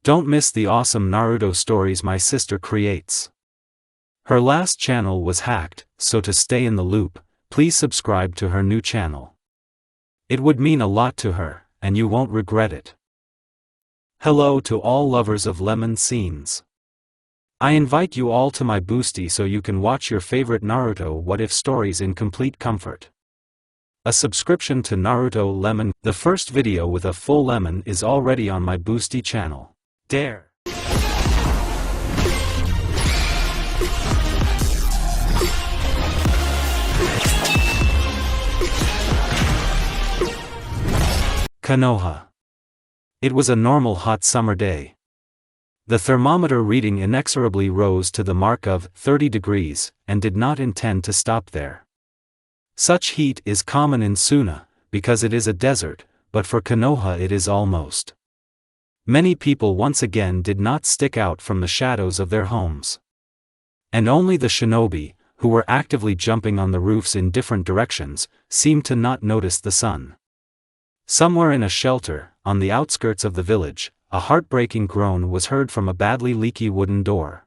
Don't miss the awesome Naruto stories my sister creates. Her last channel was hacked, so to stay in the loop, please subscribe to her new channel. It would mean a lot to her, and you won't regret it. Hello to all lovers of lemon scenes. I invite you all to my boosty so you can watch your favorite Naruto What If stories in complete comfort. A subscription to Naruto Lemon, the first video with a full lemon, is already on my boosty channel. Dare. Konoha. It was a normal hot summer day. The thermometer reading inexorably rose to the mark of 30 degrees, and did not intend to stop there. Such heat is common in Suna, because it is a desert, but for Konoha it is almost. Many people once again did not stick out from the shadows of their homes. And only the shinobi, who were actively jumping on the roofs in different directions, seemed to not notice the sun. Somewhere in a shelter, on the outskirts of the village, a heartbreaking groan was heard from a badly leaky wooden door.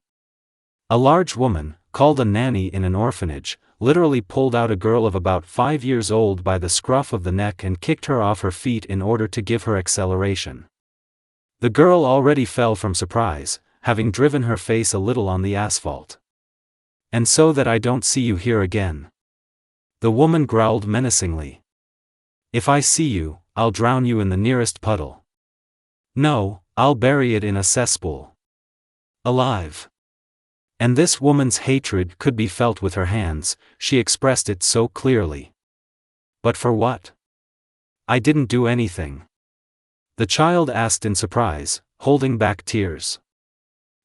A large woman, called a nanny in an orphanage, literally pulled out a girl of about 5 years old by the scruff of the neck and kicked her off her feet in order to give her acceleration. The girl already fell from surprise, having driven her face a little on the asphalt. "And so that I don't see you here again," the woman growled menacingly. "If I see you, I'll drown you in the nearest puddle. No, I'll bury it in a cesspool. Alive." And this woman's hatred could be felt with her hands, she expressed it so clearly. "But for what? I didn't do anything," the child asked in surprise, holding back tears.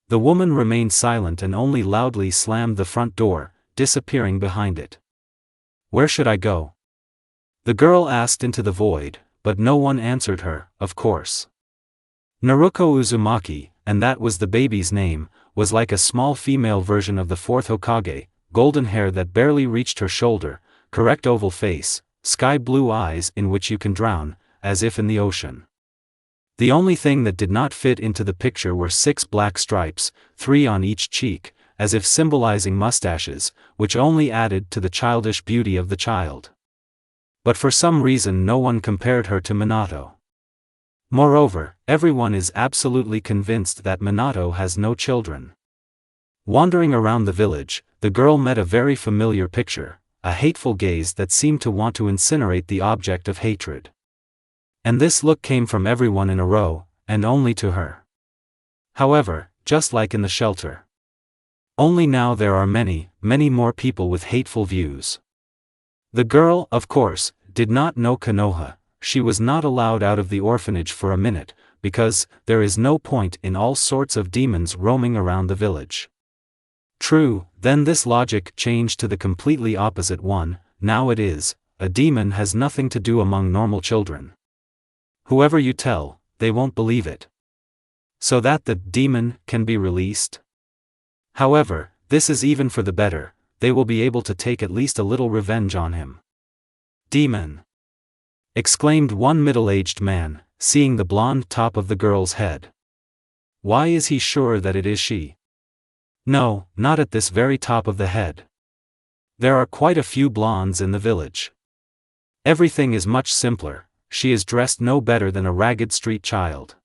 The woman remained silent and only loudly slammed the front door, disappearing behind it. "Where should I go?" the girl asked into the void, but no one answered her, of course. Naruko Uzumaki, and that was the baby's name, was like a small female version of the fourth Hokage, golden hair that barely reached her shoulder, correct oval face, sky blue eyes in which you can drown, as if in the ocean. The only thing that did not fit into the picture were 6 black stripes, 3 on each cheek, as if symbolizing mustaches, which only added to the childish beauty of the child. But for some reason no one compared her to Minato. Moreover, everyone is absolutely convinced that Minato has no children. Wandering around the village, the girl met a very familiar picture, a hateful gaze that seemed to want to incinerate the object of hatred. And this look came from everyone in a row, and only to her. However, just like in the shelter. Only now there are many, many more people with hateful views. The girl, of course, did not know Konoha. She was not allowed out of the orphanage for a minute, because there is no point in all sorts of demons roaming around the village. True, then this logic changed to the completely opposite one. Now it is, a demon has nothing to do among normal children. Whoever you tell, they won't believe it. So that the demon can be released? However, this is even for the better, they will be able to take at least a little revenge on him. "Demon!" exclaimed one middle-aged man, seeing the blonde top of the girl's head. "Why is he sure that it is she?" "No, not at this very top of the head. There are quite a few blondes in the village. Everything is much simpler. She is dressed no better than a ragged street child.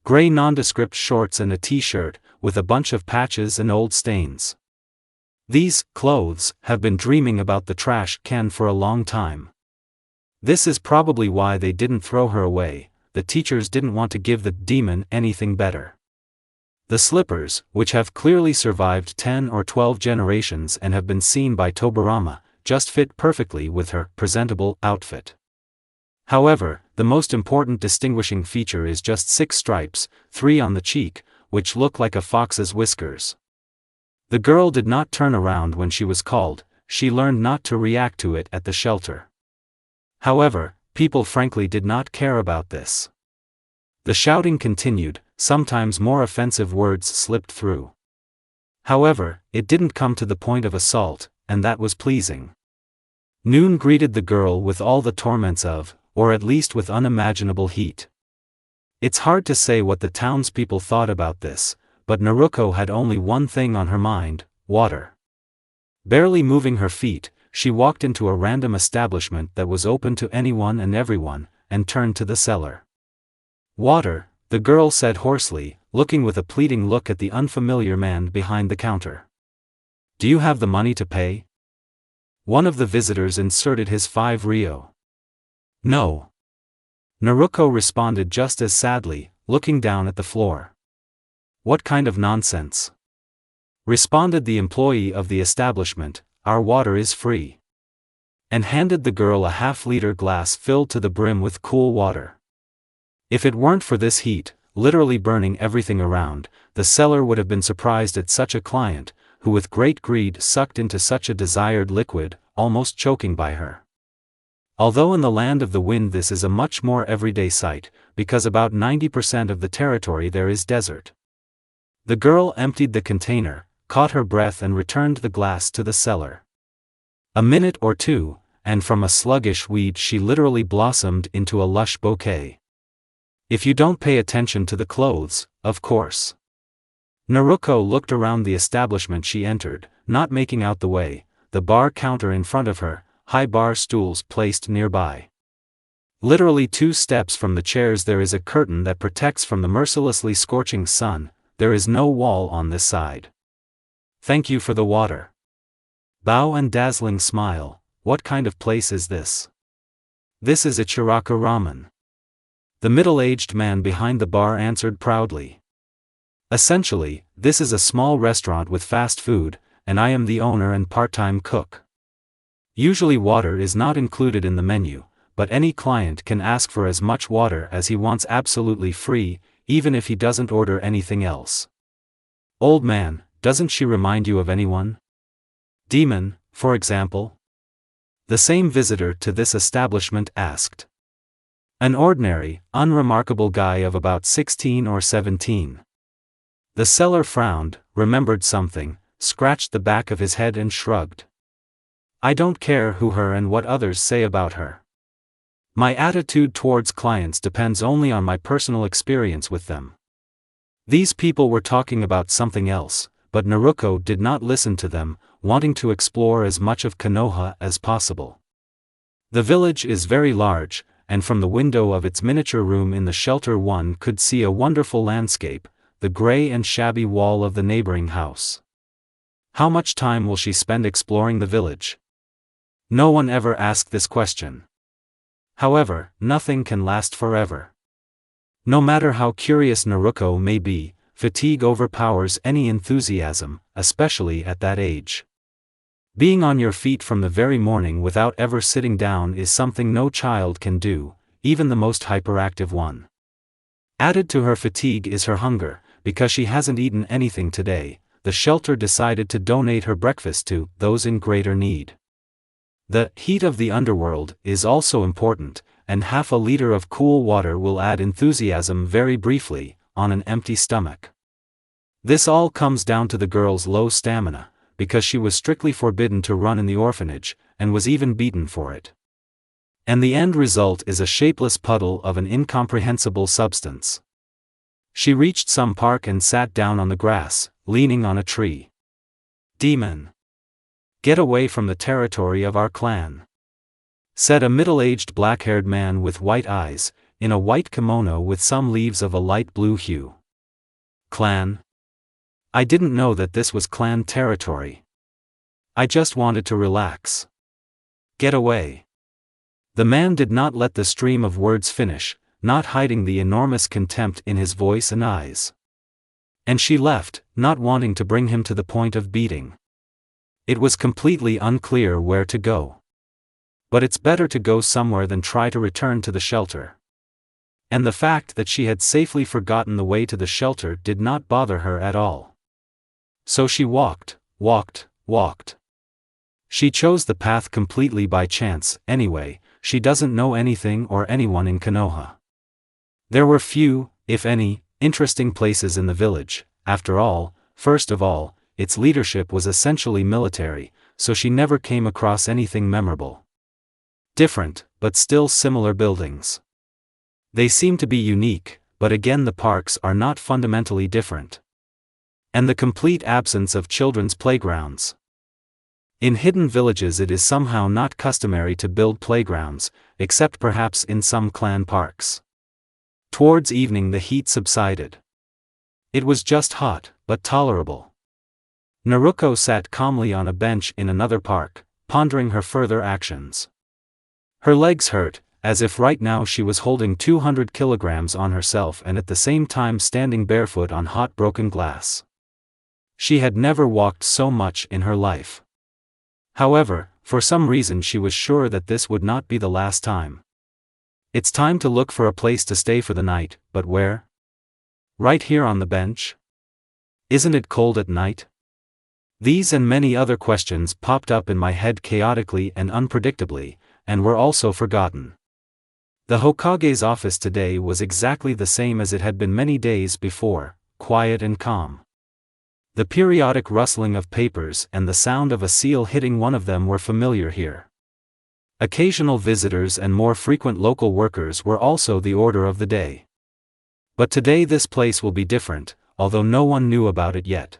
Gray nondescript shorts and a t-shirt, with a bunch of patches and old stains. These clothes have been dreaming about the trash can for a long time. This is probably why they didn't throw her away. The teachers didn't want to give the demon anything better. The slippers, which have clearly survived 10 or 12 generations and have been seen by Tobirama, just fit perfectly with her presentable outfit. However, the most important distinguishing feature is just 6 stripes, 3 on the cheek, which look like a fox's whiskers. The girl did not turn around when she was called, she learned not to react to it at the shelter. However, people frankly did not care about this. The shouting continued, sometimes more offensive words slipped through. However, it didn't come to the point of assault, and that was pleasing. Noon greeted the girl with all the torments of, or at least with unimaginable heat. It's hard to say what the townspeople thought about this, but Naruko had only one thing on her mind: water. Barely moving her feet, she walked into a random establishment that was open to anyone and everyone, and turned to the seller. "Water," the girl said hoarsely, looking with a pleading look at the unfamiliar man behind the counter. "Do you have the money to pay?" One of the visitors inserted his 5 ryo. "No." Naruko responded just as sadly, looking down at the floor. "What kind of nonsense?" responded the employee of the establishment. "Our water is free." And handed the girl a half-liter glass filled to the brim with cool water. If it weren't for this heat, literally burning everything around, the seller would have been surprised at such a client, who with great greed sucked into such a desired liquid, almost choking by her. Although in the land of the wind this is a much more everyday sight, because about 90% of the territory there is desert. The girl emptied the container, caught her breath and returned the glass to the seller. A minute or two, and from a sluggish weed she literally blossomed into a lush bouquet. "If you don't pay attention to the clothes, of course." Naruko looked around the establishment she entered, not making out the way, the bar counter in front of her, high bar stools placed nearby. Literally 2 steps from the chairs there is a curtain that protects from the mercilessly scorching sun. There is no wall on this side. "Thank you for the water." Bow and dazzling smile. "What kind of place is this?" "This is Ichiraka Ramen." The middle-aged man behind the bar answered proudly. "Essentially, this is a small restaurant with fast food, and I am the owner and part-time cook. Usually water is not included in the menu, but any client can ask for as much water as he wants absolutely free, even if he doesn't order anything else." "Old man, doesn't she remind you of anyone? Demon, for example?" the same visitor to this establishment asked. "An ordinary, unremarkable guy of about 16 or 17. The seller frowned, remembered something, scratched the back of his head and shrugged. "I don't care who her and what others say about her. My attitude towards clients depends only on my personal experience with them." These people were talking about something else, but Naruko did not listen to them, wanting to explore as much of Konoha as possible. The village is very large, and from the window of its miniature room in the shelter one could see a wonderful landscape, the gray and shabby wall of the neighboring house. How much time will she spend exploring the village? No one ever asked this question. However, nothing can last forever. No matter how curious Naruko may be, fatigue overpowers any enthusiasm, especially at that age. Being on your feet from the very morning without ever sitting down is something no child can do, even the most hyperactive one. Added to her fatigue is her hunger. Because she hasn't eaten anything today, the shelter decided to donate her breakfast to those in greater need. The heat of the underworld is also important, and half a liter of cool water will add enthusiasm very briefly, on an empty stomach. This all comes down to the girl's low stamina, because she was strictly forbidden to run in the orphanage, and was even beaten for it. And the end result is a shapeless puddle of an incomprehensible substance. She reached some park and sat down on the grass, leaning on a tree. "Demon! Get away from the territory of our clan," said a middle-aged black-haired man with white eyes, in a white kimono with some leaves of a light blue hue. "Clan? I didn't know that this was clan territory. I just wanted to relax. Get away." The man did not let the stream of words finish, not hiding the enormous contempt in his voice and eyes. And she left, not wanting to bring him to the point of beating. It was completely unclear where to go. But it's better to go somewhere than try to return to the shelter. And the fact that she had safely forgotten the way to the shelter did not bother her at all. So she walked. She chose the path completely by chance. Anyway, she doesn't know anything or anyone in Konoha. There were few, if any, interesting places in the village. After all, first of all, its leadership was essentially military, so she never came across anything memorable. Different, but still similar buildings. They seemed to be unique, but again the parks are not fundamentally different. And the complete absence of children's playgrounds. In hidden villages it is somehow not customary to build playgrounds, except perhaps in some clan parks. Towards evening the heat subsided. It was just hot, but tolerable. Naruko sat calmly on a bench in another park, pondering her further actions. Her legs hurt, as if right now she was holding 200 kilograms on herself and at the same time standing barefoot on hot broken glass. She had never walked so much in her life. However, for some reason she was sure that this would not be the last time. It's time to look for a place to stay for the night, but where? Right here on the bench? Isn't it cold at night? These and many other questions popped up in my head chaotically and unpredictably, and were also forgotten. The Hokage's office today was exactly the same as it had been many days before, quiet and calm. The periodic rustling of papers and the sound of a seal hitting one of them were familiar here. Occasional visitors and more frequent local workers were also the order of the day. But today this place will be different, although no one knew about it yet.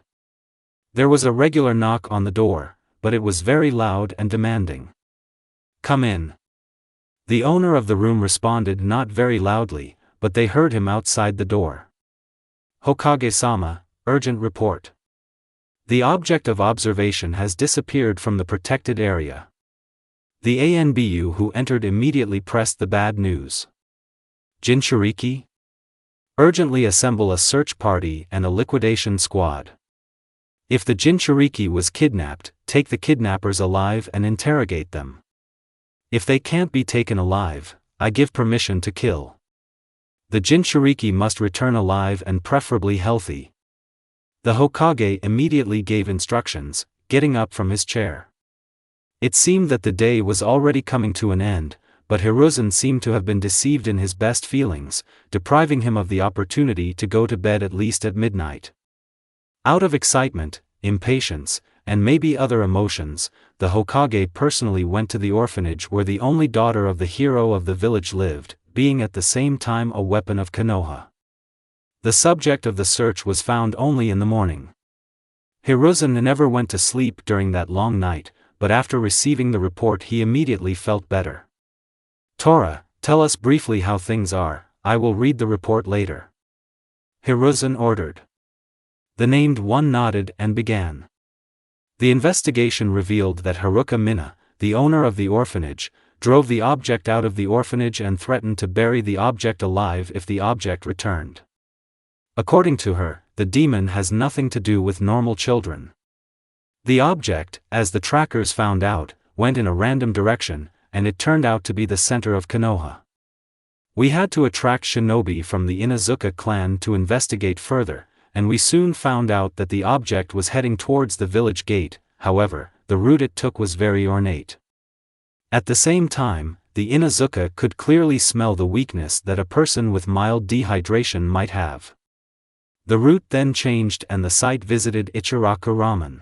There was a regular knock on the door, but it was very loud and demanding. "Come in." The owner of the room responded not very loudly, but they heard him outside the door. "Hokage-sama, urgent report. The object of observation has disappeared from the protected area." The ANBU who entered immediately pressed the bad news. "Jinchuriki? Urgently assemble a search party and a liquidation squad. If the Jinchuriki was kidnapped, take the kidnappers alive and interrogate them. If they can't be taken alive, I give permission to kill. The Jinchuriki must return alive and preferably healthy." The Hokage immediately gave instructions, getting up from his chair. It seemed that the day was already coming to an end, but Hiruzen seemed to have been deceived in his best feelings, depriving him of the opportunity to go to bed at least at midnight. Out of excitement, impatience, and maybe other emotions, the Hokage personally went to the orphanage where the only daughter of the hero of the village lived, being at the same time a weapon of Konoha. The subject of the search was found only in the morning. Hiruzen never went to sleep during that long night, but after receiving the report he immediately felt better. "Tora, tell us briefly how things are, I will read the report later," Hiruzen ordered. The named one nodded and began. The investigation revealed that Haruka Mina, the owner of the orphanage, drove the object out of the orphanage and threatened to bury the object alive if the object returned. According to her, the demon has nothing to do with normal children. The object, as the trackers found out, went in a random direction, and it turned out to be the center of Konoha. We had to attract shinobi from the Inazuka clan to investigate further, and we soon found out that the object was heading towards the village gate. However, the route it took was very ornate. At the same time, the Inazuka could clearly smell the weakness that a person with mild dehydration might have. The route then changed and the site visited Ichiraku Ramen.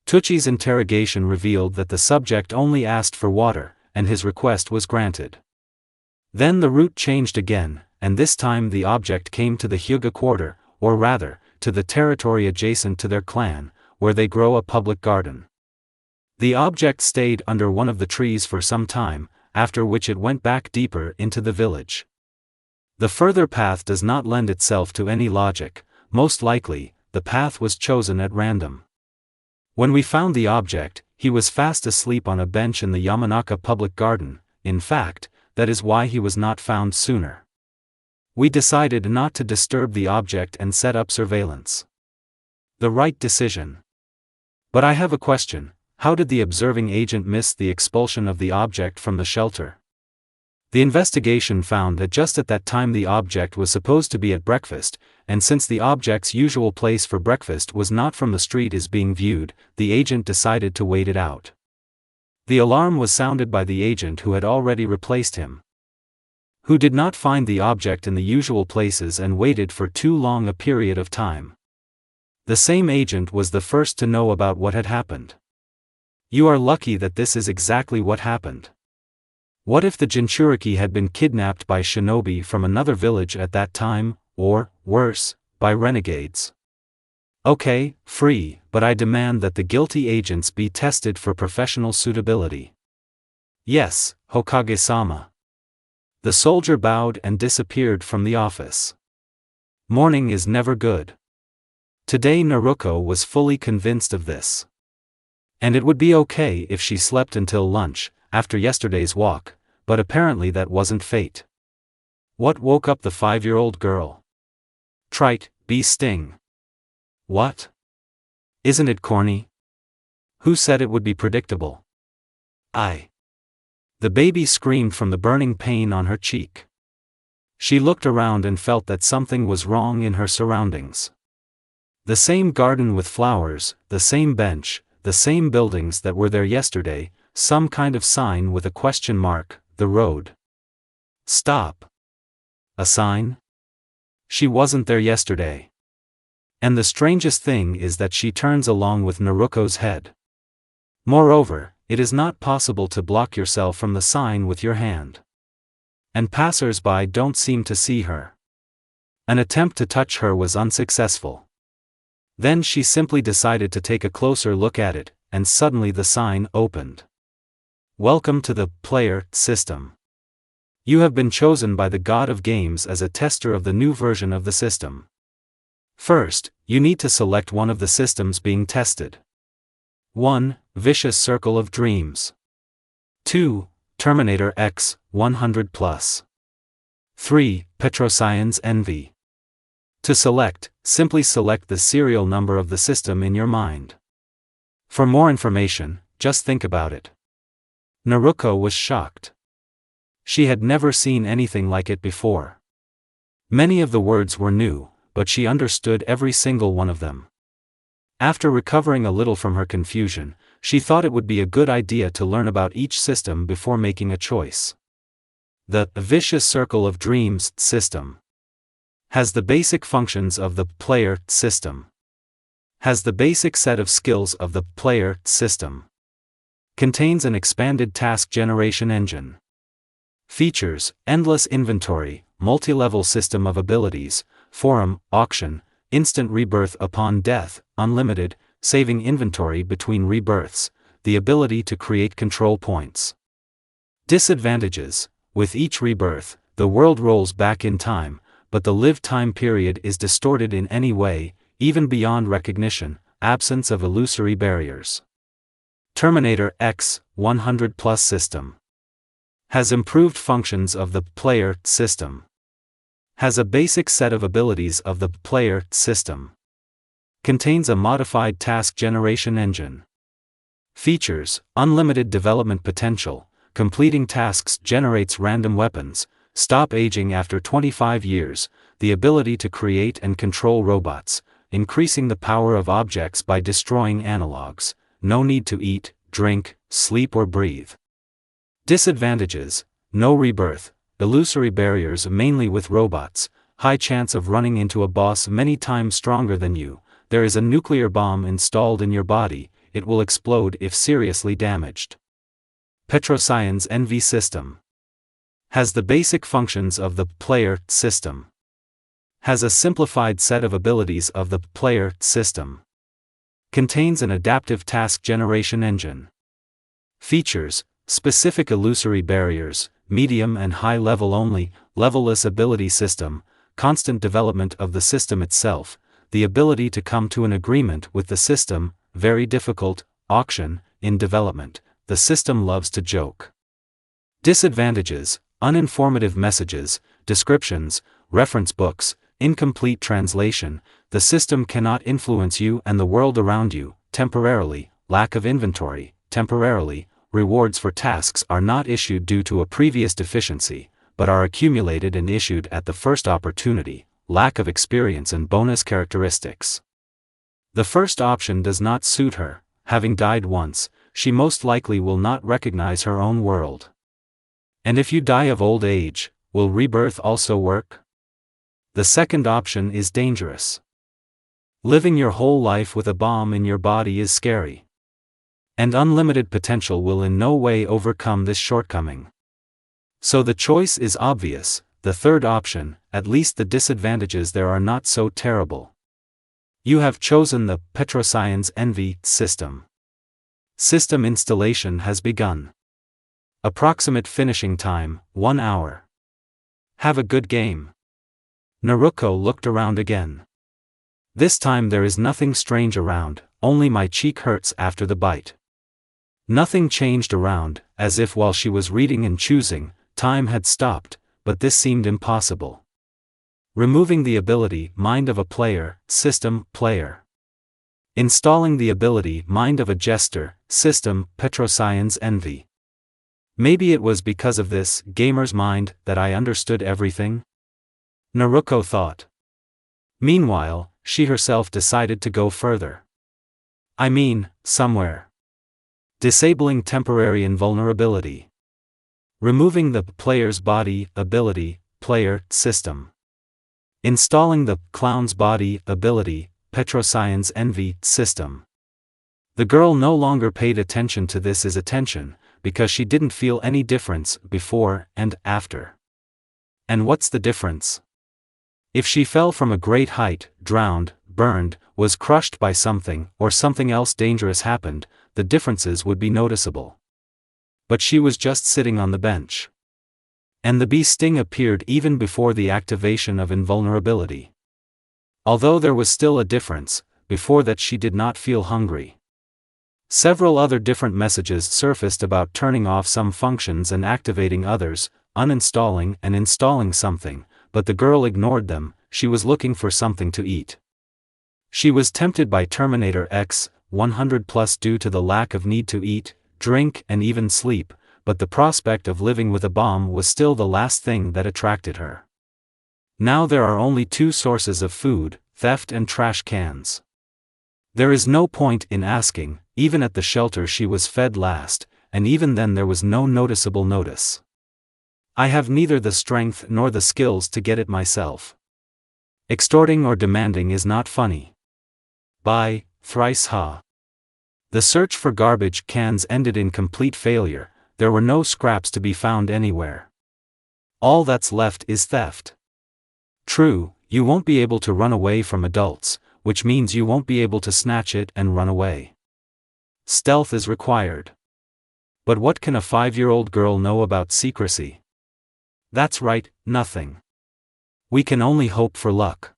Tuchi's interrogation revealed that the subject only asked for water, and his request was granted. Then the route changed again, and this time the object came to the Hyuga quarter, or rather, to the territory adjacent to their clan, where they grow a public garden. The object stayed under one of the trees for some time, after which it went back deeper into the village. The further path does not lend itself to any logic. Most likely, the path was chosen at random. When we found the object, he was fast asleep on a bench in the Yamanaka public garden. In fact, that is why he was not found sooner. We decided not to disturb the object and set up surveillance. The right decision. But I have a question: how did the observing agent miss the expulsion of the object from the shelter? The investigation found that just at that time the object was supposed to be at breakfast, and since the object's usual place for breakfast was not from the street is being viewed, the agent decided to wait it out. The alarm was sounded by the agent who had already replaced him, who did not find the object in the usual places and waited for too long a period of time. The same agent was the first to know about what had happened. You are lucky that this is exactly what happened. What if the Jinchuriki had been kidnapped by shinobi from another village at that time, or, worse, by renegades? Okay, free, but I demand that the guilty agents be tested for professional suitability. Yes, Hokage-sama. The soldier bowed and disappeared from the office. Morning is never good. Today Naruko was fully convinced of this. And it would be okay if she slept until lunch, after yesterday's walk, but apparently that wasn't fate. What woke up the 5-year-old girl? Trite, bee sting. What? Isn't it corny? Who said it would be predictable? The baby screamed from the burning pain on her cheek. She looked around and felt that something was wrong in her surroundings. The same garden with flowers, the same bench, the same buildings that were there yesterday, some kind of sign with a question mark, the road. Stop. A sign? She wasn't there yesterday. And the strangest thing is that she turns along with Naruko's head. Moreover, it is not possible to block yourself from the sign with your hand. And passers-by don't seem to see her. An attempt to touch her was unsuccessful. Then she simply decided to take a closer look at it, and suddenly the sign opened. Welcome to the player system. You have been chosen by the god of games as a tester of the new version of the system. First, you need to select one of the systems being tested. 1. Vicious Circle of Dreams. 2. Terminator X, 100+. 3. Petrosian's Envy. To select, simply select the serial number of the system in your mind. For more information, just think about it. Naruko was shocked. She had never seen anything like it before. Many of the words were new, but she understood every single one of them. After recovering a little from her confusion, she thought it would be a good idea to learn about each system before making a choice. The Vicious Circle of Dreams system has the basic functions of the player system. Has the basic set of skills of the player system. Contains an expanded task generation engine. Features, endless inventory, multi-level system of abilities, forum, auction, instant rebirth upon death, unlimited, saving inventory between rebirths, the ability to create control points. Disadvantages: with each rebirth, the world rolls back in time, but the live time period is distorted in any way, even beyond recognition, absence of illusory barriers. Terminator X, 100+ system. Has improved functions of the player system. Has a basic set of abilities of the player system. Contains a modified task generation engine. Features, unlimited development potential, completing tasks generates random weapons, stop aging after 25 years, the ability to create and control robots, increasing the power of objects by destroying analogs, no need to eat, drink, sleep or breathe. Disadvantages: no rebirth, illusory barriers mainly with robots, high chance of running into a boss many times stronger than you, there is a nuclear bomb installed in your body, it will explode if seriously damaged. Petrosian's Envy system. Has the basic functions of the player system. Has a simplified set of abilities of the player system. Contains an adaptive task generation engine. Features, specific illusory barriers, medium and high level only, levelless ability system, constant development of the system itself, the ability to come to an agreement with the system, very difficult, auction, in development, the system loves to joke. Disadvantages: uninformative messages, descriptions, reference books, incomplete translation, the system cannot influence you and the world around you, temporarily, lack of inventory, temporarily, rewards for tasks are not issued due to a previous deficiency, but are accumulated and issued at the first opportunity, lack of experience and bonus characteristics. The first option does not suit her, having died once, she most likely will not recognize her own world. And if you die of old age, will rebirth also work? The second option is dangerous. Living your whole life with a bomb in your body is scary. And unlimited potential will in no way overcome this shortcoming. So the choice is obvious, the third option, at least the disadvantages there are not so terrible. You have chosen the Petrosian's Envy system. System installation has begun. Approximate finishing time, 1 hour. Have a good game. Naruko looked around again. This time there is nothing strange around, only my cheek hurts after the bite. Nothing changed around, as if while she was reading and choosing, time had stopped, but this seemed impossible. Removing the ability, Mind of a Player, System, Player. Installing the ability, Mind of a Jester, System, Petrosian's Envy. Maybe it was because of this gamer's mind that I understood everything? Naruko thought. Meanwhile, she herself decided to go further. I mean, somewhere. Disabling temporary invulnerability. Removing the player's body, ability, player, system. Installing the clown's body, ability, Petrosian's Envy, system. The girl no longer paid attention to this as attention, because she didn't feel any difference before and after. And what's the difference? If she fell from a great height, drowned, burned, was crushed by something, or something else dangerous happened, the differences would be noticeable. But she was just sitting on the bench. And the bee sting appeared even before the activation of invulnerability. Although there was still a difference, before that she did not feel hungry. Several other different messages surfaced about turning off some functions and activating others, uninstalling and installing something, but the girl ignored them. She was looking for something to eat. She was tempted by Terminator X 100+ due to the lack of need to eat, drink and even sleep, but the prospect of living with a bomb was still the last thing that attracted her. Now there are only two sources of food, theft and trash cans. There is no point in asking. Even at the shelter she was fed last, and even then there was no noticeable notice. I have neither the strength nor the skills to get it myself. Extorting or demanding is not funny. Bye, thrice ha. The search for garbage cans ended in complete failure. There were no scraps to be found anywhere. All that's left is theft. True, you won't be able to run away from adults, which means you won't be able to snatch it and run away. Stealth is required. But what can a 5-year-old girl know about secrecy? That's right, nothing. We can only hope for luck.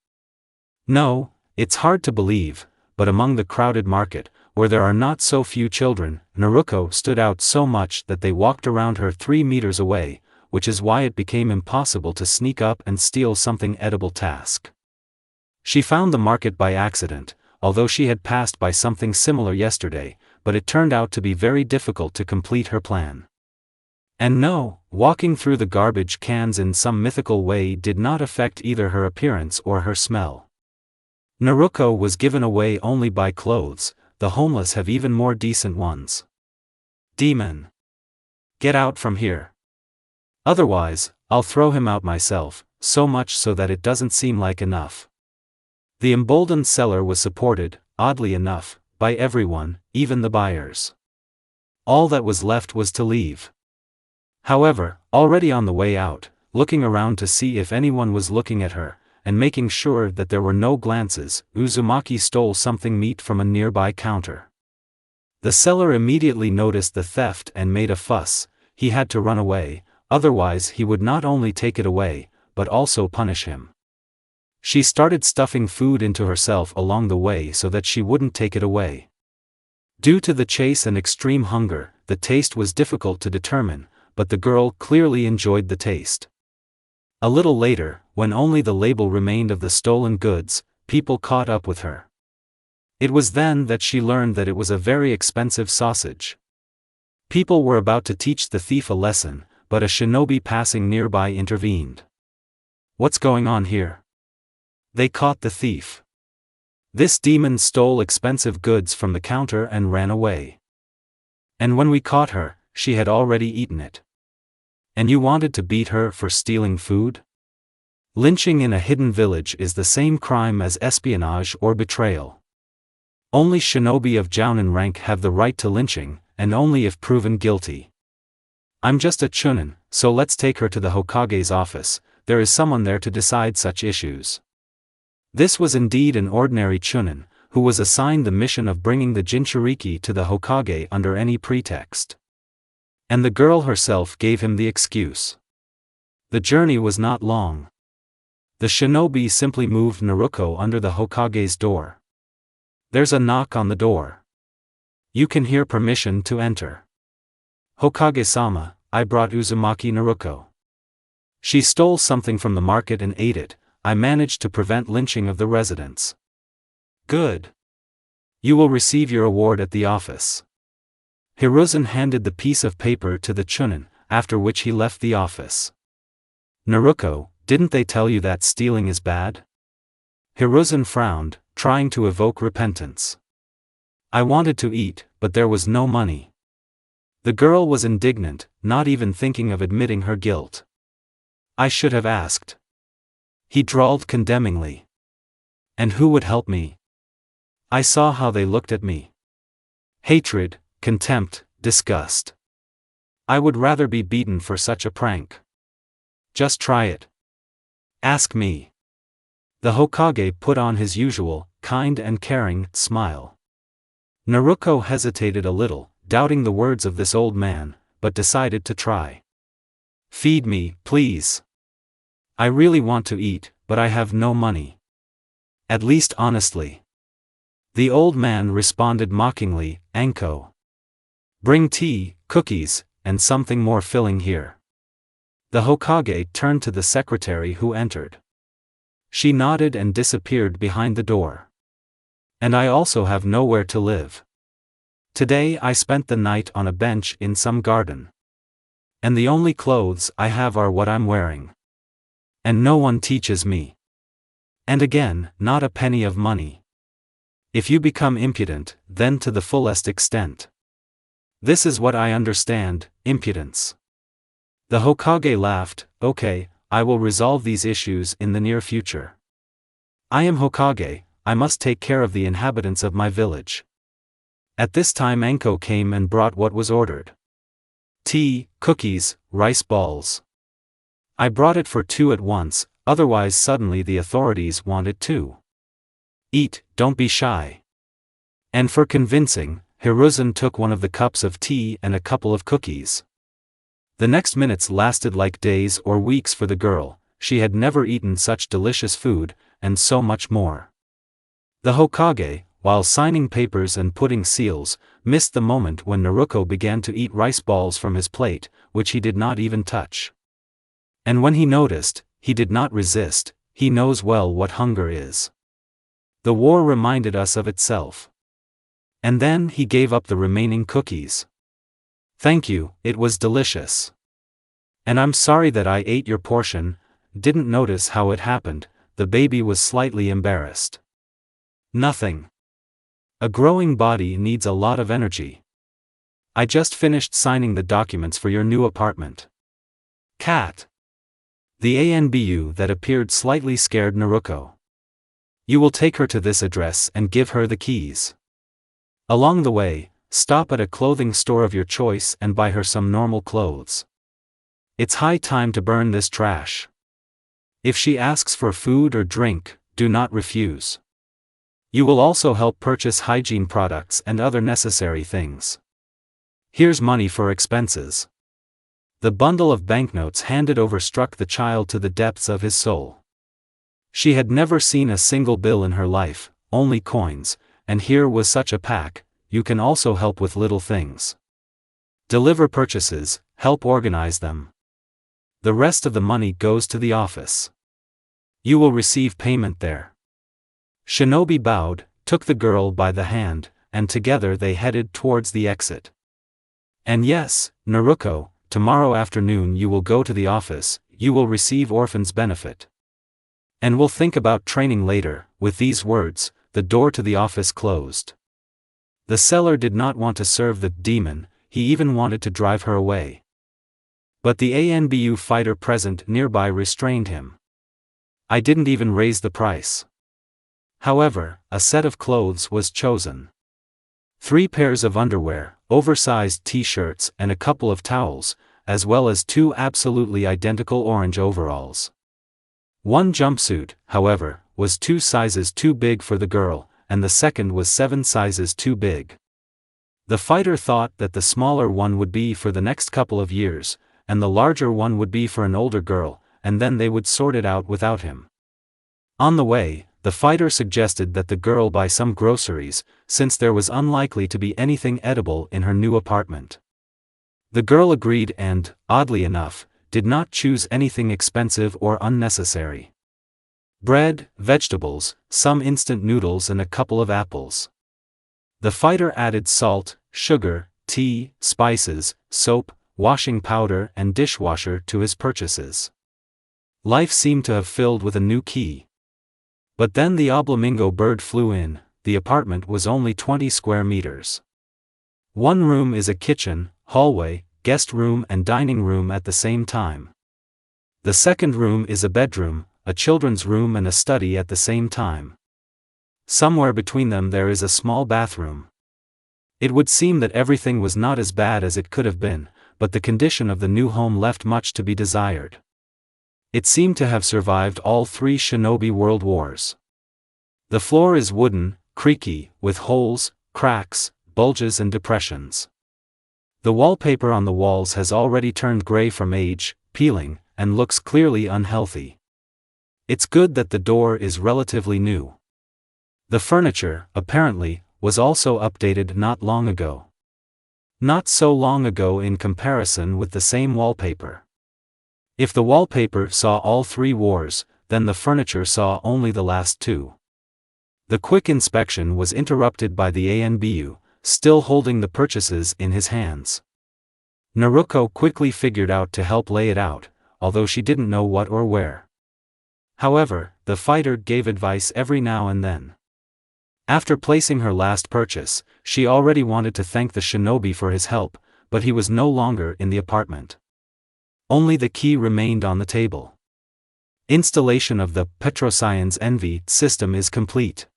No, it's hard to believe, but among the crowded market, where there are not so few children, Naruko stood out so much that they walked around her 3 meters away, which is why it became impossible to sneak up and steal something edible task. She found the market by accident, although she had passed by something similar yesterday, but it turned out to be very difficult to complete her plan. And no, walking through the garbage cans in some mythical way did not affect either her appearance or her smell. Naruko was given away only by clothes. The homeless have even more decent ones. Demon. Get out from here. Otherwise, I'll throw him out myself, so much so that it doesn't seem like enough. The emboldened seller was supported, oddly enough, by everyone, even the buyers. All that was left was to leave. However, already on the way out, looking around to see if anyone was looking at her, and making sure that there were no glances, Uzumaki stole something meat from a nearby counter. The seller immediately noticed the theft and made a fuss. He had to run away, otherwise he would not only take it away, but also punish him. She started stuffing food into herself along the way so that she wouldn't take it away. Due to the chase and extreme hunger, the taste was difficult to determine, but the girl clearly enjoyed the taste. A little later, when only the label remained of the stolen goods, people caught up with her. It was then that she learned that it was a very expensive sausage. People were about to teach the thief a lesson, but a shinobi passing nearby intervened. What's going on here? They caught the thief. This demon stole expensive goods from the counter and ran away. And when we caught her, she had already eaten it. And you wanted to beat her for stealing food? Lynching in a hidden village is the same crime as espionage or betrayal. Only shinobi of jounin rank have the right to lynching, and only if proven guilty. I'm just a chunin, so let's take her to the Hokage's office. There is someone there to decide such issues. This was indeed an ordinary chunin, who was assigned the mission of bringing the Jinchuriki to the Hokage under any pretext. And the girl herself gave him the excuse. The journey was not long. The shinobi simply moved Naruko under the Hokage's door. There's a knock on the door. You can hear permission to enter. Hokage-sama, I brought Uzumaki Naruko. She stole something from the market and ate it. I managed to prevent lynching of the residents. Good. You will receive your award at the office. Hiruzen handed the piece of paper to the chunin, after which he left the office. Naruko, didn't they tell you that stealing is bad? Hiruzen frowned, trying to evoke repentance. I wanted to eat, but there was no money. The girl was indignant, not even thinking of admitting her guilt. I should have asked. He drawled condemningly. And who would help me? I saw how they looked at me. Hatred, contempt, disgust. I would rather be beaten for such a prank. Just try it. Ask me. The Hokage put on his usual, kind and caring, smile. Naruko hesitated a little, doubting the words of this old man, but decided to try. Feed me, please. I really want to eat, but I have no money. At least honestly. The old man responded mockingly, Anko. Bring tea, cookies, and something more filling here. The Hokage turned to the secretary who entered. She nodded and disappeared behind the door. And I also have nowhere to live. Today I spent the night on a bench in some garden. And the only clothes I have are what I'm wearing. And no one teaches me. And again, not a penny of money. If you become impudent, then to the fullest extent. This is what I understand, impudence. The Hokage laughed, okay, I will resolve these issues in the near future. I am Hokage, I must take care of the inhabitants of my village. At this time Anko came and brought what was ordered. Tea, cookies, rice balls. I brought it for 2 at once, otherwise suddenly the authorities want it too. Eat, don't be shy. And for convincing, Hiruzen took one of the cups of tea and a couple of cookies. The next minutes lasted like days or weeks for the girl. She had never eaten such delicious food, and so much more. The Hokage, while signing papers and putting seals, missed the moment when Naruko began to eat rice balls from his plate, which he did not even touch. And when he noticed, he did not resist. He knows well what hunger is. The war reminded us of itself. And then he gave up the remaining cookies. Thank you, it was delicious. And I'm sorry that I ate your portion. Didn't notice how it happened. The baby was slightly embarrassed. Nothing. A growing body needs a lot of energy. I just finished signing the documents for your new apartment. Cat. The ANBU that appeared slightly scared Naruko. You will take her to this address and give her the keys. Along the way, stop at a clothing store of your choice and buy her some normal clothes. It's high time to burn this trash. If she asks for food or drink, do not refuse. You will also help purchase hygiene products and other necessary things. Here's money for expenses. The bundle of banknotes handed over struck the child to the depths of his soul. She had never seen a single bill in her life, only coins, and here was such a pack. You can also help with little things. Deliver purchases, help organize them. The rest of the money goes to the office. You will receive payment there. Shinobi bowed, took the girl by the hand, and together they headed towards the exit. And yes, Naruko, tomorrow afternoon you will go to the office, you will receive orphan's benefit. And we'll think about training later. With these words, the door to the office closed. The seller did not want to serve the demon, he even wanted to drive her away. But the ANBU fighter present nearby restrained him. I didn't even raise the price. However, a set of clothes was chosen. 3 pairs of underwear, oversized t-shirts and a couple of towels, as well as 2 absolutely identical orange overalls. One jumpsuit, however, was 2 sizes too big for the girl, and the second was 7 sizes too big. The fighter thought that the smaller one would be for the next couple of years, and the larger one would be for an older girl, and then they would sort it out without him. On the way, the fighter suggested that the girl buy some groceries, since there was unlikely to be anything edible in her new apartment. The girl agreed and, oddly enough, did not choose anything expensive or unnecessary. Bread, vegetables, some instant noodles and a couple of apples. The fighter added salt, sugar, tea, spices, soap, washing powder and dishwasher to his purchases. Life seemed to have filled with a new key. But then the oblamingo bird flew in. The apartment was only 20 square meters. One room is a kitchen, hallway, guest room and dining room at the same time. The second room is a bedroom, a children's room and a study at the same time. Somewhere between them there is a small bathroom. It would seem that everything was not as bad as it could have been, but the condition of the new home left much to be desired. It seemed to have survived all 3 shinobi world wars. The floor is wooden, creaky, with holes, cracks, bulges and depressions. The wallpaper on the walls has already turned gray from age, peeling, and looks clearly unhealthy. It's good that the door is relatively new. The furniture, apparently, was also updated not long ago. Not so long ago in comparison with the same wallpaper. If the wallpaper saw all 3 wars, then the furniture saw only the last 2. The quick inspection was interrupted by the ANBU, still holding the purchases in his hands. Naruko quickly figured out to help lay it out, although she didn't know what or where. However, the fighter gave advice every now and then. After placing her last purchase, she already wanted to thank the shinobi for his help, but he was no longer in the apartment. Only the key remained on the table. Installation of the Petroscience Envy system is complete.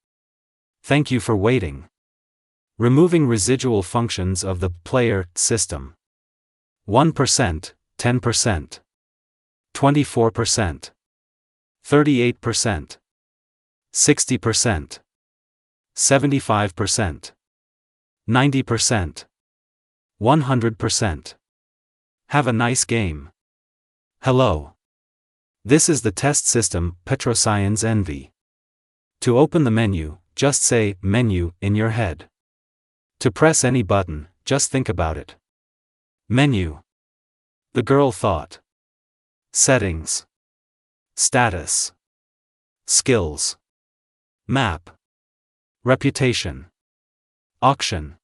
Thank you for waiting. Removing residual functions of the player system. 1%, 10%, 24%, 38%, 60%, 75%, 90%, 100%. Have a nice game. Hello. This is the test system, Petroscience Envy. To open the menu, just say menu in your head. To press any button, just think about it. Menu. The girl thought. Settings. Status. Skills. Map. Reputation. Auction.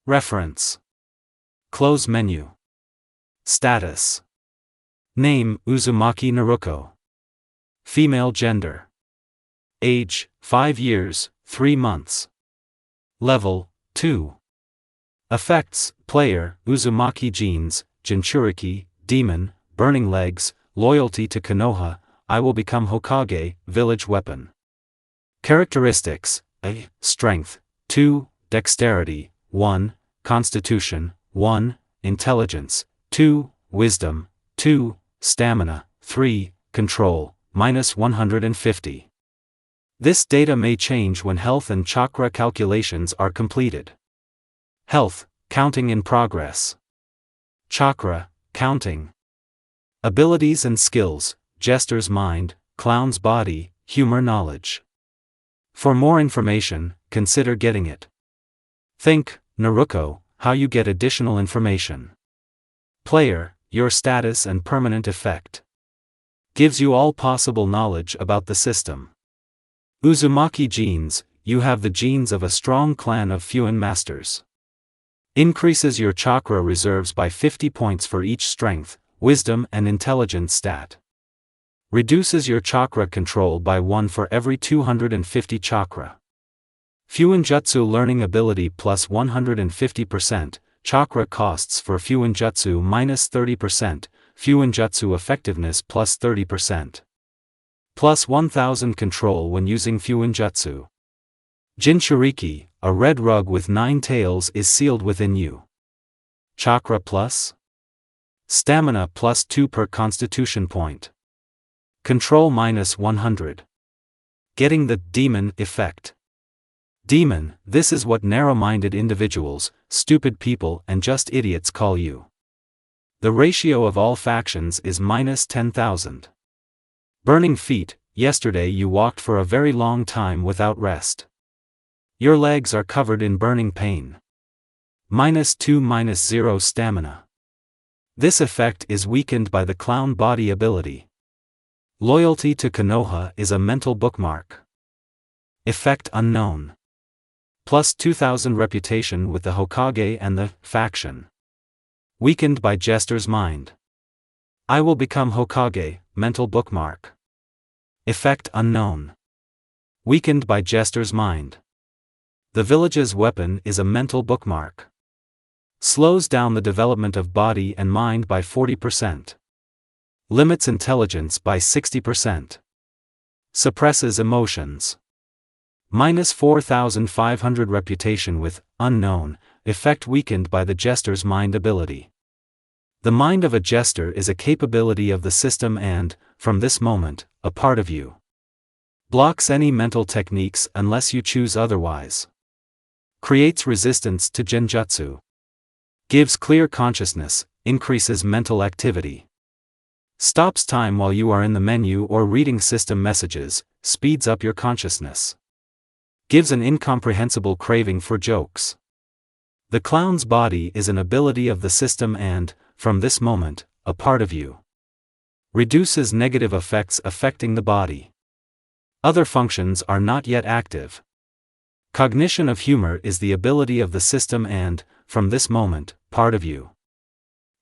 Reference. Close menu. Status. Name, Uzumaki Naruko. Female gender. Age, 5 years, 3 months. Level, 2. Effects, player, Uzumaki genes, Jinchuriki, demon, burning legs, loyalty to Konoha, I will become Hokage, village weapon. Characteristics, A. Strength, 2, Dexterity, 1, Constitution, 1, Intelligence, 2, Wisdom, 2, Stamina, 3, Control, -150. This data may change when health and chakra calculations are completed. Health, counting in progress. Chakra, counting. Abilities and skills, Jester's mind, Clown's body, humor knowledge. For more information, consider getting it. Think, Naruko, how you get additional information. Player, your status and permanent effect. Gives you all possible knowledge about the system. Uzumaki genes, you have the genes of a strong clan of Fuin masters. Increases your chakra reserves by 50 points for each strength, wisdom and intelligence stat. Reduces your chakra control by 1 for every 250 chakra. Fuinjutsu learning ability plus 150%, chakra costs for Fuinjutsu minus 30%, Fuinjutsu effectiveness plus 30%. Plus 1000 control when using Fuinjutsu. Jinchuriki, a red rug with 9 tails is sealed within you. Chakra plus Stamina +2 per constitution point. Control -100. Getting the demon effect. Demon, this is what narrow-minded individuals, stupid people and just idiots call you. The ratio of all factions is -10,000. Burning feet, yesterday you walked for a very long time without rest. Your legs are covered in burning pain. -2-0 stamina. This effect is weakened by the clown body ability. Loyalty to Konoha is a mental bookmark. Effect unknown. +2000 reputation with the Hokage and the faction. Weakened by Jester's mind. I will become Hokage, mental bookmark. Effect unknown. Weakened by Jester's mind. The village's weapon is a mental bookmark. Slows down the development of body and mind by 40%. Limits intelligence by 60%. Suppresses emotions. -4500 reputation with unknown, effect weakened by the jester's mind ability. The mind of a jester is a capability of the system and, from this moment, a part of you. Blocks any mental techniques unless you choose otherwise. Creates resistance to genjutsu. Gives clear consciousness, increases mental activity. Stops time while you are in the menu or reading system messages, speeds up your consciousness. Gives an incomprehensible craving for jokes. The clown's body is an ability of the system and, from this moment, a part of you. Reduces negative effects affecting the body. Other functions are not yet active. Cognition of humor is the ability of the system and, from this moment, part of you.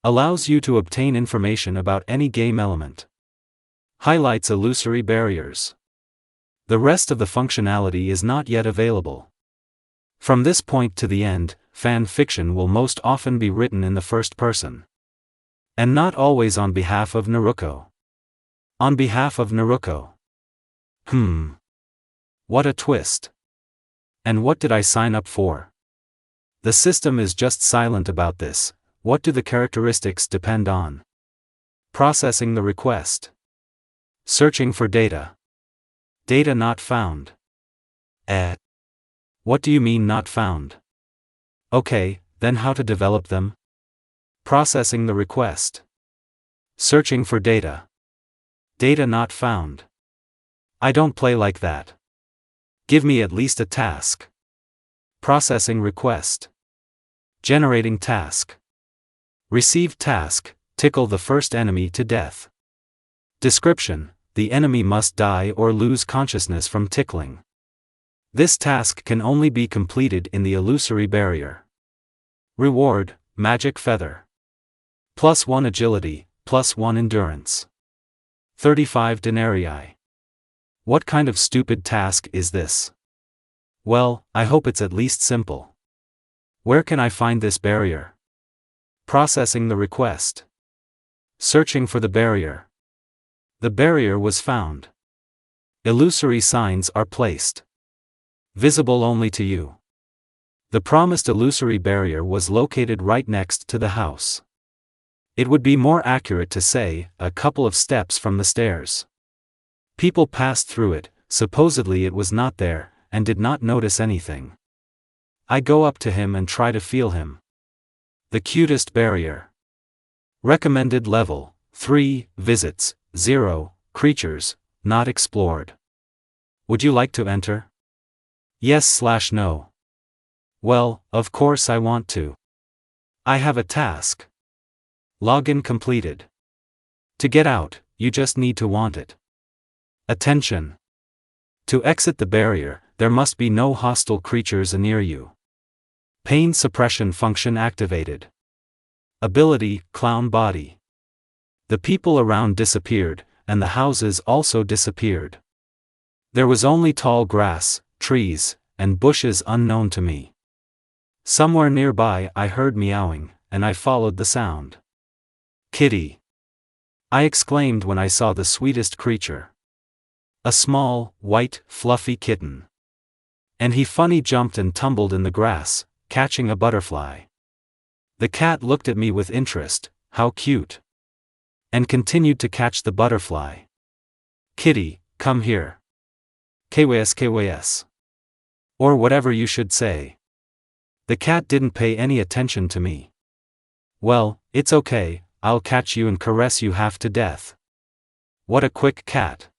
Allows you to obtain information about any game element. Highlights illusory barriers. The rest of the functionality is not yet available. From this point to the end, fan fiction will most often be written in the first person. And not always on behalf of Naruko. On behalf of Naruko. What a twist. And what did I sign up for? The system is just silent about this. What do the characteristics depend on? Processing the request. Searching for data. Data not found. What do you mean not found? Okay, then how to develop them? Processing the request. Searching for data. Data not found. I don't play like that. Give me at least a task. Processing request. Generating task. Receive task, tickle the first enemy to death. Description: the enemy must die or lose consciousness from tickling. This task can only be completed in the illusory barrier. Reward: magic feather. +1 agility, +1 endurance. 35 denarii. What kind of stupid task is this? Well, I hope it's at least simple. Where can I find this barrier? Processing the request. Searching for the barrier. The barrier was found. Illusory signs are placed. Visible only to you. The promised illusory barrier was located right next to the house. It would be more accurate to say, a couple of steps from the stairs. People passed through it, supposedly it was not there, and did not notice anything. I go up to him and try to feel him. The cutest barrier. Recommended level, 3, visits, 0, creatures, not explored. Would you like to enter? Yes/no. Well, of course I want to. I have a task. Login completed. To get out, you just need to want it. Attention. To exit the barrier, there must be no hostile creatures near you. Pain suppression function activated. Ability: clown body. The people around disappeared, and the houses also disappeared. There was only tall grass, trees, and bushes unknown to me. Somewhere nearby I heard meowing, and I followed the sound. Kitty! I exclaimed when I saw the sweetest creature. A small, white, fluffy kitten. And he funny jumped and tumbled in the grass, catching a butterfly. The cat looked at me with interest, how cute. And continued to catch the butterfly. Kitty, come here. KWS KWS. Or whatever you should say. The cat didn't pay any attention to me. Well, it's okay, I'll catch you and caress you half to death. What a quick cat.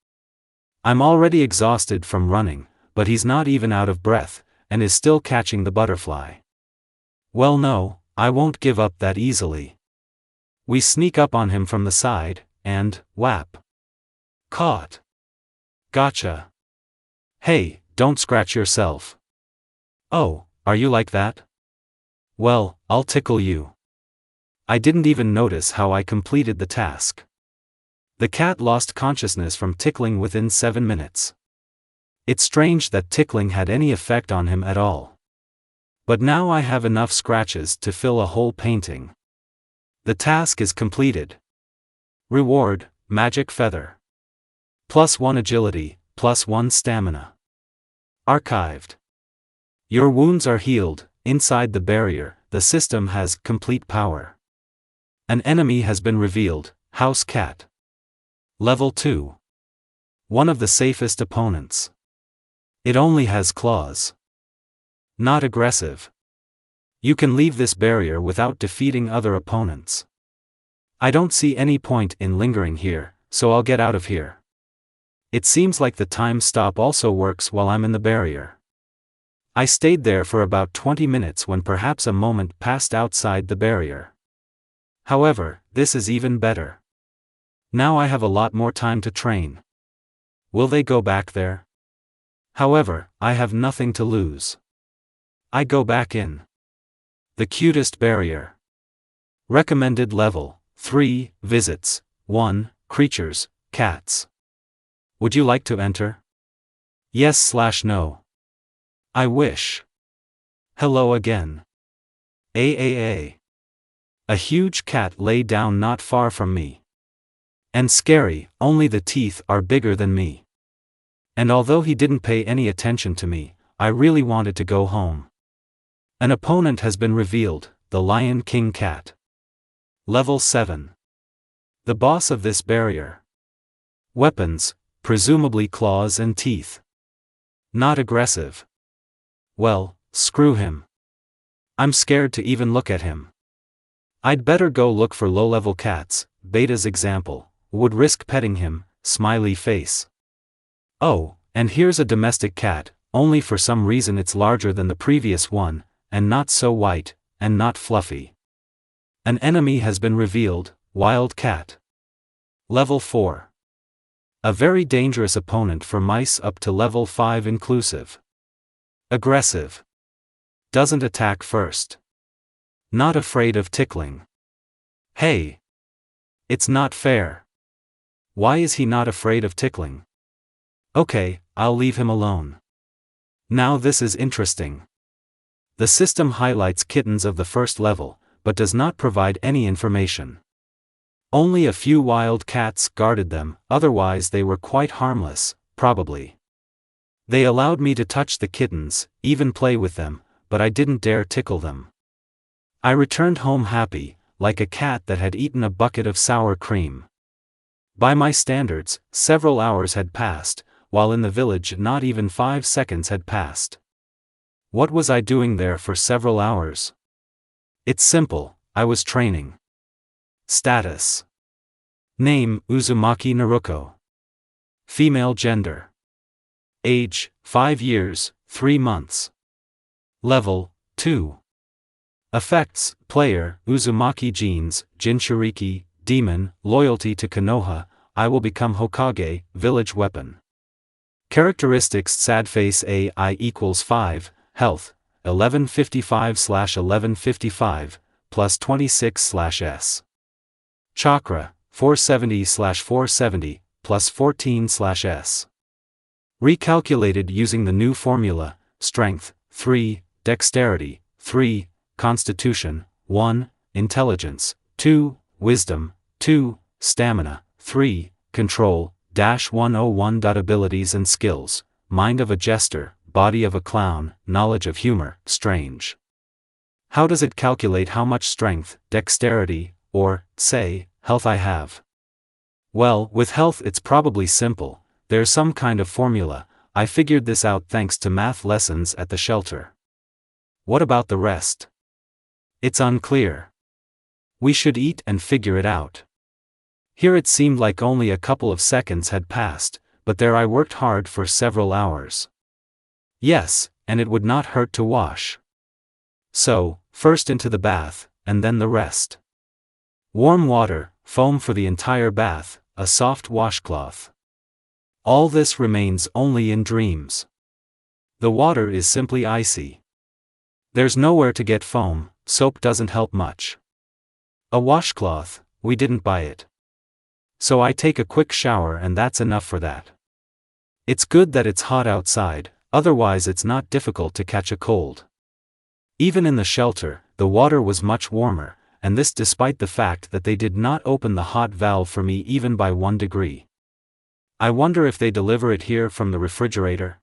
I'm already exhausted from running, but he's not even out of breath, and is still catching the butterfly. Well no, I won't give up that easily. We sneak up on him from the side, and, whap. Caught. Gotcha. Hey, don't scratch yourself. Oh, are you like that? Well, I'll tickle you. I didn't even notice how I completed the task. The cat lost consciousness from tickling within 7 minutes. It's strange that tickling had any effect on him at all. But now I have enough scratches to fill a whole painting. The task is completed. Reward, magic feather. +1 agility, +1 stamina. Archived. Your wounds are healed. Inside the barrier, the system has complete power. An enemy has been revealed, House Cat. Level 2. One of the safest opponents. It only has claws. Not aggressive. You can leave this barrier without defeating other opponents. I don't see any point in lingering here, so I'll get out of here. It seems like the time stop also works while I'm in the barrier. I stayed there for about 20 minutes when perhaps a moment passed outside the barrier. However, this is even better. Now I have a lot more time to train. Will they go back there? However, I have nothing to lose. I go back in. The cutest barrier. Recommended level, 3, visits, 1, creatures, cats. Would you like to enter? Yes/no. I wish. Hello again. A huge cat lay down not far from me. And scary, only the teeth are bigger than me. And although he didn't pay any attention to me, I really wanted to go home. An opponent has been revealed, the Lion King Cat. Level 7. The boss of this barrier. Weapons, presumably claws and teeth. Not aggressive. Well, screw him. I'm scared to even look at him. I'd better go look for low-level cats. Beta's example, would risk petting him, smiley face. Oh, and here's a domestic cat, only for some reason it's larger than the previous one, and not so white, and not fluffy. An enemy has been revealed, wild cat. Level 4. A very dangerous opponent for mice up to level 5 inclusive. Aggressive. Doesn't attack first. Not afraid of tickling. Hey! It's not fair. Why is he not afraid of tickling? Okay, I'll leave him alone. Now this is interesting. The system highlights kittens of the first level, but does not provide any information. Only a few wild cats guarded them, otherwise they were quite harmless, probably. They allowed me to touch the kittens, even play with them, but I didn't dare tickle them. I returned home happy, like a cat that had eaten a bucket of sour cream. By my standards, several hours had passed, while in the village not even 5 seconds had passed. What was I doing there for several hours? It's simple, I was training. Status. Name, Uzumaki Naruko. Female gender. Age, 5 years, 3 months. Level, 2. Effects, player, Uzumaki genes, Jinchuriki, demon, loyalty to Konoha, I will become Hokage, village weapon. Characteristics sad face AI equals 5, health, 1155/1155, plus 26/S. Chakra, 470/470, plus 14/S. Recalculated using the new formula, strength, 3, dexterity, 3, constitution, 1, intelligence, 2, wisdom, 2, stamina, 3, control, -101. Abilities and skills, mind of a jester, body of a clown, knowledge of humor, strange. How does it calculate how much strength, dexterity, or, say, health I have. Well, with health it's probably simple, there's some kind of formula. I figured this out thanks to math lessons at the shelter. What about the rest? It's unclear. We should eat and figure it out. Here it seemed like only a couple of seconds had passed, but there I worked hard for several hours. Yes, and it would not hurt to wash. So, first into the bath, and then the rest. Warm water, foam for the entire bath, a soft washcloth. All this remains only in dreams. The water is simply icy. There's nowhere to get foam, soap doesn't help much. A washcloth, we didn't buy it. So I take a quick shower and that's enough for that. It's good that it's hot outside, otherwise it's not difficult to catch a cold. Even in the shelter, the water was much warmer, and this despite the fact that they did not open the hot valve for me even by 1 degree. I wonder if they deliver it here from the refrigerator?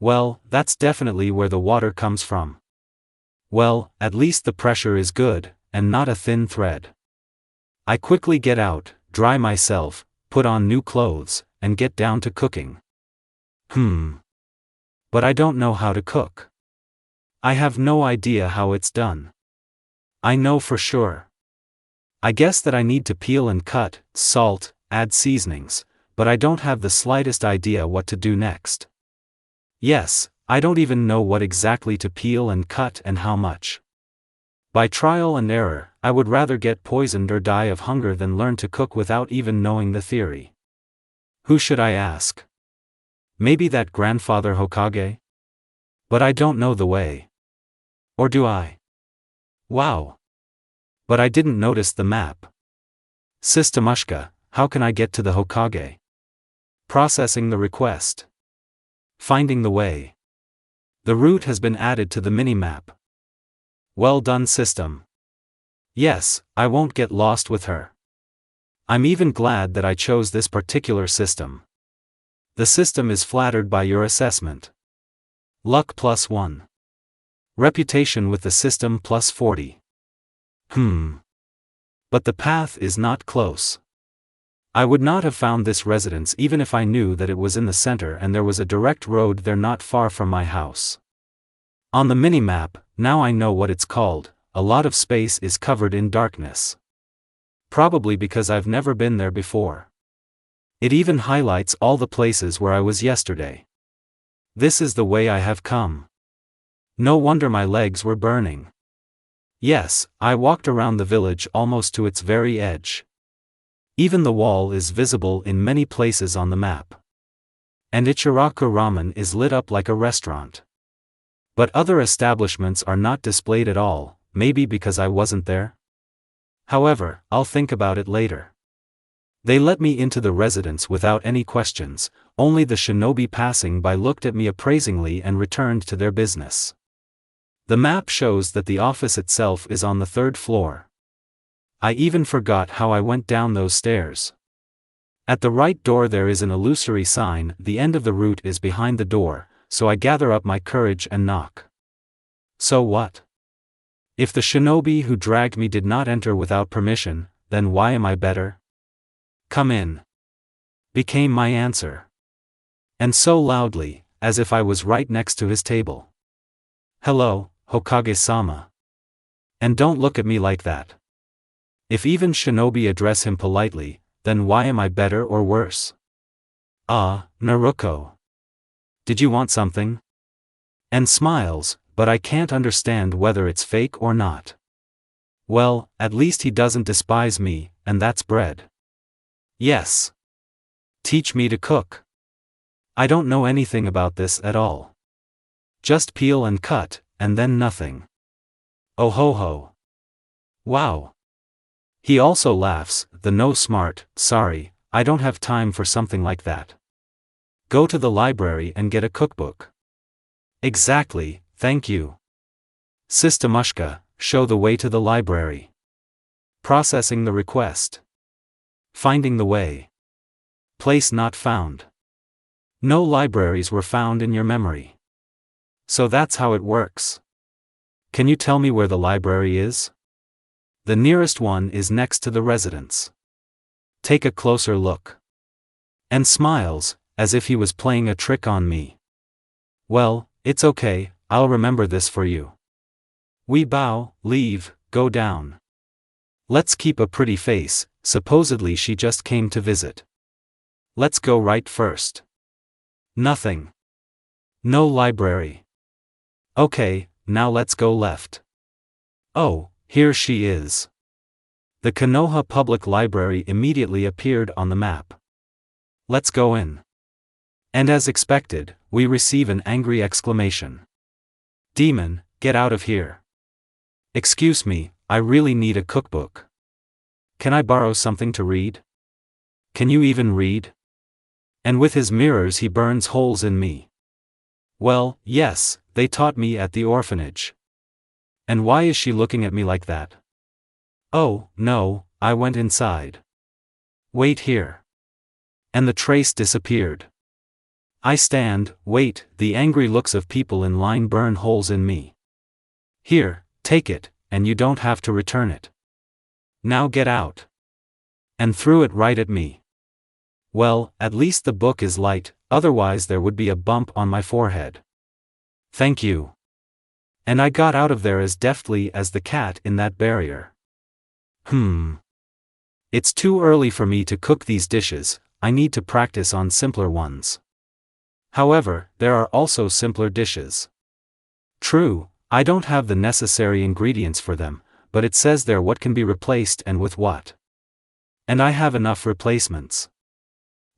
Well, that's definitely where the water comes from. Well, at least the pressure is good, and not a thin thread. I quickly get out, dry myself, put on new clothes, and get down to cooking. But I don't know how to cook. I have no idea how it's done. I know for sure. I guess that I need to peel and cut, salt, add seasonings, but I don't have the slightest idea what to do next. Yes, I don't even know what exactly to peel and cut and how much. By trial and error, I would rather get poisoned or die of hunger than learn to cook without even knowing the theory. Who should I ask? Maybe that grandfather Hokage? But I don't know the way. Or do I? Wow. But I didn't notice the map. Sistamushka, how can I get to the Hokage? Processing the request. Finding the way. The route has been added to the mini-map. Well done, system. Yes, I won't get lost with her. I'm even glad that I chose this particular system. The system is flattered by your assessment. Luck +1. Reputation with the system +40. But the path is not close. I would not have found this residence even if I knew that it was in the center and there was a direct road there not far from my house. On the mini-map, now I know what it's called, a lot of space is covered in darkness. Probably because I've never been there before. It even highlights all the places where I was yesterday. This is the way I have come. No wonder my legs were burning. Yes, I walked around the village almost to its very edge. Even the wall is visible in many places on the map. And Ichiraku Ramen is lit up like a restaurant. But other establishments are not displayed at all, maybe because I wasn't there? However, I'll think about it later. They let me into the residence without any questions, only the shinobi passing by looked at me appraisingly and returned to their business. The map shows that the office itself is on the 3rd floor. I even forgot how I went down those stairs. At the right door there is an illusory sign, the end of the route is behind the door, so I gather up my courage and knock. So what? If the shinobi who dragged me did not enter without permission, then why am I better? Come in. Became my answer. And so loudly, as if I was right next to his table. Hello, Hokage-sama. And don't look at me like that. If even shinobi address him politely, then why am I better or worse? Ah, Naruko. Did you want something? And smiles, but I can't understand whether it's fake or not. Well, at least he doesn't despise me, and that's bread. Yes. Teach me to cook. I don't know anything about this at all. Just peel and cut, and then nothing. Oh ho ho. Wow. He also laughs, the no smart, sorry, I don't have time for something like that. Go to the library and get a cookbook. Exactly, thank you. Sistamushka, show the way to the library. Processing the request. Finding the way. Place not found. No libraries were found in your memory. So that's how it works. Can you tell me where the library is? The nearest one is next to the residence. Take a closer look. And smiles, as if he was playing a trick on me. Well, it's okay, I'll remember this for you. We bow, leave, go down. Let's keep a pretty face, supposedly she just came to visit. Let's go right first. Nothing. No library. Okay, now let's go left. Oh, here she is. The Konoha Public Library immediately appeared on the map. Let's go in. And as expected, we receive an angry exclamation. Demon, get out of here. Excuse me, I really need a cookbook. Can I borrow something to read? Can you even read? And with his mirrors he burns holes in me. Well, yes, they taught me at the orphanage. And why is she looking at me like that? Oh, no, I went inside. Wait here. And the trace disappeared. I stand, wait, the angry looks of people in line burn holes in me. Here, take it, and you don't have to return it. Now get out. And threw it right at me. Well, at least the book is light, otherwise there would be a bump on my forehead. Thank you. And I got out of there as deftly as the cat in that barrier. It's too early for me to cook these dishes, I need to practice on simpler ones. However, there are also simpler dishes. True, I don't have the necessary ingredients for them, but it says there what can be replaced and with what. And I have enough replacements.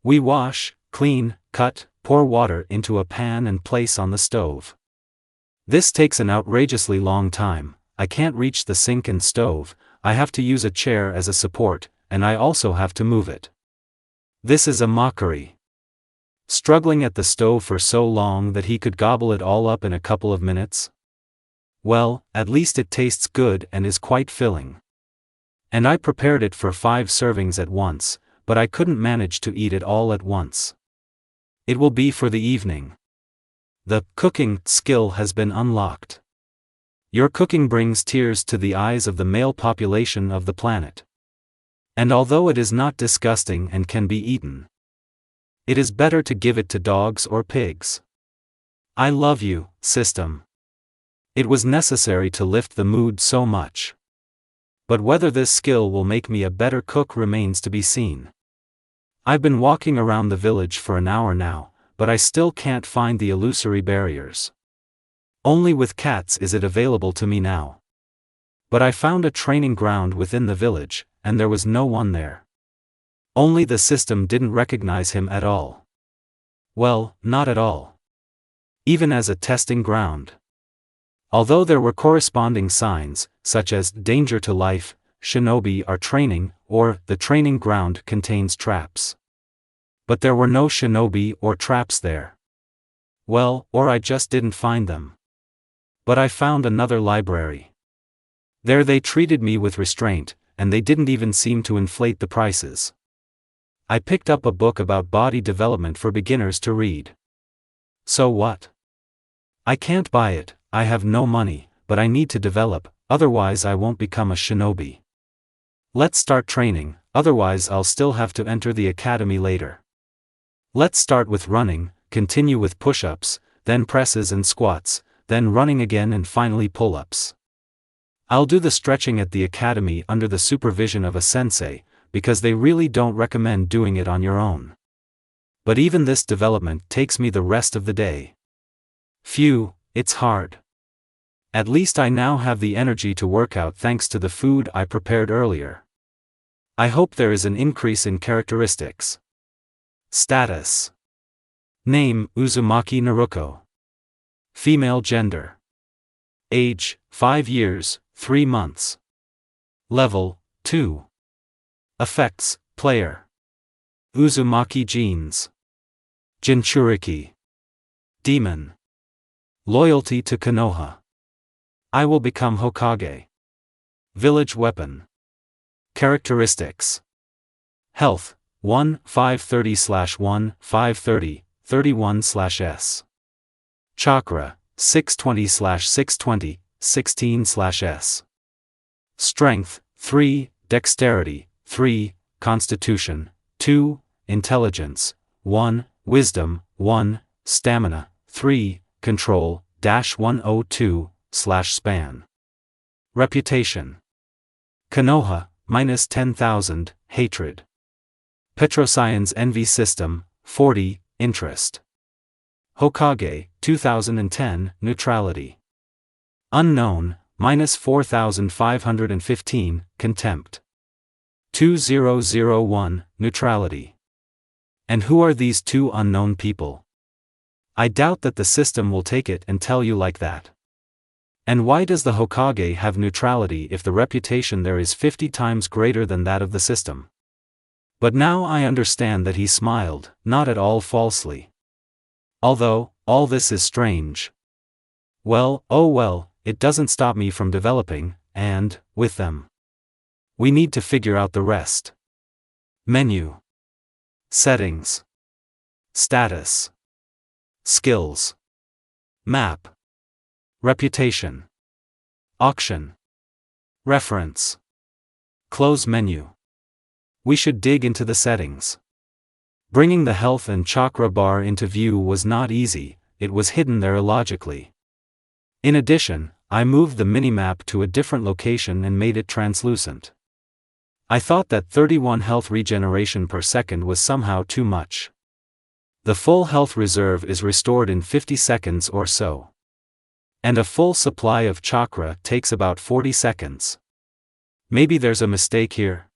We wash, clean, cut, pour water into a pan and place on the stove. This takes an outrageously long time, I can't reach the sink and stove, I have to use a chair as a support, and I also have to move it. This is a mockery. Struggling at the stove for so long that he could gobble it all up in a couple of minutes? Well, at least it tastes good and is quite filling. And I prepared it for 5 servings at once, but I couldn't manage to eat it all at once. It will be for the evening. The cooking skill has been unlocked. Your cooking brings tears to the eyes of the male population of the planet. And although it is not disgusting and can be eaten, it is better to give it to dogs or pigs. I love you, system. It was necessary to lift the mood so much. But whether this skill will make me a better cook remains to be seen. I've been walking around the village for an hour now, but I still can't find the illusory barriers. Only with cats is it available to me now. But I found a training ground within the village, and there was no one there. Only the system didn't recognize him at all. Well, not at all. Even as a testing ground. Although there were corresponding signs, such as danger to life, shinobi are training, or the training ground contains traps. But there were no shinobi or traps there. Well, or I just didn't find them. But I found another library. There they treated me with restraint, and they didn't even seem to inflate the prices. I picked up a book about body development for beginners to read. So what? I can't buy it, I have no money, but I need to develop, otherwise I won't become a shinobi. Let's start training, otherwise I'll still have to enter the academy later. Let's start with running, continue with push-ups, then presses and squats, then running again and finally pull-ups. I'll do the stretching at the academy under the supervision of a sensei, because they really don't recommend doing it on your own. But even this development takes me the rest of the day. Phew, it's hard. At least I now have the energy to work out thanks to the food I prepared earlier. I hope there is an increase in characteristics. Status. Name, Uzumaki Naruko. Female gender. Age, 5 years, 3 months. Level, 2. Effects, player. Uzumaki genes. Jinchuriki. Demon. Loyalty to Konoha. I will become Hokage. Village weapon. Characteristics. Health, 1, 530/1, 530, 31/S. Chakra, 620/620, 16/S. Strength, 3. Dexterity, 3. Constitution, 2. Intelligence, 1. Wisdom, 1. Stamina, 3. Control, -102/span. Reputation. Konoha, -10,000, hatred. Petrosian's envy system, 40, interest. Hokage, 2010, neutrality. Unknown, -4,515, contempt. 2001, neutrality. And who are these two unknown people? I doubt that the system will take it and tell you like that. And why does the Hokage have neutrality if the reputation there is 50 times greater than that of the system? But now I understand that he smiled, not at all falsely. Although, all this is strange. Well, oh well, it doesn't stop me from developing, and, with them, we need to figure out the rest. Menu. Settings. Status. Skills. Map. Reputation. Auction. Reference. Close menu. We should dig into the settings. Bringing the health and chakra bar into view was not easy, it was hidden there illogically. In addition, I moved the minimap to a different location and made it translucent. I thought that 31 health regeneration per second was somehow too much. The full health reserve is restored in 50 seconds or so. And a full supply of chakra takes about 40 seconds. Maybe there's a mistake here?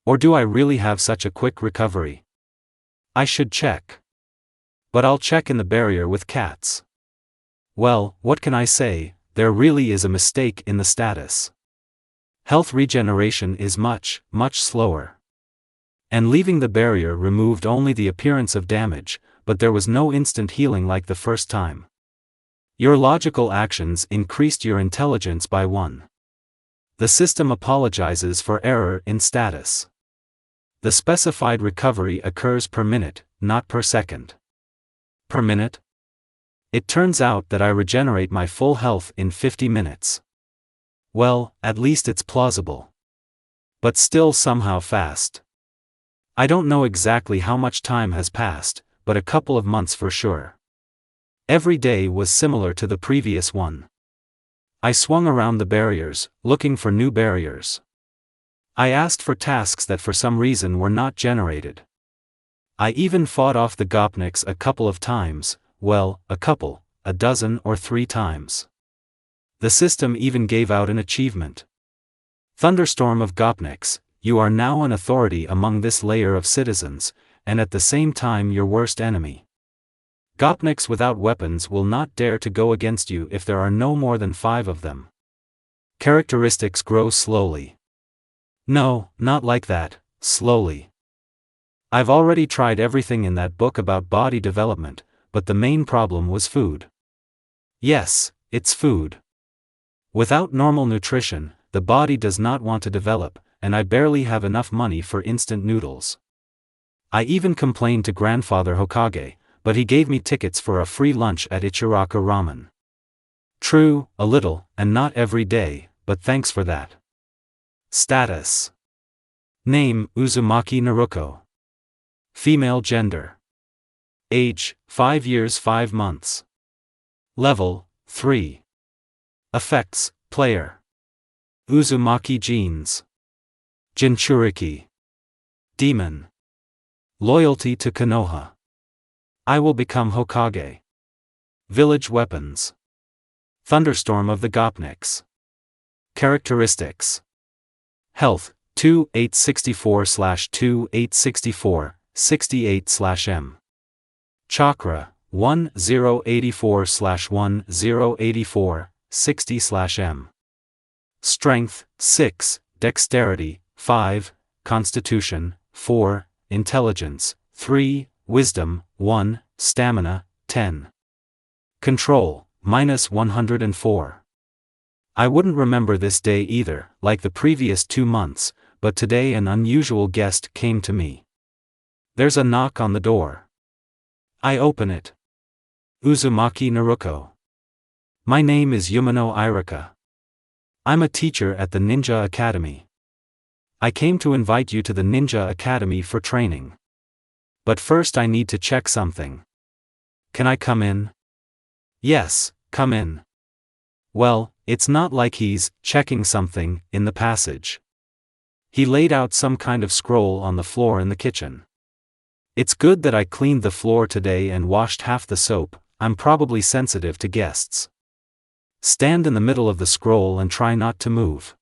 Or do I really have such a quick recovery? I should check. But I'll check in the barrier with cats. Well, what can I say, there really is a mistake in the status. Health regeneration is much, much slower. And leaving the barrier removed only the appearance of damage, but there was no instant healing like the first time. Your logical actions increased your intelligence by 1. The system apologizes for error in status. The specified recovery occurs per minute, not per second. Per minute? It turns out that I regenerate my full health in 50 minutes. Well, at least it's plausible. But still somehow fast. I don't know exactly how much time has passed, but a couple of months for sure. Every day was similar to the previous one. I swung around the barriers, looking for new barriers. I asked for tasks that for some reason were not generated. I even fought off the Gopniks a couple of times, well, a dozen or 3 times. The system even gave out an achievement. Thunderstorm of Gopniks, you are now an authority among this layer of citizens, and at the same time your worst enemy. Gopniks without weapons will not dare to go against you if there are no more than 5 of them. Characteristics grow slowly. No, not like that, slowly. I've already tried everything in that book about body development, but the main problem was food. Yes, it's food. Without normal nutrition, the body does not want to develop, and I barely have enough money for instant noodles. I even complained to Grandfather Hokage, but he gave me tickets for a free lunch at Ichiraka Ramen. True, a little, and not every day, but thanks for that. Status. Name, Uzumaki Naruko. Female gender. Age, 5 years 5 months. Level, 3. Effects, player. Uzumaki genes. Jinchuriki. Demon. Loyalty to Konoha. I will become Hokage. Village weapons. Thunderstorm of the Gopniks. Characteristics. Health, 2-864/2-864, 68/M. Chakra, 1-084/1-084, 60/M. Strength, 6, Dexterity, 5, Constitution, 4, Intelligence, 3, Wisdom, 1, Stamina, 10. Control, -104. I wouldn't remember this day either, like the previous 2 months, but today an unusual guest came to me. There's a knock on the door. I open it. Uzumaki Naruko. My name is Yumano Irika. I'm a teacher at the Ninja Academy. I came to invite you to the Ninja Academy for training. But first I need to check something. Can I come in? Yes, come in. Well, it's not like he's checking something in the passage. He laid out some kind of scroll on the floor in the kitchen. It's good that I cleaned the floor today and washed half the soap. I'm probably sensitive to guests. Stand in the middle of the scroll and try not to move.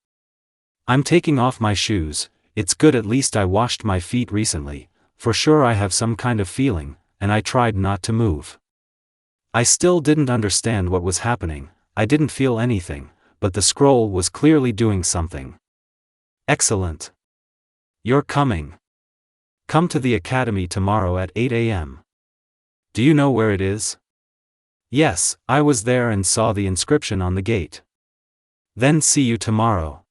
I'm taking off my shoes. It's good at least I washed my feet recently. For sure I have some kind of feeling, and I tried not to move. I still didn't understand what was happening. I didn't feel anything, but the scroll was clearly doing something. Excellent. You're coming. Come to the academy tomorrow at 8 a.m. Do you know where it is? Yes, I was there and saw the inscription on the gate. Then see you tomorrow.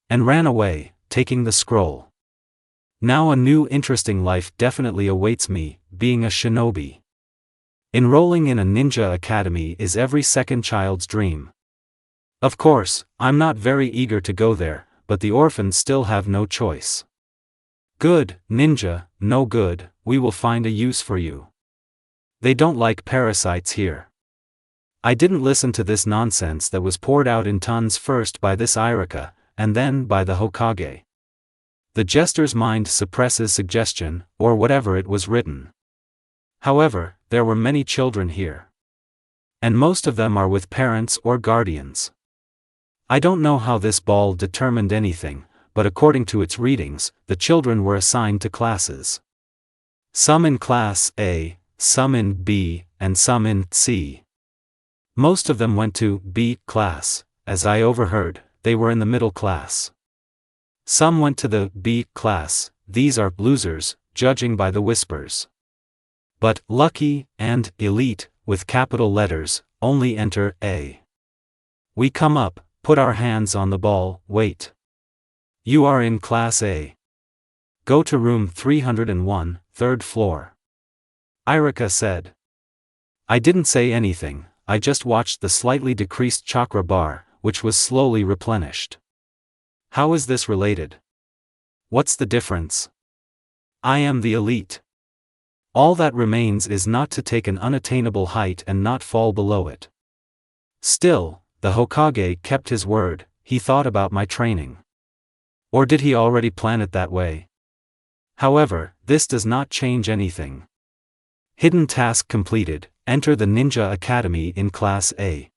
And ran away, taking the scroll. Now a new interesting life definitely awaits me, being a shinobi. Enrolling in a ninja academy is every second child's dream. Of course, I'm not very eager to go there, but the orphans still have no choice. Good, ninja, no good, we will find a use for you. They don't like parasites here. I didn't listen to this nonsense that was poured out in tons first by this Irika, and then by the Hokage. The jester's mind suppresses suggestion, or whatever it was written. However, there were many children here. And most of them are with parents or guardians. I don't know how this ball determined anything, but according to its readings, the children were assigned to classes. Some in Class A, some in B, and some in C. Most of them went to B class. As I overheard, they were in the middle class. Some went to the B class. These are losers, judging by the whispers. But lucky and elite, with capital letters, only enter A. We come up, put our hands on the ball, wait. You are in Class A. Go to room 301, third floor. Irika said. I didn't say anything, I just watched the slightly decreased chakra bar, which was slowly replenished. How is this related? What's the difference? I am the elite. All that remains is not to take an unattainable height and not fall below it. Still, the Hokage kept his word. He thought about my training. Or did he already plan it that way? However, this does not change anything. Hidden task completed, enter the Ninja Academy in Class A.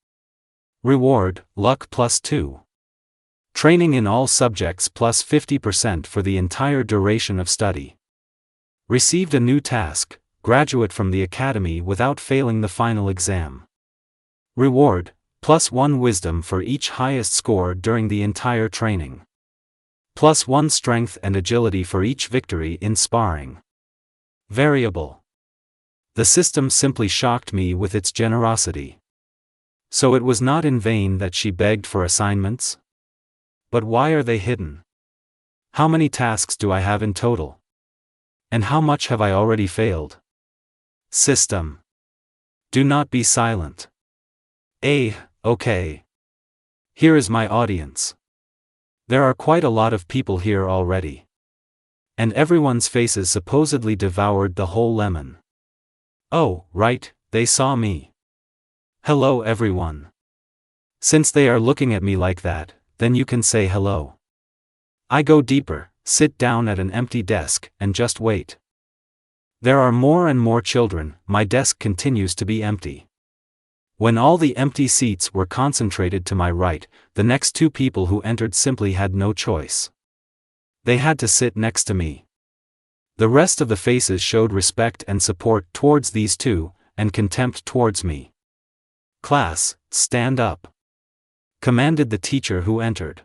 Reward, luck +2. Training in all subjects +50% for the entire duration of study. Received a new task, graduate from the academy without failing the final exam. Reward, +1 wisdom for each highest score during the entire training. +1 strength and agility for each victory in sparring. Variable. The system simply shocked me with its generosity. So it was not in vain that she begged for assignments? But why are they hidden? How many tasks do I have in total? And how much have I already failed? System. Do not be silent. Okay. Here is my audience. There are quite a lot of people here already. And everyone's faces supposedly devoured the whole lemon. Oh, right, they saw me. Hello everyone. Since they are looking at me like that, then you can say hello. I go deeper, sit down at an empty desk, and just wait. There are more and more children, my desk continues to be empty. When all the empty seats were concentrated to my right, the next two people who entered simply had no choice. They had to sit next to me. The rest of the faces showed respect and support towards these two, and contempt towards me. Class, stand up. Commanded the teacher who entered.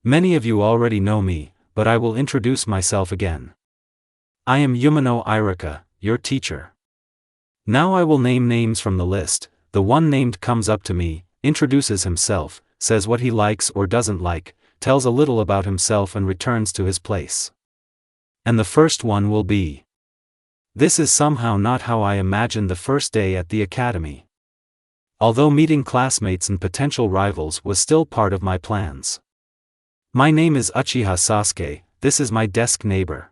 Many of you already know me, but I will introduce myself again. I am Yumano Irika, your teacher. Now I will name names from the list. The one named comes up to me, introduces himself, says what he likes or doesn't like, tells a little about himself and returns to his place. And the first one will be. This is somehow not how I imagined the first day at the academy. Although meeting classmates and potential rivals was still part of my plans. My name is Uchiha Sasuke, this is my desk neighbor.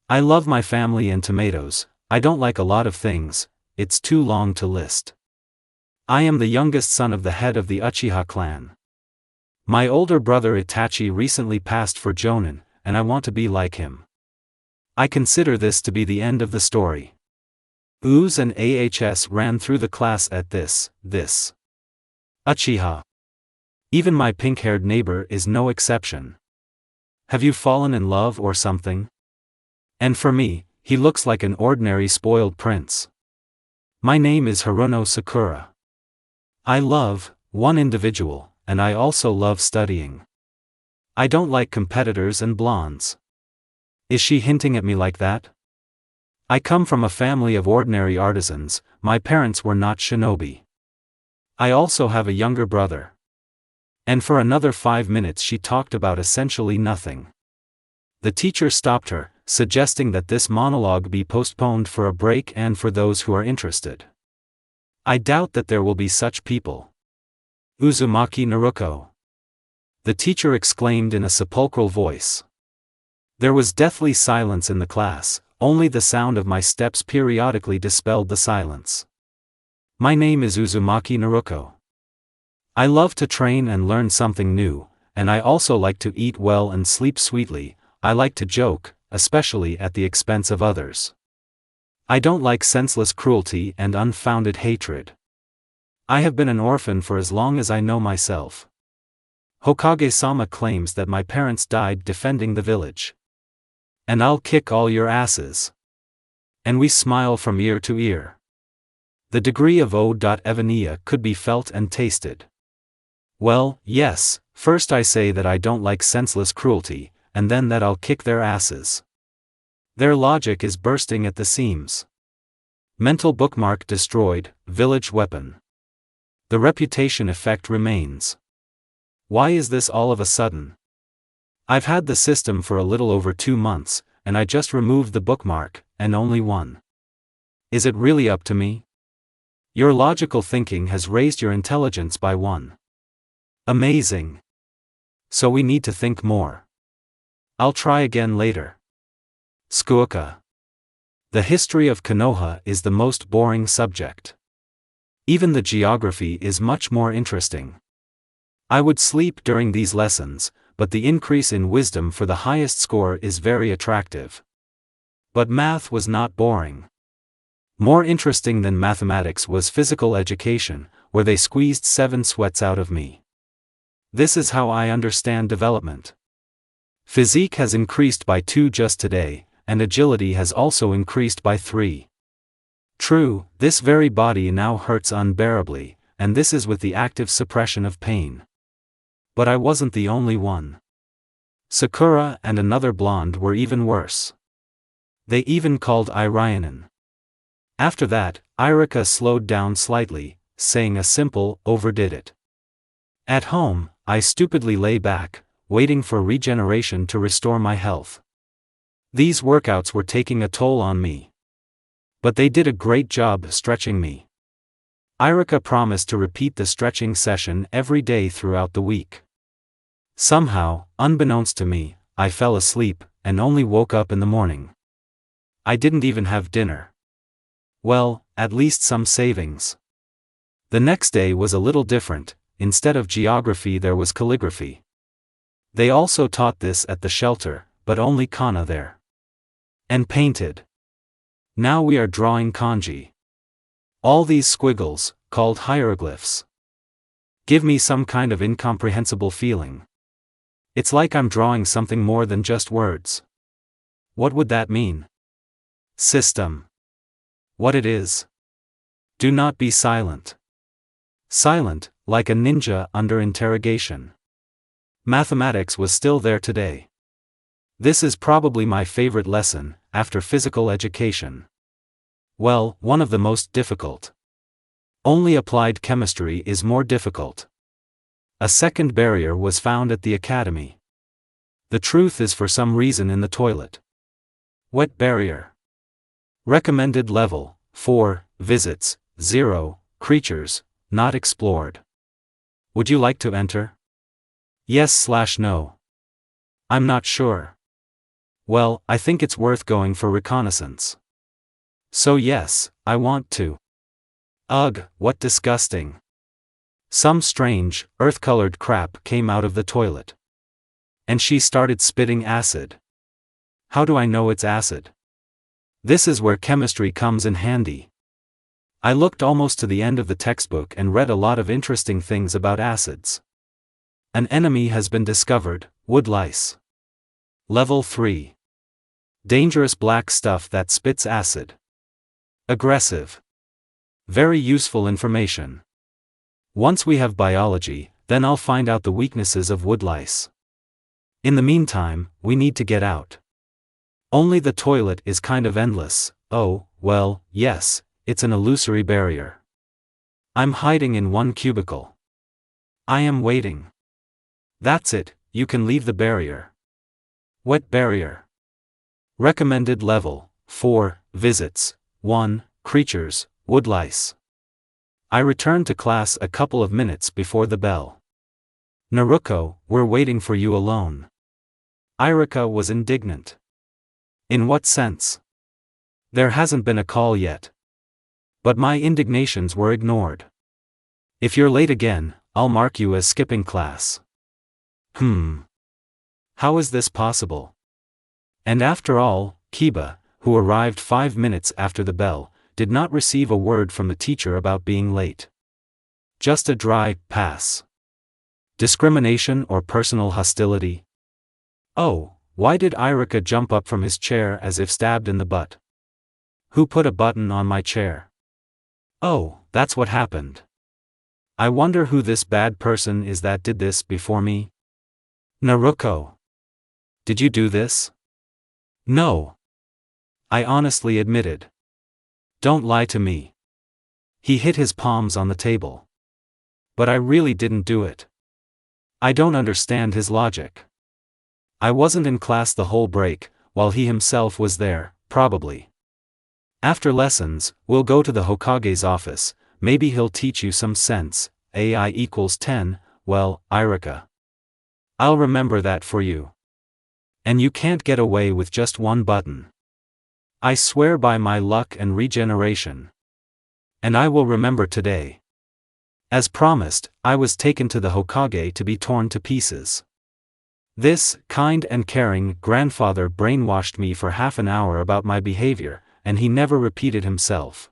I love my family and tomatoes, I don't like a lot of things, it's too long to list. I am the youngest son of the head of the Uchiha clan. My older brother Itachi recently passed for Jonin, and I want to be like him. I consider this to be the end of the story. Oohs and ahs ran through the class at this. Uchiha. Even my pink-haired neighbor is no exception. Have you fallen in love or something? And for me, he looks like an ordinary spoiled prince. My name is Haruno Sakura. I love one individual, and I also love studying. I don't like competitors and blondes. Is she hinting at me like that? I come from a family of ordinary artisans, my parents were not shinobi. I also have a younger brother. And for another 5 minutes she talked about essentially nothing. The teacher stopped her, suggesting that this monologue be postponed for a break and for those who are interested. I doubt that there will be such people. Uzumaki Naruko. The teacher exclaimed in a sepulchral voice. There was deathly silence in the class, only the sound of my steps periodically dispelled the silence. My name is Uzumaki Naruko. I love to train and learn something new, and I also like to eat well and sleep sweetly. I like to joke, especially at the expense of others. I don't like senseless cruelty and unfounded hatred. I have been an orphan for as long as I know myself. Hokage-sama claims that my parents died defending the village. And I'll kick all your asses. And we smile from ear to ear. The degree of O.Evania could be felt and tasted. Well, yes, first I say that I don't like senseless cruelty, and then that I'll kick their asses. Their logic is bursting at the seams. Mental bookmark destroyed, village weapon. The reputation effect remains. Why is this all of a sudden? I've had the system for a little over 2 months, and I just removed the bookmark, and only one. Is it really up to me? Your logical thinking has raised your intelligence by 1. Amazing. So we need to think more. I'll try again later. Tsukuoka. The history of Konoha is the most boring subject. Even the geography is much more interesting. I would sleep during these lessons, but the increase in wisdom for the highest score is very attractive. But math was not boring. More interesting than mathematics was physical education, where they squeezed 7 sweats out of me. This is how I understand development. Physique has increased by 2 just today, and agility has also increased by 3. True, this very body now hurts unbearably, and this is with the active suppression of pain. But I wasn't the only one. Sakura and another blonde were even worse. They even called Irionen. After that, Irika slowed down slightly, saying a simple, overdid it. At home, I stupidly lay back, waiting for regeneration to restore my health. These workouts were taking a toll on me. But they did a great job stretching me. Irika promised to repeat the stretching session every day throughout the week. Somehow, unbeknownst to me, I fell asleep, and only woke up in the morning. I didn't even have dinner. Well, at least some savings. The next day was a little different, instead of geography there was calligraphy. They also taught this at the shelter, but only kana there. And painted. Now we are drawing kanji. All these squiggles, called hieroglyphs, give me some kind of incomprehensible feeling. It's like I'm drawing something more than just words. What would that mean? System. What it is. Do not be silent. Silent, like a ninja under interrogation. Mathematics was still there today. This is probably my favorite lesson, after physical education. Well, one of the most difficult. Only applied chemistry is more difficult. A second barrier was found at the academy. The truth is for some reason in the toilet. Wet barrier. Recommended level, 4, visits, 0, creatures, not explored. Would you like to enter? Yes/no. I'm not sure. Well, I think it's worth going for reconnaissance. So yes, I want to. Ugh, what disgusting. Some strange, earth-colored crap came out of the toilet. And she started spitting acid. How do I know it's acid? This is where chemistry comes in handy. I looked almost to the end of the textbook and read a lot of interesting things about acids. An enemy has been discovered, wood lice. Level 3. Dangerous black stuff that spits acid. Aggressive. Very useful information. Once we have biology, then I'll find out the weaknesses of wood lice. In the meantime, we need to get out. Only the toilet is kind of endless. Oh, well, yes, it's an illusory barrier. I'm hiding in one cubicle. I am waiting. That's it, you can leave the barrier. Wet barrier. Recommended level, 4, visits, 1, creatures, wood lice. I returned to class a couple of minutes before the bell. Naruko, we're waiting for you alone. Irika was indignant. In what sense? There hasn't been a call yet. But my indignations were ignored. If you're late again, I'll mark you as skipping class. How is this possible? And after all, Kiba, who arrived 5 minutes after the bell, did not receive a word from the teacher about being late. Just a dry pass. Discrimination or personal hostility? Oh, why did Irika jump up from his chair as if stabbed in the butt? Who put a button on my chair? Oh, that's what happened. I wonder who this bad person is that did this before me? Naruko. Did you do this? No. I honestly admitted. Don't lie to me. He hit his palms on the table. But I really didn't do it. I don't understand his logic. I wasn't in class the whole break, while he himself was there, probably. After lessons, we'll go to the Hokage's office, maybe he'll teach you some sense. AI equals 10, well, Irika. I'll remember that for you. And you can't get away with just one button. I swear by my luck and regeneration. And I will remember today. As promised, I was taken to the Hokage to be torn to pieces. This kind and caring grandfather brainwashed me for half an hour about my behavior, and he never repeated himself.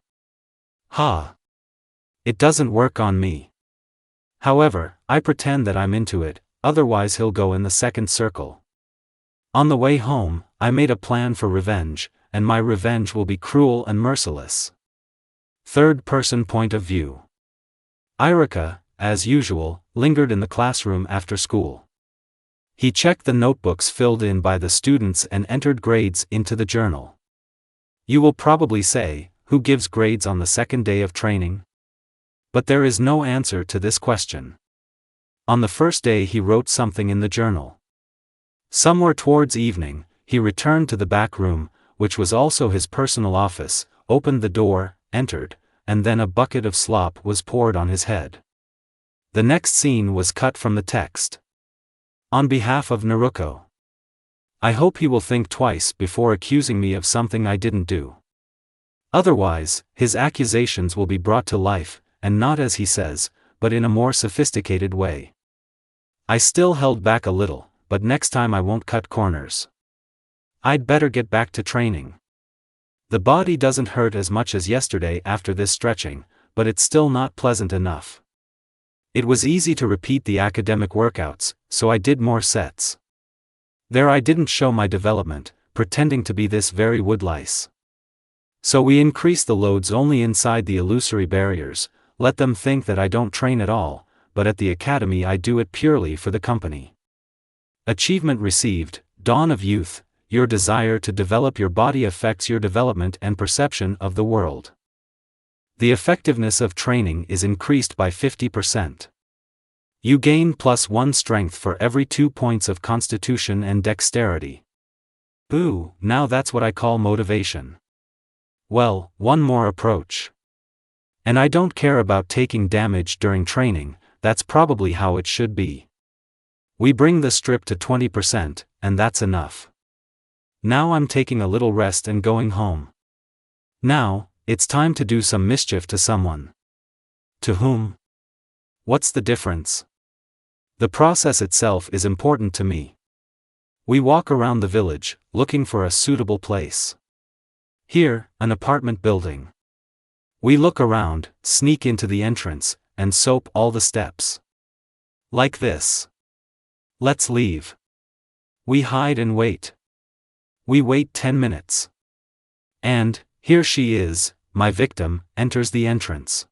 Ha! It doesn't work on me. However, I pretend that I'm into it, otherwise he'll go in the second circle. On the way home, I made a plan for revenge, and my revenge will be cruel and merciless. Third-person point of view. Irika, as usual, lingered in the classroom after school. He checked the notebooks filled in by the students and entered grades into the journal. You will probably say, who gives grades on the second day of training? But there is no answer to this question. On the first day he wrote something in the journal. Somewhere towards evening, he returned to the back room, which was also his personal office, opened the door, entered, and then a bucket of slop was poured on his head. The next scene was cut from the text. On behalf of Naruko. I hope he will think twice before accusing me of something I didn't do. Otherwise, his accusations will be brought to life, and not as he says, but in a more sophisticated way. I still held back a little, but next time I won't cut corners. I'd better get back to training. The body doesn't hurt as much as yesterday after this stretching, but it's still not pleasant enough. It was easy to repeat the academic workouts, so I did more sets. There I didn't show my development, pretending to be this very wood lice. So we increase the loads only inside the illusory barriers, let them think that I don't train at all, but at the academy I do it purely for the company. Achievement received, Dawn of Youth, your desire to develop your body affects your development and perception of the world. The effectiveness of training is increased by 50%. You gain +1 strength for every 2 points of constitution and dexterity. Ooh, now that's what I call motivation. Well, one more approach. And I don't care about taking damage during training, that's probably how it should be. We bring the strip to 20%, and that's enough. Now I'm taking a little rest and going home. Now, it's time to do some mischief to someone. To whom? What's the difference? The process itself is important to me. We walk around the village, looking for a suitable place. Here, an apartment building. We look around, sneak into the entrance, and soap all the steps. Like this. Let's leave. We hide and wait. We wait 10 minutes. And, here she is, my victim, enters the entrance.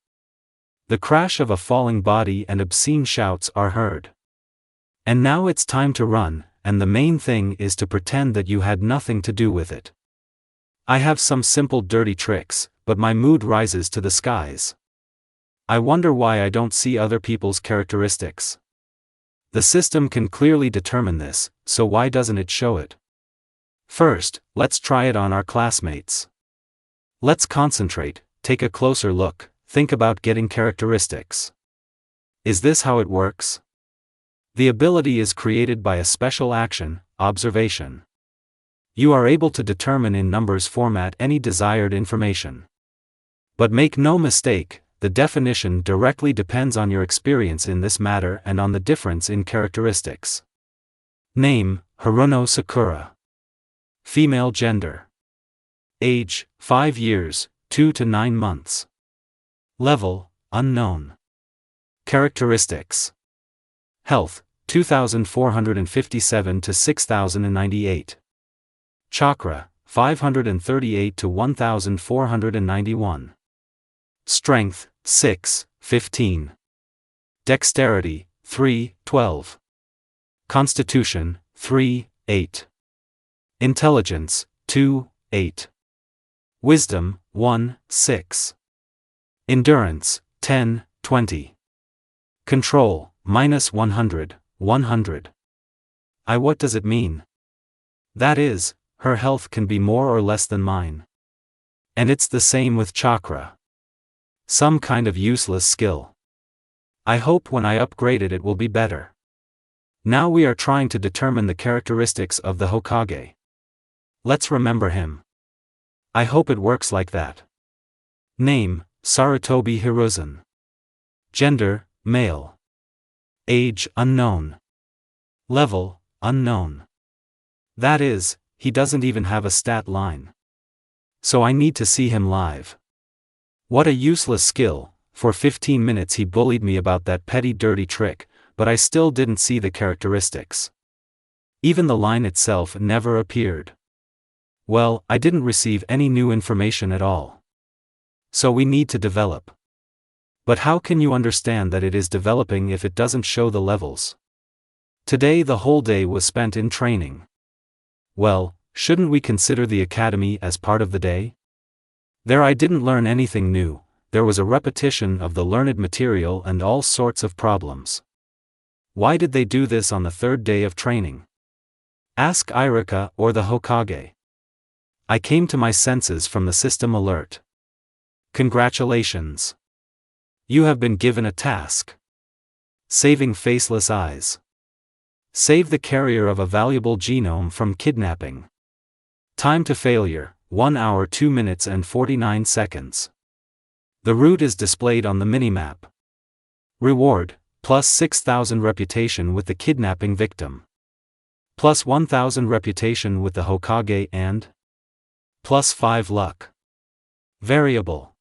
The crash of a falling body and obscene shouts are heard. And now it's time to run, and the main thing is to pretend that you had nothing to do with it. I have some simple dirty tricks, but my mood rises to the skies. I wonder why I don't see other people's characteristics. The system can clearly determine this, so why doesn't it show it? First, let's try it on our classmates. Let's concentrate, take a closer look, think about getting characteristics. Is this how it works? The ability is created by a special action, observation. You are able to determine in numbers format any desired information. But make no mistake, the definition directly depends on your experience in this matter and on the difference in characteristics. Name, Haruno Sakura. Female gender. Age, 5 years, 2 to 9 months. Level, unknown. Characteristics. Health, 2,457 to 6,098. Chakra, 538 to 1,491. Strength, 6, 15. Dexterity, 3, 12. Constitution, 3, 8. Intelligence, 2, 8. Wisdom, 1, 6. Endurance, 10, 20. Control, -100, 100. What does it mean? That is, her health can be more or less than mine. And it's the same with chakra. Some kind of useless skill. I hope when I upgrade it will be better. Now we are trying to determine the characteristics of the Hokage. Let's remember him. I hope it works like that. Name, Sarutobi Hiruzen. Gender, male. Age, unknown. Level, unknown. That is, he doesn't even have a stat line. So I need to see him live. What a useless skill. For 15 minutes he bullied me about that petty dirty trick, but I still didn't see the characteristics. Even the line itself never appeared. Well, I didn't receive any new information at all. So we need to develop. But how can you understand that it is developing if it doesn't show the levels? Today the whole day was spent in training. Well, shouldn't we consider the academy as part of the day? There I didn't learn anything new, there was a repetition of the learned material and all sorts of problems. Why did they do this on the third day of training? Ask Irika or the Hokage. I came to my senses from the system alert. Congratulations. You have been given a task. Saving faceless eyes. Save the carrier of a valuable genome from kidnapping. Time to failure, 1 hour 2 minutes and 49 seconds. The route is displayed on the minimap. Reward, plus 6,000 reputation with the kidnapping victim. Plus 1,000 reputation with the Hokage and plus 5 luck. Variable.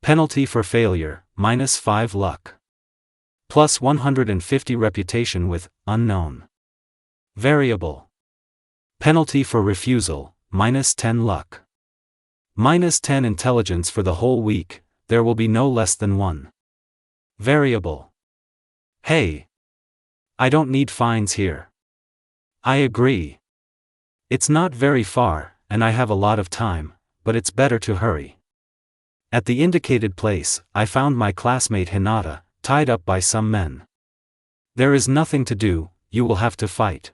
Penalty for failure, -5 luck. Plus 150 reputation with unknown. Variable. Penalty for refusal, -10 luck. -10 intelligence for the whole week, there will be no less than 1. Variable. Hey! I don't need fines here. I agree. It's not very far, and I have a lot of time, but it's better to hurry. At the indicated place, I found my classmate Hinata, tied up by some men. There is nothing to do, you will have to fight.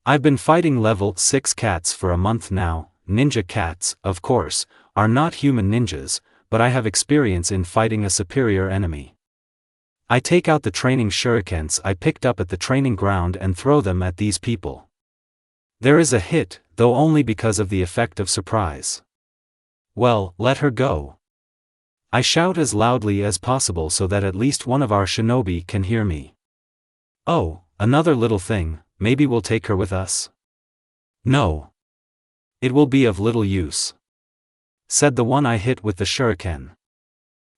I've been fighting level 6 cats for a month now. Ninja cats, of course, are not human ninjas, but I have experience in fighting a superior enemy. I take out the training shurikens I picked up at the training ground and throw them at these people. There is a hit, though only because of the effect of surprise. Well, let her go. I shout as loudly as possible so that at least one of our shinobi can hear me. Oh, another little thing, maybe we'll take her with us? No. It will be of little use, said the one I hit with the shuriken.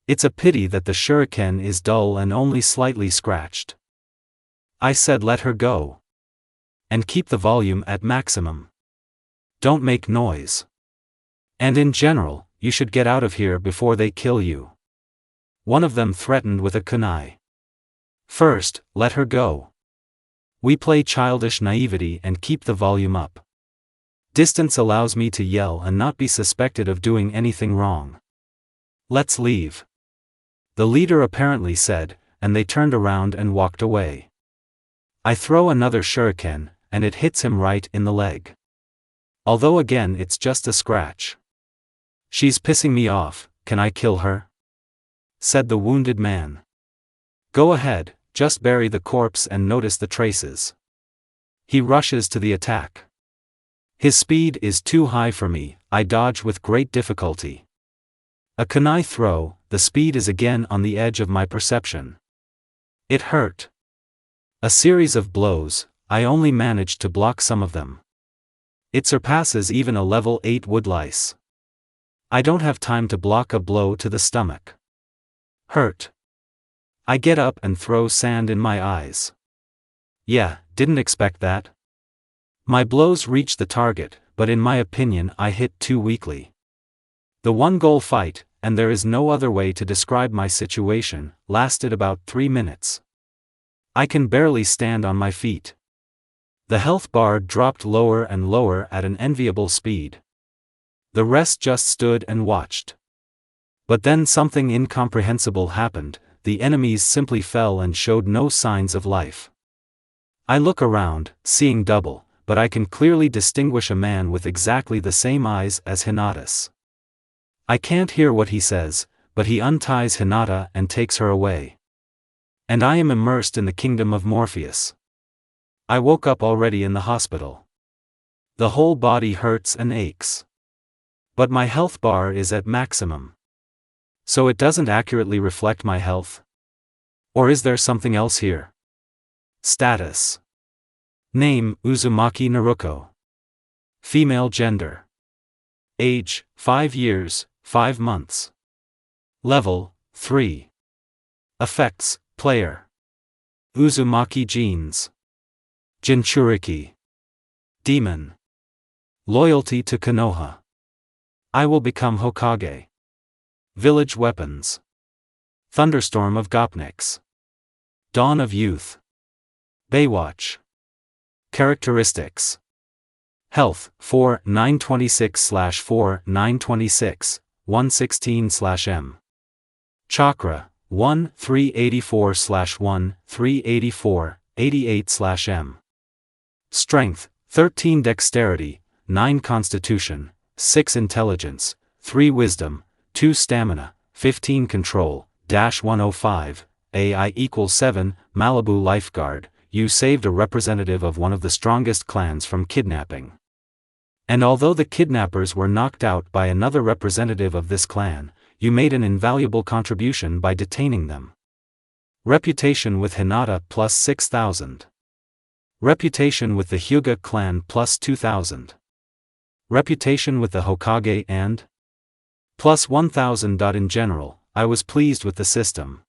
It's a pity that the shuriken is dull and only slightly scratched. I said let her go. And keep the volume at maximum. Don't make noise. And in general, you should get out of here before they kill you. One of them threatened with a kunai. First, let her go. We play childish naivety and keep the volume up. Distance allows me to yell and not be suspected of doing anything wrong. Let's leave. The leader apparently said, and they turned around and walked away. I throw another shuriken, and it hits him right in the leg. Although again it's just a scratch. She's pissing me off, can I kill her? Said the wounded man. Go ahead, just bury the corpse and notice the traces. He rushes to the attack. His speed is too high for me, I dodge with great difficulty. A kunai throw, the speed is again on the edge of my perception. It hurt. A series of blows, I only managed to block some of them. It surpasses even a level 8 woodlice. I don't have time to block a blow to the stomach. Hurt. I get up and throw sand in my eyes. Yeah, didn't expect that. My blows reach the target, but in my opinion I hit too weakly. The one-goal fight, and there is no other way to describe my situation, lasted about 3 minutes. I can barely stand on my feet. The health bar dropped lower and lower at an enviable speed. The rest just stood and watched. But then something incomprehensible happened, the enemies simply fell and showed no signs of life. I look around, seeing double, but I can clearly distinguish a man with exactly the same eyes as Hinata's. I can't hear what he says, but he unties Hinata and takes her away. And I am immersed in the kingdom of Morpheus. I woke up already in the hospital. The whole body hurts and aches. But my health bar is at maximum. So it doesn't accurately reflect my health? Or is there something else here? Status. Name, Uzumaki Naruko. Female gender. Age, 5 years, 5 months. Level, 3. Effects, player. Uzumaki genes. Jinchuriki. Demon. Loyalty to Konoha. I will become Hokage. Village weapons. Thunderstorm of Gopniks. Dawn of Youth. Baywatch. Characteristics. Health, 4, 926/4, 926, 116/M. Chakra, 1, 384/1, 384, 88/M. Strength, 13 Dexterity, 9 Constitution, 6 Intelligence, 3 Wisdom, 2 Stamina, 15 Control, -105, AI equals 7, Malibu Lifeguard, you saved a representative of one of the strongest clans from kidnapping. And although the kidnappers were knocked out by another representative of this clan, you made an invaluable contribution by detaining them. Reputation with Hinata plus 6,000. Reputation with the Hyuga clan plus 2,000. Reputation with the Hokage and plus 1,000. In general, I was pleased with the system.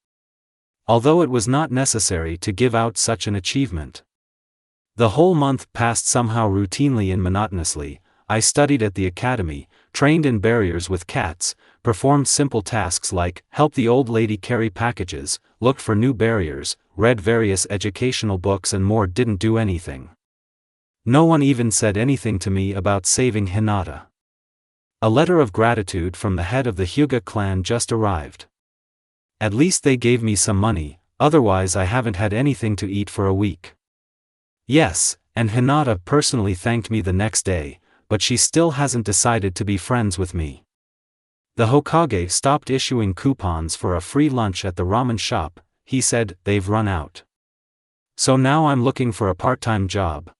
Although it was not necessary to give out such an achievement. The whole month passed somehow routinely and monotonously. I studied at the academy, trained in barriers with cats, performed simple tasks like help the old lady carry packages, looked for new barriers, read various educational books and more. Didn't do anything. No one even said anything to me about saving Hinata. A letter of gratitude from the head of the Hyuga clan just arrived. At least they gave me some money, otherwise I haven't had anything to eat for a week. Yes, and Hinata personally thanked me the next day, but she still hasn't decided to be friends with me. The Hokage stopped issuing coupons for a free lunch at the ramen shop. He said, they've run out. So now I'm looking for a part-time job.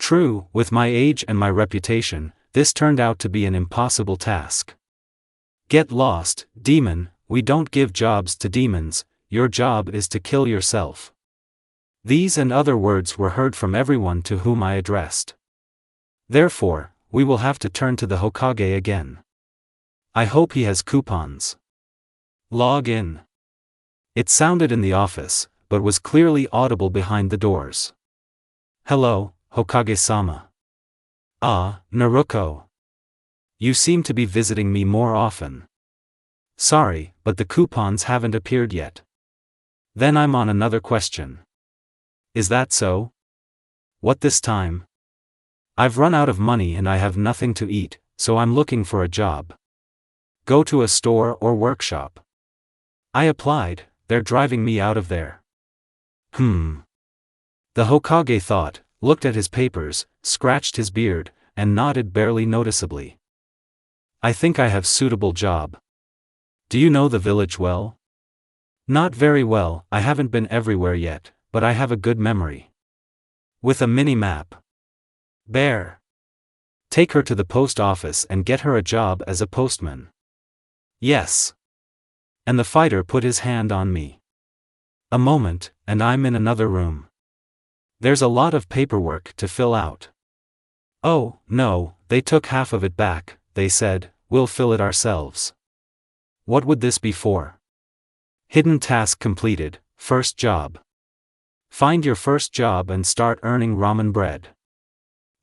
True, with my age and my reputation, this turned out to be an impossible task. Get lost, demon, we don't give jobs to demons, your job is to kill yourself. These and other words were heard from everyone to whom I addressed. Therefore, we will have to turn to the Hokage again. I hope he has coupons. Log in. It sounded in the office, but was clearly audible behind the doors. Hello, Hokage-sama. Ah, Naruko. You seem to be visiting me more often. Sorry, but the coupons haven't appeared yet. Then I'm on another question. Is that so? What this time? I've run out of money and I have nothing to eat, so I'm looking for a job. Go to a store or workshop. I applied, they're driving me out of there. The Hokage thought, looked at his papers, scratched his beard, and nodded barely noticeably. I think I have suitable job. Do you know the village well? Not very well, I haven't been everywhere yet, but I have a good memory. With a mini-map. Bear. Take her to the post office and get her a job as a postman. Yes. And the fighter put his hand on me. A moment, and I'm in another room. There's a lot of paperwork to fill out. Oh, no, they took half of it back, they said, we'll fill it ourselves. What would this be for? Hidden task completed, first job. Find your first job and start earning ramen bread.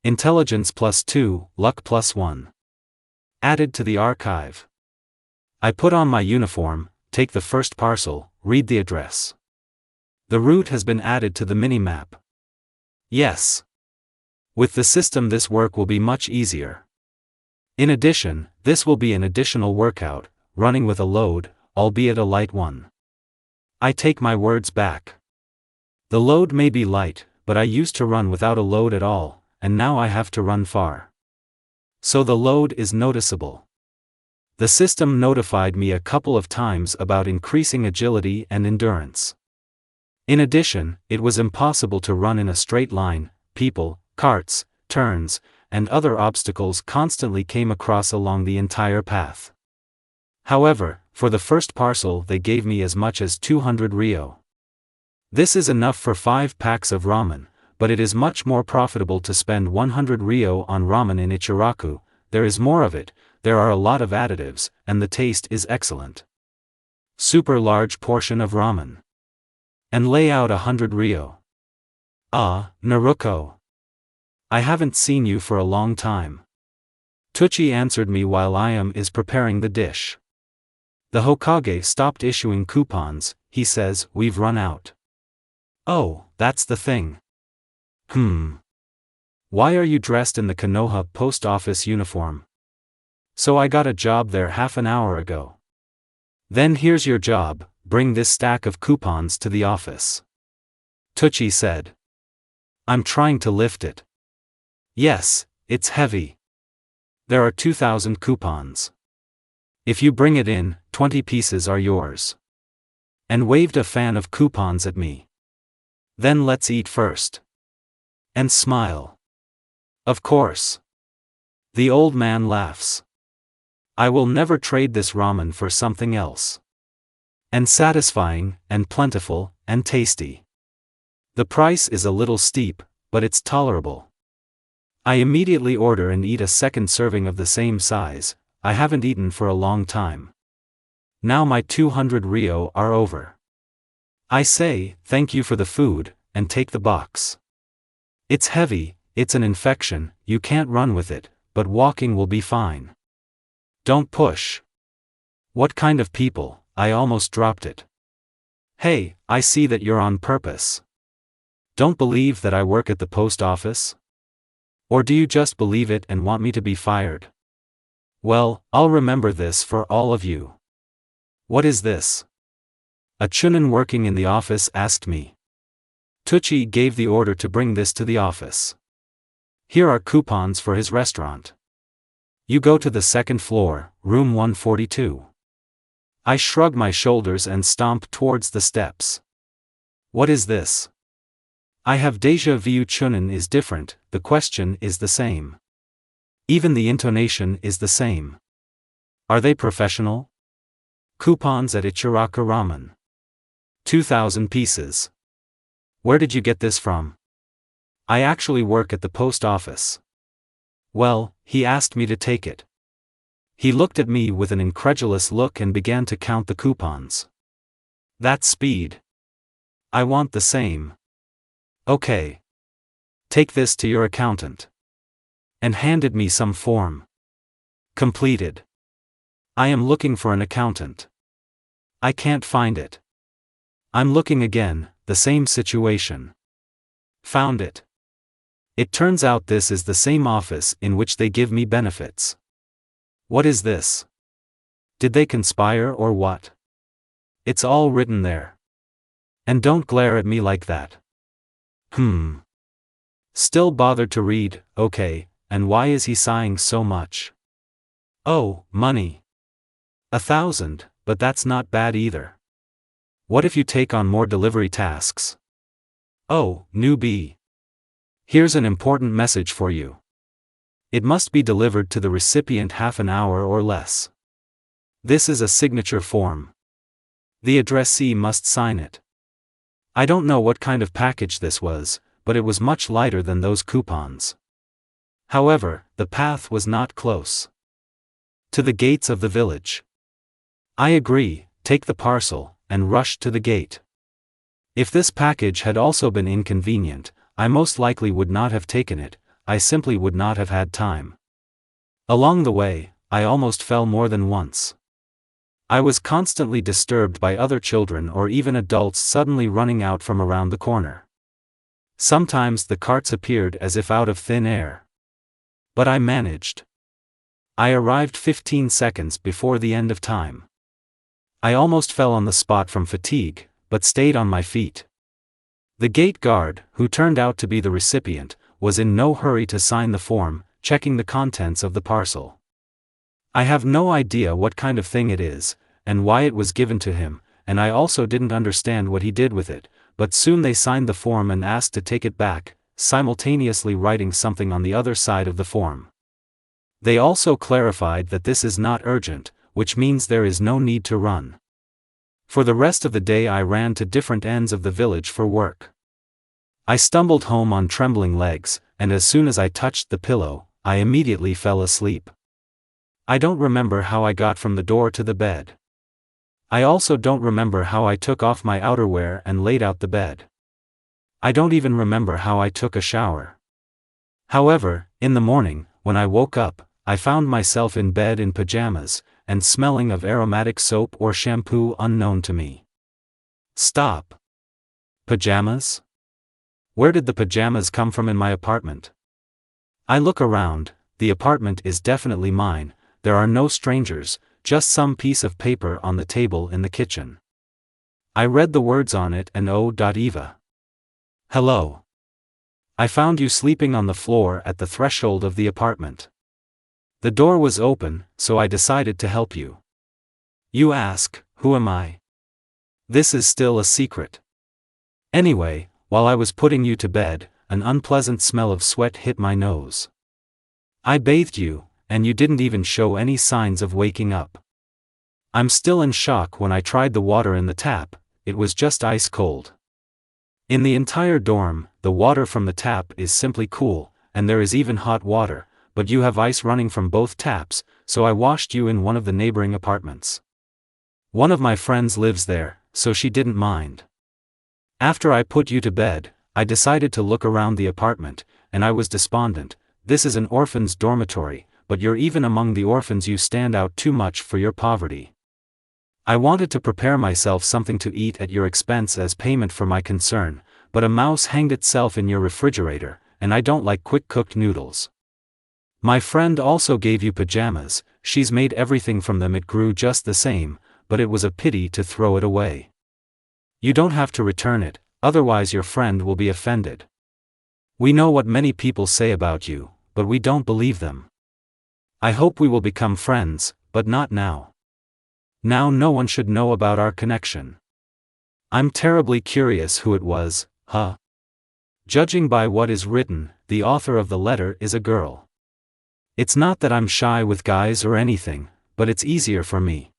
Intelligence +2, luck +1. Added to the archive. I put on my uniform, take the first parcel, read the address. The route has been added to the mini-map. Yes. With the system this work will be much easier. In addition, this will be an additional workout, running with a load, albeit a light one. I take my words back. The load may be light, but I used to run without a load at all, and now I have to run far. So the load is noticeable. The system notified me a couple of times about increasing agility and endurance. In addition, it was impossible to run in a straight line, people, carts, turns, and other obstacles constantly came across along the entire path. However, for the first parcel they gave me as much as 200 ryo. This is enough for 5 packs of ramen, but it is much more profitable to spend 100 ryo on ramen in Ichiraku. There is more of it, there are a lot of additives, and the taste is excellent. Super large portion of ramen. And lay out 100 ryo. Ah, Naruko. I haven't seen you for a long time. Tucci answered me while Iam is preparing the dish. The Hokage stopped issuing coupons, he says, we've run out. Oh, that's the thing. Why are you dressed in the Konoha post office uniform? So I got a job there half an hour ago. Then here's your job, bring this stack of coupons to the office. Tucci said. I'm trying to lift it. Yes, it's heavy. There are 2,000 coupons. If you bring it in, 20 pieces are yours. And waved a fan of coupons at me. Then let's eat first. And smile. Of course. The old man laughs. I will never trade this ramen for something else. And satisfying, and plentiful, and tasty. The price is a little steep, but it's tolerable. I immediately order and eat a second serving of the same size. I haven't eaten for a long time. Now my 200 ryo are over. I say, thank you for the food, and take the box. It's heavy, it's an infection, you can't run with it, but walking will be fine. Don't push. What kind of people, I almost dropped it. Hey, I see that you're on purpose. Don't believe that I work at the post office? Or do you just believe it and want me to be fired? Well, I'll remember this for all of you. What is this? A chunin working in the office asked me. Tucci gave the order to bring this to the office. Here are coupons for his restaurant. You go to the second floor, room 142. I shrug my shoulders and stomp towards the steps. What is this? I have déjà vu. Chunin is different, the question is the same. Even the intonation is the same. Are they professional? Coupons at Ichiraka Ramen. 2,000 pieces. Where did you get this from? I actually work at the post office. Well, he asked me to take it. He looked at me with an incredulous look and began to count the coupons. That speed. I want the same. Okay. Take this to your accountant. And handed me some form. Completed. I am looking for an accountant. I can't find it. I'm looking again, the same situation. Found it. It turns out this is the same office in which they give me benefits. What is this? Did they conspire or what? It's all written there. And don't glare at me like that. Still bothered to read, okay, and why is he sighing so much? Oh, money. 1,000, but that's not bad either. What if you take on more delivery tasks? Oh, newbie. Here's an important message for you. It must be delivered to the recipient half an hour or less. This is a signature form. The addressee must sign it. I don't know what kind of package this was, but it was much lighter than those coupons. However, the path was not close to the gates of the village. I agree, take the parcel, and rush to the gate. If this package had also been inconvenient, I most likely would not have taken it, I simply would not have had time. Along the way, I almost fell more than once. I was constantly disturbed by other children or even adults suddenly running out from around the corner. Sometimes the carts appeared as if out of thin air. But I managed. I arrived 15 seconds before the end of time. I almost fell on the spot from fatigue, but stayed on my feet. The gate guard, who turned out to be the recipient, was in no hurry to sign the form, checking the contents of the parcel. I have no idea what kind of thing it is, and why it was given to him, and I also didn't understand what he did with it, but soon they signed the form and asked to take it back, simultaneously writing something on the other side of the form. They also clarified that this is not urgent, which means there is no need to run. For the rest of the day I ran to different ends of the village for work. I stumbled home on trembling legs, and as soon as I touched the pillow, I immediately fell asleep. I don't remember how I got from the door to the bed. I also don't remember how I took off my outerwear and laid out the bed. I don't even remember how I took a shower. However, in the morning, when I woke up, I found myself in bed in pajamas, and smelling of aromatic soap or shampoo unknown to me. Stop. Pajamas? Where did the pajamas come from in my apartment? I look around, the apartment is definitely mine, there are no strangers, just some piece of paper on the table in the kitchen. I read the words on it and Eva. Hello. I found you sleeping on the floor at the threshold of the apartment. The door was open, so I decided to help you. You ask, who am I? This is still a secret. Anyway, while I was putting you to bed, an unpleasant smell of sweat hit my nose. I bathed you, and you didn't even show any signs of waking up. I'm still in shock when I tried the water in the tap, it was just ice cold. In the entire dorm, the water from the tap is simply cool, and there is even hot water, but you have ice running from both taps, so I washed you in one of the neighboring apartments. One of my friends lives there, so she didn't mind. After I put you to bed, I decided to look around the apartment, and I was despondent. This is an orphan's dormitory, but you're even among the orphans, you stand out too much for your poverty. I wanted to prepare myself something to eat at your expense as payment for my concern, but a mouse hanged itself in your refrigerator, and I don't like quick-cooked noodles. My friend also gave you pajamas, she's made everything from them, it grew just the same, but it was a pity to throw it away. You don't have to return it, otherwise your friend will be offended. We know what many people say about you, but we don't believe them. I hope we will become friends, but not now. Now no one should know about our connection. I'm terribly curious who it was, huh? Judging by what is written, the author of the letter is a girl. It's not that I'm shy with guys or anything, but it's easier for me.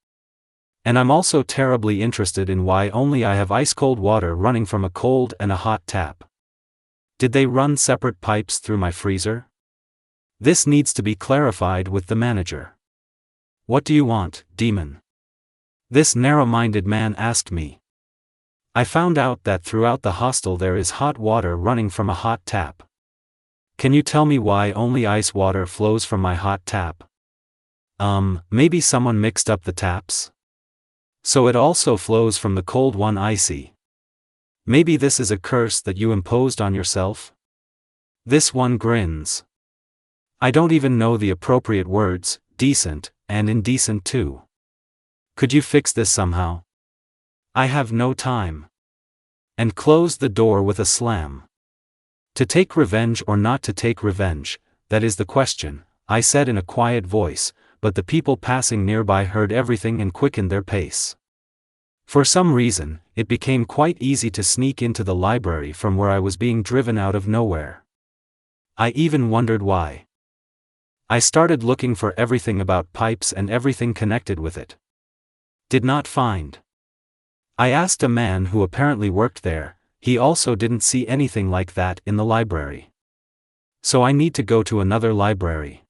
And I'm also terribly interested in why only I have ice-cold water running from a cold and a hot tap. Did they run separate pipes through my freezer? This needs to be clarified with the manager. What do you want, demon? This narrow-minded man asked me. I found out that throughout the hostel there is hot water running from a hot tap. Can you tell me why only ice water flows from my hot tap? Maybe someone mixed up the taps? So it also flows from the cold one, I see. Maybe this is a curse that you imposed on yourself? This one grins. I don't even know the appropriate words, decent, and indecent too. Could you fix this somehow? I have no time. And closed the door with a slam. To take revenge or not to take revenge, that is the question, I said in a quiet voice, but the people passing nearby heard everything and quickened their pace. For some reason, it became quite easy to sneak into the library from where I was being driven out of nowhere. I even wondered why. I started looking for everything about pipes and everything connected with it. Did not find. I asked a man who apparently worked there, he also didn't see anything like that in the library. So I need to go to another library.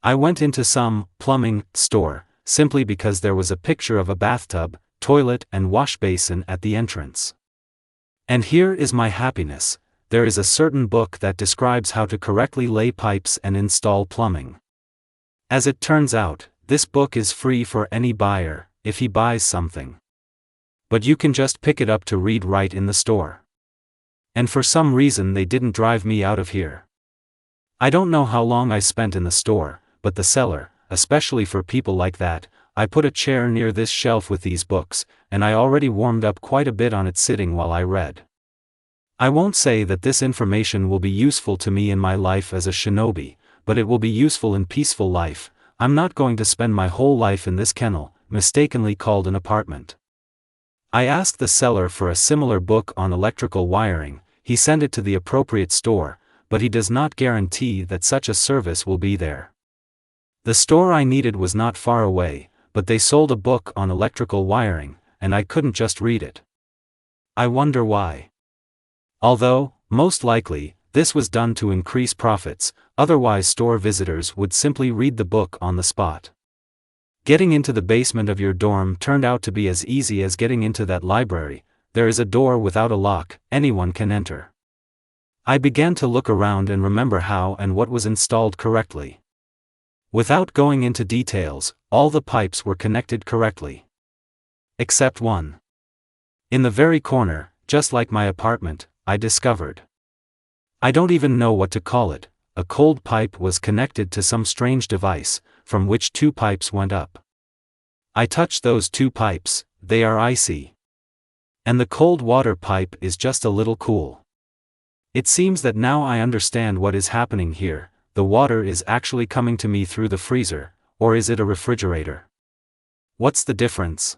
I went into some plumbing store, simply because there was a picture of a bathtub, toilet and wash basin at the entrance. And here is my happiness, there is a certain book that describes how to correctly lay pipes and install plumbing. As it turns out, this book is free for any buyer, if he buys something. But you can just pick it up to read right in the store. And for some reason they didn't drive me out of here. I don't know how long I spent in the store, but the seller, especially for people like that, I put a chair near this shelf with these books, and I already warmed up quite a bit on it sitting while I read. I won't say that this information will be useful to me in my life as a shinobi, but it will be useful in peaceful life. I'm not going to spend my whole life in this kennel, mistakenly called an apartment. I asked the seller for a similar book on electrical wiring, he sent it to the appropriate store, but he does not guarantee that such a service will be there. The store I needed was not far away, but they sold a book on electrical wiring, and I couldn't just read it. I wonder why. Although, most likely, this was done to increase profits, otherwise store visitors would simply read the book on the spot. Getting into the basement of your dorm turned out to be as easy as getting into that library, there is a door without a lock, anyone can enter. I began to look around and remember how and what was installed correctly. Without going into details, all the pipes were connected correctly. Except one. In the very corner, just like my apartment, I discovered. I don't even know what to call it, a cold pipe was connected to some strange device, from which two pipes went up. I touched those two pipes, they are icy. And the cold water pipe is just a little cool. It seems that now I understand what is happening here, the water is actually coming to me through the freezer, or is it a refrigerator? What's the difference?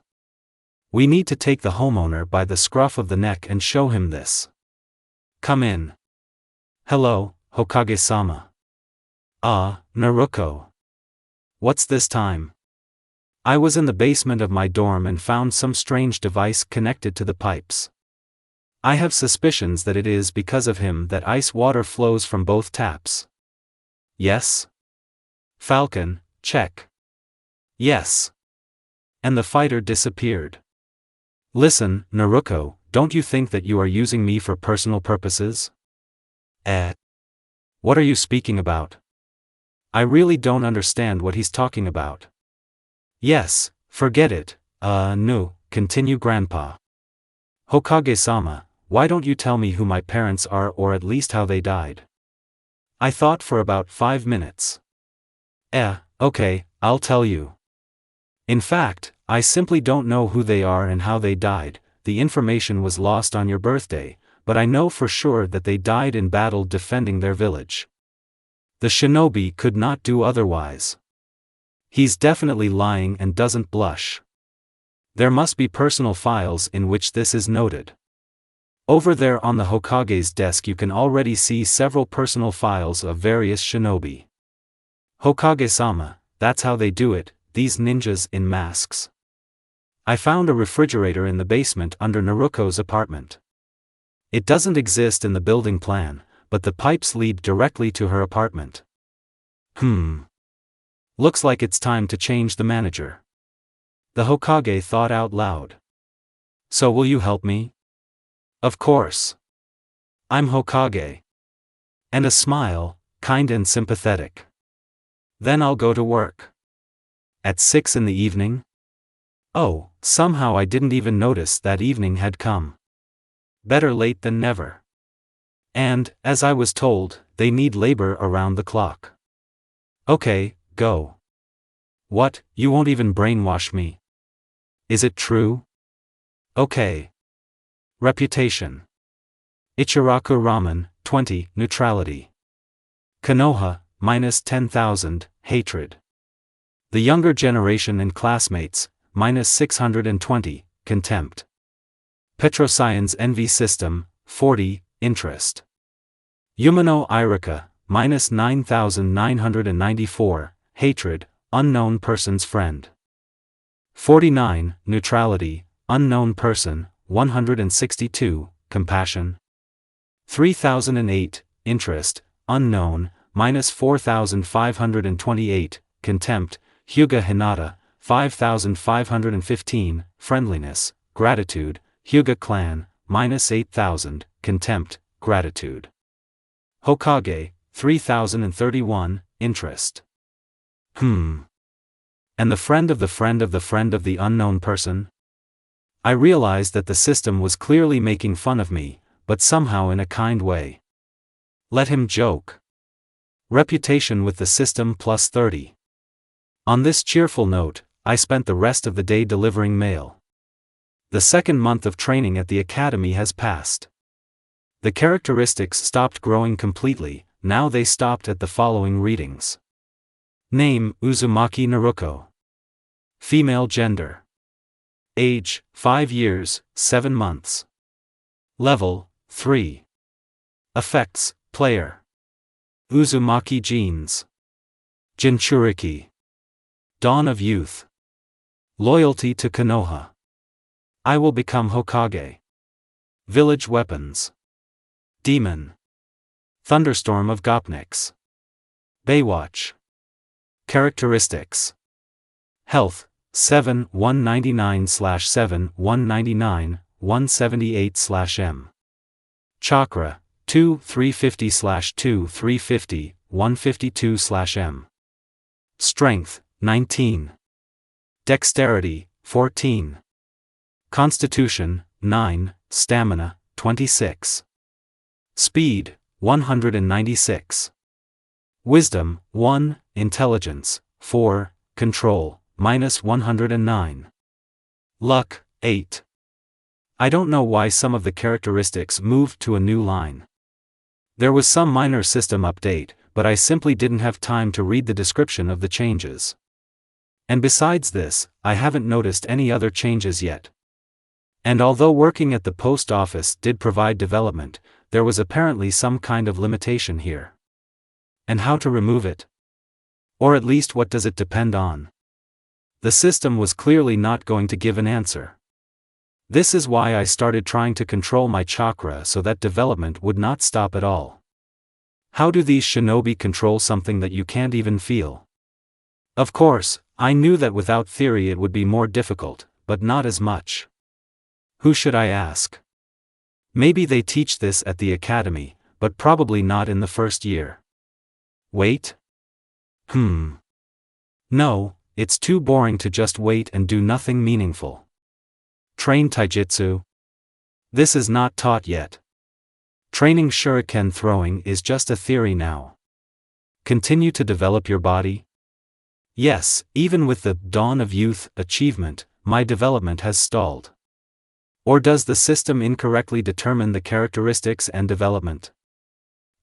We need to take the homeowner by the scruff of the neck and show him this. Come in. Hello, Hokage-sama. Ah, Naruko. What's this time? I was in the basement of my dorm and found some strange device connected to the pipes. I have suspicions that it is because of him that ice water flows from both taps. Yes? Falcon, check. Yes. And the fighter disappeared. Listen, Naruko, don't you think that you are using me for personal purposes? What are you speaking about? I really don't understand what he's talking about. Yes, forget it, no, continue Grandpa. Hokage-sama, why don't you tell me who my parents are or at least how they died? I thought for about 5 minutes. Okay, I'll tell you. In fact, I simply don't know who they are and how they died, the information was lost on your birthday, but I know for sure that they died in battle defending their village. The shinobi could not do otherwise. He's definitely lying and doesn't blush. There must be personal files in which this is noted. Over there on the Hokage's desk you can already see several personal files of various shinobi. Hokage-sama, that's how they do it, these ninjas in masks. I found a refrigerator in the basement under Naruko's apartment. It doesn't exist in the building plan, but the pipes lead directly to her apartment. Looks like it's time to change the manager. The Hokage thought out loud. So will you help me? Of course. I'm Hokage. And a smile, kind and sympathetic. Then I'll go to work. At 6 in the evening? Oh, somehow I didn't even notice that evening had come. Better late than never. And, as I was told, they need labor around the clock. Okay, go. What, you won't even brainwash me? Is it true? Okay. Reputation. Ichiraku Ramen, 20, neutrality. Konoha, minus 10,000, hatred. The younger generation and classmates, minus 620, contempt. Petroscience envy system, 40, interest. Yumano Irika, minus 9,994, hatred, unknown person's friend. 49, neutrality, unknown person, 162, compassion. 3008, interest, unknown, minus 4,528, contempt, Hyuga Hinata, 5,515, friendliness, gratitude, Hyuga clan, minus 8,000, contempt, gratitude. Hokage, 3,031, interest. And the friend of the friend of the friend of the unknown person? I realized that the system was clearly making fun of me, but somehow in a kind way. Let him joke. Reputation with the system plus 30. On this cheerful note, I spent the rest of the day delivering mail. The second month of training at the academy has passed. The characteristics stopped growing completely, now they stopped at the following readings. Name, Uzumaki Naruko. Female gender. Age, 5 years, 7 months. Level, 3. Effects, player. Uzumaki genes. Jinchuriki. Dawn of youth. Loyalty to Konoha. I will become Hokage. Village weapons. Demon. Thunderstorm of Gopniks. Baywatch. Characteristics. Health, 7 199/7 199 178/M. Chakra, 2 350/2 350 152/M. Strength, 19. Dexterity, 14. Constitution, 9, Stamina, 26. Speed, 196. Wisdom, 1, Intelligence, 4, Control, minus 109. Luck, 8. I don't know why some of the characteristics moved to a new line. There was some minor system update, but I simply didn't have time to read the description of the changes. And besides this, I haven't noticed any other changes yet. And although working at the post office did provide development, there was apparently some kind of limitation here. And how to remove it? Or at least what does it depend on? The system was clearly not going to give an answer. This is why I started trying to control my chakra so that development would not stop at all. How do these shinobi control something that you can't even feel? Of course, I knew that without theory it would be more difficult, but not as much. Who should I ask? Maybe they teach this at the academy, but probably not in the first year. Wait? No, it's too boring to just wait and do nothing meaningful. Train taijutsu? This is not taught yet. Training shuriken throwing is just a theory now. Continue to develop your body? Yes, even with the Dawn of Youth achievement, my development has stalled. Or does the system incorrectly determine the characteristics and development?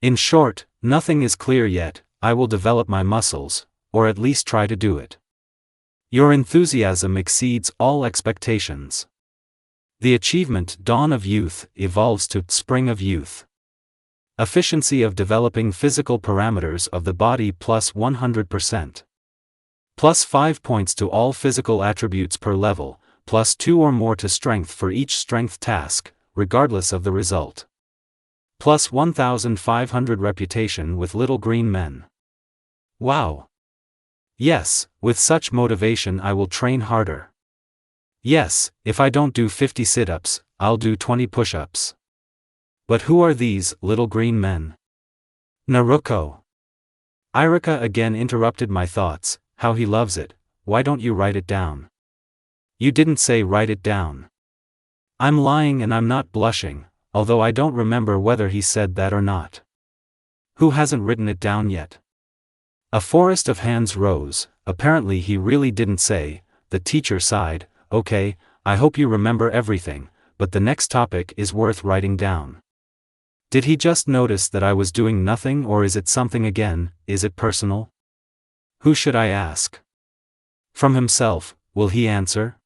In short, nothing is clear yet. I will develop my muscles, or at least try to do it. Your enthusiasm exceeds all expectations. The achievement Dawn of Youth evolves to Spring of Youth. Efficiency of developing physical parameters of the body plus 100%. Plus 5 points to all physical attributes per level, plus 2 or more to strength for each strength task, regardless of the result. Plus 1,500 reputation with little green men. Wow! Yes, with such motivation I will train harder. Yes, if I don't do 50 sit-ups, I'll do 20 push-ups. But who are these little green men? Naruko. Irika again interrupted my thoughts. How he loves it. Why don't you write it down? You didn't say write it down. I'm lying and I'm not blushing, although I don't remember whether he said that or not. Who hasn't written it down yet? A forest of hands rose. Apparently he really didn't say. The teacher sighed. Okay, I hope you remember everything, but the next topic is worth writing down. Did he just notice that I was doing nothing, or is it something again? Is it personal? Who should I ask? From himself, will he answer?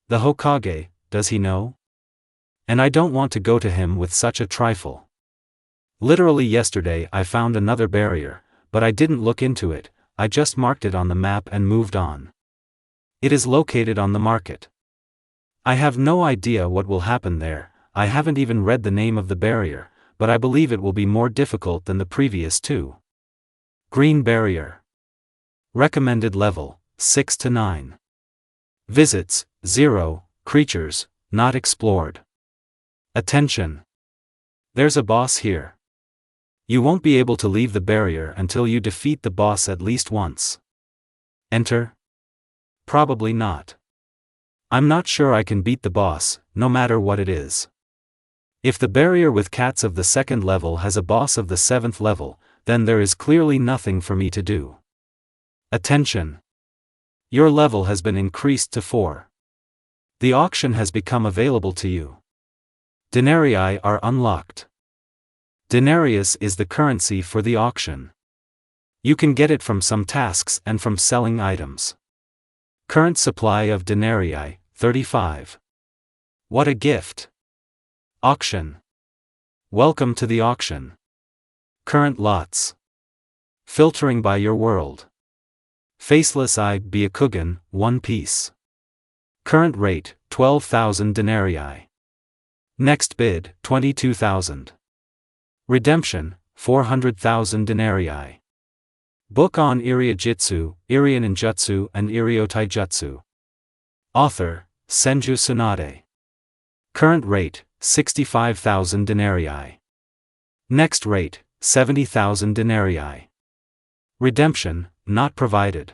The Hokage, does he know? And I don't want to go to him with such a trifle. Literally yesterday I found another barrier, but I didn't look into it, I just marked it on the map and moved on. It is located on the market. I have no idea what will happen there. I haven't even read the name of the barrier, but I believe it will be more difficult than the previous two. Green barrier. Recommended level, 6 to 9. Visits, 0, creatures, not explored. Attention! There's a boss here. You won't be able to leave the barrier until you defeat the boss at least once. Enter? Probably not. I'm not sure I can beat the boss, no matter what it is. If the barrier with cats of the 2nd level has a boss of the 7th level, then there is clearly nothing for me to do. Attention! Your level has been increased to 4. The auction has become available to you. Denarii are unlocked. Denarius is the currency for the auction. You can get it from some tasks and from selling items. Current supply of denarii, 35. What a gift! Auction. Welcome to the auction. Current lots. Filtering by your world. Faceless Eye Byakugan, 1 piece. Current rate, 12,000 denarii. Next bid, 22,000. Redemption, 400,000 denarii. Book on Iriojitsu, Irianinjutsu and Iriotaijutsu. Author, Senju Tsunade. Current rate, 65,000 denarii. Next rate, 70,000 denarii. Redemption, not provided.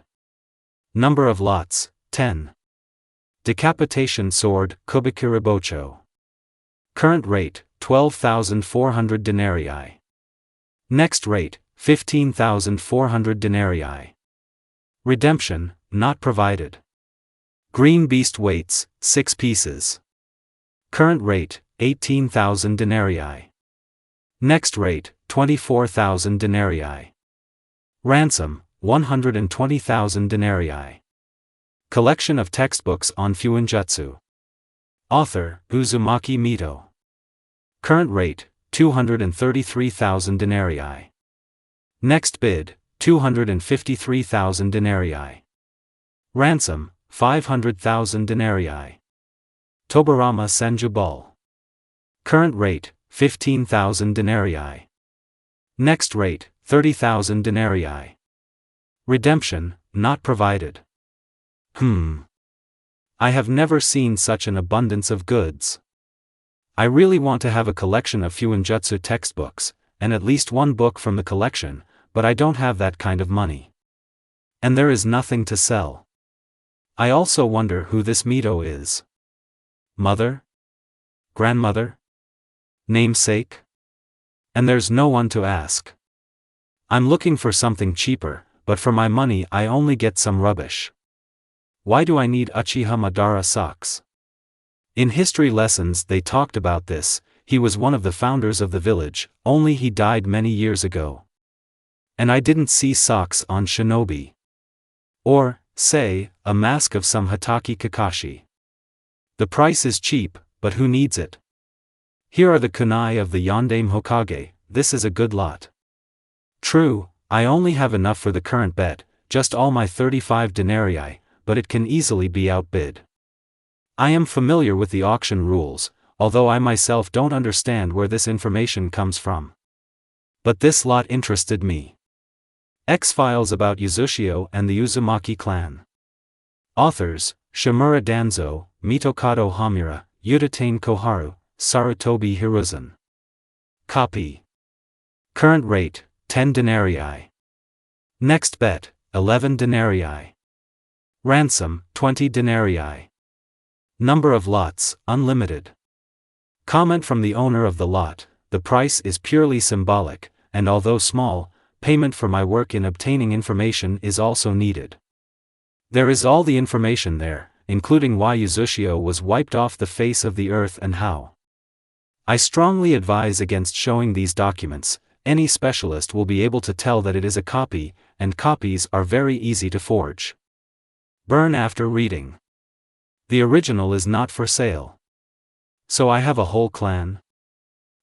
Number of lots, 10. Decapitation Sword, Kubikiribocho. Current rate, 12,400 denarii. Next rate, 15,400 denarii. Redemption, not provided. Green Beast weights, 6 pieces. Current rate, 18,000 denarii. Next rate, 24,000 denarii. Ransom, 120,000 denarii. Collection of textbooks on Fuinjutsu. Author, Uzumaki Mito. Current rate, 233,000 denarii. Next bid, 253,000 denarii. Ransom, 500,000 denarii. Tobarama Senjubal. Current rate, 15,000 denarii. Next rate, 30,000 denarii. Redemption, not provided. I have never seen such an abundance of goods. I really want to have a collection of Fuinjutsu textbooks, and at least one book from the collection, but I don't have that kind of money. And there is nothing to sell. I also wonder who this Mito is. Mother? Grandmother? Namesake? And there's no one to ask. I'm looking for something cheaper, but for my money I only get some rubbish. Why do I need Uchiha Madara socks? In history lessons they talked about this. He was one of the founders of the village, only he died many years ago. And I didn't see socks on shinobi. Or, say, a mask of some Hataki Kakashi. The price is cheap, but who needs it? Here are the kunai of the Yondaime Hokage, this is a good lot. True, I only have enough for the current bet, just all my 35 denarii, but it can easily be outbid. I am familiar with the auction rules, although I myself don't understand where this information comes from. But this lot interested me. X-Files about Uzushio and the Uzumaki clan. Authors, Shimura Danzo, Mitokado Hamura, Udatane Koharu, Sarutobi Hiruzen. Copy. Current rate, 10 denarii. Next bet, 11 denarii. Ransom, 20 denarii. Number of lots, unlimited. Comment from the owner of the lot, the price is purely symbolic, and although small, payment for my work in obtaining information is also needed. There is all the information there, including why Uzushio was wiped off the face of the earth and how. I strongly advise against showing these documents. Any specialist will be able to tell that it is a copy, and copies are very easy to forge. Burn after reading. The original is not for sale. So I have a whole clan?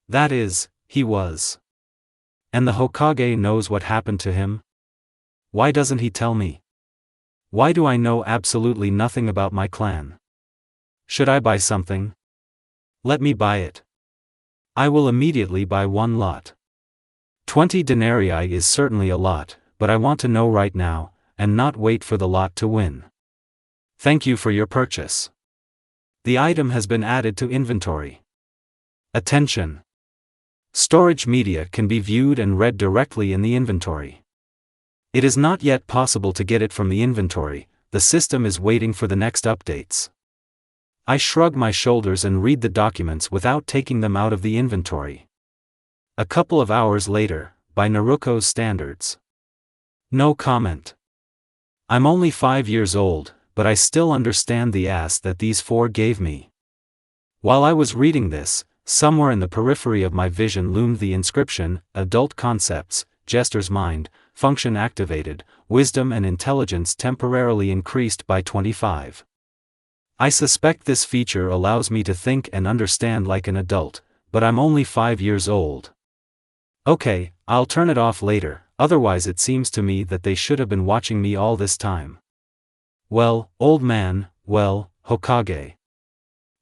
That is, he was. And the Hokage knows what happened to him? Why doesn't he tell me? Why do I know absolutely nothing about my clan? Should I buy something? Let me buy it. I will immediately buy one lot. 20 denarii is certainly a lot, but I want to know right now, and not wait for the lot to win. Thank you for your purchase. The item has been added to inventory. Attention! Storage media can be viewed and read directly in the inventory. It is not yet possible to get it from the inventory, the system is waiting for the next updates. I shrug my shoulders and read the documents without taking them out of the inventory. A couple of hours later, by Naruko's standards. No comment. I'm only 5 years old, but I still understand the ass that these four gave me. While I was reading this, somewhere in the periphery of my vision loomed the inscription, Adult Concepts, Jester's Mind, Function Activated, Wisdom and Intelligence temporarily increased by 25. I suspect this feature allows me to think and understand like an adult, but I'm only 5 years old. Okay, I'll turn it off later, otherwise it seems to me that they should have been watching me all this time. Well, old man, well, Hokage.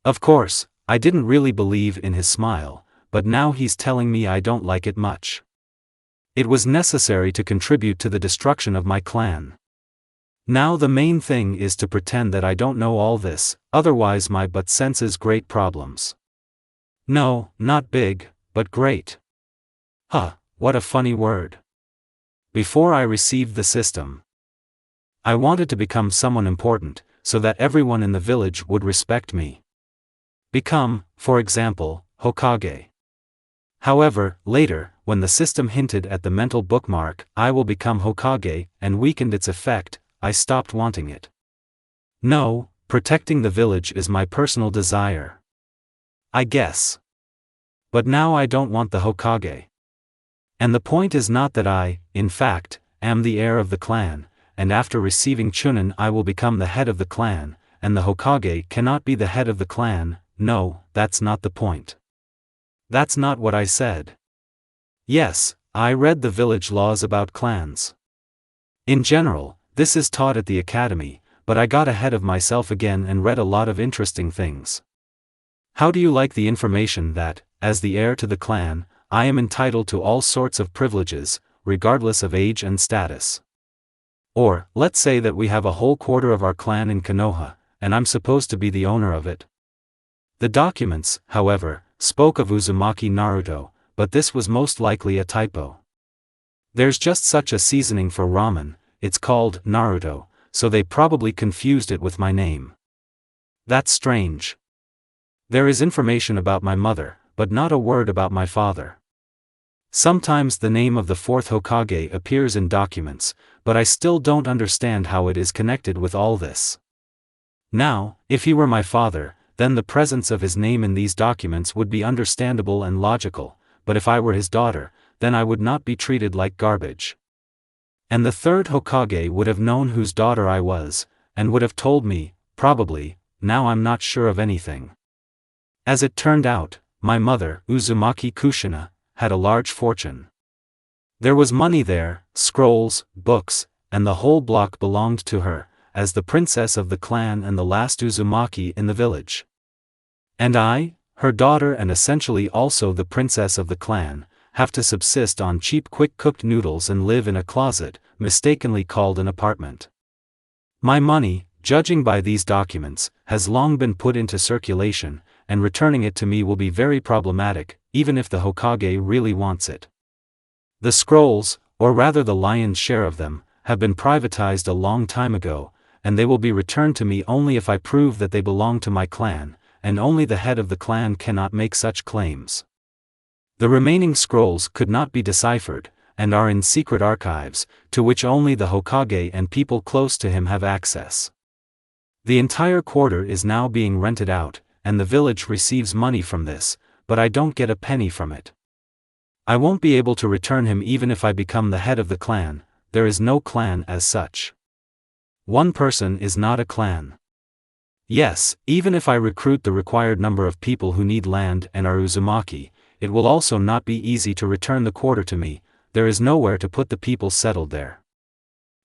Of course, I didn't really believe in his smile, but now he's telling me I don't like it much. It was necessary to contribute to the destruction of my clan. Now the main thing is to pretend that I don't know all this, otherwise my butt senses great problems. No, not big, but great. Huh, what a funny word. Before I received the system, I wanted to become someone important, so that everyone in the village would respect me. Become, for example, Hokage. However, later, when the system hinted at the mental bookmark, I will become Hokage, and weakened its effect, I stopped wanting it. No, protecting the village is my personal desire. I guess. But now I don't want the Hokage. And the point is not that I, in fact, am the heir of the clan, and after receiving Chunin I will become the head of the clan, and the Hokage cannot be the head of the clan. No, that's not the point. That's not what I said. Yes, I read the village laws about clans. In general, this is taught at the academy, but I got ahead of myself again and read a lot of interesting things. How do you like the information that, as the heir to the clan, I am entitled to all sorts of privileges, regardless of age and status? Or, let's say that we have a whole quarter of our clan in Konoha, and I'm supposed to be the owner of it. The documents, however, spoke of Uzumaki Naruto, but this was most likely a typo. There's just such a seasoning for ramen, it's called Naruto, so they probably confused it with my name. That's strange. There is information about my mother, but not a word about my father. Sometimes the name of the fourth Hokage appears in documents, but I still don't understand how it is connected with all this. Now, if he were my father, then the presence of his name in these documents would be understandable and logical, but if I were his daughter, then I would not be treated like garbage. And the third Hokage would have known whose daughter I was, and would have told me, probably. Now I'm not sure of anything. As it turned out, my mother, Uzumaki Kushina, had a large fortune. There was money there, scrolls, books, and the whole block belonged to her, as the princess of the clan and the last Uzumaki in the village. And I, her daughter and essentially also the princess of the clan, have to subsist on cheap quick-cooked noodles and live in a closet, mistakenly called an apartment. My money, judging by these documents, has long been put into circulation, and returning it to me will be very problematic, even if the Hokage really wants it. The scrolls, or rather the lion's share of them, have been privatized a long time ago, and they will be returned to me only if I prove that they belong to my clan, and only the head of the clan cannot make such claims. The remaining scrolls could not be deciphered, and are in secret archives, to which only the Hokage and people close to him have access. The entire quarter is now being rented out, and the village receives money from this, but I don't get a penny from it. I won't be able to return him even if I become the head of the clan. There is no clan as such. One person is not a clan. Yes, even if I recruit the required number of people who need land and are Uzumaki, it will also not be easy to return the quarter to me. There is nowhere to put the people settled there.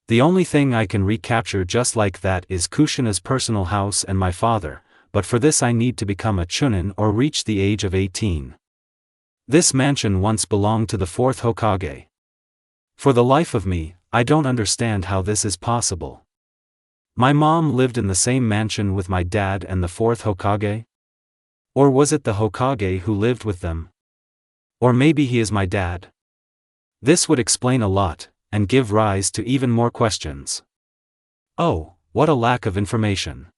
The only thing I can recapture just like that is Kushina's personal house and my father, but for this I need to become a chunin or reach the age of 18. This mansion once belonged to the fourth Hokage. For the life of me, I don't understand how this is possible. My mom lived in the same mansion with my dad and the fourth Hokage? Or was it the Hokage who lived with them? Or maybe he is my dad? This would explain a lot, and give rise to even more questions. Oh, what a lack of information.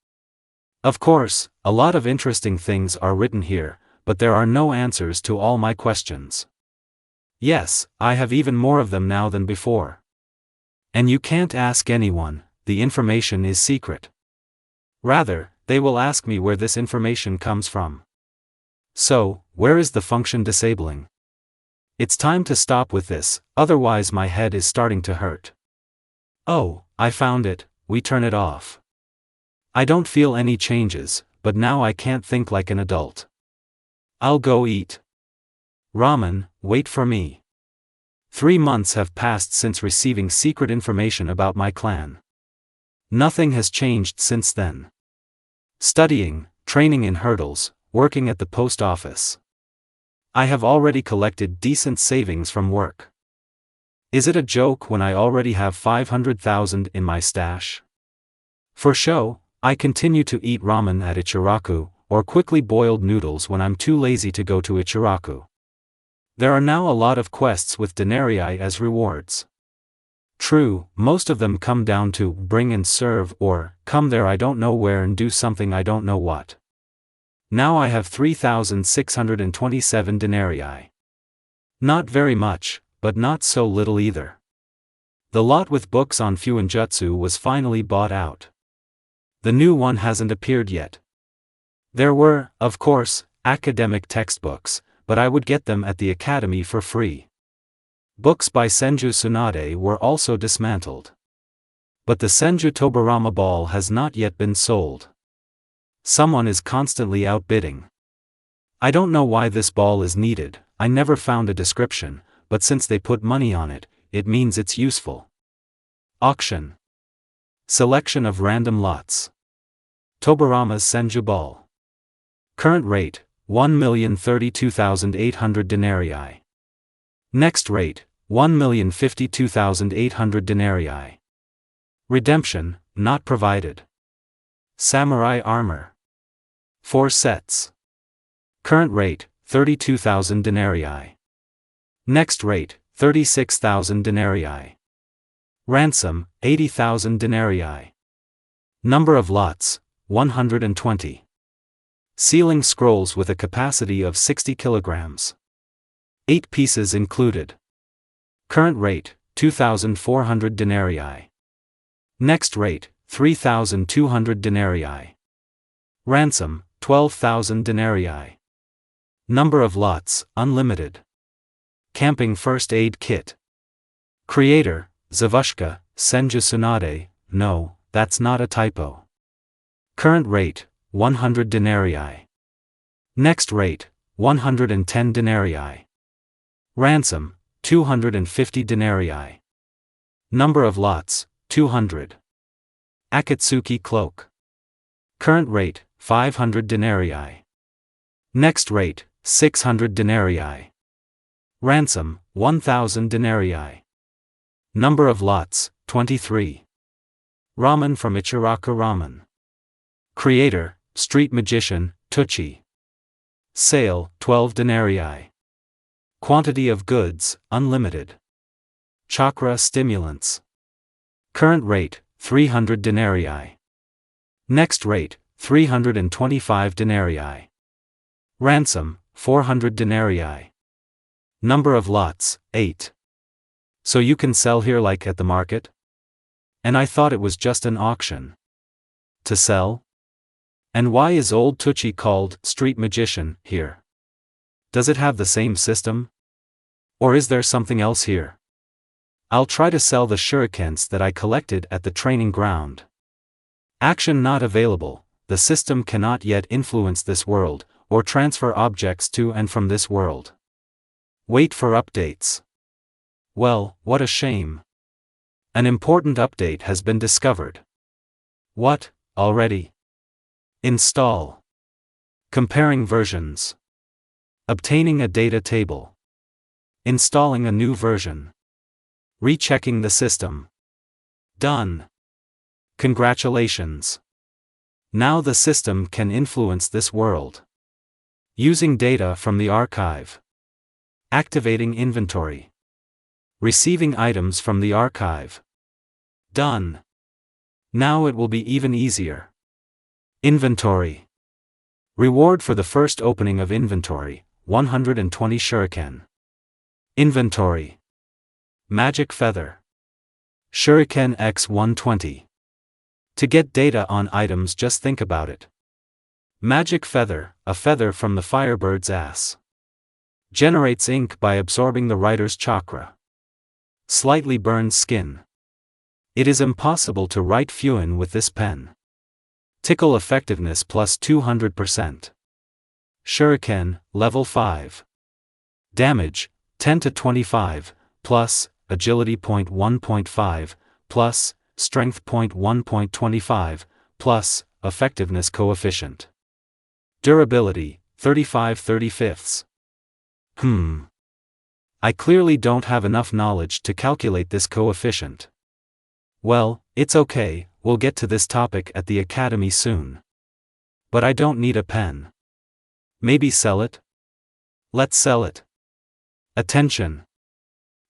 Of course, a lot of interesting things are written here, but there are no answers to all my questions. Yes, I have even more of them now than before. And you can't ask anyone, the information is secret. Rather, they will ask me where this information comes from. So, where is the function disabling? It's time to stop with this, otherwise my head is starting to hurt. Oh, I found it, we turn it off. I don't feel any changes, but now I can't think like an adult. I'll go eat ramen. Wait for me. 3 months have passed since receiving secret information about my clan. Nothing has changed since then. Studying, training in hurdles, working at the post office. I have already collected decent savings from work. Is it a joke when I already have 500,000 in my stash? For show, I continue to eat ramen at Ichiraku, or quickly boiled noodles when I'm too lazy to go to Ichiraku. There are now a lot of quests with denarii as rewards. True, most of them come down to bring and serve or come there I don't know where and do something I don't know what. Now I have 3,627 denarii. Not very much, but not so little either. The lot with books on Fuinjutsu was finally bought out. The new one hasn't appeared yet. There were, of course, academic textbooks, but I would get them at the academy for free. Books by Senju Tsunade were also dismantled. But the Senju Tobarama ball has not yet been sold. Someone is constantly outbidding. I don't know why this ball is needed, I never found a description, but since they put money on it, it means it's useful. Auction. Selection of random lots. Tobarama's Senju ball. Current rate, 1,032,800 denarii. Next rate, 1,052,800 denarii. Redemption, not provided. Samurai armor. 4 sets. Current rate, 32,000 denarii. Next rate, 36,000 denarii. Ransom, 80,000 denarii. Number of lots, 120. Sealing scrolls with a capacity of 60 kilograms. 8 pieces included. Current rate, 2,400 denarii. Next rate, 3,200 denarii. Ransom, 12,000 denarii. Number of lots, unlimited. Camping first aid kit. Creator, Zavushka, Senju Tsunade. No, that's not a typo. Current rate, 100 denarii. Next rate, 110 denarii. Ransom, 250 denarii. Number of lots, 200. Akatsuki cloak. Current rate, 500 denarii. Next rate, 600 denarii. Ransom, 1000 denarii. Number of lots, 23. Ramen from Ichiraku Ramen. Creator, Street Magician, Tucci. Sale, 12 denarii. Quantity of goods, unlimited. Chakra stimulants. Current rate, 300 denarii. Next rate, 325 denarii. Ransom, 400 denarii. Number of lots, 8. So you can sell here like at the market? And I thought it was just an auction. To sell? And why is old Tucci called Street Magician here? Does it have the same system? Or is there something else here? I'll try to sell the shurikens that I collected at the training ground. Action not available. The system cannot yet influence this world, or transfer objects to and from this world. Wait for updates. Well, what a shame. An important update has been discovered. What, already? Install. Comparing versions. Obtaining a data table. Installing a new version. Rechecking the system. Done. Congratulations. Now the system can influence this world. Using data from the archive. Activating inventory. Receiving items from the archive. Done. Now it will be even easier. Inventory. Reward for the first opening of inventory, 120 shuriken. Inventory. Magic feather. Shuriken x 120. To get data on items, just think about it. Magic feather, a feather from the firebird's ass. Generates ink by absorbing the writer's chakra. Slightly burns skin. It is impossible to write fuin with this pen. Tickle effectiveness plus 200%. Shuriken, level 5. Damage, 10 to 25, plus, agility 1.5, plus, strength 1.25, plus, effectiveness coefficient. Durability, 35/35. I clearly don't have enough knowledge to calculate this coefficient. Well, it's okay, we'll get to this topic at the academy soon. But I don't need a pen. Maybe sell it? Let's sell it. Attention!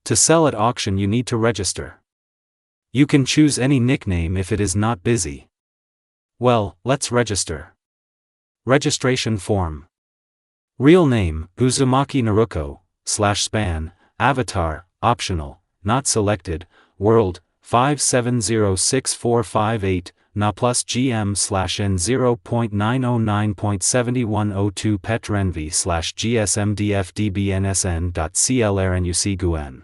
To sell at auction you need to register. You can choose any nickname if it is not busy. Well, let's register. Registration form. Real name, Uzumaki Naruko, /span, avatar, optional, not selected, world, 5706458, na plus gm/n 0.909.7102 petrenvy /gsmdfdbnsn.clrnucguen.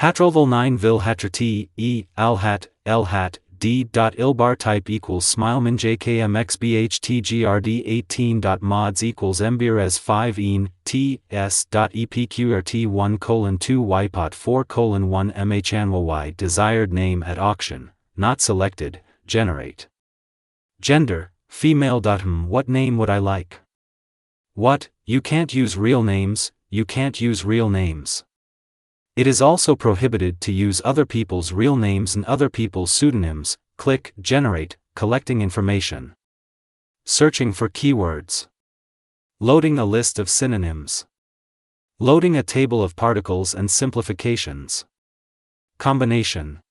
Hatroval 9 vil hatrat e, alhat, lhat, d.ilbar type equals smileman jkmxbhtgrd 18.mods equals mbires 5 een, t, s.epqrt1:2 ypot 4:1 mhnwy desired name at auction, not selected, generate. Gender, female. What name would I like? What, you can't use real names, you can't use real names. It is also prohibited to use other people's real names and other people's pseudonyms. Click Generate, collecting information. Searching for keywords. Loading a list of synonyms. Loading a table of particles and simplifications. Combination.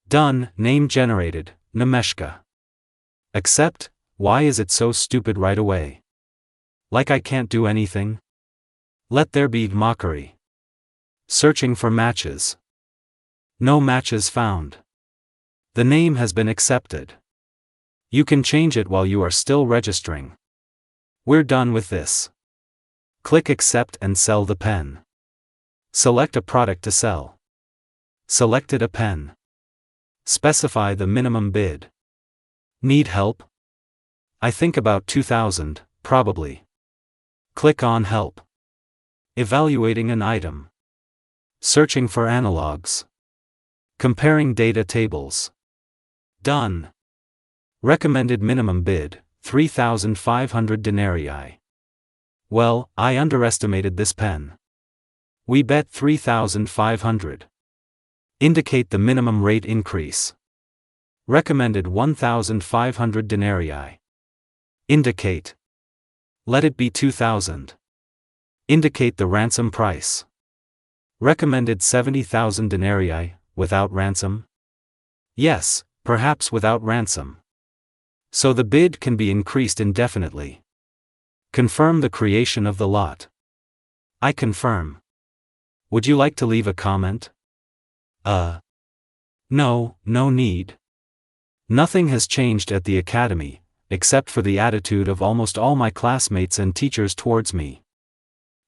Done, name generated, Nemeshka. Accept, why is it so stupid right away? Like I can't do anything? Let there be mockery. Searching for matches. No matches found. The name has been accepted. You can change it while you are still registering. We're done with this. Click Accept and sell the pen. Select a product to sell. Selected a pen. Specify the minimum bid. Need help? I think about 2,000, probably. Click on Help. Evaluating an item. Searching for analogs. Comparing data tables. Done. Recommended minimum bid, 3,500 denarii. Well, I underestimated this pen. We bet 3,500. Indicate the minimum rate increase. Recommended 1,500 denarii. Indicate. Let it be 2,000. Indicate the ransom price. Recommended 70,000 denarii, without ransom? Yes, perhaps without ransom. So the bid can be increased indefinitely. Confirm the creation of the lot. I confirm. Would you like to leave a comment? No, no need. Nothing has changed at the academy, except for the attitude of almost all my classmates and teachers towards me.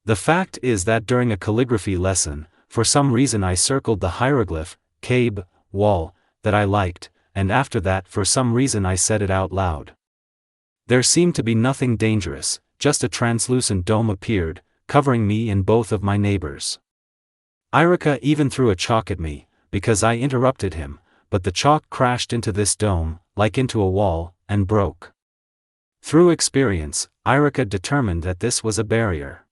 The fact is that during a calligraphy lesson, for some reason I circled the hieroglyph, Cabe, wall, that I liked, and after that for some reason I said it out loud. There seemed to be nothing dangerous, just a translucent dome appeared, covering me and both of my neighbors. Irika even threw a chalk at me, because I interrupted him, but the chalk crashed into this dome, like into a wall, and broke. Through experience, Irika determined that this was a barrier.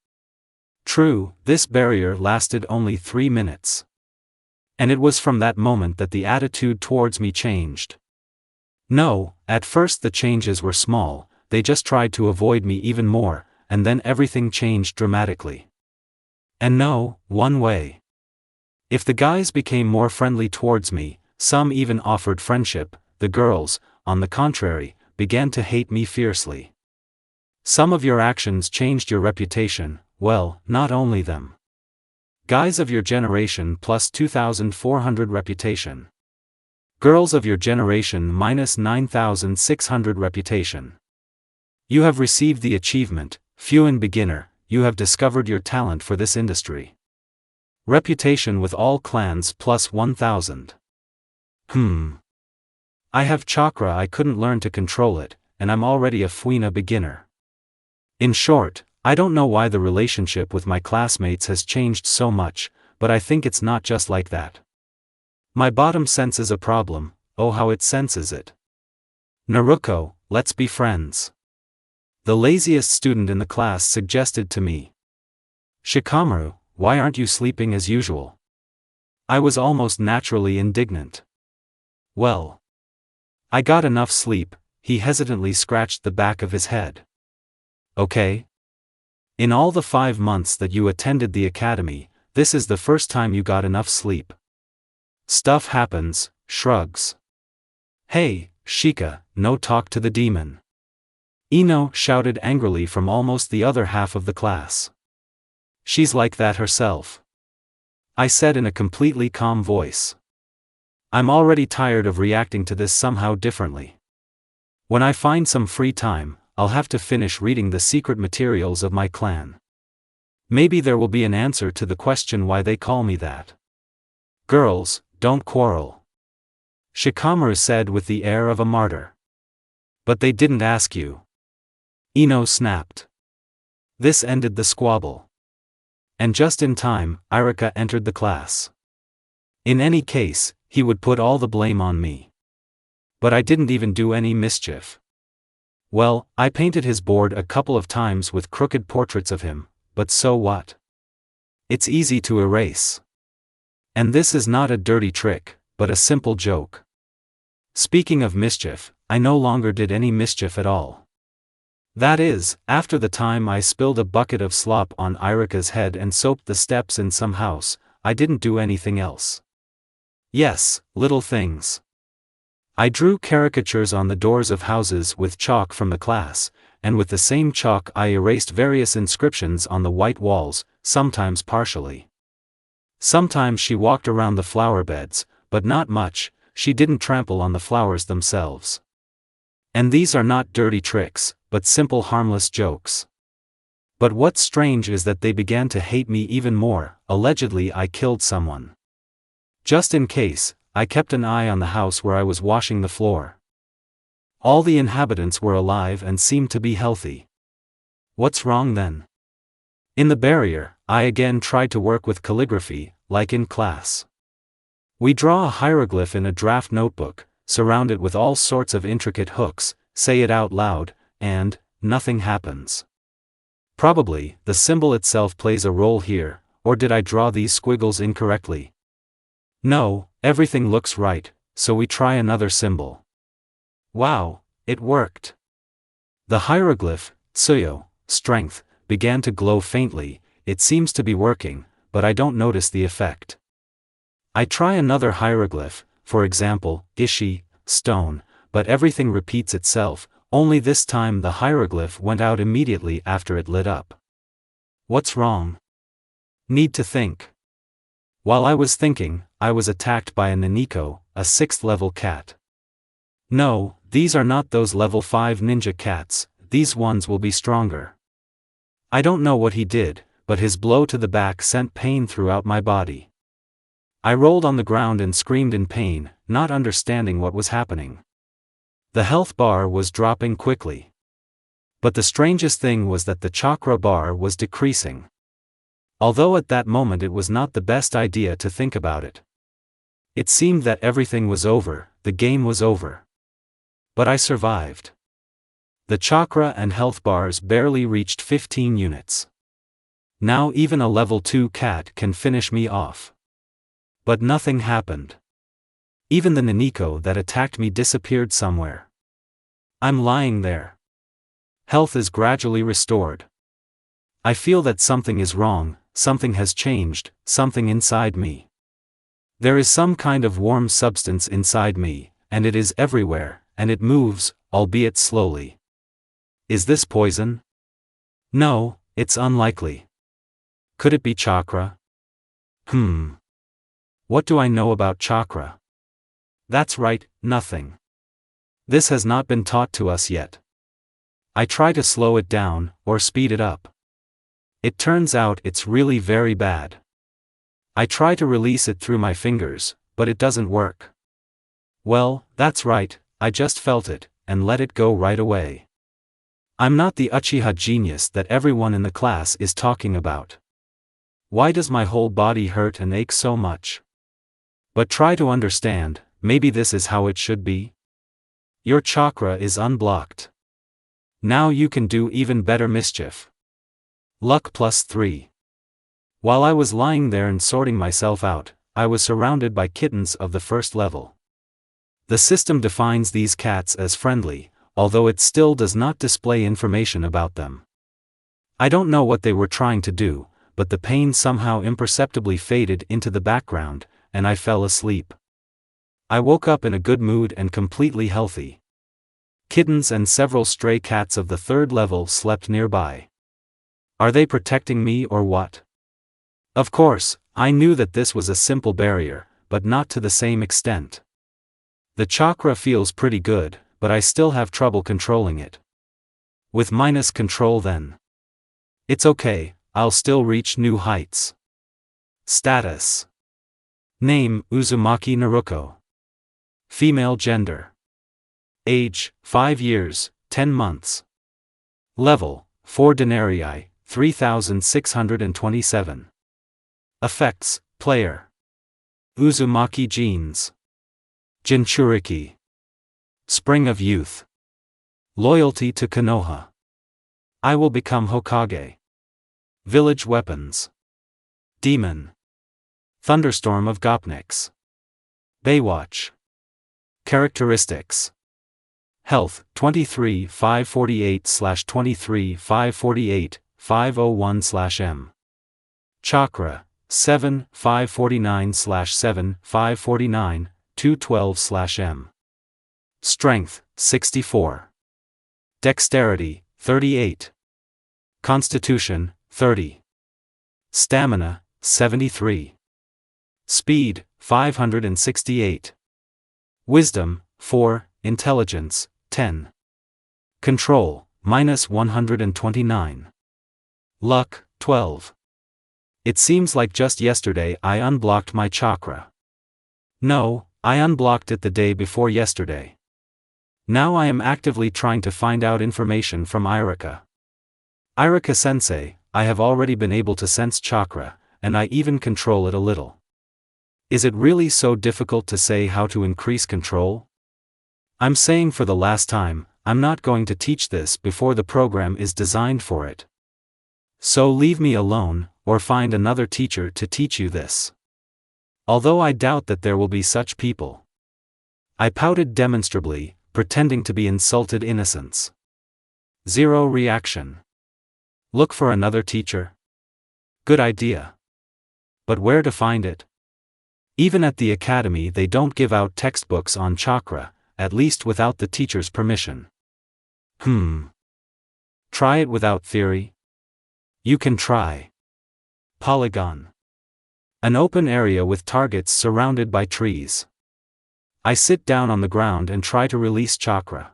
True, this barrier lasted only 3 minutes. And it was from that moment that the attitude towards me changed. No, at first the changes were small, they just tried to avoid me even more, and then everything changed dramatically. And no, one way. If the guys became more friendly towards me, some even offered friendship, the girls, on the contrary, began to hate me fiercely. Some of your actions changed your reputation, well, not only them. Guys of your generation plus 2,400 reputation. Girls of your generation minus 9,600 reputation. You have received the achievement, few and beginner, you have discovered your talent for this industry. Reputation with all clans plus 1,000. I have chakra, I couldn't learn to control it, and I'm already a Fuina beginner. In short, I don't know why the relationship with my classmates has changed so much, but I think it's not just like that. My bottom senses a problem, oh how it senses it. Naruko, let's be friends. The laziest student in the class suggested to me. Shikamaru, why aren't you sleeping as usual? I was almost naturally indignant. Well, I got enough sleep, he hesitantly scratched the back of his head. Okay. In all the 5 months that you attended the academy, this is the first time you got enough sleep. Stuff happens, shrugs. Hey, Shika, no talk to the demon. Ino shouted angrily from almost the other half of the class. She's like that herself. I said in a completely calm voice. I'm already tired of reacting to this somehow differently. When I find some free time, I'll have to finish reading the secret materials of my clan. Maybe there will be an answer to the question why they call me that. Girls, don't quarrel. Shikamaru said with the air of a martyr. But they didn't ask you. Ino snapped. This ended the squabble. And just in time, Irika entered the class. In any case, he would put all the blame on me. But I didn't even do any mischief. Well, I painted his board a couple of times with crooked portraits of him, but so what? It's easy to erase. And this is not a dirty trick, but a simple joke. Speaking of mischief, I no longer did any mischief at all. That is, after the time I spilled a bucket of slop on Irika's head and soaped the steps in some house, I didn't do anything else. Yes, little things. I drew caricatures on the doors of houses with chalk from the class, and with the same chalk I erased various inscriptions on the white walls, sometimes partially. Sometimes she walked around the flower beds, but not much, she didn't trample on the flowers themselves. And these are not dirty tricks, but simple harmless jokes. But what's strange is that they began to hate me even more. Allegedly I killed someone. Just in case, I kept an eye on the house where I was washing the floor. All the inhabitants were alive and seemed to be healthy. What's wrong then? In the barrier, I again tried to work with calligraphy, like in class. We draw a hieroglyph in a draft notebook, surround it with all sorts of intricate hooks, say it out loud, and nothing happens. Probably, the symbol itself plays a role here, or did I draw these squiggles incorrectly? No, everything looks right, so we try another symbol. Wow, it worked. The hieroglyph, tsuyo, strength, began to glow faintly. It seems to be working, but I don't notice the effect. I try another hieroglyph, for example, ishi, stone, but everything repeats itself, only this time the hieroglyph went out immediately after it lit up. What's wrong? Need to think. While I was thinking, I was attacked by a Naruko, a 6th level cat. No, these are not those level 5 ninja cats, these ones will be stronger. I don't know what he did, but his blow to the back sent pain throughout my body. I rolled on the ground and screamed in pain, not understanding what was happening. The health bar was dropping quickly. But the strangest thing was that the chakra bar was decreasing. Although at that moment it was not the best idea to think about it. It seemed that everything was over, the game was over. But I survived. The chakra and health bars barely reached 15 units. Now even a level 2 cat can finish me off. But nothing happened. Even the Naruko that attacked me disappeared somewhere. I'm lying there. Health is gradually restored. I feel that something is wrong, something has changed, something inside me. There is some kind of warm substance inside me, and it is everywhere, and it moves, albeit slowly. Is this poison? No, it's unlikely. Could it be chakra? What do I know about chakra? That's right, nothing. This has not been taught to us yet. I try to slow it down, or speed it up. It turns out it's really very bad. I try to release it through my fingers, but it doesn't work. Well, that's right, I just felt it, and let it go right away. I'm not the Uchiha genius that everyone in the class is talking about. Why does my whole body hurt and ache so much? But try to understand, maybe this is how it should be? Your chakra is unblocked. Now you can do even better mischief. Luck +3. While I was lying there and sorting myself out, I was surrounded by kittens of the 1st level. The system defines these cats as friendly, although it still does not display information about them. I don't know what they were trying to do, but the pain somehow imperceptibly faded into the background, and I fell asleep. I woke up in a good mood and completely healthy. Kittens and several stray cats of the 3rd level slept nearby. Are they protecting me or what? Of course, I knew that this was a simple barrier, but not to the same extent. The chakra feels pretty good, but I still have trouble controlling it. With minus control then. It's okay, I'll still reach new heights. Status. Name, Uzumaki Naruko. Female gender. Age, 5 years, 10 months. Level, 4 denarii, 3627. Effects, player. Uzumaki genes. Jinchuriki. Spring of youth. Loyalty to Konoha. I will become Hokage. Village weapons. Demon. Thunderstorm of Gopniks. Baywatch. Characteristics. Health, 23,548/23,548, 501/M. Chakra, 7,549/7,549, 212/M. Strength, 64. Dexterity, 38. Constitution, 30. Stamina, 73. Speed, 568. Wisdom, 4, Intelligence, 10. Control, -129. Luck, 12. It seems like just yesterday I unblocked my chakra. No, I unblocked it the day before yesterday. Now I am actively trying to find out information from Irika. Irika-sensei, I have already been able to sense chakra, and I even control it a little. Is it really so difficult to say how to increase control? I'm saying for the last time, I'm not going to teach this before the program is designed for it. So leave me alone, or find another teacher to teach you this. Although I doubt that there will be such people. I pouted demonstrably, pretending to be insulted innocence. Zero reaction. Look for another teacher? Good idea. But where to find it? Even at the academy they don't give out textbooks on chakra, at least without the teacher's permission. Try it without theory? You can try. Polygon. An open area with targets surrounded by trees. I sit down on the ground and try to release chakra.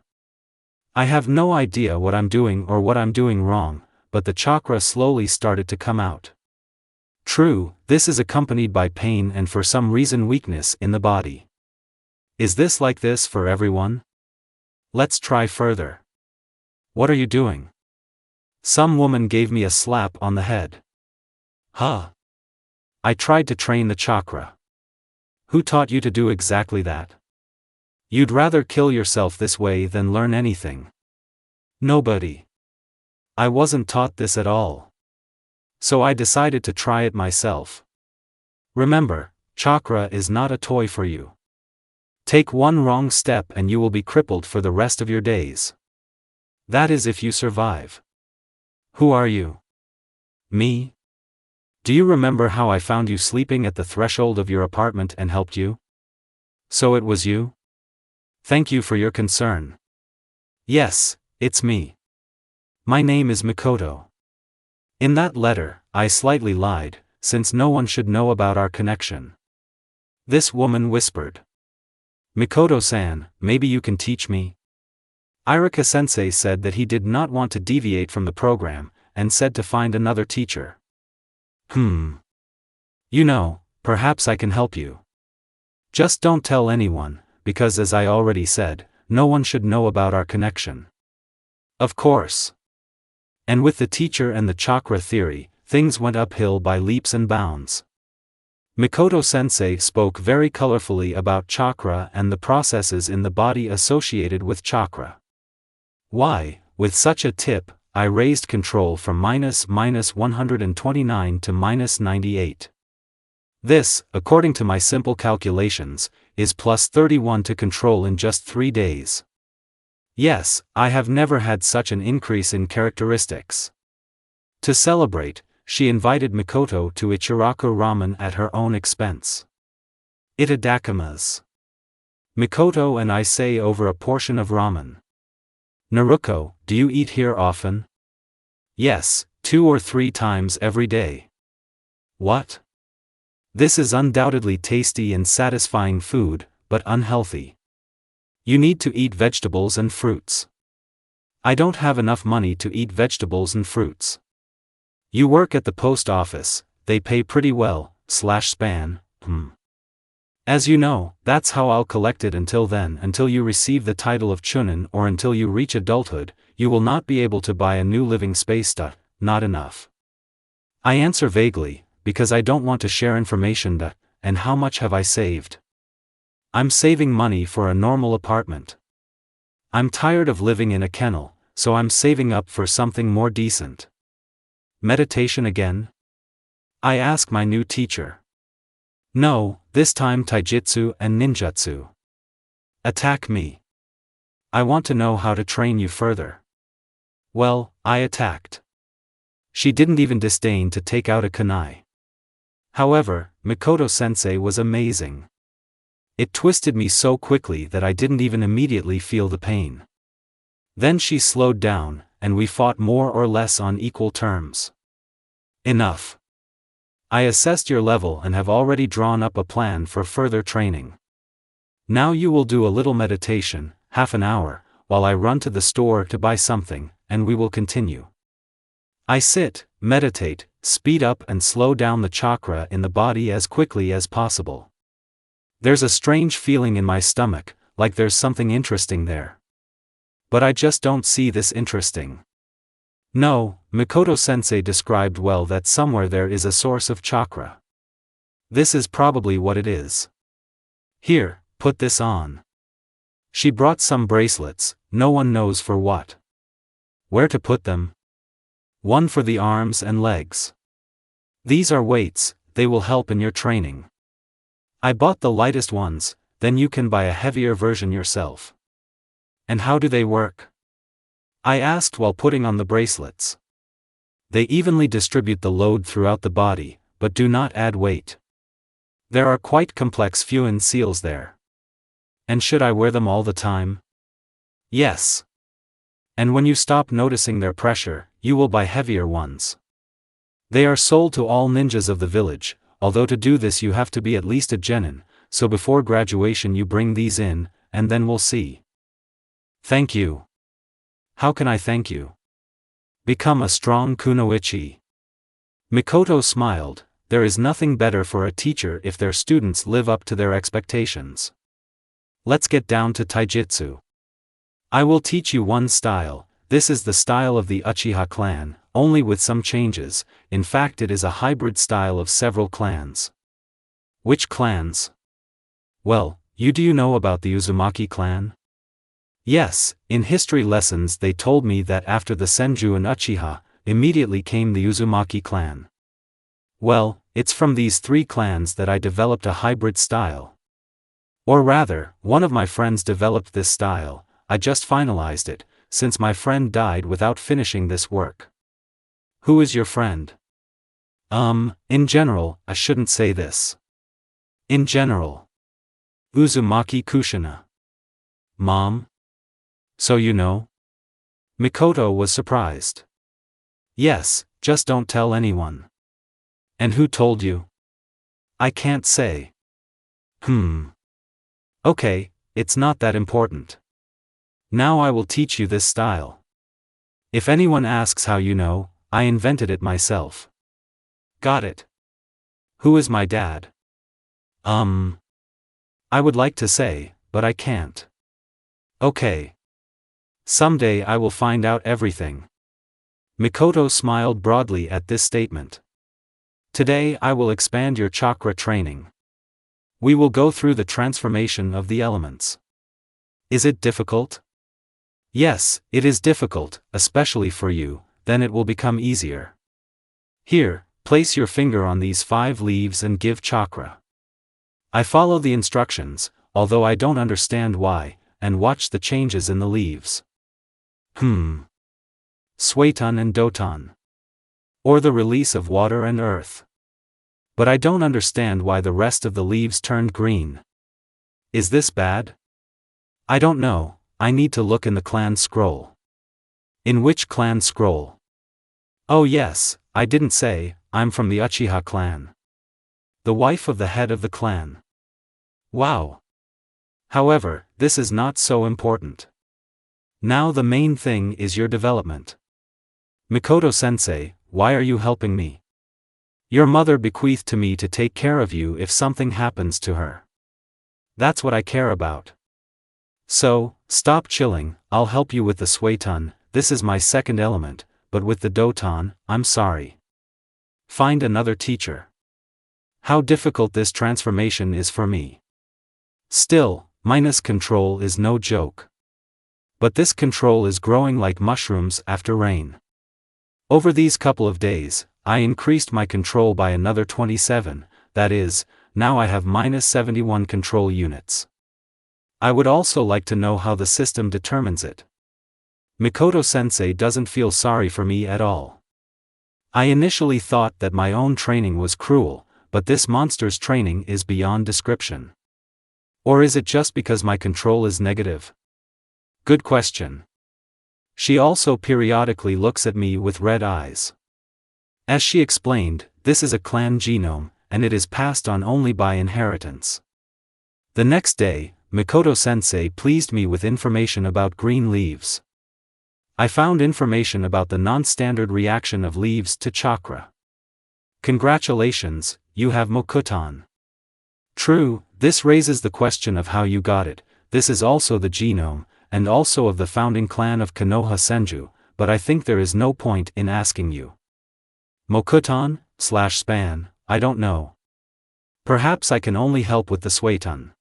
I have no idea what I'm doing or what I'm doing wrong, but the chakra slowly started to come out. True, this is accompanied by pain and for some reason weakness in the body. Is this like this for everyone? Let's try further. What are you doing? Some woman gave me a slap on the head. Huh. I tried to train the chakra. Who taught you to do exactly that? You'd rather kill yourself this way than learn anything. Nobody. I wasn't taught this at all. So I decided to try it myself. Remember, chakra is not a toy for you. Take one wrong step and you will be crippled for the rest of your days. That is if you survive. Who are you? Me? Do you remember how I found you sleeping at the threshold of your apartment and helped you? So it was you? Thank you for your concern. Yes, it's me. My name is Mikoto. In that letter, I slightly lied, since no one should know about our connection. This woman whispered. Mikoto-san, maybe you can teach me? Irika-sensei said that he did not want to deviate from the program, and said to find another teacher. You know, perhaps I can help you. Just don't tell anyone, because as I already said, no one should know about our connection. Of course. And with the teacher and the chakra theory, things went uphill by leaps and bounds. Mikoto-sensei spoke very colorfully about chakra and the processes in the body associated with chakra. Why, with such a tip, I raised control from -129 to -98. This, according to my simple calculations, is +31 to control in just 3 days. Yes, I have never had such an increase in characteristics. To celebrate, she invited Mikoto to Ichiraku ramen at her own expense. Itadakimasu. Mikoto and I say over a portion of ramen. Naruko, do you eat here often? Yes, 2 or 3 times every day. What? This is undoubtedly tasty and satisfying food, but unhealthy. You need to eat vegetables and fruits. I don't have enough money to eat vegetables and fruits. You work at the post office, they pay pretty well, /span. As you know, that's how I'll collect it until then. Until you receive the title of chunin or until you reach adulthood, you will not be able to buy a new living space. Not enough. I answer vaguely, because I don't want to share information. And how much have I saved? I'm saving money for a normal apartment. I'm tired of living in a kennel, so I'm saving up for something more decent. Meditation again? I ask my new teacher. No, this time taijutsu and ninjutsu. Attack me. I want to know how to train you further. Well, I attacked. She didn't even disdain to take out a kunai. However, Mikoto-sensei was amazing. It twisted me so quickly that I didn't even immediately feel the pain. Then she slowed down, and we fought more or less on equal terms. Enough. I assessed your level and have already drawn up a plan for further training. Now you will do a little meditation, half an hour, while I run to the store to buy something, and we will continue. I sit, meditate, speed up and slow down the chakra in the body as quickly as possible. There's a strange feeling in my stomach, like there's something interesting there. But I just don't see this interesting. No, Mikoto-sensei described well that somewhere there is a source of chakra. This is probably what it is. Here, put this on. She brought some bracelets, no one knows for what. Where to put them? One for the arms and legs. These are weights, they will help in your training. I bought the lightest ones, then you can buy a heavier version yourself. And how do they work? I asked while putting on the bracelets. They evenly distribute the load throughout the body, but do not add weight. There are quite complex fuin seals there. And should I wear them all the time? Yes. And when you stop noticing their pressure, you will buy heavier ones. They are sold to all ninjas of the village, although to do this you have to be at least a genin, so before graduation you bring these in, and then we'll see. Thank you. How can I thank you? Become a strong kunoichi. Mikoto smiled. There is nothing better for a teacher if their students live up to their expectations. Let's get down to taijutsu. I will teach you one style. This is the style of the Uchiha clan, only with some changes. In fact, it is a hybrid style of several clans. Which clans? Well, do you know about the Uzumaki clan? Yes, in history lessons they told me that after the Senju and Uchiha, immediately came the Uzumaki clan. Well, it's from these three clans that I developed a hybrid style. Or rather, one of my friends developed this style. I just finalized it, since my friend died without finishing this work. Who is your friend? In general, I shouldn't say this. In general. Uzumaki Kushina. Mom? So you know? Mikoto was surprised. Yes, just don't tell anyone. And who told you? I can't say. Okay, it's not that important. Now I will teach you this style. If anyone asks how you know, I invented it myself. Got it. Who is my dad? I would like to say, but I can't. Okay. Someday I will find out everything. Mikoto smiled broadly at this statement. Today I will expand your chakra training. We will go through the transformation of the elements. Is it difficult? Yes, it is difficult, especially for you, then it will become easier. Here, place your finger on these 5 leaves and give chakra. I follow the instructions, although I don't understand why, and watch the changes in the leaves. Suiton and Doton. Or the release of water and earth. But I don't understand why the rest of the leaves turned green. Is this bad? I don't know, I need to look in the clan scroll. In which clan scroll? Oh yes, I didn't say, I'm from the Uchiha clan. The wife of the head of the clan. Wow. However, this is not so important. Now the main thing is your development. Mikoto-sensei, why are you helping me? Your mother bequeathed to me to take care of you if something happens to her. That's what I care about. So, stop chilling, I'll help you with the Suiton, this is my second element, but with the Doton, I'm sorry. Find another teacher. How difficult this transformation is for me. Still, minus control is no joke. But this control is growing like mushrooms after rain. Over these couple of days, I increased my control by another 27, that is, now I have minus 71 control units. I would also like to know how the system determines it. Mikoto-sensei doesn't feel sorry for me at all. I initially thought that my own training was cruel, but this monster's training is beyond description. Or is it just because my control is negative? Good question. She also periodically looks at me with red eyes. As she explained, this is a clan genome, and it is passed on only by inheritance. The next day, Mikoto-sensei pleased me with information about green leaves. I found information about the non-standard reaction of leaves to chakra. Congratulations, you have Mokuton. True, this raises the question of how you got it. This is also the genome, and also of the founding clan of Konoha Senju, but I think there is no point in asking you. Mokuton/span, I don't know. Perhaps I can only help with the Suiton.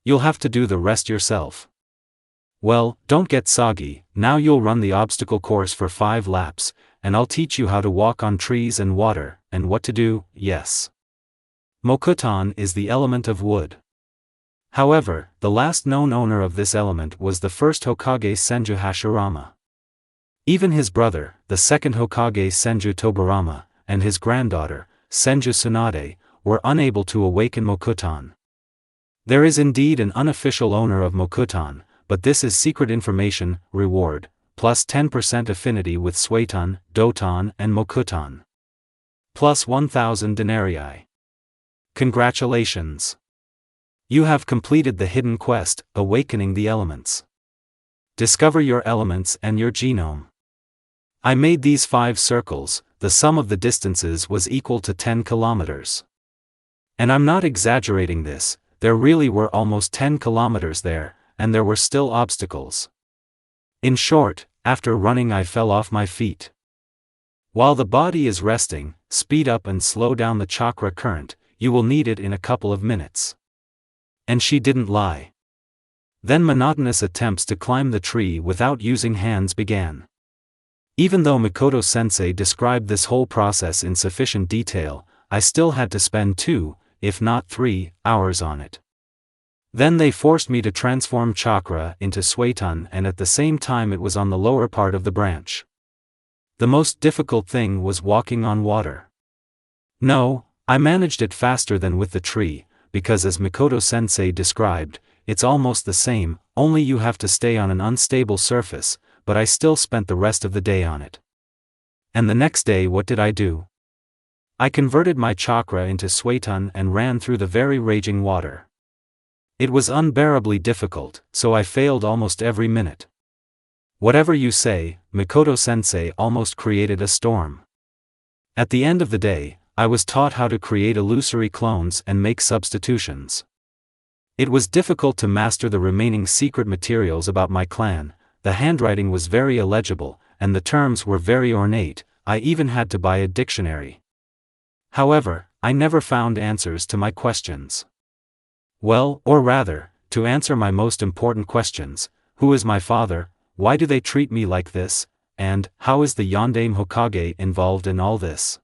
You'll have to do the rest yourself. Well, don't get soggy, now you'll run the obstacle course for 5 laps, and I'll teach you how to walk on trees and water, and what to do, yes. Mokuton is the element of wood. However, the last known owner of this element was the first Hokage Senju Hashirama. Even his brother, the second Hokage Senju Tobirama, and his granddaughter, Senju Tsunade, were unable to awaken Mokuton. There is indeed an unofficial owner of Mokuton, but this is secret information, reward, plus 10% affinity with Suiton, Doton and Mokuton. Plus 1,000 denarii. Congratulations! You have completed the hidden quest, Awakening the Elements. Discover your elements and your genome. I made these 5 circles, the sum of the distances was equal to 10 kilometers. And I'm not exaggerating this, there really were almost 10 kilometers there, and there were still obstacles. In short, after running I fell off my feet. While the body is resting, speed up and slow down the chakra current, you will need it in a couple of minutes. And she didn't lie. Then monotonous attempts to climb the tree without using hands began. Even though Mikoto-sensei described this whole process in sufficient detail, I still had to spend 2, if not 3, hours on it. Then they forced me to transform chakra into Suiton, and at the same time it was on the lower part of the branch. The most difficult thing was walking on water. No, I managed it faster than with the tree, because as Mikoto-sensei described, it's almost the same, only you have to stay on an unstable surface, but I still spent the rest of the day on it. And the next day what did I do? I converted my chakra into Suiton and ran through the very raging water. It was unbearably difficult, so I failed almost every minute. Whatever you say, Mikoto-sensei almost created a storm. At the end of the day, I was taught how to create illusory clones and make substitutions. It was difficult to master the remaining secret materials about my clan, the handwriting was very illegible, and the terms were very ornate, I even had to buy a dictionary. However, I never found answers to my questions. Well, or rather, to answer my most important questions, who is my father, why do they treat me like this, and how is the Yondaime Hokage involved in all this?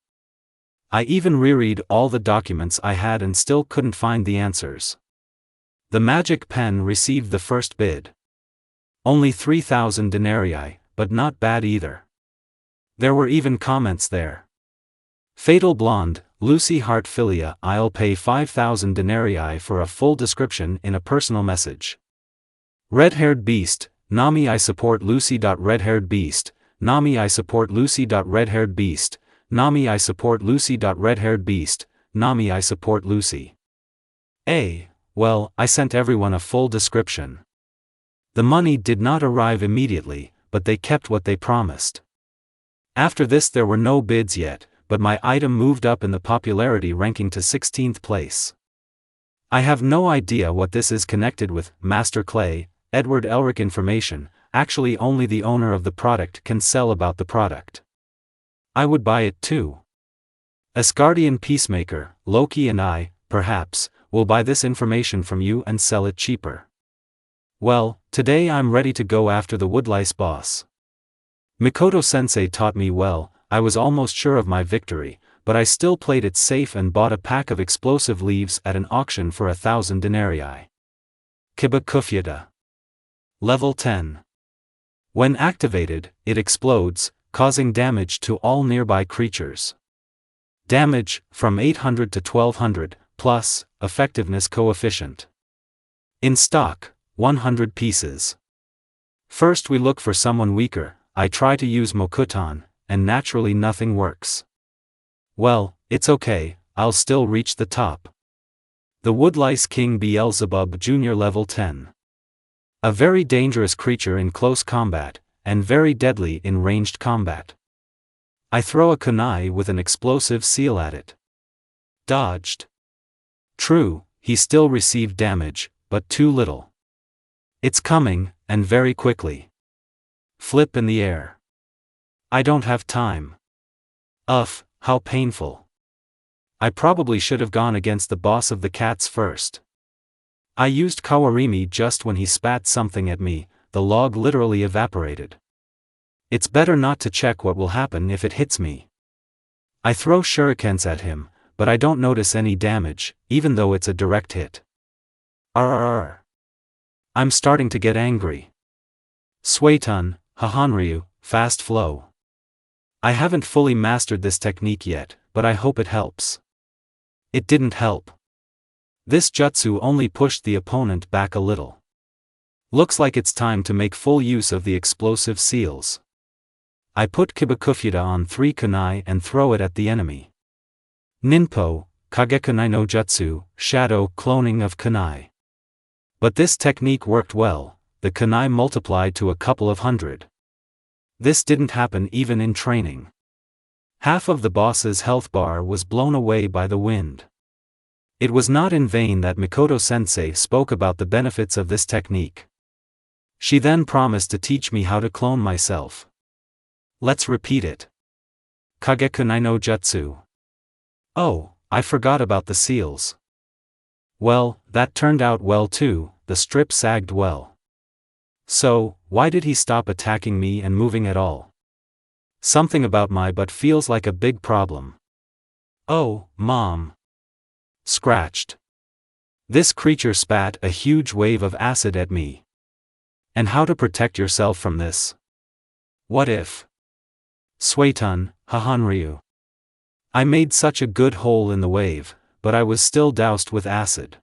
I even reread all the documents I had and still couldn't find the answers. The magic pen received the first bid. Only 3,000 denarii, but not bad either. There were even comments there. Fatal Blonde, Lucy Heartfilia, I'll pay 5,000 denarii for a full description in a personal message. Red-haired beast, Nami I support Lucy. Red-haired beast, Nami I support Lucy. Red-haired beast, Nami I support Lucy. Red-haired beast, Nami I support Lucy. Well, I sent everyone a full description. The money did not arrive immediately, but they kept what they promised. After this there were no bids yet, but my item moved up in the popularity ranking to 16th place. I have no idea what this is connected with. Master Clay, Edward Elric information, actually only the owner of the product can sell about the product. I would buy it too. Asgardian Peacemaker, Loki and I, perhaps, will buy this information from you and sell it cheaper. Well, today I'm ready to go after the Woodlice boss. Mikoto-sensei taught me well, I was almost sure of my victory, but I still played it safe and bought a pack of explosive leaves at an auction for 1,000 denarii. Kibakufyada. Level 10. When activated, it explodes, causing damage to all nearby creatures. Damage, from 800 to 1200, plus, effectiveness coefficient. In stock, 100 pieces. First we look for someone weaker, I try to use Mokuton, and naturally nothing works. Well, it's okay, I'll still reach the top. The Woodlice King Beelzebub Jr. Level 10. A very dangerous creature in close combat, and very deadly in ranged combat. I throw a kunai with an explosive seal at it. Dodged. True, he still received damage, but too little. It's coming, and very quickly. Flip in the air. I don't have time. Ugh, how painful. I probably should have gone against the boss of the cats first. I used Kawarimi just when he spat something at me, the log literally evaporated. It's better not to check what will happen if it hits me. I throw shurikens at him, but I don't notice any damage, even though it's a direct hit. Arrrrrr. I'm starting to get angry. Suetun, Hahanryu, fast flow. I haven't fully mastered this technique yet, but I hope it helps. It didn't help. This jutsu only pushed the opponent back a little. Looks like it's time to make full use of the explosive seals. I put Kibakufuda on 3 kunai and throw it at the enemy. Ninpo, Kagekunai no Jutsu, shadow cloning of kunai. But this technique worked well, the kunai multiplied to a couple of hundred. This didn't happen even in training. Half of the boss's health bar was blown away by the wind. It was not in vain that Mikoto-sensei spoke about the benefits of this technique. She then promised to teach me how to clone myself. Let's repeat it. Kagekunai no Jutsu. Oh, I forgot about the seals. Well, that turned out well too, the strip sagged well. So, why did he stop attacking me and moving at all? Something about my butt feels like a big problem. Oh, Mom. Scratched. This creature spat a huge wave of acid at me. And how to protect yourself from this? What if? Suetun, Hahanryu. I made such a good hole in the wave, but I was still doused with acid.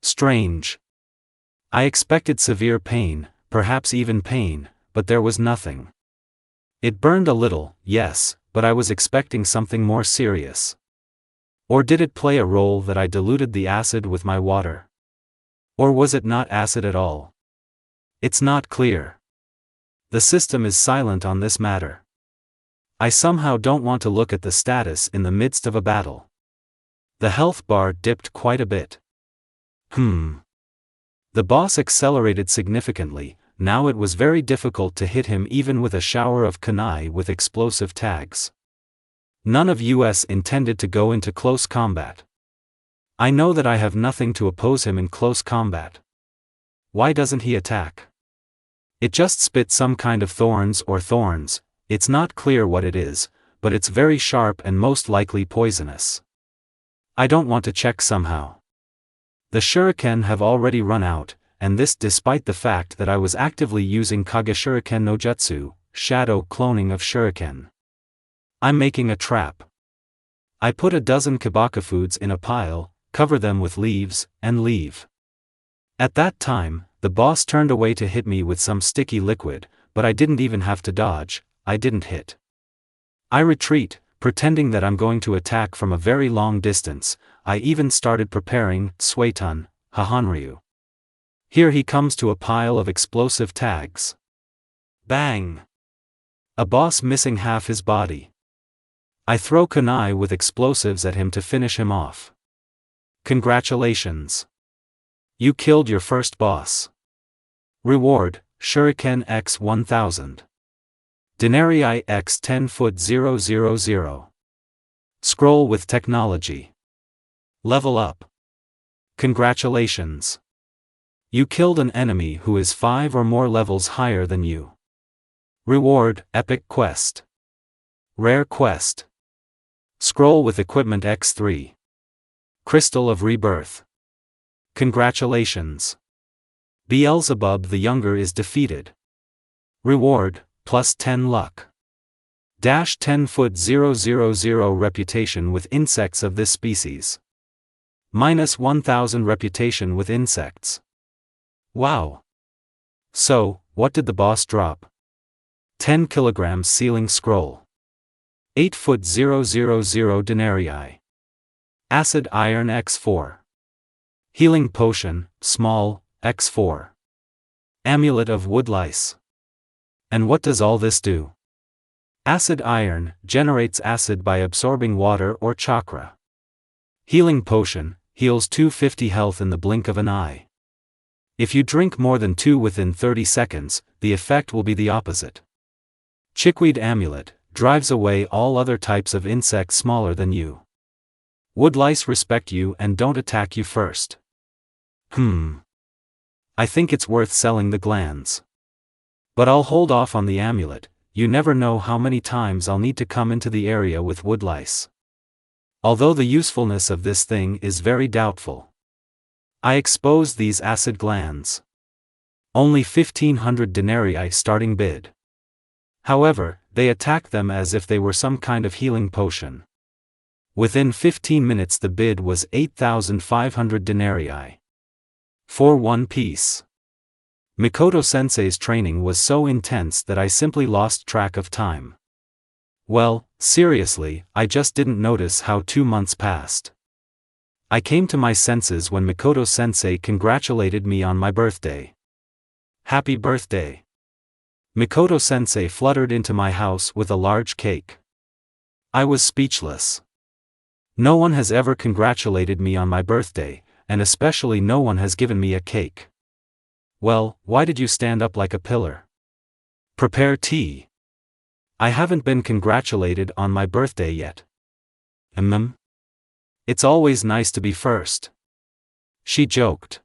Strange. I expected severe pain, perhaps even pain, but there was nothing. It burned a little, yes, but I was expecting something more serious. Or did it play a role that I diluted the acid with my water? Or was it not acid at all? It's not clear. The system is silent on this matter. I somehow don't want to look at the status in the midst of a battle. The health bar dipped quite a bit. The boss accelerated significantly, now it was very difficult to hit him even with a shower of kunai with explosive tags. None of us intended to go into close combat. I know that I have nothing to oppose him in close combat. Why doesn't he attack? It just spit some kind of thorns or thorns, it's not clear what it is, but it's very sharp and most likely poisonous. I don't want to check somehow. The shuriken have already run out, and this despite the fact that I was actively using Kage Shuriken no Jutsu, shadow cloning of shuriken. I'm making a trap. I put a dozen kabakafoods in a pile, cover them with leaves, and leave. At that time, the boss turned away to hit me with some sticky liquid, but I didn't even have to dodge, I didn't hit. I retreat, pretending that I'm going to attack from a very long distance. I even started preparing Suetun, Hahanryu. Here he comes to a pile of explosive tags. Bang! A boss missing half his body. I throw kunai with explosives at him to finish him off. Congratulations! You killed your first boss. Reward, Shuriken x 1000. Denarii x 10 foot 000. Scroll with technology. Level up. Congratulations. You killed an enemy who is 5 or more levels higher than you. Reward, Epic Quest. Rare Quest. Scroll with equipment x3. Crystal of Rebirth. Congratulations. Beelzebub the Younger is defeated. Reward, plus 10 luck. Dash 10 foot 000 reputation with insects of this species. Minus 1000 reputation with insects. Wow. So, what did the boss drop? 10 kilograms sealing scroll. 8 foot 000 denarii. Acid iron x4. Healing potion, small, x4. Amulet of wood lice. And what does all this do? Acid iron generates acid by absorbing water or chakra. Healing potion heals 250 health in the blink of an eye. If you drink more than 2 within 30 seconds, the effect will be the opposite. Chickweed amulet, drives away all other types of insects smaller than you. Wood lice respect you and don't attack you first. I think it's worth selling the glands. But I'll hold off on the amulet, you never know how many times I'll need to come into the area with wood lice. Although the usefulness of this thing is very doubtful. I exposed these acid glands. Only 1,500 denarii starting bid. However, they attacked them as if they were some kind of healing potion. Within 15 minutes the bid was 8,500 denarii. For one piece. Mikoto-sensei's training was so intense that I simply lost track of time. Well, seriously, I just didn't notice how 2 months passed. I came to my senses when Mikoto-sensei congratulated me on my birthday. Happy birthday. Mikoto-sensei fluttered into my house with a large cake. I was speechless. No one has ever congratulated me on my birthday, and especially no one has given me a cake. Well, why did you stand up like a pillar? Prepare tea. I haven't been congratulated on my birthday yet. It's always nice to be first. She joked.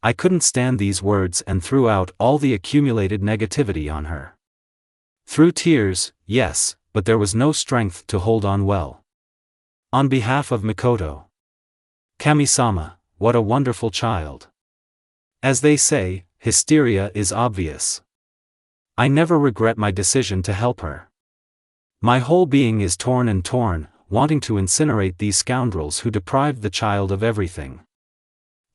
I couldn't stand these words and threw out all the accumulated negativity on her. Through tears, yes, but there was no strength to hold on well. On behalf of Mikoto. Kami-sama, what a wonderful child. As they say, hysteria is obvious. I never regret my decision to help her. My whole being is torn, wanting to incinerate these scoundrels who deprived the child of everything.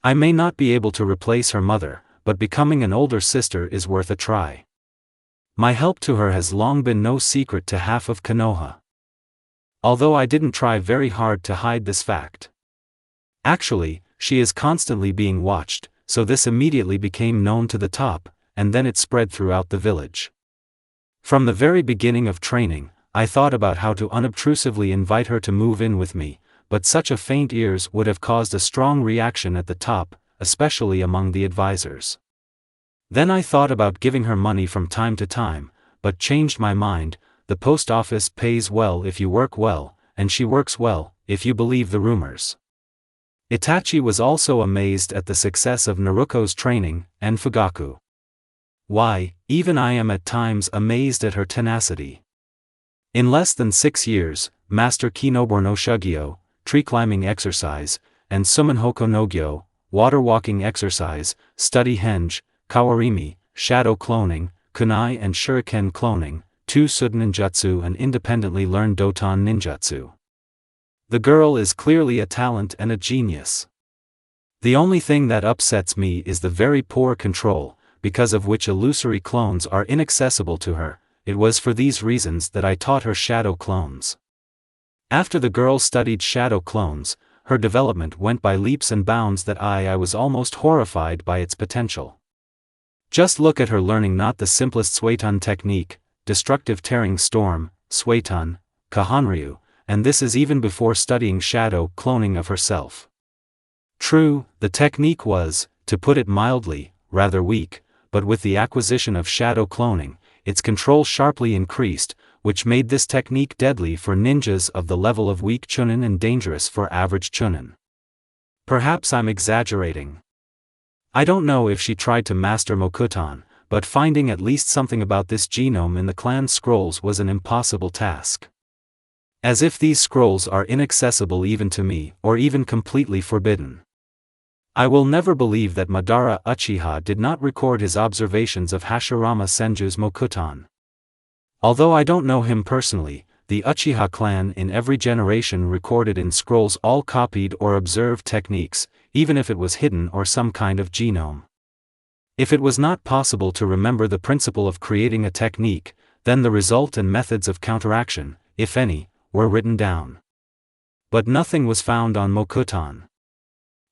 I may not be able to replace her mother, but becoming an older sister is worth a try. My help to her has long been no secret to half of Konoha. Although I didn't try very hard to hide this fact. Actually, she is constantly being watched, so this immediately became known to the top, and then it spread throughout the village. From the very beginning of training, I thought about how to unobtrusively invite her to move in with me, but such a faint ears would have caused a strong reaction at the top, especially among the advisors. Then I thought about giving her money from time to time, but changed my mind. The post office pays well if you work well, and she works well, if you believe the rumors. Itachi was also amazed at the success of Naruko's training, and Fugaku. Why, even I am at times amazed at her tenacity. In less than 6 years, Master Kinobor no Shugyo, tree climbing exercise, and Sumenhoko no Gyo, water walking exercise, study henge, kawarimi, shadow cloning, kunai and shuriken cloning, 2 Suden ninjutsu and independently learned Doton ninjutsu. The girl is clearly a talent and a genius. The only thing that upsets me is the very poor control, because of which illusory clones are inaccessible to her. It was for these reasons that I taught her shadow clones. After the girl studied shadow clones, her development went by leaps and bounds that I was almost horrified by its potential. Just look at her learning not the simplest Suetun technique, destructive tearing storm, Suetun, Kahanryu, and this is even before studying shadow cloning of herself. True, the technique was, to put it mildly, rather weak, but with the acquisition of shadow cloning, its control sharply increased, which made this technique deadly for ninjas of the level of weak chunin and dangerous for average chunin. Perhaps I'm exaggerating. I don't know if she tried to master Mokuton, but finding at least something about this genome in the clan scrolls was an impossible task. As if these scrolls are inaccessible even to me, or even completely forbidden. I will never believe that Madara Uchiha did not record his observations of Hashirama Senju's Mokuton. Although I don't know him personally, the Uchiha clan in every generation recorded in scrolls all copied or observed techniques, even if it was hidden or some kind of genome. If it was not possible to remember the principle of creating a technique, then the result and methods of counteraction, if any, were written down. But nothing was found on Mokuton.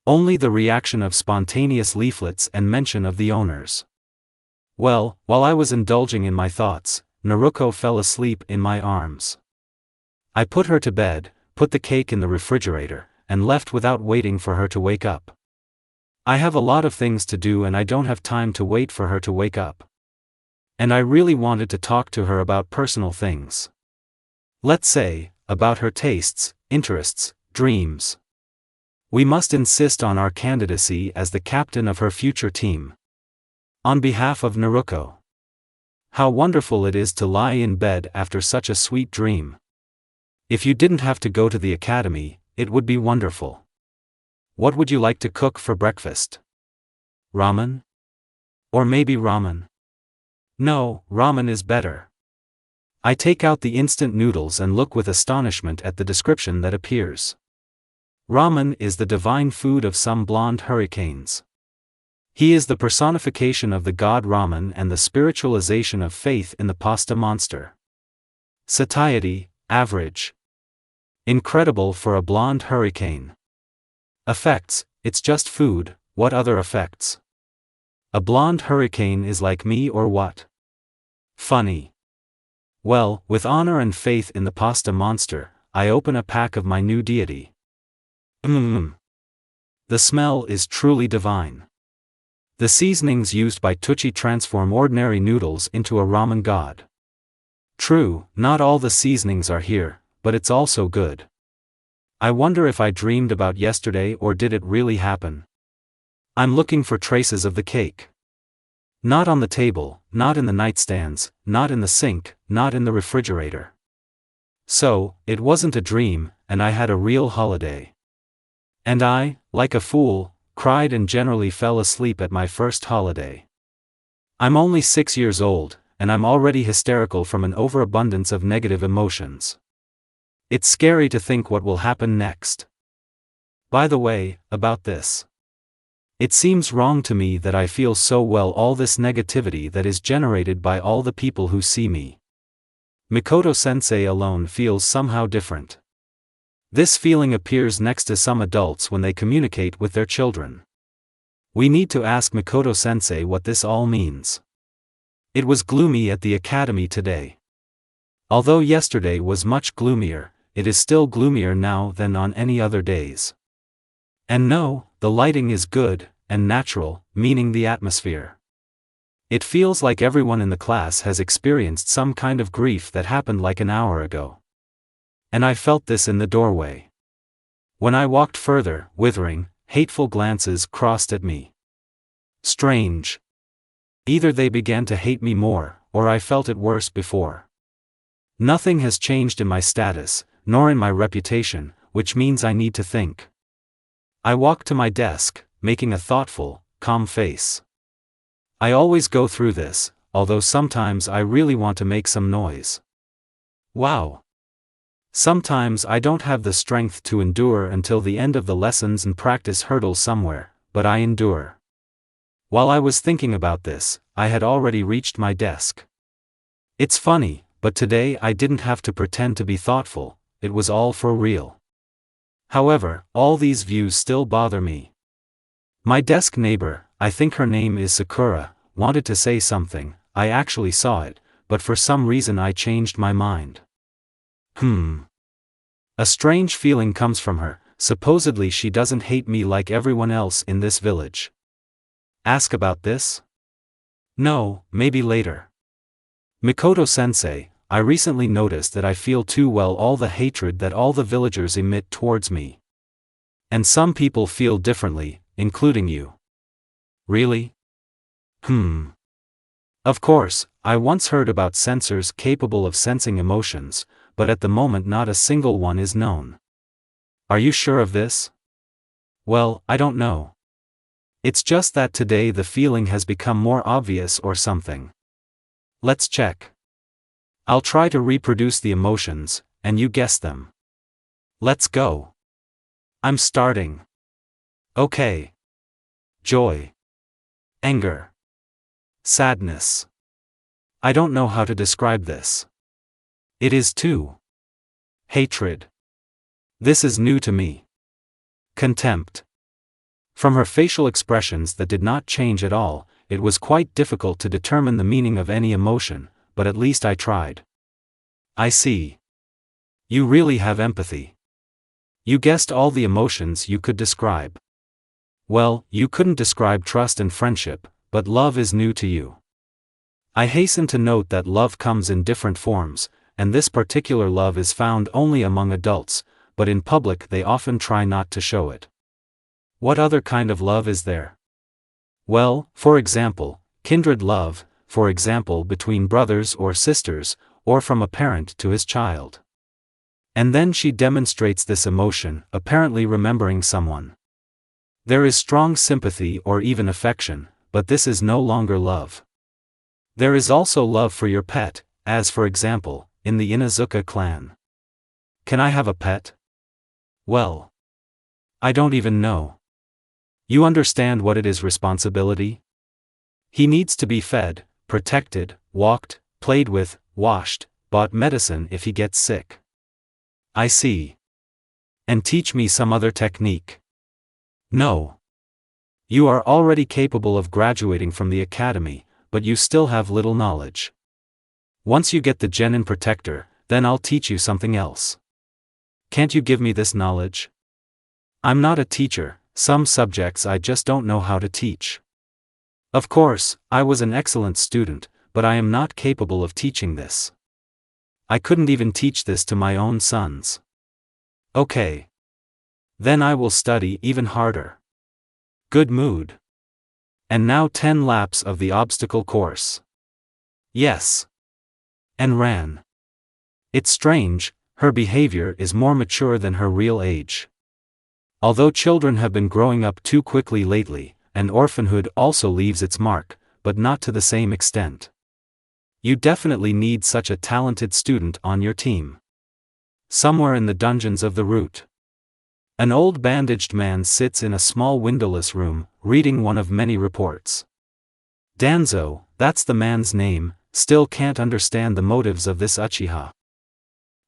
Only the reaction of spontaneous leaflets and mention of the owners. Well, while I was indulging in my thoughts, Naruko fell asleep in my arms. I put her to bed, put the cake in the refrigerator, and left without waiting for her to wake up. I have a lot of things to do and I don't have time to wait for her to wake up. And I really wanted to talk to her about personal things. Let's say, about her tastes, interests, dreams. We must insist on our candidacy as the captain of her future team. On behalf of Naruko. How wonderful it is to lie in bed after such a sweet dream. If you didn't have to go to the academy, it would be wonderful. What would you like to cook for breakfast? Ramen? Or maybe ramen? No, ramen is better. I take out the instant noodles and look with astonishment at the description that appears. Ramen is the divine food of some blonde hurricanes. He is the personification of the god Ramen and the spiritualization of faith in the pasta monster. Satiety, average. Incredible for a blonde hurricane. Effects, it's just food, what other effects? A blonde hurricane is like me or what? Funny. Well, with honor and faith in the pasta monster, I open a pack of my new deity. The smell is truly divine. The seasonings used by Tucci transform ordinary noodles into a ramen god. True, not all the seasonings are here, but it's also good. I wonder if I dreamed about yesterday or did it really happen? I'm looking for traces of the cake. Not on the table, not in the nightstands, not in the sink, not in the refrigerator. So, it wasn't a dream, and I had a real holiday. And I, like a fool, cried and generally fell asleep at my first holiday. I'm only 6 years old, and I'm already hysterical from an overabundance of negative emotions. It's scary to think what will happen next. By the way, about this. It seems wrong to me that I feel so well all this negativity that is generated by all the people who see me. Mikoto-sensei alone feels somehow different. This feeling appears next to some adults when they communicate with their children. We need to ask Mikoto-sensei what this all means. It was gloomy at the academy today. Although yesterday was much gloomier, it is still gloomier now than on any other days. And no, the lighting is good, and natural, meaning the atmosphere. It feels like everyone in the class has experienced some kind of grief that happened like an hour ago. And I felt this in the doorway. When I walked further, withering, hateful glances crossed at me. Strange. Either they began to hate me more, or I felt it worse before. Nothing has changed in my status, nor in my reputation, which means I need to think. I walk to my desk, making a thoughtful, calm face. I always go through this, although sometimes I really want to make some noise. Wow. Sometimes I don't have the strength to endure until the end of the lessons and practice hurdles somewhere, but I endure. While I was thinking about this, I had already reached my desk. It's funny, but today I didn't have to pretend to be thoughtful, it was all for real. However, all these views still bother me. My desk neighbor, I think her name is Sakura, wanted to say something, I actually saw it, but for some reason I changed my mind. A strange feeling comes from her, supposedly she doesn't hate me like everyone else in this village. Ask about this? No, maybe later. Mikoto-sensei, I recently noticed that I feel too well all the hatred that all the villagers emit towards me. And some people feel differently, including you. Really? Of course, I once heard about sensors capable of sensing emotions, but at the moment not a single one is known. Are you sure of this? Well, I don't know. It's just that today the feeling has become more obvious or something. Let's check. I'll try to reproduce the emotions, and you guess them. Let's go. I'm starting. Okay. Joy. Anger. Sadness. I don't know how to describe this. It is too. Hatred. This is new to me. Contempt. From her facial expressions that did not change at all, it was quite difficult to determine the meaning of any emotion, but at least I tried. I see. You really have empathy. You guessed all the emotions you could describe. Well, you couldn't describe trust and friendship, but love is new to you. I hasten to note that love comes in different forms, and this particular love is found only among adults, but in public they often try not to show it. What other kind of love is there? Well, for example, kindred love, for example between brothers or sisters, or from a parent to his child. And then she demonstrates this emotion, apparently remembering someone. There is strong sympathy or even affection, but this is no longer love. There is also love for your pet, as for example, in the Inuzuka clan. Can I have a pet? Well, I don't even know. You understand what it is responsibility? He needs to be fed, protected, walked, played with, washed, bought medicine if he gets sick. I see. And teach me some other technique. No. You are already capable of graduating from the academy, but you still have little knowledge. Once you get the genin protector, then I'll teach you something else. Can't you give me this knowledge? I'm not a teacher, some subjects I just don't know how to teach. Of course, I was an excellent student, but I am not capable of teaching this. I couldn't even teach this to my own sons. Okay. Then I will study even harder. Good mood. And now 10 laps of the obstacle course. Yes. And ran. It's strange, her behavior is more mature than her real age. Although children have been growing up too quickly lately, and orphanhood also leaves its mark, but not to the same extent. You definitely need such a talented student on your team. Somewhere in the dungeons of the root. An old bandaged man sits in a small windowless room, reading one of many reports. Danzo, that's the man's name, still can't understand the motives of this Uchiha.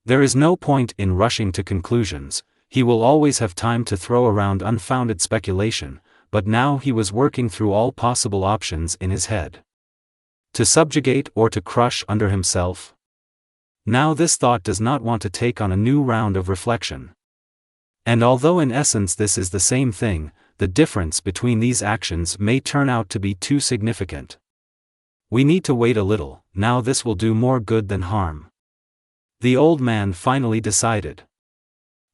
There is no point in rushing to conclusions, he will always have time to throw around unfounded speculation, but now he was working through all possible options in his head. To subjugate or to crush under himself? Now this thought does not want to take on a new round of reflection. And although in essence this is the same thing, the difference between these actions may turn out to be too significant. We need to wait a little, now this will do more good than harm. The old man finally decided.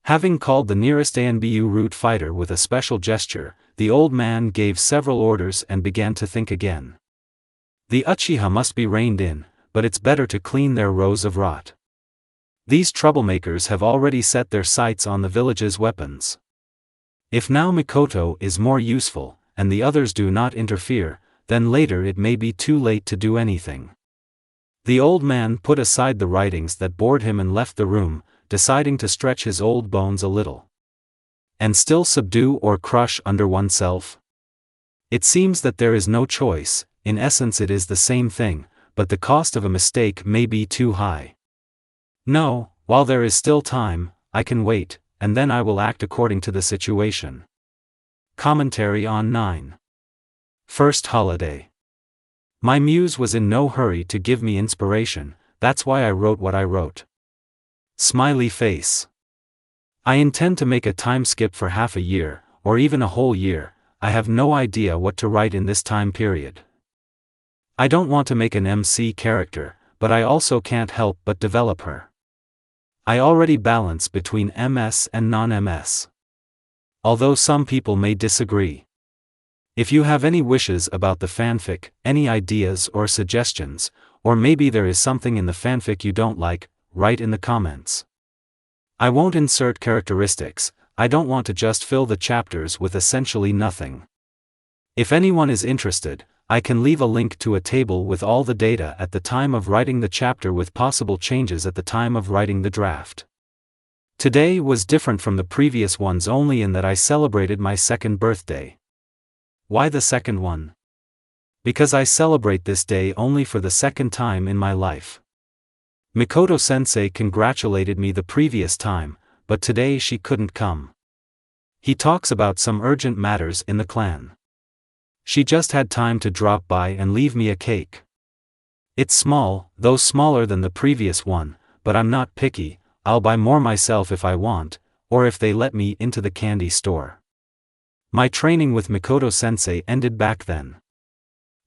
Having called the nearest ANBU root fighter with a special gesture, the old man gave several orders and began to think again. The Uchiha must be reined in, but it's better to clean their rows of rot. These troublemakers have already set their sights on the village's weapons. If now Mikoto is more useful, and the others do not interfere, then later it may be too late to do anything. The old man put aside the writings that bored him and left the room, deciding to stretch his old bones a little. And still subdue or crush under oneself? It seems that there is no choice, in essence it is the same thing, but the cost of a mistake may be too high. No, while there is still time, I can wait, and then I will act according to the situation. Commentary on 9. First holiday. My muse was in no hurry to give me inspiration, that's why I wrote what I wrote. Smiley face. I intend to make a time skip for half a year, or even a whole year. I have no idea what to write in this time period. I don't want to make an MC character, but I also can't help but develop her. I already balance between MS and non-MS. Although some people may disagree. If you have any wishes about the fanfic, any ideas or suggestions, or maybe there is something in the fanfic you don't like, write in the comments. I won't insert characteristics, I don't want to just fill the chapters with essentially nothing. If anyone is interested, I can leave a link to a table with all the data at the time of writing the chapter with possible changes at the time of writing the draft. Today was different from the previous ones only in that I celebrated my second birthday. Why the second one? Because I celebrate this day only for the second time in my life. Mikoto-sensei congratulated me the previous time, but today she couldn't come. He talks about some urgent matters in the clan. She just had time to drop by and leave me a cake. It's small, though smaller than the previous one, but I'm not picky, I'll buy more myself if I want, or if they let me into the candy store. My training with Mikoto-sensei ended back then.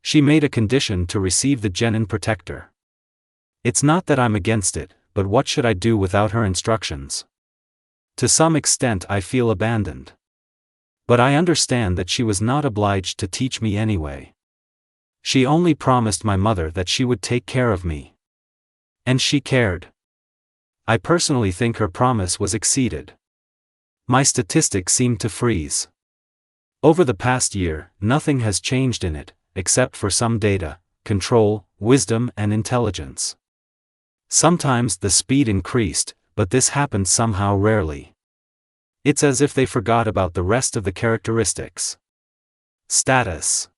She made a condition to receive the genin protector. It's not that I'm against it, but what should I do without her instructions? To some extent I feel abandoned. But I understand that she was not obliged to teach me anyway. She only promised my mother that she would take care of me. And she cared. I personally think her promise was exceeded. My statistics seem to freeze. Over the past year, nothing has changed in it, except for some data, control, wisdom and intelligence. Sometimes the speed increased, but this happened somehow rarely. It's as if they forgot about the rest of the characteristics. Status.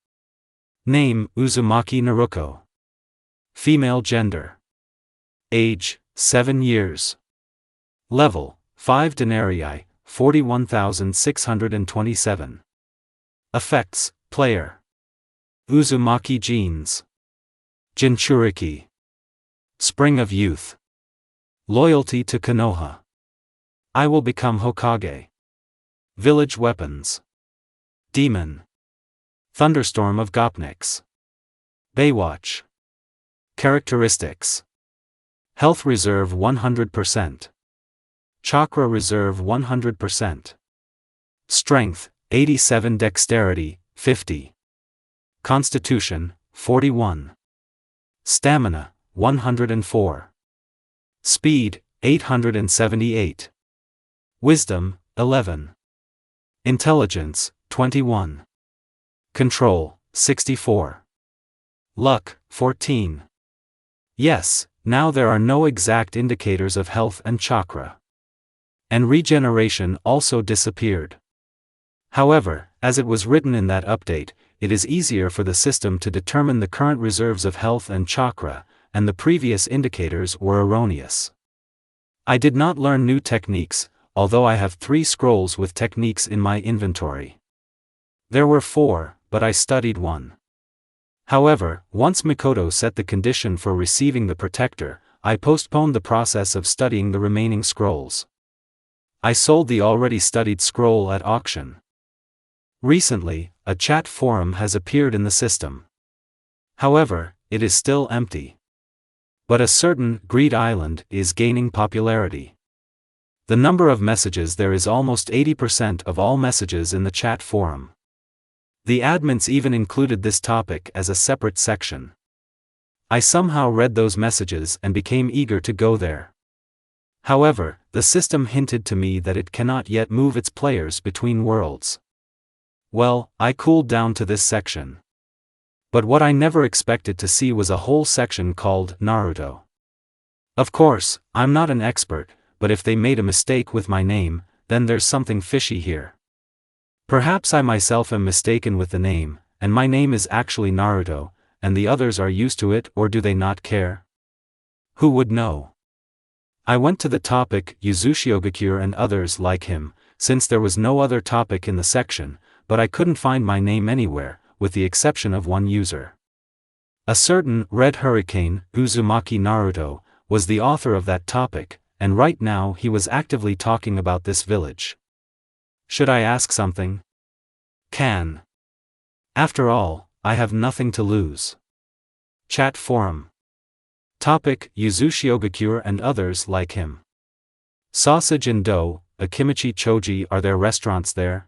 Name, Uzumaki Naruko. Female gender. Age, 7 years. Level, 5 denarii, 41,627. Effects, player. Uzumaki genes. Jinchuriki. Spring of youth. Loyalty to Konoha. I will become Hokage. Village weapons. Demon. Thunderstorm of Gopniks. Baywatch. Characteristics. Health reserve 100%. Chakra reserve 100%. Strength, 87. Dexterity, 50. Constitution, 41. Stamina, 104. Speed, 878. Wisdom, 11. Intelligence, 21. Control, 64. Luck, 14. Yes, now there are no exact indicators of health and chakra. And regeneration also disappeared. However, as it was written in that update, it is easier for the system to determine the current reserves of health and chakra, and the previous indicators were erroneous. I did not learn new techniques, although I have 3 scrolls with techniques in my inventory. There were 4, but I studied 1. However, once Mikoto set the condition for receiving the protector, I postponed the process of studying the remaining scrolls. I sold the already studied scroll at auction. Recently, a chat forum has appeared in the system. However, it is still empty. But a certain Greed Island is gaining popularity. The number of messages there is almost 80% of all messages in the chat forum. The admins even included this topic as a separate section. I somehow read those messages and became eager to go there. However, the system hinted to me that it cannot yet move its players between worlds. Well, I cooled down to this section. But what I never expected to see was a whole section called Naruto. Of course, I'm not an expert, but if they made a mistake with my name, then there's something fishy here. Perhaps I myself am mistaken with the name, and my name is actually Naruto, and the others are used to it, or do they not care? Who would know? I went to the topic Yuzushiogakure and others like him, since there was no other topic in the section, but I couldn't find my name anywhere, with the exception of one user. A certain Red Hurricane, Uzumaki Naruto, was the author of that topic, and right now he was actively talking about this village. Should I ask something? Can. After all, I have nothing to lose. Chat forum. Topic: Yuzushiogakure and others like him. Sausage and dough, Akimichi Choji. Are there restaurants there?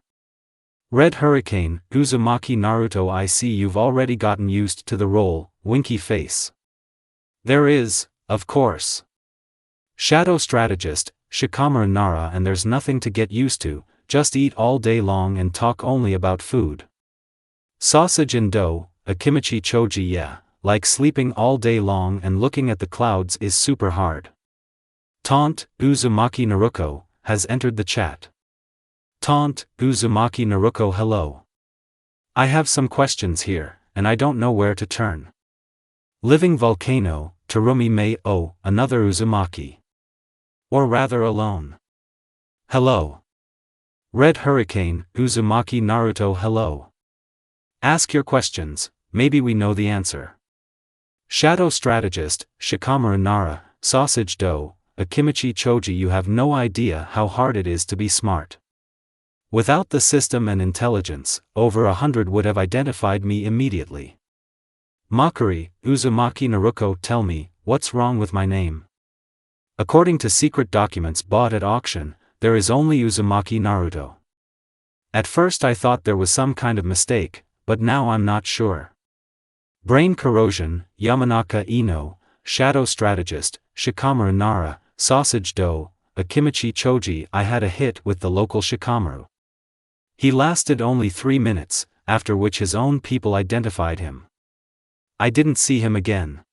Red Hurricane, Uzumaki Naruto. I see you've already gotten used to the role, winky face. There is, of course. Shadow Strategist, Shikamaru Nara. And there's nothing to get used to, just eat all day long and talk only about food. Sausage and dough, Akimichi Choji. Yeah, like sleeping all day long and looking at the clouds is super hard. Taunt, Uzumaki Naruko, has entered the chat. Taunt, Uzumaki Naruko. Hello. I have some questions here, and I don't know where to turn. Living Volcano, Terumi Mei. Oh, another Uzumaki. Or rather alone. Hello. Red Hurricane, Uzumaki Naruto. Hello. Ask your questions, maybe we know the answer. Shadow Strategist, Shikamaru Nara, Sausage Dough, Akimichi Choji. You have no idea how hard it is to be smart. Without the system and intelligence, over 100 would have identified me immediately. Mockery, Uzumaki Naruko, tell me, what's wrong with my name? According to secret documents bought at auction, there is only Uzumaki Naruto. At first I thought there was some kind of mistake, but now I'm not sure. Brain corrosion, Yamanaka Ino, Shadow Strategist, Shikamaru Nara, Sausage Dough, Akimichi Choji. I had a hit with the local Shikamaru. He lasted only 3 minutes, after which his own people identified him. I didn't see him again.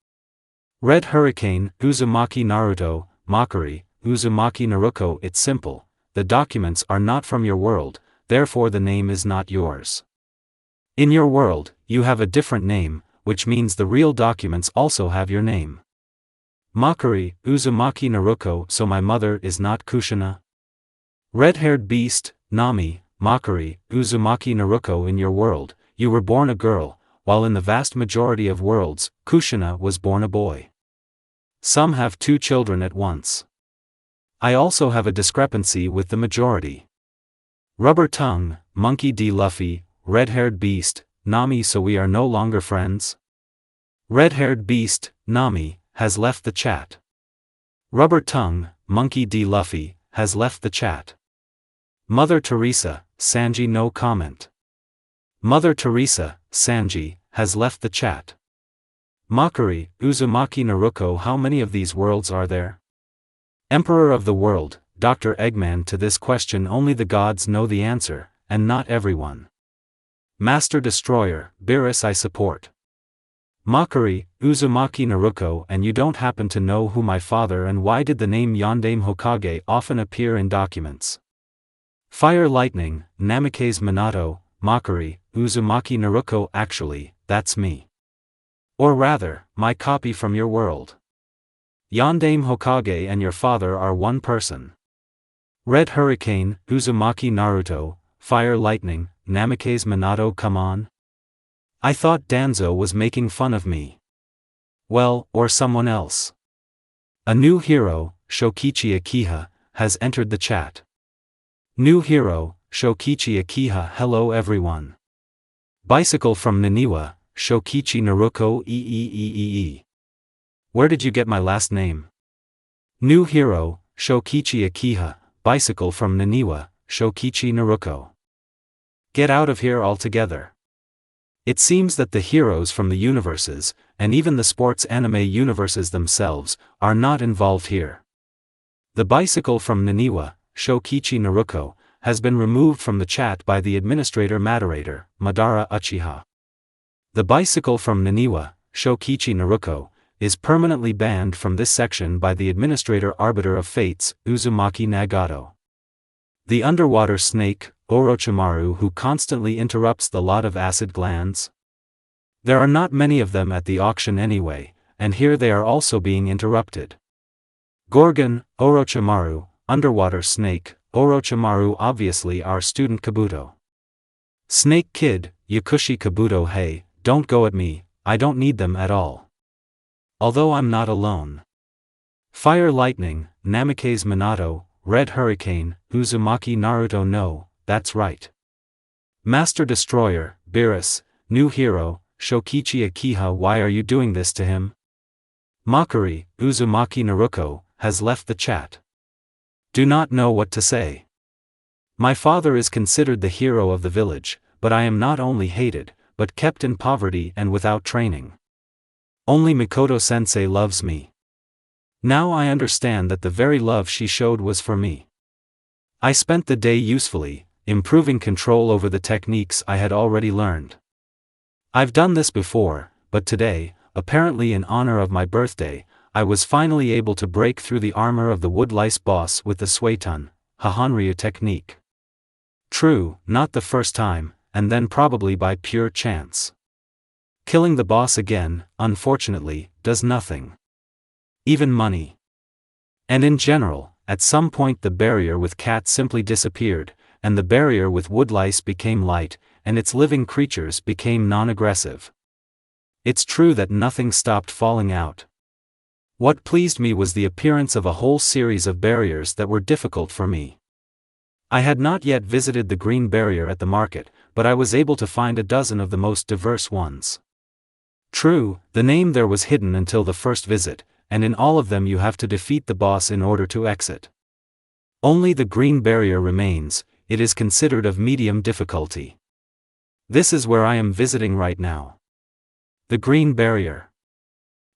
Red Hurricane, Uzumaki Naruto, Mockery, Uzumaki Naruko. It's simple, the documents are not from your world, therefore the name is not yours. In your world, you have a different name, which means the real documents also have your name. Mockery, Uzumaki Naruko. So my mother is not Kushina? Red-haired beast, Nami, Mockery, Uzumaki Naruko. In your world, you were born a girl, while in the vast majority of worlds, Kushina was born a boy. Some have 2 children at once. I also have a discrepancy with the majority. Rubber tongue, Monkey D. Luffy, red-haired beast, Nami. So we are no longer friends? Red-haired beast, Nami, has left the chat. Rubber tongue, Monkey D. Luffy, has left the chat. Mother Teresa, Sanji. No comment. Mother Teresa, Sanji, has left the chat. Mockery, Uzumaki Naruko. How many of these worlds are there? Emperor of the world, Dr. Eggman. To this question only the gods know the answer, and not everyone. Master Destroyer, Beerus. I support. Mockery, Uzumaki Naruko. And you don't happen to know who my father and why did the name Yondaime Hokage often appear in documents? Fire Lightning, Namikaze Minato, Mockery, Uzumaki Naruko. Actually, that's me. Or rather, my copy from your world. Yondaime Hokage and your father are one person. Red Hurricane, Uzumaki Naruto, Fire Lightning, Namikaze Minato. Come on. I thought Danzo was making fun of me. Well, or someone else. A new hero, Shokichi Akiha, has entered the chat. New hero, Shokichi Akiha. Hello everyone. Bicycle from Naniwa, Shokichi Naruko. Where did you get my last name? New hero, Shokichi Akiha, Bicycle from Naniwa, Shokichi Naruko. Get out of here altogether. It seems that the heroes from the universes, and even the sports anime universes themselves, are not involved here. The Bicycle from Naniwa, Shokichi Naruko, has been removed from the chat by the administrator moderator, Madara Uchiha. The Bicycle from Naniwa, Shokichi Naruko, is permanently banned from this section by the administrator arbiter of fates, Uzumaki Nagato. The underwater snake, Orochimaru, who constantly interrupts the lot of acid glands. There are not many of them at the auction anyway, and here they are also being interrupted. Gorgon, Orochimaru, underwater snake, Orochimaru. Obviously our student Kabuto. Snake Kid, Yakushi Kabuto. Hey, don't go at me, I don't need them at all. Although I'm not alone. Fire Lightning, Namikaze Minato, Red Hurricane, Uzumaki Naruto. No, that's right. Master Destroyer, Beerus, new hero, Shokichi Akiha. Why are you doing this to him? Mockery, Uzumaki Naruko, has left the chat. Do not know what to say. My father is considered the hero of the village, but I am not only hated, but kept in poverty and without training. Only Mikoto-sensei loves me. Now I understand that the very love she showed was for me. I spent the day usefully, improving control over the techniques I had already learned. I've done this before, but today, apparently in honor of my birthday, I was finally able to break through the armor of the Woodlice boss with the Suiton, Hahanryu technique. True, not the first time, and then probably by pure chance. Killing the boss again, unfortunately, does nothing. Even money. And in general, at some point the barrier with cat simply disappeared, and the barrier with woodlice became light, and its living creatures became non-aggressive. It's true that nothing stopped falling out. What pleased me was the appearance of a whole series of barriers that were difficult for me. I had not yet visited the green barrier at the market, but I was able to find a dozen of the most diverse ones. True, the name there was hidden until the first visit, and in all of them you have to defeat the boss in order to exit. Only the green barrier remains, it is considered of medium difficulty. This is where I am visiting right now. The green barrier.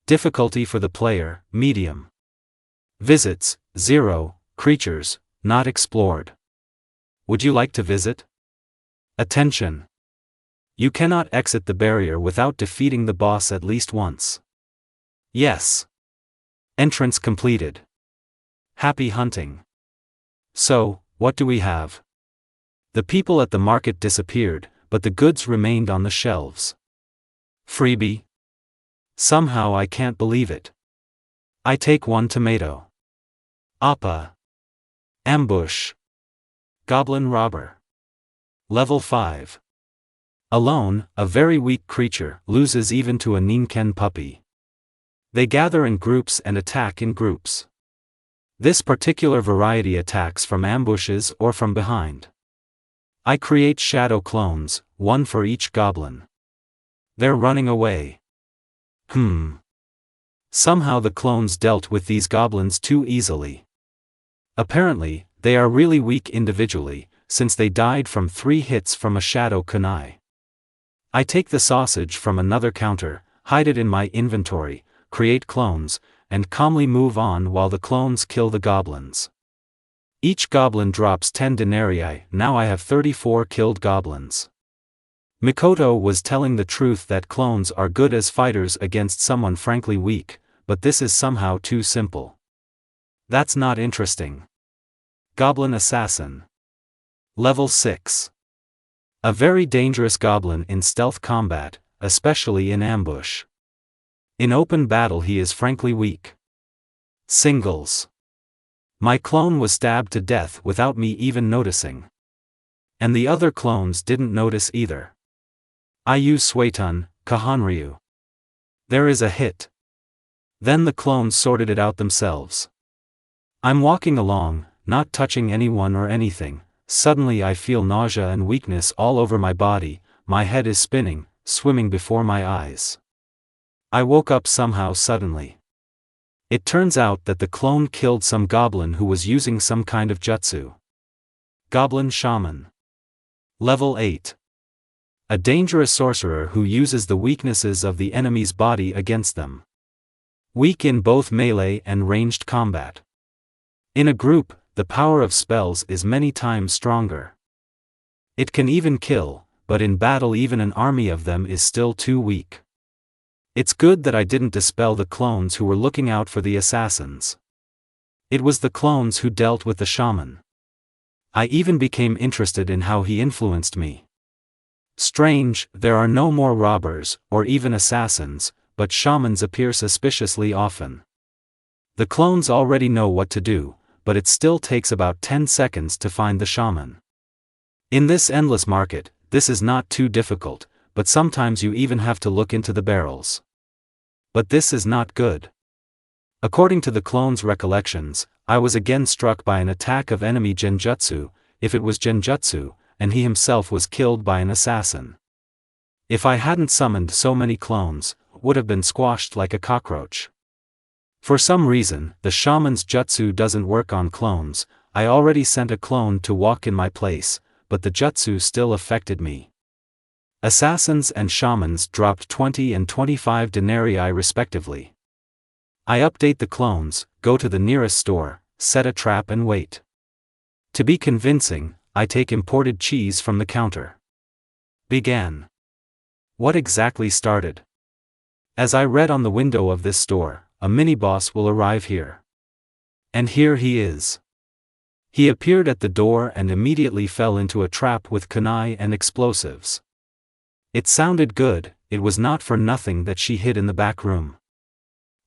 Difficulty for the player, medium. Visits, 0, creatures, not explored. Would you like to visit? Attention! You cannot exit the barrier without defeating the boss at least once. Yes. Entrance completed. Happy hunting. So, what do we have? The people at the market disappeared, but the goods remained on the shelves. Freebie? Somehow I can't believe it. I take 1 tomato. Appa. Ambush. Goblin robber. Level 5. Alone, a very weak creature loses even to a Ninken puppy. They gather in groups and attack in groups. This particular variety attacks from ambushes or from behind. I create shadow clones, 1 for each goblin. They're running away. Somehow the clones dealt with these goblins too easily. Apparently, they are really weak individually, since they died from 3 hits from a shadow kunai. I take the sausage from another counter, hide it in my inventory, create clones, and calmly move on while the clones kill the goblins. Each goblin drops 10 denarii, now I have 34 killed goblins. Mikoto was telling the truth that clones are good as fighters against someone frankly weak, but this is somehow too simple. That's not interesting. Goblin Assassin. Level 6. A very dangerous goblin in stealth combat, especially in ambush. In open battle he is frankly weak. Singles. My clone was stabbed to death without me even noticing. And the other clones didn't notice either. I use Suetun, Kahanryu. There is a hit. Then the clones sorted it out themselves. I'm walking along, not touching anyone or anything. Suddenly I feel nausea and weakness all over my body, my head is spinning, swimming before my eyes. I woke up somehow suddenly. It turns out that the clone killed some goblin who was using some kind of jutsu. Goblin Shaman. Level 8. A dangerous sorcerer who uses the weaknesses of the enemy's body against them. Weak in both melee and ranged combat. In a group, the power of spells is many times stronger. It can even kill, but in battle even an army of them is still too weak. It's good that I didn't dispel the clones who were looking out for the assassins. It was the clones who dealt with the shaman. I even became interested in how he influenced me. Strange, there are no more robbers, or even assassins, but shamans appear suspiciously often. The clones already know what to do, but it still takes about 10 seconds to find the shaman. In this endless market, this is not too difficult, but sometimes you even have to look into the barrels. But this is not good. According to the clone's recollections, I was again struck by an attack of enemy genjutsu, if it was genjutsu, and he himself was killed by an assassin. If I hadn't summoned so many clones, would have been squashed like a cockroach. For some reason, the shaman's jutsu doesn't work on clones. I already sent a clone to walk in my place, but the jutsu still affected me. Assassins and shamans dropped 20 and 25 denarii respectively. I update the clones, go to the nearest store, set a trap and wait. To be convincing, I take imported cheese from the counter. Began. What exactly started? As I read on the window of this store, a mini-boss will arrive here. And here he is. He appeared at the door and immediately fell into a trap with kunai and explosives. It sounded good, it was not for nothing that she hid in the back room.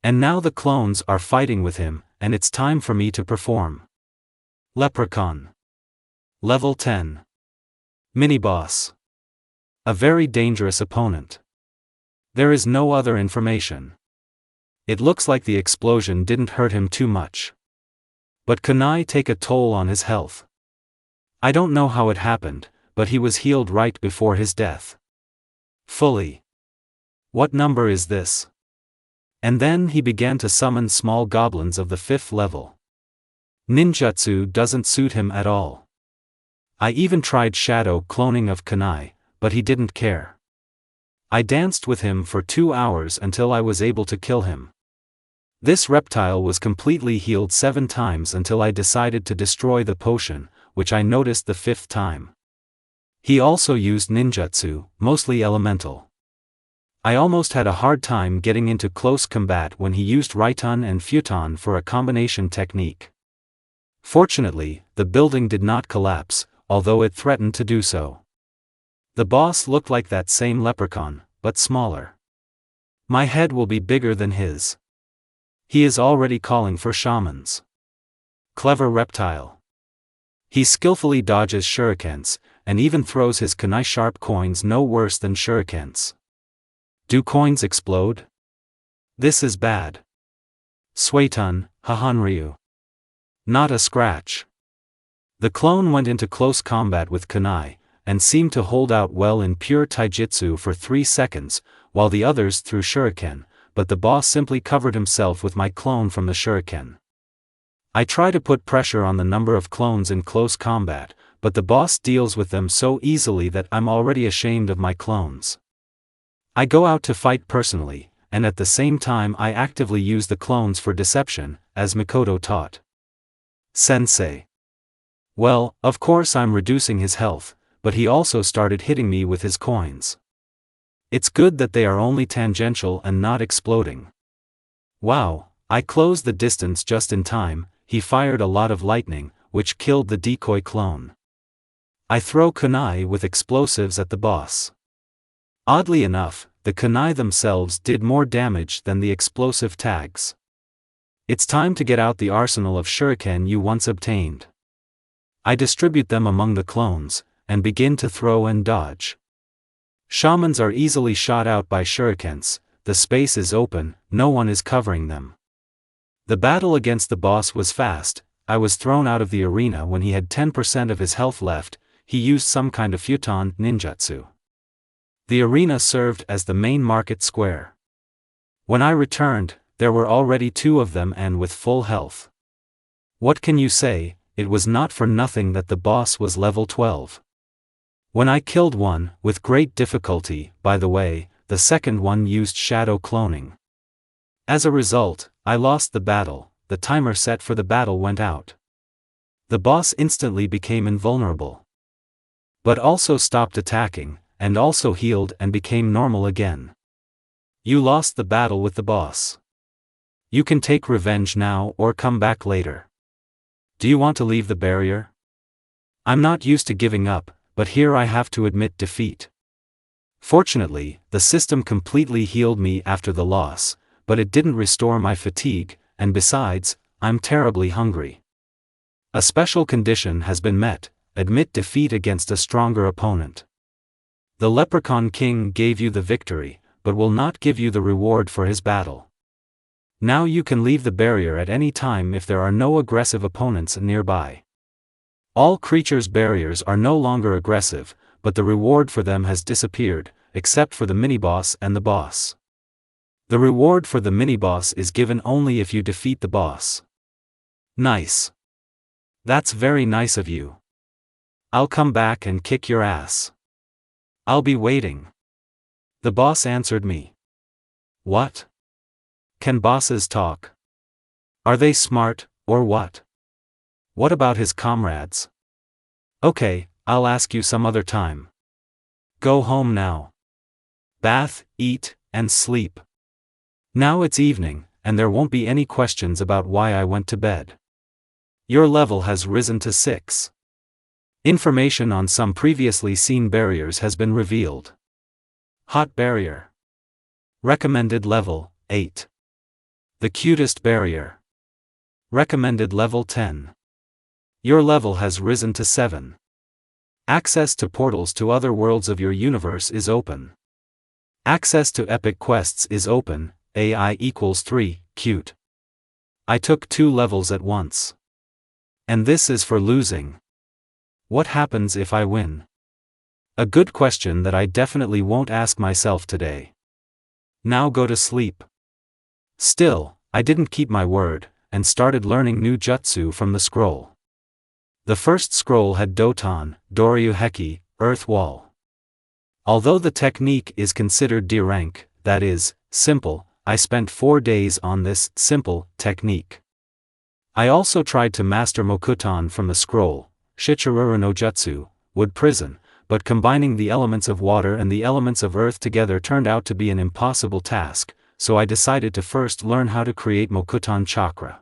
And now the clones are fighting with him, and it's time for me to perform. Leprechaun. Level 10. Mini-boss. A very dangerous opponent. There is no other information. It looks like the explosion didn't hurt him too much. But kunai take a toll on his health. I don't know how it happened, but he was healed right before his death. Fully. What number is this? And then he began to summon small goblins of the 5th level. Ninjutsu doesn't suit him at all. I even tried shadow cloning of kunai, but he didn't care. I danced with him for 2 hours until I was able to kill him. This reptile was completely healed 7 times until I decided to destroy the potion, which I noticed the 5th time. He also used ninjutsu, mostly elemental. I almost had a hard time getting into close combat when he used Raiton and Futon for a combination technique. Fortunately, the building did not collapse, although it threatened to do so. The boss looked like that same leprechaun, but smaller. My head will be bigger than his. He is already calling for shamans. Clever reptile. He skillfully dodges shurikens, and even throws his kunai sharp coins no worse than shurikens. Do coins explode? This is bad. Suiton, Hahanryu. Not a scratch. The clone went into close combat with kunai, and seemed to hold out well in pure taijutsu for 3 seconds, while the others threw shuriken, but the boss simply covered himself with my clone from the shuriken. I try to put pressure on the number of clones in close combat, but the boss deals with them so easily that I'm already ashamed of my clones. I go out to fight personally, and at the same time I actively use the clones for deception, as Mikoto taught. Sensei. Well, of course I'm reducing his health, but he also started hitting me with his coins. It's good that they are only tangential and not exploding. Wow, I closed the distance just in time. He fired a lot of lightning, which killed the decoy clone. I throw kunai with explosives at the boss. Oddly enough, the kunai themselves did more damage than the explosive tags. It's time to get out the arsenal of shuriken you once obtained. I distribute them among the clones, and begin to throw and dodge. Shamans are easily shot out by shurikens, the space is open, no one is covering them. The battle against the boss was fast. I was thrown out of the arena when he had 10% of his health left. He used some kind of futon ninjutsu. The arena served as the main market square. When I returned, there were already 2 of them and with full health. What can you say? It was not for nothing that the boss was level 12. When I killed one, with great difficulty, by the way, the second one used shadow cloning. As a result, I lost the battle. The timer set for the battle went out. The boss instantly became invulnerable. But also stopped attacking, and also healed and became normal again. You lost the battle with the boss. You can take revenge now or come back later. Do you want to leave the barrier? I'm not used to giving up, but here I have to admit defeat. Fortunately, the system completely healed me after the loss, but it didn't restore my fatigue, and besides, I'm terribly hungry. A special condition has been met: admit defeat against a stronger opponent. The Leprechaun King gave you the victory, but will not give you the reward for his battle. Now you can leave the barrier at any time if there are no aggressive opponents nearby. All creatures' barriers are no longer aggressive, but the reward for them has disappeared, except for the mini-boss and the boss. The reward for the mini-boss is given only if you defeat the boss. Nice. That's very nice of you. I'll come back and kick your ass. I'll be waiting. The boss answered me. What? Can bosses talk? Are they smart, or what? What about his comrades? Okay, I'll ask you some other time. Go home now. Bath, eat, and sleep. Now it's evening, and there won't be any questions about why I went to bed. Your level has risen to 6. Information on some previously seen barriers has been revealed. Hot barrier. Recommended level, 8. The cutest barrier. Recommended level 10. Your level has risen to 7. Access to portals to other worlds of your universe is open. Access to epic quests is open. AI equals 3, cute. I took 2 levels at once. And this is for losing. What happens if I win? A good question that I definitely won't ask myself today. Now go to sleep. Still, I didn't keep my word, and started learning new jutsu from the scroll. The first scroll had Doton, Doryu Heki, Earth Wall. Although the technique is considered D rank, that is, simple, I spent 4 days on this simple technique. I also tried to master Mokuton from the scroll, Shichiruru no Jutsu, Wood Prison, but combining the elements of water and the elements of earth together turned out to be an impossible task, so I decided to first learn how to create Mokuton chakra.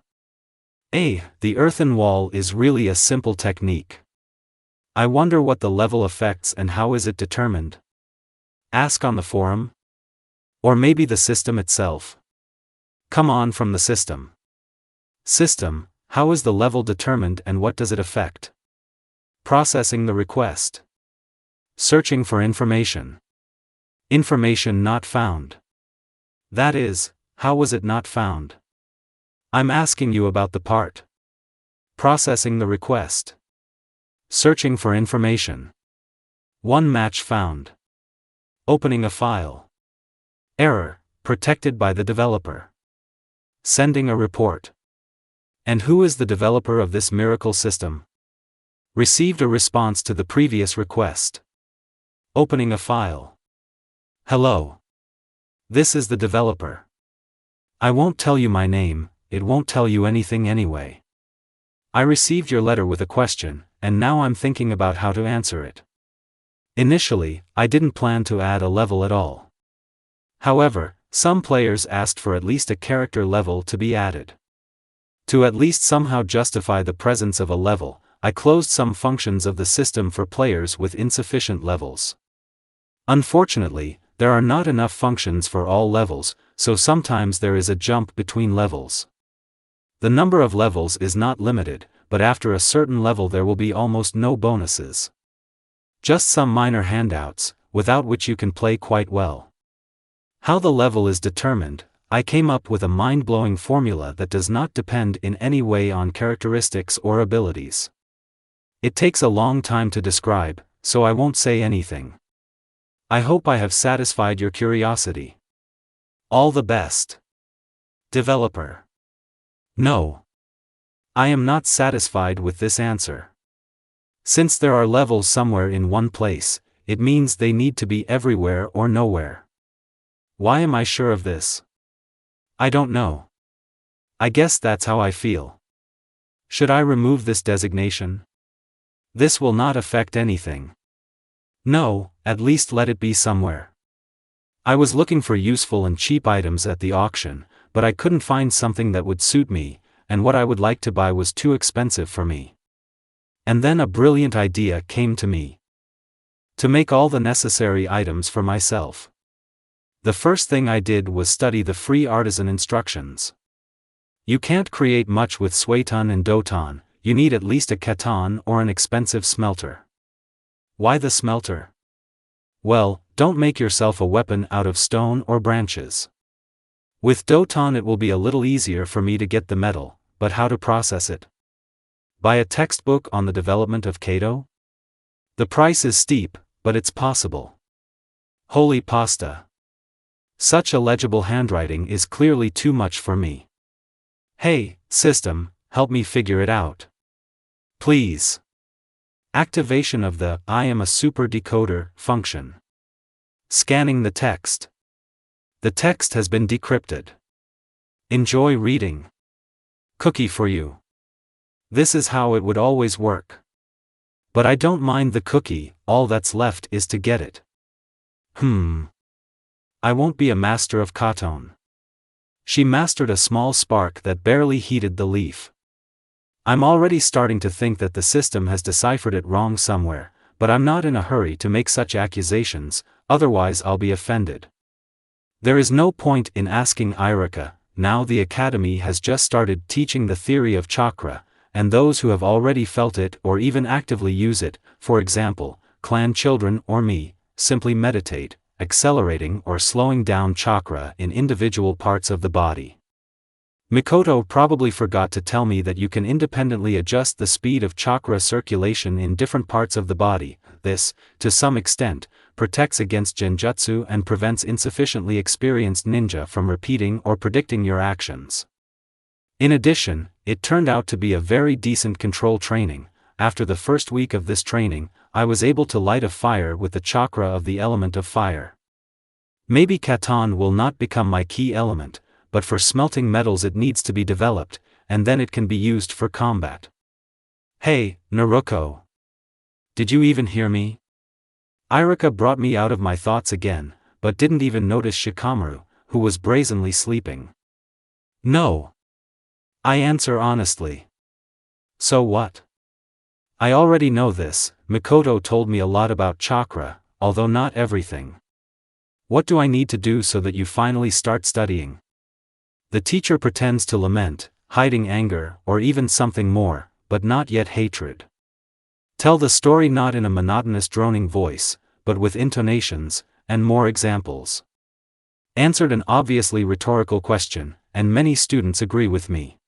The earthen wall is really a simple technique. I wonder what the level affects and how is it determined? Ask on the forum? Or maybe the system itself? Come on from the system. System, how is the level determined and what does it affect? Processing the request. Searching for information. Information not found. That is, how was it not found? I'm asking you about the part. Processing the request. Searching for information. One match found. Opening a file. Error, protected by the developer. Sending a report. And who is the developer of this miracle system? Received a response to the previous request. Opening a file. Hello. This is the developer. I won't tell you my name, it won't tell you anything anyway. I received your letter with a question, and now I'm thinking about how to answer it. Initially, I didn't plan to add a level at all. However, some players asked for at least a character level to be added. To at least somehow justify the presence of a level, I closed some functions of the system for players with insufficient levels. Unfortunately, there are not enough functions for all levels, so sometimes there is a jump between levels. The number of levels is not limited, but after a certain level there will be almost no bonuses. Just some minor handouts, without which you can play quite well. How the level is determined, I came up with a mind-blowing formula that does not depend in any way on characteristics or abilities. It takes a long time to describe, so I won't say anything. I hope I have satisfied your curiosity. All the best. Developer. No. I am not satisfied with this answer. Since there are levels somewhere in one place, it means they need to be everywhere or nowhere. Why am I sure of this? I don't know. I guess that's how I feel. Should I remove this designation? This will not affect anything. No, at least let it be somewhere. I was looking for useful and cheap items at the auction, but I couldn't find something that would suit me, and what I would like to buy was too expensive for me. And then a brilliant idea came to me. To make all the necessary items for myself. The first thing I did was study the free artisan instructions. You can't create much with Suiton and Doton, you need at least a katon or an expensive smelter. Why the smelter? Well, don't make yourself a weapon out of stone or branches. With Doton it will be a little easier for me to get the metal, but how to process it? Buy a textbook on the development of Kado? The price is steep, but it's possible. Holy pasta. Such illegible handwriting is clearly too much for me. Hey, system, help me figure it out. Please. Activation of the I am a super decoder function. Scanning the text. The text has been decrypted. Enjoy reading. Cookie for you. This is how it would always work. But I don't mind the cookie, all that's left is to get it. I won't be a master of katon. She mastered a small spark that barely heated the leaf. I'm already starting to think that the system has deciphered it wrong somewhere, but I'm not in a hurry to make such accusations, otherwise I'll be offended. There is no point in asking Irika, now the academy has just started teaching the theory of chakra, and those who have already felt it or even actively use it, for example, clan children or me, simply meditate, accelerating or slowing down chakra in individual parts of the body. Mikoto probably forgot to tell me that you can independently adjust the speed of chakra circulation in different parts of the body, This, to some extent, protects against genjutsu and prevents insufficiently experienced ninja from repeating or predicting your actions. In addition, it turned out to be a very decent control training. After the first week of this training, I was able to light a fire with the chakra of the element of fire. Maybe katan will not become my key element, but for smelting metals it needs to be developed, and then it can be used for combat. Hey, Naruko. Did you even hear me? Iruka brought me out of my thoughts again, but didn't even notice Shikamaru, who was brazenly sleeping. No. I answer honestly. So what? I already know this. Mikoto told me a lot about chakra, although not everything. What do I need to do so that you finally start studying? The teacher pretends to lament, hiding anger or even something more, but not yet hatred. Tell the story not in a monotonous droning voice, but with intonations, and more examples. Answered an obviously rhetorical question, and many students agree with me.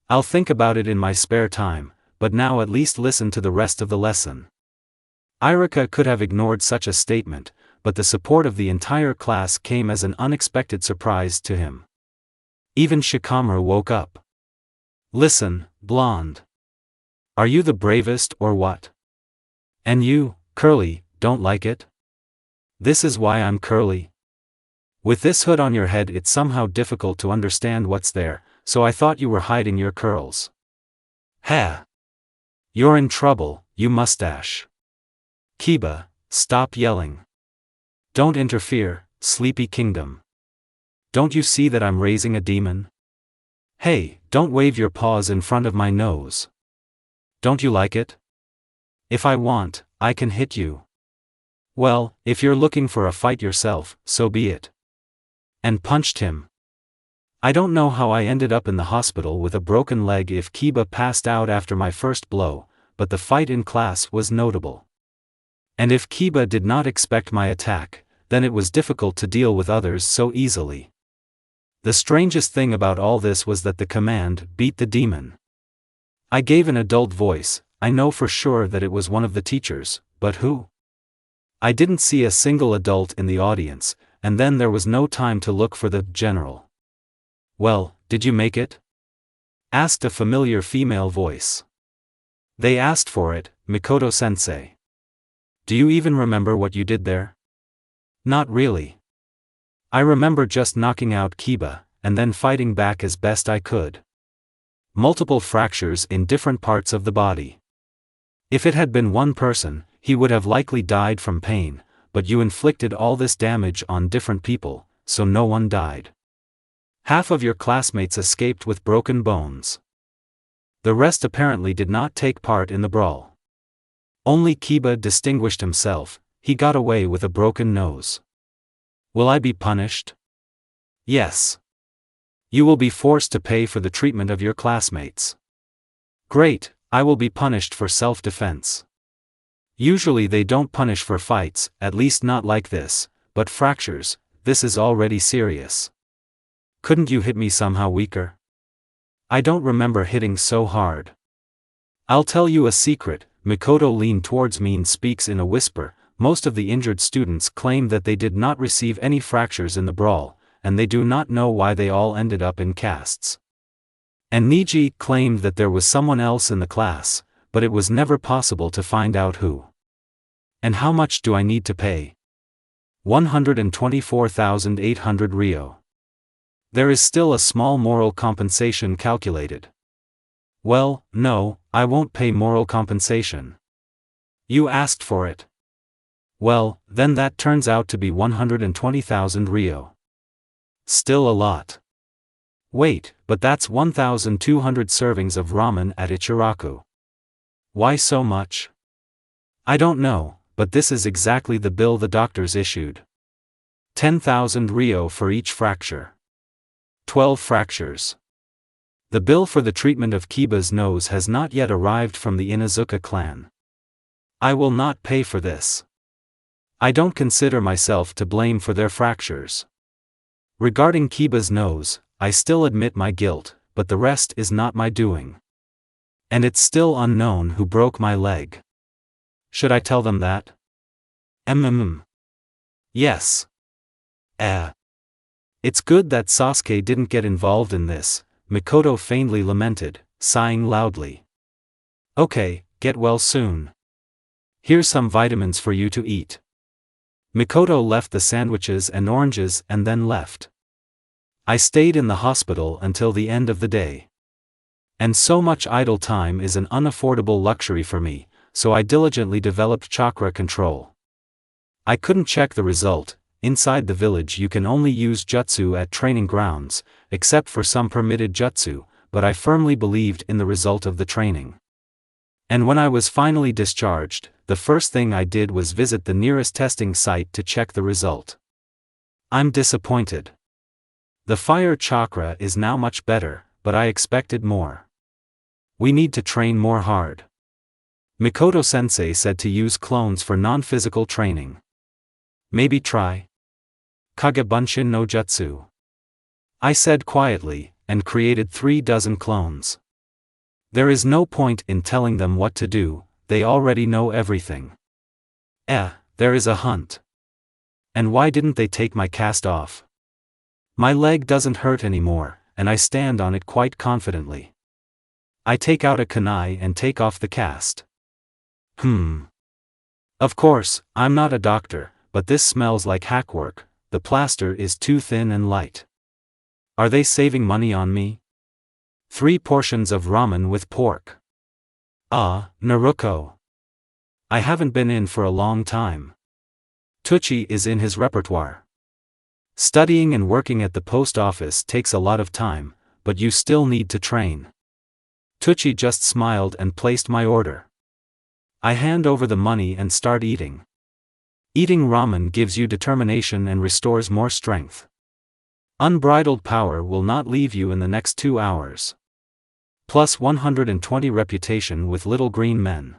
I'll think about it in my spare time, but now at least listen to the rest of the lesson. Iruka could have ignored such a statement, but the support of the entire class came as an unexpected surprise to him. Even Shikamaru woke up. Listen, blonde. Are you the bravest or what? And you, curly, don't like it? This is why I'm curly. With this hood on your head it's somehow difficult to understand what's there, so I thought you were hiding your curls. Ha! You're in trouble, you mustache. Kiba, stop yelling. Don't interfere, Sleepy Kingdom. Don't you see that I'm raising a demon? Hey, don't wave your paws in front of my nose. Don't you like it? If I want, I can hit you. Well, if you're looking for a fight yourself, so be it. And punched him. I don't know how I ended up in the hospital with a broken leg if Kiba passed out after my first blow, but the fight in class was notable. And if Kiba did not expect my attack, then it was difficult to deal with others so easily. The strangest thing about all this was that the command, beat the demon. I gave an adult voice. I know for sure that it was one of the teachers, but who? I didn't see a single adult in the audience, and then there was no time to look for the general. Well, did you make it? Asked a familiar female voice. They asked for it, Mikoto-sensei. Do you even remember what you did there? Not really. I remember just knocking out Kiba, and then fighting back as best I could. Multiple fractures in different parts of the body. If it had been one person, he would have likely died from pain, but you inflicted all this damage on different people, so no one died. Half of your classmates escaped with broken bones. The rest apparently did not take part in the brawl. Only Kiba distinguished himself. He got away with a broken nose. Will I be punished? Yes. You will be forced to pay for the treatment of your classmates. Great, I will be punished for self-defense. Usually they don't punish for fights, at least not like this, but fractures, this is already serious. Couldn't you hit me somehow weaker? I don't remember hitting so hard. I'll tell you a secret. Mikoto leaned towards me and speaks in a whisper. Most of the injured students claim that they did not receive any fractures in the brawl, and they do not know why they all ended up in casts. And Niji claimed that there was someone else in the class, but it was never possible to find out who. And how much do I need to pay? 124,800 ryo. There is still a small moral compensation calculated. Well, no, I won't pay moral compensation. You asked for it. Well, then that turns out to be 120,000 ryo. Still a lot. Wait, but that's 1,200 servings of ramen at Ichiraku. Why so much? I don't know, but this is exactly the bill the doctors issued. 10,000 ryo for each fracture. 12 fractures. The bill for the treatment of Kiba's nose has not yet arrived from the Inuzuka clan. I will not pay for this. I don't consider myself to blame for their fractures. Regarding Kiba's nose, I still admit my guilt, but the rest is not my doing. And it's still unknown who broke my leg. Should I tell them that? Yes. It's good that Sasuke didn't get involved in this, Mikoto faintly lamented, sighing loudly. Okay, get well soon. Here's some vitamins for you to eat. Mikoto left the sandwiches and oranges and then left. I stayed in the hospital until the end of the day. And so much idle time is an unaffordable luxury for me, so I diligently developed chakra control. I couldn't check the result. Inside the village you can only use jutsu at training grounds, except for some permitted jutsu, but I firmly believed in the result of the training. And when I was finally discharged, the first thing I did was visit the nearest testing site to check the result. I'm disappointed. The fire chakra is now much better, but I expected more. We need to train more hard. Mikoto-sensei said to use clones for non-physical training. Maybe try Kagebunshin no Jutsu. I said quietly, and created 36 clones. There is no point in telling them what to do, they already know everything. There is a hunt. And why didn't they take my cast off? My leg doesn't hurt anymore, and I stand on it quite confidently. I take out a kunai and take off the cast. Of course, I'm not a doctor, but this smells like hackwork. The plaster is too thin and light. Are they saving money on me? 3 portions of ramen with pork. Naruko. I haven't been in for a long time. Tucci is in his repertoire. Studying and working at the post office takes a lot of time, but you still need to train. Tucci just smiled and placed my order. I hand over the money and start eating. Eating ramen gives you determination and restores more strength. Unbridled power will not leave you in the next 2 hours. Plus 120 reputation with little green men.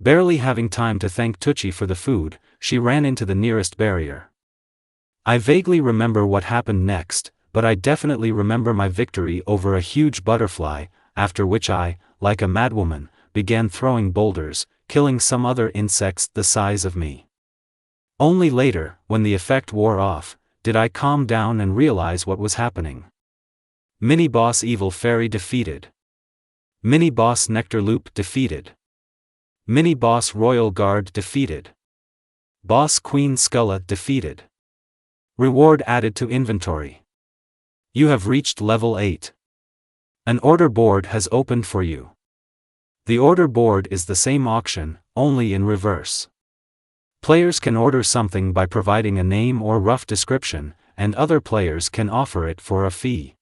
Barely having time to thank Tucci for the food, she ran into the nearest barrier. I vaguely remember what happened next, but I definitely remember my victory over a huge butterfly, after which I, like a madwoman, began throwing boulders, killing some other insects the size of me. Only later, when the effect wore off, did I calm down and realize what was happening. Mini-boss Evil Fairy defeated. Mini-boss Nectar Loop defeated. Mini-boss Royal Guard defeated. Boss Queen Skulla defeated. Reward added to inventory. You have reached level 8. An order board has opened for you. The order board is the same auction, only in reverse. Players can order something by providing a name or rough description, and other players can offer it for a fee.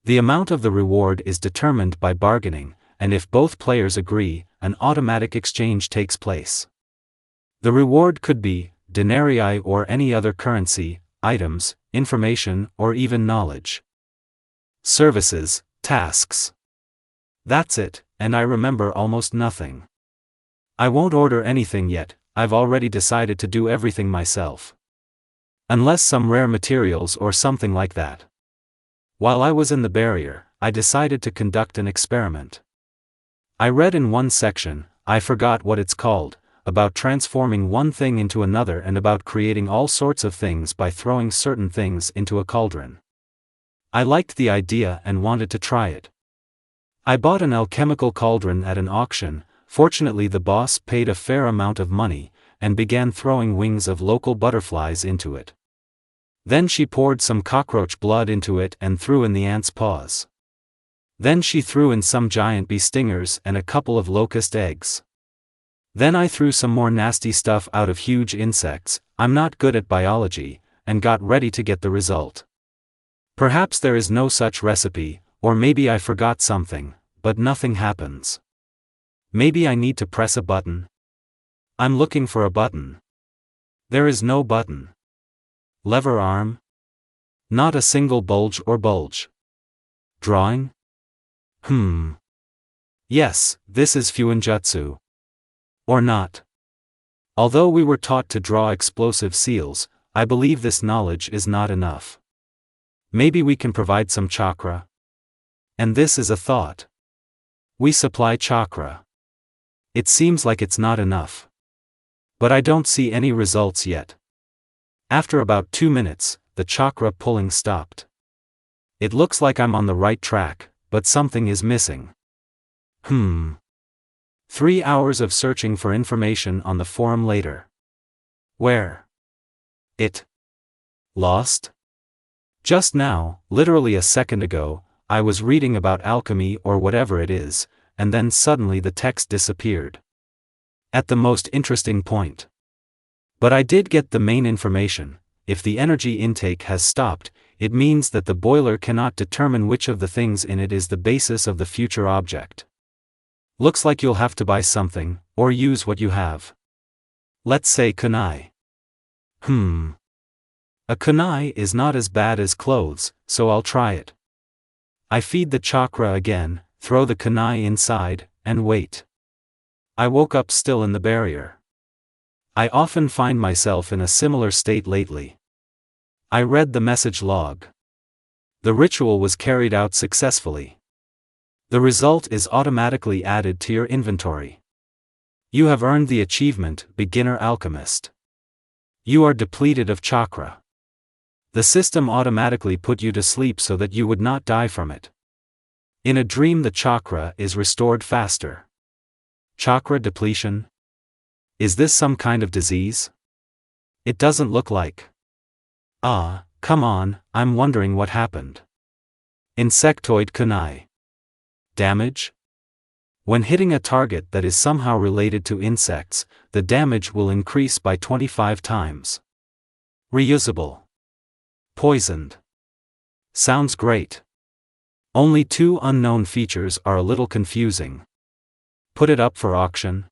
The amount of the reward is determined by bargaining, and if both players agree, an automatic exchange takes place. The reward could be denarii or any other currency, items, information, or even knowledge. Services, tasks. That's it, and I remember almost nothing. I won't order anything yet. I've already decided to do everything myself. Unless some rare materials or something like that. While I was in the barrier, I decided to conduct an experiment. I read in one section, I forgot what it's called, about transforming one thing into another and about creating all sorts of things by throwing certain things into a cauldron. I liked the idea and wanted to try it. I bought an alchemical cauldron at an auction. Fortunately the boss paid a fair amount of money, and began throwing wings of local butterflies into it. Then she poured some cockroach blood into it and threw in the ant's paws. Then she threw in some giant bee stingers and a couple of locust eggs. Then I threw some more nasty stuff out of huge insects. I'm not good at biology, and got ready to get the result. Perhaps there is no such recipe, or maybe I forgot something, but nothing happens. Maybe I need to press a button. I'm looking for a button. There is no button. Lever arm? Not a single bulge or bulge. Drawing? Yes, this is Fuinjutsu. Or not. Although we were taught to draw explosive seals, I believe this knowledge is not enough. Maybe we can provide some chakra? And this is a thought. We supply chakra. It seems like it's not enough. But I don't see any results yet. After about 2 minutes, the chakra pulling stopped. It looks like I'm on the right track, but something is missing. 3 hours of searching for information on the forum later. Where? It lost? Just now, literally a second ago, I was reading about alchemy or whatever it is, and then suddenly the text disappeared. At the most interesting point. But I did get the main information. If the energy intake has stopped, it means that the boiler cannot determine which of the things in it is the basis of the future object. Looks like you'll have to buy something, or use what you have. Let's say kunai. A kunai is not as bad as clothes, so I'll try it. I feed the chakra again, throw the kunai inside, and wait. I woke up still in the barrier. I often find myself in a similar state lately. I read the message log. The ritual was carried out successfully. The result is automatically added to your inventory. You have earned the achievement, Beginner Alchemist. You are depleted of chakra. The system automatically put you to sleep so that you would not die from it. In a dream the chakra is restored faster. Chakra depletion? Is this some kind of disease? It doesn't look like. Come on, I'm wondering what happened. Insectoid kunai. Damage? When hitting a target that is somehow related to insects, the damage will increase by 25 times. Reusable. Poisoned. Sounds great. Only 2 unknown features are a little confusing. Put it up for auction?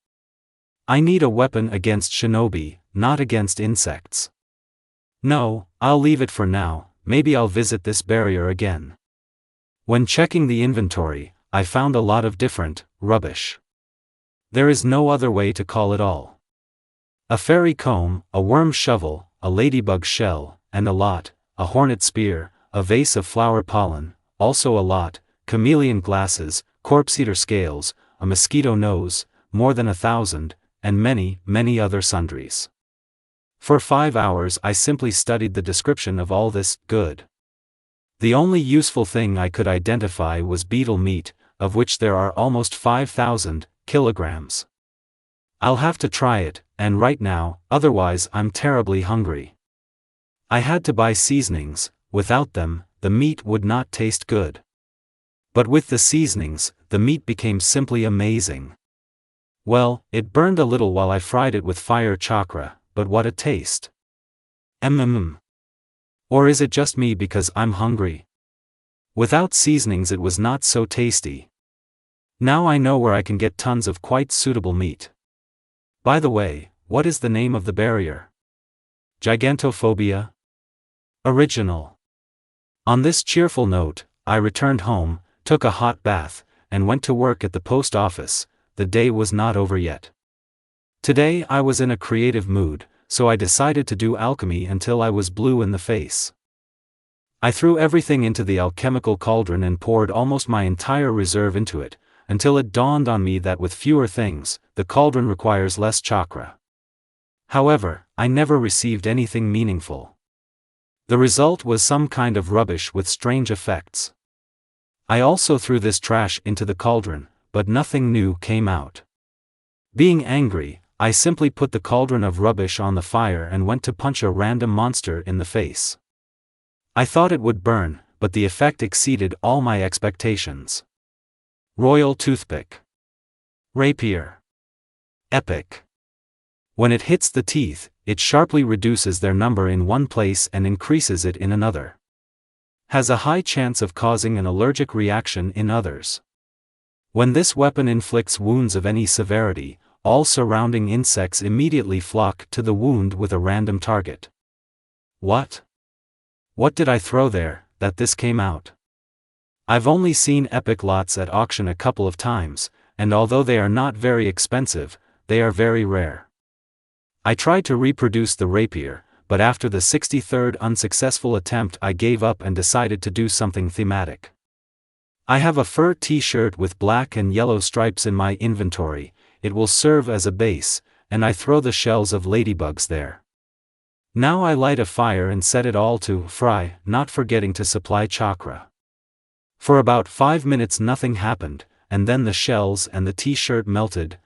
I need a weapon against shinobi, not against insects. No, I'll leave it for now, maybe I'll visit this barrier again. When checking the inventory, I found a lot of different rubbish. There is no other way to call it all. A fairy comb, a worm shovel, a ladybug shell, and a hornet spear, a vase of flower pollen, also a lot, chameleon glasses, corpse-eater scales, a mosquito nose, more than 1,000, and many, many other sundries. For 5 hours I simply studied the description of all this good. The only useful thing I could identify was beetle meat, of which there are almost 5,000 kilograms. I'll have to try it, and right now, otherwise I'm terribly hungry. I had to buy seasonings. Without them, the meat would not taste good. But with the seasonings, the meat became simply amazing. Well, it burned a little while I fried it with fire chakra, but what a taste. Or is it just me because I'm hungry? Without seasonings it was not so tasty. Now I know where I can get tons of quite suitable meat. By the way, what is the name of the barrier? Gigantophobia? Original. On this cheerful note, I returned home, took a hot bath, and went to work at the post office. The day was not over yet. Today I was in a creative mood, so I decided to do alchemy until I was blue in the face. I threw everything into the alchemical cauldron and poured almost my entire reserve into it, until it dawned on me that with fewer things, the cauldron requires less chakra. However, I never received anything meaningful. The result was some kind of rubbish with strange effects. I also threw this trash into the cauldron, but nothing new came out. Being angry, I simply put the cauldron of rubbish on the fire and went to punch a random monster in the face. I thought it would burn, but the effect exceeded all my expectations. Royal toothpick. Rapier. Epic. When it hits the teeth, it sharply reduces their number in one place and increases it in another. Has a high chance of causing an allergic reaction in others. When this weapon inflicts wounds of any severity, all surrounding insects immediately flock to the wound with a random target. What? What did I throw there, that this came out? I've only seen epic lots at auction a couple of times, and although they are not very expensive, they are very rare. I tried to reproduce the rapier, but after the 63rd unsuccessful attempt I gave up and decided to do something thematic. I have a fur t-shirt with black and yellow stripes in my inventory. It will serve as a base, and I throw the shells of ladybugs there. Now I light a fire and set it all to fry, not forgetting to supply chakra. For about 5 minutes nothing happened, and then the shells and the t-shirt melted,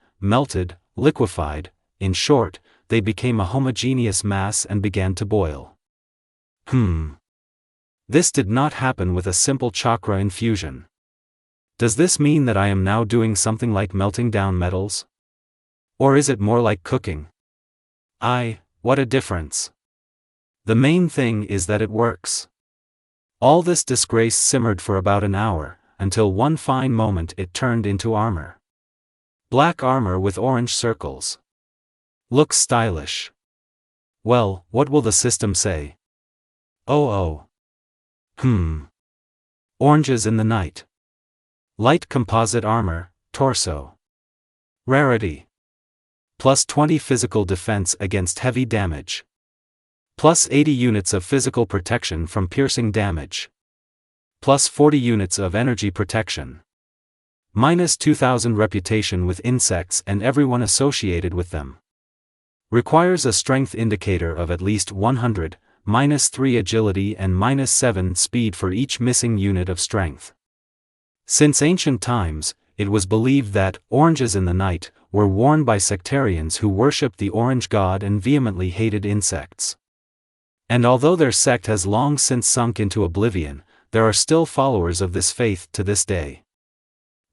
liquefied, in short, they became a homogeneous mass and began to boil. This did not happen with a simple chakra infusion. Does this mean that I am now doing something like melting down metals? Or is it more like cooking? What a difference. The main thing is that it works. All this disgrace simmered for about an hour, until one fine moment it turned into armor. Black armor with orange circles. Looks stylish. Well, what will the system say? Oranges in the night. Light composite armor, torso. Rarity. Plus 20 physical defense against heavy damage. Plus 80 units of physical protection from piercing damage. Plus 40 units of energy protection. Minus 2000 reputation with insects and everyone associated with them. Requires a strength indicator of at least 100, minus 3 agility and minus 7 speed for each missing unit of strength. Since ancient times, it was believed that oranges in the night were worn by sectarians who worshipped the orange god and vehemently hated insects. And although their sect has long since sunk into oblivion, there are still followers of this faith to this day.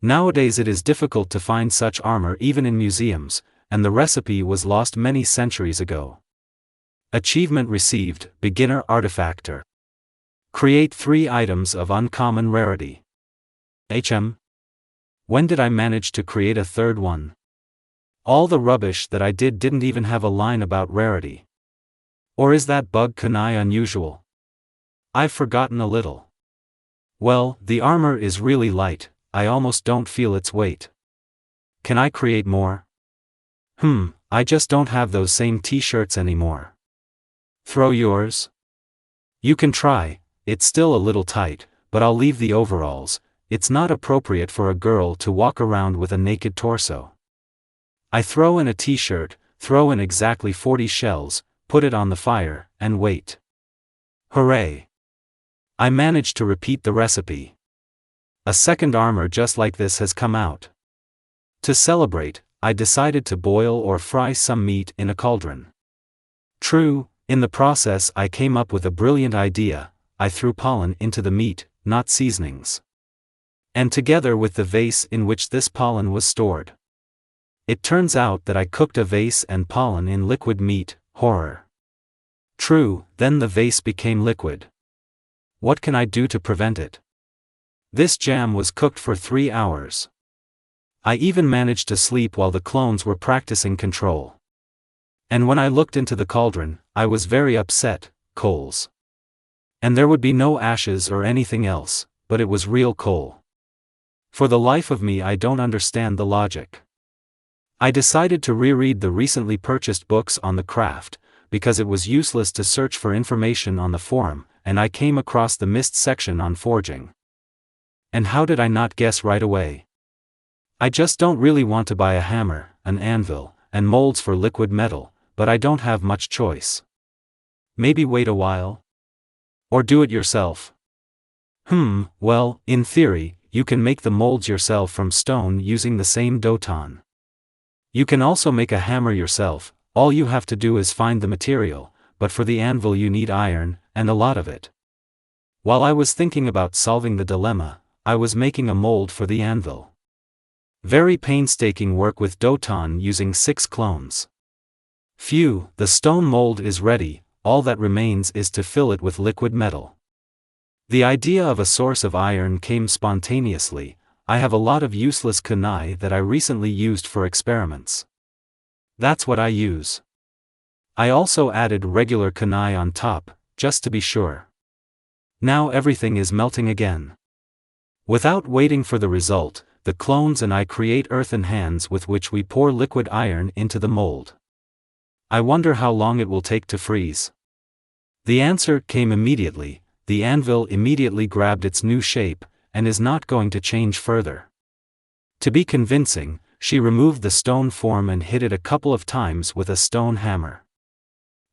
Nowadays it is difficult to find such armor even in museums, and the recipe was lost many centuries ago. Achievement received, Beginner Artifactor. Create 3 items of uncommon rarity. When did I manage to create a third one? All the rubbish that I did didn't even have a line about rarity. Or is that bug kunai unusual? I've forgotten a little. Well, the armor is really light, I almost don't feel its weight. Can I create more? I just don't have those same t-shirts anymore. Throw yours? You can try, it's still a little tight, but I'll leave the overalls. It's not appropriate for a girl to walk around with a naked torso. I throw in a t-shirt, throw in exactly 40 shells, put it on the fire, and wait. Hooray! I managed to repeat the recipe. A second armor just like this has come out. To celebrate, I decided to boil or fry some meat in a cauldron. True, in the process I came up with a brilliant idea. I threw pollen into the meat, not seasonings. And together with the vase in which this pollen was stored. It turns out that I cooked a vase and pollen in liquid meat. Horror. True, then the vase became liquid. What can I do to prevent it? This jam was cooked for 3 hours. I even managed to sleep while the clones were practicing control. And when I looked into the cauldron, I was very upset. Coals. And there would be no ashes or anything else, but it was real coal. For the life of me I don't understand the logic. I decided to reread the recently purchased books on the craft, because it was useless to search for information on the forum, and I came across the missed section on forging. And how did I not guess right away? I just don't really want to buy a hammer, an anvil, and molds for liquid metal, but I don't have much choice. Maybe wait a while? Or do it yourself? Well, in theory, you can make the molds yourself from stone using the same doton. You can also make a hammer yourself, all you have to do is find the material, but for the anvil you need iron, and a lot of it. While I was thinking about solving the dilemma, I was making a mold for the anvil. Very painstaking work with doton using 6 clones. Phew, the stone mold is ready, all that remains is to fill it with liquid metal. The idea of a source of iron came spontaneously. I have a lot of useless kunai that I recently used for experiments. That's what I use. I also added regular kunai on top, just to be sure. Now everything is melting again. Without waiting for the result, the clones and I create earthen hands with which we pour liquid iron into the mold. I wonder how long it will take to freeze. The answer came immediately. The anvil immediately grabbed its new shape, and is not going to change further. To be convincing, she removed the stone form and hit it a couple of times with a stone hammer.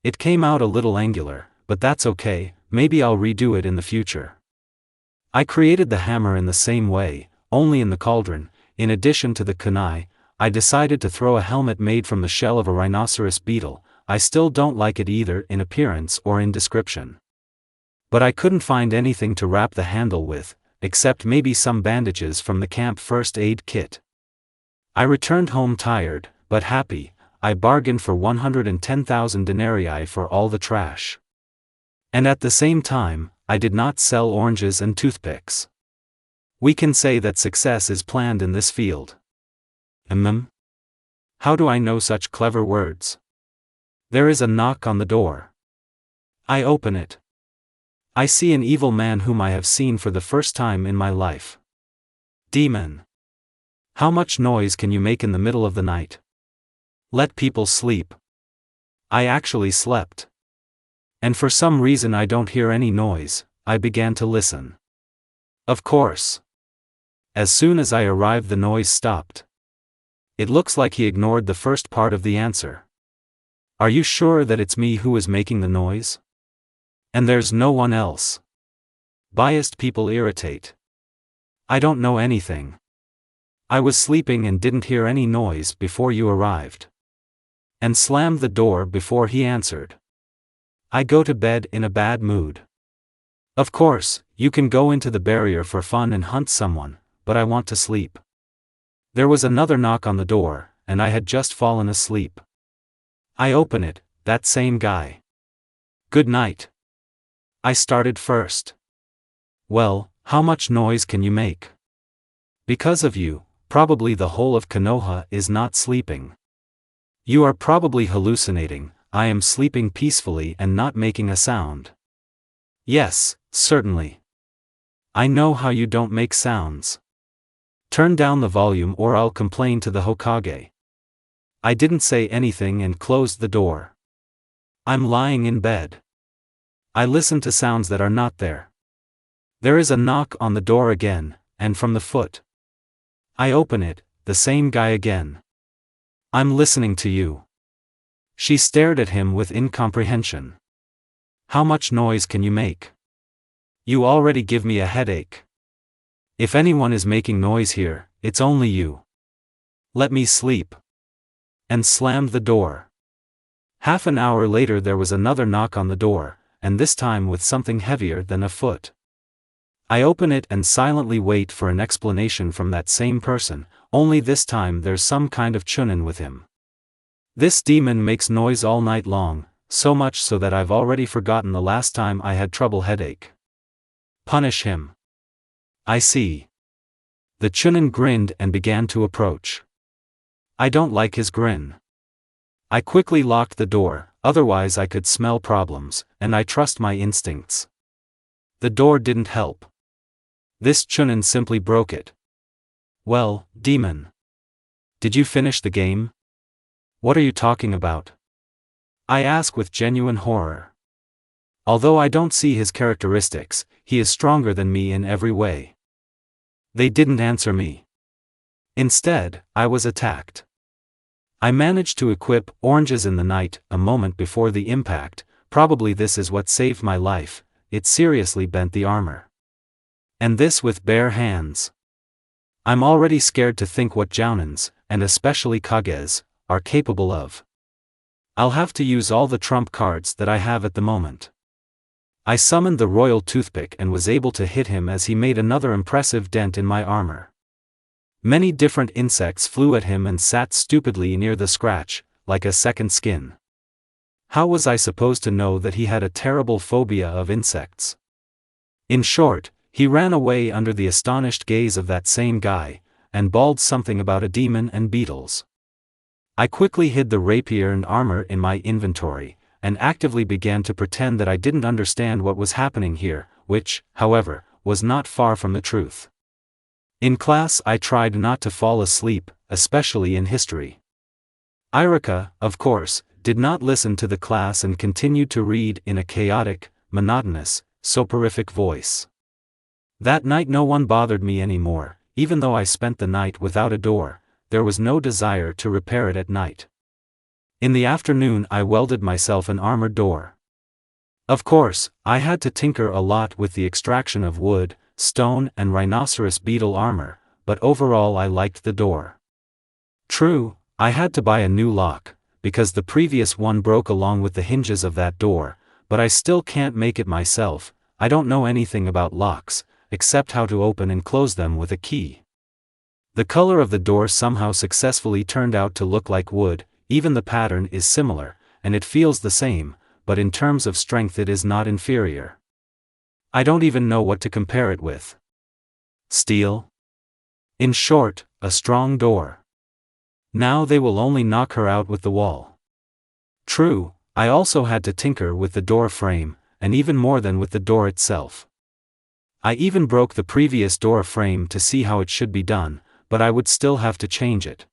It came out a little angular, but that's okay, maybe I'll redo it in the future. I created the hammer in the same way, only in the cauldron. In addition to the kunai, I decided to throw a helmet made from the shell of a rhinoceros beetle. I still don't like it either in appearance or in description. But I couldn't find anything to wrap the handle with, except maybe some bandages from the camp first aid kit. I returned home tired, but happy. I bargained for 110,000 denarii for all the trash. And at the same time, I did not sell oranges and toothpicks. We can say that success is planned in this field. How do I know such clever words? There is a knock on the door. I open it. I see an evil man whom I have seen for the first time in my life. Demon. How much noise can you make in the middle of the night? Let people sleep. I actually slept. And for some reason I don't hear any noise. I began to listen. Of course. As soon as I arrived the noise stopped. It looks like he ignored the first part of the answer. Are you sure that it's me who is making the noise? And there's no one else. Biased people irritate. I don't know anything. I was sleeping and didn't hear any noise before you arrived. And slammed the door before he answered. I go to bed in a bad mood. Of course, you can go into the barrier for fun and hunt someone, but I want to sleep. There was another knock on the door, and I had just fallen asleep. I open it, that same guy. Good night. I started first. Well, how much noise can you make? Because of you, probably the whole of Konoha is not sleeping. You are probably hallucinating. I am sleeping peacefully and not making a sound. Yes, certainly. I know how you don't make sounds. Turn down the volume or I'll complain to the Hokage. I didn't say anything and closed the door. I'm lying in bed. I listen to sounds that are not there. There is a knock on the door again, and from the foot. I open it, the same guy again. I'm listening to you. She stared at him with incomprehension. How much noise can you make? You already give me a headache. If anyone is making noise here, it's only you. Let me sleep. And slammed the door. Half an hour later there was another knock on the door, and this time with something heavier than a foot. I open it and silently wait for an explanation from that same person, only this time there's some kind of chunin with him. This demon makes noise all night long, so much so that I've already forgotten the last time I had trouble headache. Punish him. I see. The chunin grinned and began to approach. I don't like his grin. I quickly locked the door, otherwise I could smell problems, and I trust my instincts. The door didn't help. This chunin simply broke it. Well, demon. Did you finish the game? What are you talking about? I ask with genuine horror. Although I don't see his characteristics, he is stronger than me in every way. They didn't answer me. Instead, I was attacked. I managed to equip oranges in the night, a moment before the impact. Probably this is what saved my life. It seriously bent the armor. And this with bare hands. I'm already scared to think what jounins, and especially kages, are capable of. I'll have to use all the trump cards that I have at the moment. I summoned the royal toothpick and was able to hit him as he made another impressive dent in my armor. Many different insects flew at him and sat stupidly near the scratch, like a second skin. How was I supposed to know that he had a terrible phobia of insects? In short, he ran away under the astonished gaze of that same guy, and bawled something about a demon and beetles. I quickly hid the rapier and armor in my inventory, and actively began to pretend that I didn't understand what was happening here, which, however, was not far from the truth. In class I tried not to fall asleep, especially in history. Irika, of course, did not listen to the class and continued to read in a chaotic, monotonous, soporific voice. That night no one bothered me anymore, even though I spent the night without a door. There was no desire to repair it at night. In the afternoon I welded myself an armored door. Of course, I had to tinker a lot with the extraction of wood, stone and rhinoceros beetle armor, but overall I liked the door. True, I had to buy a new lock, because the previous one broke along with the hinges of that door, but I still can't make it myself. I don't know anything about locks, except how to open and close them with a key. The color of the door somehow successfully turned out to look like wood, even the pattern is similar, and it feels the same, but in terms of strength it is not inferior. I don't even know what to compare it with. Steel? In short, a strong door. Now they will only knock her out with the wall. True, I also had to tinker with the door frame, and even more than with the door itself. I even broke the previous door frame to see how it should be done, but I would still have to change it.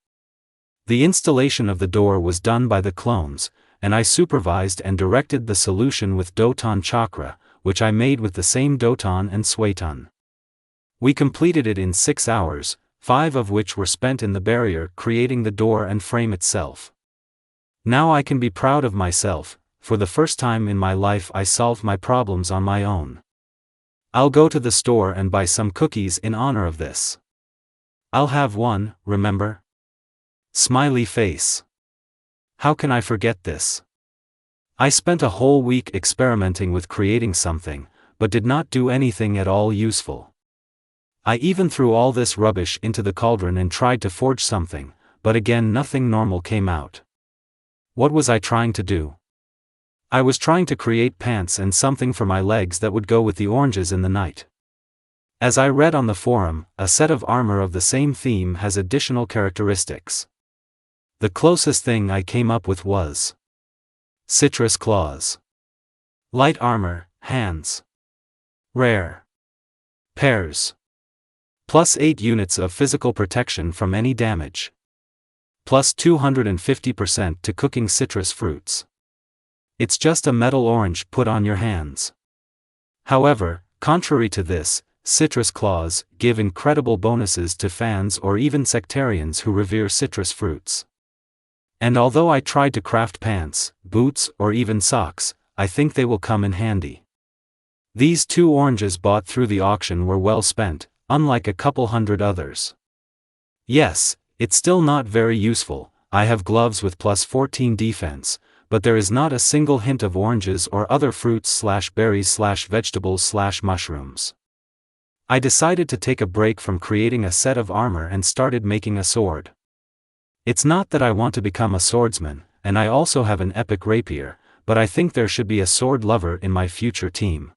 The installation of the door was done by the clones, and I supervised and directed the solution with Doton chakra, which I made with the same Doton and Sueton. We completed it in 6 hours, 5 of which were spent in the barrier creating the door and frame itself. Now I can be proud of myself. For the first time in my life I solved my problems on my own. I'll go to the store and buy some cookies in honor of this. I'll have one, remember? Smiley face. How can I forget this? I spent a whole week experimenting with creating something, but did not do anything at all useful. I even threw all this rubbish into the cauldron and tried to forge something, but again nothing normal came out. What was I trying to do? I was trying to create pants and something for my legs that would go with the oranges in the night. As I read on the forum, a set of armor of the same theme has additional characteristics. The closest thing I came up with was citrus claws. Light armor, hands. Rare. Pairs. Plus 8 units of physical protection from any damage. Plus 250% to cooking citrus fruits. It's just a metal orange put on your hands. However, contrary to this, citrus claws give incredible bonuses to fans or even sectarians who revere citrus fruits. And although I tried to craft pants, boots or even socks, I think they will come in handy. These 2 oranges bought through the auction were well spent, unlike a couple hundred others. Yes, it's still not very useful. I have gloves with plus 14 defense, but there is not a single hint of oranges or other fruits/berries/vegetables/mushrooms. I decided to take a break from creating a set of armor and started making a sword. It's not that I want to become a swordsman, and I also have an epic rapier, but I think there should be a sword lover in my future team.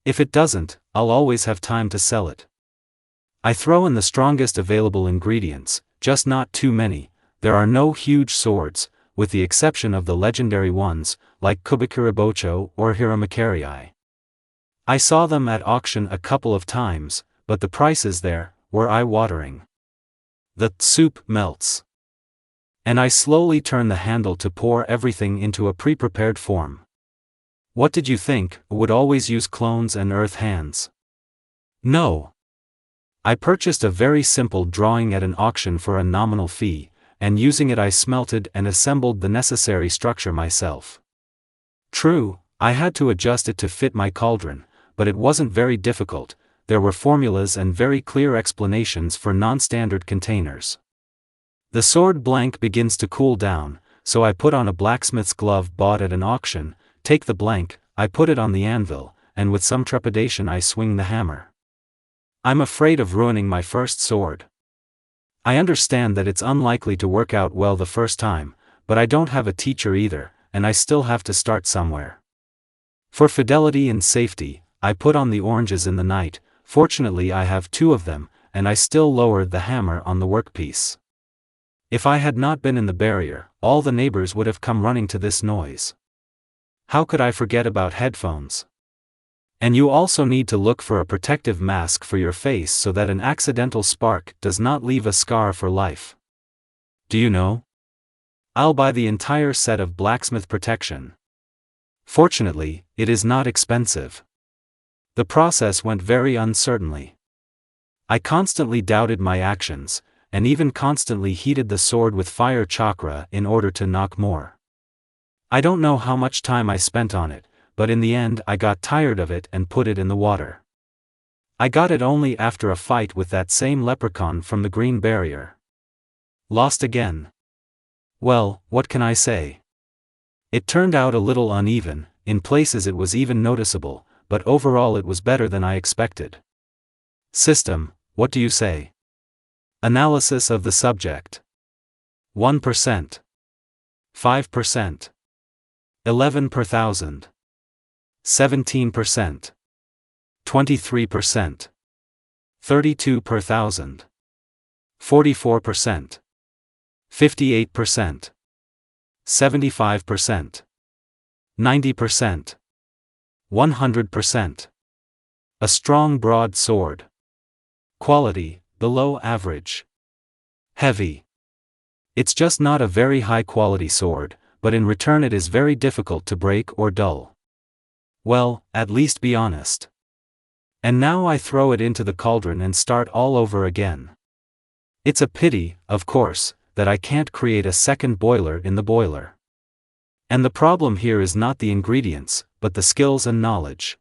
If it doesn't, I'll always have time to sell it. I throw in the strongest available ingredients, just not too many. There are no huge swords, with the exception of the legendary ones, like Kubikuribocho or Hiramacarii. I saw them at auction a couple of times, but the prices there were eye-watering. The soup melts. And I slowly turn the handle to pour everything into a pre-prepared form. What did you think, would always use clones and earth hands? No. I purchased a very simple drawing at an auction for a nominal fee, and using it I smelted and assembled the necessary structure myself. True, I had to adjust it to fit my cauldron, but it wasn't very difficult. There were formulas and very clear explanations for non-standard containers. The sword blank begins to cool down, so I put on a blacksmith's glove bought at an auction, take the blank, I put it on the anvil, and with some trepidation I swing the hammer. I'm afraid of ruining my first sword. I understand that it's unlikely to work out well the first time, but I don't have a teacher either, and I still have to start somewhere. For fidelity and safety, I put on the oranges in the night. Fortunately I have 2 of them, and I still lowered the hammer on the workpiece. If I had not been in the barrier, all the neighbors would have come running to this noise. How could I forget about headphones? And you also need to look for a protective mask for your face so that an accidental spark does not leave a scar for life. Do you know? I'll buy the entire set of blacksmith protection. Fortunately, it is not expensive. The process went very uncertainly. I constantly doubted my actions, and even constantly heated the sword with fire chakra in order to knock more. I don't know how much time I spent on it, but in the end I got tired of it and put it in the water. I got it only after a fight with that same leprechaun from the Green Barrier. Lost again. Well, what can I say? It turned out a little uneven, in places it was even noticeable, but overall it was better than I expected. System, what do you say? Analysis of the subject. 1%. 5%. 11 per thousand. 17%. 23%. 32 per thousand. 44%. 58%. 75%. 90%. 100%. A strong broad sword. Quality, below average. Heavy. It's just not a very high quality sword, but in return it is very difficult to break or dull. Well, at least be honest. And now I throw it into the cauldron and start all over again. It's a pity, of course, that I can't create a second boiler in the boiler. And the problem here is not the ingredients, but the skills and knowledge.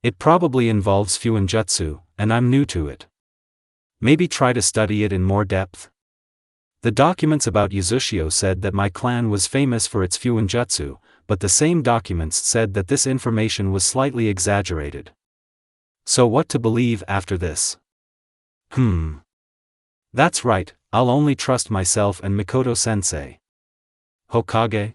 It probably involves fuinjutsu, and I'm new to it. Maybe try to study it in more depth? The documents about Yuzushio said that my clan was famous for its fuinjutsu, but the same documents said that this information was slightly exaggerated. So what to believe after this? That's right, I'll only trust myself and Mikoto-sensei. Hokage?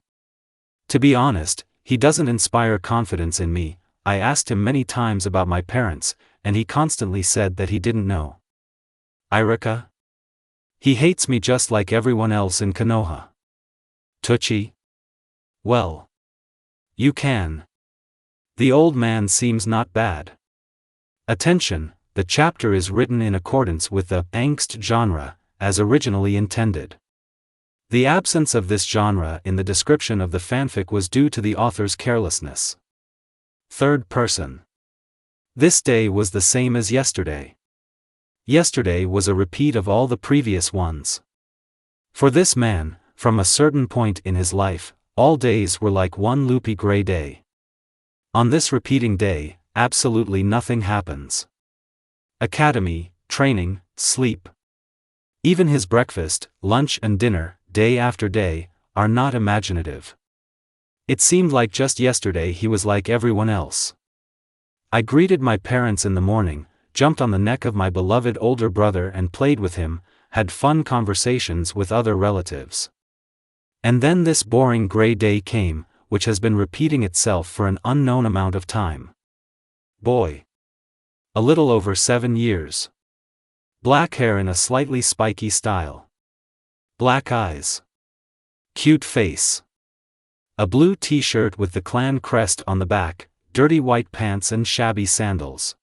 To be honest, he doesn't inspire confidence in me. I asked him many times about my parents, and he constantly said that he didn't know. Irika? He hates me just like everyone else in Konoha. Tuchi? Well. You can. The old man seems not bad. Attention, the chapter is written in accordance with the angst genre, as originally intended. The absence of this genre in the description of the fanfic was due to the author's carelessness. Third person. This day was the same as yesterday. Yesterday was a repeat of all the previous ones. For this man, from a certain point in his life, all days were like one loopy gray day. On this repeating day, absolutely nothing happens. Academy, training, sleep. Even his breakfast, lunch and dinner, day after day, are not imaginative. It seemed like just yesterday he was like everyone else. I greeted my parents in the morning, jumped on the neck of my beloved older brother and played with him, had fun conversations with other relatives. And then this boring gray day came, which has been repeating itself for an unknown amount of time. Boy. A little over 7 years. Black hair in a slightly spiky style. Black eyes. Cute face. A blue t-shirt with the clan crest on the back, dirty white pants and shabby sandals.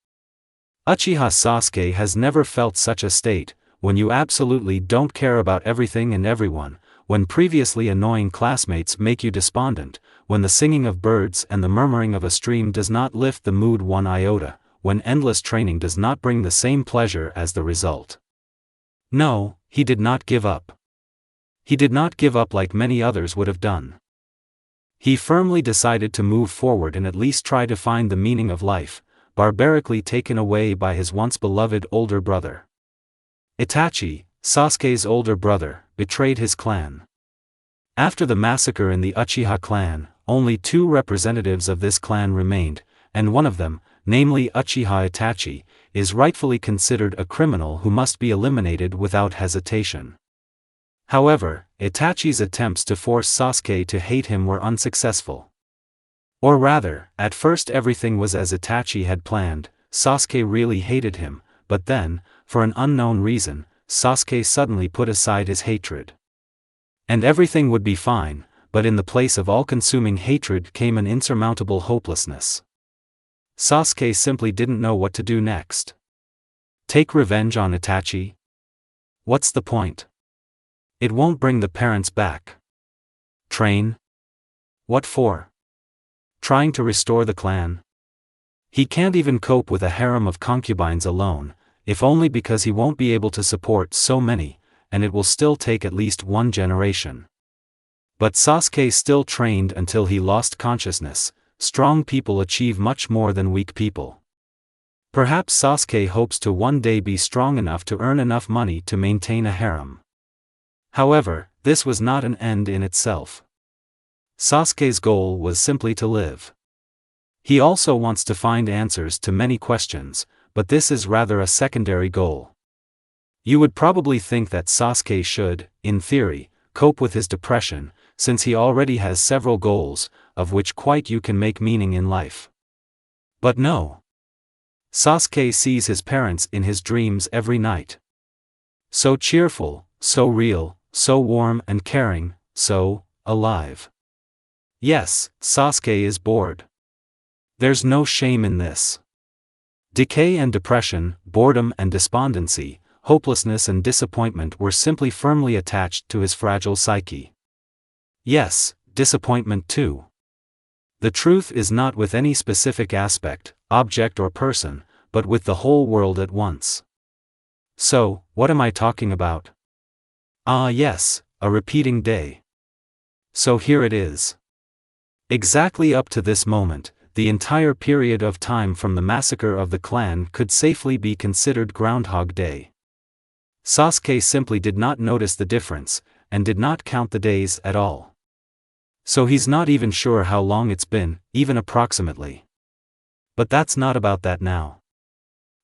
Uchiha Sasuke has never felt such a state, when you absolutely don't care about everything and everyone, when previously annoying classmates make you despondent, when the singing of birds and the murmuring of a stream does not lift the mood one iota, when endless training does not bring the same pleasure as the result. No, he did not give up. He did not give up like many others would have done. He firmly decided to move forward and at least try to find the meaning of life, barbarically taken away by his once beloved older brother. Itachi, Sasuke's older brother, betrayed his clan. After the massacre in the Uchiha clan, only 2 representatives of this clan remained, and one of them, namely Uchiha Itachi, is rightfully considered a criminal who must be eliminated without hesitation. However, Itachi's attempts to force Sasuke to hate him were unsuccessful. Or rather, at first everything was as Itachi had planned. Sasuke really hated him, but then, for an unknown reason, Sasuke suddenly put aside his hatred. And everything would be fine, but in the place of all-consuming hatred came an insurmountable hopelessness. Sasuke simply didn't know what to do next. Take revenge on Itachi? What's the point? It won't bring the parents back. Train? What for? Trying to restore the clan? He can't even cope with a harem of concubines alone, if only because he won't be able to support so many, and it will still take at least one generation. But Sasuke still trained until he lost consciousness. Strong people achieve much more than weak people. Perhaps Sasuke hopes to one day be strong enough to earn enough money to maintain a harem. However, this was not an end in itself. Sasuke's goal was simply to live. He also wants to find answers to many questions, but this is rather a secondary goal. You would probably think that Sasuke should, in theory, cope with his depression, since he already has several goals, of which quite you can make meaning in life. But no. Sasuke sees his parents in his dreams every night. So cheerful, so real, so warm and caring, so alive. Yes, Sasuke is bored. There's no shame in this. Decay and depression, boredom and despondency, hopelessness and disappointment were simply firmly attached to his fragile psyche. Yes, disappointment too. The truth is not with any specific aspect, object or person, but with the whole world at once. So, what am I talking about? Ah yes, a repeating day. So here it is. Exactly up to this moment, the entire period of time from the massacre of the clan could safely be considered Groundhog Day. Sasuke simply did not notice the difference, and did not count the days at all. So he's not even sure how long it's been, even approximately. But that's not about that now.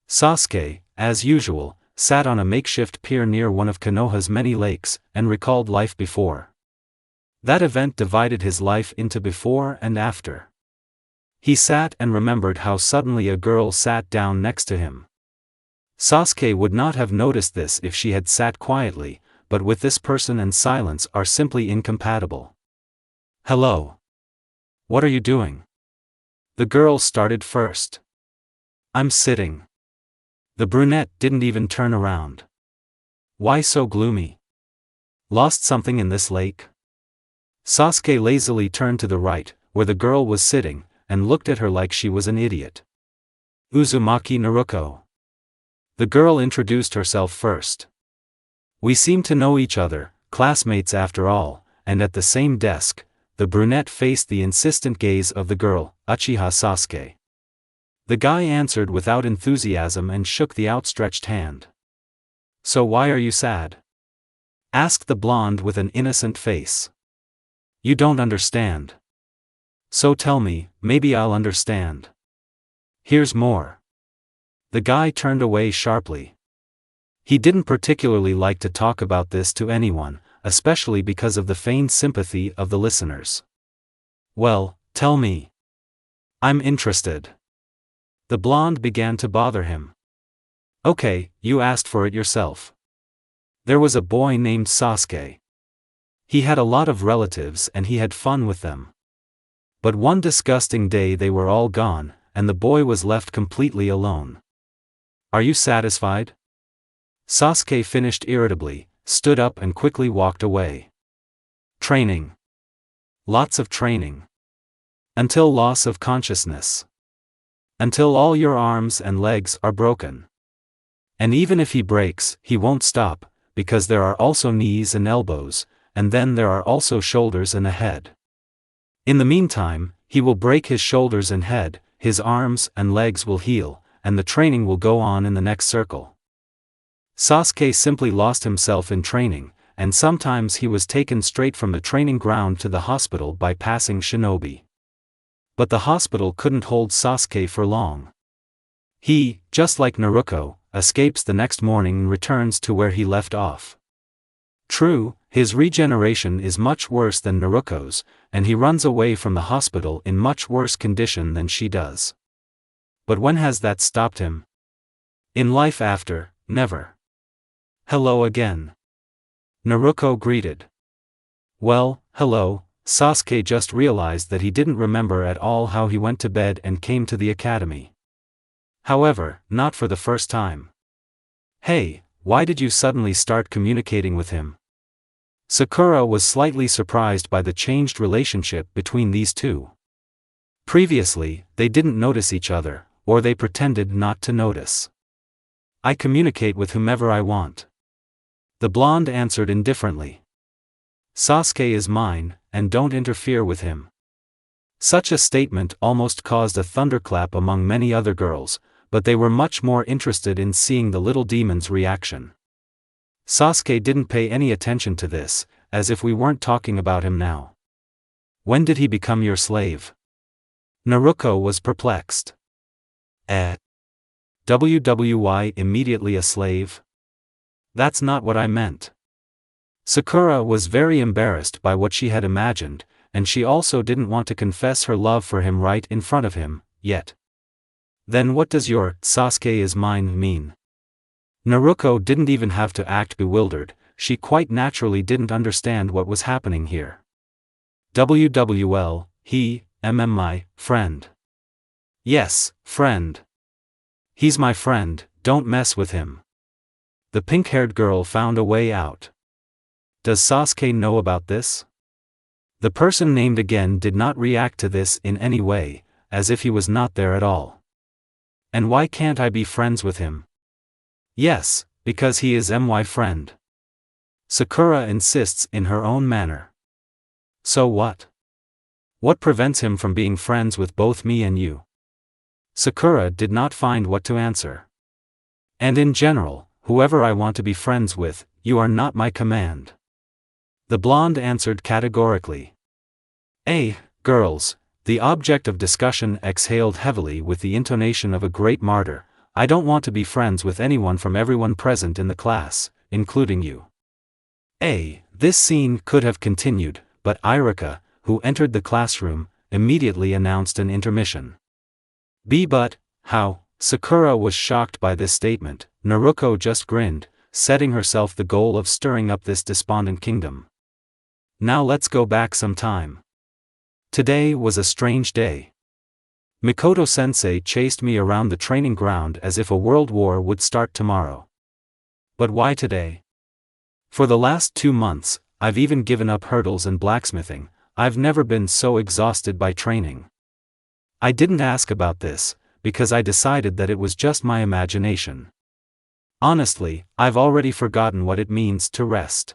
Sasuke, as usual, sat on a makeshift pier near one of Konoha's many lakes, and recalled life before. That event divided his life into before and after. He sat and remembered how suddenly a girl sat down next to him. Sasuke would not have noticed this if she had sat quietly, but with this person and silence are simply incompatible. Hello. What are you doing? The girl started first. I'm sitting. The brunette didn't even turn around. Why so gloomy? Lost something in this lake? Sasuke lazily turned to the right, where the girl was sitting, and looked at her like she was an idiot. Uzumaki Naruko. The girl introduced herself first. We seem to know each other, classmates after all, and at the same desk. The brunette faced the insistent gaze of the girl, Uchiha Sasuke. The guy answered without enthusiasm and shook the outstretched hand. So why are you sad? Asked the blonde with an innocent face. You don't understand. So tell me, maybe I'll understand. Here's more. The guy turned away sharply. He didn't particularly like to talk about this to anyone, especially because of the feigned sympathy of the listeners. Well, tell me. I'm interested. The blonde began to bother him. Okay, you asked for it yourself. There was a boy named Sasuke. He had a lot of relatives and he had fun with them. But one disgusting day they were all gone, and the boy was left completely alone. Are you satisfied? Sasuke finished irritably, stood up and quickly walked away. Training. Lots of training. Until loss of consciousness. Until all your arms and legs are broken. And even if he breaks, he won't stop, because there are also knees and elbows, and then there are also shoulders and a head. In the meantime, he will break his shoulders and head, his arms and legs will heal, and the training will go on in the next circle. Sasuke simply lost himself in training, and sometimes he was taken straight from the training ground to the hospital by passing shinobi. But the hospital couldn't hold Sasuke for long. He, just like Naruko, escapes the next morning and returns to where he left off. True, his regeneration is much worse than Naruko's, and he runs away from the hospital in much worse condition than she does. But when has that stopped him? In life after, never. Hello again. Naruko greeted. Well, hello. Sasuke just realized that he didn't remember at all how he went to bed and came to the academy. However, not for the first time. Hey, why did you suddenly start communicating with him? Sakura was slightly surprised by the changed relationship between these two. Previously, they didn't notice each other, or they pretended not to notice. I communicate with whomever I want. The blonde answered indifferently. Sasuke is mine, and don't interfere with him. Such a statement almost caused a thunderclap among many other girls, but they were much more interested in seeing the little demon's reaction. Sasuke didn't pay any attention to this, as if we weren't talking about him now. When did he become your slave? Naruko was perplexed. WWY immediately a slave? That's not what I meant. Sakura was very embarrassed by what she had imagined, and she also didn't want to confess her love for him right in front of him, yet. Then what does your "Sasuke is mine" mean? Naruko didn't even have to act bewildered, she quite naturally didn't understand what was happening here. WWL, he, my friend. Yes, friend. He's my friend, don't mess with him. The pink-haired girl found a way out. Does Sasuke know about this? The person named again did not react to this in any way, as if he was not there at all. And why can't I be friends with him? Yes, because he is my friend. Sakura insists in her own manner. So what? What prevents him from being friends with both me and you? Sakura did not find what to answer. And in general, whoever I want to be friends with, you are not my command. The blonde answered categorically. Girls, the object of discussion exhaled heavily with the intonation of a great martyr. I don't want to be friends with anyone from everyone present in the class, including you. This scene could have continued, but Irika, who entered the classroom, immediately announced an intermission. But, how? Sakura was shocked by this statement. Naruko just grinned, setting herself the goal of stirring up this despondent kingdom. Now let's go back some time. Today was a strange day. Mikoto-sensei chased me around the training ground as if a world war would start tomorrow. But why today? For the last 2 months, I've even given up hurdles and blacksmithing. I've never been so exhausted by training. I didn't ask about this, because I decided that it was just my imagination. Honestly, I've already forgotten what it means to rest.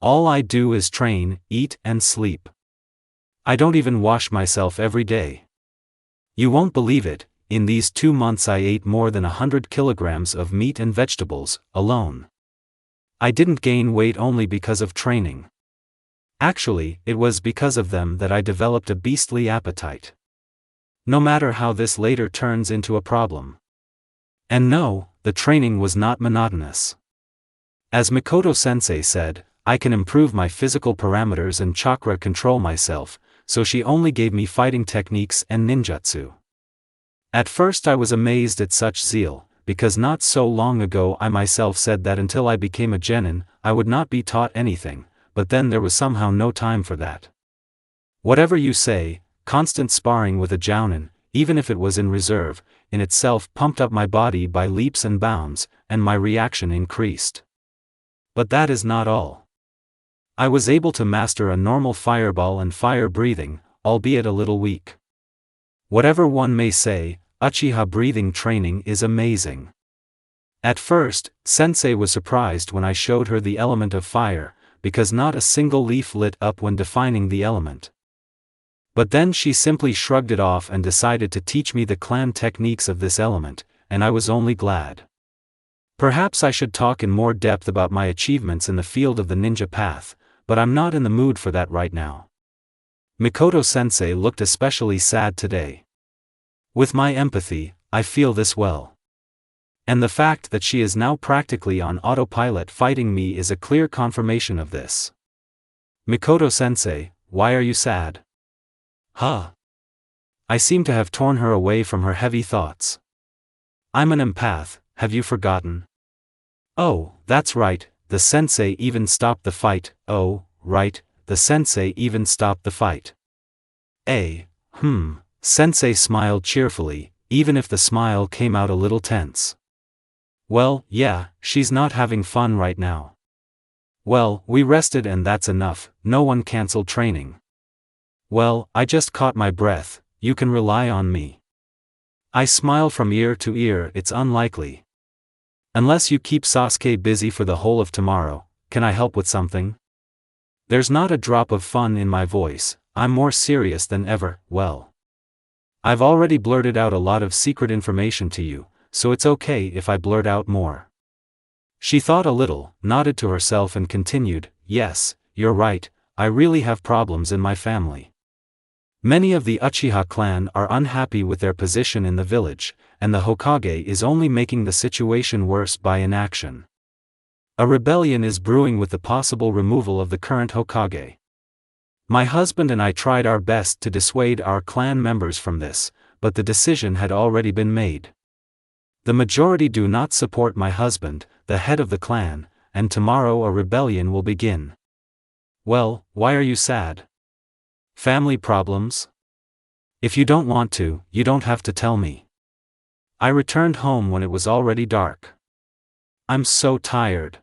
All I do is train, eat and sleep. I don't even wash myself every day. You won't believe it, in these 2 months I ate more than 100 kilograms of meat and vegetables, alone. I didn't gain weight only because of training. Actually, it was because of them that I developed a beastly appetite. No matter how this later turns into a problem. And no, the training was not monotonous. As Mikoto-sensei said, I can improve my physical parameters and chakra control myself, so she only gave me fighting techniques and ninjutsu. At first I was amazed at such zeal, because not so long ago I myself said that until I became a genin, I would not be taught anything, but then there was somehow no time for that. Whatever you say, constant sparring with a jounin, even if it was in reserve, in itself pumped up my body by leaps and bounds, and my reaction increased. But that is not all. I was able to master a normal fireball and fire breathing, albeit a little weak. Whatever one may say, Uchiha breathing training is amazing. At first, Sensei was surprised when I showed her the element of fire, because not a single leaf lit up when defining the element. But then she simply shrugged it off and decided to teach me the clan techniques of this element, and I was only glad. Perhaps I should talk in more depth about my achievements in the field of the ninja path, but I'm not in the mood for that right now. Mikoto-sensei looked especially sad today. With my empathy, I feel this well. And the fact that she is now practically on autopilot fighting me is a clear confirmation of this. Mikoto-sensei, why are you sad? I seem to have torn her away from her heavy thoughts. I'm an empath, have you forgotten? Oh, that's right, the sensei even stopped the fight. Oh, right, the sensei even stopped the fight. Sensei smiled cheerfully, even if the smile came out a little tense. Well, yeah, she's not having fun right now. Well, we rested and that's enough, no one cancelled training. Well, I just caught my breath, you can rely on me. I smile from ear to ear. It's unlikely. Unless you keep Sasuke busy for the whole of tomorrow, can I help with something? There's not a drop of fun in my voice, I'm more serious than ever. Well, I've already blurted out a lot of secret information to you, so it's okay if I blurt out more. She thought a little, nodded to herself and continued, yes, you're right, I really have problems in my family. Many of the Uchiha clan are unhappy with their position in the village, and the Hokage is only making the situation worse by inaction. A rebellion is brewing with the possible removal of the current Hokage. My husband and I tried our best to dissuade our clan members from this, but the decision had already been made. The majority do not support my husband, the head of the clan, and tomorrow a rebellion will begin. Well, why are you sad? Family problems? If you don't want to, you don't have to tell me. I returned home when it was already dark. I'm so tired.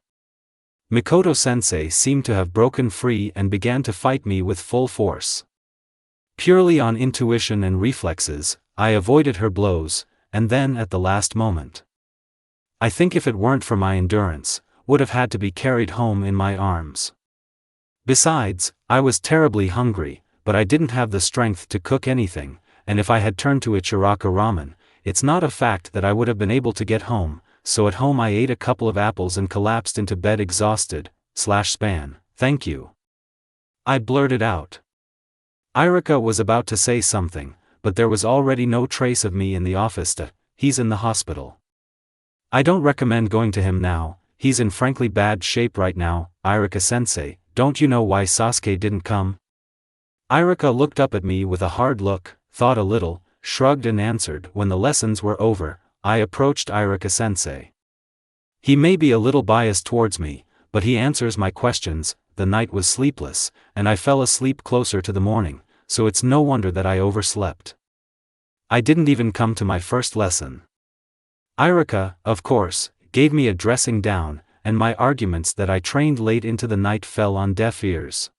Mikoto-sensei seemed to have broken free and began to fight me with full force. Purely on intuition and reflexes, I avoided her blows, and then at the last moment. I think if it weren't for my endurance, would have had to be carried home in my arms. Besides, I was terribly hungry, but I didn't have the strength to cook anything, and if I had turned to Ichiraka ramen, it's not a fact that I would have been able to get home, so at home I ate a couple of apples and collapsed into bed exhausted, /span, thank you. I blurted out. Irika was about to say something, but there was already no trace of me in the office. He's in the hospital. I don't recommend going to him now, he's in frankly bad shape right now. Irika-sensei, don't you know why Sasuke didn't come? Irika looked up at me with a hard look, thought a little, shrugged and answered. When the lessons were over, I approached Irika-sensei. He may be a little biased towards me, but he answers my questions. The night was sleepless, and I fell asleep closer to the morning, so it's no wonder that I overslept. I didn't even come to my first lesson. Irika, of course, gave me a dressing down, and my arguments that I trained late into the night fell on deaf ears.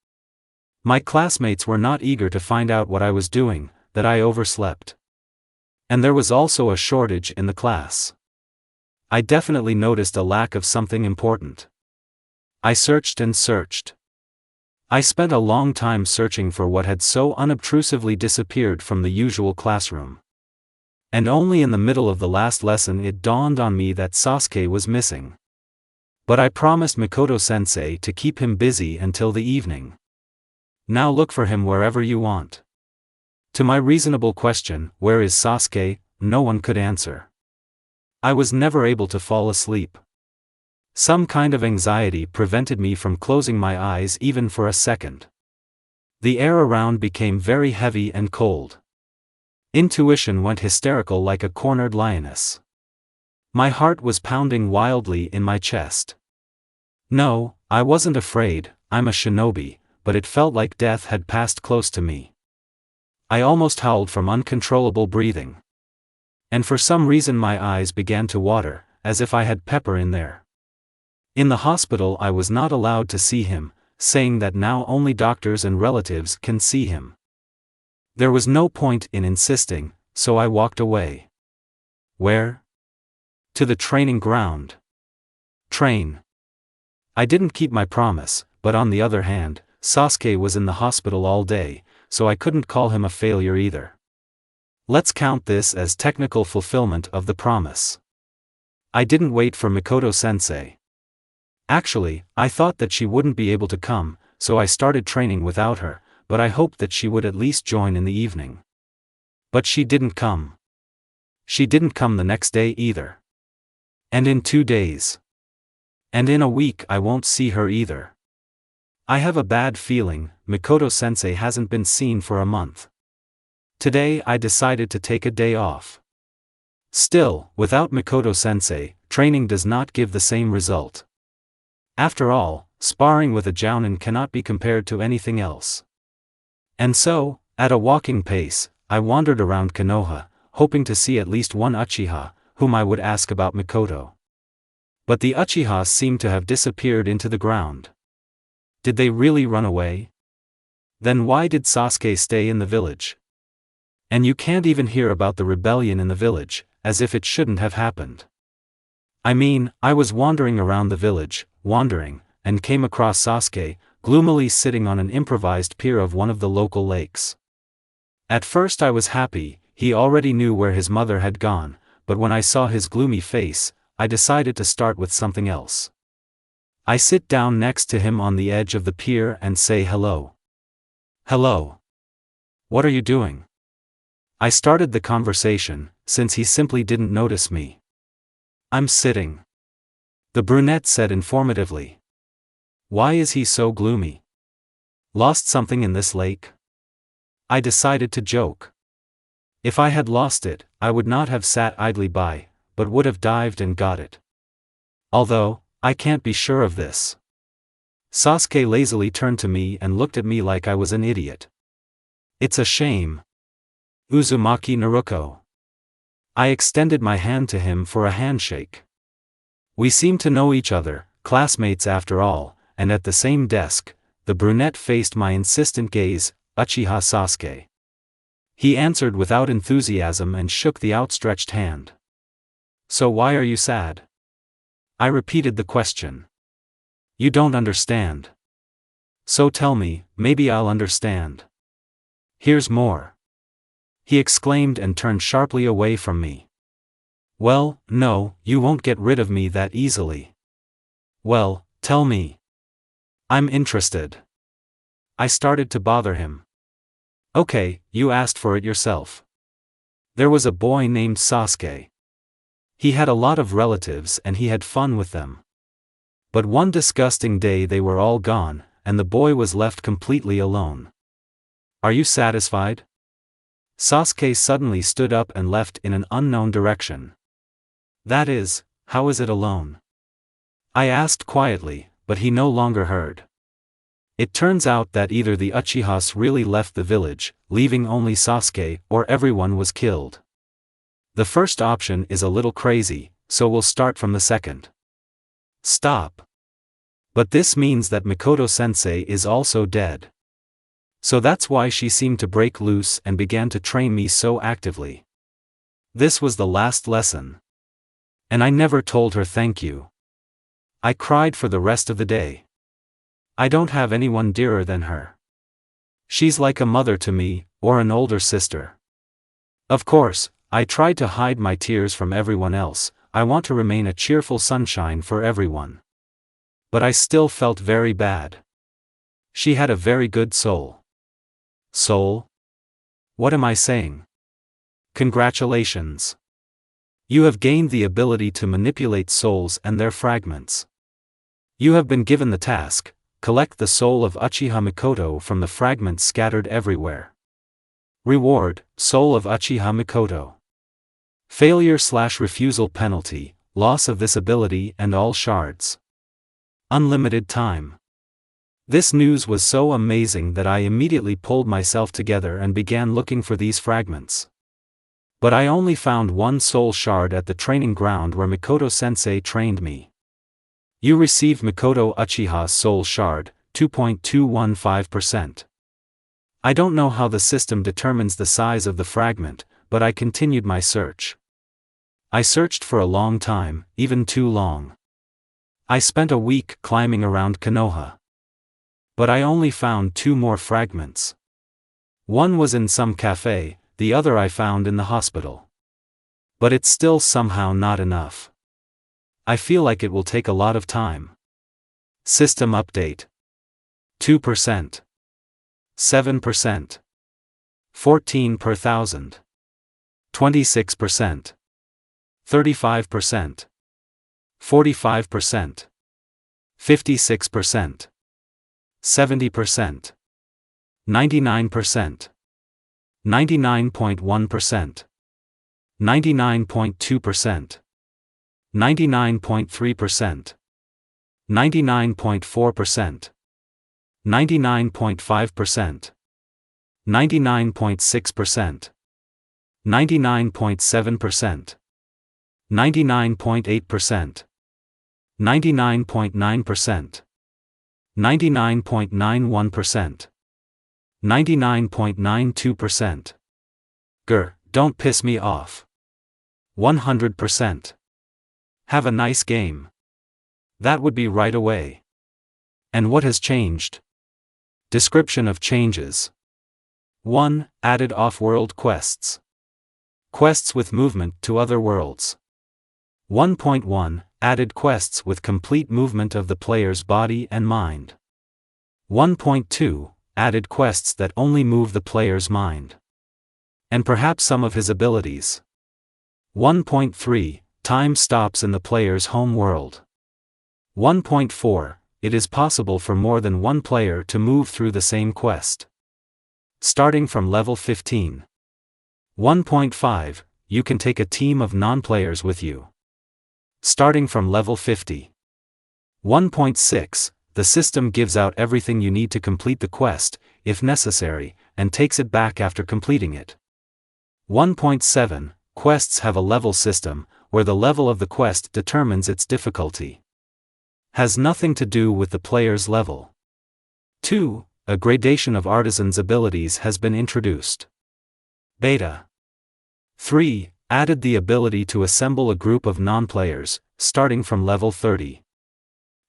My classmates were not eager to find out what I was doing, that I overslept. And there was also a shortage in the class. I definitely noticed a lack of something important. I searched and searched. I spent a long time searching for what had so unobtrusively disappeared from the usual classroom. And only in the middle of the last lesson it dawned on me that Sasuke was missing. But I promised Mikoto-sensei to keep him busy until the evening. Now look for him wherever you want. To my reasonable question, where is Sasuke, no one could answer. I was never able to fall asleep. Some kind of anxiety prevented me from closing my eyes even for a second. The air around became very heavy and cold. Intuition went hysterical like a cornered lioness. My heart was pounding wildly in my chest. No, I wasn't afraid, I'm a shinobi, but it felt like death had passed close to me. I almost howled from uncontrollable breathing. And for some reason my eyes began to water, as if I had pepper in there. In the hospital I was not allowed to see him, saying that now only doctors and relatives can see him. There was no point in insisting, so I walked away. Where? To the training ground. Train. I didn't keep my promise, but on the other hand, Sasuke was in the hospital all day, so I couldn't call him a failure either. Let's count this as technical fulfillment of the promise. I didn't wait for Mikoto-sensei. Actually, I thought that she wouldn't be able to come, so I started training without her, but I hoped that she would at least join in the evening. But she didn't come. She didn't come the next day either. And in 2 days. And in a week I won't see her either. I have a bad feeling, Mikoto-sensei hasn't been seen for a month. Today I decided to take a day off. Still, without Mikoto-sensei, training does not give the same result. After all, sparring with a jounin cannot be compared to anything else. And so, at a walking pace, I wandered around Konoha, hoping to see at least one Uchiha, whom I would ask about Mikoto. But the Uchihas seemed to have disappeared into the ground. Did they really run away? Then why did Sasuke stay in the village? And you can't even hear about the rebellion in the village, as if it shouldn't have happened. I mean, I was wandering around the village, and came across Sasuke, gloomily sitting on an improvised pier of one of the local lakes. At first I was happy, he already knew where his mother had gone, but when I saw his gloomy face, I decided to start with something else. I sit down next to him on the edge of the pier and say hello. Hello. What are you doing? I started the conversation, since he simply didn't notice me. I'm sitting. The brunette said informatively. Why is he so gloomy? Lost something in this lake? I decided to joke. If I had lost it, I would not have sat idly by, but would have dived and got it. Although, I can't be sure of this. Sasuke lazily turned to me and looked at me like I was an idiot. It's a shame. Uzumaki Naruko. I extended my hand to him for a handshake. We seemed to know each other, classmates after all, and at the same desk, the brunette faced my insistent gaze, Uchiha Sasuke. He answered without enthusiasm and shook the outstretched hand. So why are you sad? I repeated the question. You don't understand. So tell me, maybe I'll understand. Here's more. He exclaimed and turned sharply away from me. Well, no, you won't get rid of me that easily. Well, tell me. I'm interested. I started to bother him. Okay, you asked for it yourself. There was a boy named Sasuke. He had a lot of relatives and he had fun with them. But one disgusting day they were all gone, and the boy was left completely alone. Are you satisfied? Sasuke suddenly stood up and left in an unknown direction. That is, how is it alone? I asked quietly, but he no longer heard. It turns out that either the Uchihas really left the village, leaving only Sasuke, or everyone was killed. The first option is a little crazy, so we'll start from the second. Stop. But this means that Mikoto-sensei is also dead. So that's why she seemed to break loose and began to train me so actively. This was the last lesson. And I never told her thank you. I cried for the rest of the day. I don't have anyone dearer than her. She's like a mother to me, or an older sister. Of course, I tried to hide my tears from everyone else. I want to remain a cheerful sunshine for everyone. But I still felt very bad. She had a very good soul. Soul? What am I saying? Congratulations. You have gained the ability to manipulate souls and their fragments. You have been given the task: collect the soul of Uchiha Mikoto from the fragments scattered everywhere. Reward: Soul of Uchiha Mikoto. Failure/refusal penalty: loss of this ability and all shards. Unlimited time. This news was so amazing that I immediately pulled myself together and began looking for these fragments. But I only found one soul shard at the training ground where Mikoto-sensei trained me. You received Mikoto Uchiha's soul shard, 2.215%. I don't know how the system determines the size of the fragment, but I continued my search. I searched for a long time, even too long. I spent a week climbing around Konoha. But I only found 2 more fragments. One was in some cafe, the other I found in the hospital. But it's still somehow not enough. I feel like it will take a lot of time. System update. 2%. 7%. 14 per thousand. 26%. 35%. 45%. 56%. 70%. 99%. 99.1%. 99.2%. 99.3%. 99.4%. 99.5%. 99.6%. 99.7%. 99.8%. 99.9%. 99.91%. 99.92%. Grr, don't piss me off. 100%. Have a nice game. That would be right away. And what has changed? Description of changes. 1. Added off-world quests. Quests with movement to other worlds. 1.1. Added quests with complete movement of the player's body and mind. 1.2. Added quests that only move the player's mind. And perhaps some of his abilities. 1.3. Time stops in the player's home world. 1.4. It is possible for more than one player to move through the same quest. Starting from level 15. 1.5. You can take a team of non-players with you. Starting from level 50. 1.6. The system gives out everything you need to complete the quest, if necessary, and takes it back after completing it. 1.7. Quests have a level system, where the level of the quest determines its difficulty. Has nothing to do with the player's level. 2. A gradation of artisans' abilities has been introduced. Beta. 3. Added the ability to assemble a group of non-players, starting from level 30.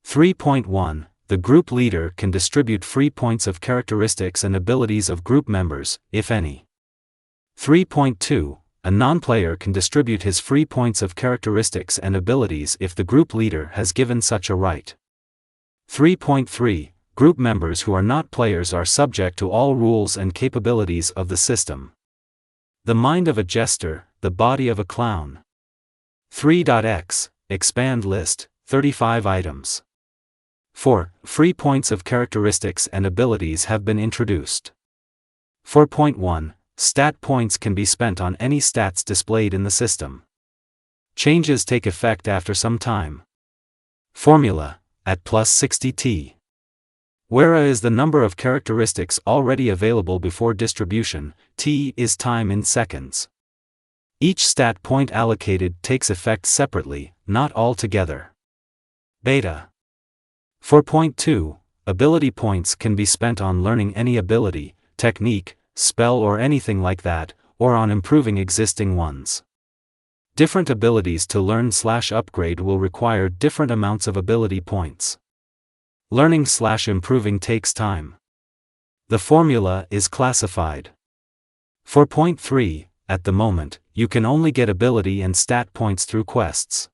3.1. The group leader can distribute free points of characteristics and abilities of group members, if any. 3.2. A non-player can distribute his free points of characteristics and abilities if the group leader has given such a right. 3.3. Group members who are not players are subject to all rules and capabilities of the system. The mind of a jester, the body of a clown. 3.x. Expand list, 35 items. 4. Free points of characteristics and abilities have been introduced. 4.1. Stat points can be spent on any stats displayed in the system. Changes take effect after some time. Formula, at plus 60t. Where is the number of characteristics already available before distribution, t is time in seconds. Each stat point allocated takes effect separately, not all together. Beta. 4.2. Ability points can be spent on learning any ability, technique, spell or anything like that, or on improving existing ones. Different abilities to learn/upgrade will require different amounts of ability points. Learning/improving takes time. The formula is classified. 4.3. At the moment, you can only get ability and stat points through quests.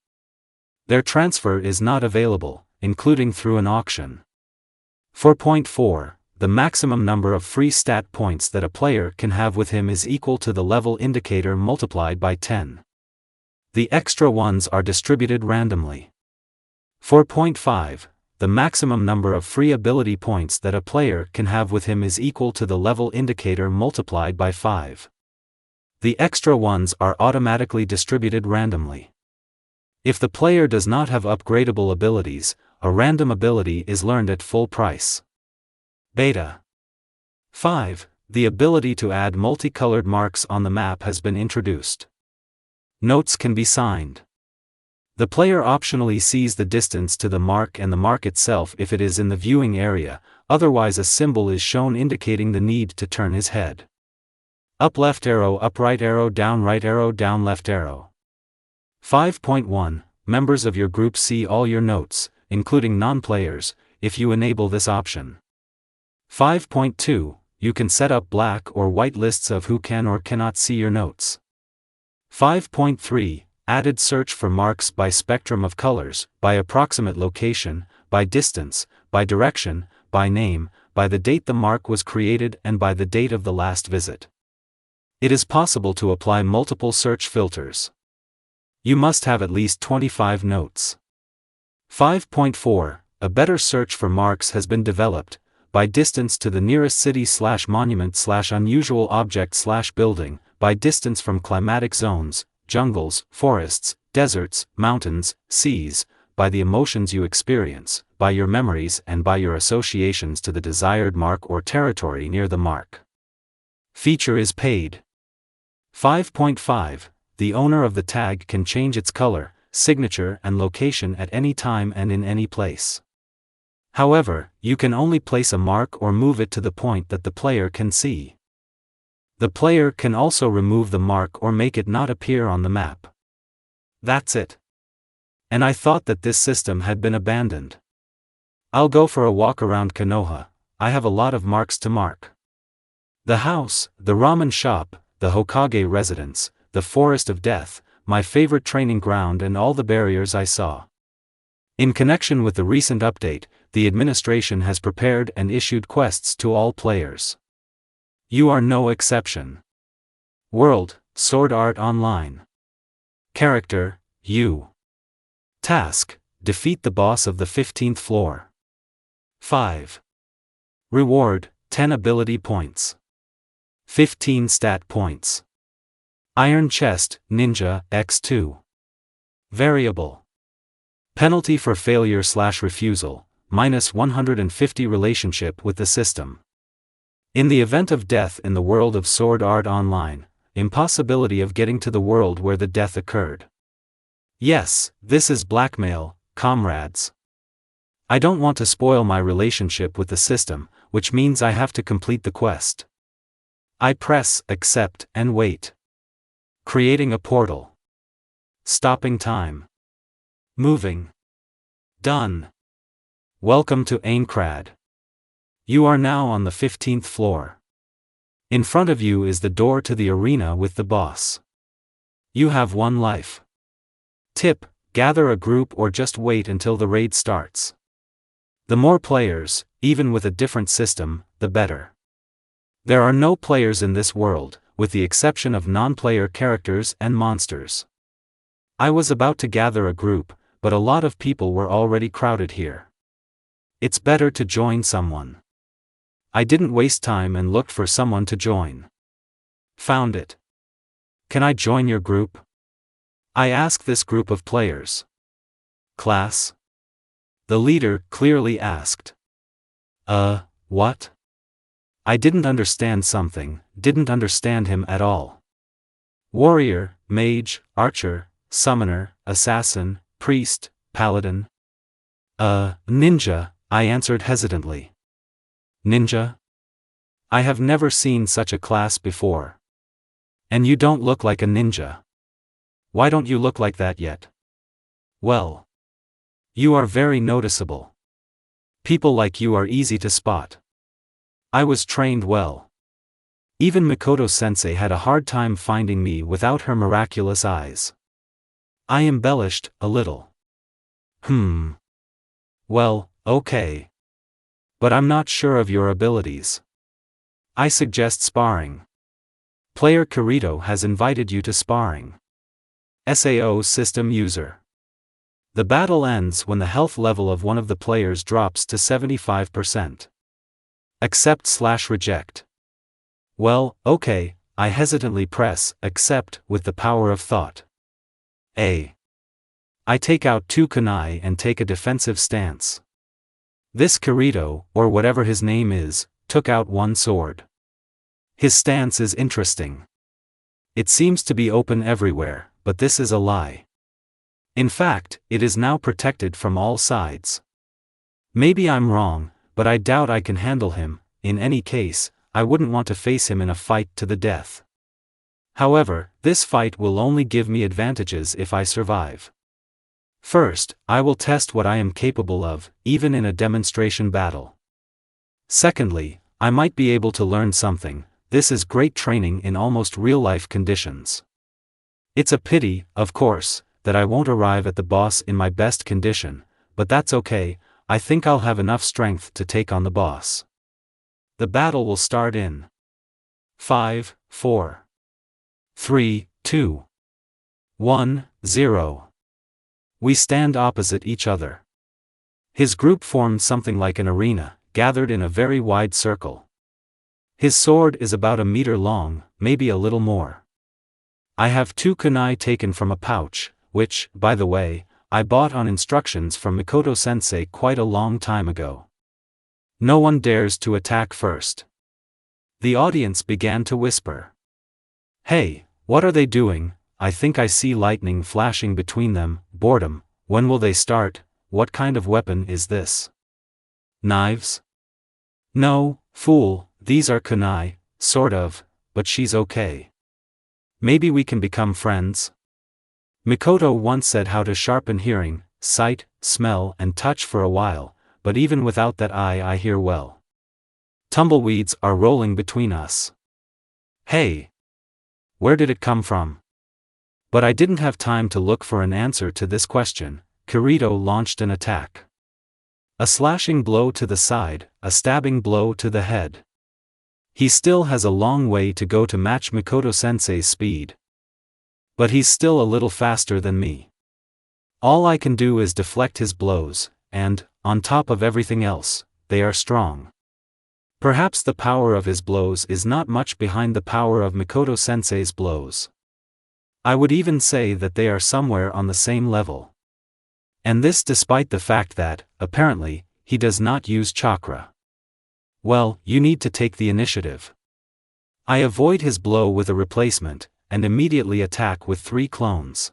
Their transfer is not available, including through an auction. 4.4. The maximum number of free stat points that a player can have with him is equal to the level indicator multiplied by 10. The extra ones are distributed randomly. 4.5. The maximum number of free ability points that a player can have with him is equal to the level indicator multiplied by 5. The extra ones are automatically distributed randomly. If the player does not have upgradable abilities, a random ability is learned at full price. Beta. 5. The ability to add multicolored marks on the map has been introduced. Notes can be signed. The player optionally sees the distance to the mark and the mark itself if it is in the viewing area, otherwise a symbol is shown indicating the need to turn his head. Up left arrow, up right arrow, down left arrow. 5.1. Members of your group see all your notes, including non-players, if you enable this option. 5.2. You can set up black or white lists of who can or cannot see your notes. 5.3. Added search for marks by spectrum of colors, by approximate location, by distance, by direction, by name, by the date the mark was created and by the date of the last visit. It is possible to apply multiple search filters. You must have at least 25 notes. 5.4. A better search for marks has been developed, by distance to the nearest city/monument/unusual object/building, by distance from climatic zones, jungles, forests, deserts, mountains, seas, by the emotions you experience, by your memories and by your associations to the desired mark or territory near the mark. Feature is paid. 5.5. The owner of the tag can change its color, signature and location at any time and in any place. However, you can only place a mark or move it to the point that the player can see. The player can also remove the mark or make it not appear on the map. That's it. And I thought that this system had been abandoned. I'll go for a walk around Konoha. I have a lot of marks to mark. The house, the ramen shop, the Hokage residence, the forest of death, my favorite training ground, and all the barriers I saw. In connection with the recent update, the administration has prepared and issued quests to all players. You are no exception. World, Sword Art Online. Character, you. Task, defeat the boss of the 15th floor. 5. Reward, 10 ability points. 15 stat points. Iron Chest, Ninja, X2. Variable. Penalty for failure/refusal, minus 150 relationship with the system. In the event of death in the world of Sword Art Online, impossibility of getting to the world where the death occurred. Yes, this is blackmail, comrades. I don't want to spoil my relationship with the system, which means I have to complete the quest. I press accept and wait. Creating a portal. Stopping time. Moving. Done. Welcome to Aincrad. You are now on the 15th floor. In front of you is the door to the arena with the boss. You have 1 life. Tip: gather a group or just wait until the raid starts. The more players, even with a different system, the better. There are no players in this world, with the exception of non-player characters and monsters. I was about to gather a group, but a lot of people were already crowded here. It's better to join someone. I didn't waste time and looked for someone to join. Found it. Can I join your group? I asked this group of players. Class? The leader clearly asked. What? I didn't understand something, didn't understand him at all. Warrior, mage, archer, summoner, assassin, priest, paladin. Ninja, I answered hesitantly. Ninja? I have never seen such a class before. And you don't look like a ninja. Why don't you look like that yet? Well. You are very noticeable. People like you are easy to spot. I was trained well. Even Mikoto-sensei had a hard time finding me without her miraculous eyes. I embellished a little. Well, okay. But I'm not sure of your abilities. I suggest sparring. Player Kirito has invited you to sparring. SAO system user. The battle ends when the health level of one of the players drops to 75%. Accept/reject. Well, okay, I hesitantly press accept with the power of thought. I take out 2 kunai and take a defensive stance. This Kirito, or whatever his name is, took out 1 sword. His stance is interesting. It seems to be open everywhere, but this is a lie. In fact, it is now protected from all sides. Maybe I'm wrong, but I doubt I can handle him. In any case, I wouldn't want to face him in a fight to the death. However, this fight will only give me advantages if I survive. First, I will test what I am capable of, even in a demonstration battle. Secondly, I might be able to learn something. This is great training in almost real-life conditions. It's a pity, of course, that I won't arrive at the boss in my best condition, but that's okay. I think I'll have enough strength to take on the boss. The battle will start in 5, 4, 3, 2, 1, 0. We stand opposite each other. His group formed something like an arena, gathered in a very wide circle. His sword is about 1 meter long, maybe a little more. I have 2 kunai taken from a pouch, which, by the way, I bought on instructions from Mikoto-sensei quite a long time ago. No one dares to attack first. The audience began to whisper. Hey, what are they doing? I think I see lightning flashing between them. Boredom. When will they start? What kind of weapon is this? Knives? No, fool, these are kunai, sort of, but she's okay. Maybe we can become friends? Mikoto once said how to sharpen hearing, sight, smell and touch for a while, but even without that I hear well. Tumbleweeds are rolling between us. Hey! Where did it come from? But I didn't have time to look for an answer to this question. Kirito launched an attack. A slashing blow to the side, a stabbing blow to the head. He still has a long way to go to match Mikoto-sensei's speed. But he's still a little faster than me. All I can do is deflect his blows, and, on top of everything else, they are strong. Perhaps the power of his blows is not much behind the power of Mikoto-sensei's blows. I would even say that they are somewhere on the same level. And this despite the fact that, apparently, he does not use chakra. Well, you need to take the initiative. I avoid his blow with a replacement, and immediately attack with 3 clones.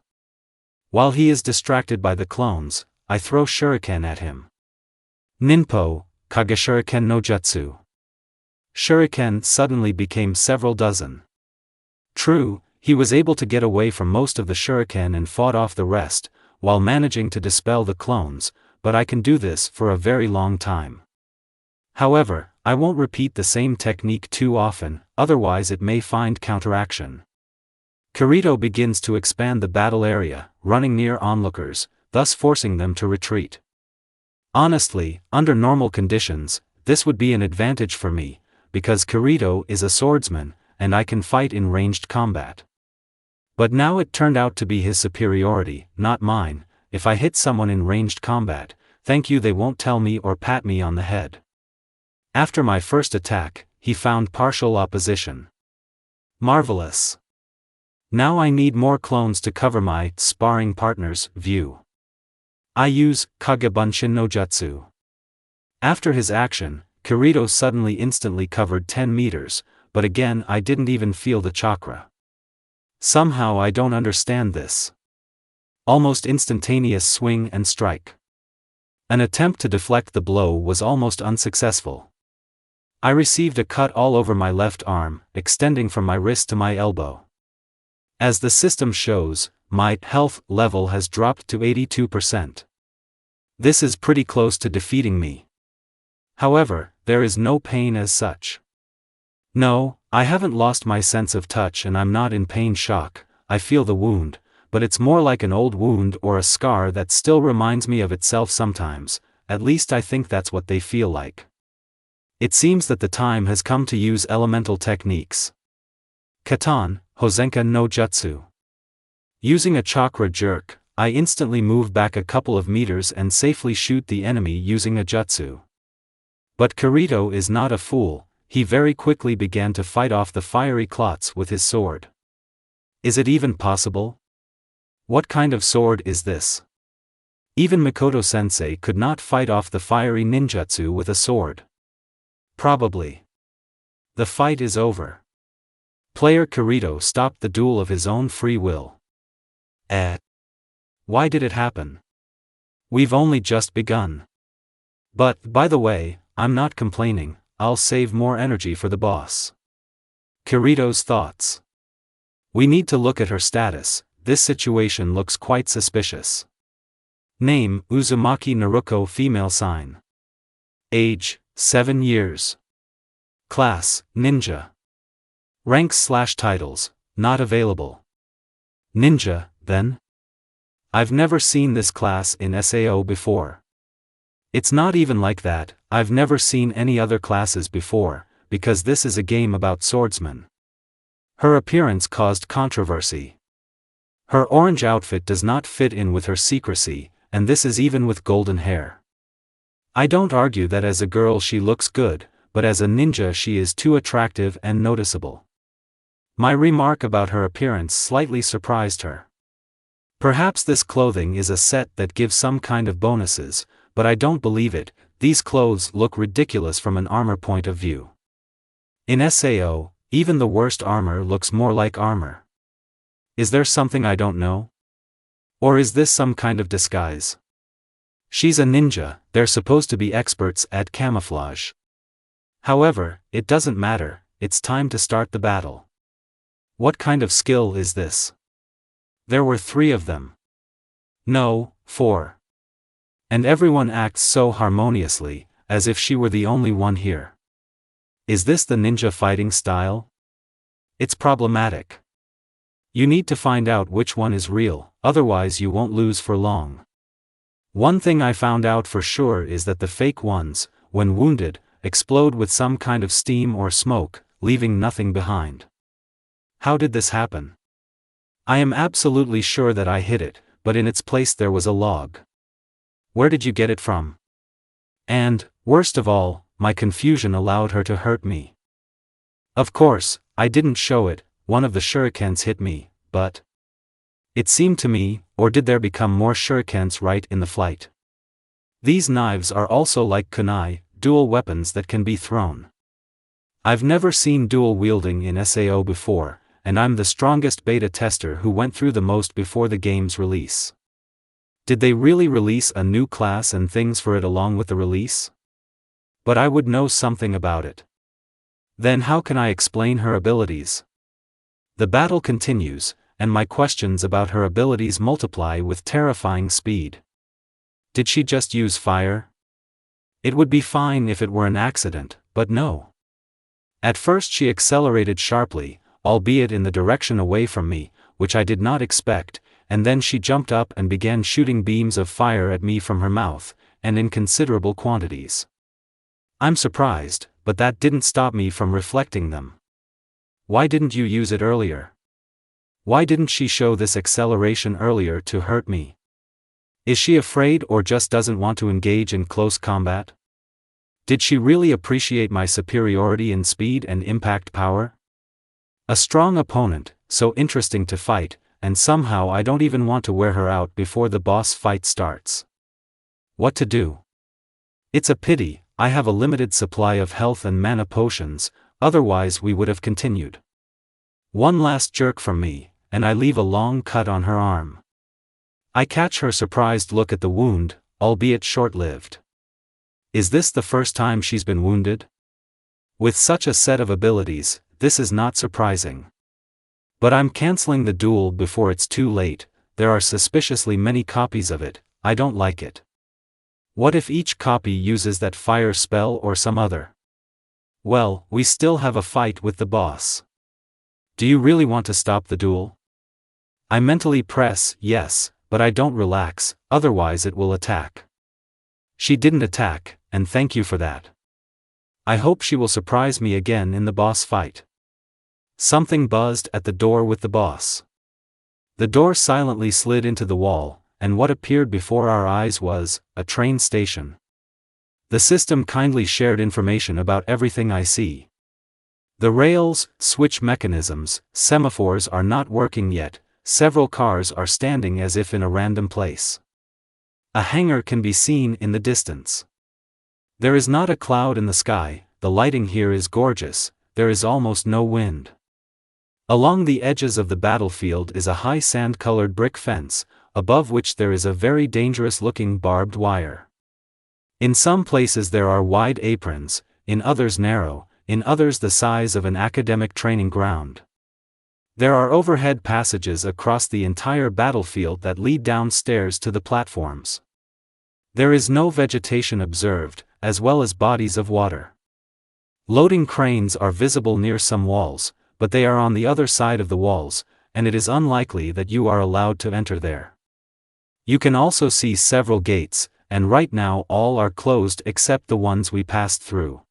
While he is distracted by the clones, I throw shuriken at him. Ninpo, Kageshuriken no Jutsu. Shuriken suddenly became several dozen. True, he was able to get away from most of the shuriken and fought off the rest, while managing to dispel the clones, but I can do this for a very long time. However, I won't repeat the same technique too often, otherwise it may find counteraction. Kirito begins to expand the battle area, running near onlookers, thus forcing them to retreat. Honestly, under normal conditions, this would be an advantage for me, because Kirito is a swordsman, and I can fight in ranged combat. But now it turned out to be his superiority, not mine. If I hit someone in ranged combat, thank you, they won't tell me or pat me on the head. After my first attack, he found partial opposition. Marvelous. Now I need more clones to cover my sparring partner's view. I use Kagebunshin no Jutsu. After his action, Kirito suddenly instantly covered 10 meters, but again I didn't even feel the chakra. Somehow I don't understand this. Almost instantaneous swing and strike. An attempt to deflect the blow was almost unsuccessful. I received a cut all over my left arm, extending from my wrist to my elbow. As the system shows, my health level has dropped to 82%. This is pretty close to defeating me. However, there is no pain as such. No, I haven't lost my sense of touch and I'm not in pain shock. I feel the wound, but it's more like an old wound or a scar that still reminds me of itself sometimes. At least I think that's what they feel like. It seems that the time has come to use elemental techniques. Katan, Hosenka no Jutsu. Using a chakra jerk, I instantly move back a couple of meters and safely shoot the enemy using a jutsu. But Kirito is not a fool, he very quickly began to fight off the fiery clots with his sword. Is it even possible? What kind of sword is this? Even Mikoto-sensei could not fight off the fiery ninjutsu with a sword. Probably. The fight is over. Player Kirito stopped the duel of his own free will. Why did it happen? We've only just begun. But, by the way, I'm not complaining, I'll save more energy for the boss. Kirito's thoughts. We need to look at her status, this situation looks quite suspicious. Name, Uzumaki Naruko, female sign. Age, 7 years. Class, ninja. Ranks/titles, not available. Ninja, then? I've never seen this class in SAO before. It's not even like that, I've never seen any other classes before, because this is a game about swordsmen. Her appearance caused controversy. Her orange outfit does not fit in with her secrecy, and this is even with golden hair. I don't argue that as a girl she looks good, but as a ninja she is too attractive and noticeable. My remark about her appearance slightly surprised her. Perhaps this clothing is a set that gives some kind of bonuses, but I don't believe it. These clothes look ridiculous from an armor point of view. In SAO, even the worst armor looks more like armor. Is there something I don't know? Or is this some kind of disguise? She's a ninja, they're supposed to be experts at camouflage. However, it doesn't matter, it's time to start the battle. What kind of skill is this? There were 3 of them. No, 4. And everyone acts so harmoniously, as if she were the only one here. Is this the ninja fighting style? It's problematic. You need to find out which one is real, otherwise you won't lose for long. One thing I found out for sure is that the fake ones, when wounded, explode with some kind of steam or smoke, leaving nothing behind. How did this happen? I am absolutely sure that I hit it, but in its place there was a log. Where did you get it from? And, worst of all, my confusion allowed her to hurt me. Of course, I didn't show it, one of the shurikens hit me, but it seemed to me, or did there become more shurikens right in the flight? These knives are also like kunai, dual weapons that can be thrown. I've never seen dual wielding in SAO before, and I'm the strongest beta tester who went through the most before the game's release. Did they really release a new class and things for it along with the release? But I would know something about it. Then how can I explain her abilities? The battle continues, and my questions about her abilities multiply with terrifying speed. Did she just use fire? It would be fine if it were an accident, but no. At first she accelerated sharply, albeit in the direction away from me, which I did not expect, and then she jumped up and began shooting beams of fire at me from her mouth, and in considerable quantities. I'm surprised, but that didn't stop me from reflecting them. Why didn't you use it earlier? Why didn't she show this acceleration earlier to hurt me? Is she afraid or just doesn't want to engage in close combat? Did she really appreciate my superiority in speed and impact power? A strong opponent, so interesting to fight, and somehow I don't even want to wear her out before the boss fight starts. What to do? It's a pity, I have a limited supply of health and mana potions, otherwise we would have continued. One last jerk from me, and I leave a long cut on her arm. I catch her surprised look at the wound, albeit short-lived. Is this the first time she's been wounded? With such a set of abilities, this is not surprising. But I'm canceling the duel before it's too late, there are suspiciously many copies of it, I don't like it. What if each copy uses that fire spell or some other? Well, we still have a fight with the boss. Do you really want to stop the duel? I mentally press yes, but I don't relax, otherwise it will attack. She didn't attack, and thank you for that. I hope she will surprise me again in the boss fight. Something buzzed at the door with the boss. The door silently slid into the wall, and what appeared before our eyes was a train station. The system kindly shared information about everything I see. The rails, switch mechanisms, semaphores are not working yet, several cars are standing as if in a random place. A hangar can be seen in the distance. There is not a cloud in the sky, the lighting here is gorgeous, there is almost no wind. Along the edges of the battlefield is a high sand-colored brick fence, above which there is a very dangerous-looking barbed wire. In some places there are wide aprons, in others narrow, in others the size of an academic training ground. There are overhead passages across the entire battlefield that lead downstairs to the platforms. There is no vegetation observed, as well as bodies of water. Loading cranes are visible near some walls, but they are on the other side of the walls, and it is unlikely that you are allowed to enter there. You can also see several gates, and right now all are closed except the ones we passed through.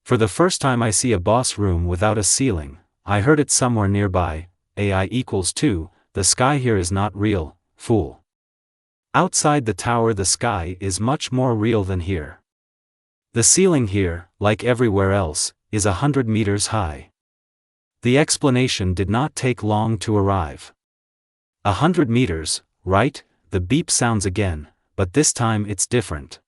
For the first time I see a boss room without a ceiling. I heard it somewhere nearby, AI equals 2, the sky here is not real, fool. Outside the tower the sky is much more real than here. The ceiling here, like everywhere else, is 100 meters high. The explanation did not take long to arrive. 100 meters, right? The beep sounds again, but this time it's different.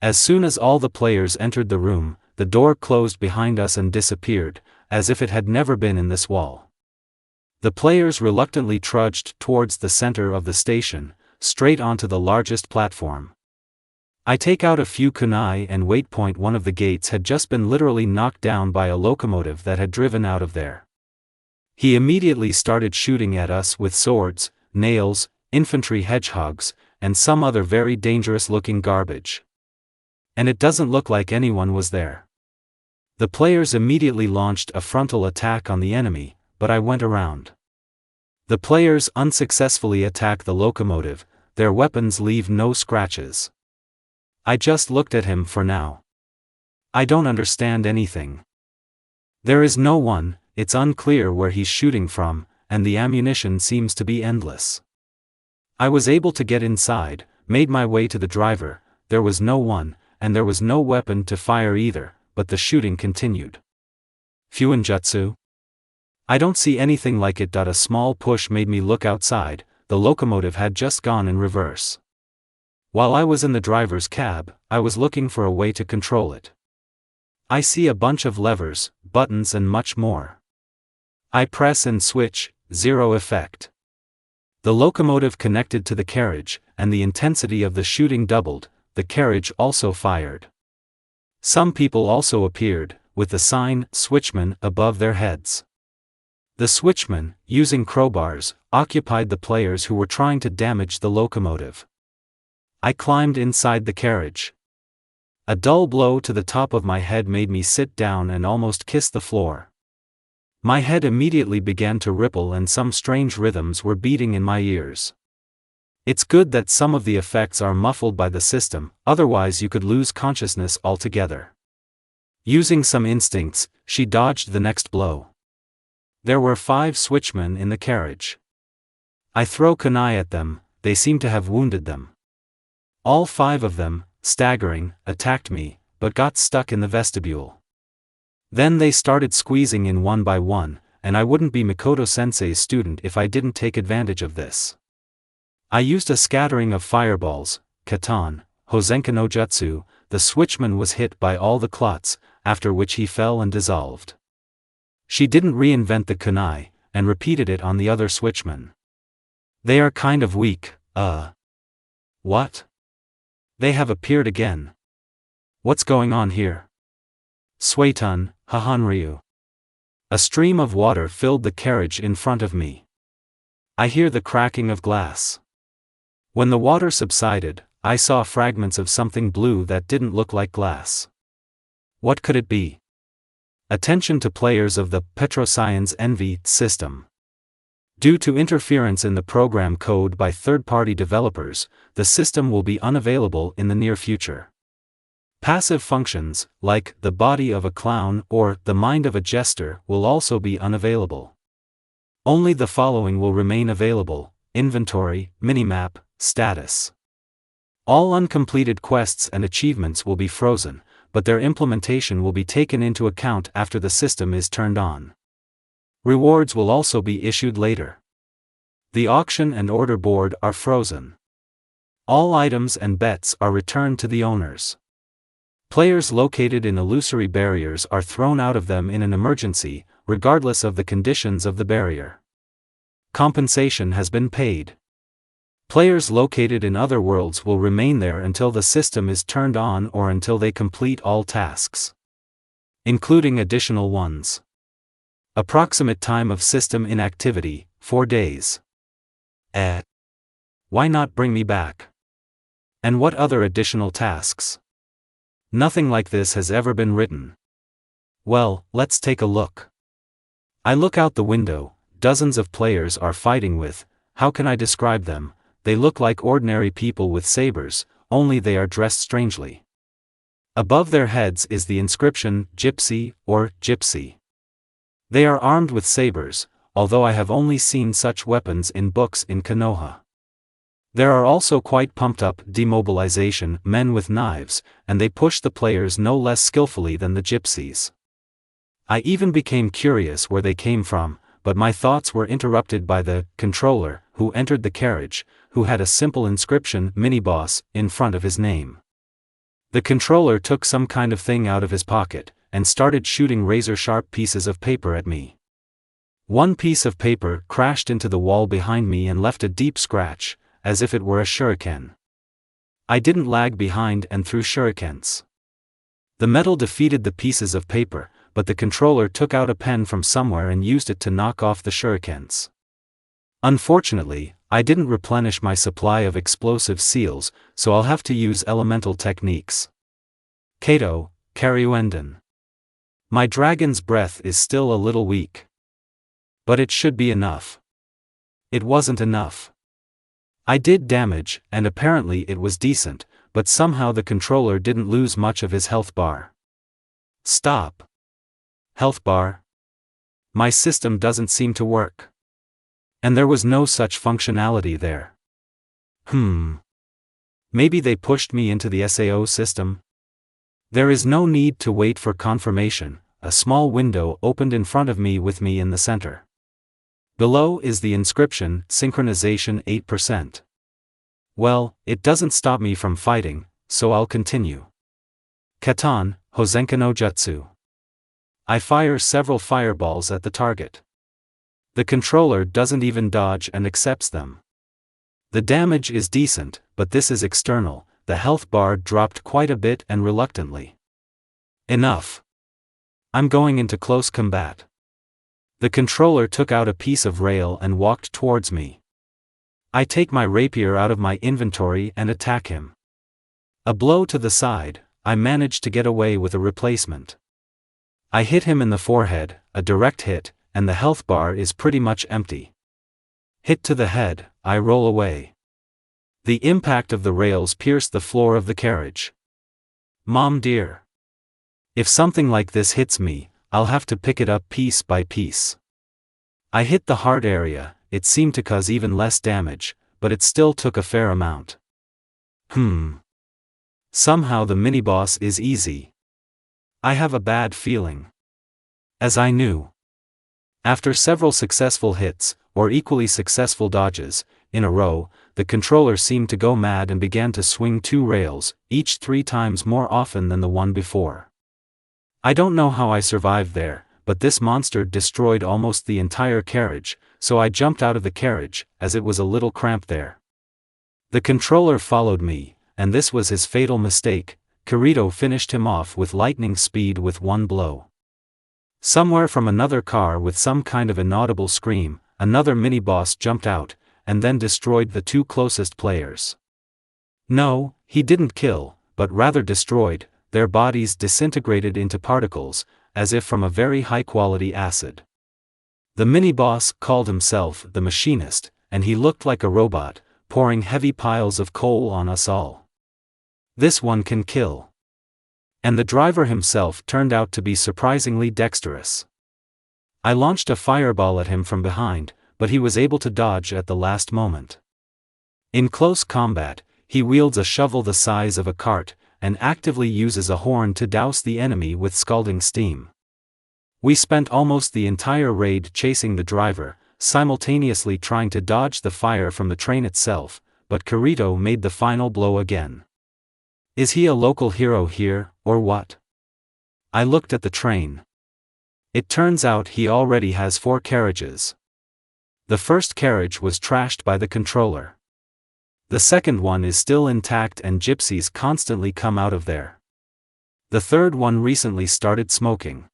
As soon as all the players entered the room, the door closed behind us and disappeared, as if it had never been in this wall. The players reluctantly trudged towards the center of the station, straight onto the largest platform. I take out a few kunai and waypoint one of the gates had just been literally knocked down by a locomotive that had driven out of there. He immediately started shooting at us with swords, nails, infantry hedgehogs, and some other very dangerous-looking garbage. And it doesn't look like anyone was there. The players immediately launched a frontal attack on the enemy, but I went around. The players unsuccessfully attack the locomotive, their weapons leave no scratches. I just looked at him for now. I don't understand anything. There is no one, it's unclear where he's shooting from, and the ammunition seems to be endless. I was able to get inside, made my way to the driver, there was no one, and there was no weapon to fire either, but the shooting continued. Fuinjutsu? I don't see anything like it. A small push made me look outside, the locomotive had just gone in reverse. While I was in the driver's cab, I was looking for a way to control it. I see a bunch of levers, buttons and much more. I press and switch, zero effect. The locomotive connected to the carriage, and the intensity of the shooting doubled, the carriage also fired. Some people also appeared, with the sign, Switchman, above their heads. The switchmen, using crowbars, occupied the players who were trying to damage the locomotive. I climbed inside the carriage. A dull blow to the top of my head made me sit down and almost kiss the floor. My head immediately began to ripple and some strange rhythms were beating in my ears. It's good that some of the effects are muffled by the system, otherwise you could lose consciousness altogether. Using some instincts, she dodged the next blow. There were 5 switchmen in the carriage. I throw kunai at them, they seem to have wounded them. All 5 of them, staggering, attacked me, but got stuck in the vestibule. Then they started squeezing in one by one, and I wouldn't be Mikoto-sensei's student if I didn't take advantage of this. I used a scattering of fireballs, katan, Hosenka no Jutsu, the switchman was hit by all the clots, after which he fell and dissolved. She didn't reinvent the kunai, and repeated it on the other switchmen. They are kind of weak, What? They have appeared again. What's going on here? Suetun, Hahanryu. A stream of water filled the carriage in front of me. I hear the cracking of glass. When the water subsided, I saw fragments of something blue that didn't look like glass. What could it be? Attention to players of the Petroscience Envy system. Due to interference in the program code by third-party developers, the system will be unavailable in the near future. Passive functions, like the body of a clown or the mind of a jester, will also be unavailable. Only the following will remain available: inventory, minimap, status. All uncompleted quests and achievements will be frozen, but their implementation will be taken into account after the system is turned on. Rewards will also be issued later. The auction and order board are frozen. All items and bets are returned to the owners. Players located in illusory barriers are thrown out of them in an emergency, regardless of the conditions of the barrier. Compensation has been paid. Players located in other worlds will remain there until the system is turned on or until they complete all tasks, including additional ones. Approximate time of system inactivity, 4 days. Why not bring me back? And what other additional tasks? Nothing like this has ever been written. Well, let's take a look. I look out the window, dozens of players are fighting with, how can I describe them? They look like ordinary people with sabers, only they are dressed strangely. Above their heads is the inscription, Gypsy, or Gypsy. They are armed with sabers, although I have only seen such weapons in books in Konoha. There are also quite pumped-up demobilization men with knives, and they push the players no less skillfully than the gypsies. I even became curious where they came from, but my thoughts were interrupted by the controller, who entered the carriage, who had a simple inscription, Miniboss, in front of his name. The controller took some kind of thing out of his pocket, and started shooting razor-sharp pieces of paper at me. One piece of paper crashed into the wall behind me and left a deep scratch, as if it were a shuriken. I didn't lag behind and threw shurikens. The metal defeated the pieces of paper, but the controller took out a pen from somewhere and used it to knock off the shurikens. Unfortunately, I didn't replenish my supply of explosive seals, so I'll have to use elemental techniques. Kato, Karyuenden. My dragon's breath is still a little weak. But it should be enough. It wasn't enough. I did damage, and apparently it was decent, but somehow the controller didn't lose much of his health bar. Stop. Health bar? My system doesn't seem to work. And there was no such functionality there. Maybe they pushed me into the SAO system? There is no need to wait for confirmation. A small window opened in front of me with me in the center. Below is the inscription, synchronization 8%. Well, it doesn't stop me from fighting, so I'll continue. Katan, Hozenka no Jutsu. I fire several fireballs at the target. The controller doesn't even dodge and accepts them. The damage is decent, but this is external. The health bar dropped quite a bit and reluctantly. Enough. I'm going into close combat. The controller took out a piece of rail and walked towards me. I take my rapier out of my inventory and attack him. A blow to the side, I manage to get away with a replacement. I hit him in the forehead, a direct hit, and the health bar is pretty much empty. Hit to the head, I roll away. The impact of the rails pierced the floor of the carriage. Mom dear. If something like this hits me, I'll have to pick it up piece by piece. I hit the heart area. It seemed to cause even less damage, but it still took a fair amount. Somehow the mini-boss is easy. I have a bad feeling. As I knew. After several successful hits, or equally successful dodges, in a row, the controller seemed to go mad and began to swing 2 rails, each 3 times more often than the one before. I don't know how I survived there, but this monster destroyed almost the entire carriage, so I jumped out of the carriage, as it was a little cramped there. The controller followed me, and this was his fatal mistake. Kirito finished him off with lightning speed with 1 blow. Somewhere from another car with some kind of inaudible scream, another mini-boss jumped out, and then destroyed the 2 closest players. No, he didn't kill, but rather destroyed. Their bodies disintegrated into particles, as if from a very high-quality acid. The mini-boss called himself the Machinist, and he looked like a robot, pouring heavy piles of coal on us all. This one can kill. And the driver himself turned out to be surprisingly dexterous. I launched a fireball at him from behind, but he was able to dodge at the last moment. In close combat, he wields a shovel the size of a cart, and actively uses a horn to douse the enemy with scalding steam. We spent almost the entire raid chasing the driver, simultaneously trying to dodge the fire from the train itself, but Kirito made the final blow again. Is he a local hero here, or what? I looked at the train. It turns out he already has 4 carriages. The first carriage was trashed by the controller. The second one is still intact and gypsies constantly come out of there. The third one recently started smoking.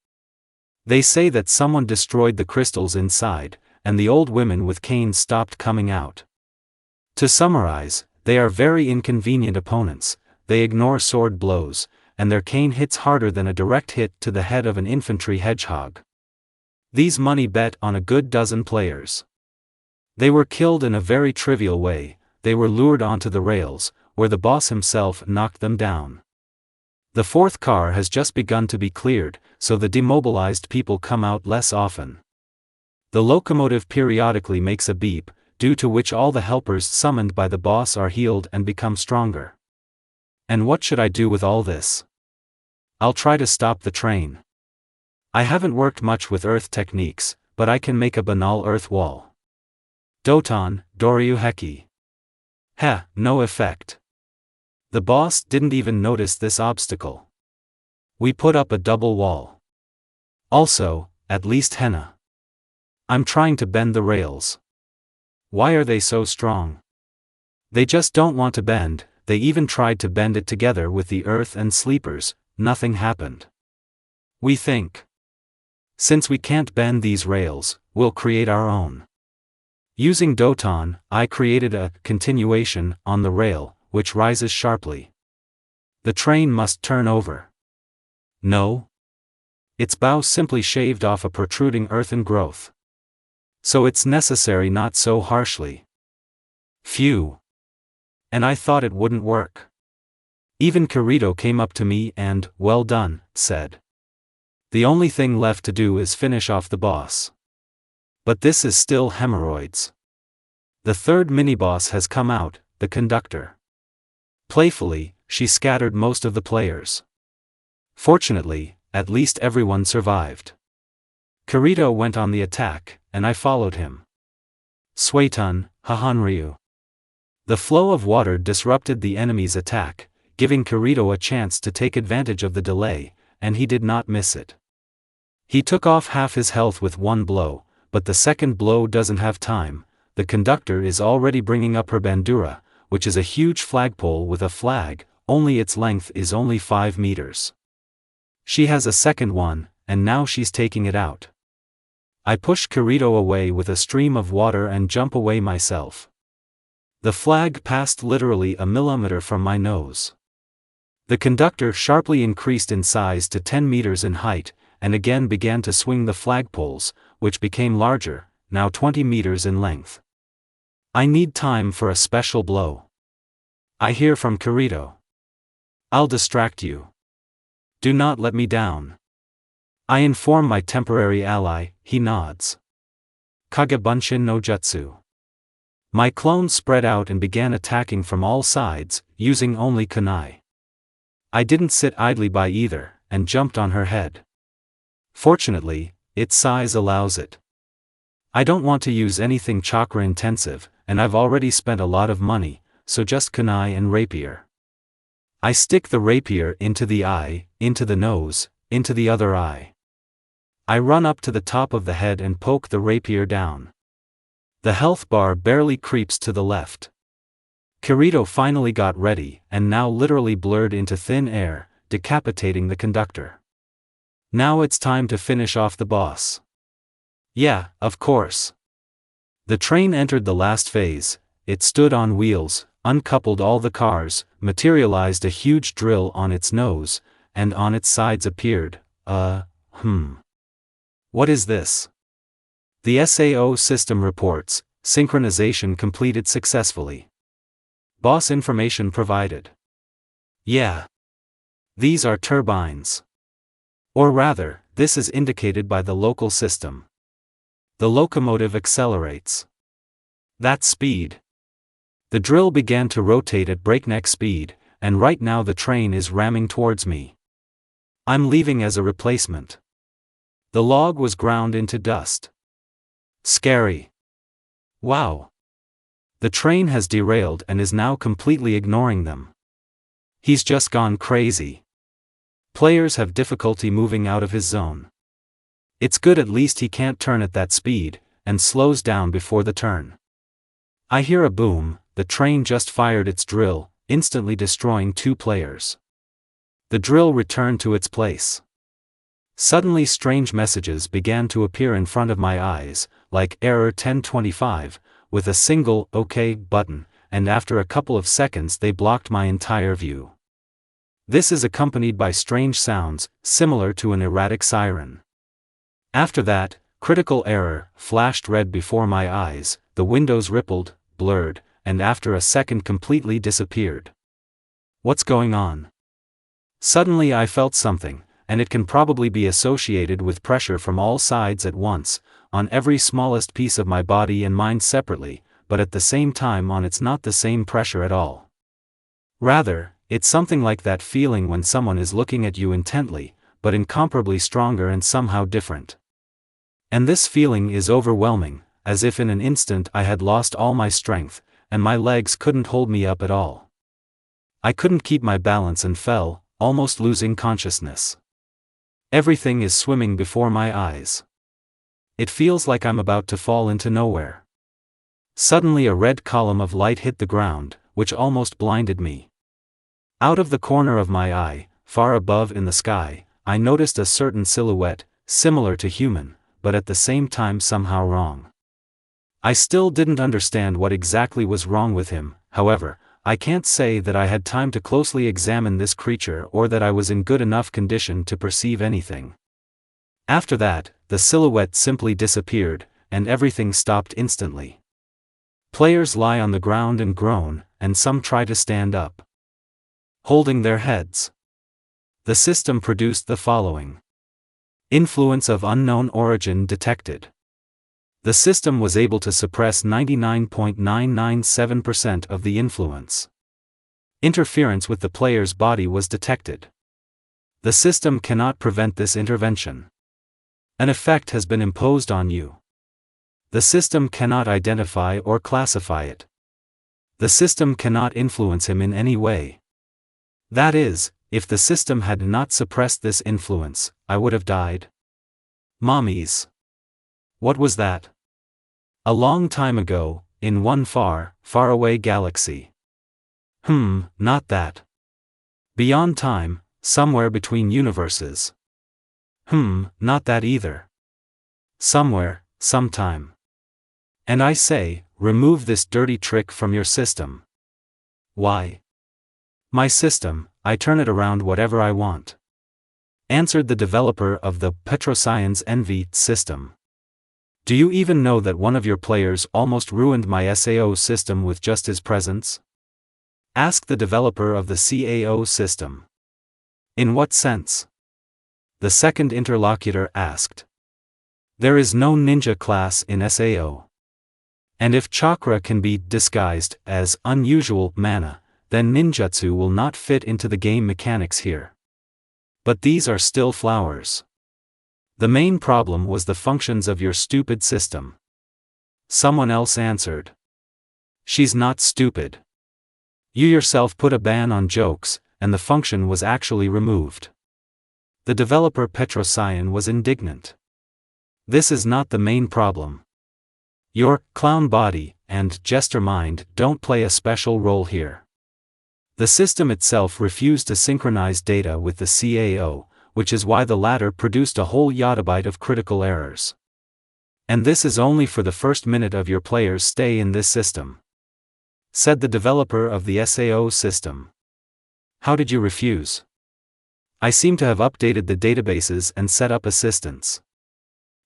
They say that someone destroyed the crystals inside, and the old women with canes stopped coming out. To summarize, they are very inconvenient opponents. They ignore sword blows, and their cane hits harder than a direct hit to the head of an infantry hedgehog. These money bet on a good dozen players. They were killed in a very trivial way. They were lured onto the rails, where the boss himself knocked them down. The 4th car has just begun to be cleared, so the demobilized people come out less often. The locomotive periodically makes a beep, due to which all the helpers summoned by the boss are healed and become stronger. And what should I do with all this? I'll try to stop the train. I haven't worked much with earth techniques, but I can make a banal earth wall. Doton, Doryu Heki. No effect. The boss didn't even notice this obstacle. We put up a double wall. Also, at least henna. I'm trying to bend the rails. Why are they so strong? They just don't want to bend. They even tried to bend it together with the earth and sleepers, nothing happened. We think. Since we can't bend these rails, we'll create our own. Using Doton, I created a continuation on the rail, which rises sharply. The train must turn over. No. Its bow simply shaved off a protruding earthen growth. So it's necessary not so harshly. Phew. And I thought it wouldn't work. Even Kirito came up to me and, well done, said. The only thing left to do is finish off the boss. But this is still hemorrhoids. The third mini-boss has come out, the conductor. Playfully, she scattered most of the players. Fortunately, at least everyone survived. Kirito went on the attack, and I followed him. Suetun, Hahanryu. The flow of water disrupted the enemy's attack, giving Kirito a chance to take advantage of the delay, and he did not miss it. He took off half his health with one blow, but the second blow doesn't have time. The conductor is already bringing up her bandura, which is a huge flagpole with a flag, only its length is only 5 meters. She has a second one, and now she's taking it out. I push Kirito away with a stream of water and jump away myself. The flag passed literally a millimeter from my nose. The conductor sharply increased in size to 10 meters in height, and again began to swing the flagpoles, which became larger, now 20 meters in length. I need time for a special blow. I hear from Kirito. I'll distract you. Do not let me down. I inform my temporary ally, he nods. Kagebunshin no Jutsu. My clones spread out and began attacking from all sides, using only kunai. I didn't sit idly by either, and jumped on her head. Fortunately, its size allows it. I don't want to use anything chakra intensive, and I've already spent a lot of money, so just kunai and rapier. I stick the rapier into the eye, into the nose, into the other eye. I run up to the top of the head and poke the rapier down. The health bar barely creeps to the left. Kirito finally got ready, and now literally blurred into thin air, decapitating the conductor. Now it's time to finish off the boss. Yeah, of course. The train entered the last phase. It stood on wheels, uncoupled all the cars, materialized a huge drill on its nose, and on its sides appeared, What is this? The SAO system reports, synchronization completed successfully. Boss information provided. Yeah. These are turbines. Or rather, this is indicated by the local system. The locomotive accelerates. That's speed. The drill began to rotate at breakneck speed, and right now the train is ramming towards me. I'm leaving as a replacement. The log was ground into dust. Scary. Wow. The train has derailed and is now completely ignoring them. He's just gone crazy. Players have difficulty moving out of his zone. It's good at least he can't turn at that speed, and slows down before the turn. I hear a boom. The train just fired its drill, instantly destroying 2 players. The drill returned to its place. Suddenly strange messages began to appear in front of my eyes, like error 1025, with a single OK button, and after a couple of seconds they blocked my entire view. This is accompanied by strange sounds, similar to an erratic siren. After that, critical error flashed red before my eyes, the windows rippled, blurred, and after a second completely disappeared. What's going on? Suddenly I felt something, and it can probably be associated with pressure from all sides at once, on every smallest piece of my body and mind separately, but at the same time it's not the same pressure at all. Rather, it's something like that feeling when someone is looking at you intently, but incomparably stronger and somehow different. And this feeling is overwhelming, as if in an instant I had lost all my strength, and my legs couldn't hold me up at all. I couldn't keep my balance and fell, almost losing consciousness. Everything is swimming before my eyes. It feels like I'm about to fall into nowhere. Suddenly a red column of light hit the ground, which almost blinded me. Out of the corner of my eye, far above in the sky, I noticed a certain silhouette, similar to human, but at the same time somehow wrong. I still didn't understand what exactly was wrong with him. However, I can't say that I had time to closely examine this creature or that I was in good enough condition to perceive anything. After that, the silhouette simply disappeared, and everything stopped instantly. Players lie on the ground and groan, and some try to stand up, holding their heads. The system produced the following. Influence of unknown origin detected. The system was able to suppress 99.997% of the influence. Interference with the player's body was detected. The system cannot prevent this intervention. An effect has been imposed on you. The system cannot identify or classify it. The system cannot influence him in any way. That is, if the system had not suppressed this influence, I would have died. Mommies. What was that? A long time ago, in one far, far away galaxy. Not that. Beyond time, somewhere between universes. Not that either. Somewhere, sometime. And I say, remove this dirty trick from your system. Why? My system, I turn it around whatever I want. Answered the developer of the Petroscience Envy system. Do you even know that one of your players almost ruined my SAO system with just his presence? Asked the developer of the CAO system. In what sense? The second interlocutor asked. There is no ninja class in SAO. And if chakra can be disguised as unusual mana, then ninjutsu will not fit into the game mechanics here. But these are still flowers. The main problem was the functions of your stupid system. Someone else answered. She's not stupid. You yourself put a ban on jokes, and the function was actually removed. The developer Petroscience was indignant. This is not the main problem. Your clown body and jester mind don't play a special role here. The system itself refused to synchronize data with the CAO, which is why the latter produced a whole yottabyte of critical errors. And this is only for the first minute of your player's stay in this system. Said the developer of the SAO system. How did you refuse? I seem to have updated the databases and set up assistants.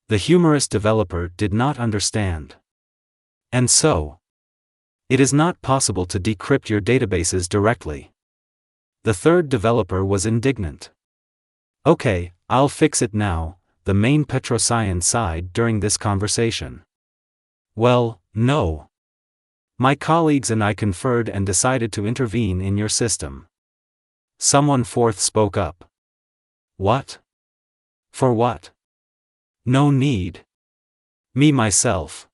The humorous developer did not understand. And so, it is not possible to decrypt your databases directly. The third developer was indignant. Okay, I'll fix it now, the main Petroscience sighed during this conversation. Well, no. My colleagues and I conferred and decided to intervene in your system. Someone fourth spoke up. What? For what? No need. Me myself.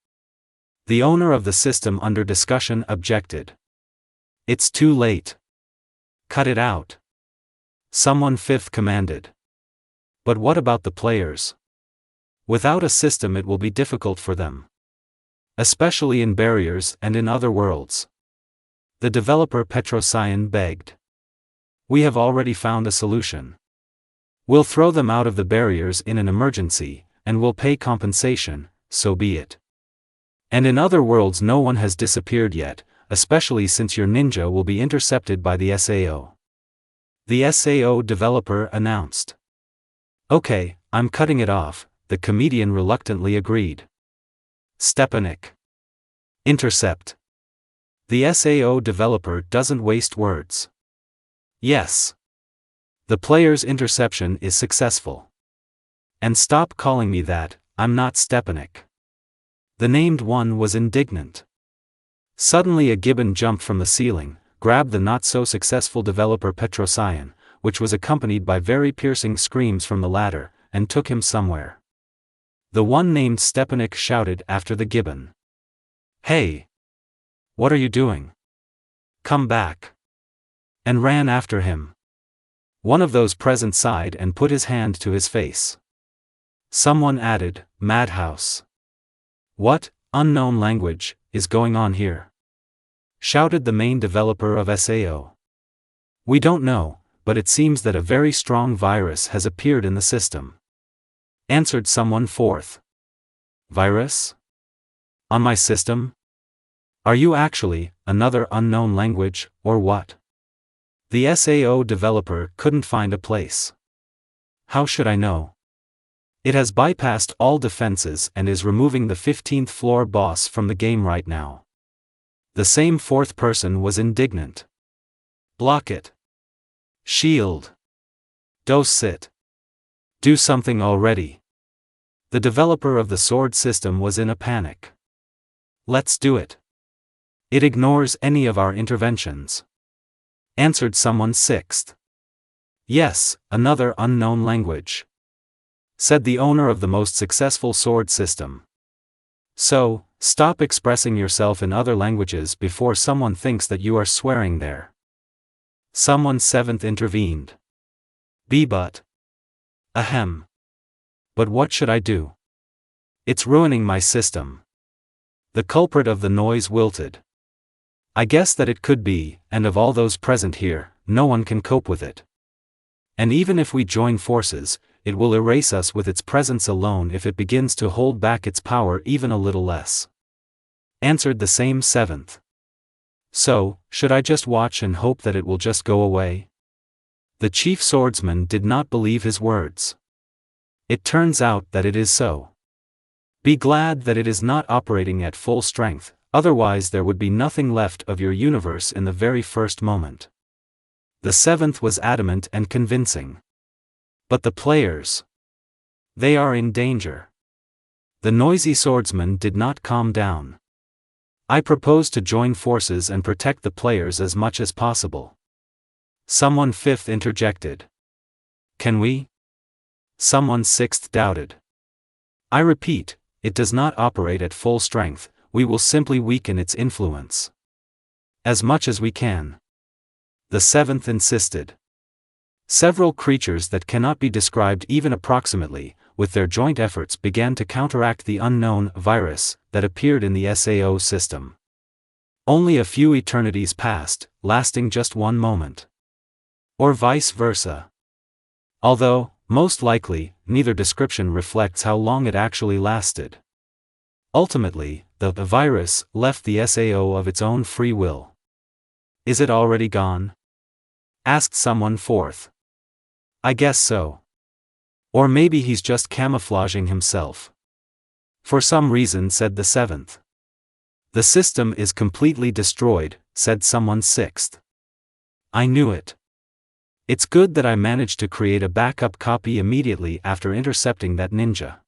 The owner of the system under discussion objected. It's too late. Cut it out. Someone fifth commanded. But what about the players? Without a system it will be difficult for them. Especially in barriers and in other worlds. The developer Petroscience begged. We have already found a solution. We'll throw them out of the barriers in an emergency, and we'll pay compensation, so be it. And in other worlds no one has disappeared yet, especially since your ninja will be intercepted by the SAO. The SAO developer announced. Okay, I'm cutting it off, the comedian reluctantly agreed. Stepanik. Intercept. The SAO developer doesn't waste words. Yes. The player's interception is successful. And stop calling me that, I'm not Stepanik. The named one was indignant. Suddenly a gibbon jumped from the ceiling, grabbed the not-so-successful developer Petroscience, which was accompanied by very piercing screams from the latter, and took him somewhere. The one named Stepanik shouted after the gibbon. Hey! What are you doing? Come back! And ran after him. One of those present sighed and put his hand to his face. Someone added, Madhouse. What, unknown language, is going on here? Shouted the main developer of SAO. We don't know, but it seems that a very strong virus has appeared in the system. Answered someone fourth. Virus? On my system? Are you actually another unknown language, or what? The SAO developer couldn't find a place. How should I know? It has bypassed all defenses and is removing the 15th floor boss from the game right now. The same fourth person was indignant. Block it. Shield. Don't sit. Do something already. The developer of the sword system was in a panic. Let's do it. It ignores any of our interventions. Answered someone sixth. Yes, another unknown language. Said the owner of the most successful sword system. So, stop expressing yourself in other languages before someone thinks that you are swearing there. Someone seventh intervened. But. Ahem. But what should I do? It's ruining my system. The culprit of the noise wilted. I guess that it could be, and of all those present here, no one can cope with it. And even if we join forces, it will erase us with its presence alone if it begins to hold back its power even a little less. Answered the same seventh. So, should I just watch and hope that it will just go away? The chief swordsman did not believe his words. It turns out that it is so. Be glad that it is not operating at full strength, otherwise there would be nothing left of your universe in the very first moment. The seventh was adamant and convincing. But the players. They are in danger. The noisy swordsman did not calm down. I propose to join forces and protect the players as much as possible. Someone fifth interjected. Can we? Someone sixth doubted. I repeat, it does not operate at full strength, we will simply weaken its influence. As much as we can. The seventh insisted. Several creatures that cannot be described even approximately, with their joint efforts began to counteract the unknown virus that appeared in the SAO system. Only a few eternities passed, lasting just one moment. Or vice versa. Although, most likely, neither description reflects how long it actually lasted. Ultimately, the virus left the SAO of its own free will. Is it already gone? Asked someone fourth. I guess so. Or maybe he's just camouflaging himself. For some reason, said the seventh. The system is completely destroyed, said someone sixth. I knew it. It's good that I managed to create a backup copy immediately after intercepting that ninja.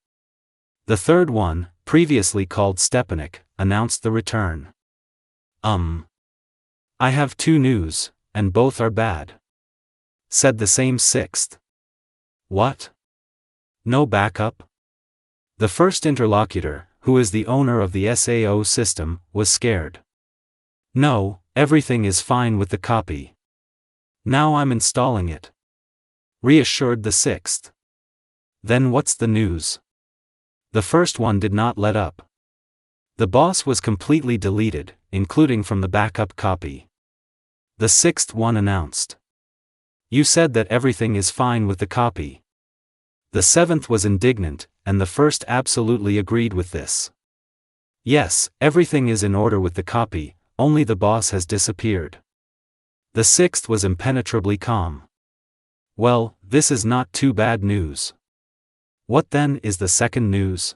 The third one, previously called Stepanek, announced the return. I have two news, and both are bad. Said the same sixth. What? No backup? The first interlocutor, who is the owner of the SAO system, was scared. No, everything is fine with the copy. Now I'm installing it. Reassured the sixth. Then what's the news? The first one did not let up. The boss was completely deleted, including from the backup copy. The sixth one announced. You said that everything is fine with the copy. The seventh was indignant, and the first absolutely agreed with this. Yes, everything is in order with the copy, only the boss has disappeared. The sixth was impenetrably calm. Well, this is not too bad news. What then is the second news?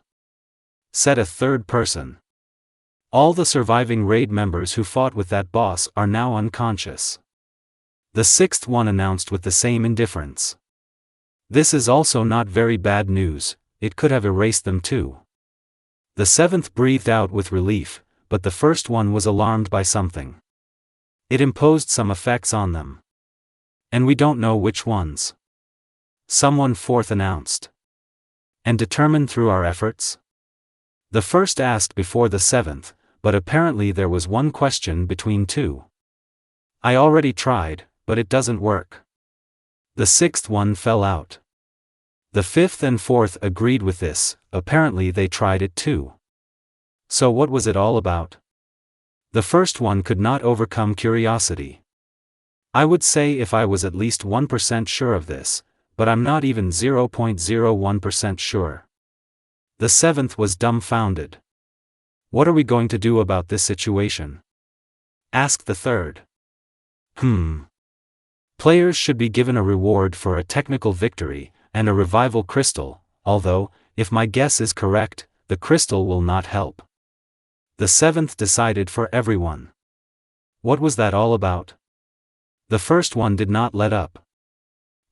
Said a third person. All the surviving raid members who fought with that boss are now unconscious. The sixth one announced with the same indifference. This is also not very bad news, it could have erased them too. The seventh breathed out with relief, but the first one was alarmed by something. It imposed some effects on them. And we don't know which ones. Someone fourth announced. And determined through our efforts? The first asked before the seventh, but apparently there was one question between two. I already tried, but it doesn't work. The sixth one fell out. The fifth and fourth agreed with this, apparently they tried it too. So what was it all about? The first one could not overcome curiosity. I would say if I was at least 1% sure of this, but I'm not even 0.01% sure. The seventh was dumbfounded. What are we going to do about this situation? Asked the third. Players should be given a reward for a technical victory, and a revival crystal, although, if my guess is correct, the crystal will not help. The seventh decided for everyone. What was that all about? The first one did not let up.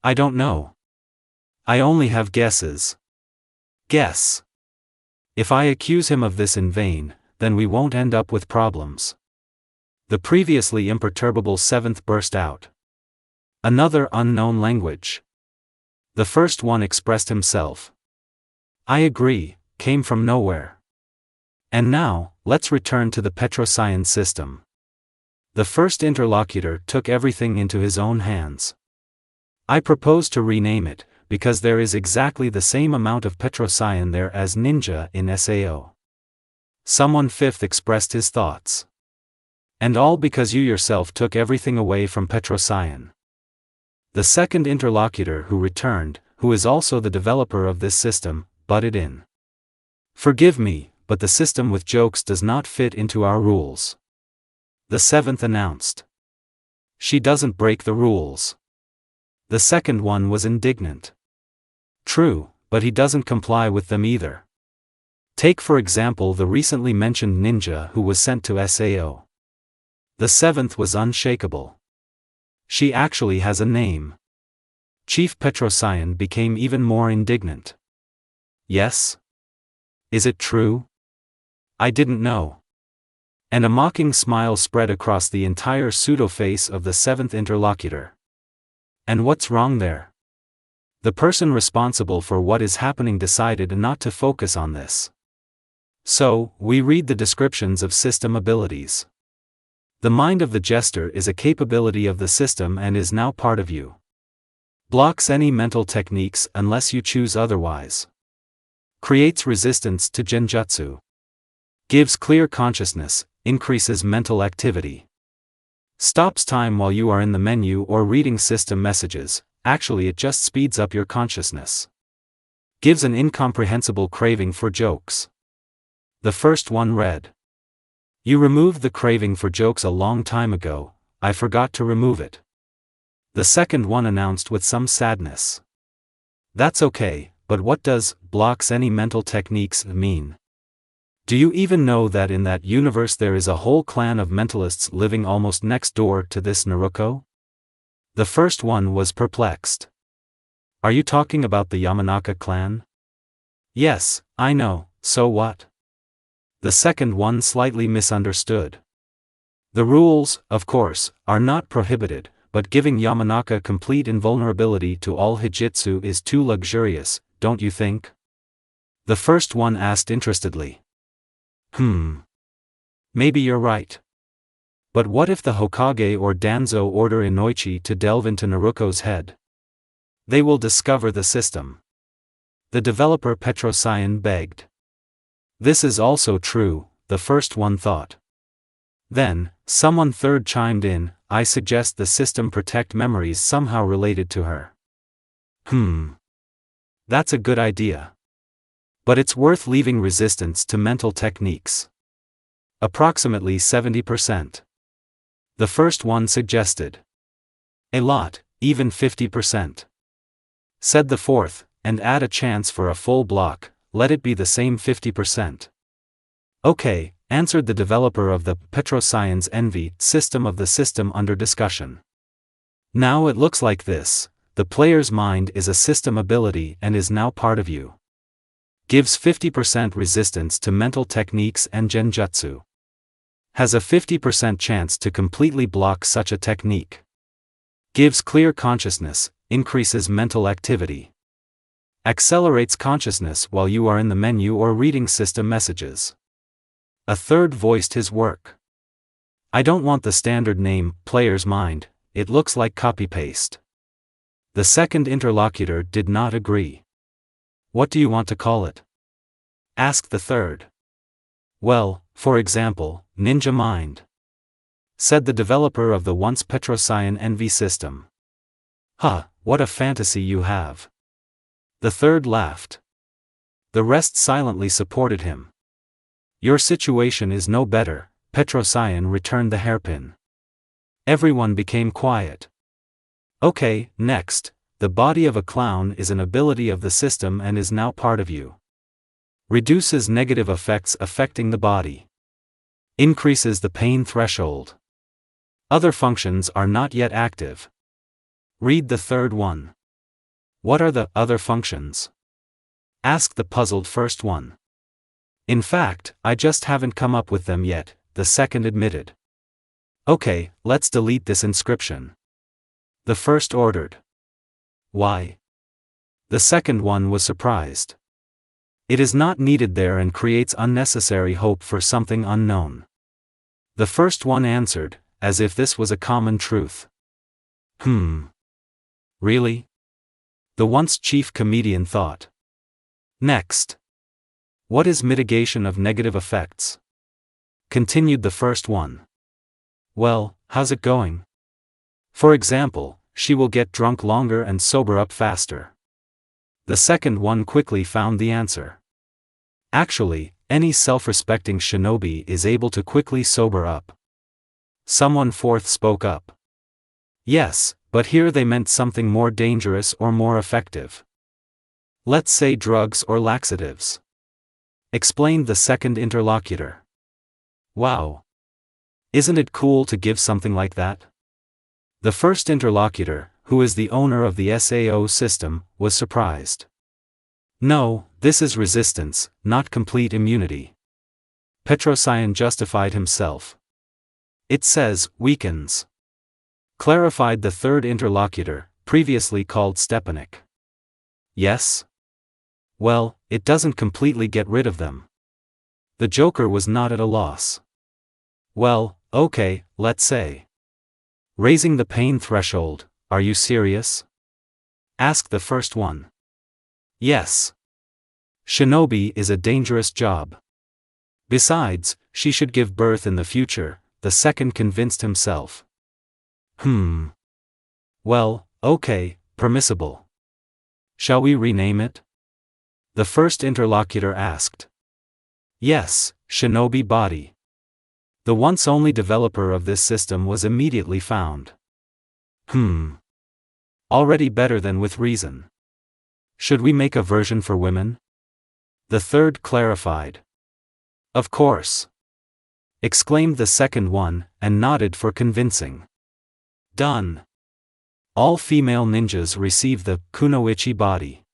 I don't know. I only have guesses. Guess. If I accuse him of this in vain, then we won't end up with problems. The previously imperturbable seventh burst out. Another unknown language. The first one expressed himself. I agree, came from nowhere. And now, let's return to the Petrosian system. The first interlocutor took everything into his own hands. I propose to rename it, because there is exactly the same amount of Petrosian there as ninja in SAO. Someone fifth expressed his thoughts. And all because you yourself took everything away from Petrosian. The second interlocutor who returned, who is also the developer of this system, butted in. Forgive me, but the system with jokes does not fit into our rules. The seventh announced. She doesn't break the rules. The second one was indignant. True, but he doesn't comply with them either. Take for example the recently mentioned ninja who was sent to SAO. The seventh was unshakable. She actually has a name. Chief Petrosian became even more indignant. Yes? Is it true? I didn't know. And a mocking smile spread across the entire pseudo-face of the seventh interlocutor. And what's wrong there? The person responsible for what is happening decided not to focus on this. So, we read the descriptions of system abilities. The mind of the jester is a capability of the system and is now part of you. Blocks any mental techniques unless you choose otherwise. Creates resistance to genjutsu. Gives clear consciousness, increases mental activity. Stops time while you are in the menu or reading system messages, actually it just speeds up your consciousness. Gives an incomprehensible craving for jokes. The first one read. You removed the craving for jokes a long time ago, I forgot to remove it. The second one announced with some sadness. That's okay, but what does blocks any mental techniques mean? Do you even know that in that universe there is a whole clan of mentalists living almost next door to this Naruko? The first one was perplexed. Are you talking about the Yamanaka clan? Yes, I know, so what? The second one slightly misunderstood. The rules, of course, are not prohibited, but giving Yamanaka complete invulnerability to all Hijitsu is too luxurious, don't you think? The first one asked interestedly. Maybe you're right. But what if the Hokage or Danzo order Inoichi to delve into Naruko's head? They will discover the system. The developer Petrosian begged. This is also true, the first one thought. Then, someone third chimed in, I suggest the system protect memories somehow related to her. That's a good idea. But it's worth leaving resistance to mental techniques. Approximately 70%. The first one suggested. A lot, even 50%. Said the fourth, and add a chance for a full block, let it be the same 50%. Okay, answered the developer of the Petrosian's Envy system of the system under discussion. Now it looks like this, the player's mind is a system ability and is now part of you. Gives 50% resistance to mental techniques and genjutsu. Has a 50% chance to completely block such a technique. Gives clear consciousness, increases mental activity. Accelerates consciousness while you are in the menu or reading system messages. A third voiced his work. I don't want the standard name, player's mind, it looks like copy-paste. The second interlocutor did not agree. What do you want to call it? Asked the third. Well, for example, Ninja Mind. Said the developer of the once Petrosian Envy system. "Ha, what a fantasy you have." The third laughed. The rest silently supported him. "Your situation is no better," Petrosian returned the hairpin. Everyone became quiet. "Okay, next, the body of a clown is an ability of the system and is now part of you. Reduces negative effects affecting the body. Increases the pain threshold. Other functions are not yet active." Read the third one. "What are the other functions?" asked the puzzled first one. "In fact, I just haven't come up with them yet," the second admitted. "Okay, let's delete this inscription," the first ordered. "Why?" The second one was surprised. "It is not needed there and creates unnecessary hope for something unknown." The first one answered, as if this was a common truth. Really?" the once chief comedian thought. "Next. What is mitigation of negative effects?" continued the first one. "Well, how's it going? For example, she will get drunk longer and sober up faster." The second one quickly found the answer. "Actually, any self-respecting shinobi is able to quickly sober up." Someone fourth spoke up. "Yes, but here they meant something more dangerous or more effective. Let's say drugs or laxatives," explained the second interlocutor. "Wow. Isn't it cool to give something like that?" The first interlocutor, who is the owner of the SAO system, was surprised. "No, this is resistance, not complete immunity." Petrosian justified himself. "It says, weakens," clarified the third interlocutor, previously called Stepanek. "Yes? Well, it doesn't completely get rid of them." The Joker was not at a loss. "Well, okay, let's say. Raising the pain threshold, are you serious?" asked the first one. "Yes. Shinobi is a dangerous job. Besides, she should give birth in the future," the second convinced himself. Well, okay, permissible. Shall we rename it?" the first interlocutor asked. "Yes, Shinobi Body." The once only developer of this system was immediately found. Already better than with reason. "Should we make a version for women?" the third clarified. "Of course," exclaimed the second one, and nodded for convincing. "Done." All female ninjas receive the kunoichi body.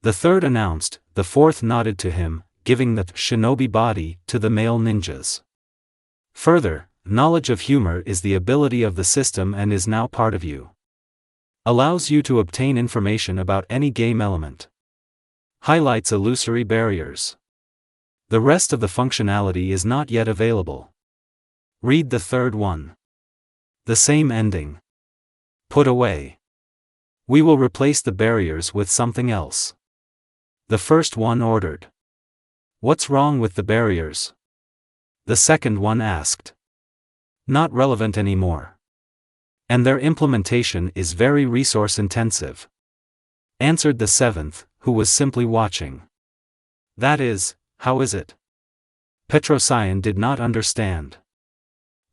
The third announced, the fourth nodded to him, giving the shinobi body to the male ninjas. Further, knowledge of humor is the ability of the system and is now part of you. Allows you to obtain information about any game element. Highlights illusory barriers. The rest of the functionality is not yet available. Read the third one. The same ending. Put away. We will replace the barriers with something else. The first one ordered. What's wrong with the barriers? The second one asked. Not relevant anymore. And their implementation is very resource intensive. Answered the seventh, who was simply watching. That is, how is it? Petrosian did not understand.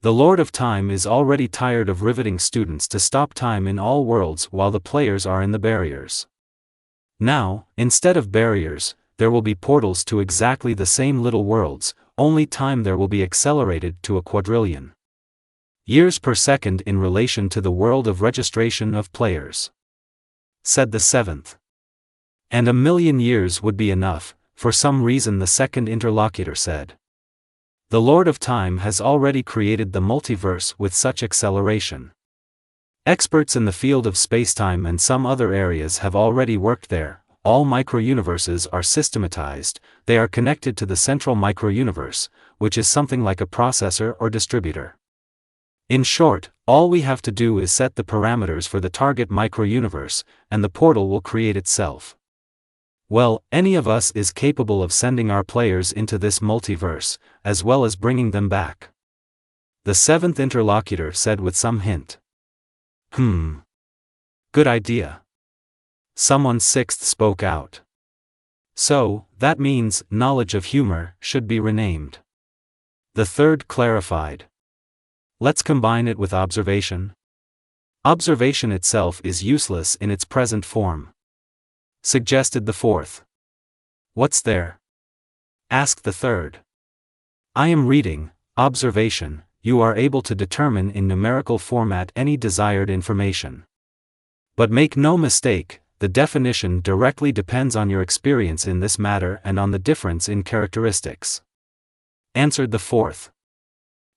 The Lord of Time is already tired of riveting students to stop time in all worlds while the players are in the barriers. Now, instead of barriers, there will be portals to exactly the same little worlds, only time there will be accelerated to a quadrillion years per second in relation to the world of registration of players. Said the seventh. And 1,000,000 years would be enough, for some reason the second interlocutor said. The Lord of Time has already created the multiverse with such acceleration. Experts in the field of spacetime and some other areas have already worked there. All microuniverses are systematized, they are connected to the central microuniverse, which is something like a processor or distributor. In short, all we have to do is set the parameters for the target microuniverse, and the portal will create itself. Well, any of us is capable of sending our players into this multiverse, as well as bringing them back. The seventh interlocutor said with some hint. Good idea. Someone sixth spoke out. So, that means, knowledge of humor should be renamed. The third clarified. Let's combine it with observation. Observation itself is useless in its present form. Suggested the fourth. What's there? Asked the third. I am reading, observation, you are able to determine in numerical format any desired information. But make no mistake, the definition directly depends on your experience in this matter and on the difference in characteristics. Answered the fourth.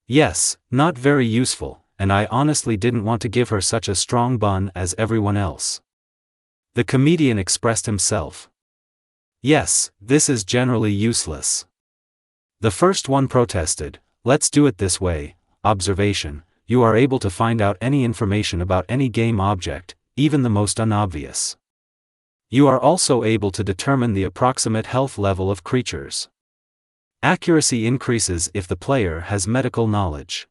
Yes, not very useful, and I honestly didn't want to give her such a strong bun as everyone else. The comedian expressed himself. Yes, this is generally useless. The first one protested, let's do it this way, observation, you are able to find out any information about any game object, even the most unobvious. You are also able to determine the approximate health level of creatures. Accuracy increases if the player has medical knowledge.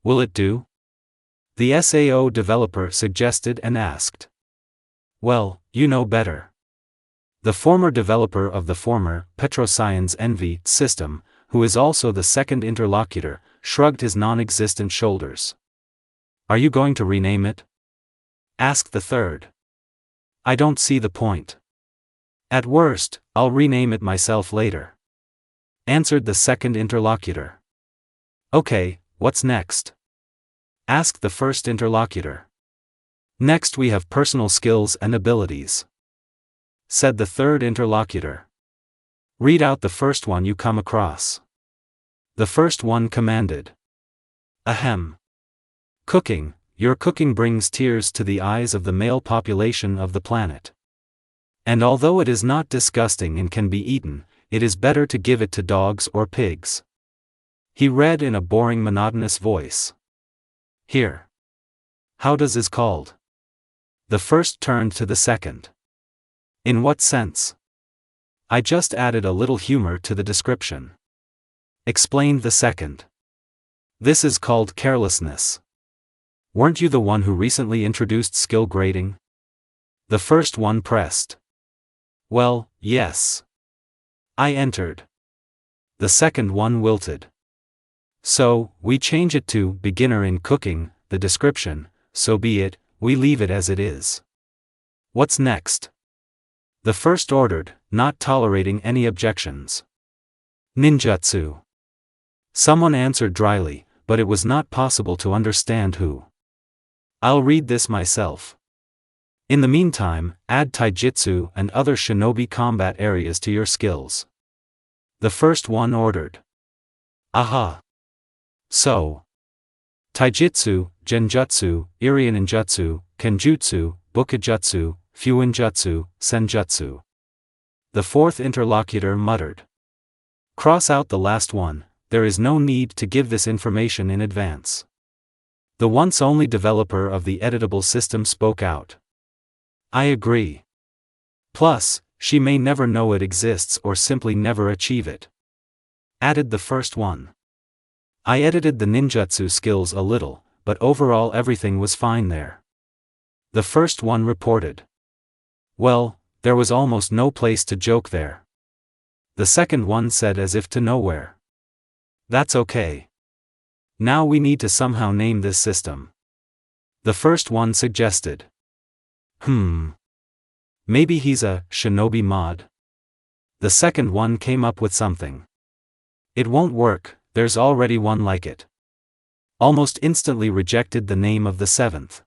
Will it do? The SAO developer suggested and asked. Well, you know better. The former developer of the former Petroscience Envy system, who is also the second interlocutor, shrugged his non-existent shoulders. Are you going to rename it? Asked the third. I don't see the point. At worst, I'll rename it myself later. Answered the second interlocutor. Okay, what's next? Asked the first interlocutor. Next we have personal skills and abilities. Said the third interlocutor. Read out the first one you come across. The first one commanded. Ahem. Cooking, your cooking brings tears to the eyes of the male population of the planet. And although it is not disgusting and can be eaten, it is better to give it to dogs or pigs. He read in a boring monotonous voice. Here. How does is called? The first turned to the second. In what sense? I just added a little humor to the description. Explained the second. This is called carelessness. Weren't you the one who recently introduced skill grading? The first one pressed. Well, yes. I entered. The second one wilted. So, we change it to beginner in cooking, the description, so be it, we leave it as it is. What's next? The first ordered, not tolerating any objections. Ninjutsu. Someone answered dryly, but it was not possible to understand who. I'll read this myself. In the meantime, add taijutsu and other shinobi combat areas to your skills. The first one ordered. Aha. So. Taijutsu, genjutsu, irianinjutsu, kenjutsu, bukijutsu, fuinjutsu, senjutsu. The fourth interlocutor muttered. Cross out the last one, there is no need to give this information in advance. The once only developer of the editable system spoke out. I agree. Plus, she may never know it exists or simply never achieve it. Added the first one. I edited the ninjutsu skills a little, but overall everything was fine there. The first one reported. Well, there was almost no place to joke there. The second one said as if to nowhere. That's okay. Now we need to somehow name this system. The first one suggested. Maybe he's a shinobi mod? The second one came up with something. It won't work, there's already one like it. Almost instantly rejected the name of the seventh.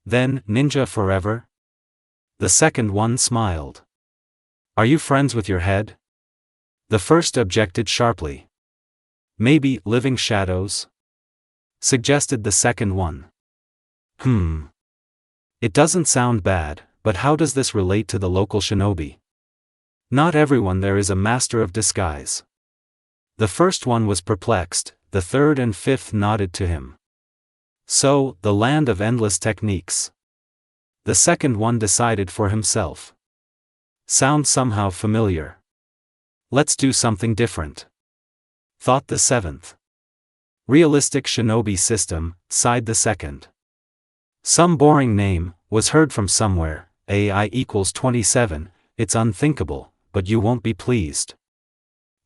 Then, ninja forever? The second one smiled. Are you friends with your head? The first objected sharply. Maybe living shadows? Suggested the second one. It doesn't sound bad, but how does this relate to the local shinobi? Not everyone there is a master of disguise. The first one was perplexed, the third and fifth nodded to him. So, the land of endless techniques. The second one decided for himself. Sounds somehow familiar. Let's do something different. Thought the seventh. Realistic shinobi system, sighed the second. Some boring name, was heard from somewhere. AI equals 27, it's unthinkable, but you won't be pleased.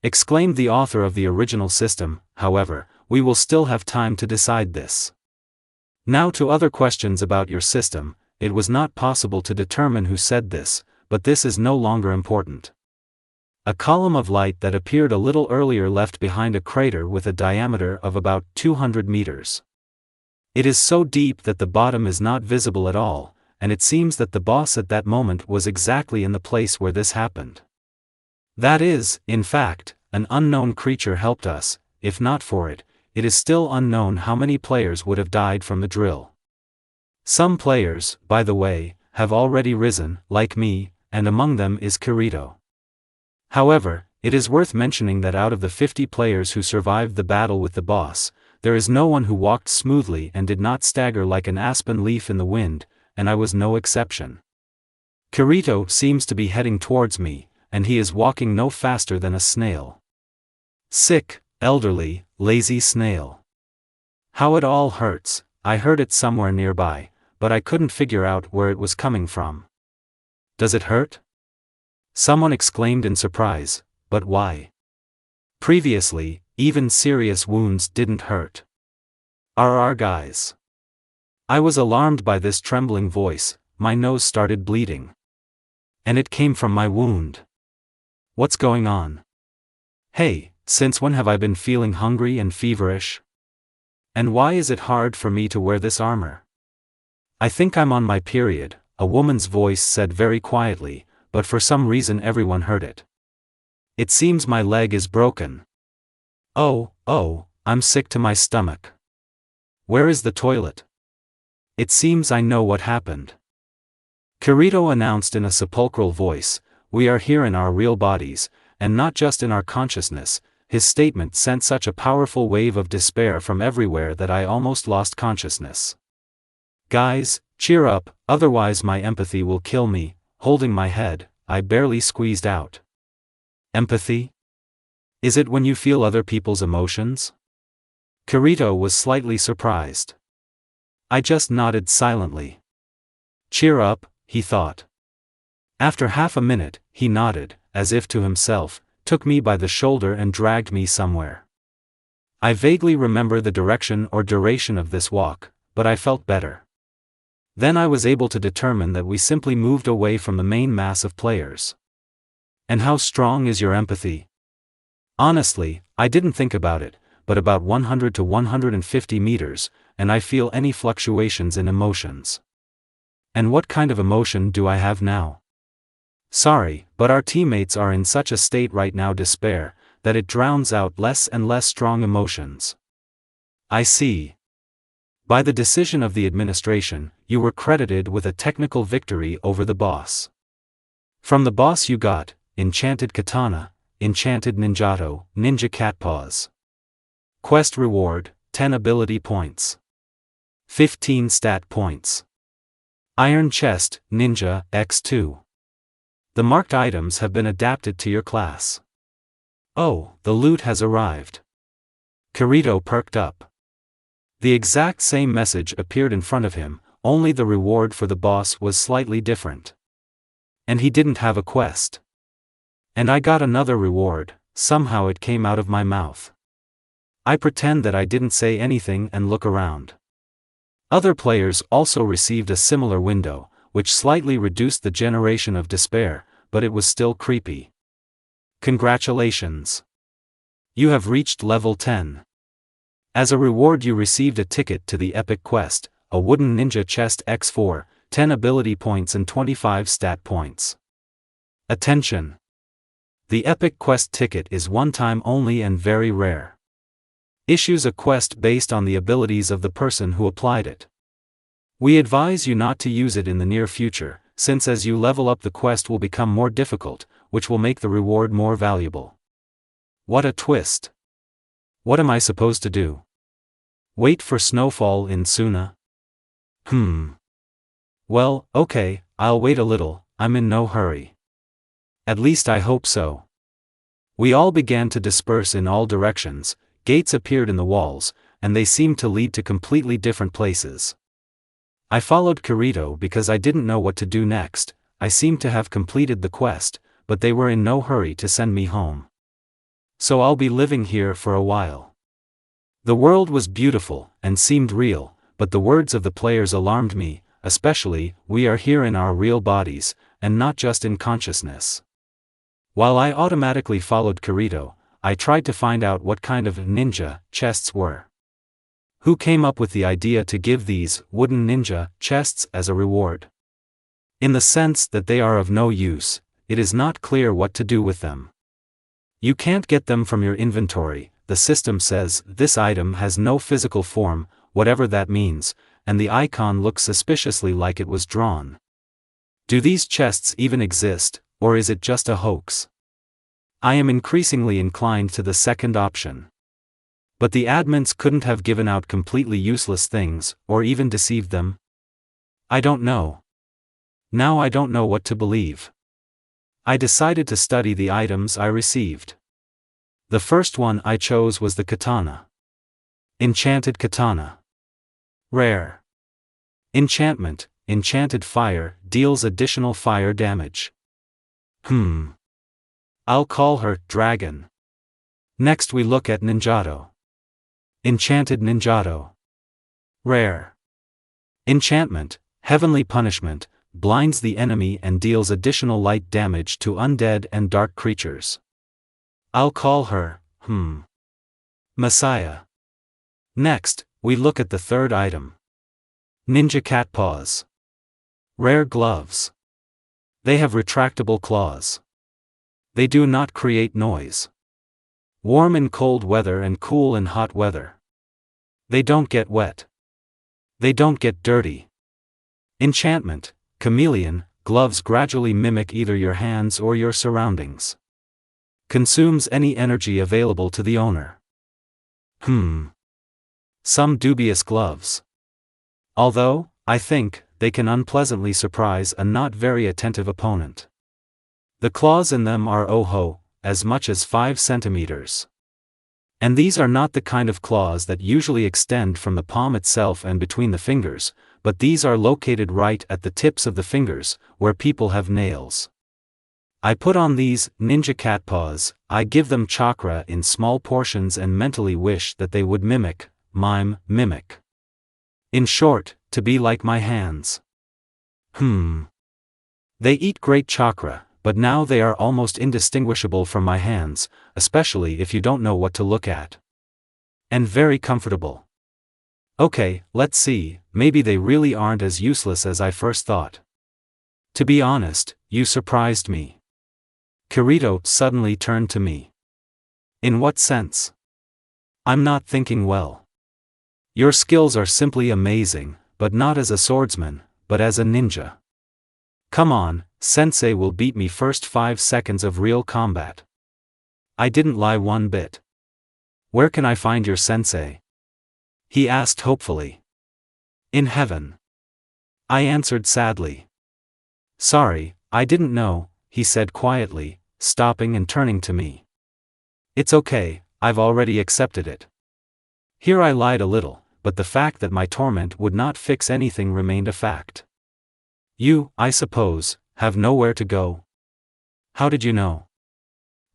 Exclaimed the author of the original system. However, we will still have time to decide this. Now to other questions about your system. It was not possible to determine who said this, but this is no longer important. A column of light that appeared a little earlier left behind a crater with a diameter of about 200 meters. It is so deep that the bottom is not visible at all, and it seems that the boss at that moment was exactly in the place where this happened. That is, in fact, an unknown creature helped us. If not for it, it is still unknown how many players would have died from the drill. Some players, by the way, have already risen, like me, and among them is Kirito. However, it is worth mentioning that out of the 50 players who survived the battle with the boss, there is no one who walked smoothly and did not stagger like an aspen leaf in the wind, and I was no exception. Kirito seems to be heading towards me, and he is walking no faster than a snail. Sick, elderly, lazy snail. How it all hurts. I heard it somewhere nearby, but I couldn't figure out where it was coming from. Does it hurt? Someone exclaimed in surprise, but why? Previously, even serious wounds didn't hurt. Guys. I was alarmed by this trembling voice. My nose started bleeding. And it came from my wound. What's going on? Hey, since when have I been feeling hungry and feverish? And why is it hard for me to wear this armor? I think I'm on my period, a woman's voice said very quietly, but for some reason everyone heard it. It seems my leg is broken. Oh, I'm sick to my stomach. Where is the toilet? It seems I know what happened. Kirito announced in a sepulchral voice, we are here in our real bodies, and not just in our consciousness. His statement sent such a powerful wave of despair from everywhere that I almost lost consciousness. Guys, cheer up, otherwise my empathy will kill me. Holding my head, I barely squeezed out. Empathy? Is it when you feel other people's emotions? Kirito was slightly surprised. I just nodded silently. Cheer up, he thought. After half a minute, he nodded, as if to himself, took me by the shoulder and dragged me somewhere. I vaguely remember the direction or duration of this walk, but I felt better. Then I was able to determine that we simply moved away from the main mass of players. And how strong is your empathy? Honestly, I didn't think about it, but about 100 to 150 meters, and I feel any fluctuations in emotions. And what kind of emotion do I have now? Sorry, but our teammates are in such a state right now, despair, that it drowns out less and less strong emotions. I see. By the decision of the administration, you were credited with a technical victory over the boss. From the boss you got, enchanted katana, enchanted ninjato, ninja cat paws. Quest reward, 10 ability points. 15 stat points. Iron chest, ninja, x2. The marked items have been adapted to your class. Oh, the loot has arrived. Kirito perked up. The exact same message appeared in front of him, only the reward for the boss was slightly different. And he didn't have a quest. And I got another reward, somehow it came out of my mouth. I pretend that I didn't say anything and look around. Other players also received a similar window, which slightly reduced the generation of despair, but it was still creepy. Congratulations! You have reached level 10. As a reward you received a ticket to the epic quest, a wooden ninja chest x4, 10 ability points and 25 stat points. Attention! The epic quest ticket is one time only and very rare. Issues a quest based on the abilities of the person who applied it. We advise you not to use it in the near future, since as you level up the quest will become more difficult, which will make the reward more valuable. What a twist! What am I supposed to do? Wait for snowfall in Suna? Well, okay, I'll wait a little, I'm in no hurry. At least I hope so. We all began to disperse in all directions, gates appeared in the walls, and they seemed to lead to completely different places. I followed Kirito because I didn't know what to do next. I seemed to have completed the quest, but they were in no hurry to send me home. So I'll be living here for a while. The world was beautiful, and seemed real, but the words of the players alarmed me, especially, "We are here in our real bodies, and not just in consciousness." While I automatically followed Kirito, I tried to find out what kind of ninja chests were. Who came up with the idea to give these wooden ninja chests as a reward? In the sense that they are of no use, it is not clear what to do with them. You can't get them from your inventory. The system says this item has no physical form, whatever that means, and the icon looks suspiciously like it was drawn. Do these chests even exist, or is it just a hoax? I am increasingly inclined to the second option. But the admins couldn't have given out completely useless things, or even deceived them? I don't know. Now I don't know what to believe. I decided to study the items I received. The first one I chose was the katana. Enchanted katana. Rare. Enchantment, enchanted fire, deals additional fire damage. I'll call her Dragon. Next we look at Ninjato. Enchanted Ninjato. Rare. Enchantment, heavenly punishment, blinds the enemy and deals additional light damage to undead and dark creatures. I'll call her, Messiah. Next, we look at the third item. Ninja Cat Paws. Rare gloves. They have retractable claws. They do not create noise. Warm in cold weather and cool in hot weather. They don't get wet. They don't get dirty. Enchantment, chameleon, gloves gradually mimic either your hands or your surroundings. Consumes any energy available to the owner. Some dubious gloves. Although, I think, they can unpleasantly surprise a not very attentive opponent. The claws in them are as much as 5 centimeters. And these are not the kind of claws that usually extend from the palm itself and between the fingers, but these are located right at the tips of the fingers, where people have nails. I put on these ninja cat paws, I give them chakra in small portions and mentally wish that they would mimic. In short, to be like my hands. They eat great chakra, but now they are almost indistinguishable from my hands, especially if you don't know what to look at. And very comfortable. Okay, let's see, maybe they really aren't as useless as I first thought. To be honest, you surprised me. Kirito suddenly turned to me. In what sense? I'm not thinking well. Your skills are simply amazing, but not as a swordsman, but as a ninja. Come on, Sensei will beat me first 5 seconds of real combat. I didn't lie one bit. Where can I find your sensei? He asked hopefully. In heaven. I answered sadly. Sorry, I didn't know, he said quietly, stopping and turning to me. It's okay, I've already accepted it. Here I lied a little, but the fact that my torment would not fix anything remained a fact. You, I suppose, have nowhere to go. How did you know?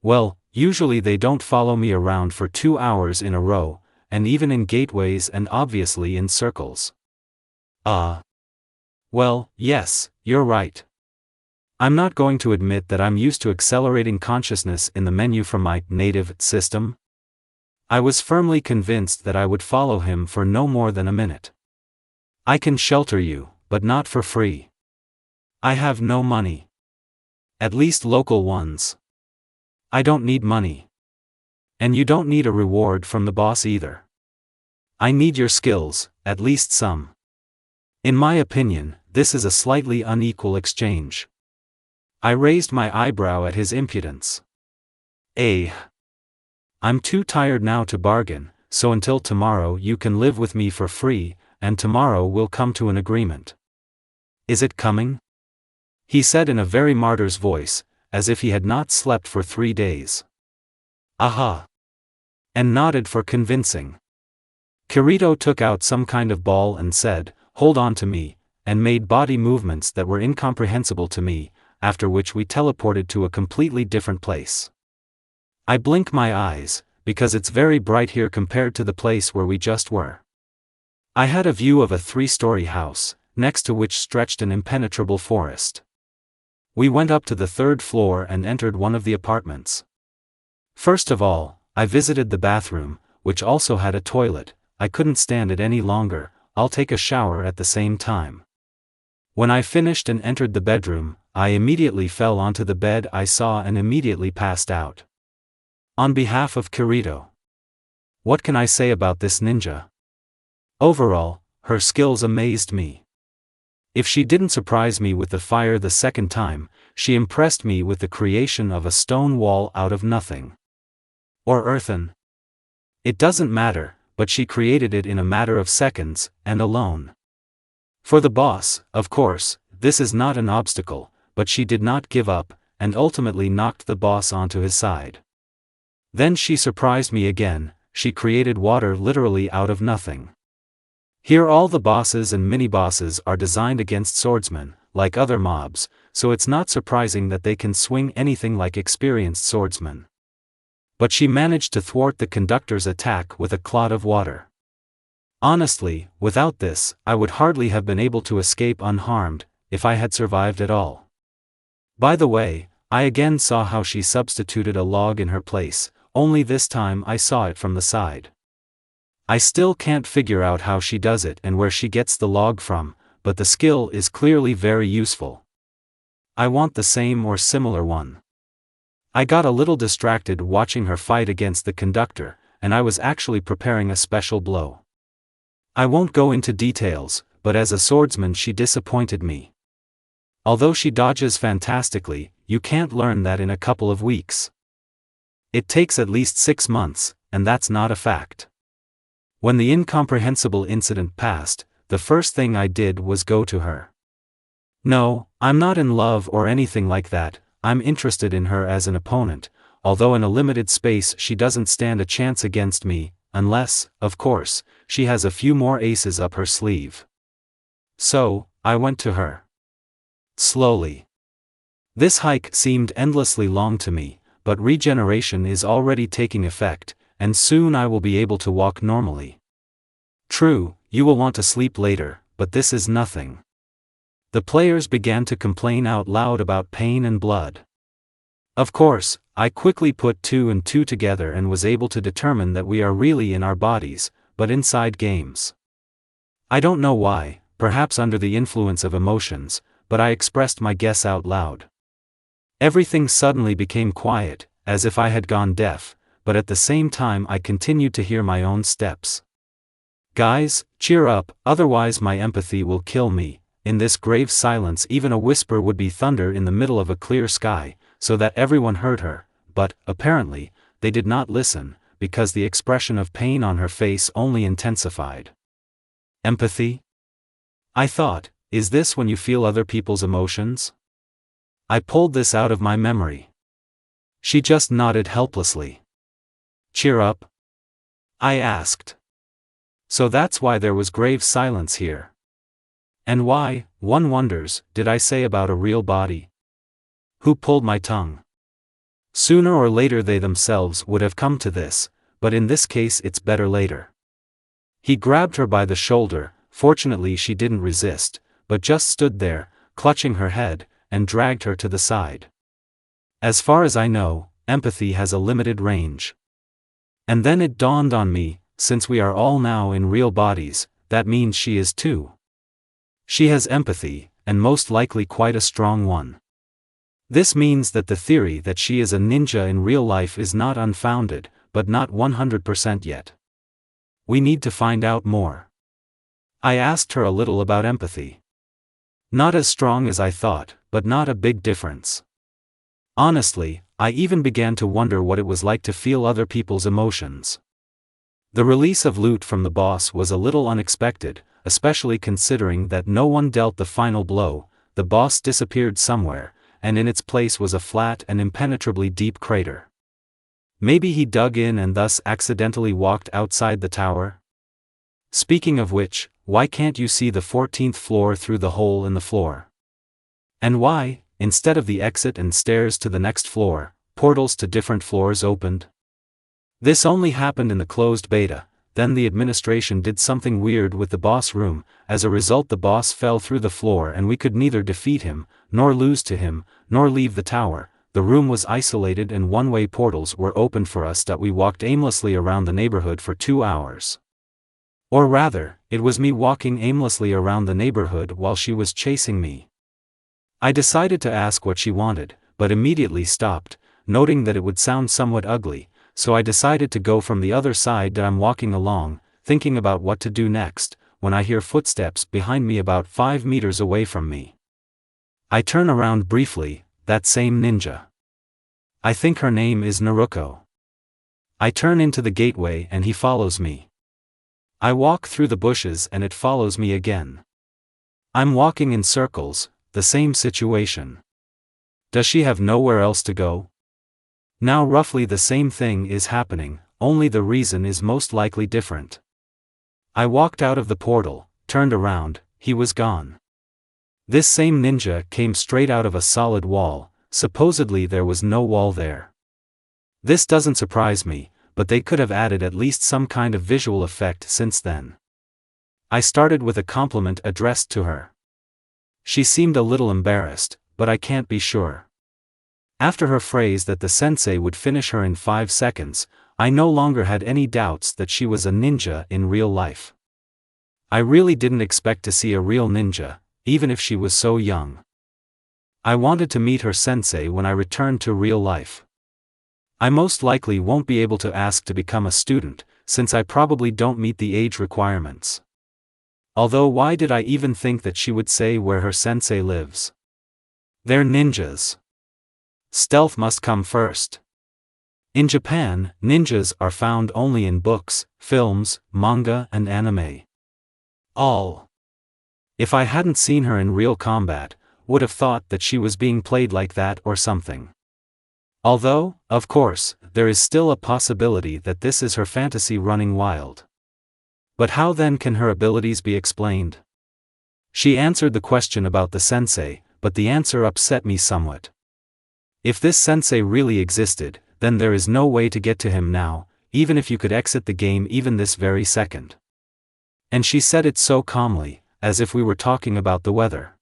Well, usually they don't follow me around for 2 hours in a row, and even in gateways and obviously in circles. Well, yes, you're right. I'm not going to admit that I'm used to accelerating consciousness in the menu from my native system. I was firmly convinced that I would follow him for no more than a minute. I can shelter you, but not for free. I have no money. At least local ones. I don't need money. And you don't need a reward from the boss either. I need your skills, at least some. In my opinion, this is a slightly unequal exchange. I raised my eyebrow at his impudence. I'm too tired now to bargain, so until tomorrow you can live with me for free, and tomorrow we'll come to an agreement. Is it coming? He said in a very martyr's voice, as if he had not slept for 3 days. Aha! And nodded for convincing. Kirito took out some kind of ball and said, Hold on to me, and made body movements that were incomprehensible to me, after which we teleported to a completely different place. I blink my eyes, because it's very bright here compared to the place where we just were. I had a view of a 3-story house, next to which stretched an impenetrable forest. We went up to the 3rd floor and entered one of the apartments. First of all, I visited the bathroom, which also had a toilet. I couldn't stand it any longer. I'll take a shower at the same time. When I finished and entered the bedroom, I immediately fell onto the bed I saw and immediately passed out. On behalf of Kirito. What can I say about this ninja? Overall, her skills amazed me. If she didn't surprise me with the fire the second time, she impressed me with the creation of a stone wall out of nothing. Or earthen. It doesn't matter, but she created it in a matter of seconds, and alone. For the boss, of course, this is not an obstacle, but she did not give up, and ultimately knocked the boss onto his side. Then she surprised me again. She created water literally out of nothing. Here all the bosses and mini-bosses are designed against swordsmen, like other mobs, so it's not surprising that they can swing anything like experienced swordsmen. But she managed to thwart the conductor's attack with a clot of water. Honestly, without this, I would hardly have been able to escape unharmed, if I had survived at all. By the way, I again saw how she substituted a log in her place, only this time I saw it from the side. I still can't figure out how she does it and where she gets the log from, but the skill is clearly very useful. I want the same or similar one. I got a little distracted watching her fight against the conductor, and I was actually preparing a special blow. I won't go into details, but as a swordsman she disappointed me. Although she dodges fantastically, you can't learn that in a couple of weeks. It takes at least 6 months, and that's not a fact. When the incomprehensible incident passed, the first thing I did was go to her. No, I'm not in love or anything like that. I'm interested in her as an opponent, although in a limited space she doesn't stand a chance against me, unless, of course, she has a few more aces up her sleeve. So, I went to her. Slowly. This hike seemed endlessly long to me, but regeneration is already taking effect, and soon I will be able to walk normally. True, you will want to sleep later, but this is nothing. The players began to complain out loud about pain and blood. Of course, I quickly put 2 and 2 together and was able to determine that we are really in our bodies, but inside games. I don't know why, perhaps under the influence of emotions, but I expressed my guess out loud. Everything suddenly became quiet, as if I had gone deaf, but at the same time I continued to hear my own steps. Guys, cheer up, otherwise my empathy will kill me. In this grave silence even a whisper would be thunder in the middle of a clear sky, so that everyone heard her, but, apparently, they did not listen, because the expression of pain on her face only intensified. Empathy? I thought, is this when you feel other people's emotions? I pulled this out of my memory. She just nodded helplessly. Cheer up? I asked. So that's why there was grave silence here. And why, one wonders, did I say about a real body? Who pulled my tongue? Sooner or later they themselves would have come to this, but in this case it's better later. He grabbed her by the shoulder. Fortunately she didn't resist, but just stood there, clutching her head, and dragged her to the side. As far as I know, empathy has a limited range. And then it dawned on me, since we are all now in real bodies, that means she is too. She has empathy, and most likely quite a strong one. This means that the theory that she is a ninja in real life is not unfounded, but not 100% yet. We need to find out more. I asked her a little about empathy. Not as strong as I thought, but not a big difference. Honestly, I even began to wonder what it was like to feel other people's emotions. The release of loot from the boss was a little unexpected, especially considering that no one dealt the final blow. The boss disappeared somewhere, and in its place was a flat and impenetrably deep crater. Maybe he dug in and thus accidentally walked outside the tower? Speaking of which, why can't you see the 14th floor through the hole in the floor? And why, instead of the exit and stairs to the next floor, portals to different floors opened? This only happened in the closed beta. Then the administration did something weird with the boss room. As a result the boss fell through the floor and we could neither defeat him, nor lose to him, nor leave the tower. The room was isolated and one-way portals were opened for us. We walked aimlessly around the neighborhood for 2 hours. Or rather, it was me walking aimlessly around the neighborhood while she was chasing me. I decided to ask what she wanted, but immediately stopped, noting that it would sound somewhat ugly. So I decided to go from the other side. I'm walking along, thinking about what to do next, when I hear footsteps behind me about 5 meters away from me. I turn around briefly, that same ninja. I think her name is Naruko. I turn into the gateway and he follows me. I walk through the bushes and it follows me again. I'm walking in circles, the same situation. Does she have nowhere else to go? Now roughly the same thing is happening, only the reason is most likely different. I walked out of the portal, turned around, he was gone. This same ninja came straight out of a solid wall. Supposedly there was no wall there. This doesn't surprise me, but they could have added at least some kind of visual effect since then. I started with a compliment addressed to her. She seemed a little embarrassed, but I can't be sure. After her phrase that the sensei would finish her in 5 seconds, I no longer had any doubts that she was a ninja in real life. I really didn't expect to see a real ninja, even if she was so young. I wanted to meet her sensei when I returned to real life. I most likely won't be able to ask to become a student, since I probably don't meet the age requirements. Although why did I even think that she would say where her sensei lives? They're ninjas. Stealth must come first. In Japan, ninjas are found only in books, films, manga and anime. If I hadn't seen her in real combat, would have thought that she was being played like that or something. Although, of course, there is still a possibility that this is her fantasy running wild. But how then can her abilities be explained? She answered the question about the sensei, but the answer upset me somewhat. If this sensei really existed, then there is no way to get to him now, even if you could exit the game even this very second. And she said it so calmly, as if we were talking about the weather.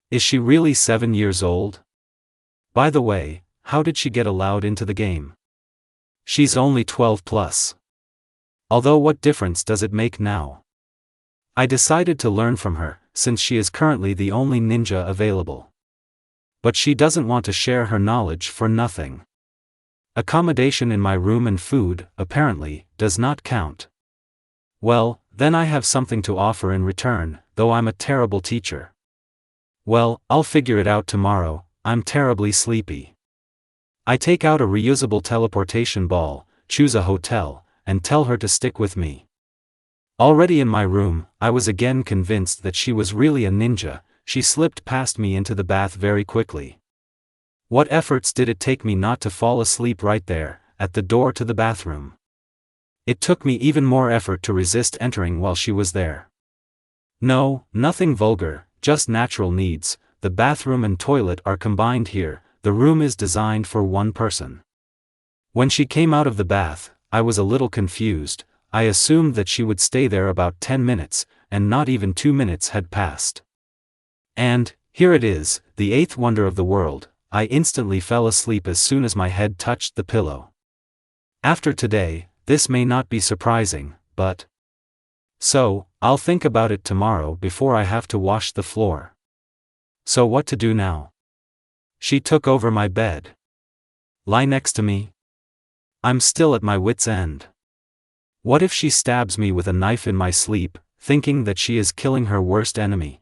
Is she really 7 years old? By the way, how did she get allowed into the game? She's only 12 plus. Although what difference does it make now? I decided to learn from her, since she is currently the only ninja available. But she doesn't want to share her knowledge for nothing. Accommodation in my room and food, apparently, does not count. Well, then I have something to offer in return, though I'm a terrible teacher. Well, I'll figure it out tomorrow, I'm terribly sleepy. I take out a reusable teleportation ball, choose a hotel, and tell her to stick with me. Already in my room, I was again convinced that she was really a ninja. She slipped past me into the bath very quickly. What efforts did it take me not to fall asleep right there, at the door to the bathroom? It took me even more effort to resist entering while she was there. No, nothing vulgar, just natural needs. The bathroom and toilet are combined here. The room is designed for one person. When she came out of the bath, I was a little confused. I assumed that she would stay there about 10 minutes, and not even 2 minutes had passed. And, here it is, the 8th wonder of the world. I instantly fell asleep as soon as my head touched the pillow. After today, this may not be surprising, but... So, I'll think about it tomorrow before I have to wash the floor. So what to do now? She took over my bed. Lie next to me? I'm still at my wit's end. What if she stabs me with a knife in my sleep, thinking that she is killing her worst enemy?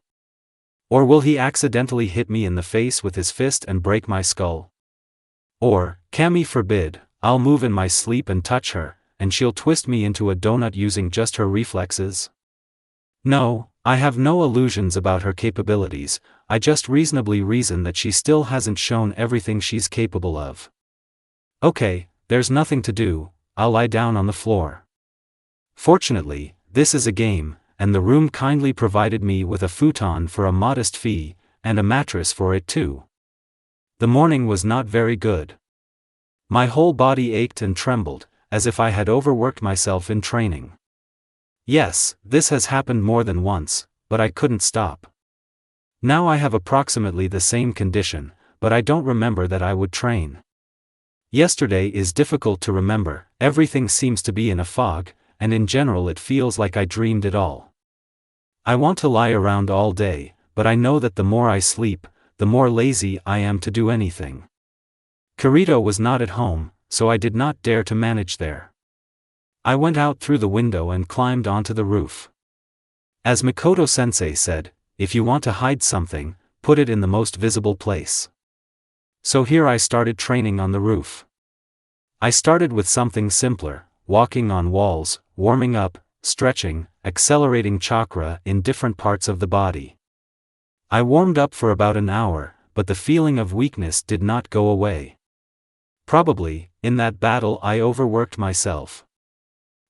Or will he accidentally hit me in the face with his fist and break my skull? Or, Kami forbid, I'll move in my sleep and touch her, and she'll twist me into a donut using just her reflexes? No, I have no illusions about her capabilities. I just reasonably reason that she still hasn't shown everything she's capable of. Okay, there's nothing to do, I'll lie down on the floor. Fortunately, this is a game, and the room kindly provided me with a futon for a modest fee, and a mattress for it too. The morning was not very good. My whole body ached and trembled, as if I had overworked myself in training. Yes, this has happened more than once, but I couldn't stop. Now I have approximately the same condition, but I don't remember that I would train. Yesterday is difficult to remember, everything seems to be in a fog, and in general it feels like I dreamed it all. I want to lie around all day, but I know that the more I sleep, the more lazy I am to do anything. Kirito was not at home, so I did not dare to manage there. I went out through the window and climbed onto the roof. As Mikoto-sensei said, if you want to hide something, put it in the most visible place. So here I started training on the roof. I started with something simpler, walking on walls, warming up, stretching, accelerating chakra in different parts of the body. I warmed up for about an hour, but the feeling of weakness did not go away. Probably, in that battle I overworked myself.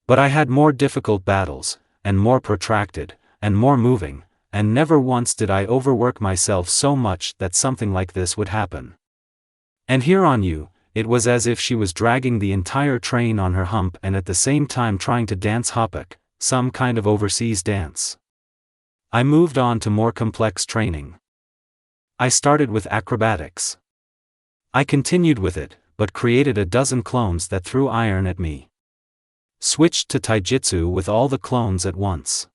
But I had more difficult battles, and more protracted, and more moving, and never once did I overwork myself so much that something like this would happen. And here on you, it was as if she was dragging the entire train on her hump and at the same time trying to dance hopuk, some kind of overseas dance. I moved on to more complex training. I started with acrobatics. I continued with it, but created a dozen clones that threw iron at me. Switched to taijutsu with all the clones at once.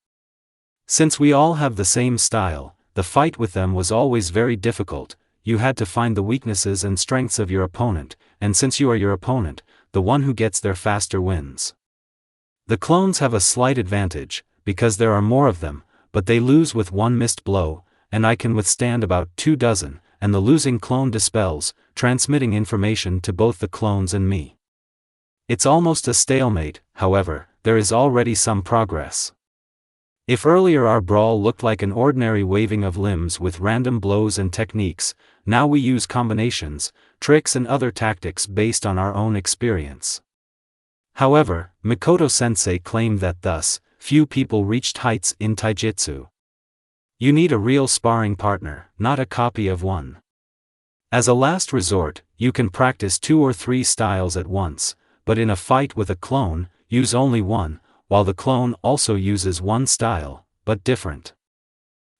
Since we all have the same style, the fight with them was always very difficult. You had to find the weaknesses and strengths of your opponent, and since you are your opponent, the one who gets there faster wins. The clones have a slight advantage, because there are more of them, but they lose with one missed blow, and I can withstand about 2 dozen, and the losing clone dispels, transmitting information to both the clones and me. It's almost a stalemate, however, there is already some progress. If earlier our brawl looked like an ordinary waving of limbs with random blows and techniques, now we use combinations, tricks and other tactics based on our own experience. However, Mikoto-sensei claimed that thus, few people reached heights in taijutsu. You need a real sparring partner, not a copy of one. As a last resort, you can practice 2 or 3 styles at once, but in a fight with a clone, use only one, while the clone also uses one style, but different.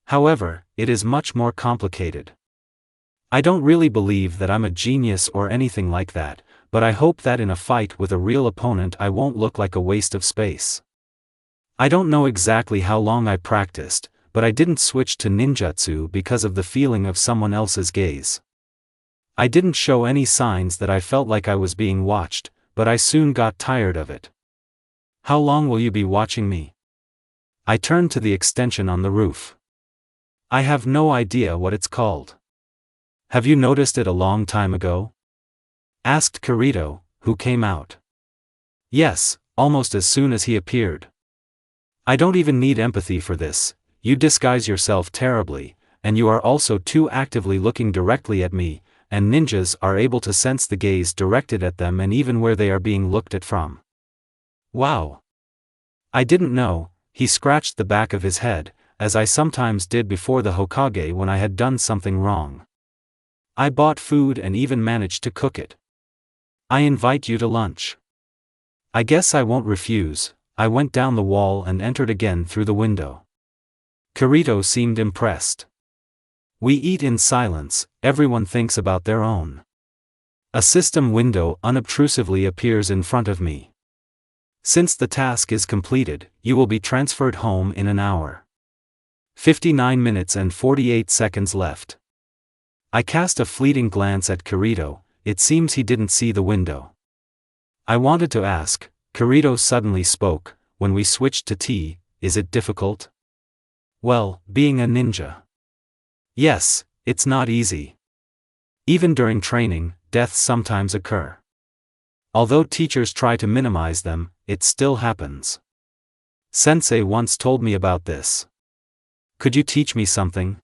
However, it is much more complicated. I don't really believe that I'm a genius or anything like that, but I hope that in a fight with a real opponent I won't look like a waste of space. I don't know exactly how long I practiced, but I didn't switch to ninjutsu because of the feeling of someone else's gaze. I didn't show any signs that I felt like I was being watched, but I soon got tired of it. How long will you be watching me? I turned to the extension on the roof. I have no idea what it's called. Have you noticed it a long time ago? Asked Kirito, who came out. Yes, almost as soon as he appeared. I don't even need empathy for this, you disguise yourself terribly, and you are also too actively looking directly at me, and ninjas are able to sense the gaze directed at them and even where they are being looked at from. Wow! I didn't know. He scratched the back of his head, as I sometimes did before the Hokage when I had done something wrong. I bought food and even managed to cook it. I invite you to lunch. I guess I won't refuse. I went down the wall and entered again through the window. Kirito seemed impressed. We eat in silence, everyone thinks about their own. A system window unobtrusively appears in front of me. Since the task is completed, you will be transferred home in an hour. 59 minutes and 48 seconds left. I cast a fleeting glance at Kirito, it seems he didn't see the window. I wanted to ask, Kirito suddenly spoke, when we switched to tea, is it difficult? Well, being a ninja. Yes, it's not easy. Even during training, deaths sometimes occur. Although teachers try to minimize them, it still happens. Sensei once told me about this. Could you teach me something?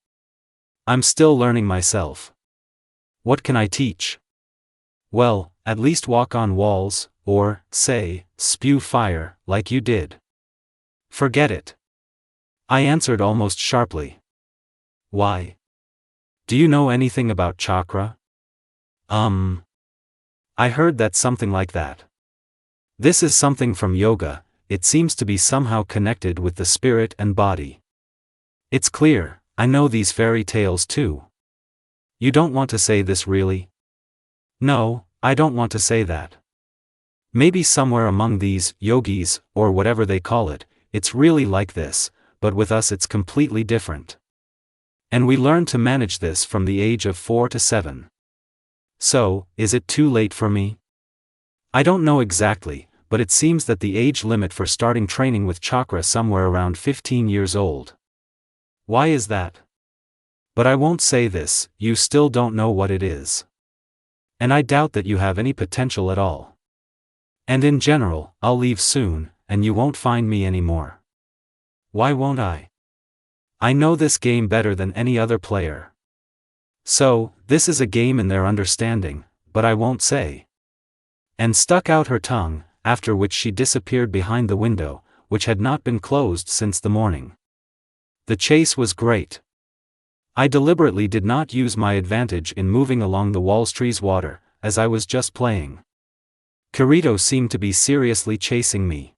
I'm still learning myself. What can I teach? Well, at least walk on walls, or, say, spew fire, like you did. Forget it. I answered almost sharply. Why? Do you know anything about chakra? I heard that something like that. This is something from yoga, it seems to be somehow connected with the spirit and body. It's clear, I know these fairy tales too. You don't want to say this really? No, I don't want to say that. Maybe somewhere among these yogis, or whatever they call it, it's really like this, but with us it's completely different. And we learn to manage this from the age of 4 to 7. So, is it too late for me? I don't know exactly, but it seems that the age limit for starting training with chakra somewhere around 15 years old. Why is that? But I won't say this, you still don't know what it is. And I doubt that you have any potential at all. And in general, I'll leave soon, and you won't find me anymore. Why won't I? I know this game better than any other player. So, this is a game in their understanding, but I won't say. And stuck out her tongue, after which she disappeared behind the window, which had not been closed since the morning. The chase was great. I deliberately did not use my advantage in moving along the Wall Street's water, as I was just playing. Kirito seemed to be seriously chasing me.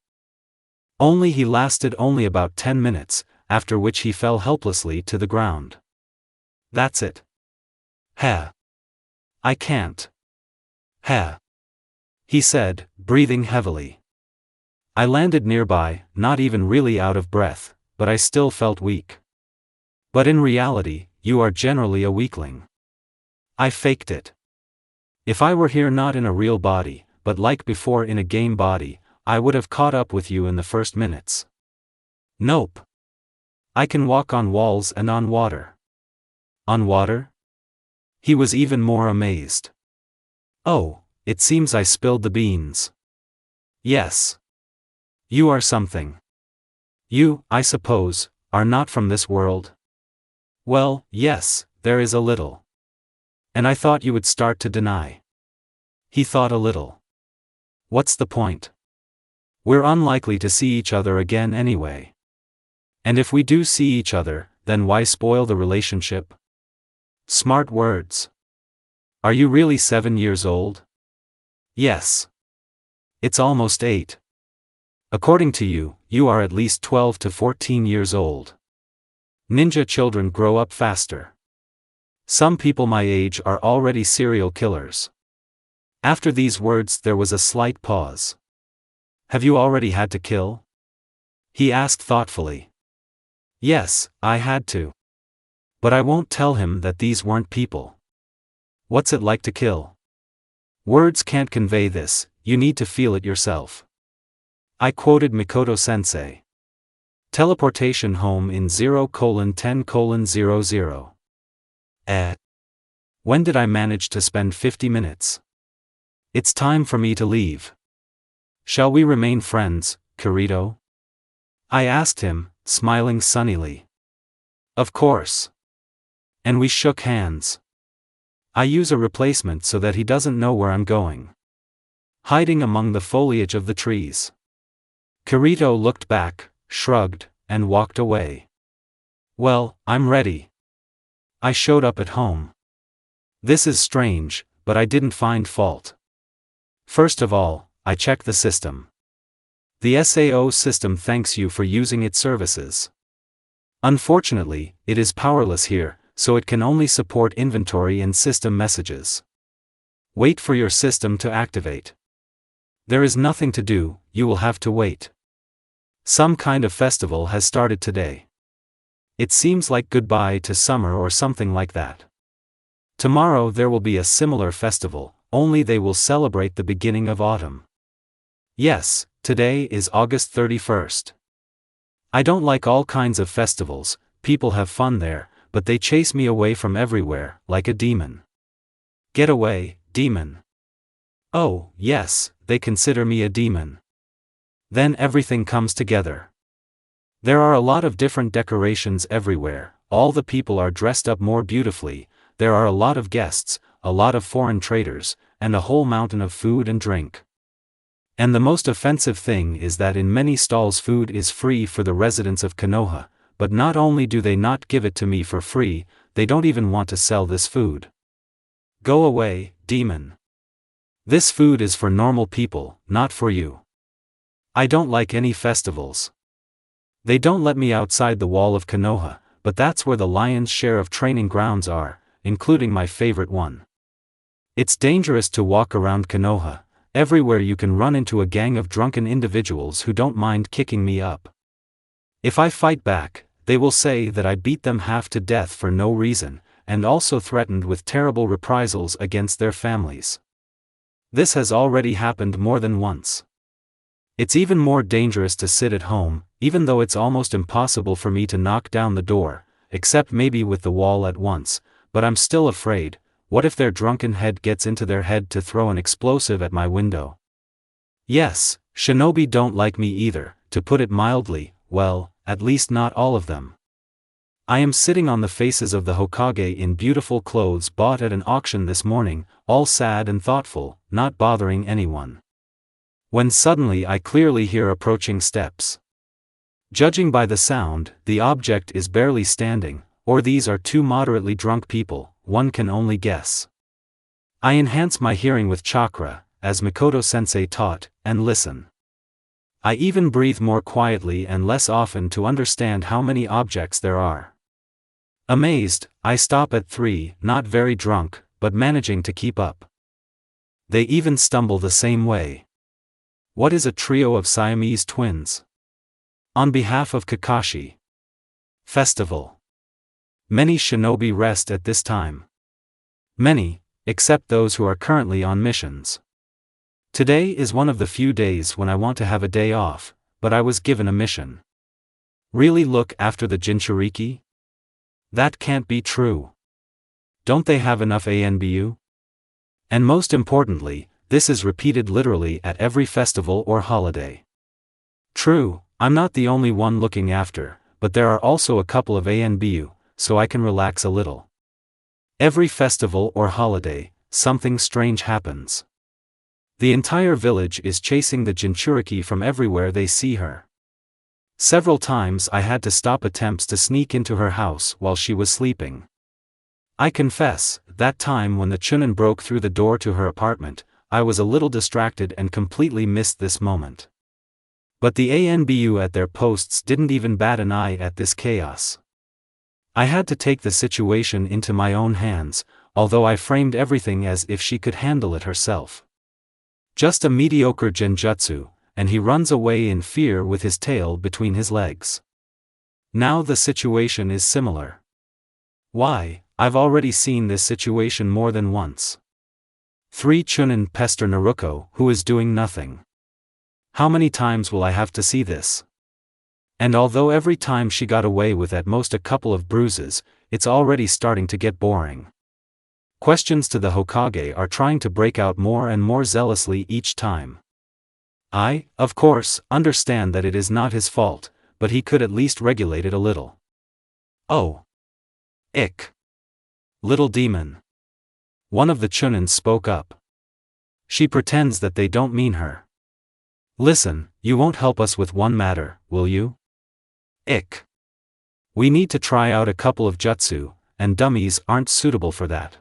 He lasted only about 10 minutes, after which he fell helplessly to the ground. That's it. Heh. I can't. Heh. He said, breathing heavily. I landed nearby, not even really out of breath, but I still felt weak. But in reality, you are generally a weakling. I faked it. If I were here not in a real body, but like before in a game body, I would have caught up with you in the first minutes. Nope. I can walk on walls and on water. On water? He was even more amazed. Oh, it seems I spilled the beans. Yes. You are something. You, I suppose, are not from this world? Well, yes, there is a little. And I thought you would start to deny. He thought a little. What's the point? We're unlikely to see each other again anyway. And if we do see each other, then why spoil the relationship? Smart words. Are you really 7 years old? Yes. It's almost 8. According to you, you are at least 12 to 14 years old. Ninja children grow up faster. Some people my age are already serial killers. After these words there was a slight pause. Have you already had to kill? He asked thoughtfully. Yes, I had to. But I won't tell him that these weren't people. What's it like to kill? Words can't convey this, you need to feel it yourself. I quoted Mikoto sensei. Teleportation home in 0:10:00. When did I manage to spend 50 minutes? It's time for me to leave. Shall we remain friends, Kirito? I asked him, smiling sunnily. Of course. And we shook hands. I use a replacement so that he doesn't know where I'm going. Hiding among the foliage of the trees. Kirito looked back, shrugged, and walked away. Well, I'm ready. I showed up at home. This is strange, but I didn't find fault. First of all, I checked the system. The SAO system thanks you for using its services. Unfortunately, it is powerless here, so it can only support inventory and system messages. Wait for your system to activate. There is nothing to do, you will have to wait. Some kind of festival has started today. It seems like goodbye to summer or something like that. Tomorrow there will be a similar festival, only they will celebrate the beginning of autumn. Yes, today is August 31st. I don't like all kinds of festivals, people have fun there, but they chase me away from everywhere, like a demon. Get away, demon. Oh, yes, they consider me a demon. Then everything comes together. There are a lot of different decorations everywhere, all the people are dressed up more beautifully, there are a lot of guests, a lot of foreign traders, and a whole mountain of food and drink. And the most offensive thing is that in many stalls food is free for the residents of Konoha, but not only do they not give it to me for free, they don't even want to sell this food. Go away, demon. This food is for normal people, not for you. I don't like any festivals. They don't let me outside the wall of Konoha, but that's where the lion's share of training grounds are, including my favorite one. It's dangerous to walk around Konoha. Everywhere you can run into a gang of drunken individuals who don't mind kicking me up. If I fight back, they will say that I beat them half to death for no reason, and also threatened with terrible reprisals against their families. This has already happened more than once. It's even more dangerous to sit at home, even though it's almost impossible for me to knock down the door, except maybe with the wall at once, but I'm still afraid. What if their drunken head gets into their head to throw an explosive at my window? Yes, shinobi don't like me either, to put it mildly, well, at least not all of them. I am sitting on the faces of the Hokage in beautiful clothes bought at an auction this morning, all sad and thoughtful, not bothering anyone. When suddenly I clearly hear approaching steps. Judging by the sound, the object is barely standing, or these are two moderately drunk people. One can only guess. I enhance my hearing with chakra, as Mikoto-sensei taught, and listen. I even breathe more quietly and less often to understand how many objects there are. Amazed, I stop at 3, not very drunk, but managing to keep up. They even stumble the same way. What is a trio of Siamese twins? On behalf of Kakashi. Festival. Many shinobi rest at this time. Many, except those who are currently on missions. Today is one of the few days when I want to have a day off, but I was given a mission. Really look after the Jinchuriki? That can't be true. Don't they have enough ANBU? And most importantly, this is repeated literally at every festival or holiday. True, I'm not the only one looking after, but there are also a couple of ANBU, so I can relax a little. Every festival or holiday, something strange happens. The entire village is chasing the Jinchuriki from everywhere they see her. Several times I had to stop attempts to sneak into her house while she was sleeping. I confess, that time when the Chunin broke through the door to her apartment, I was a little distracted and completely missed this moment. But the ANBU at their posts didn't even bat an eye at this chaos. I had to take the situation into my own hands, although I framed everything as if she could handle it herself. Just a mediocre genjutsu, and he runs away in fear with his tail between his legs. Now the situation is similar. Why, I've already seen this situation more than once. 3 Chunin pester Naruko, who is doing nothing. How many times will I have to see this? And although every time she got away with at most a couple of bruises, it's already starting to get boring. Questions to the Hokage are trying to break out more and more zealously each time. I, of course, understand that it is not his fault, but he could at least regulate it a little. Oh. Ick. Little demon. One of the Chunins spoke up. She pretends that they don't mean her. Listen, you won't help us with one matter, will you? Ick. We need to try out a couple of jutsu, and dummies aren't suitable for that.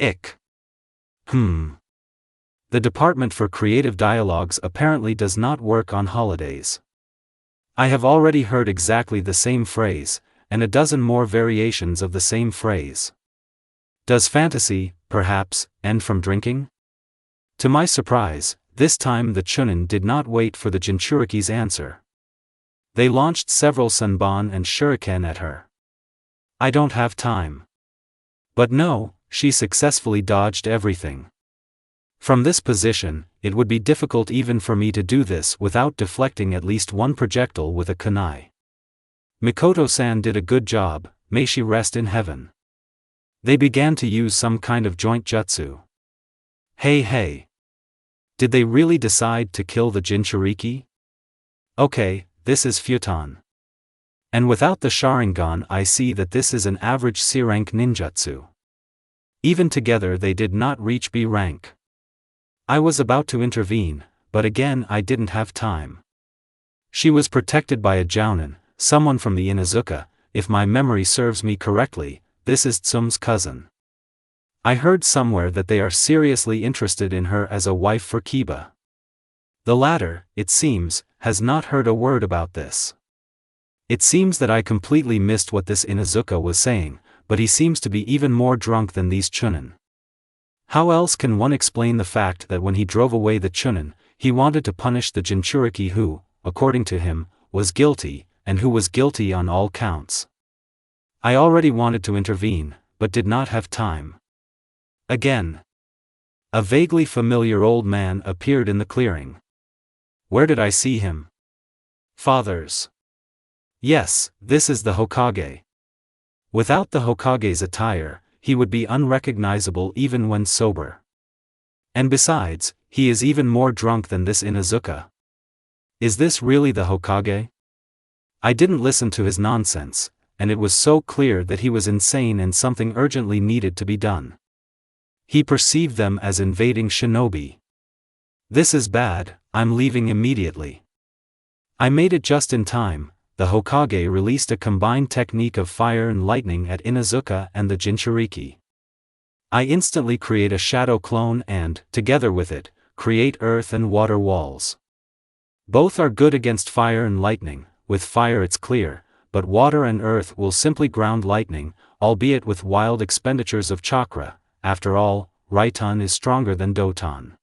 Ick. The Department for Creative Dialogues apparently does not work on holidays. I have already heard exactly the same phrase, and a dozen more variations of the same phrase. Does fantasy, perhaps, end from drinking? To my surprise, this time the Chunin did not wait for the Jinchuriki's answer. They launched several Sanban and Shuriken at her. I don't have time. But no, she successfully dodged everything. From this position, it would be difficult even for me to do this without deflecting at least one projectile with a kunai. Mikoto-san did a good job, may she rest in heaven. They began to use some kind of joint jutsu. Hey. Did they really decide to kill the Jinchuriki? Okay, this is futon. And without the Sharingan I see that this is an average C rank ninjutsu. Even together they did not reach B rank. I was about to intervene, but again I didn't have time. She was protected by a jounin, someone from the Inuzuka. If my memory serves me correctly, this is Tsum's cousin. I heard somewhere that they are seriously interested in her as a wife for Kiba. The latter, it seems, has not heard a word about this. It seems that I completely missed what this Inuzuka was saying, but he seems to be even more drunk than these chunin. How else can one explain the fact that when he drove away the chunin, he wanted to punish the Jinchuriki who, according to him, was guilty, and who was guilty on all counts? I already wanted to intervene, but did not have time. Again. A vaguely familiar old man appeared in the clearing. Where did I see him? Father's. Yes, this is the Hokage. Without the Hokage's attire, he would be unrecognizable even when sober. And besides, he is even more drunk than this Inuzuka. Is this really the Hokage? I didn't listen to his nonsense, and it was so clear that he was insane and something urgently needed to be done. He perceived them as invading shinobi. This is bad, I'm leaving immediately. I made it just in time. The Hokage released a combined technique of fire and lightning at Inuzuka and the Jinchuriki. I instantly create a shadow clone and, together with it, create earth and water walls. Both are good against fire and lightning. With fire it's clear, but water and earth will simply ground lightning, albeit with wild expenditures of chakra. After all, Raiton is stronger than Doton.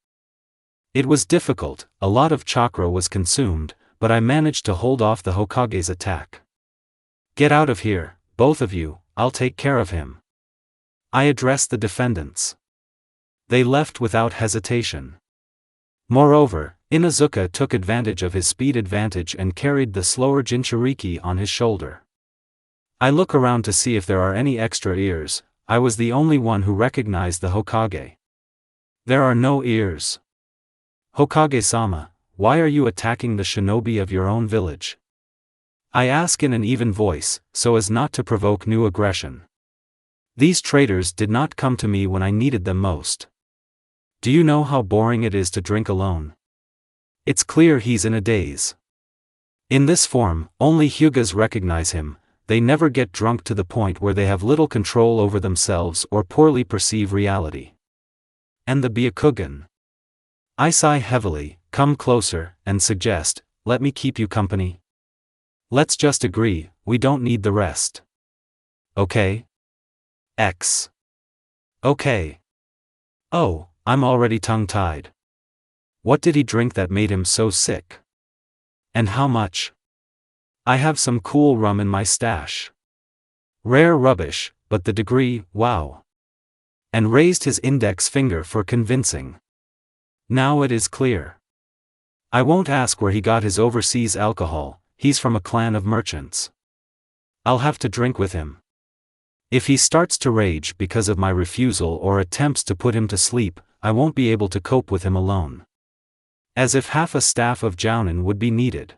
It was difficult, a lot of chakra was consumed, but I managed to hold off the Hokage's attack. Get out of here, both of you, I'll take care of him. I addressed the defendants. They left without hesitation. Moreover, Inuzuka took advantage of his speed advantage and carried the slower Jinchuriki on his shoulder. I look around to see if there are any extra ears. I was the only one who recognized the Hokage. There are no ears. Hokage-sama, why are you attacking the shinobi of your own village? I ask in an even voice, so as not to provoke new aggression. These traitors did not come to me when I needed them most. Do you know how boring it is to drink alone? It's clear he's in a daze. In this form, only Hyugas recognize him. They never get drunk to the point where they have little control over themselves or poorly perceive reality. And the Byakugan. I sigh heavily, come closer, and suggest, let me keep you company. Let's just agree, we don't need the rest. Okay? X. Okay. Oh, I'm already tongue-tied. What did he drink that made him so sick? And how much? I have some cool rum in my stash. Rare rubbish, but the degree, wow. And raised his index finger for convincing. Now it is clear. I won't ask where he got his overseas alcohol, he's from a clan of merchants. I'll have to drink with him. If he starts to rage because of my refusal or attempts to put him to sleep, I won't be able to cope with him alone. As if half a staff of jounin would be needed.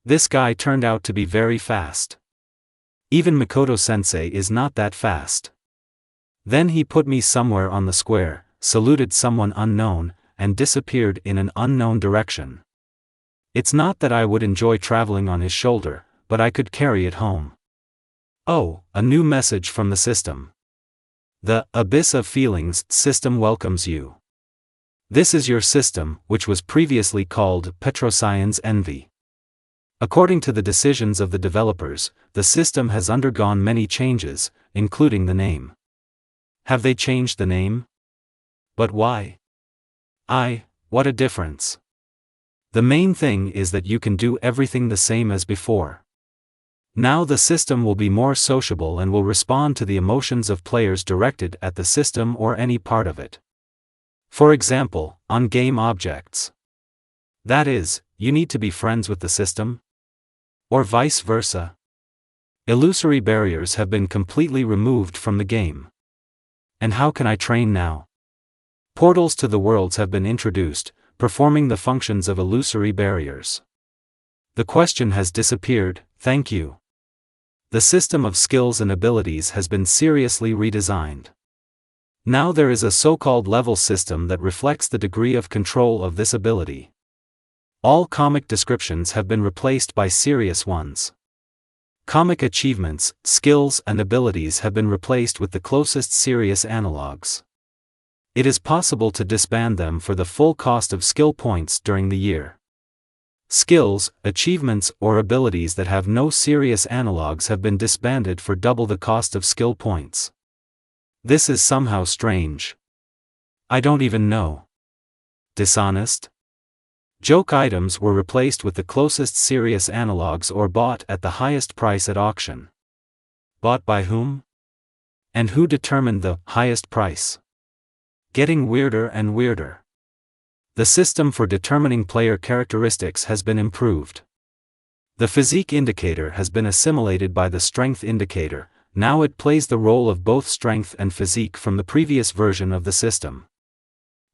This guy turned out to be very fast. Even Mikoto-sensei is not that fast. Then he put me somewhere on the square, saluted someone unknown, and disappeared in an unknown direction. It's not that I would enjoy traveling on his shoulder, but I could carry it home. Oh, a new message from the system. The Abyss of Feelings system welcomes you. This is your system, which was previously called Petrosian's Envy. According to the decisions of the developers, the system has undergone many changes, including the name. Have they changed the name? But why? What a difference. The main thing is that you can do everything the same as before. Now the system will be more sociable and will respond to the emotions of players directed at the system or any part of it. For example, on game objects. That is, you need to be friends with the system? Or vice versa? Illusory barriers have been completely removed from the game. And how can I train now? Portals to the worlds have been introduced, performing the functions of illusory barriers. The question has disappeared, thank you. The system of skills and abilities has been seriously redesigned. Now there is a so-called level system that reflects the degree of control of this ability. All comic descriptions have been replaced by serious ones. Comic achievements, skills and abilities have been replaced with the closest serious analogs. It is possible to disband them for the full cost of skill points during the year. Skills, achievements or abilities that have no serious analogs have been disbanded for double the cost of skill points. This is somehow strange. I don't even know. Dishonest? Joke items were replaced with the closest serious analogs or bought at the highest price at auction. Bought by whom? And who determined the highest price? Getting weirder and weirder. The system for determining player characteristics has been improved. The physique indicator has been assimilated by the strength indicator. Now it plays the role of both strength and physique from the previous version of the system.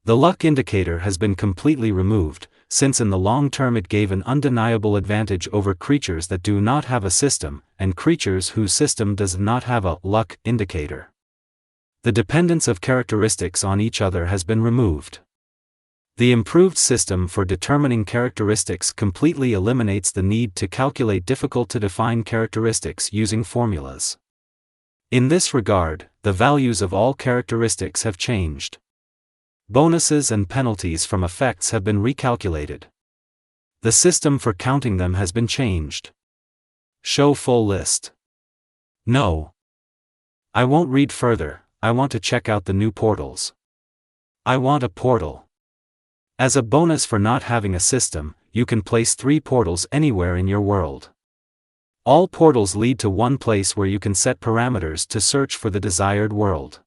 The luck indicator has been completely removed, since in the long term it gave an undeniable advantage over creatures that do not have a system, and creatures whose system does not have a luck indicator. The dependence of characteristics on each other has been removed. The improved system for determining characteristics completely eliminates the need to calculate difficult-to-define characteristics using formulas. In this regard, the values of all characteristics have changed. Bonuses and penalties from effects have been recalculated. The system for counting them has been changed. Show full list. No. I won't read further. I want to check out the new portals. I want a portal. As a bonus for not having a system, you can place 3 portals anywhere in your world. All portals lead to one place where you can set parameters to search for the desired world.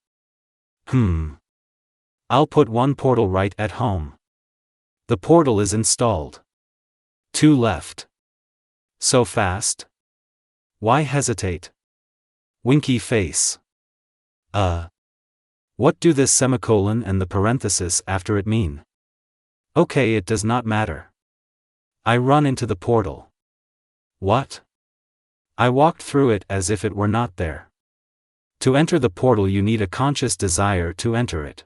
I'll put 1 portal right at home. The portal is installed. 2 left. So fast? Why hesitate? Winky face. What do this semicolon and the parenthesis after it mean? Okay, it does not matter. I run into the portal. What? I walked through it as if it were not there. To enter the portal you need a conscious desire to enter it.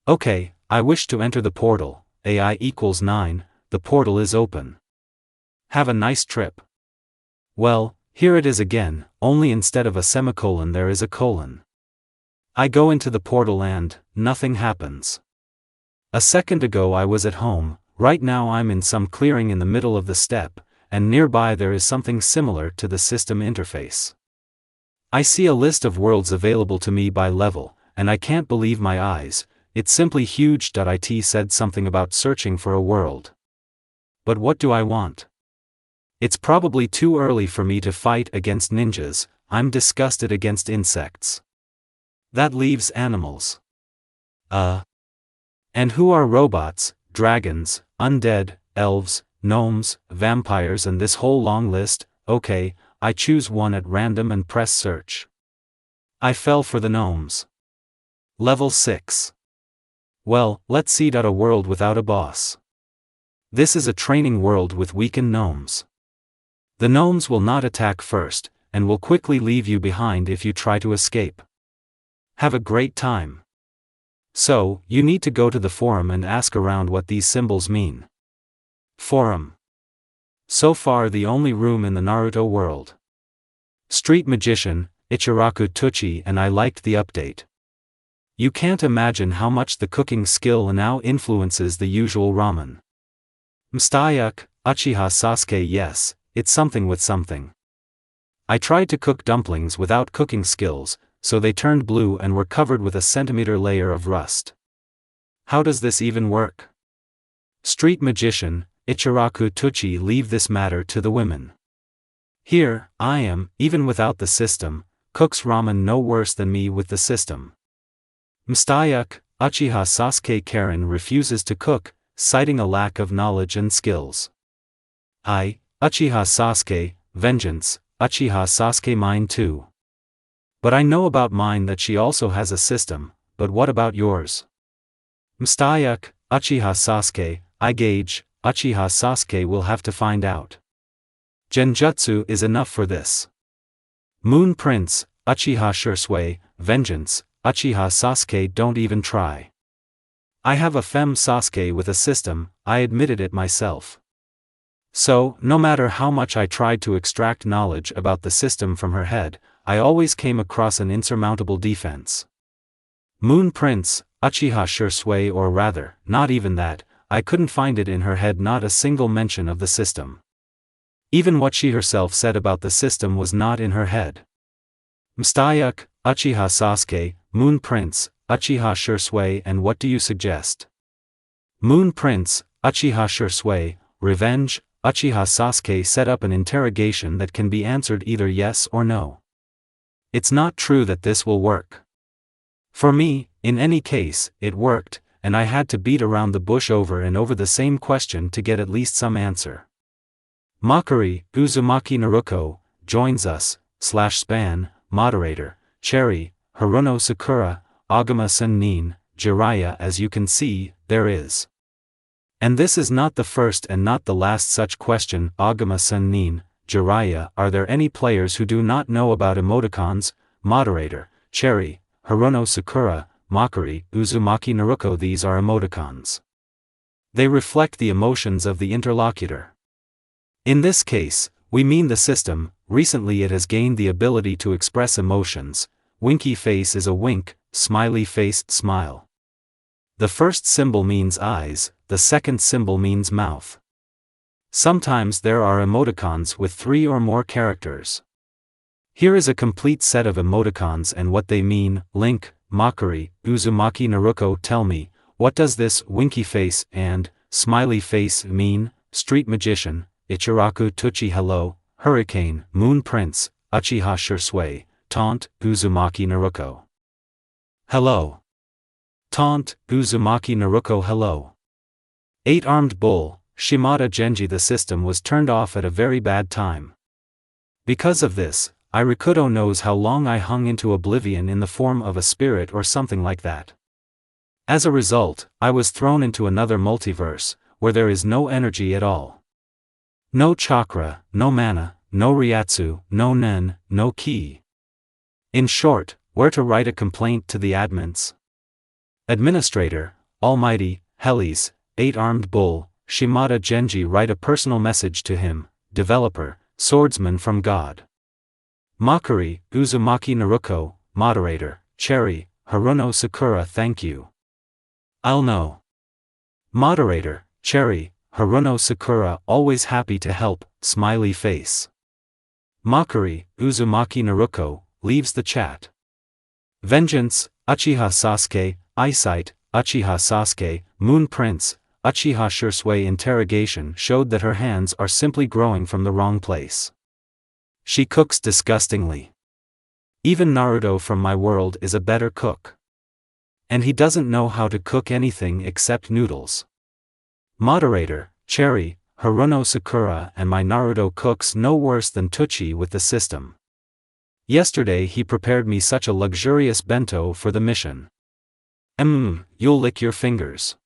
Okay, I wish to enter the portal. AI equals 9, the portal is open. Have a nice trip. Well, here it is again, only instead of a semicolon there is a colon. I go into the portal and nothing happens. A second ago I was at home, right now I'm in some clearing in the middle of the steppe, and nearby there is something similar to the system interface. I see a list of worlds available to me by level, and I can't believe my eyes. It's simply huge. It said something about searching for a world. But what do I want? It's probably too early for me to fight against ninjas. I'm disgusted against insects. That leaves animals. And who are robots, dragons, undead, elves, gnomes, vampires and this whole long list? Okay, I choose one at random and press search. I fell for the gnomes. Level 6. Well, let's see. A world without a boss. This is a training world with weakened gnomes. The gnomes will not attack first, and will quickly leave you behind if you try to escape. Have a great time. So, you need to go to the forum and ask around what these symbols mean. Forum. So far the only room in the Naruto world. Street Magician, Ichiraku Tuchi, and I liked the update. You can't imagine how much the cooking skill now influences the usual ramen. Mstayuk, Uchiha Sasuke. Yes, it's something with something. I tried to cook dumplings without cooking skills, so they turned blue and were covered with a centimeter layer of rust. How does this even work? Street Magician, Ichiraku Tuchi. Leave this matter to the women. Here, I am, even without the system, cooks ramen no worse than me with the system. Mstayuk, Uchiha Sasuke. Karen refuses to cook, citing a lack of knowledge and skills. I, Uchiha Sasuke, vengeance, Uchiha Sasuke. Mine too. But I know about mine that she also has a system, but what about yours? Mstayuk, Uchiha Sasuke. I gauge, Uchiha Sasuke will have to find out. Genjutsu is enough for this. Moon Prince, Uchiha Shursui, vengeance, Uchiha Sasuke, don't even try. I have a femme Sasuke with a system, I admitted it myself. So, no matter how much I tried to extract knowledge about the system from her head, I always came across an insurmountable defense. Moon Prince, Uchiha Shursui, or rather, not even that, I couldn't find it in her head, not a single mention of the system. Even what she herself said about the system was not in her head. Mstayuk, Uchiha Sasuke, Moon Prince, Uchiha Shursui, and what do you suggest? Moon Prince, Uchiha Shursui, revenge. Uchiha Sasuke set up an interrogation that can be answered either yes or no. It's not true that this will work. For me, in any case, it worked, and I had to beat around the bush over and over the same question to get at least some answer. Mockery, Uzumaki Naruko, joins us, /span, moderator, Cherry, Haruno Sakura, Agama Sennin, Jiraiya. As you can see, there is. And this is not the first and not the last such question. Agama Sennin, Jiraiya, are there any players who do not know about emoticons? Moderator, Cherry, Haruno Sakura, Mockery, Uzumaki Naruko. These are emoticons. They reflect the emotions of the interlocutor. In this case, we mean the system. Recently it has gained the ability to express emotions. Winky face is a wink, smiley face, smile. The first symbol means eyes, the second symbol means mouth. Sometimes there are emoticons with 3 or more characters. Here is a complete set of emoticons and what they mean. Link, Mockery, Uzumaki Naruko. Tell me, what does this winky face and smiley face mean? Street Magician, Ichiraku Tuchi. Hello, Hurricane, Moon Prince, Uchiha Shursui, Taunt, Uzumaki Naruko. Hello. Taunt, Uzumaki Naruko. Hello. 8-armed bull, Shimada Genji. The system was turned off at a very bad time. Because of this, Irikudo knows how long I hung into oblivion in the form of a spirit or something like that. As a result, I was thrown into another multiverse, where there is no energy at all. No chakra, no mana, no ryatsu, no nen, no ki. In short, where to write a complaint to the admins? Administrator, Almighty, Helis, 8-armed bull, Shimada Genji. Write a personal message to him. Developer, Swordsman from God. Mockery, Uzumaki Naruko. Moderator, Cherry, Haruno Sakura. Thank you. I'll know. Moderator, Cherry, Haruno Sakura. Always happy to help, smiley face. Mockery, Uzumaki Naruko, leaves the chat. Vengeance, Uchiha Sasuke, Eyesight, Uchiha Sasuke, Moon Prince, Uchiha Shursui. Interrogation showed that her hands are simply growing from the wrong place. She cooks disgustingly. Even Naruto from my world is a better cook. And he doesn't know how to cook anything except noodles. Moderator, Cherry, Haruno Sakura. And my Naruto cooks no worse than Tuchi with the system. Yesterday he prepared me such a luxurious bento for the mission. You'll lick your fingers.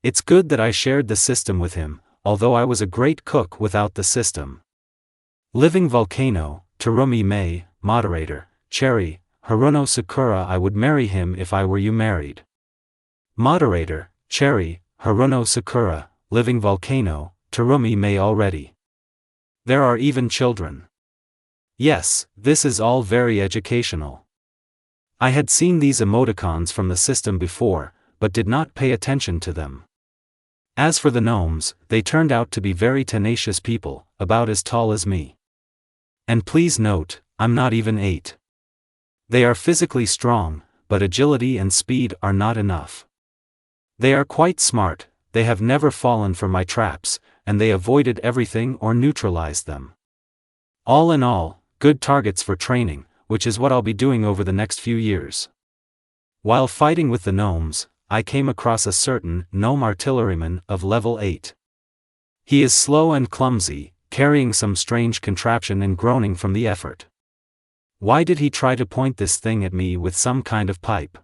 It's good that I shared the system with him, although I was a great cook without the system. Living Volcano, Terumi May. Moderator, Cherry, Haruno Sakura. I would marry him if I were you. Married. Moderator, Cherry, Haruno Sakura. Living Volcano, Terumi May. Already. There are even children. Yes, this is all very educational. I had seen these emoticons from the system before, but did not pay attention to them. As for the gnomes, they turned out to be very tenacious people, about as tall as me. And please note, I'm not even 8. They are physically strong, but agility and speed are not enough. They are quite smart, they have never fallen for my traps, and they avoided everything or neutralized them. All in all, good targets for training, which is what I'll be doing over the next few years. While fighting with the gnomes, I came across a certain gnome artilleryman of level 8. He is slow and clumsy, carrying some strange contraption and groaning from the effort. Why did he try to point this thing at me with some kind of pipe?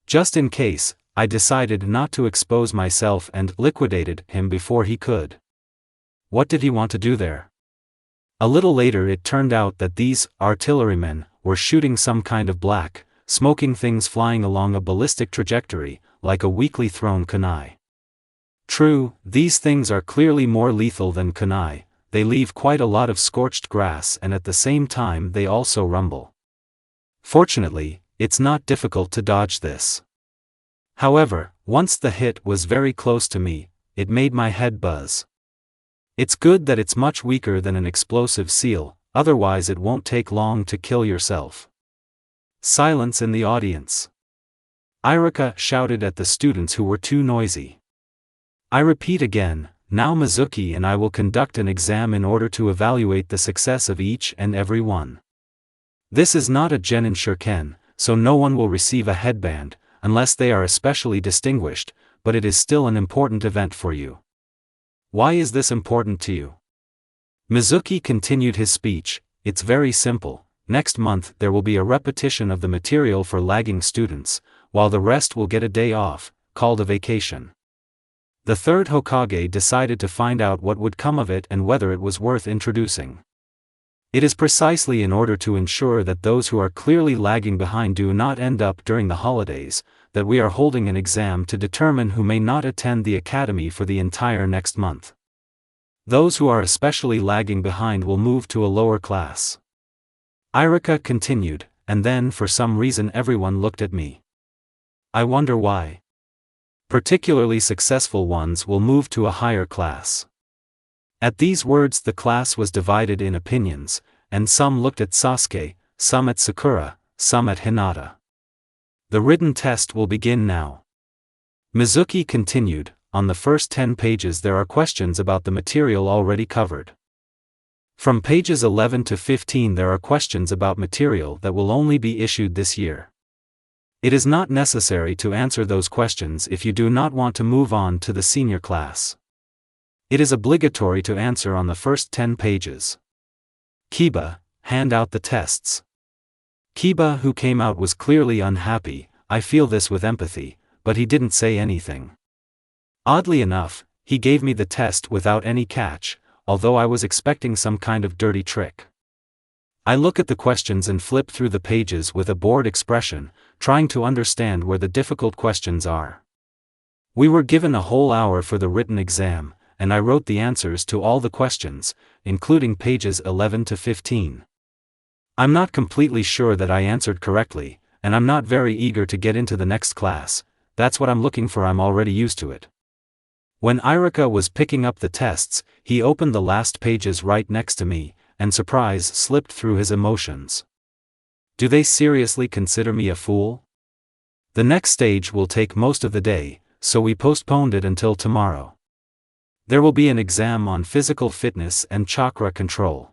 Just in case, I decided not to expose myself and liquidated him before he could. What did he want to do there? A little later it turned out that these artillerymen were shooting some kind of black, smoking things flying along a ballistic trajectory, like a weakly thrown kunai. True, these things are clearly more lethal than kunai, they leave quite a lot of scorched grass and at the same time they also rumble. Fortunately, it's not difficult to dodge this. However, once the hit was very close to me, it made my head buzz. It's good that it's much weaker than an explosive seal, otherwise it won't take long to kill yourself. Silence in the audience. Iruka shouted at the students who were too noisy. I repeat again, now Mizuki and I will conduct an exam in order to evaluate the success of each and every one. This is not a genin shuriken, so no one will receive a headband, unless they are especially distinguished, but it is still an important event for you. Why is this important to you? Mizuki continued his speech, it's very simple, next month there will be a repetition of the material for lagging students, while the rest will get a day off, called a vacation. The third Hokage decided to find out what would come of it and whether it was worth introducing. It is precisely in order to ensure that those who are clearly lagging behind do not end up during the holidays, that we are holding an exam to determine who may not attend the academy for the entire next month. Those who are especially lagging behind will move to a lower class. Iruka continued, and then for some reason everyone looked at me. I wonder why. Particularly successful ones will move to a higher class. At these words the class was divided in opinions, and some looked at Sasuke, some at Sakura, some at Hinata. The written test will begin now. Mizuki continued, on the first 10 pages there are questions about the material already covered. From pages 11 to 15 there are questions about material that will only be issued this year. It is not necessary to answer those questions if you do not want to move on to the senior class. It is obligatory to answer on the first 10 pages. Kiba, hand out the tests. Kiba, who came out, was clearly unhappy. I feel this with empathy, but he didn't say anything. Oddly enough, he gave me the test without any catch, although I was expecting some kind of dirty trick. I look at the questions and flip through the pages with a bored expression, trying to understand where the difficult questions are. We were given a whole hour for the written exam, and I wrote the answers to all the questions, including pages 11 to 15. I'm not completely sure that I answered correctly, and I'm not very eager to get into the next class. That's what I'm looking for, I'm already used to it. When Iruka was picking up the tests, he opened the last pages right next to me, and surprise slipped through his emotions. Do they seriously consider me a fool? The next stage will take most of the day, so we postponed it until tomorrow. There will be an exam on physical fitness and chakra control.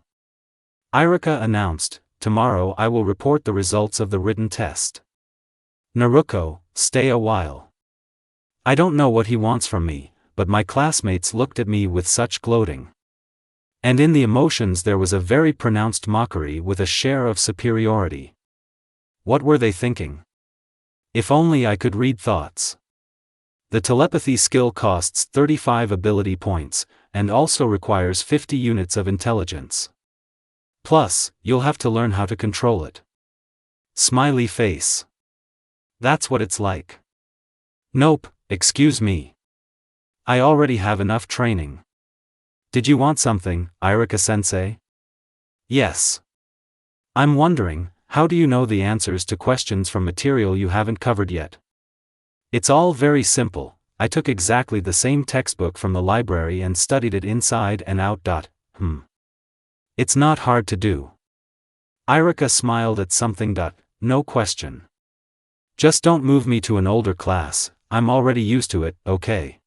Iruka announced, tomorrow I will report the results of the written test. Naruko, stay a while. I don't know what he wants from me, but my classmates looked at me with such gloating. And in the emotions there was a very pronounced mockery with a share of superiority. What were they thinking? If only I could read thoughts. The telepathy skill costs 35 ability points, and also requires 50 units of intelligence. Plus, you'll have to learn how to control it. Smiley face. That's what it's like. Nope, excuse me. I already have enough training. Did you want something, Iruka-sensei? Yes. I'm wondering, how do you know the answers to questions from material you haven't covered yet? It's all very simple. I took exactly the same textbook from the library and studied it inside and out. It's not hard to do. Iruka smiled at something. No question. Just don't move me to an older class, I'm already used to it, okay?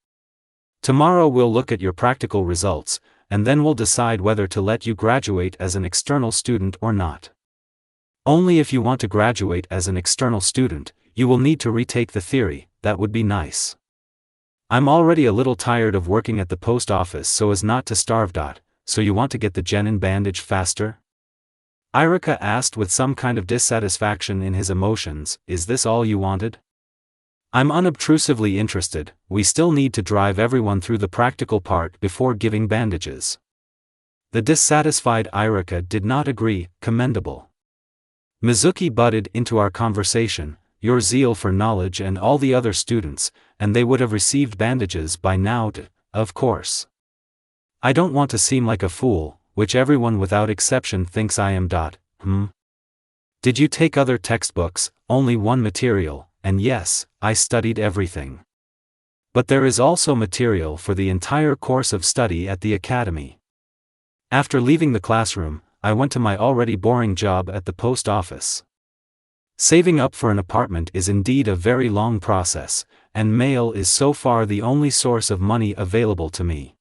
Tomorrow we'll look at your practical results, and then we'll decide whether to let you graduate as an external student or not. Only if you want to graduate as an external student, you will need to retake the theory, that would be nice. I'm already a little tired of working at the post office so as not to starve. So you want to get the genin bandage faster? Iruka asked with some kind of dissatisfaction in his emotions, is this all you wanted? I'm unobtrusively interested, we still need to drive everyone through the practical part before giving bandages. The dissatisfied Iruka did not agree, commendable. Mizuki butted into our conversation, your zeal for knowledge and all the other students, and they would have received bandages by now, of course. I don't want to seem like a fool, which everyone without exception thinks I am. Did you take other textbooks? Only one material, and yes, I studied everything. But there is also material for the entire course of study at the academy. After leaving the classroom, I went to my already boring job at the post office. Saving up for an apartment is indeed a very long process, and mail is so far the only source of money available to me.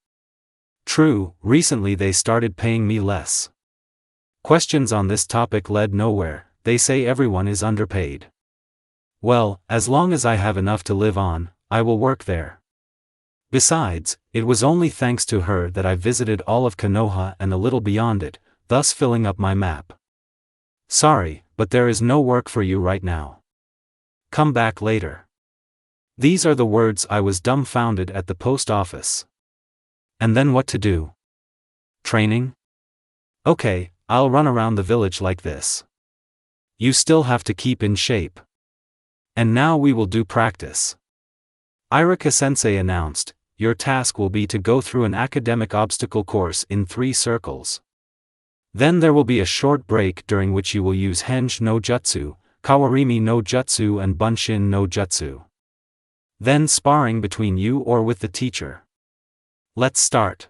True, recently they started paying me less. Questions on this topic led nowhere. They say everyone is underpaid. Well, as long as I have enough to live on, I will work there. Besides, it was only thanks to her that I visited all of Konoha and a little beyond it, thus filling up my map. Sorry, but there is no work for you right now. Come back later. These are the words. I was dumbfounded at the post office. And then what to do? Training? Okay, I'll run around the village like this. You still have to keep in shape. And now we will do practice. Iruka-sensei announced, your task will be to go through an academic obstacle course in 3 circles. Then there will be a short break during which you will use Henge no Jutsu, Kawarimi no Jutsu and Bunshin no Jutsu. Then sparring between you or with the teacher. Let's start.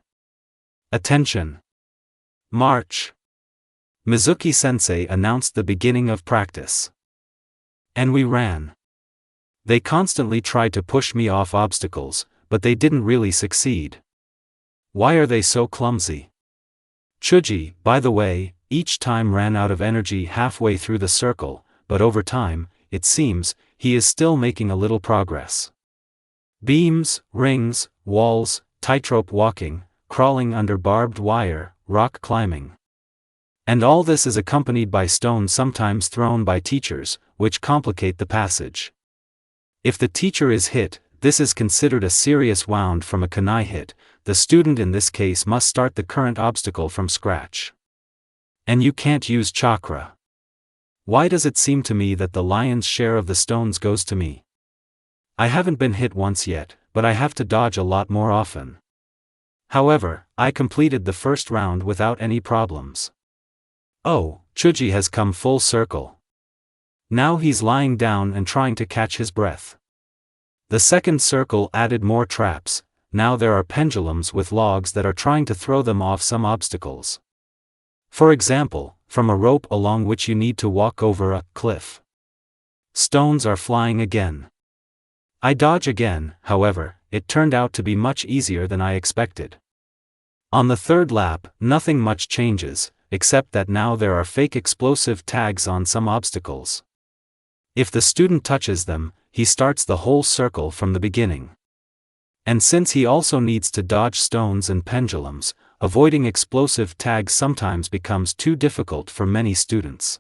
Attention. March. Mizuki-sensei announced the beginning of practice. And we ran. They constantly tried to push me off obstacles, but they didn't really succeed. Why are they so clumsy? Chuji, by the way, each time ran out of energy halfway through the circle, but over time, it seems, he is still making a little progress. Beams, rings, walls, tightrope walking, crawling under barbed wire, rock climbing. And all this is accompanied by stones sometimes thrown by teachers, which complicate the passage. If the teacher is hit, this is considered a serious wound from a kunai hit. The student in this case must start the current obstacle from scratch. And you can't use chakra. Why does it seem to me that the lion's share of the stones goes to me? I haven't been hit once yet, but I have to dodge a lot more often. However, I completed the first round without any problems. Oh, Chuji has come full circle. Now he's lying down and trying to catch his breath. The second circle added more traps. Now there are pendulums with logs that are trying to throw them off some obstacles. For example, from a rope along which you need to walk over a cliff. Stones are flying again. I dodge again, however, it turned out to be much easier than I expected. On the third lap, nothing much changes, except that now there are fake explosive tags on some obstacles. If the student touches them, he starts the whole circle from the beginning. And since he also needs to dodge stones and pendulums, avoiding explosive tags sometimes becomes too difficult for many students.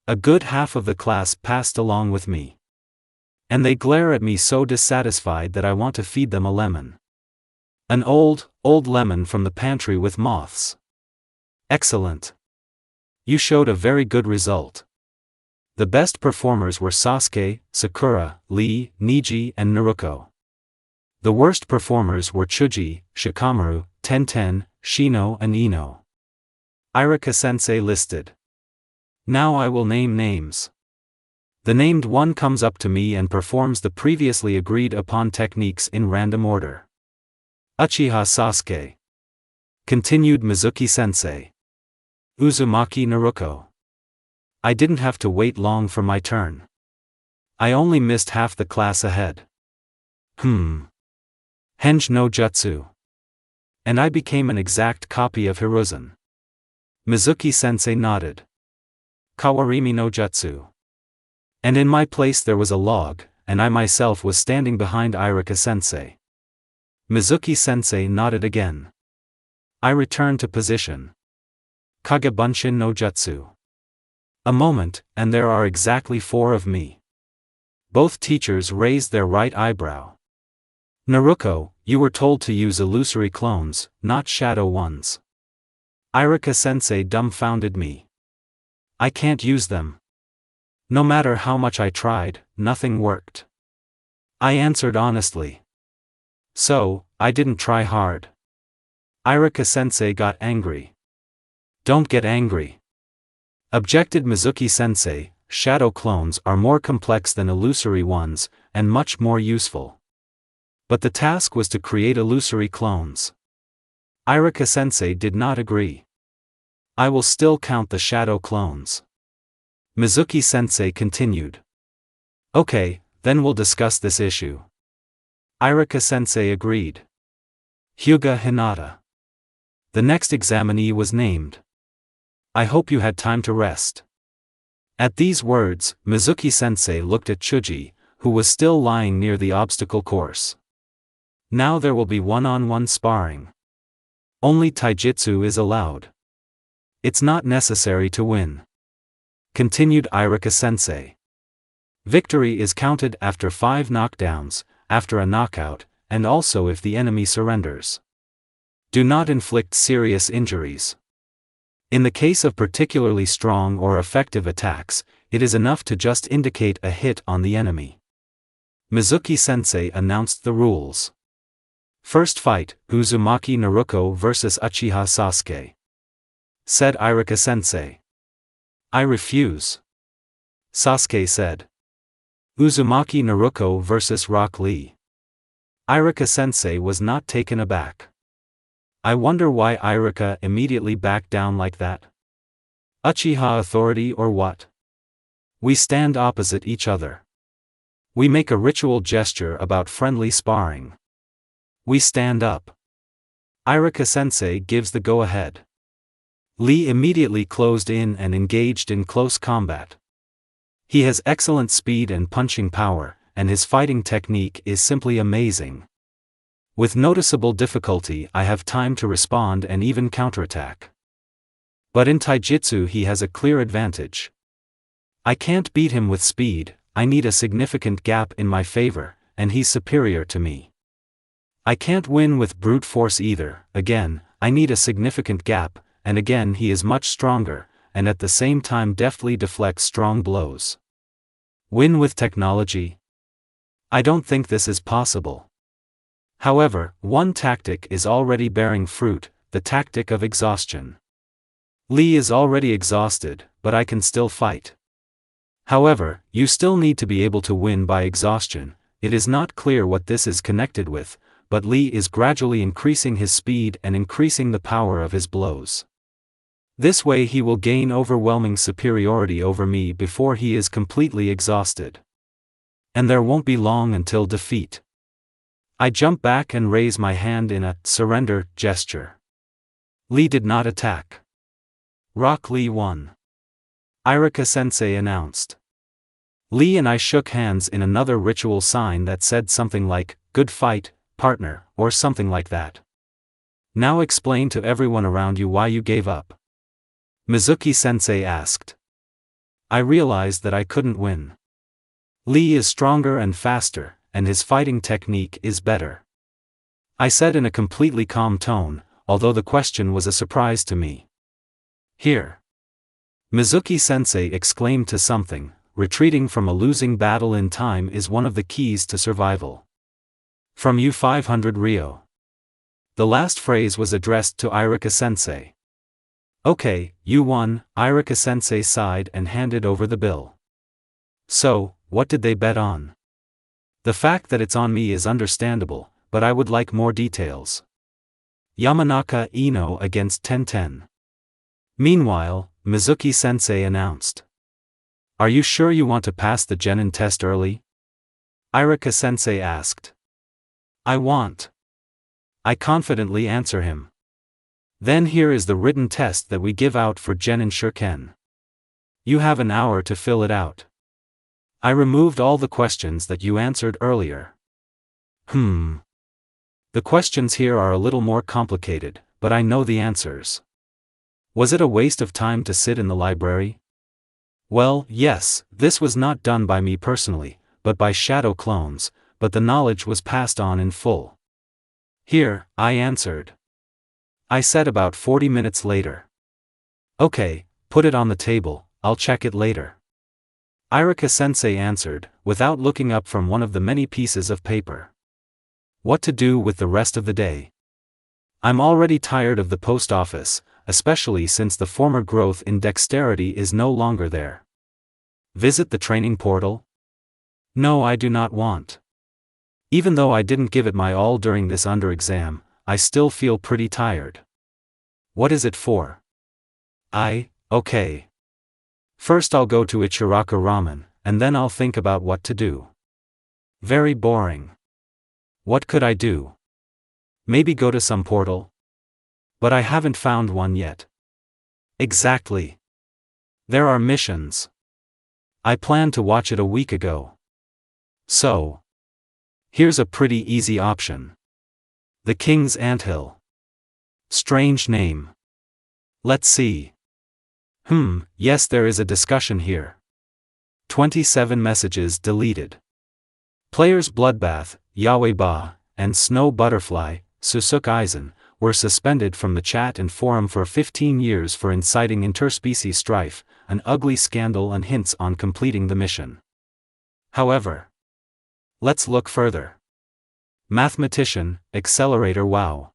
A good half of the class passed along with me. And they glare at me so dissatisfied that I want to feed them a lemon. An old lemon from the pantry with moths. Excellent. You showed a very good result. The best performers were Sasuke, Sakura, Lee, Niji and Naruko. The worst performers were Chuji, Shikamaru, Tenten, Shino and Ino. Iruka-sensei listed. Now I will name names. The named one comes up to me and performs the previously agreed upon techniques in random order. Uchiha Sasuke. Continued Mizuki-sensei. Uzumaki Naruko. I didn't have to wait long for my turn. I only missed half the class ahead. Henge no Jutsu. And I became an exact copy of Hiruzen. Mizuki-sensei nodded. Kawarimi no Jutsu. And in my place there was a log, and I myself was standing behind Iruka-sensei. Mizuki-sensei nodded again. I returned to position. Kage Bunshin no Jutsu. A moment, and there are exactly 4 of me. Both teachers raised their right eyebrow. Naruko, you were told to use illusory clones, not shadow ones. Iruka-sensei dumbfounded me. I can't use them. No matter how much I tried, nothing worked. I answered honestly. So, I didn't try hard. Iruka-sensei got angry. Don't get angry. Objected Mizuki-sensei, shadow clones are more complex than illusory ones, and much more useful. But the task was to create illusory clones. Iruka-sensei did not agree. I will still count the shadow clones. Mizuki-sensei continued. Okay, then we'll discuss this issue. Iruka-sensei agreed. Hyuga Hinata. The next examinee was named. I hope you had time to rest. At these words, Mizuki-sensei looked at Chuji, who was still lying near the obstacle course. Now there will be one-on-one sparring. Only taijutsu is allowed. It's not necessary to win. Continued Iruka-sensei. Victory is counted after 5 knockdowns, after a knockout, and also if the enemy surrenders. Do not inflict serious injuries. In the case of particularly strong or effective attacks, it is enough to just indicate a hit on the enemy. Mizuki-sensei announced the rules. First fight, Uzumaki Naruko vs Uchiha Sasuke. Said Iruka-sensei. I refuse. Sasuke said. Uzumaki Naruko vs Rock Lee. Iruka-sensei was not taken aback. I wonder why Iruka immediately backed down like that. Uchiha authority or what? We stand opposite each other. We make a ritual gesture about friendly sparring. We stand up. Iruka-sensei gives the go-ahead. Lee immediately closed in and engaged in close combat. He has excellent speed and punching power, and his fighting technique is simply amazing. With noticeable difficulty I have time to respond and even counterattack. But in taijutsu he has a clear advantage. I can't beat him with speed, I need a significant gap in my favor, and he's superior to me. I can't win with brute force either, again, I need a significant gap, and again he is much stronger, and at the same time deftly deflects strong blows. Win with technology? I don't think this is possible. However, one tactic is already bearing fruit, the tactic of exhaustion. Lee is already exhausted, but I can still fight. However, you still need to be able to win by exhaustion. It is not clear what this is connected with, but Lee is gradually increasing his speed and increasing the power of his blows. This way he will gain overwhelming superiority over me before he is completely exhausted. And there won't be long until defeat. I jump back and raise my hand in a surrender gesture. Lee did not attack. Rock Lee won. Iruka-sensei announced. Lee and I shook hands in another ritual sign that said something like, "Good fight, partner," or something like that. Now explain to everyone around you why you gave up. Mizuki-sensei asked. I realized that I couldn't win. Lee is stronger and faster, and his fighting technique is better. I said in a completely calm tone, although the question was a surprise to me. Here. Mizuki-sensei exclaimed to something, retreating from a losing battle in time is one of the keys to survival. From U500 Rio. The last phrase was addressed to Iruka-sensei. Okay, you won, Iruka-sensei sighed and handed over the bill. So, what did they bet on? The fact that it's on me is understandable, but I would like more details. Yamanaka Ino against Tenten. Meanwhile, Mizuki-sensei announced. Are you sure you want to pass the genin test early? Iruka-sensei asked. I want. I confidently answer him. Then here is the written test that we give out for genin shuriken. You have an hour to fill it out. I removed all the questions that you answered earlier. The questions here are a little more complicated, but I know the answers. Was it a waste of time to sit in the library? Well, yes, this was not done by me personally, but by shadow clones, but the knowledge was passed on in full. Here, I answered. I said about 40 minutes later. Okay, put it on the table, I'll check it later. Iruka-sensei answered, without looking up from one of the many pieces of paper. What to do with the rest of the day? I'm already tired of the post office, especially since the former growth in dexterity is no longer there. Visit the training portal? No, I do not want. Even though I didn't give it my all during this under exam, I still feel pretty tired. What is it for? Okay. First I'll go to Ichiraka Ramen, and then I'll think about what to do. Very boring. What could I do? Maybe go to some portal? But I haven't found one yet. Exactly. There are missions. I planned to watch it a week ago. So. Here's a pretty easy option. The King's Anthill. Strange name. Let's see. Yes, there is a discussion here. 27 messages deleted. Players Bloodbath, Yahweh Ba, and Snow Butterfly, Susuke Aizen, were suspended from the chat and forum for 15 years for inciting interspecies strife, an ugly scandal and hints on completing the mission. However, let's look further. Mathematician, Accelerator. Wow.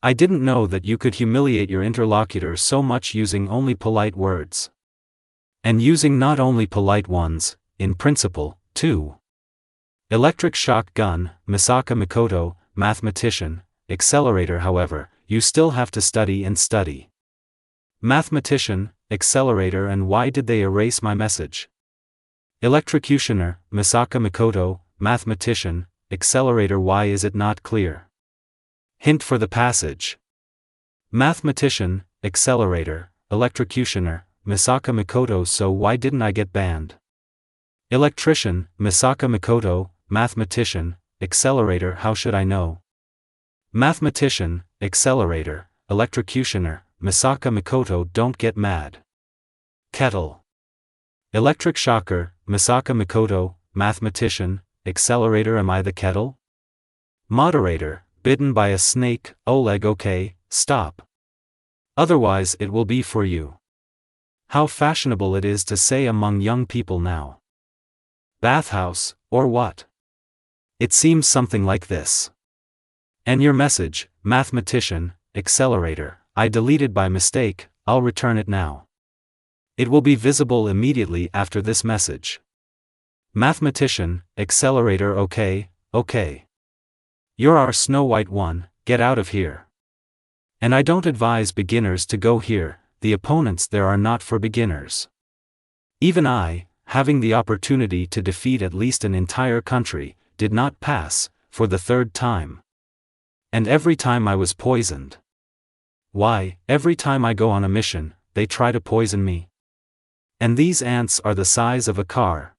I didn't know that you could humiliate your interlocutor so much using only polite words. And using not only polite ones, in principle, too. Electric Shock Gun, Misaka Mikoto, Mathematician, Accelerator. However, you still have to study and study. Mathematician, Accelerator. And why did they erase my message? Electrocutioner, Misaka Mikoto, Mathematician, Accelerator. Why is it not clear? Hint for the passage. Mathematician, Accelerator, Electrocutioner, Misaka Mikoto. So why didn't I get banned? Electrician, Misaka Mikoto, Mathematician, Accelerator. How should I know? Mathematician, Accelerator, Electrocutioner, Misaka Mikoto. Don't get mad. Kettle. Electric Shocker, Misaka Mikoto, Mathematician, Accelerator. Am I the kettle? Moderator, bitten by a snake. Oleg. Okay, stop. Otherwise it will be for you. How fashionable it is to say among young people now. Bathhouse, or what? It seems something like this. And your message, Mathematician, Accelerator, I deleted by mistake. I'll return it now. It will be visible immediately after this message. Mathematician, Accelerator. Okay. You're our Snow White one, get out of here. And I don't advise beginners to go here, the opponents there are not for beginners. Even I, having the opportunity to defeat at least an entire country, did not pass, for the third time. And every time I was poisoned. Why, every time I go on a mission, they try to poison me. And these ants are the size of a car.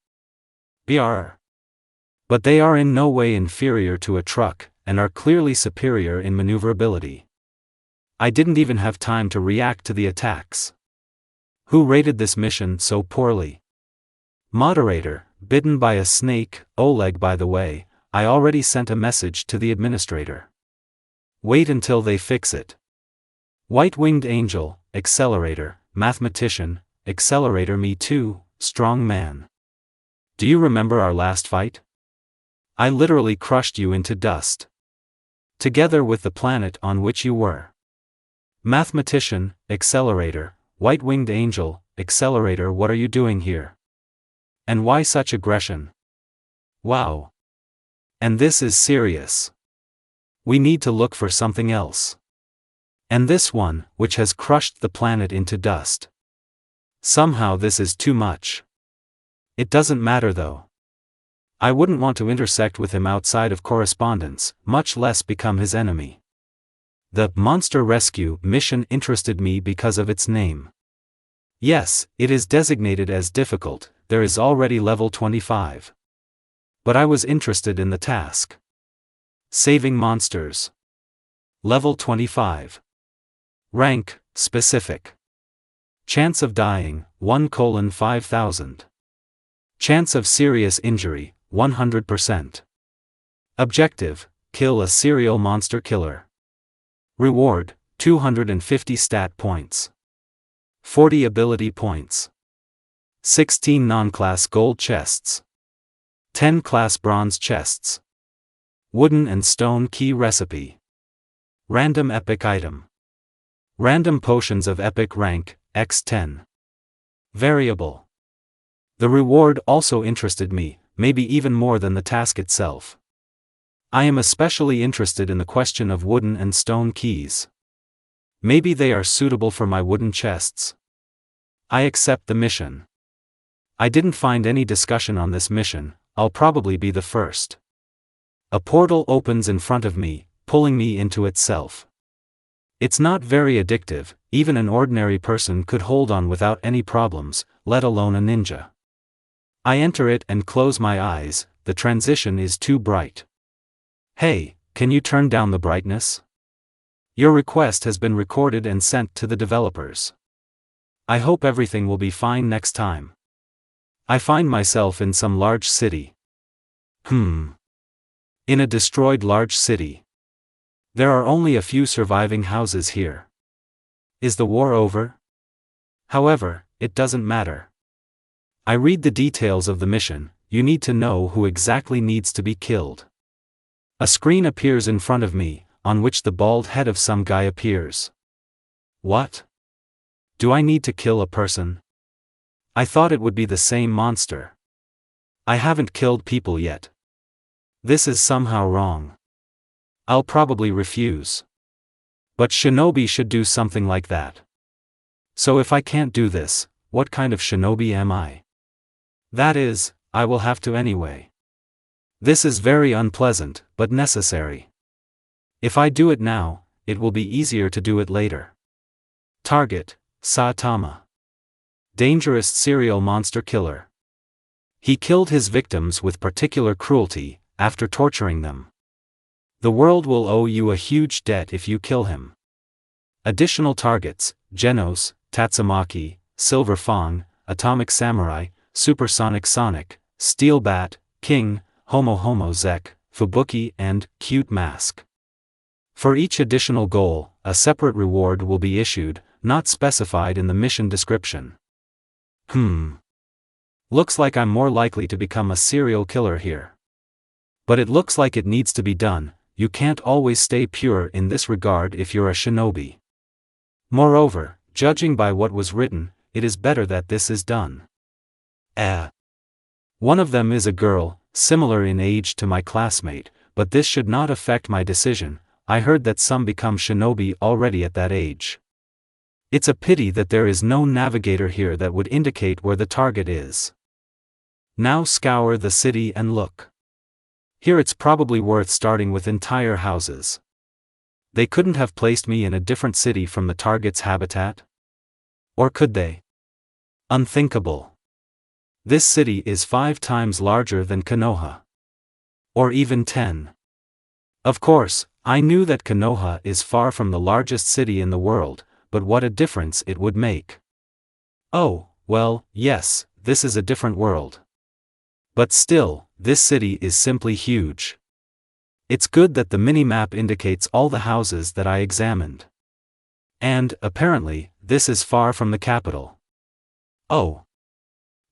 Brr. But they are in no way inferior to a truck, and are clearly superior in maneuverability. I didn't even have time to react to the attacks. Who rated this mission so poorly? Moderator, bitten by a snake. Oleg. By the way, I already sent a message to the administrator. Wait until they fix it. White-winged angel, Accelerator, Mathematician, Accelerator. Me too, strong man. Do you remember our last fight? I literally crushed you into dust. Together with the planet on which you were. Mathematician, Accelerator, White-winged angel, Accelerator. What are you doing here? And why such aggression? Wow. And this is serious. We need to look for something else. And this one, which has crushed the planet into dust. Somehow this is too much. It doesn't matter though. I wouldn't want to intersect with him outside of correspondence, much less become his enemy. The Monster Rescue mission interested me because of its name. Yes, it is designated as difficult, there is already level 25. But I was interested in the task. Saving monsters. Level 25. Rank, specific. Chance of dying, 1:5000. Chance of serious injury, 100%. Objective, kill a serial monster killer. Reward, 250 stat points. 40 ability points. 16 non-class gold chests. 10 class bronze chests. Wooden and stone key recipe. Random epic item. Random potions of epic rank, x10. Variable. The reward also interested me, maybe even more than the task itself. I am especially interested in the question of wooden and stone keys. Maybe they are suitable for my wooden chests. I accept the mission. I didn't find any discussion on this mission, I'll probably be the first. A portal opens in front of me, pulling me into itself. It's not very addictive, even an ordinary person could hold on without any problems, let alone a ninja. I enter it and close my eyes, the transition is too bright. Hey, can you turn down the brightness? Your request has been recorded and sent to the developers. I hope everything will be fine next time. I find myself in some large city. In a destroyed large city. There are only a few surviving houses here. Is the war over? However, it doesn't matter. I read the details of the mission. You need to know who exactly needs to be killed. A screen appears in front of me, on which the bald head of some guy appears. What? Do I need to kill a person? I thought it would be the same monster. I haven't killed people yet. This is somehow wrong. I'll probably refuse. But shinobi should do something like that. So if I can't do this, what kind of shinobi am I? That is, I will have to anyway. This is very unpleasant, but necessary. If I do it now, it will be easier to do it later. Target, Saitama. Dangerous serial monster killer. He killed his victims with particular cruelty, after torturing them. The world will owe you a huge debt if you kill him. Additional targets: Genos, Tatsumaki, Silver Fang, Atomic Samurai, Supersonic Sonic, Steel Bat, King, Homo Zek, Fubuki and Cute Mask. For each additional goal, a separate reward will be issued, not specified in the mission description. Looks like I'm more likely to become a serial killer here. But it looks like it needs to be done. You can't always stay pure in this regard if you're a shinobi. Moreover, judging by what was written, it is better that this is done. One of them is a girl, similar in age to my classmate, but this should not affect my decision. I heard that some become shinobi already at that age. It's a pity that there is no navigator here that would indicate where the target is. Now scour the city and look. Here it's probably worth starting with entire houses. They couldn't have placed me in a different city from the target's habitat? Or could they? Unthinkable. This city is 5 times larger than Konoha. Or even 10. Of course, I knew that Konoha is far from the largest city in the world, but what a difference it would make. Oh, well, yes, this is a different world. But still, this city is simply huge. It's good that the minimap indicates all the houses that I examined. And, apparently, this is far from the capital. Oh.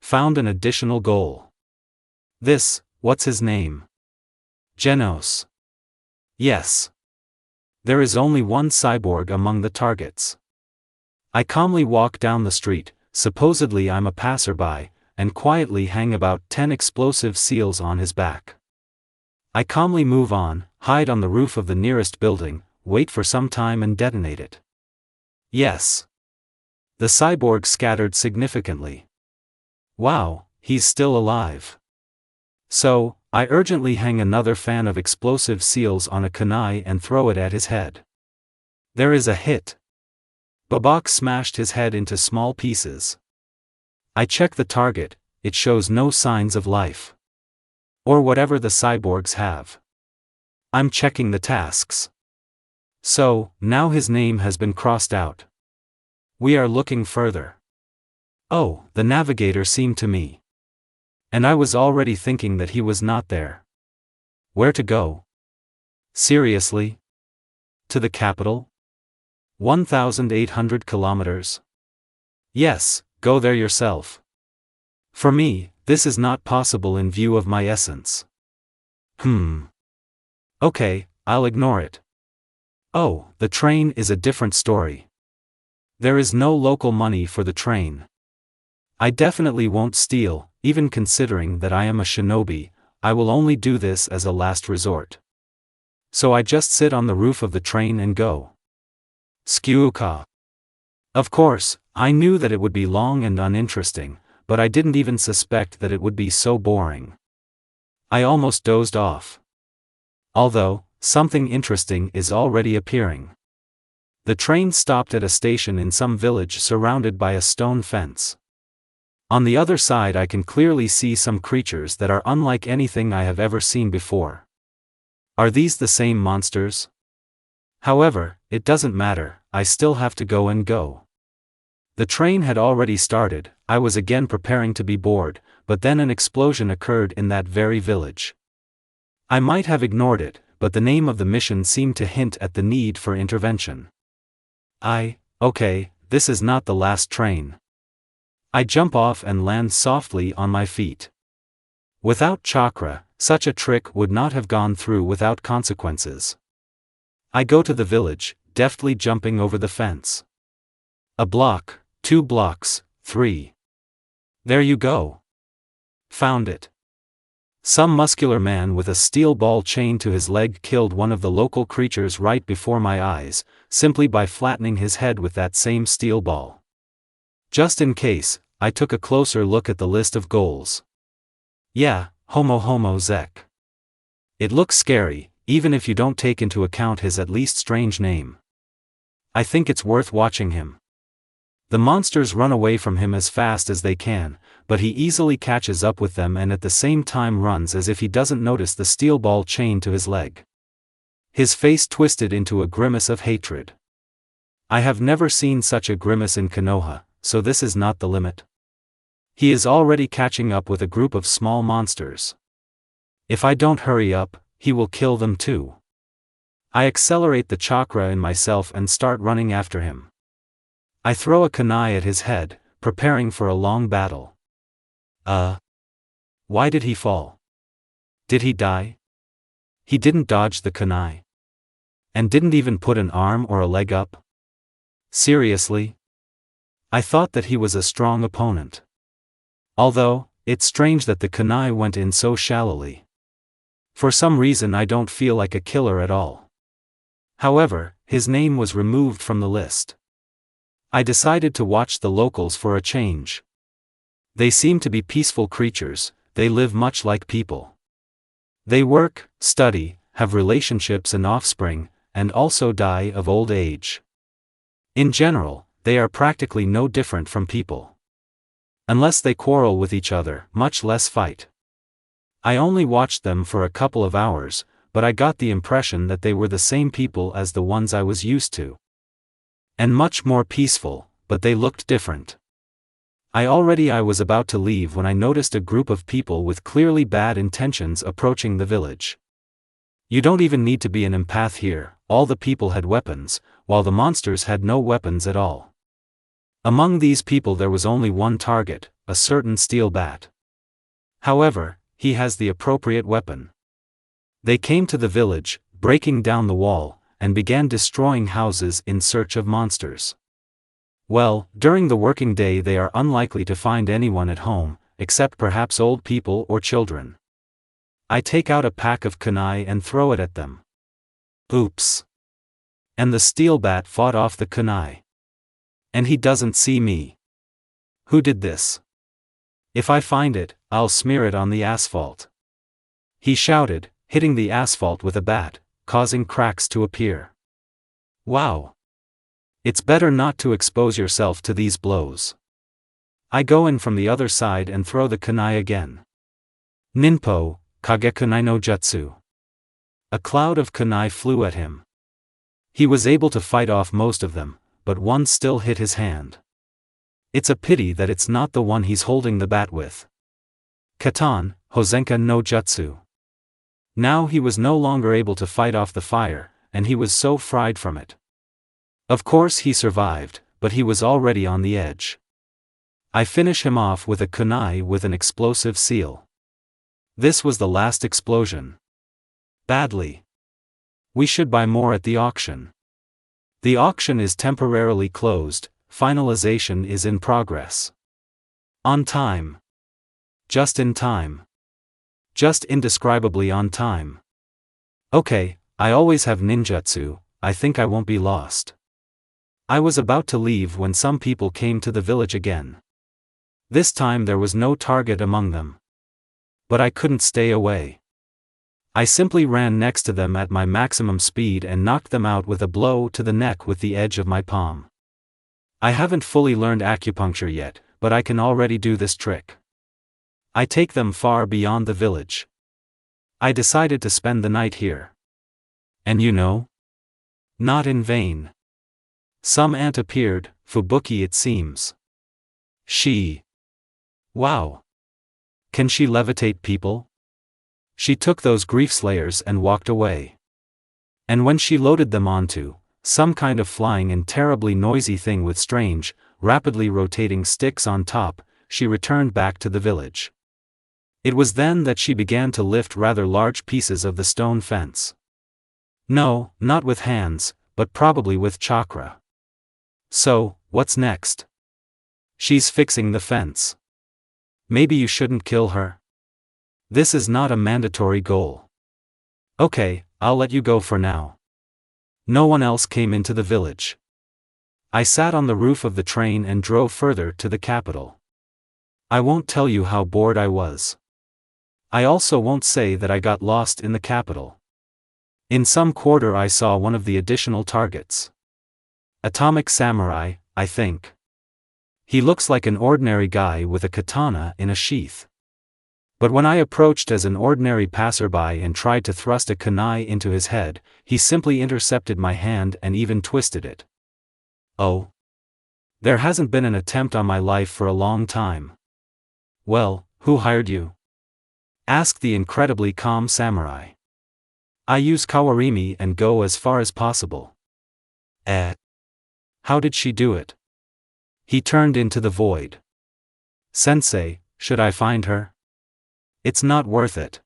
Found an additional goal. This, what's his name? Genos. Yes. There is only one cyborg among the targets. I calmly walk down the street, supposedly I'm a passerby, and quietly hang about 10 explosive seals on his back. I calmly move on, hide on the roof of the nearest building, wait for some time and detonate it. Yes. The cyborg scattered significantly. Wow, he's still alive. So, I urgently hang another fan of explosive seals on a kunai and throw it at his head. There is a hit. Babak smashed his head into small pieces. I check the target, it shows no signs of life. Or whatever the cyborgs have. I'm checking the tasks. So, now his name has been crossed out. We are looking further. Oh, the navigator seemed to me. And I was already thinking that he was not there. Where to go? Seriously? To the capital? 1,800 kilometers? Yes, go there yourself. For me, this is not possible in view of my essence. Okay, I'll ignore it. Oh, the train is a different story. There is no local money for the train. I definitely won't steal, even considering that I am a shinobi. I will only do this as a last resort. So I just sit on the roof of the train and go. Skyuka. Of course, I knew that it would be long and uninteresting, but I didn't even suspect that it would be so boring. I almost dozed off. Although, something interesting is already appearing. The train stopped at a station in some village surrounded by a stone fence. On the other side I can clearly see some creatures that are unlike anything I have ever seen before. Are these the same monsters? However, it doesn't matter, I still have to go and go. The train had already started. I was again preparing to be bored, but then an explosion occurred in that very village. I might have ignored it, but the name of the mission seemed to hint at the need for intervention. Okay, this is not the last train. I jump off and land softly on my feet. Without chakra, such a trick would not have gone through without consequences. I go to the village, deftly jumping over the fence. A block, 2 blocks, 3. There you go. Found it. Some muscular man with a steel ball chained to his leg killed one of the local creatures right before my eyes, simply by flattening his head with that same steel ball. Just in case, I took a closer look at the list of goals. Yeah, Homo Zek. It looks scary, even if you don't take into account his at least strange name. I think it's worth watching him. The monsters run away from him as fast as they can, but he easily catches up with them and at the same time runs as if he doesn't notice the steel ball chained to his leg. His face twisted into a grimace of hatred. I have never seen such a grimace in Konoha, so this is not the limit. He is already catching up with a group of small monsters. If I don't hurry up, he will kill them too. I accelerate the chakra in myself and start running after him. I throw a kunai at his head, preparing for a long battle. Why did he fall? Did he die? He didn't dodge the kunai. And didn't even put an arm or a leg up? Seriously? I thought that he was a strong opponent. Although, it's strange that the kunai went in so shallowly. For some reason I don't feel like a killer at all. However, his name was removed from the list. I decided to watch the locals for a change. They seem to be peaceful creatures, they live much like people. They work, study, have relationships and offspring, and also die of old age. In general, they are practically no different from people. Unless they quarrel with each other, much less fight. I only watched them for a couple of hours, but I got the impression that they were the same people as the ones I was used to. And much more peaceful, but they looked different. I was about to leave when I noticed a group of people with clearly bad intentions approaching the village. You don't even need to be an empath here, all the people had weapons, while the monsters had no weapons at all. Among these people there was only one target, a certain steel bat. However, he has the appropriate weapon. They came to the village, breaking down the wall, and began destroying houses in search of monsters. Well, during the working day they are unlikely to find anyone at home, except perhaps old people or children. I take out a pack of kunai and throw it at them. Oops. And the steel bat fought off the kunai. And he doesn't see me. Who did this? If I find it, I'll smear it on the asphalt. He shouted, hitting the asphalt with a bat, causing cracks to appear. Wow. It's better not to expose yourself to these blows. I go in from the other side and throw the kunai again. Ninpo, Kagekunai no Jutsu. A cloud of kunai flew at him. He was able to fight off most of them, but one still hit his hand. It's a pity that it's not the one he's holding the bat with. Katan, Hozenka no Jutsu. Now he was no longer able to fight off the fire, and he was so fried from it. Of course he survived, but he was already on the edge. I finish him off with a kunai with an explosive seal. This was the last explosion. Badly. We should buy more at the auction. The auction is temporarily closed, finalization is in progress. On time. Just in time. Just indescribably on time. Okay, I always have ninjutsu, I think I won't be lost. I was about to leave when some people came to the village again. This time there was no target among them. But I couldn't stay away. I simply ran next to them at my maximum speed and knocked them out with a blow to the neck with the edge of my palm. I haven't fully learned acupuncture yet, but I can already do this trick. I take them far beyond the village. I decided to spend the night here. And you know? Not in vain. Some aunt appeared, Fubuki it seems. She. Wow. Can she levitate people? She took those grief slayers and walked away. And when she loaded them onto some kind of flying and terribly noisy thing with strange, rapidly rotating sticks on top, she returned back to the village. It was then that she began to lift rather large pieces of the stone fence. No, not with hands, but probably with chakra. So, what's next? She's fixing the fence. Maybe you shouldn't kill her? This is not a mandatory goal. Okay, I'll let you go for now. No one else came into the village. I sat on the roof of the train and drove further to the capital. I won't tell you how bored I was. I also won't say that I got lost in the capital. In some quarter I saw one of the additional targets. Atomic Samurai, I think. He looks like an ordinary guy with a katana in a sheath. But when I approached as an ordinary passerby and tried to thrust a kunai into his head, he simply intercepted my hand and even twisted it. Oh. There hasn't been an attempt on my life for a long time. Well, who hired you? Asked the incredibly calm samurai. I use kawarimi and go as far as possible. How did she do it? He turned into the void. Sensei, should I find her? It's not worth it.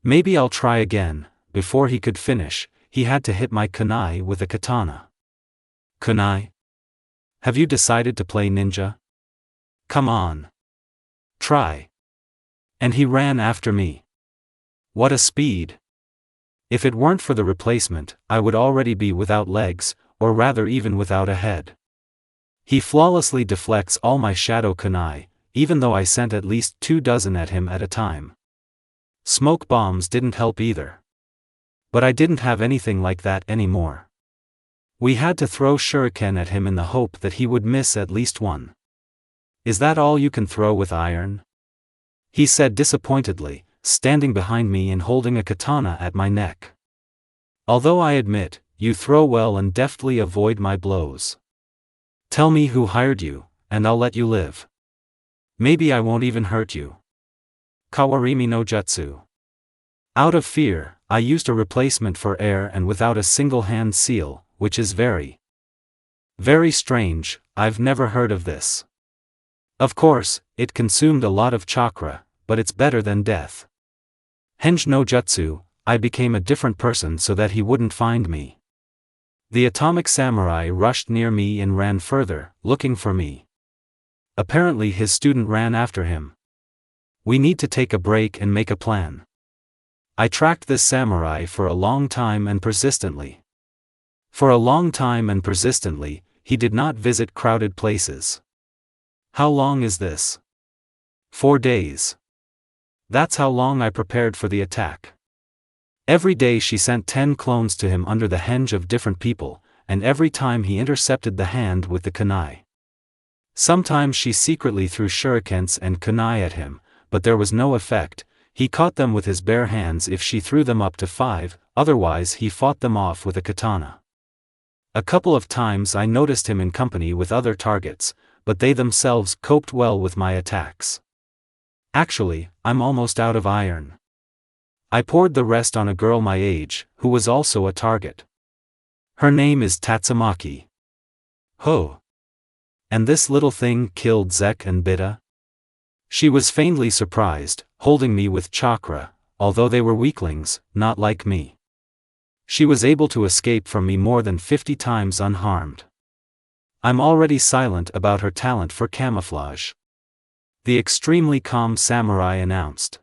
Maybe I'll try again. Before he could finish, he had to hit my kunai with a katana. Kunai? Have you decided to play ninja? Come on. Try. And he ran after me. What a speed. If it weren't for the replacement, I would already be without legs, or rather even without a head. He flawlessly deflects all my shadow kunai, even though I sent at least 24 at him at a time. Smoke bombs didn't help either. But I didn't have anything like that anymore. We had to throw shuriken at him in the hope that he would miss at least one. Is that all you can throw with iron? He said disappointedly, standing behind me and holding a katana at my neck. Although I admit, you throw well and deftly avoid my blows. Tell me who hired you, and I'll let you live. Maybe I won't even hurt you. Kawarimi no jutsu. Out of fear, I used a replacement for air and without a single hand seal, which is very strange. I've never heard of this. Of course, it consumed a lot of chakra, but it's better than death. Henge no jutsu, I became a different person so that he wouldn't find me. The atomic samurai rushed near me and ran further, looking for me. Apparently his student ran after him. We need to take a break and make a plan. I tracked this samurai for a long time and persistently. For a long time and persistently, he did not visit crowded places. How long is this? 4 days. That's how long I prepared for the attack. Every day she sent 10 clones to him under the henge of different people, and every time he intercepted the hand with the kunai. Sometimes she secretly threw shurikens and kunai at him, but there was no effect. He caught them with his bare hands if she threw them up to 5, otherwise he fought them off with a katana. A couple of times I noticed him in company with other targets, but they themselves coped well with my attacks. Actually, I'm almost out of iron. I poured the rest on a girl my age, who was also a target. Her name is Tatsumaki. Ho. And this little thing killed Zek and Bida? She was faintly surprised, holding me with chakra, although they were weaklings, not like me. She was able to escape from me more than 50 times unharmed. I'm already silent about her talent for camouflage. The extremely calm samurai announced.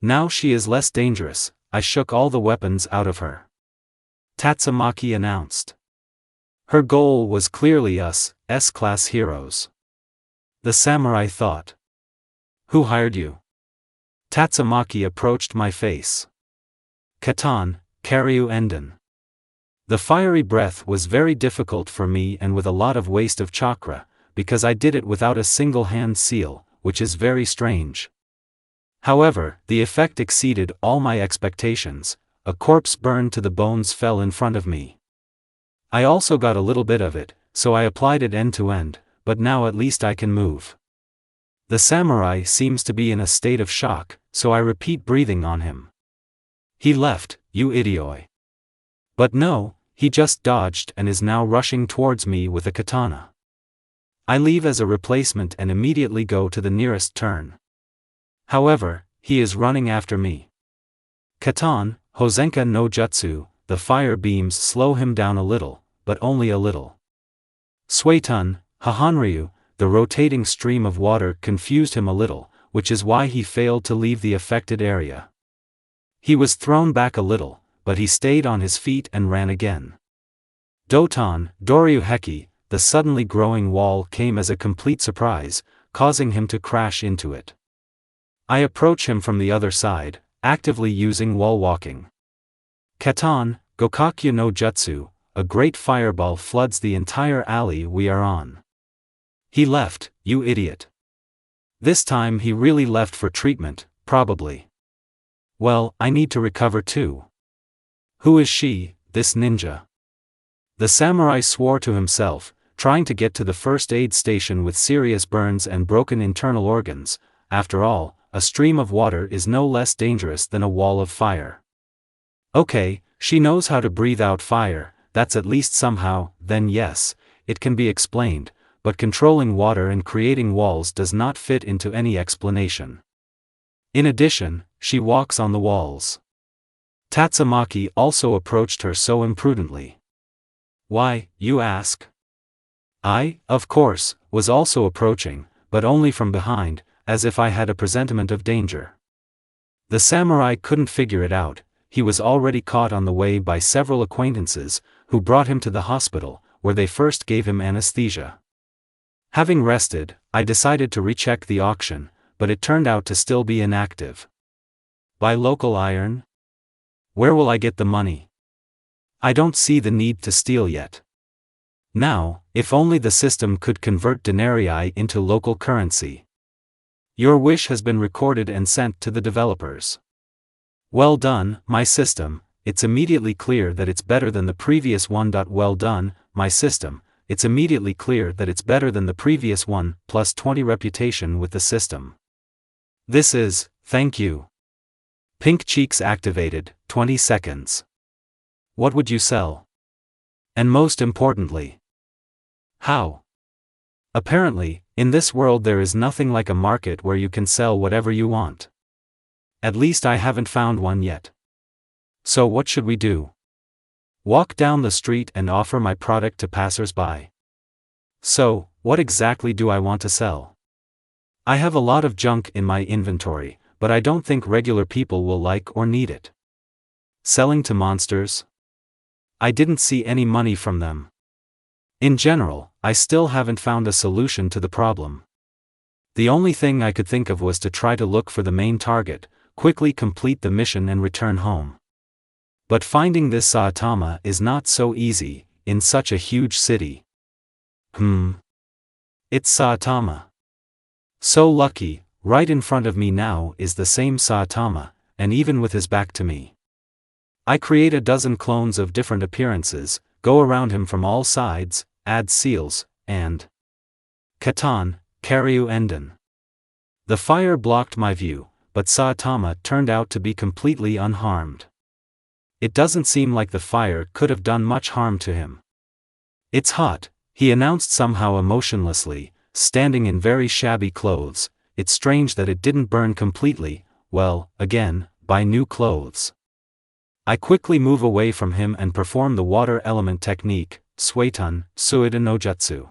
Now she is less dangerous, I shook all the weapons out of her. Tatsumaki announced. Her goal was clearly us, S-class heroes. The samurai thought. Who hired you? Tatsumaki approached my face. Katan, Karyu Enden. The fiery breath was very difficult for me and with a lot of waste of chakra, because I did it without a single hand seal, which is very strange. However, the effect exceeded all my expectations. A corpse burned to the bones fell in front of me. I also got a little bit of it, so I applied it end to end, but now at least I can move. The samurai seems to be in a state of shock, so I repeat breathing on him. He left, you idiot. But no, he just dodged and is now rushing towards me with a katana. I leave as a replacement and immediately go to the nearest turn. However, he is running after me. Katan, Hozenka no Jutsu, the fire beams slow him down a little, but only a little. Suetun, Hahanryu, the rotating stream of water confused him a little, which is why he failed to leave the affected area. He was thrown back a little, but he stayed on his feet and ran again. Doton, Doryu Heki, the suddenly growing wall came as a complete surprise, causing him to crash into it. I approach him from the other side, actively using wall walking. Katan, Gokakyu no Jutsu, a great fireball floods the entire alley we are on. He left, you idiot. This time he really left for treatment, probably. Well, I need to recover too. Who is she, this ninja? The samurai swore to himself, trying to get to the first aid station with serious burns and broken internal organs. After all, a stream of water is no less dangerous than a wall of fire. Okay, she knows how to breathe out fire, that's at least somehow, then yes, it can be explained, but controlling water and creating walls does not fit into any explanation. In addition, she walks on the walls. Tatsumaki also approached her so imprudently. Why, you ask? I, of course, was also approaching, but only from behind, as if I had a presentiment of danger. The samurai couldn't figure it out, he was already caught on the way by several acquaintances, who brought him to the hospital, where they first gave him anesthesia. Having rested, I decided to recheck the auction, but it turned out to still be inactive. Buy local iron? Where will I get the money? I don't see the need to steal yet. Now, if only the system could convert denarii into local currency. Your wish has been recorded and sent to the developers. Well done, my system, it's immediately clear that it's better than the previous one. Well done, my system, it's immediately clear that it's better than the previous one, plus 20 reputation with the system. This is, thank you. Pink cheeks activated, 20 seconds. What would you sell? And most importantly, how? Apparently, in this world there is nothing like a market where you can sell whatever you want. At least I haven't found one yet. So what should we do? Walk down the street and offer my product to passers-by. So, what exactly do I want to sell? I have a lot of junk in my inventory, but I don't think regular people will like or need it. Selling to monsters? I didn't see any money from them. In general, I still haven't found a solution to the problem. The only thing I could think of was to try to look for the main target, quickly complete the mission and return home. But finding this Saitama is not so easy, in such a huge city. It's Saitama. So lucky, right in front of me now is the same Saitama, and even with his back to me. I create a dozen clones of different appearances, go around him from all sides, add seals, and Katan, Karyu Enden. The fire blocked my view, but Saitama turned out to be completely unharmed. It doesn't seem like the fire could have done much harm to him. It's hot, he announced somehow emotionlessly, standing in very shabby clothes. It's strange that it didn't burn completely. Well, again, buy new clothes. I quickly move away from him and perform the water element technique, Suiton, Suida no Jutsu.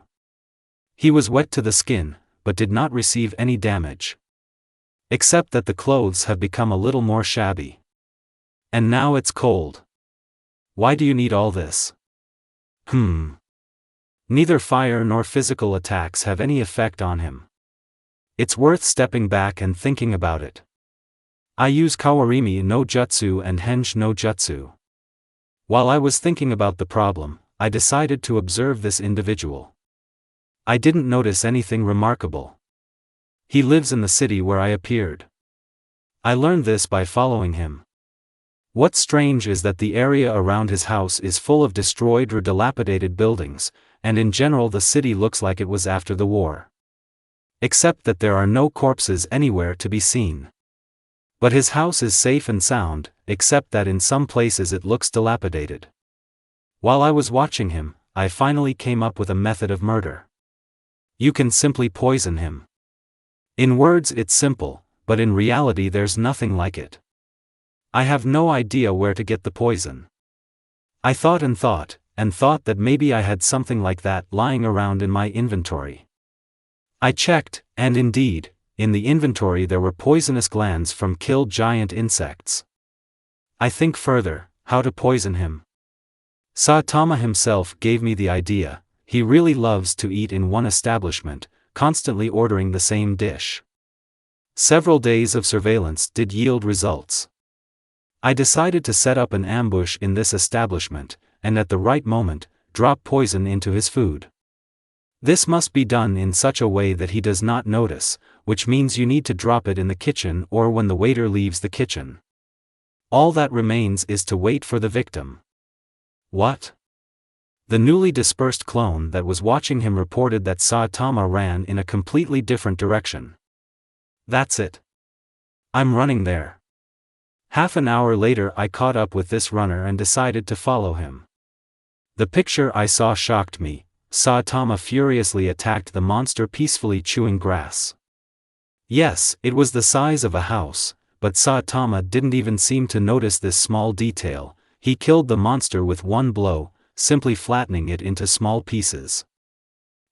He was wet to the skin, but did not receive any damage. Except that the clothes have become a little more shabby. And now it's cold. Why do you need all this? Neither fire nor physical attacks have any effect on him. It's worth stepping back and thinking about it. I use Kawarimi no Jutsu and Henge no Jutsu. While I was thinking about the problem, I decided to observe this individual. I didn't notice anything remarkable. He lives in the city where I appeared. I learned this by following him. What's strange is that the area around his house is full of destroyed or dilapidated buildings, and in general the city looks like it was after the war. Except that there are no corpses anywhere to be seen. But his house is safe and sound, except that in some places it looks dilapidated. While I was watching him, I finally came up with a method of murder. You can simply poison him. In words it's simple, but in reality there's nothing like it. I have no idea where to get the poison. I thought that maybe I had something like that lying around in my inventory. I checked, and indeed, in the inventory there were poisonous glands from killed giant insects. I think further, how to poison him. Saitama himself gave me the idea. He really loves to eat in one establishment, constantly ordering the same dish. Several days of surveillance did yield results. I decided to set up an ambush in this establishment, and at the right moment, drop poison into his food. This must be done in such a way that he does not notice, which means you need to drop it in the kitchen or when the waiter leaves the kitchen. All that remains is to wait for the victim. What? The newly dispersed clone that was watching him reported that Saitama ran in a completely different direction. That's it. I'm running there. Half an hour later I caught up with this runner and decided to follow him. The picture I saw shocked me. Saitama furiously attacked the monster peacefully chewing grass. Yes, it was the size of a house, but Saitama didn't even seem to notice this small detail. He killed the monster with one blow, simply flattening it into small pieces.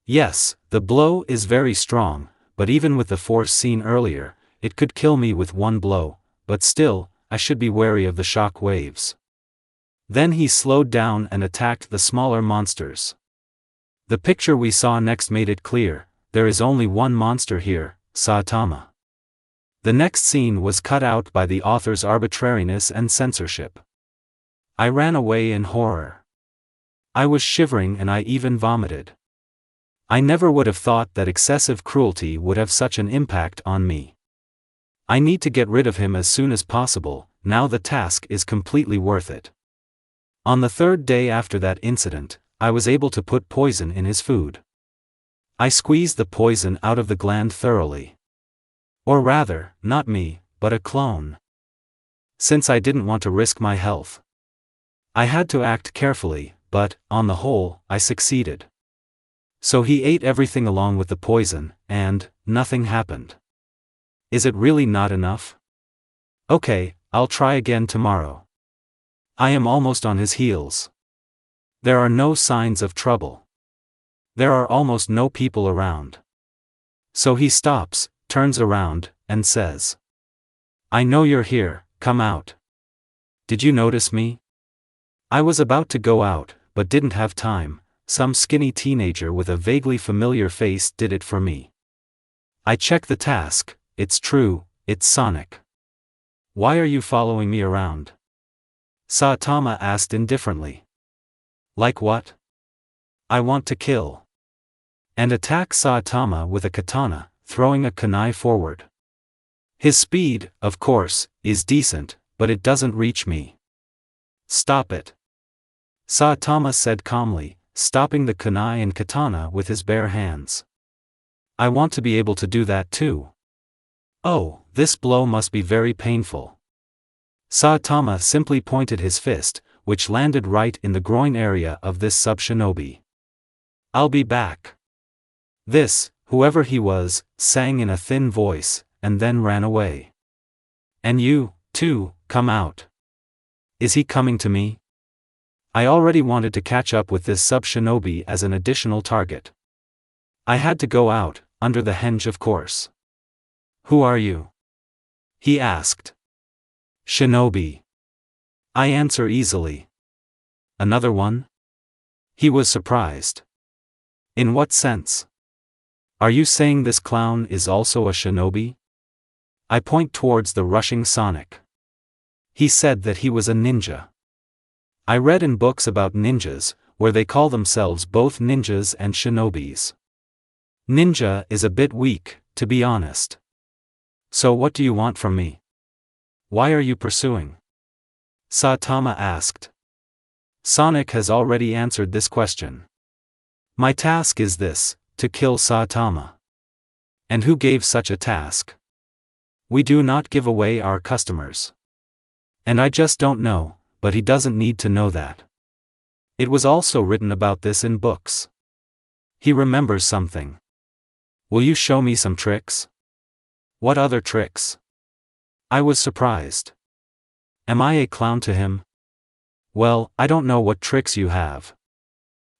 Yes, the blow is very strong, but even with the force seen earlier, it could kill me with one blow, but still, I should be wary of the shock waves. Then he slowed down and attacked the smaller monsters. The picture we saw next made it clear, there is only one monster here, Saitama. The next scene was cut out by the author's arbitrariness and censorship. I ran away in horror. I was shivering and I even vomited. I never would have thought that excessive cruelty would have such an impact on me. I need to get rid of him as soon as possible, now the task is completely worth it. On the third day after that incident, I was able to put poison in his food. I squeezed the poison out of the gland thoroughly. Or rather, not me, but a clone. Since I didn't want to risk my health. I had to act carefully, but, on the whole, I succeeded. So he ate everything along with the poison, and nothing happened. Is it really not enough? Okay, I'll try again tomorrow. I am almost on his heels. There are no signs of trouble. There are almost no people around. So he stops, turns around, and says, I know you're here, come out. Did you notice me? I was about to go out, but didn't have time. Some skinny teenager with a vaguely familiar face did it for me. I check the task, it's true, it's Sonic. Why are you following me around? Saitama asked indifferently. Like what? I want to kill. And attack Saitama with a katana, throwing a kunai forward. His speed, of course, is decent, but it doesn't reach me. Stop it. Saitama said calmly, stopping the kunai and katana with his bare hands. I want to be able to do that too. Oh, this blow must be very painful. Saitama simply pointed his fist, which landed right in the groin area of this sub-shinobi. I'll be back. This, whoever he was, sang in a thin voice, and then ran away. And you, too, come out. Is he coming to me? I already wanted to catch up with this sub-shinobi as an additional target. I had to go out, under the henge of course. Who are you? He asked. Shinobi. I answer easily. Another one? He was surprised. In what sense? Are you saying this clown is also a shinobi? I point towards the rushing Sonic. He said that he was a ninja. I read in books about ninjas, where they call themselves both ninjas and shinobis. Ninja is a bit weak, to be honest. So what do you want from me? Why are you pursuing? Saitama asked. Sonic has already answered this question. My task is this, to kill Saitama. And who gave such a task? We do not give away our customers. And I just don't know, but he doesn't need to know that. It was also written about this in books. He remembers something. Will you show me some tricks? What other tricks? I was surprised. Am I a clown to him? Well, I don't know what tricks you have.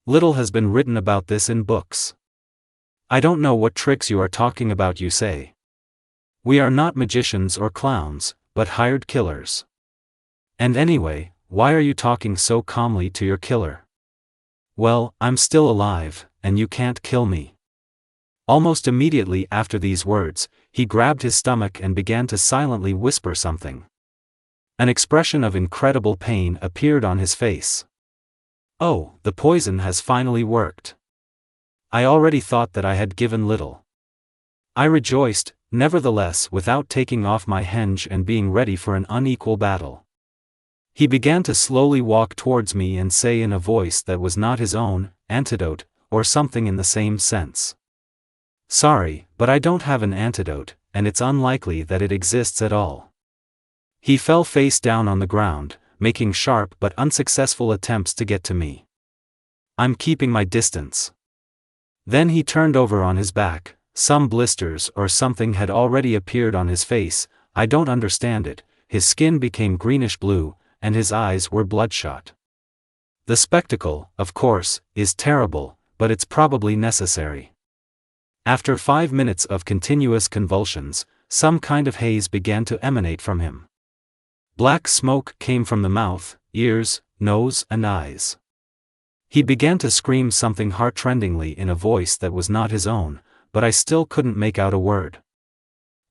Little has been written about this in books. I don't know what tricks you are talking about, you say. We are not magicians or clowns, but hired killers. And anyway, why are you talking so calmly to your killer? Well, I'm still alive, and you can't kill me. Almost immediately after these words, he grabbed his stomach and began to silently whisper something. An expression of incredible pain appeared on his face. Oh, the poison has finally worked. I already thought that I had given little. I rejoiced, nevertheless, without taking off my henge and being ready for an unequal battle. He began to slowly walk towards me and say in a voice that was not his own, antidote, or something in the same sense. Sorry, but I don't have an antidote, and it's unlikely that it exists at all. He fell face down on the ground, making sharp but unsuccessful attempts to get to me. I'm keeping my distance. Then he turned over on his back. Some blisters or something had already appeared on his face. I don't understand it. His skin became greenish-blue, and his eyes were bloodshot. The spectacle, of course, is terrible, but it's probably necessary. After 5 minutes of continuous convulsions, some kind of haze began to emanate from him. Black smoke came from the mouth, ears, nose, and eyes. He began to scream something heartrendingly in a voice that was not his own, but I still couldn't make out a word.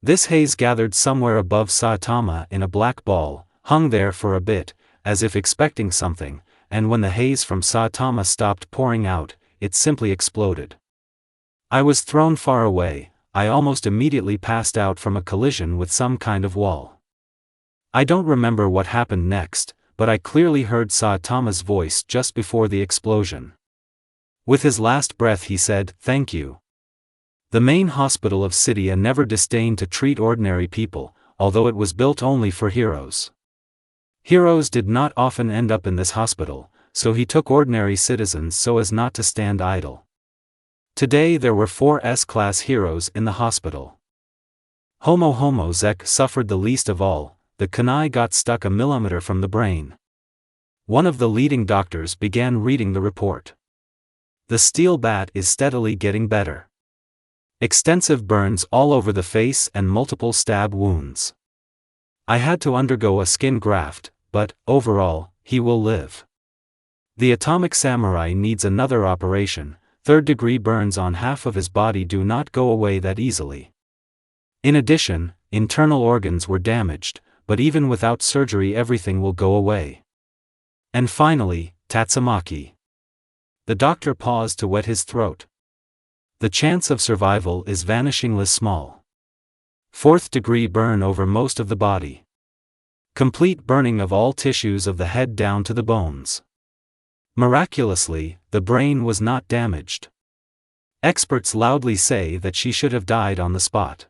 This haze gathered somewhere above Saitama in a black ball, hung there for a bit, as if expecting something, and when the haze from Saitama stopped pouring out, it simply exploded. I was thrown far away. I almost immediately passed out from a collision with some kind of wall. I don't remember what happened next, but I clearly heard Saitama's voice just before the explosion. With his last breath he said, "Thank you." The main hospital of Cydia never disdained to treat ordinary people, although it was built only for heroes. Heroes did not often end up in this hospital, so he took ordinary citizens so as not to stand idle. Today there were 4 S-class heroes in the hospital. Homo Zek suffered the least of all. The kunai got stuck a millimeter from the brain. One of the leading doctors began reading the report. The steel bat is steadily getting better. Extensive burns all over the face and multiple stab wounds. I had to undergo a skin graft, but, overall, he will live. The atomic samurai needs another operation. 3rd-degree burns on half of his body do not go away that easily. In addition, internal organs were damaged, but even without surgery everything will go away. And finally, Tatsumaki. The doctor paused to wet his throat. The chance of survival is vanishingly small. 4th-degree burn over most of the body. Complete burning of all tissues of the head down to the bones. Miraculously, the brain was not damaged. Experts loudly say that she should have died on the spot.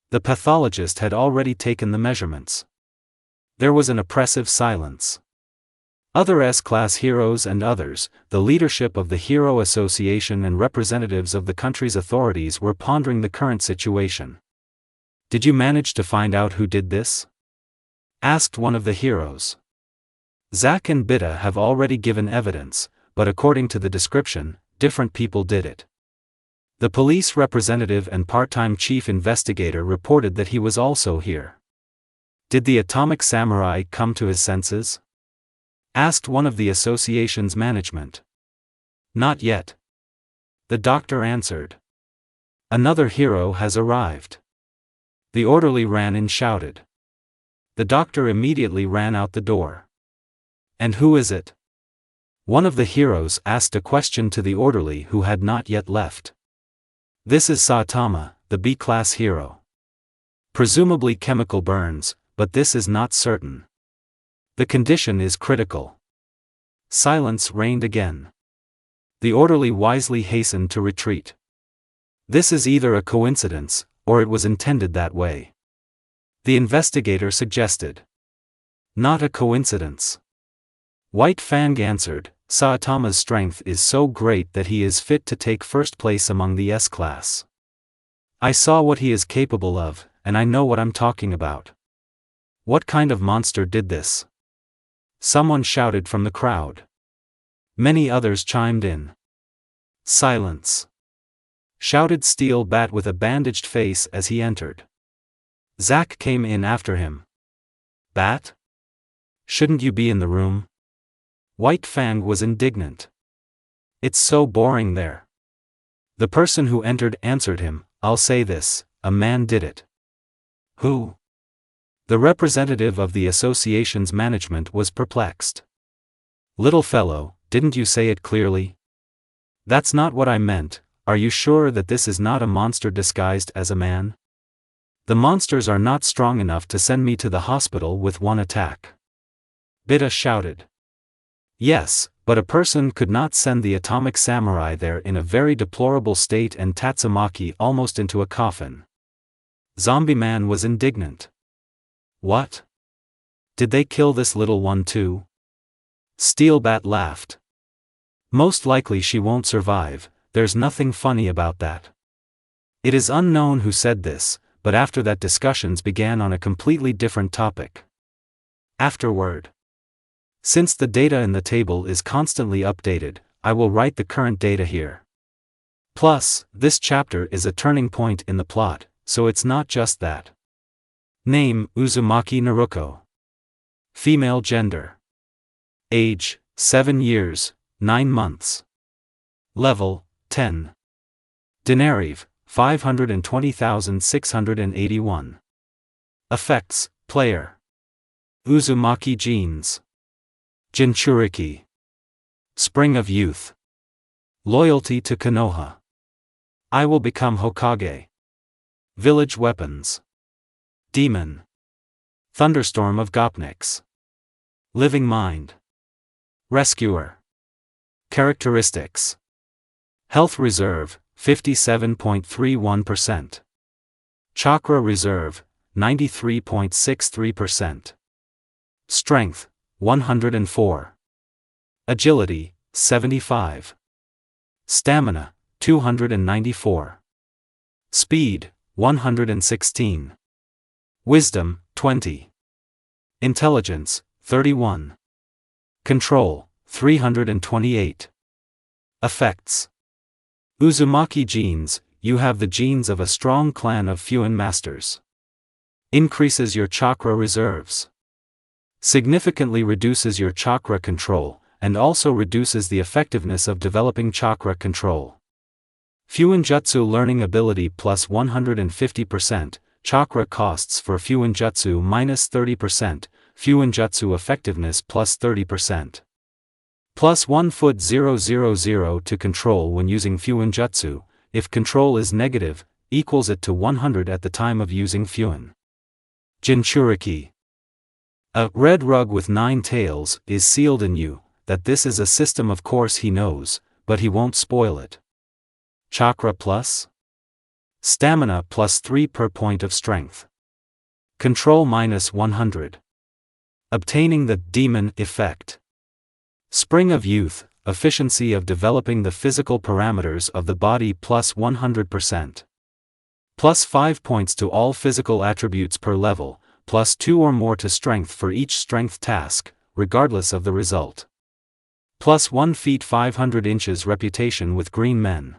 The pathologist had already taken the measurements. There was an oppressive silence. Other S-class heroes and others, the leadership of the Hero Association and representatives of the country's authorities were pondering the current situation. "Did you manage to find out who did this?" asked one of the heroes. "Zack and Bitta have already given evidence, but according to the description, different people did it." The police representative and part-time chief investigator reported that he was also here. "Did the atomic samurai come to his senses?" asked one of the association's management. "Not yet," the doctor answered. "Another hero has arrived." The orderly ran and shouted. The doctor immediately ran out the door. "And who is it?" one of the heroes asked a question to the orderly who had not yet left. "This is Saitama, the B-class hero. Presumably chemical burns, but this is not certain. The condition is critical." Silence reigned again. The orderly wisely hastened to retreat. "This is either a coincidence, or it was intended that way," the investigator suggested. "Not a coincidence," White Fang answered. "Saitama's strength is so great that he is fit to take first place among the S-class. I saw what he is capable of, and I know what I'm talking about." "What kind of monster did this?" someone shouted from the crowd. Many others chimed in. "Silence!" shouted Steel Bat with a bandaged face as he entered. Zack came in after him. "Bat? Shouldn't you be in the room?" White Fang was indignant. "It's so boring there." The person who entered answered him, "I'll say this, a man did it." "Who?" The representative of the association's management was perplexed. "Little fellow, didn't you say it clearly?" "That's not what I meant. Are you sure that this is not a monster disguised as a man? The monsters are not strong enough to send me to the hospital with one attack." Bitta shouted. "Yes, but a person could not send the atomic samurai there in a very deplorable state and Tatsumaki almost into a coffin." Zombie Man was indignant. "What? Did they kill this little one too?" Steel Bat laughed. "Most likely she won't survive, there's nothing funny about that." It is unknown who said this, but after that discussions began on a completely different topic. Afterward, "Since the data in the table is constantly updated, I will write the current data here. Plus, this chapter is a turning point in the plot, so it's not just that. Name, Uzumaki Naruko. Female gender. Age, 7 years, 9 months. Level, 10. Dinarive, 520,681. Effects, player. Uzumaki genes. Jinchuriki. Spring of youth. Loyalty to Konoha. I will become Hokage. Village weapons. Demon. Thunderstorm of Gopniks. Living mind. Rescuer. Characteristics. Health reserve, 57.31%. Chakra reserve, 93.63%. Strength, 104. Agility, 75. Stamina, 294. Speed, 116. Wisdom, 20. Intelligence, 31. Control, 328. Effects. Uzumaki genes, you have the genes of a strong clan of Fuin masters. Increases your chakra reserves. Significantly reduces your chakra control, and also reduces the effectiveness of developing chakra control. Fuinjutsu learning ability plus 150%, chakra costs for Fuinjutsu minus 30%, Fuinjutsu effectiveness plus 30%. Plus 1 foot 000 to control when using Fuinjutsu, if control is negative, equals it to 100 at the time of using Fuin. Jinchuriki. A red rug with 9 tails is sealed in you, that this is a system of course he knows, but he won't spoil it. Chakra plus? Stamina plus 3 per point of strength. Control minus 100. Obtaining the demon effect. Spring of youth, efficiency of developing the physical parameters of the body plus 100%. Plus 5 points to all physical attributes per level, plus 2 or more to strength for each strength task, regardless of the result. Plus 1 feet 500 inches reputation with green men.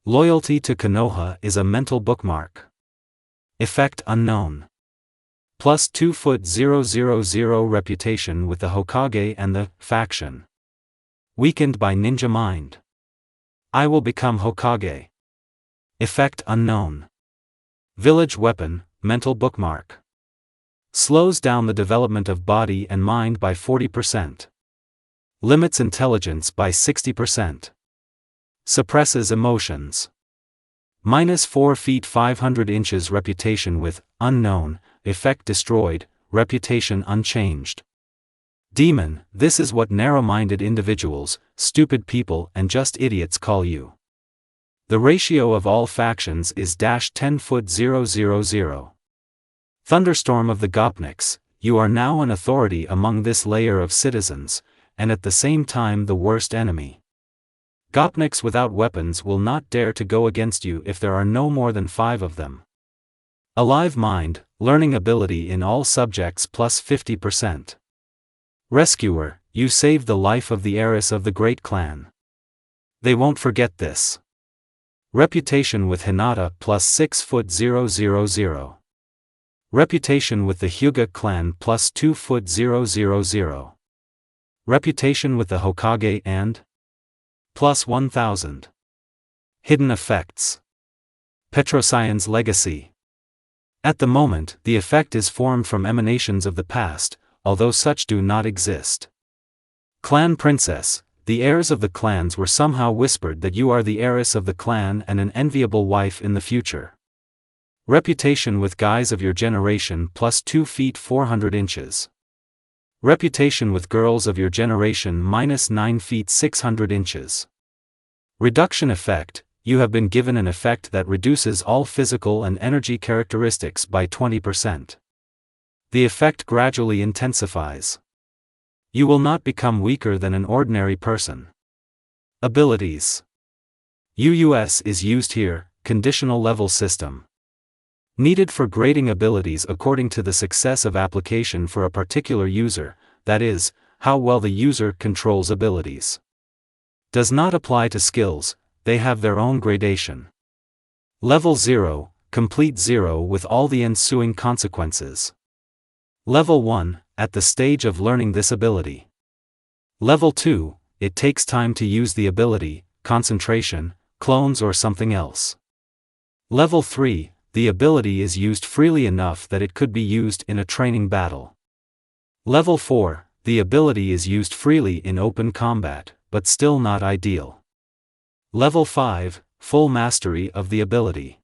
Loyalty to Konoha is a mental bookmark. Effect unknown. Plus 2 foot 000 reputation with the Hokage and the faction. Weakened by ninja mind. I will become Hokage. Effect unknown. Village weapon, mental bookmark. Slows down the development of body and mind by 40%. Limits intelligence by 60%. Suppresses emotions. Minus 4 feet 500 inches reputation with unknown, effect destroyed, reputation unchanged. Demon, this is what narrow-minded individuals, stupid people and just idiots call you. The ratio of all factions is -10 foot 000. Thunderstorm of the Gopniks, you are now an authority among this layer of citizens, and at the same time the worst enemy. Gopniks without weapons will not dare to go against you if there are no more than 5 of them. Alive mind, learning ability in all subjects plus 50%. Rescuer, you saved the life of the heiress of the great clan. They won't forget this. Reputation with Hinata plus 6 foot 000. Reputation with the Hyuga clan plus 2 foot 000. Reputation with the Hokage and plus 1000. Hidden effects. Petrosian's legacy. At the moment, the effect is formed from emanations of the past, although such do not exist. Clan princess, the heirs of the clans were somehow whispered that you are the heiress of the clan and an enviable wife in the future. Reputation with guys of your generation plus 2 feet 400 inches. Reputation with girls of your generation minus 9 feet 600 inches. Reduction effect, you have been given an effect that reduces all physical and energy characteristics by 20%. The effect gradually intensifies. You will not become weaker than an ordinary person. Abilities. UUS is used here, conditional level system. Needed for grading abilities according to the success of application for a particular user, that is, how well the user controls abilities. Does not apply to skills, they have their own gradation. Level 0, complete 0 with all the ensuing consequences. Level 1, at the stage of learning this ability. Level 2, it takes time to use the ability, concentration, clones or something else. Level 3, the ability is used freely enough that it could be used in a training battle. Level 4, the ability is used freely in open combat, but still not ideal. Level 5, full mastery of the ability.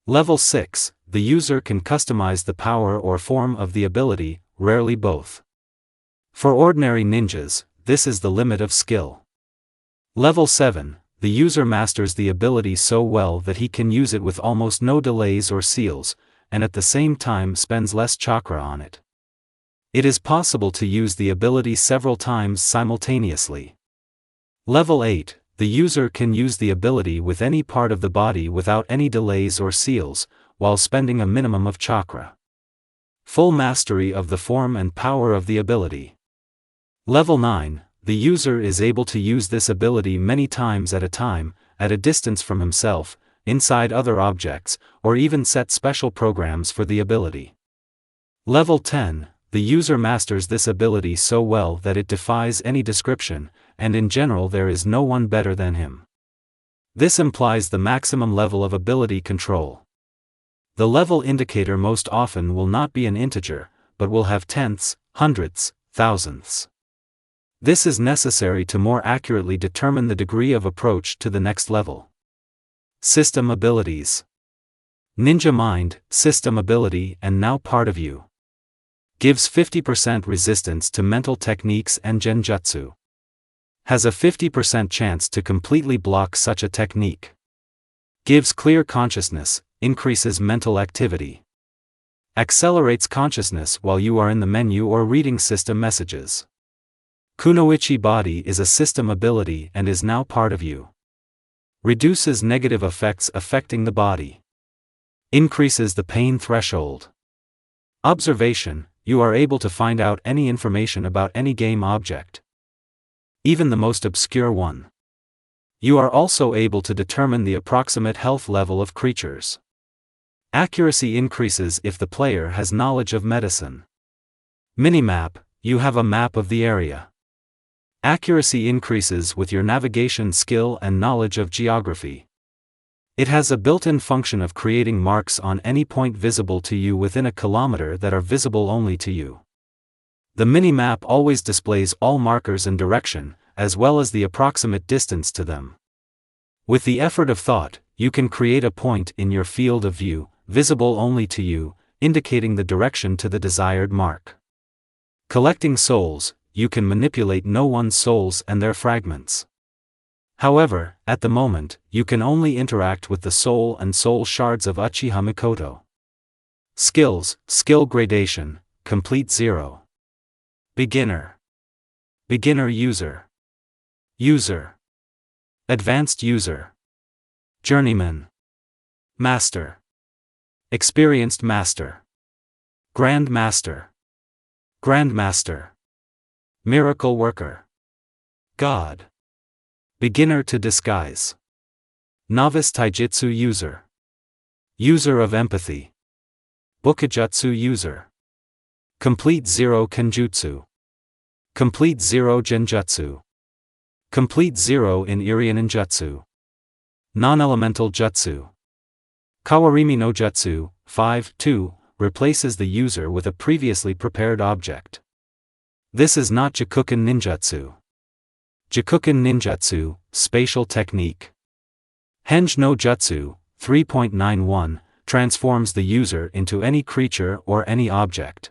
Level 6, the user can customize the power or form of the ability, rarely both. For ordinary ninjas, this is the limit of skill. Level 7, the user masters the ability so well that he can use it with almost no delays or seals, and at the same time spends less chakra on it. It is possible to use the ability several times simultaneously. Level 8, the user can use the ability with any part of the body without any delays or seals, while spending a minimum of chakra. Full mastery of the form and power of the ability. Level 9, the user is able to use this ability many times at a time, at a distance from himself, inside other objects, or even set special programs for the ability. Level 10, the user masters this ability so well that it defies any description, and in general there is no one better than him. This implies the maximum level of ability control. The level indicator most often will not be an integer, but will have tenths, hundredths, thousandths. This is necessary to more accurately determine the degree of approach to the next level. System abilities. Ninja Mind, system ability and now part of you. Gives 50% resistance to mental techniques and genjutsu. Has a 50% chance to completely block such a technique. Gives clear consciousness, increases mental activity. Accelerates consciousness while you are in the menu or reading system messages. Kunoichi body is a system ability and is now part of you. Reduces negative effects affecting the body. Increases the pain threshold. Observation, you are able to find out any information about any game object, even the most obscure one. You are also able to determine the approximate health level of creatures. Accuracy increases if the player has knowledge of medicine. Minimap, you have a map of the area. Accuracy increases with your navigation skill and knowledge of geography. It has a built-in function of creating marks on any point visible to you within a kilometer that are visible only to you. The minimap always displays all markers and direction, as well as the approximate distance to them. With the effort of thought, you can create a point in your field of view, visible only to you, indicating the direction to the desired mark. Collecting souls, you can manipulate no one's souls and their fragments. However, at the moment, you can only interact with the soul and soul shards of Uchiha Mikoto. Skills, skill gradation, complete 0. Beginner. Beginner user. User. Advanced user. Journeyman. Master. Experienced master. Grand master. Grandmaster. Miracle worker. God. Beginner to disguise. Novice taijutsu user. User of empathy. Bukijutsu user. Complete 0 kenjutsu. Complete 0 genjutsu. Complete 0 in Irian ninjutsu. Non-elemental jutsu. Kawarimi no jutsu, 5-2, replaces the user with a previously prepared object. This is not Jikuken ninjutsu. Jikuken ninjutsu, spatial technique. Henge no jutsu, 3.91, transforms the user into any creature or any object.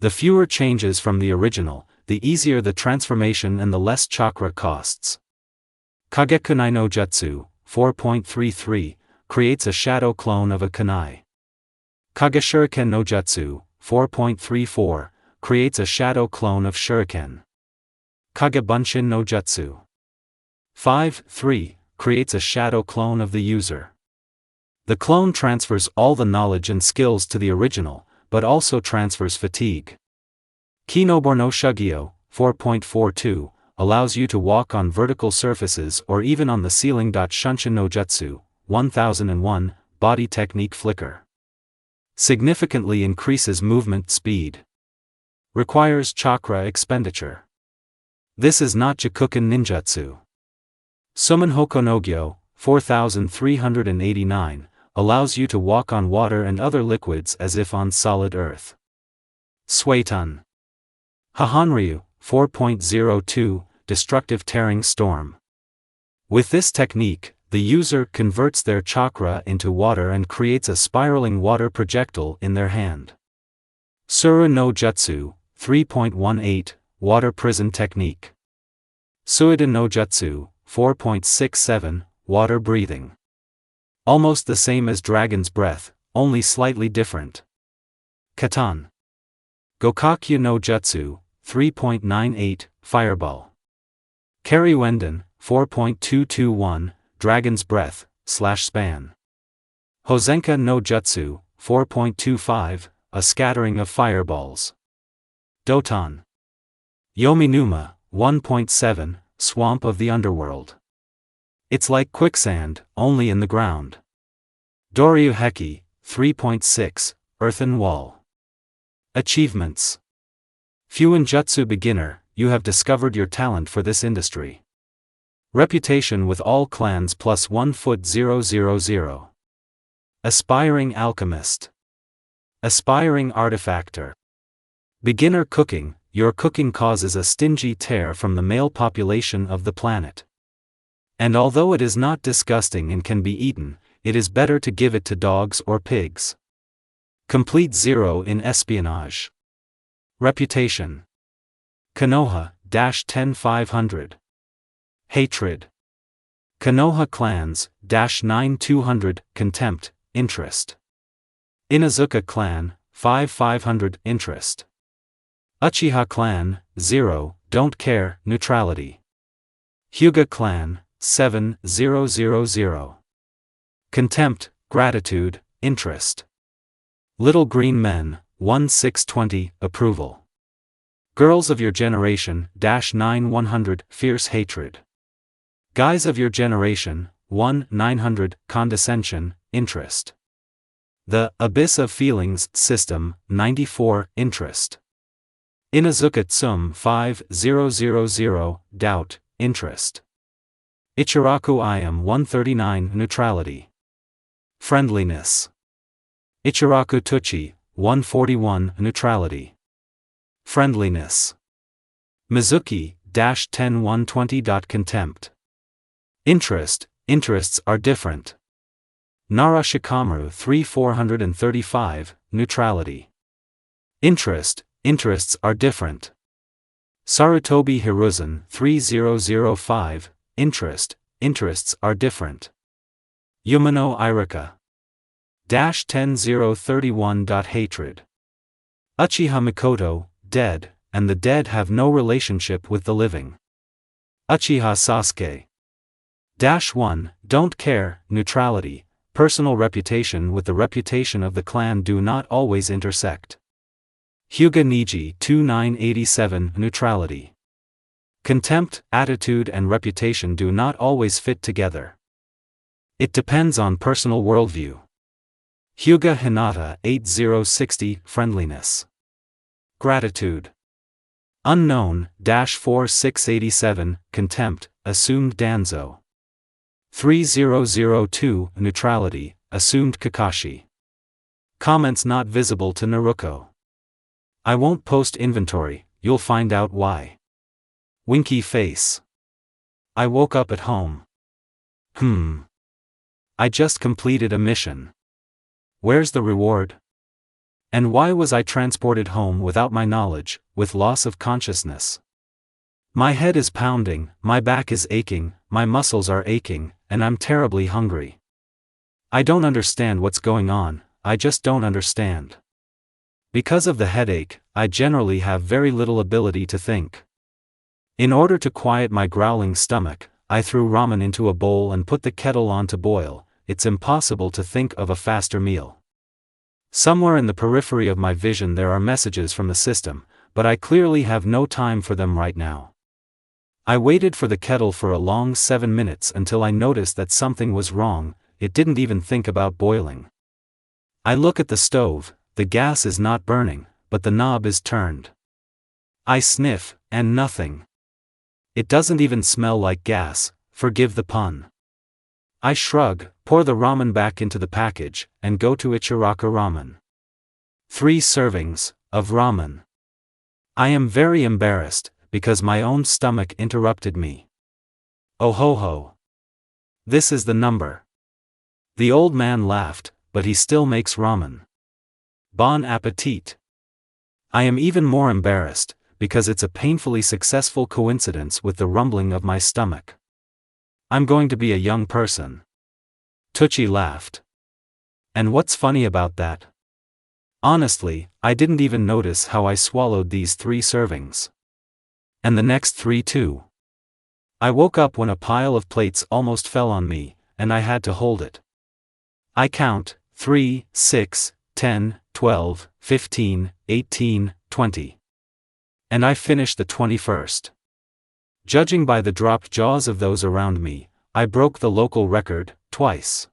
The fewer changes from the original, the easier the transformation and the less chakra costs. Kagekunai no jutsu, 4.33, creates a shadow clone of a kunai. Kageshuriken no jutsu, 4.34, creates a shadow clone of shuriken. Kagebunshin no jutsu, 5.3, creates a shadow clone of the user. The clone transfers all the knowledge and skills to the original, but also transfers fatigue. Kinobor no Shugyo, 4.42, allows you to walk on vertical surfaces or even on the ceiling. Shunshin no Jutsu, 1001, body technique flicker. Significantly increases movement speed. Requires chakra expenditure. This is not Jikuken ninjutsu. Sumen Hoko no Gyo, 4389, allows you to walk on water and other liquids as if on solid earth. Suetun. Hahanryu, 4.02, destructive tearing storm. With this technique, the user converts their chakra into water and creates a spiraling water projectile in their hand. Suru no Jutsu, 3.18, water prison technique. Suiden no Jutsu, 4.67, water breathing. Almost the same as Dragon's Breath, only slightly different. Katan. Gokakyu no Jutsu, 3.98, Fireball. Kariwenden, 4.221, Dragon's Breath, /span. Hozenka no Jutsu, 4.25, a scattering of fireballs. Doton. Yominuma, 1.7, Swamp of the Underworld. It's like quicksand, only in the ground. Doryu Heki, 3.6, Earthen Wall. Achievements. Fuinjutsu beginner, you have discovered your talent for this industry. Reputation with all clans plus 1 foot 000. Aspiring alchemist. Aspiring artifactor. Beginner cooking, your cooking causes a stingy tear from the male population of the planet. And although it is not disgusting and can be eaten, it is better to give it to dogs or pigs. Complete 0 in espionage. Reputation. Konoha, -10500. Hatred. Konoha clans, -9200, contempt, interest. Inazuka clan, 5500, interest. Uchiha clan, 0, don't care, neutrality. Hyuga clan, 7000. Contempt, gratitude, interest. Little green men, 1620, approval. Girls of your generation, -9100, fierce hatred. Guys of your generation, 1900, condescension, interest. The abyss of feelings system, 94, interest. Inazuka Tsum 5000, doubt, interest. Ichiraku I am 139, neutrality. Friendliness. Ichiraku Tuchi, 141, neutrality. Friendliness. Mizuki, -10120. Contempt. Interest, interests are different. Nara Shikamaru 3435, neutrality. Interest, interests are different. Sarutobi Hiruzen 3005, interest, interests are different. Yumano Irika. -10031. Hatred. Uchiha Mikoto, dead, and the dead have no relationship with the living. Uchiha Sasuke. -1, don't care, neutrality, personal reputation with the reputation of the clan do not always intersect. Hyuga Niji 2987, neutrality. Contempt, attitude and reputation do not always fit together. It depends on personal worldview. Hyuga Hinata 8060, friendliness. Gratitude. Unknown, -4687, contempt, assumed Danzo. 3002, neutrality, assumed Kakashi. Comments not visible to Naruko. I won't post inventory, you'll find out why. Winky face. I woke up at home. I just completed a mission. Where's the reward? And why was I transported home without my knowledge, with loss of consciousness? My head is pounding, my back is aching, my muscles are aching, and I'm terribly hungry. I don't understand what's going on, I just don't understand. Because of the headache, I generally have very little ability to think. In order to quiet my growling stomach, I threw ramen into a bowl and put the kettle on to boil. It's impossible to think of a faster meal. Somewhere in the periphery of my vision there are messages from the system, but I clearly have no time for them right now. I waited for the kettle for a long 7 minutes until I noticed that something was wrong, it didn't even think about boiling. I look at the stove, the gas is not burning, but the knob is turned. I sniff, and nothing. It doesn't even smell like gas, forgive the pun. I shrug, pour the ramen back into the package, and go to Ichiraku Ramen. 3 servings of ramen. I am very embarrassed, because my own stomach interrupted me. Oh ho ho. This is the number. The old man laughed, but he still makes ramen. Bon appetit. I am even more embarrassed, because it's a painfully successful coincidence with the rumbling of my stomach. I'm going to be a young person. Tucci laughed. And what's funny about that? Honestly, I didn't even notice how I swallowed these 3 servings. And the next 3 too. I woke up when a pile of plates almost fell on me, and I had to hold it. I count, 3, 6, 10, 12, 15, 18, 20. And I finished the 21st. Judging by the dropped jaws of those around me, I broke the local record, twice.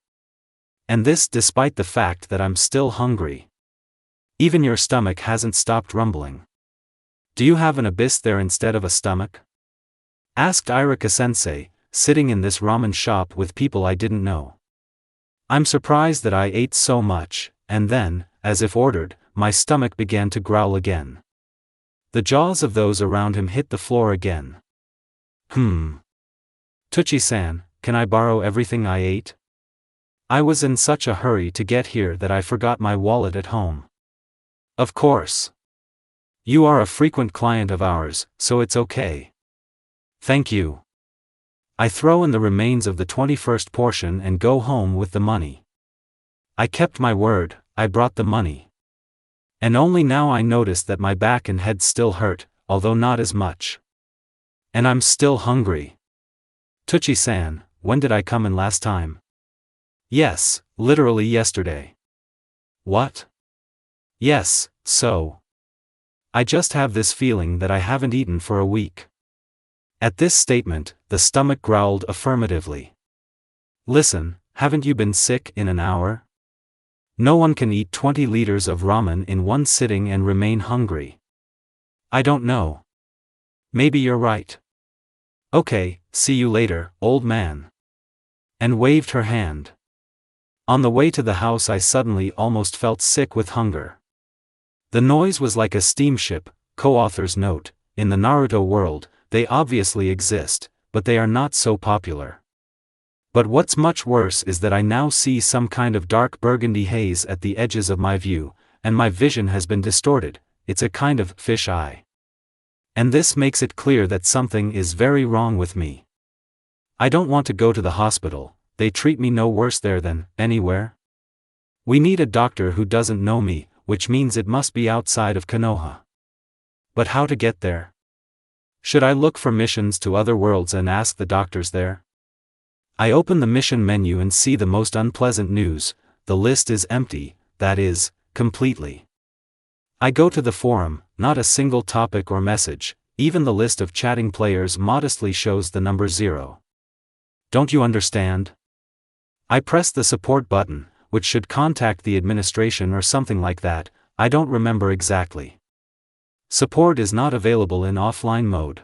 And this despite the fact that I'm still hungry. Even your stomach hasn't stopped rumbling. Do you have an abyss there instead of a stomach? Asked Irika-sensei, sitting in this ramen shop with people I didn't know. I'm surprised that I ate so much, and then, as if ordered, my stomach began to growl again. The jaws of those around him hit the floor again. Tucci-san, can I borrow everything I ate? I was in such a hurry to get here that I forgot my wallet at home. Of course. You are a frequent client of ours, so it's okay. Thank you. I throw in the remains of the 21st portion and go home with the money. I kept my word, I brought the money. And only now I noticed that my back and head still hurt, although not as much. And I'm still hungry. Tucci-san, when did I come in last time? Yes, literally yesterday. What? Yes, so. I just have this feeling that I haven't eaten for a week. At this statement, the stomach growled affirmatively. Listen, haven't you been sick in an hour? No one can eat 20 liters of ramen in one sitting and remain hungry. I don't know. Maybe you're right. Okay, see you later, old man. And waved her hand. On the way to the house I suddenly almost felt sick with hunger. The noise was like a steamship. Co-author's note, in the Naruto world, they obviously exist, but they are not so popular. But what's much worse is that I now see some kind of dark burgundy haze at the edges of my view, and my vision has been distorted. It's a kind of fish eye. And this makes it clear that something is very wrong with me. I don't want to go to the hospital, they treat me no worse there than anywhere. We need a doctor who doesn't know me, which means it must be outside of Konoha. But how to get there? Should I look for missions to other worlds and ask the doctors there? I open the mission menu and see the most unpleasant news: the list is empty, that is, completely. I go to the forum, not a single topic or message, even the list of chatting players modestly shows the number 0. Don't you understand? I press the support button, which should contact the administration or something like that, I don't remember exactly. Support is not available in offline mode.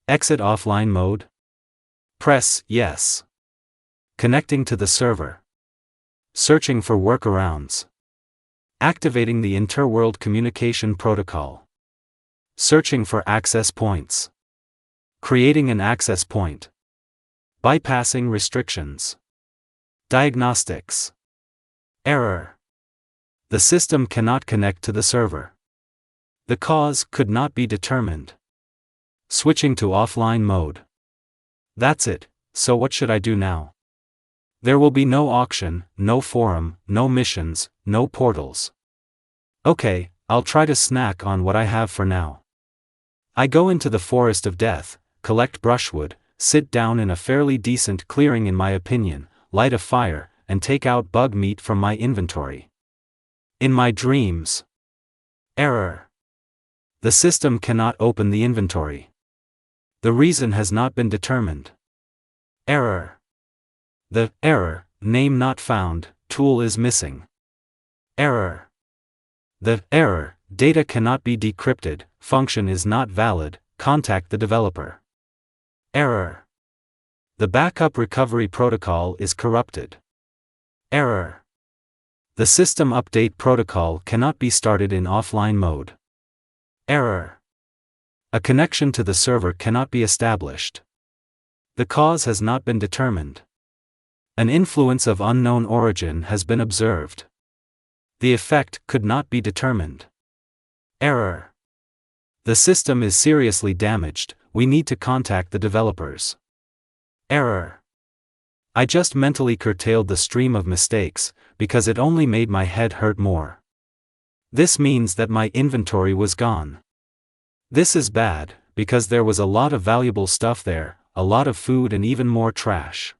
Exit offline mode? Press yes. Connecting to the server. Searching for workarounds. Activating the interworld communication protocol. Searching for access points. Creating an access point. Bypassing restrictions. Diagnostics. Error. The system cannot connect to the server. The cause could not be determined. Switching to offline mode. That's it, so what should I do now? There will be no auction, no forum, no missions, no portals. Okay, I'll try to snack on what I have for now. I go into the forest of death, collect brushwood, sit down in a fairly decent clearing in my opinion, light a fire, and take out bug meat from my inventory. In my dreams. Error. The system cannot open the inventory. The reason has not been determined. Error. The error, name not found, tool is missing. Error. The error, data cannot be decrypted, function is not valid, contact the developer. Error. The backup recovery protocol is corrupted. Error. The system update protocol cannot be started in offline mode. Error. A connection to the server cannot be established. The cause has not been determined. An influence of unknown origin has been observed. The effect could not be determined. Error. The system is seriously damaged, we need to contact the developers. Error. I just mentally curtailed the stream of mistakes, because it only made my head hurt more. This means that my inventory was gone. This is bad, because there was a lot of valuable stuff there, a lot of food and even more trash.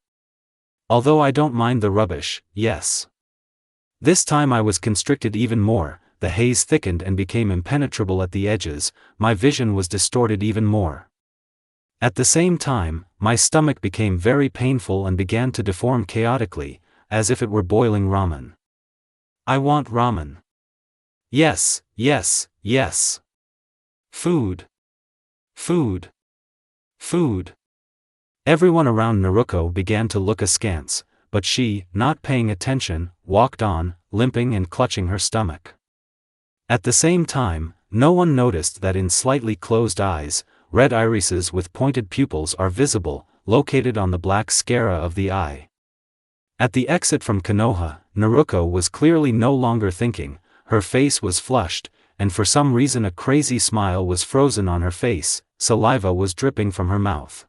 Although I don't mind the rubbish, yes. This time I was constricted even more, the haze thickened and became impenetrable at the edges, my vision was distorted even more. At the same time, my stomach became very painful and began to deform chaotically, as if it were boiling ramen. I want ramen. Yes, yes, yes. Food. Food. Food. Everyone around Naruko began to look askance, but she, not paying attention, walked on, limping and clutching her stomach. At the same time, no one noticed that in slightly closed eyes, red irises with pointed pupils are visible, located on the black sclera of the eye. At the exit from Konoha, Naruko was clearly no longer thinking, her face was flushed, and for some reason a crazy smile was frozen on her face, saliva was dripping from her mouth.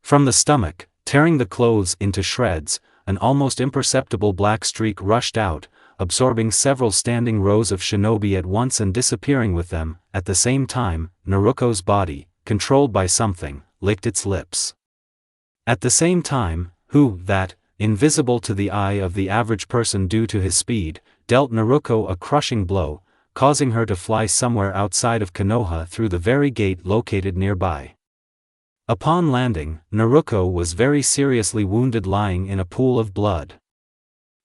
From the stomach, tearing the clothes into shreds, an almost imperceptible black streak rushed out, absorbing several standing rows of shinobi at once and disappearing with them. At the same time, Naruko's body, controlled by something, licked its lips. At the same time, that, invisible to the eye of the average person due to his speed, dealt Naruko a crushing blow, causing her to fly somewhere outside of Konoha through the very gate located nearby. Upon landing, Naruko was very seriously wounded, lying in a pool of blood.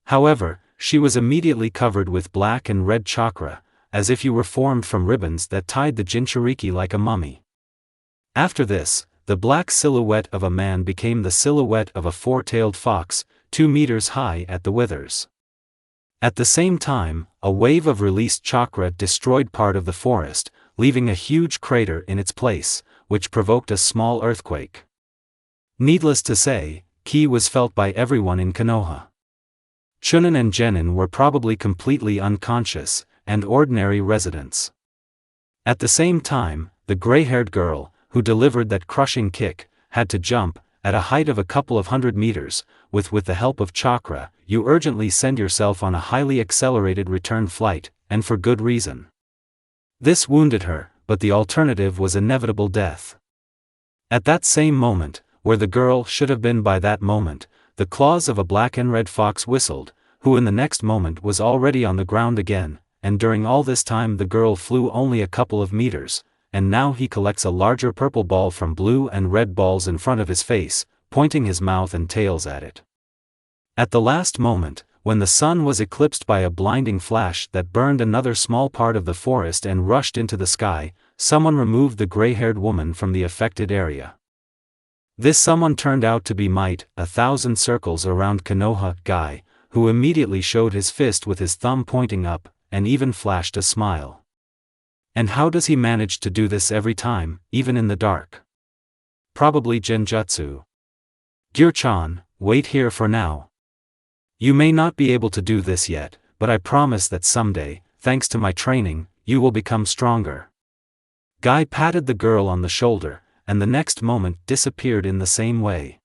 However, she was immediately covered with black and red chakra, as if you were formed from ribbons that tied the Jinchuriki like a mummy. After this, the black silhouette of a man became the silhouette of a four-tailed fox, 2 meters high at the withers. At the same time, a wave of released chakra destroyed part of the forest, leaving a huge crater in its place, which provoked a small earthquake. Needless to say, ki was felt by everyone in Konoha. Chunin and Genin were probably completely unconscious, and ordinary residents. At the same time, the gray-haired girl, who delivered that crushing kick, had to jump, at a height of a couple of 100 meters, with the help of chakra. You urgently send yourself on a highly accelerated return flight, and for good reason. This wounded her, but the alternative was inevitable death. At that same moment, where the girl should have been by that moment, the claws of a black and red fox whistled, who in the next moment was already on the ground again, and during all this time the girl flew only a couple of meters, and now he collects a larger purple ball from blue and red balls in front of his face, pointing his mouth and tails at it. At the last moment, when the sun was eclipsed by a blinding flash that burned another small part of the forest and rushed into the sky, someone removed the gray-haired woman from the affected area. This someone turned out to be Might, 1,000 circles around Konoha guy, who immediately showed his fist with his thumb pointing up, and even flashed a smile. And how does he manage to do this every time, even in the dark? Probably genjutsu. Gyur-chan, wait here for now. You may not be able to do this yet, but I promise that someday, thanks to my training, you will become stronger. Guy patted the girl on the shoulder, and the next moment disappeared in the same way.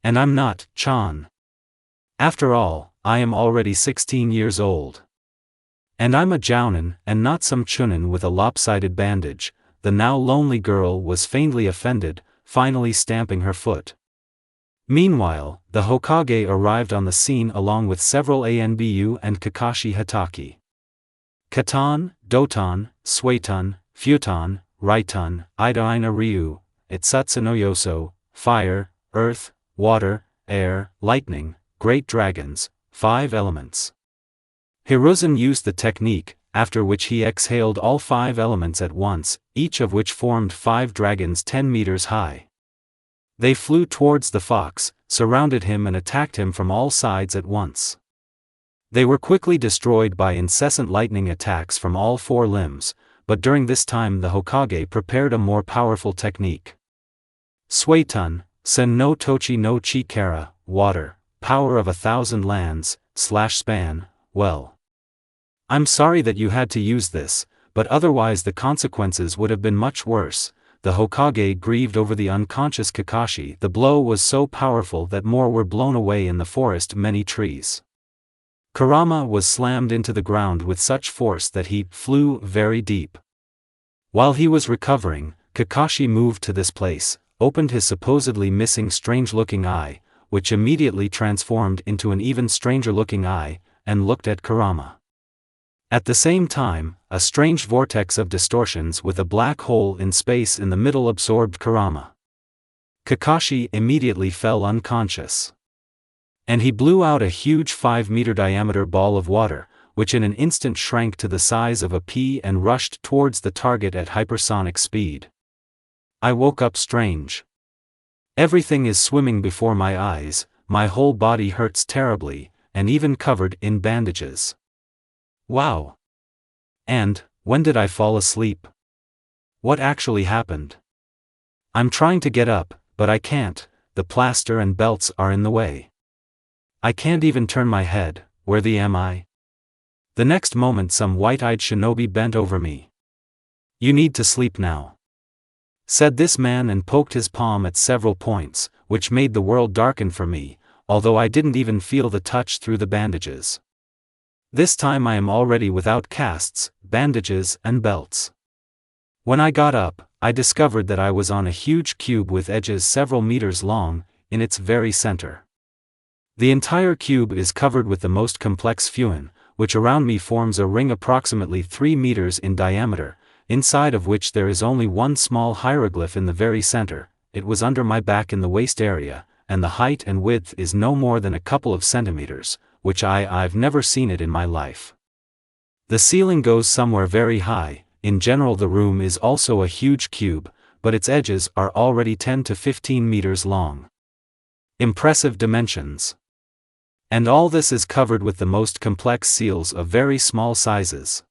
And I'm not, Chan. After all, I am already 16 years old. And I'm a jounin, and not some chunin with a lopsided bandage. The now lonely girl was faintly offended, finally stamping her foot. Meanwhile, the Hokage arrived on the scene along with several Anbu and Kakashi Hatake. Katan, Doton, Sueton, Futon, Raiton, Idaina Ryu, Itsutsu no Yoso, fire, earth, water, air, lightning, great dragons, 5 elements. Hiruzen used the technique, after which he exhaled all 5 elements at once, each of which formed 5 dragons 10 meters high. They flew towards the fox, surrounded him and attacked him from all sides at once. They were quickly destroyed by incessant lightning attacks from all 4 limbs, but during this time the Hokage prepared a more powerful technique. Sueton, Sen no Tochi no Chikara, water, power of 1,000 lands, /span, well. I'm sorry that you had to use this, but otherwise the consequences would have been much worse. The Hokage grieved over the unconscious Kakashi. The blow was so powerful that more were blown away in the forest, many trees. Kurama was slammed into the ground with such force that he flew very deep. While he was recovering, Kakashi moved to this place, opened his supposedly missing strange-looking eye, which immediately transformed into an even stranger-looking eye, and looked at Kurama. At the same time, a strange vortex of distortions with a black hole in space in the middle absorbed Kurama. Kakashi immediately fell unconscious. And he blew out a huge 5-meter diameter ball of water, which in an instant shrank to the size of a pea and rushed towards the target at hypersonic speed. I woke up strange. Everything is swimming before my eyes, my whole body hurts terribly, and even covered in bandages. Wow. And, when did I fall asleep? What actually happened? I'm trying to get up, but I can't, the plaster and belts are in the way. I can't even turn my head, where am I? The next moment some white-eyed shinobi bent over me. You need to sleep now, said this man and poked his palm at several points, which made the world darken for me, although I didn't even feel the touch through the bandages. This time I am already without casts, bandages and belts. When I got up, I discovered that I was on a huge cube with edges several meters long, in its very center. The entire cube is covered with the most complex fuin, which around me forms a ring approximately 3 meters in diameter, inside of which there is only one small hieroglyph in the very center. It was under my back in the waist area, and the height and width is no more than a couple of centimeters, which I've never seen it in my life. The ceiling goes somewhere very high. In general the room is also a huge cube, but its edges are already 10 to 15 meters long. Impressive dimensions. And all this is covered with the most complex seals of very small sizes.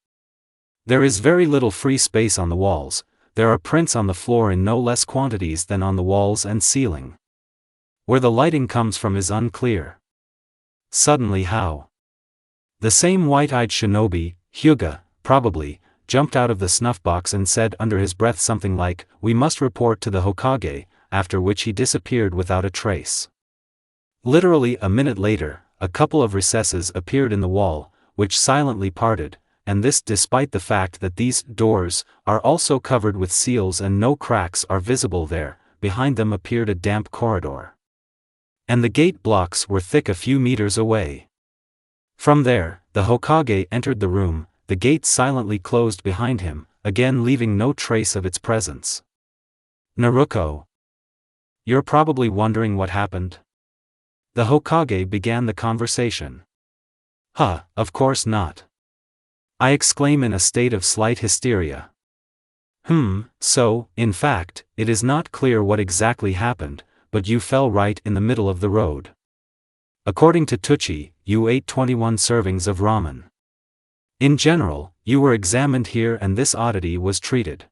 There is very little free space on the walls. There are prints on the floor in no less quantities than on the walls and ceiling. Where the lighting comes from is unclear. Suddenly how? The same white-eyed shinobi, Hyuga, probably, jumped out of the snuff box and said under his breath something like, "We must report to the Hokage," after which he disappeared without a trace. Literally a minute later, a couple of recesses appeared in the wall, which silently parted, and this despite the fact that these doors are also covered with seals and no cracks are visible there. Behind them appeared a damp corridor. And the gate blocks were thick a few meters away. From there, the Hokage entered the room, the gate silently closed behind him, again leaving no trace of its presence. Naruko. You're probably wondering what happened? The Hokage began the conversation. Of course not. I exclaim in a state of slight hysteria. So, in fact, it is not clear what exactly happened, but you fell right in the middle of the road. According to Tucci, you ate 21 servings of ramen. In general, you were examined here and this oddity was treated.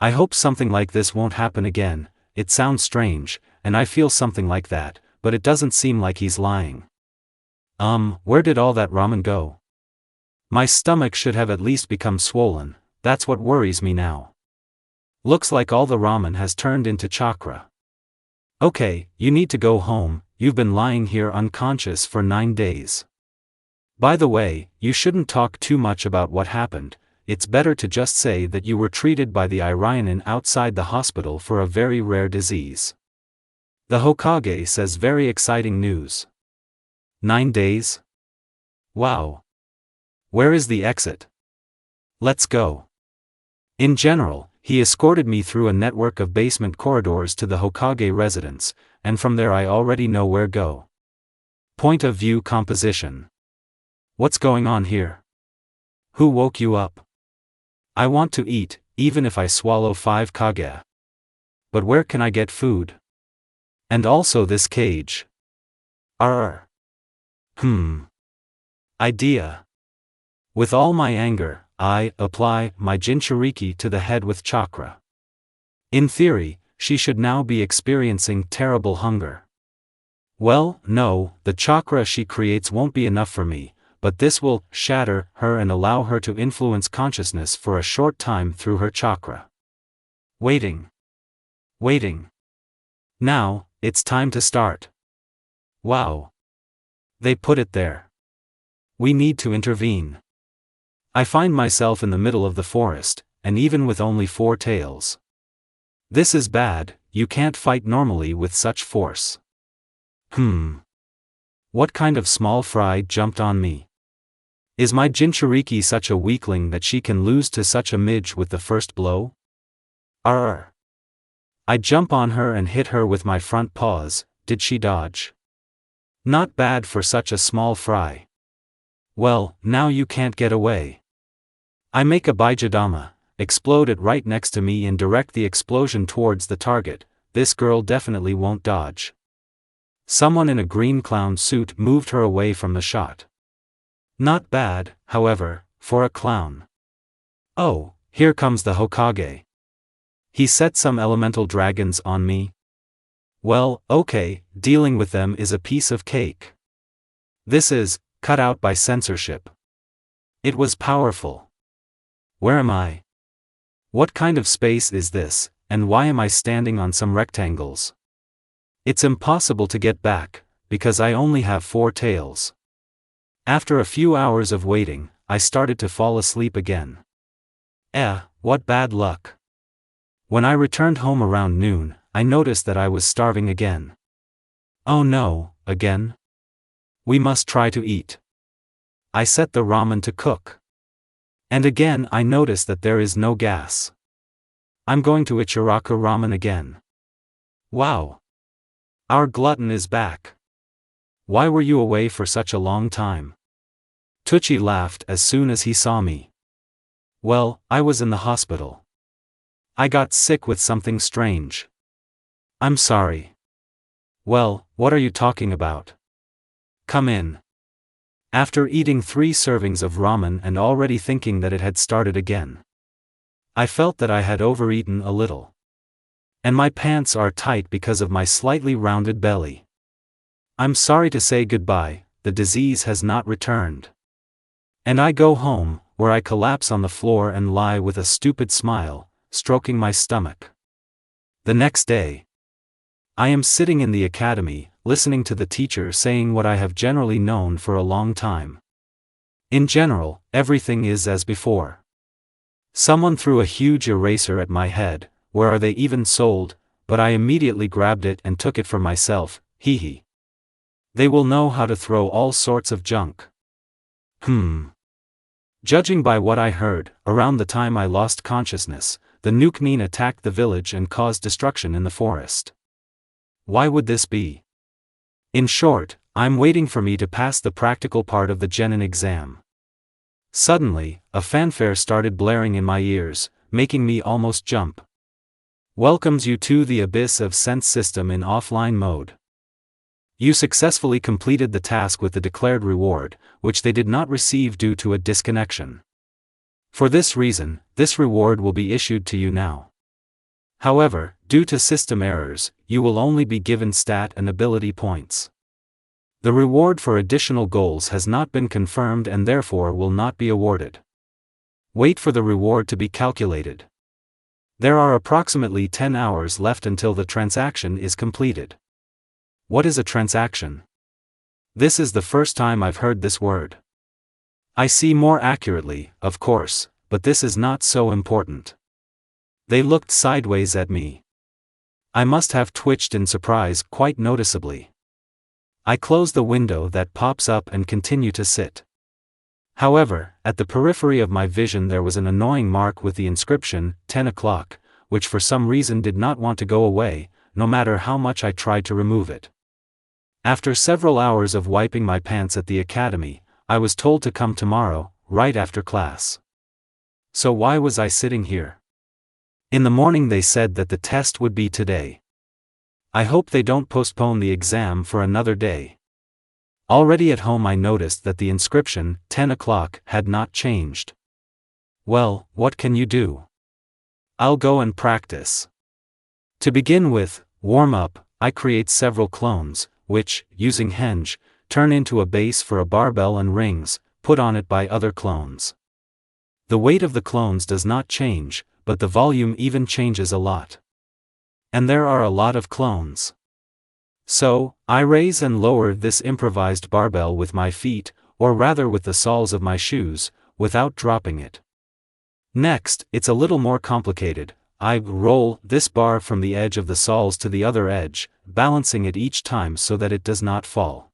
I hope something like this won't happen again. It sounds strange, and I feel something like that, but it doesn't seem like he's lying. Where did all that ramen go? My stomach should have at least become swollen. That's what worries me now. Looks like all the ramen has turned into chakra. Okay, you need to go home. You've been lying here unconscious for 9 days. By the way, you shouldn't talk too much about what happened. It's better to just say that you were treated by the Iranian outside the hospital for a very rare disease. The Hokage says very exciting news. 9 days? Wow. Where is the exit? Let's go. In general, he escorted me through a network of basement corridors to the Hokage residence, and from there I already know where go. Point of view composition. What's going on here? Who woke you up? I want to eat, even if I swallow 5 kage. But where can I get food? And also this cage. Idea. With all my anger, I apply my Jinchuriki to the head with chakra. In theory, she should now be experiencing terrible hunger. Well, no, the chakra she creates won't be enough for me, but this will shatter her and allow her to influence consciousness for a short time through her chakra. Waiting. Now, it's time to start. Wow. They put it there. We need to intervene. I find myself in the middle of the forest, and even with only 4 tails. This is bad. You can't fight normally with such force. What kind of small fry jumped on me? Is my Jinchuriki such a weakling that she can lose to such a midge with the first blow? I jump on her and hit her with my front paws. Did she dodge? Not bad for such a small fry. Well, now you can't get away. I make a Baijidama, explode it right next to me and direct the explosion towards the target. This girl definitely won't dodge. Someone in a green clown suit moved her away from the shot. Not bad, however, for a clown. Oh, here comes the Hokage. He set some elemental dragons on me. Well, okay, dealing with them is a piece of cake. This is cut out by censorship. It was powerful. Where am I? What kind of space is this, and why am I standing on some rectangles? It's impossible to get back, because I only have 4 tails. After a few hours of waiting, I started to fall asleep again. What bad luck. When I returned home around noon, I noticed that I was starving again. Oh no, again? We must try to eat. I set the ramen to cook. And again I noticed that there is no gas. I'm going to Ichiraku ramen again. Wow! Our glutton is back. Why were you away for such a long time? Tucci laughed as soon as he saw me. Well, I was in the hospital. I got sick with something strange. I'm sorry. Well, what are you talking about? Come in. After eating 3 servings of ramen and already thinking that it had started again, I felt that I had overeaten a little. And my pants are tight because of my slightly rounded belly. I'm sorry to say goodbye, the disease has not returned. And I go home, where I collapse on the floor and lie with a stupid smile, stroking my stomach. The next day, I am sitting in the academy, listening to the teacher saying what I have generally known for a long time. In general, everything is as before. Someone threw a huge eraser at my head. Where are they even sold? But I immediately grabbed it and took it for myself, hee hee. They will know how to throw all sorts of junk. Judging by what I heard, around the time I lost consciousness, the Nuknin attacked the village and caused destruction in the forest. Why would this be? In short, I'm waiting for me to pass the practical part of the Genin exam. Suddenly, a fanfare started blaring in my ears, making me almost jump. Welcomes you to the abyss of sense system in offline mode. You successfully completed the task with the declared reward, which they did not receive due to a disconnection. For this reason, this reward will be issued to you now. However, due to system errors, you will only be given stat and ability points. The reward for additional goals has not been confirmed and therefore will not be awarded. Wait for the reward to be calculated. There are approximately 10 hours left until the transaction is completed. What is a transaction? This is the first time I've heard this word. I see more accurately, of course, but this is not so important. They looked sideways at me. I must have twitched in surprise quite noticeably. I close the window that pops up and continue to sit. However, at the periphery of my vision there was an annoying mark with the inscription, 10 o'clock, which for some reason did not want to go away, no matter how much I tried to remove it. After several hours of wiping my pants at the academy, I was told to come tomorrow, right after class. So why was I sitting here? In the morning they said that the test would be today. I hope they don't postpone the exam for another day. Already at home I noticed that the inscription, 10 o'clock, had not changed. Well, what can you do? I'll go and practice. To begin with, warm up, I create several clones, which, using henge, turn into a base for a barbell and rings, put on it by other clones. The weight of the clones does not change, but the volume even changes a lot. And there are a lot of clones. So, I raise and lower this improvised barbell with my feet, or rather with the soles of my shoes, without dropping it. Next, it's a little more complicated. I roll this bar from the edge of the soles to the other edge, balancing it each time so that it does not fall.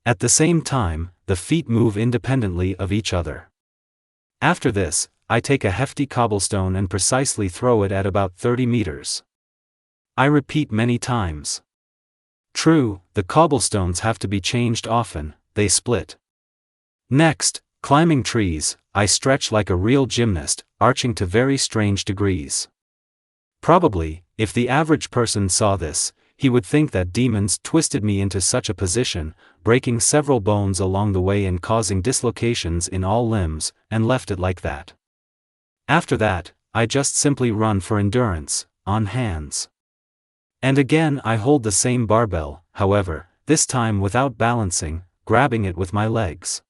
At the same time, the feet move independently of each other. After this, I take a hefty cobblestone and precisely throw it at about 30 meters. I repeat many times. True, the cobblestones have to be changed often, they split. Next, climbing trees, I stretch like a real gymnast, arching to very strange degrees. Probably, if the average person saw this, he would think that demons twisted me into such a position, breaking several bones along the way and causing dislocations in all limbs, and left it like that. After that, I just simply run for endurance, on hands. And again I hold the same barbell, however, this time without balancing, grabbing it with my legs.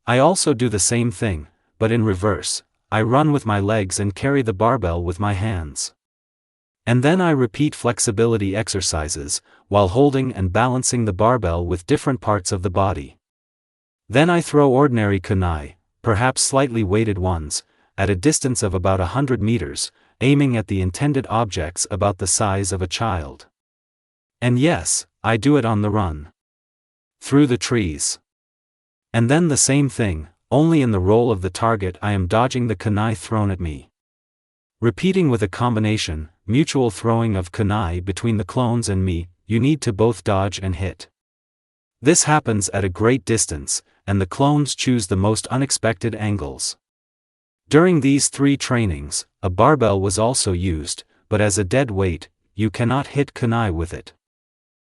I also do the same thing, but in reverse, I run with my legs and carry the barbell with my hands. And then I repeat flexibility exercises, while holding and balancing the barbell with different parts of the body. Then I throw ordinary kunai, perhaps slightly weighted ones, at a distance of about 100 meters, aiming at the intended objects about the size of a child. And yes, I do it on the run. Through the trees. And then the same thing, only in the role of the target I am dodging the kunai thrown at me. Repeating with a combination, mutual throwing of kunai between the clones and me, you need to both dodge and hit. This happens at a great distance, and the clones choose the most unexpected angles. During these 3 trainings, a barbell was also used, but as a dead weight, you cannot hit kunai with it.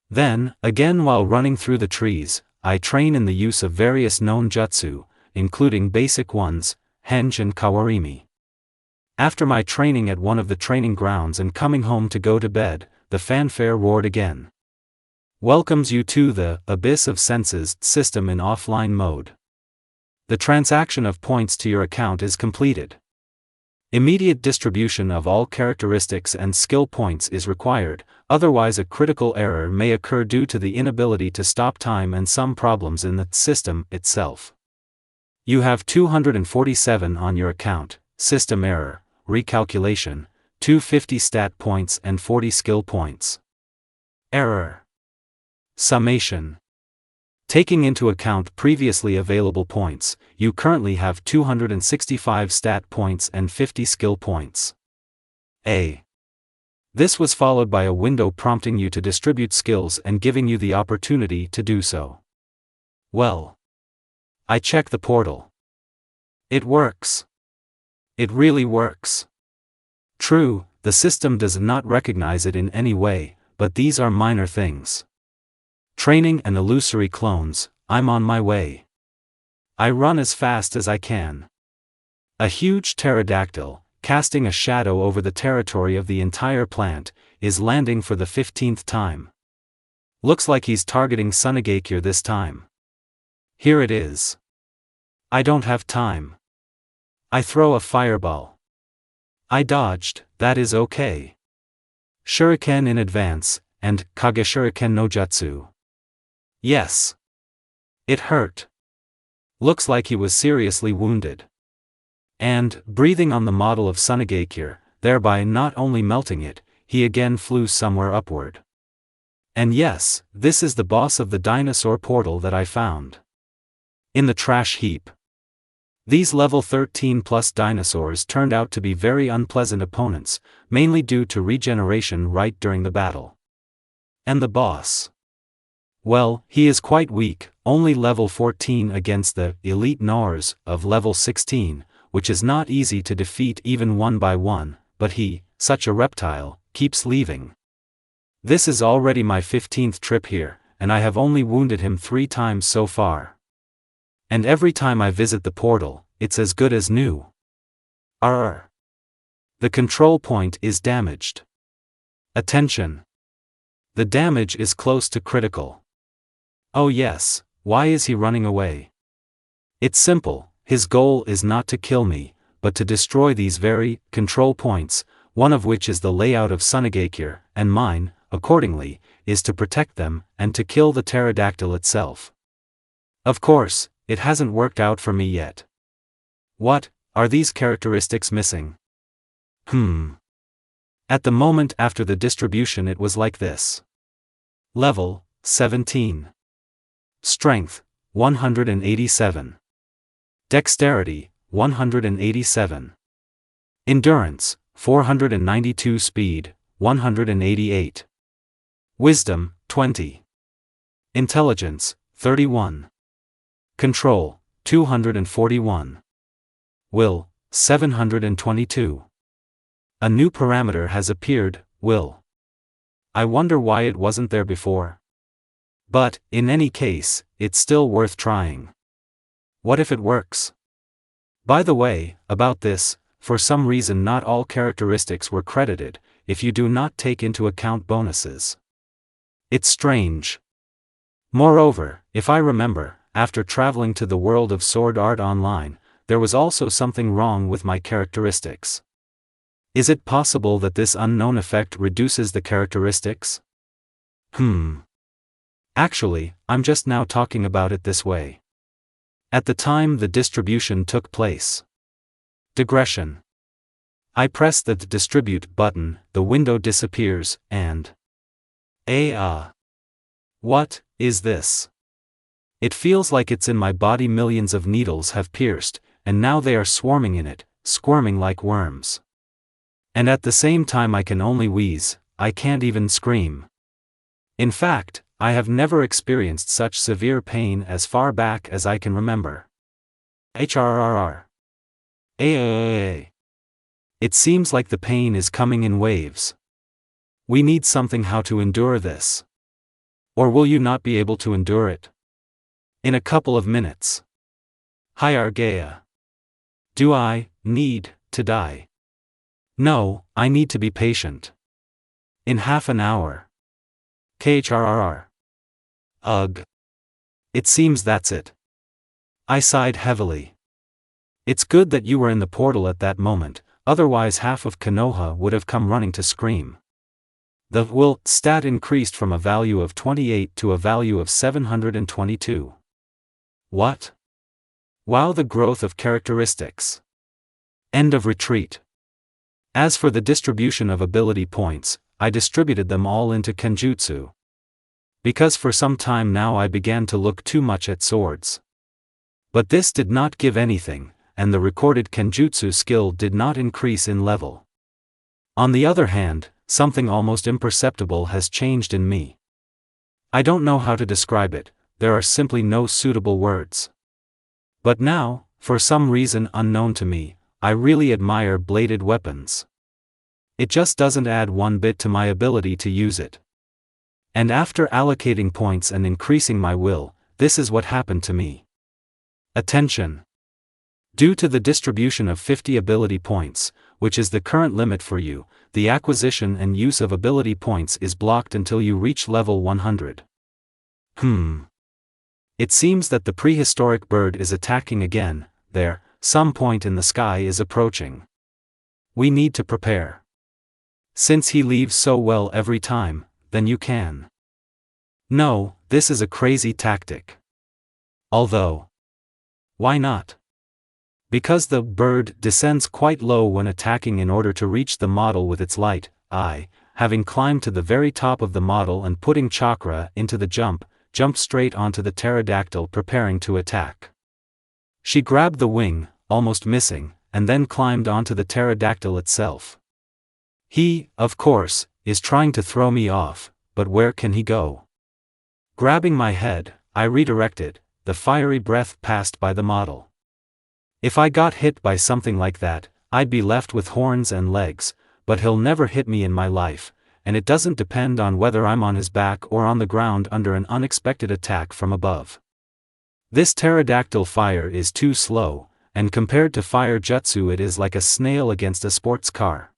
Then, again while running through the trees, I train in the use of various known jutsu, including basic ones, henge and kawarimi. After my training at one of the training grounds and coming home to go to bed, the fanfare roared again. Welcomes you to the Abyss of Senses system in offline mode. The transaction of points to your account is completed. Immediate distribution of all characteristics and skill points is required, otherwise a critical error may occur due to the inability to stop time and some problems in the system itself. You have 247 on your account, system error, recalculation, 250 stat points and 40 skill points. Error. Summation. Taking into account previously available points, you currently have 265 stat points and 50 skill points. A. This was followed by a window prompting you to distribute skills and giving you the opportunity to do so. Well. I check the portal. It works. It really works. True, the system does not recognize it in any way, but these are minor things. Training and illusory clones, I'm on my way. I run as fast as I can. A huge pterodactyl, casting a shadow over the territory of the entire plant, is landing for the 15th time. Looks like he's targeting Sunagakure this time. Here it is. I don't have time. I throw a fireball. I dodged, that is okay. Shuriken in advance, and Kage Shuriken no Jutsu. Yes. It hurt. Looks like he was seriously wounded. And, breathing on the model of Sunagakure, thereby not only melting it, he again flew somewhere upward. And yes, this is the boss of the dinosaur portal that I found. In the trash heap. These level 13 plus dinosaurs turned out to be very unpleasant opponents, mainly due to regeneration right during the battle. And the boss. Well, he is quite weak, only level 14 against the elite Nars of level 16, which is not easy to defeat even one by one, but he, such a reptile, keeps leaving. This is already my 15th trip here, and I have only wounded him 3 times so far. And every time I visit the portal, it's as good as new. Arr! The control point is damaged. Attention! The damage is close to critical. Oh yes, why is he running away? It's simple, his goal is not to kill me, but to destroy these very control points, one of which is the layout of Sunagakure, and mine, accordingly, is to protect them, and to kill the pterodactyl itself. Of course, it hasn't worked out for me yet. What, are these characteristics missing? At the moment after the distribution it was like this. Level, 17. Strength, 187. Dexterity, 187. Endurance, 492. Speed, 188. Wisdom, 20. Intelligence, 31. Control, 241. Will, 722. A new parameter has appeared, will. I wonder why it wasn't there before. But, in any case, it's still worth trying. What if it works? By the way, about this, for some reason not all characteristics were credited, if you do not take into account bonuses. It's strange. Moreover, if I remember, after traveling to the world of Sword Art Online, there was also something wrong with my characteristics. Is it possible that this unknown effect reduces the characteristics? Actually, I'm just now talking about it this way. At the time the distribution took place. Digression. I press the distribute button, the window disappears, and... What is this? It feels like it's in my body. Millions of needles have pierced, and now they are swarming in it, squirming like worms. And at the same time I can only wheeze, I can't even scream. In fact, I have never experienced such severe pain as far back as I can remember. HRRR. It seems like the pain is coming in waves. We need something how to endure this. Or will you not be able to endure it? In a couple of minutes. Hierarchia. Do I need to die? No, I need to be patient. In half an hour. KHRRR. Ugh. It seems that's it. I sighed heavily. It's good that you were in the portal at that moment, otherwise half of Konoha would have come running to scream. The will stat increased from a value of 28 to a value of 722. What? Wow, the growth of characteristics. End of retreat. As for the distribution of ability points, I distributed them all into Kenjutsu. Because for some time now I began to look too much at swords. But this did not give anything, and the recorded Kenjutsu skill did not increase in level. On the other hand, something almost imperceptible has changed in me. I don't know how to describe it, there are simply no suitable words. But now, for some reason unknown to me, I really admire bladed weapons. It just doesn't add one bit to my ability to use it. And after allocating points and increasing my will, this is what happened to me. Attention! Due to the distribution of 50 ability points, which is the current limit for you, the acquisition and use of ability points is blocked until you reach level 100. It seems that the prehistoric bird is attacking again. There, some point in the sky is approaching. We need to prepare. Since he leaves so well every time, then you can. No, this is a crazy tactic. Although, why not? Because the bird descends quite low when attacking in order to reach the model with its light eye, having climbed to the very top of the model and putting chakra into the jumped straight onto the pterodactyl preparing to attack. She grabbed the wing, almost missing, and then climbed onto the pterodactyl itself. He, of course, is trying to throw me off, but where can he go? Grabbing my head, I redirected, the fiery breath passed by the model. If I got hit by something like that, I'd be left with horns and legs, but he'll never hit me in my life, and it doesn't depend on whether I'm on his back or on the ground under an unexpected attack from above. This pterodactyl fire is too slow, and compared to fire jutsu it is like a snail against a sports car.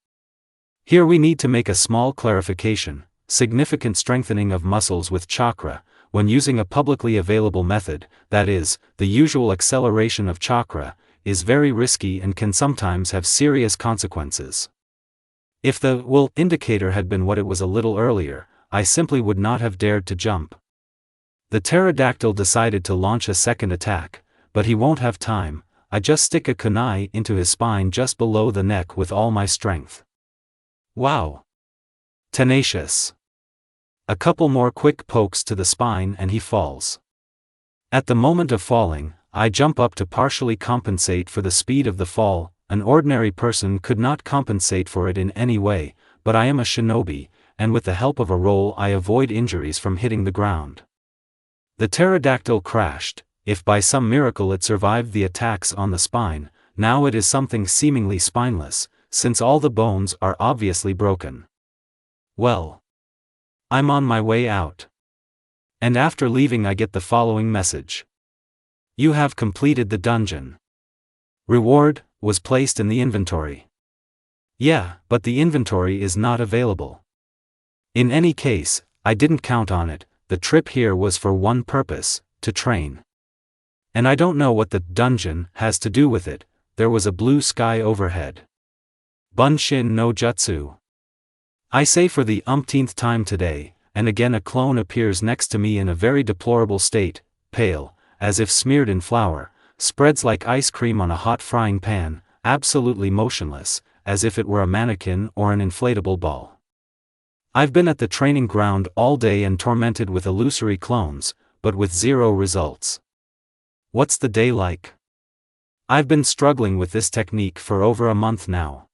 Here we need to make a small clarification: significant strengthening of muscles with chakra, when using a publicly available method, that is, the usual acceleration of chakra, is very risky and can sometimes have serious consequences. If the will indicator had been what it was a little earlier, I simply would not have dared to jump. The pterodactyl decided to launch a second attack, but he won't have time. I just stick a kunai into his spine just below the neck with all my strength. Wow! Tenacious. A couple more quick pokes to the spine and he falls. At the moment of falling, I jump up to partially compensate for the speed of the fall. An ordinary person could not compensate for it in any way, but I am a shinobi, and with the help of a roll I avoid injuries from hitting the ground. The pterodactyl crashed. If by some miracle it survived the attacks on the spine, now it is something seemingly spineless, since all the bones are obviously broken. Well, I'm on my way out. And after leaving I get the following message. You have completed the dungeon. Reward was placed in the inventory. Yeah, but the inventory is not available. In any case, I didn't count on it. The trip here was for one purpose, to train. And I don't know what the dungeon has to do with it. There was a blue sky overhead. Bunshin no Jutsu. I say for the umpteenth time today, and again a clone appears next to me in a very deplorable state, pale, as if smeared in flour, spreads like ice cream on a hot frying pan, absolutely motionless, as if it were a mannequin or an inflatable ball. I've been at the training ground all day and tormented with illusory clones, but with zero results. What's the day like? I've been struggling with this technique for over a month now.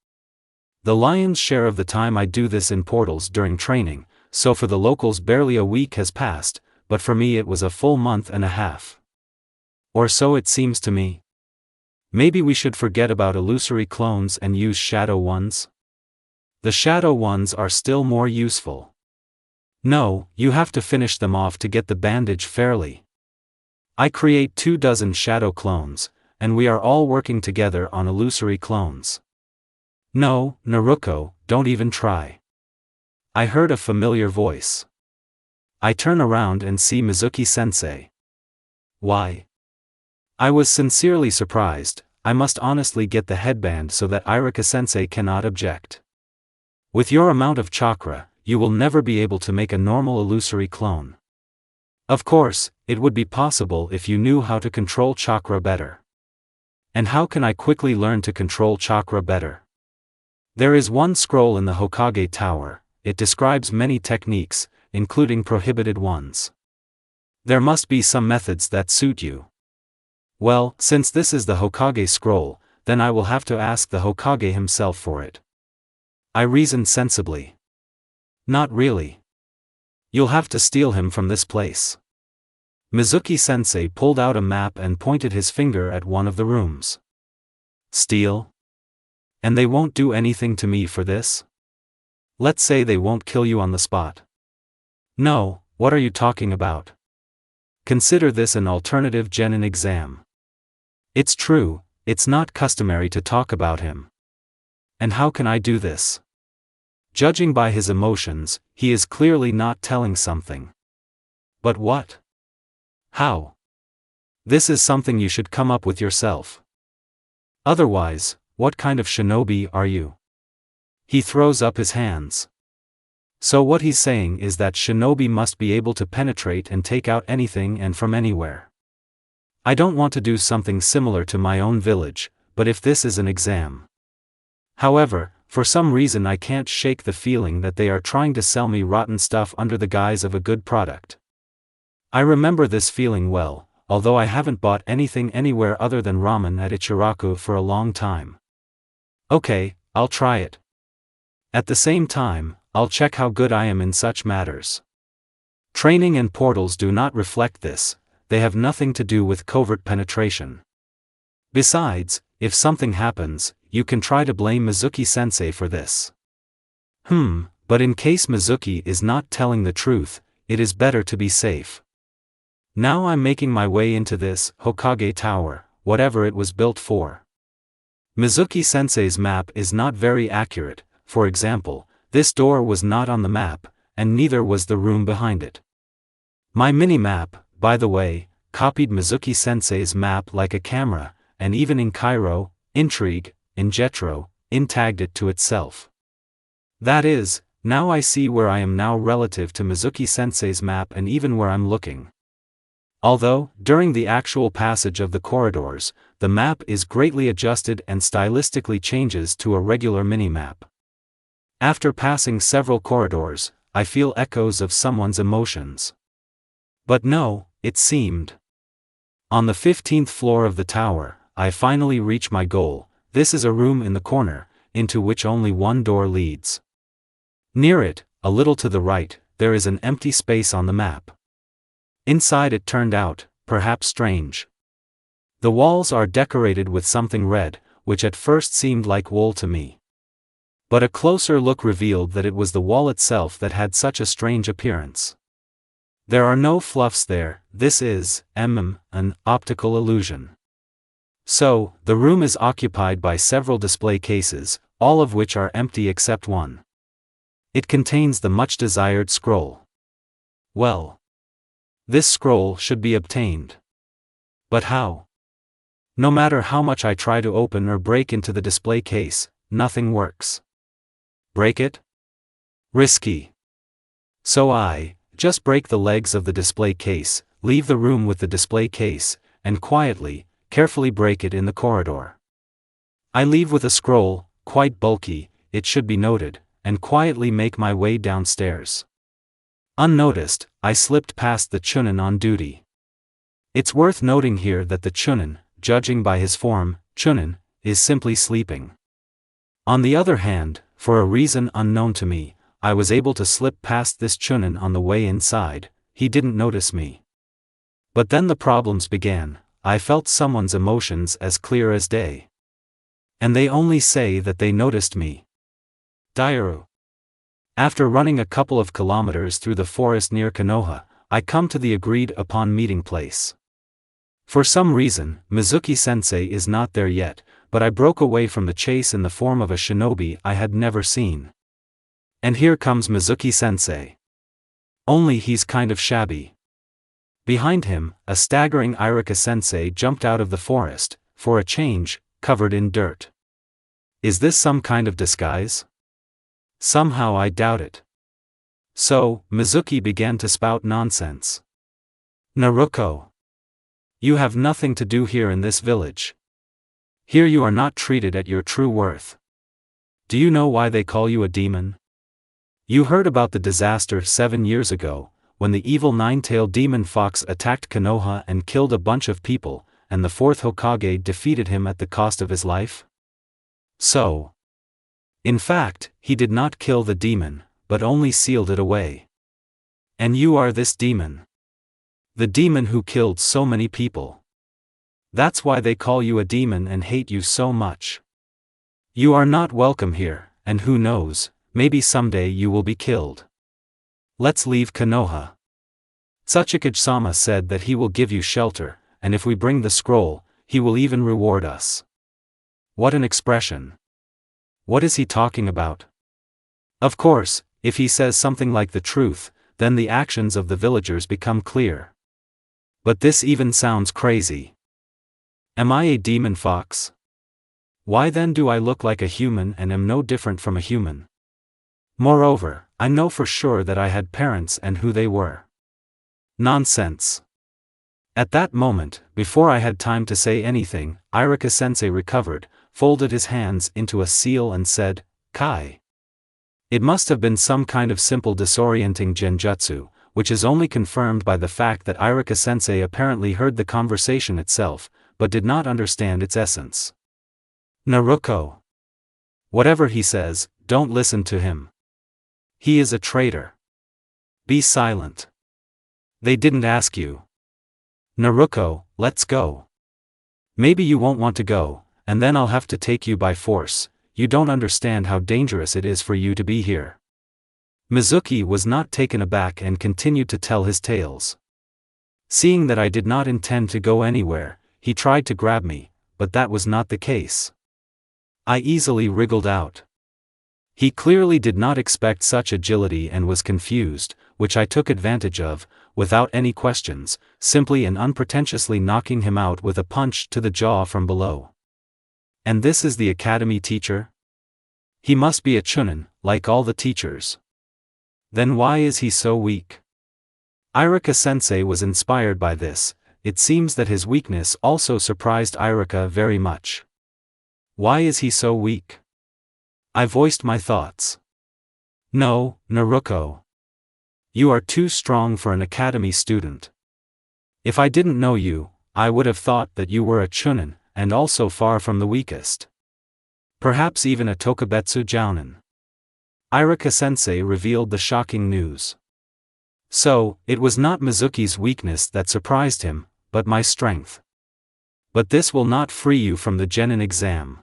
The lion's share of the time I do this in portals during training, so for the locals barely a week has passed, but for me it was a full month and a half. Or so it seems to me. Maybe we should forget about illusory clones and use shadow ones? The shadow ones are still more useful. No, you have to finish them off to get the bandage fairly. I create 24 shadow clones, and we are all working together on illusory clones. No, Naruko, don't even try. I heard a familiar voice. I turn around and see Mizuki-sensei. Why? I was sincerely surprised. I must honestly get the headband so that Iruka-sensei cannot object. With your amount of chakra, you will never be able to make a normal illusory clone. Of course, it would be possible if you knew how to control chakra better. And how can I quickly learn to control chakra better? There is one scroll in the Hokage Tower. It describes many techniques, including prohibited ones. There must be some methods that suit you. Well, since this is the Hokage scroll, then I will have to ask the Hokage himself for it. I reasoned sensibly. Not really. You'll have to steal him from this place. Mizuki-sensei pulled out a map and pointed his finger at one of the rooms. Steal? And they won't do anything to me for this? Let's say they won't kill you on the spot. No, what are you talking about? Consider this an alternative genin exam. It's true, it's not customary to talk about him. And how can I do this? Judging by his emotions, he is clearly not telling something. But what? How? This is something you should come up with yourself. Otherwise, what kind of shinobi are you? He throws up his hands. So what he's saying is that shinobi must be able to penetrate and take out anything and from anywhere. I don't want to do something similar to my own village, but if this is an exam. However, for some reason I can't shake the feeling that they are trying to sell me rotten stuff under the guise of a good product. I remember this feeling well, although I haven't bought anything anywhere other than ramen at Ichiraku for a long time. Okay, I'll try it. At the same time, I'll check how good I am in such matters. Training and portals do not reflect this, they have nothing to do with covert penetration. Besides, if something happens, you can try to blame Mizuki-sensei for this. But in case Mizuki is not telling the truth, it is better to be safe. Now I'm making my way into this Hokage Tower, whatever it was built for. Mizuki-sensei's map is not very accurate. For example, this door was not on the map, and neither was the room behind it. My mini-map, by the way, copied Mizuki-sensei's map like a camera, and even in Cairo, Intrigue, in Jetro, tagged it to itself. That is, now I see where I am now relative to Mizuki-sensei's map and even where I'm looking. Although, during the actual passage of the corridors, the map is greatly adjusted and stylistically changes to a regular mini-map. After passing several corridors, I feel echoes of someone's emotions. But no, it seemed. On the 15th floor of the tower, I finally reach my goal. This is a room in the corner, into which only one door leads. Near it, a little to the right, there is an empty space on the map. Inside it turned out, perhaps strange. The walls are decorated with something red, which at first seemed like wool to me. But a closer look revealed that it was the wall itself that had such a strange appearance. There are no fluffs there, this is, an optical illusion. So, the room is occupied by several display cases, all of which are empty except one. It contains the much-desired scroll. Well, this scroll should be obtained. But how? No matter how much I try to open or break into the display case, nothing works. Break it? Risky. So I just break the legs of the display case, leave the room with the display case, and quietly, carefully break it in the corridor. I leave with a scroll, quite bulky, it should be noted, and quietly make my way downstairs. Unnoticed, I slipped past the chunin on duty. It's worth noting here that the chunin, judging by his form, chunin, is simply sleeping. On the other hand, for a reason unknown to me, I was able to slip past this chunin on the way inside. He didn't notice me. But then the problems began. I felt someone's emotions as clear as day. And they only say that they noticed me. Dairu. After running a couple of kilometers through the forest near Konoha, I come to the agreed upon meeting place. For some reason, Mizuki-sensei is not there yet, but I broke away from the chase in the form of a shinobi I had never seen. And here comes Mizuki-sensei. Only he's kind of shabby. Behind him, a staggering Iruka-sensei jumped out of the forest, for a change, covered in dirt. Is this some kind of disguise? Somehow I doubt it. So, Mizuki began to spout nonsense. Naruko. You have nothing to do here in this village. Here you are not treated at your true worth. Do you know why they call you a demon? You heard about the disaster 7 years ago, when the evil nine-tailed demon fox attacked Konoha and killed a bunch of people, and the fourth Hokage defeated him at the cost of his life? So. In fact, he did not kill the demon, but only sealed it away. And you are this demon. The demon who killed so many people. That's why they call you a demon and hate you so much. You are not welcome here, and who knows, maybe someday you will be killed. Let's leave Konoha. Tsuchikage-sama said that he will give you shelter, and if we bring the scroll, he will even reward us. What an expression. What is he talking about? Of course, if he says something like the truth, then the actions of the villagers become clear. But this even sounds crazy. Am I a demon fox? Why then do I look like a human and am no different from a human? Moreover, I know for sure that I had parents and who they were. Nonsense. At that moment, before I had time to say anything, Iruka-sensei recovered, folded his hands into a seal and said, "Kai." It must have been some kind of simple disorienting genjutsu, which is only confirmed by the fact that Iruka-sensei apparently heard the conversation itself, but did not understand its essence. Naruko. Whatever he says, don't listen to him. He is a traitor. Be silent. They didn't ask you. Naruko, let's go. Maybe you won't want to go, and then I'll have to take you by force. You don't understand how dangerous it is for you to be here. Mizuki was not taken aback and continued to tell his tales. Seeing that I did not intend to go anywhere, he tried to grab me, but that was not the case. I easily wriggled out. He clearly did not expect such agility and was confused, which I took advantage of, without any questions, simply and unpretentiously knocking him out with a punch to the jaw from below. And this is the academy teacher? He must be a chunin, like all the teachers. Then why is he so weak? Iruka-sensei was inspired by this. It seems that his weakness also surprised Iruka very much. Why is he so weak? I voiced my thoughts. No, Naruko. You are too strong for an academy student. If I didn't know you, I would have thought that you were a chunin, and also far from the weakest. Perhaps even a tokubetsu jounin. Iruka-sensei revealed the shocking news. So, it was not Mizuki's weakness that surprised him, but my strength. But this will not free you from the genin exam,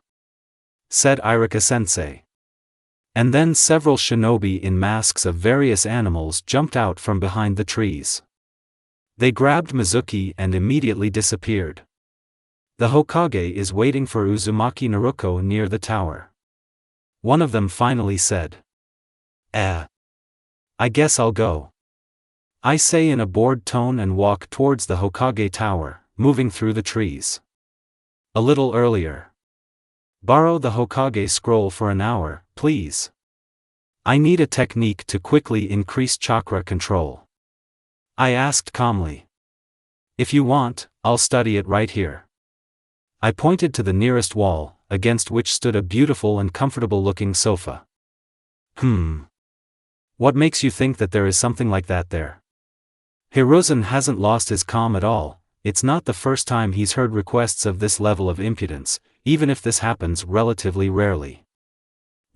said Iruka-sensei. And then several shinobi in masks of various animals jumped out from behind the trees. They grabbed Mizuki and immediately disappeared. The Hokage is waiting for Uzumaki Naruko near the tower. One of them finally said, I guess I'll go. I say in a bored tone and walk towards the Hokage tower, moving through the trees. A little earlier. Borrow the Hokage scroll for an hour, please. I need a technique to quickly increase chakra control. I asked calmly. If you want, I'll study it right here. I pointed to the nearest wall, against which stood a beautiful and comfortable-looking sofa. What makes you think that there is something like that there? Hiruzen hasn't lost his calm at all. It's not the first time he's heard requests of this level of impudence, even if this happens relatively rarely.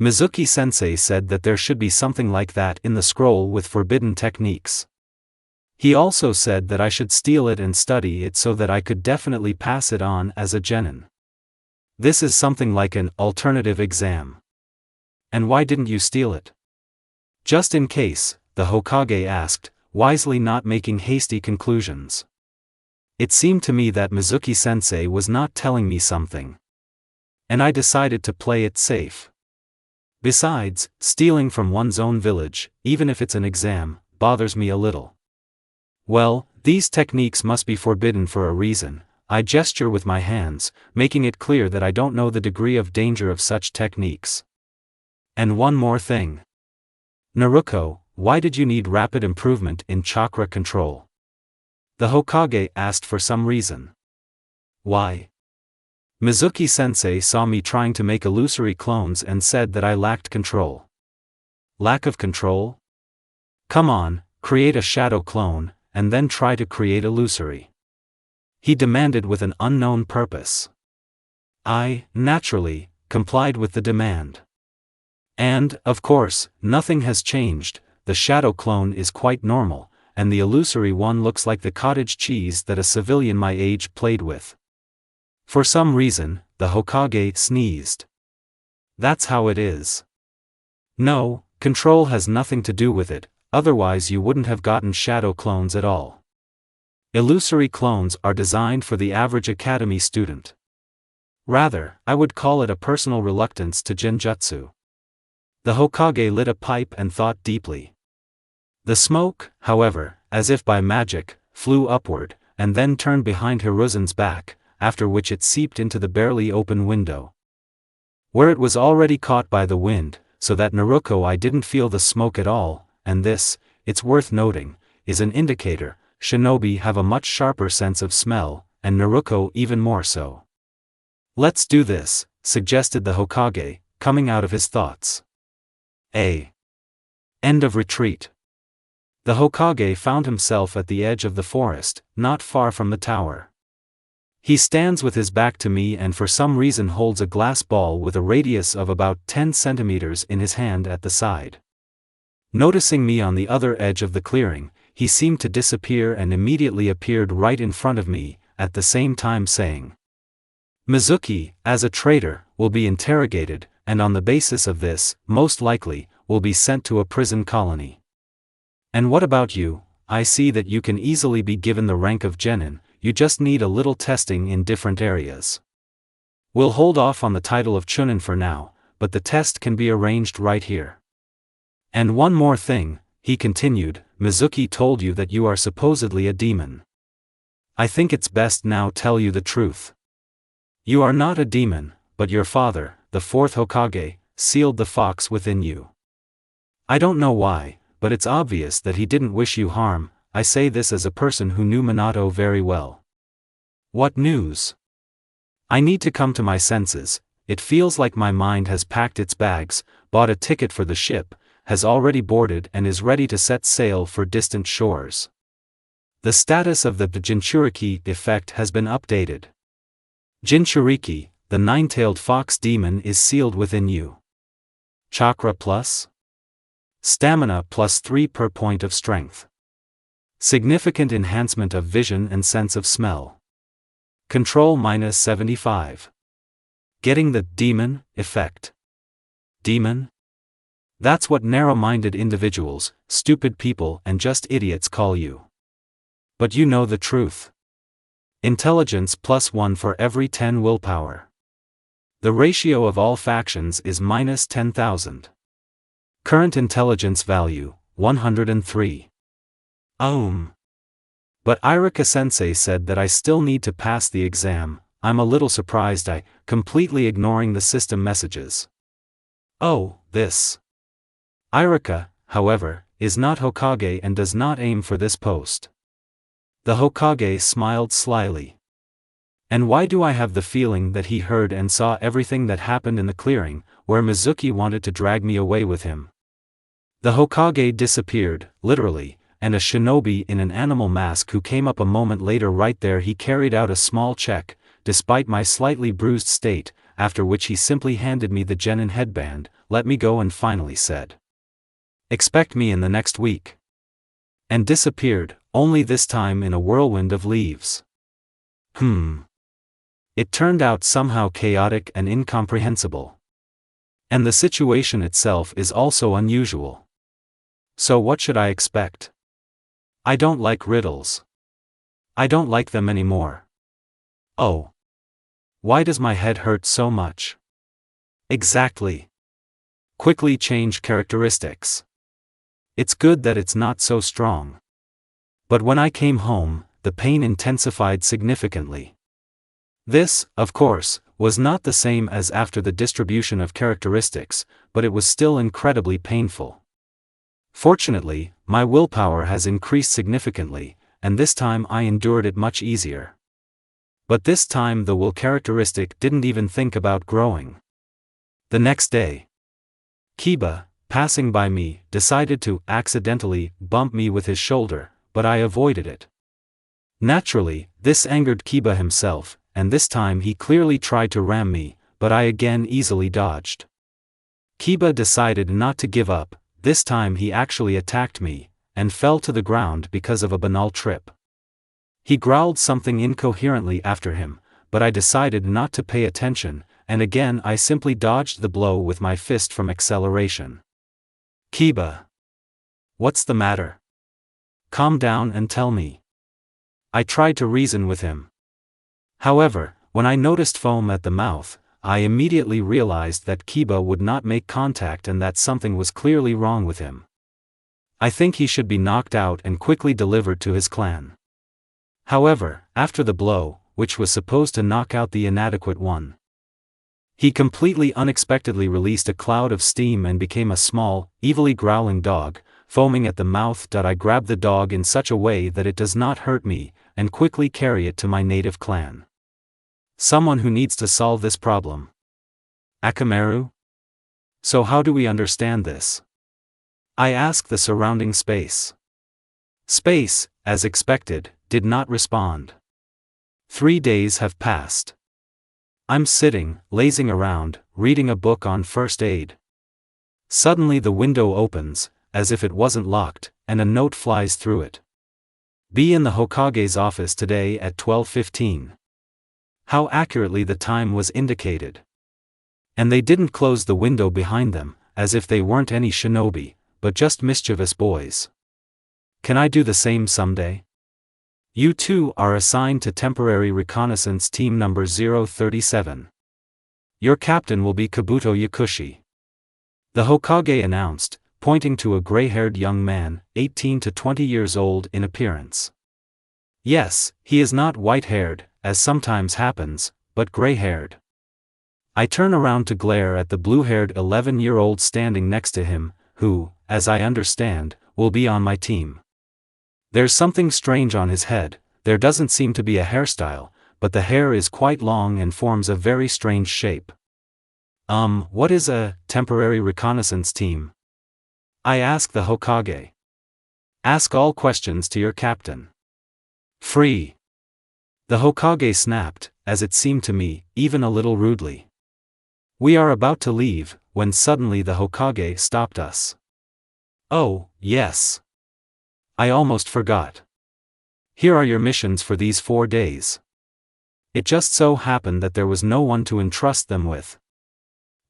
Mizuki-sensei said that there should be something like that in the scroll with forbidden techniques. He also said that I should steal it and study it so that I could definitely pass it on as a genin. This is something like an alternative exam. And why didn't you steal it? Just in case, the Hokage asked, wisely not making hasty conclusions. It seemed to me that Mizuki-sensei was not telling me something. And I decided to play it safe. Besides, stealing from one's own village, even if it's an exam, bothers me a little. Well, these techniques must be forbidden for a reason. I gesture with my hands, making it clear that I don't know the degree of danger of such techniques. And one more thing. Naruko, why did you need rapid improvement in chakra control? The Hokage asked for some reason. Why? Mizuki-sensei saw me trying to make illusory clones and said that I lacked control. Lack of control? Come on, create a shadow clone, and then try to create illusory. He demanded with an unknown purpose. I, naturally, complied with the demand. And, of course, nothing has changed. The shadow clone is quite normal, and the illusory one looks like the cottage cheese that a civilian my age played with. For some reason, the Hokage sneezed. That's how it is. No, control has nothing to do with it, otherwise you wouldn't have gotten shadow clones at all. Illusory clones are designed for the average academy student. Rather, I would call it a personal reluctance to genjutsu. The Hokage lit a pipe and thought deeply. The smoke, however, as if by magic, flew upward, and then turned behind Hiruzen's back, after which it seeped into the barely open window, where it was already caught by the wind, so that Naruko I didn't feel the smoke at all, and this, it's worth noting, is an indicator. Shinobi have a much sharper sense of smell, and Naruko even more so. Let's do this, suggested the Hokage, coming out of his thoughts. End of retreat. The Hokage found himself at the edge of the forest, not far from the tower. He stands with his back to me and for some reason holds a glass ball with a radius of about 10 centimeters in his hand at the side. Noticing me on the other edge of the clearing, he seemed to disappear and immediately appeared right in front of me, at the same time saying, Mizuki, as a traitor, will be interrogated, and on the basis of this, most likely, will be sent to a prison colony. And what about you? I see that you can easily be given the rank of genin, you just need a little testing in different areas. We'll hold off on the title of chunin for now, but the test can be arranged right here. And one more thing, he continued, Mizuki told you that you are supposedly a demon. I think it's best now tell you the truth. You are not a demon, but your father, the fourth Hokage, sealed the fox within you. I don't know why, but it's obvious that he didn't wish you harm. I say this as a person who knew Minato very well. What news? I need to come to my senses. It feels like my mind has packed its bags, bought a ticket for the ship, has already boarded and is ready to set sail for distant shores. The status of the Jinchuriki effect has been updated. Jinchuriki, the nine-tailed fox demon, is sealed within you. Chakra plus? Stamina plus 3 per point of strength. Significant enhancement of vision and sense of smell. Control minus 75. Getting the demon effect. Demon? That's what narrow-minded individuals, stupid people and just idiots call you. But you know the truth. Intelligence plus 1 for every 10 willpower. The ratio of all factions is minus 10,000. Current intelligence value, 103. But Iruka-sensei said that I still need to pass the exam. I'm a little surprised. I, completely ignoring the system messages. Oh, this. Iruka, however, is not Hokage and does not aim for this post. The Hokage smiled slyly. And why do I have the feeling that he heard and saw everything that happened in the clearing, where Mizuki wanted to drag me away with him? The Hokage disappeared, literally, and a shinobi in an animal mask who came up a moment later right there. He carried out a small check, despite my slightly bruised state, after which he simply handed me the genin headband, let me go and finally said, "Expect me in the next week." And disappeared, only this time in a whirlwind of leaves. It turned out somehow chaotic and incomprehensible. And the situation itself is also unusual. So what should I expect? I don't like riddles. I don't like them anymore. Oh. Why does my head hurt so much? Exactly. Quickly change characteristics. It's good that it's not so strong. But when I came home, the pain intensified significantly. This, of course, was not the same as after the distribution of characteristics, but it was still incredibly painful. Fortunately, my willpower has increased significantly, and this time I endured it much easier. But this time the will characteristic didn't even think about growing. The next day, Kiba, passing by me, decided to accidentally bump me with his shoulder, but I avoided it. Naturally, this angered Kiba himself, and this time he clearly tried to ram me, but I again easily dodged. Kiba decided not to give up. This time he actually attacked me, and fell to the ground because of a banal trip. He growled something incoherently after him, but I decided not to pay attention, and again I simply dodged the blow with my fist from acceleration. Kiba. What's the matter? Calm down and tell me. I tried to reason with him. However, when I noticed foam at the mouth, I immediately realized that Kiba would not make contact and that something was clearly wrong with him. I think he should be knocked out and quickly delivered to his clan. However, after the blow, which was supposed to knock out the inadequate one, he completely unexpectedly released a cloud of steam and became a small, evilly growling dog, foaming at the mouth. I grab the dog in such a way that it does not hurt me, and quickly carry it to my native clan. Someone who needs to solve this problem. Akamaru? So how do we understand this? I ask the surrounding space. Space, as expected, did not respond. 3 days have passed. I'm sitting, lazing around, reading a book on first aid. Suddenly the window opens, as if it wasn't locked, and a note flies through it. Be in the Hokage's office today at 12:15. How accurately the time was indicated. And they didn't close the window behind them, as if they weren't any shinobi, but just mischievous boys. Can I do the same someday? You two are assigned to temporary reconnaissance team number 037. Your captain will be Kabuto Yakushi. The Hokage announced, pointing to a gray-haired young man, 18 to 20 years old in appearance. Yes, he is not white-haired, as sometimes happens, but gray-haired. I turn around to glare at the blue-haired 11-year-old standing next to him, who, as I understand, will be on my team. There's something strange on his head. There doesn't seem to be a hairstyle, but the hair is quite long and forms a very strange shape. What is a temporary reconnaissance team? I ask the Hokage. Ask all questions to your captain. Free. The Hokage snapped, as it seemed to me, even a little rudely. We are about to leave, when suddenly the Hokage stopped us. Oh, yes. I almost forgot. Here are your missions for these 4 days. It just so happened that there was no one to entrust them with.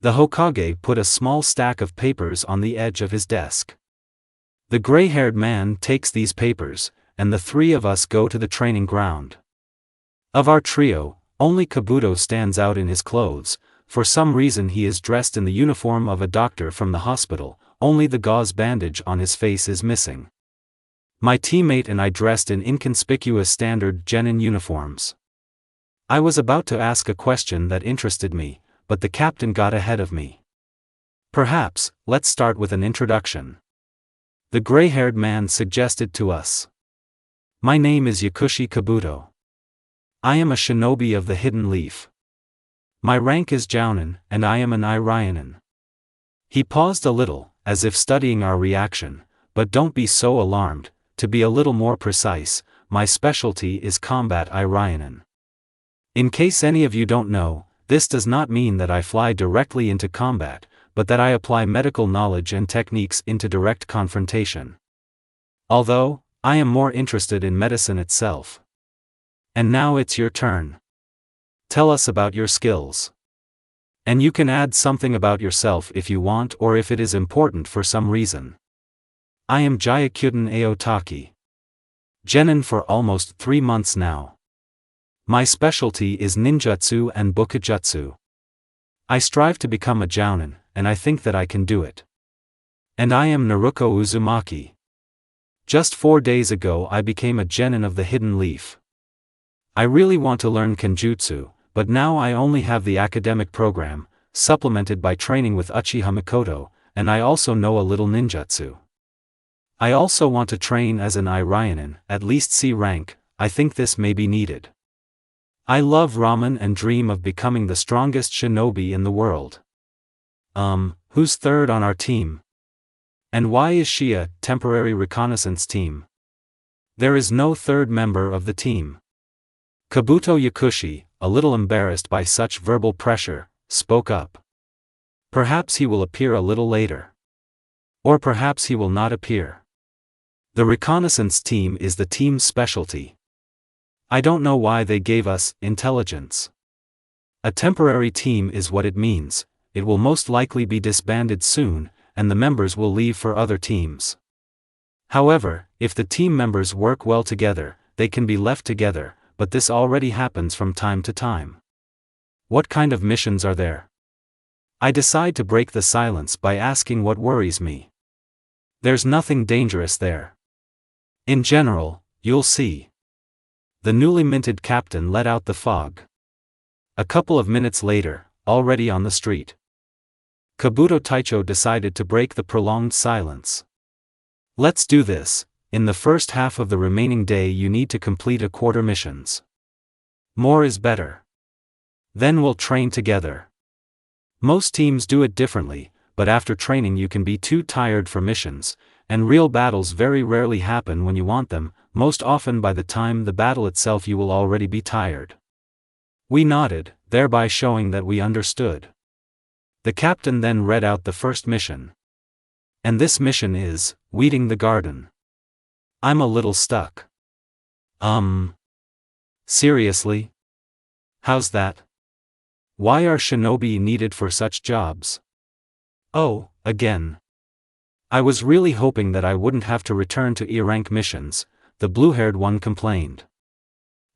The Hokage put a small stack of papers on the edge of his desk. The gray-haired man takes these papers, and the 3 of us go to the training ground. Of our trio, only Kabuto stands out in his clothes. For some reason he is dressed in the uniform of a doctor from the hospital, only the gauze bandage on his face is missing. My teammate and I dressed in inconspicuous standard genin uniforms. I was about to ask a question that interested me, but the captain got ahead of me. Perhaps, let's start with an introduction. The gray-haired man suggested to us. My name is Yakushi Kabuto. I am a shinobi of the hidden leaf. My rank is Jounin, and I am an Irionin. He paused a little, as if studying our reaction, but don't be so alarmed. To be a little more precise, my specialty is combat Irionin. In case any of you don't know, this does not mean that I fly directly into combat, but that I apply medical knowledge and techniques into direct confrontation. Although, I am more interested in medicine itself. And now it's your turn. Tell us about your skills. And you can add something about yourself if you want or if it is important for some reason. I am Jayakuten Aotaki. Genin for almost 3 months now. My specialty is ninjutsu and bukujutsu. I strive to become a jounin, and I think that I can do it. And I am Naruko Uzumaki. Just 4 days ago I became a genin of the hidden leaf. I really want to learn kenjutsu, but now I only have the academic program, supplemented by training with Uchiha Mikoto, and I also know a little ninjutsu. I also want to train as an Irionin, at least C rank. I think this may be needed. I love ramen and dream of becoming the strongest shinobi in the world. Who's third on our team? And why is she a temporary reconnaissance team? There is no third member of the team. Kabuto Yakushi, a little embarrassed by such verbal pressure, spoke up. Perhaps he will appear a little later. Or perhaps he will not appear. The reconnaissance team is the team's specialty. I don't know why they gave us intelligence. A temporary team is what it means. It will most likely be disbanded soon, and the members will leave for other teams. However, if the team members work well together, they can be left together, but this already happens from time to time. What kind of missions are there? I decide to break the silence by asking what worries me. There's nothing dangerous there. In general, you'll see. The newly minted captain let out the fog. A couple of minutes later, already on the street, Kabuto Taicho decided to break the prolonged silence. Let's do this. In the first half of the remaining day you need to complete a quarter missions. More is better. Then we'll train together. Most teams do it differently, but after training you can be too tired for missions, and real battles very rarely happen when you want them. Most often by the time the battle itself you will already be tired. We nodded, thereby showing that we understood. The captain then read out the first mission. And this mission is, weeding the garden. I'm a little stuck. Seriously? How's that? Why are shinobi needed for such jobs? Oh, again. I was really hoping that I wouldn't have to return to E-rank missions, the blue-haired one complained.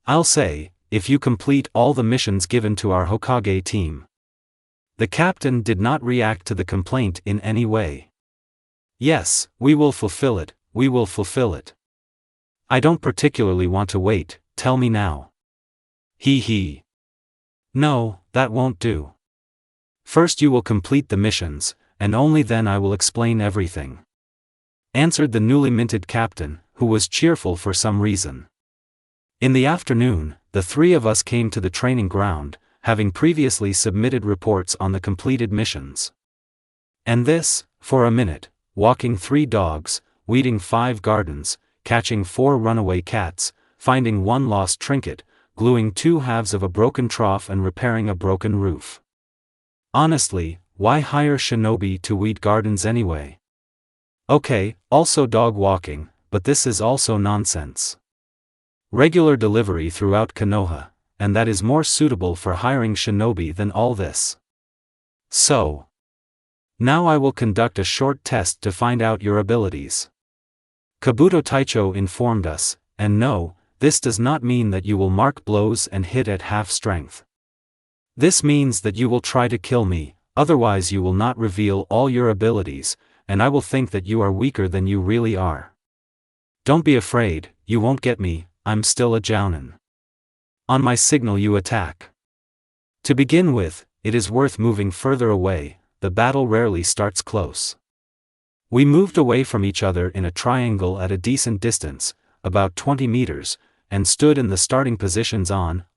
I'll say, if you complete all the missions given to our Hokage team. The captain did not react to the complaint in any way. Yes, we will fulfill it, we will fulfill it. I don't particularly want to wait, tell me now. He. No, that won't do. First you will complete the missions, and only then I will explain everything. Answered the newly minted captain, who was cheerful for some reason. In the afternoon, the three of us came to the training ground, having previously submitted reports on the completed missions. And this, for a minute, walking 3 dogs, weeding 5 gardens, catching 4 runaway cats, finding 1 lost trinket, gluing 2 halves of a broken trough and repairing a broken roof. Honestly, why hire shinobi to weed gardens anyway? Okay, also dog walking, but this is also nonsense. Regular delivery throughout Konoha, and that is more suitable for hiring shinobi than all this. So, now I will conduct a short test to find out your abilities. Kabuto Taicho informed us, and no, this does not mean that you will mark blows and hit at half strength. This means that you will try to kill me, otherwise you will not reveal all your abilities, and I will think that you are weaker than you really are. Don't be afraid, you won't get me, I'm still a jounin. On my signal you attack. To begin with, it is worth moving further away, the battle rarely starts close. We moved away from each other in a triangle at a decent distance, about 20 meters, and stood in the starting positions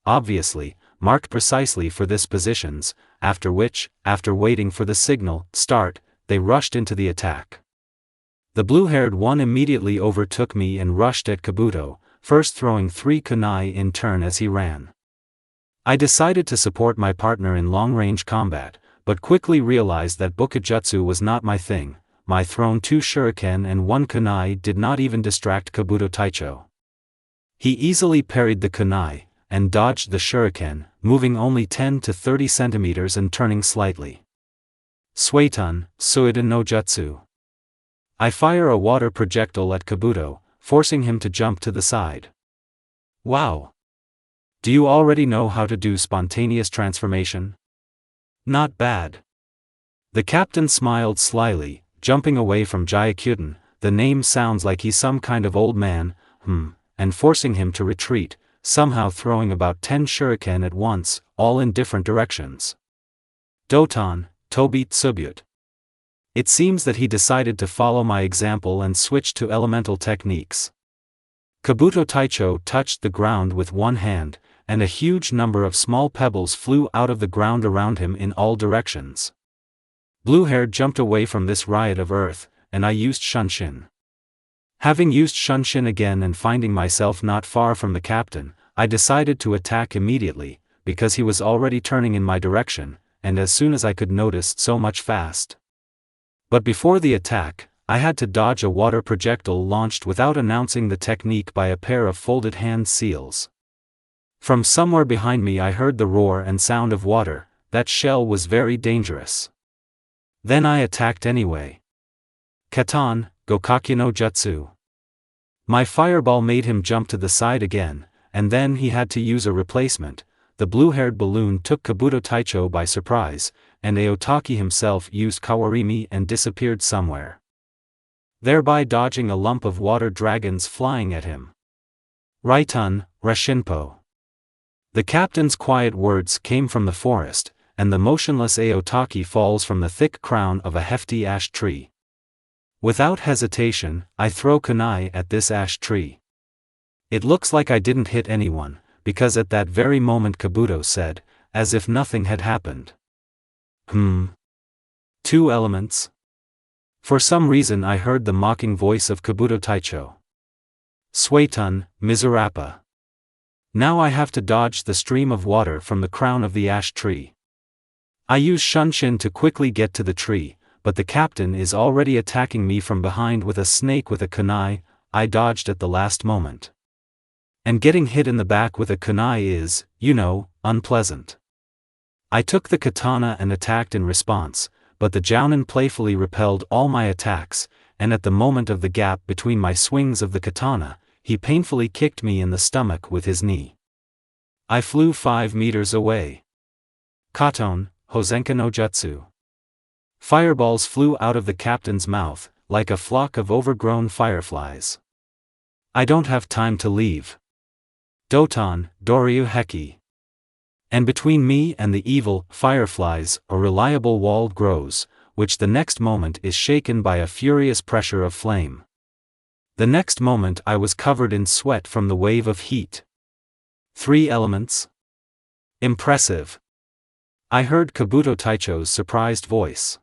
obviously, marked precisely for this positions, after which, after waiting for the signal, start, they rushed into the attack. The blue-haired one immediately overtook me and rushed at Kabuto, first throwing 3 kunai in turn as he ran. I decided to support my partner in long-range combat, but quickly realized that Bukijutsu was not my thing. My thrown 2 shuriken and 1 kunai did not even distract Kabuto Taicho. He easily parried the kunai, and dodged the shuriken, moving only 10 to 30 centimeters and turning slightly. Suiton, Suiden no Jutsu. I fire a water projectile at Kabuto, forcing him to jump to the side. Wow! Do you already know how to do spontaneous transformation? Not bad. The captain smiled slyly, jumping away from Jayakuten, the name sounds like he's some kind of old man, and forcing him to retreat, somehow throwing about 10 shuriken at once, all in different directions. Doton, Tobi Tsubut. It seems that he decided to follow my example and switch to elemental techniques. Kabuto Taicho touched the ground with one hand, and a huge number of small pebbles flew out of the ground around him in all directions. Blue-haired jumped away from this riot of earth, and I used Shunshin. Having used Shunshin again and finding myself not far from the captain, I decided to attack immediately, because he was already turning in my direction, and as soon as I could notice so much fast. But before the attack, I had to dodge a water projectile launched without announcing the technique by a pair of folded hand seals. From somewhere behind me I heard the roar and sound of water. That shell was very dangerous. Then I attacked anyway. Katon, Gokaki no Jutsu. My fireball made him jump to the side again, and then he had to use a replacement. The blue-haired balloon took Kabuto Taicho by surprise, and Aotaki himself used Kawarimi and disappeared somewhere, thereby dodging a lump of water dragons flying at him. Raitun, Rashinpo. The captain's quiet words came from the forest, and the motionless Aotaki falls from the thick crown of a hefty ash tree. Without hesitation, I throw kunai at this ash tree. It looks like I didn't hit anyone, because at that very moment Kabuto said, as if nothing had happened. 2 elements? For some reason I heard the mocking voice of Kabuto Taicho. Suiton, Mizurappa. Now I have to dodge the stream of water from the crown of the ash tree. I use Shunshin to quickly get to the tree, but the captain is already attacking me from behind with a snake with a kunai. I dodged at the last moment. And getting hit in the back with a kunai is, unpleasant. I took the katana and attacked in response, but the jounin playfully repelled all my attacks, and at the moment of the gap between my swings of the katana, he painfully kicked me in the stomach with his knee. I flew 5 meters away. Katon, Hosenka no Jutsu. Fireballs flew out of the captain's mouth, like a flock of overgrown fireflies. I don't have time to leave. Doton, Doryu Heki. And between me and the evil fireflies, a reliable wall grows, which the next moment is shaken by a furious pressure of flame. The next moment I was covered in sweat from the wave of heat. 3 elements? Impressive. I heard Kabuto Taicho's surprised voice.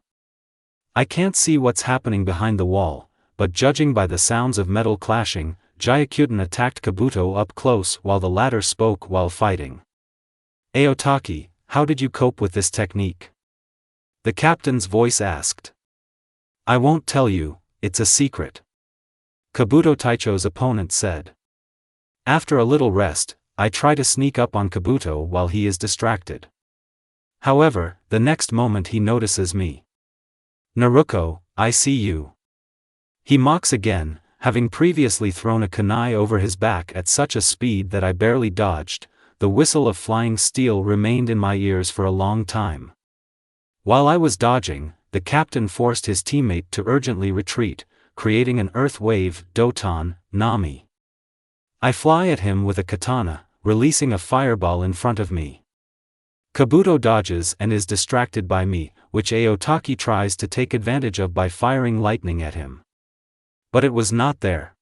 I can't see what's happening behind the wall, but judging by the sounds of metal clashing, Jayakuten attacked Kabuto up close while the latter spoke while fighting. Aotaki, how did you cope with this technique? The captain's voice asked. I won't tell you, it's a secret. Kabuto Taicho's opponent said. After a little rest, I try to sneak up on Kabuto while he is distracted. However, the next moment he notices me. Naruko, I see you. He mocks again, having previously thrown a kunai over his back at such a speed that I barely dodged. The whistle of flying steel remained in my ears for a long time. While I was dodging, the captain forced his teammate to urgently retreat, creating an earth wave, Doton, Nami. I fly at him with a katana, releasing a fireball in front of me. Kabuto dodges and is distracted by me, which Aotaki tries to take advantage of by firing lightning at him. But it was not there.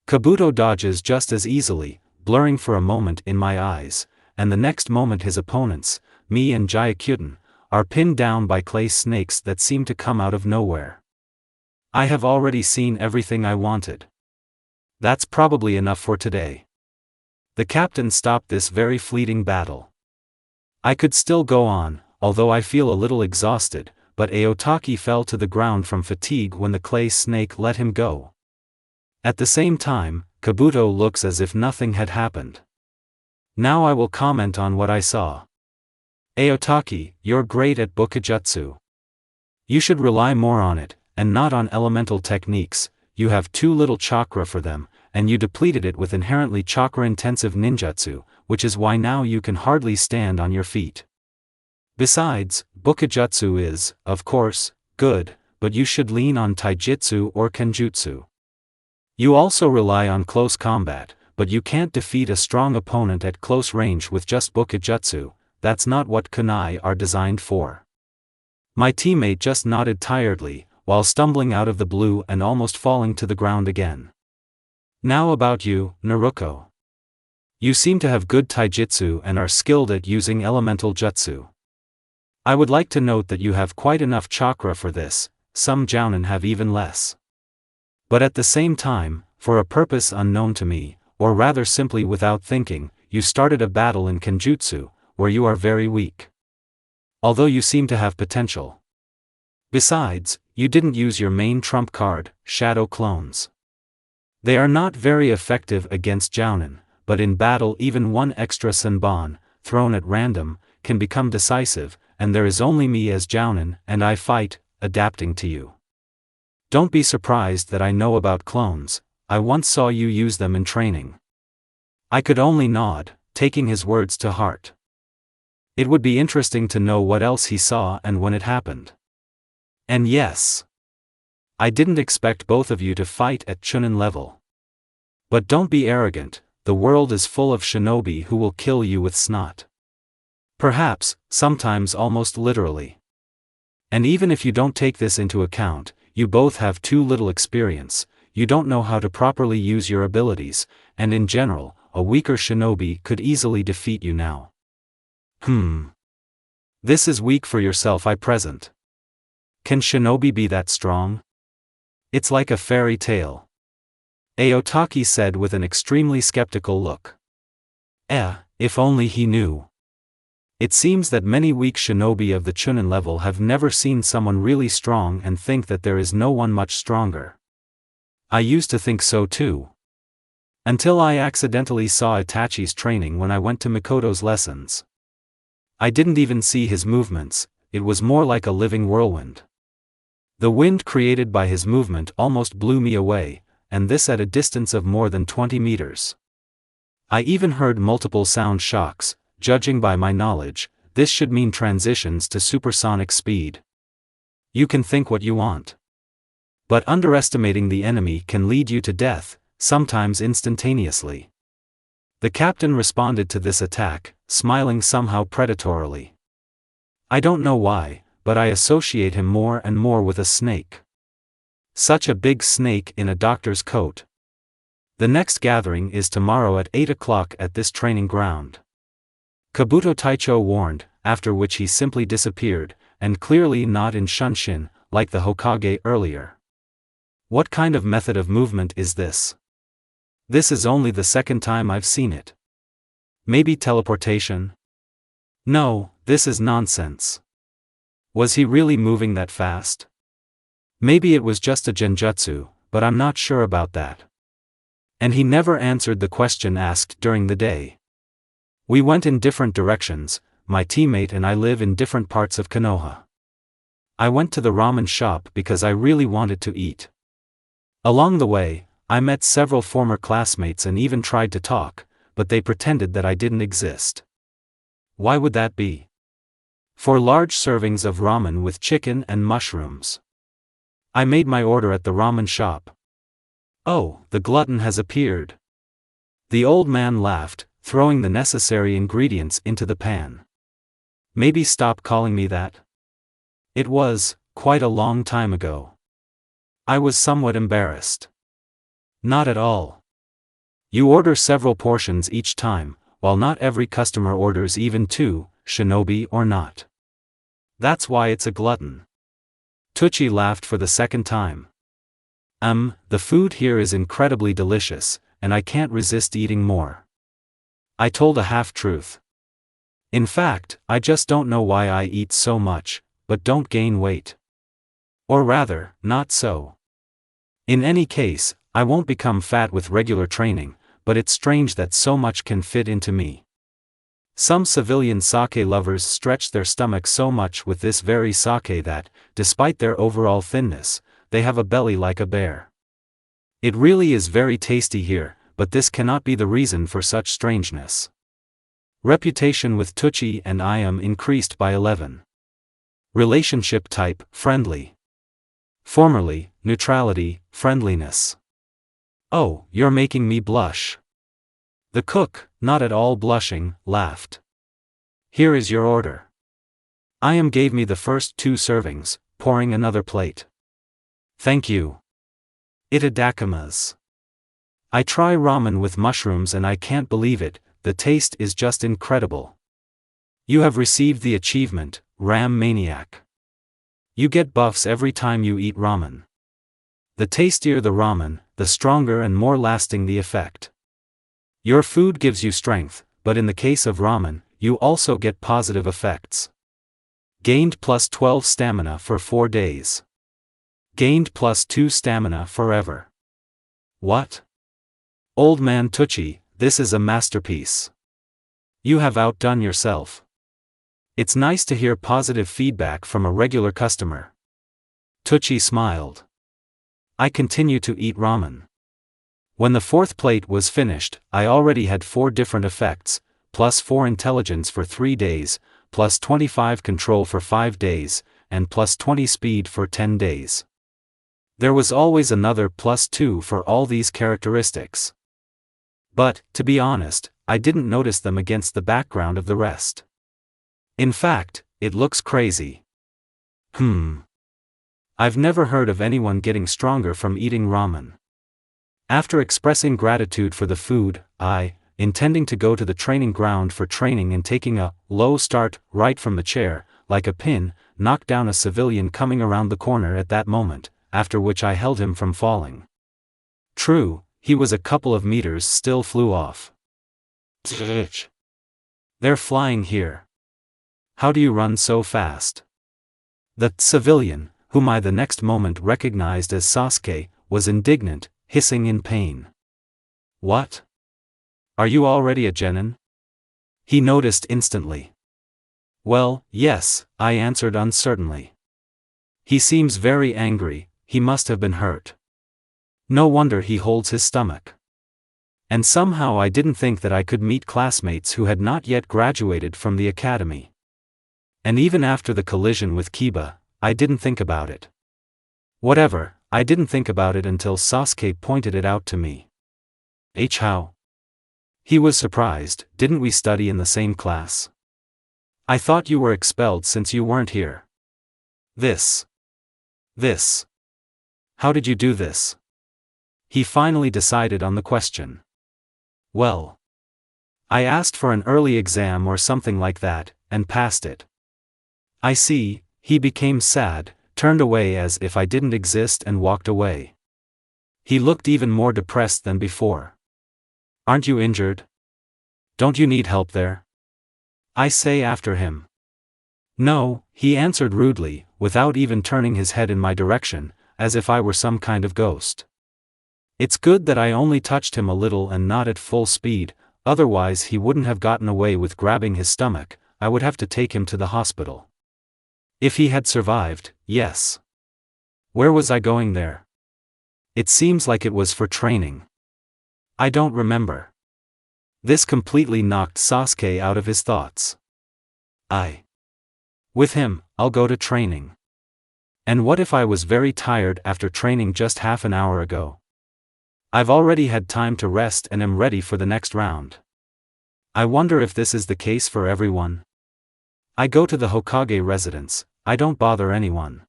Kabuto dodges just as easily, blurring for a moment in my eyes, and the next moment his opponents, me and Gyakuten, are pinned down by clay snakes that seem to come out of nowhere. I have already seen everything I wanted. That's probably enough for today. The captain stopped this very fleeting battle. I could still go on, although I feel a little exhausted, but Aotaki fell to the ground from fatigue when the clay snake let him go. At the same time, Kabuto looks as if nothing had happened. Now I will comment on what I saw. Aotaki, you're great at Bukijutsu. You should rely more on it, and not on elemental techniques. You have too little chakra for them, and you depleted it with inherently chakra-intensive ninjutsu, which is why now you can hardly stand on your feet. Besides, Bukijutsu is, of course, good, but you should lean on taijutsu or kenjutsu. You also rely on close combat, but you can't defeat a strong opponent at close range with just Bukijutsu. That's not what kunai are designed for. My teammate just nodded tiredly, while stumbling out of the blue and almost falling to the ground again. Now about you, Naruko. You seem to have good taijutsu and are skilled at using elemental jutsu. I would like to note that you have quite enough chakra for this, some jounin have even less. But at the same time, for a purpose unknown to me, or rather simply without thinking, you started a battle in kenjutsu, where you are very weak. Although you seem to have potential. Besides, you didn't use your main trump card, shadow clones. They are not very effective against jounin, but in battle even one extra senbon, thrown at random, can become decisive, and there is only me as jounin, and I fight, adapting to you. Don't be surprised that I know about clones, I once saw you use them in training. I could only nod, taking his words to heart. It would be interesting to know what else he saw and when it happened. And yes, I didn't expect both of you to fight at Chunin level. But don't be arrogant, the world is full of shinobi who will kill you with snot. Perhaps, sometimes almost literally. And even if you don't take this into account, you both have too little experience, you don't know how to properly use your abilities, and in general, a weaker shinobi could easily defeat you now. This is weak for yourself I present. Can shinobi be that strong? It's like a fairy tale. Aotaki said with an extremely skeptical look. If only he knew. It seems that many weak shinobi of the Chunin level have never seen someone really strong and think that there is no one much stronger. I used to think so too. Until I accidentally saw Itachi's training when I went to Mikoto's lessons. I didn't even see his movements, it was more like a living whirlwind. The wind created by his movement almost blew me away, and this at a distance of more than 20 meters. I even heard multiple sound shocks. Judging by my knowledge, this should mean transitions to supersonic speed. You can think what you want. But underestimating the enemy can lead you to death, sometimes instantaneously. The captain responded to this attack, smiling somehow predatorily. I don't know why, but I associate him more and more with a snake. Such a big snake in a doctor's coat. The next gathering is tomorrow at 8 o'clock at this training ground. Kabuto Taicho warned, after which he simply disappeared, and clearly not in Shunshin, like the Hokage earlier. What kind of method of movement is this? This is only the second time I've seen it. Maybe teleportation? No, this is nonsense. Was he really moving that fast? Maybe it was just a genjutsu, but I'm not sure about that. And he never answered the question asked during the day. We went in different directions, my teammate and I live in different parts of Konoha. I went to the ramen shop because I really wanted to eat. Along the way, I met several former classmates and even tried to talk, but they pretended that I didn't exist. Why would that be? For large servings of ramen with chicken and mushrooms. I made my order at the ramen shop. Oh, the glutton has appeared. The old man laughed, throwing the necessary ingredients into the pan. Maybe stop calling me that. It was, quite a long time ago. I was somewhat embarrassed. Not at all. You order several portions each time, while not every customer orders even 2, shinobi or not. That's why it's a glutton. Tucci laughed for the second time. The food here is incredibly delicious, and I can't resist eating more. I told a half-truth. In fact, I just don't know why I eat so much, but don't gain weight. Or rather, not so. In any case, I won't become fat with regular training, but it's strange that so much can fit into me. Some civilian sake lovers stretch their stomach so much with this very sake that, despite their overall thinness, they have a belly like a bear. It really is very tasty here, but this cannot be the reason for such strangeness. Reputation with Tucci and I am increased by 11. Relationship type, friendly. Formerly, neutrality, friendliness. Oh, you're making me blush. The cook, not at all blushing, laughed. Here is your order. I gave me the first 2 servings, pouring another plate. Thank you. Itadakimasu. I try ramen with mushrooms and I can't believe it, the taste is just incredible. You have received the achievement, Ram Maniac. You get buffs every time you eat ramen. The tastier the ramen, the stronger and more lasting the effect. Your food gives you strength, but in the case of ramen, you also get positive effects. Gained plus 12 stamina for 4 days. Gained plus 2 stamina forever. What? Old man Tucci, this is a masterpiece. You have outdone yourself. It's nice to hear positive feedback from a regular customer. Tucci smiled. I continue to eat ramen. When the 4th plate was finished, I already had 4 different effects, plus 4 intelligence for 3 days, plus 25 control for 5 days, and plus 20 speed for 10 days. There was always another plus 2 for all these characteristics. But, to be honest, I didn't notice them against the background of the rest. In fact, it looks crazy. I've never heard of anyone getting stronger from eating ramen. After expressing gratitude for the food, I, intending to go to the training ground for training and taking a low start right from the chair, like a pin, knocked down a civilian coming around the corner at that moment, after which I held him from falling. True, he was a couple of meters still flew off. They're flying here. How do you run so fast? The civilian, whom I the next moment recognized as Sasuke, was indignant, hissing in pain. What? Are you already a genin? He noticed instantly. Well, yes, I answered uncertainly. He seems very angry, he must have been hurt. No wonder he holds his stomach. And somehow I didn't think that I could meet classmates who had not yet graduated from the academy. And even after the collision with Kiba, I didn't think about it. Whatever, I didn't think about it until Sasuke pointed it out to me. How? He was surprised, didn't we study in the same class? I thought you were expelled since you weren't here. This. How did you do this? He finally decided on the question. Well, I asked for an early exam or something like that, and passed it. I see. He became sad, turned away as if I didn't exist and walked away. He looked even more depressed than before. Aren't you injured? Don't you need help there? I say after him. No, he answered rudely, without even turning his head in my direction, as if I were some kind of ghost. It's good that I only touched him a little and not at full speed, otherwise he wouldn't have gotten away with grabbing his stomach, I would have to take him to the hospital. If he had survived, yes. Where was I going there? It seems like it was for training. I don't remember. This completely knocked Sasuke out of his thoughts. With him, I'll go to training. And what if I was very tired after training just half an hour ago? I've already had time to rest and am ready for the next round. I wonder if this is the case for everyone. I go to the Hokage residence, I don't bother anyone.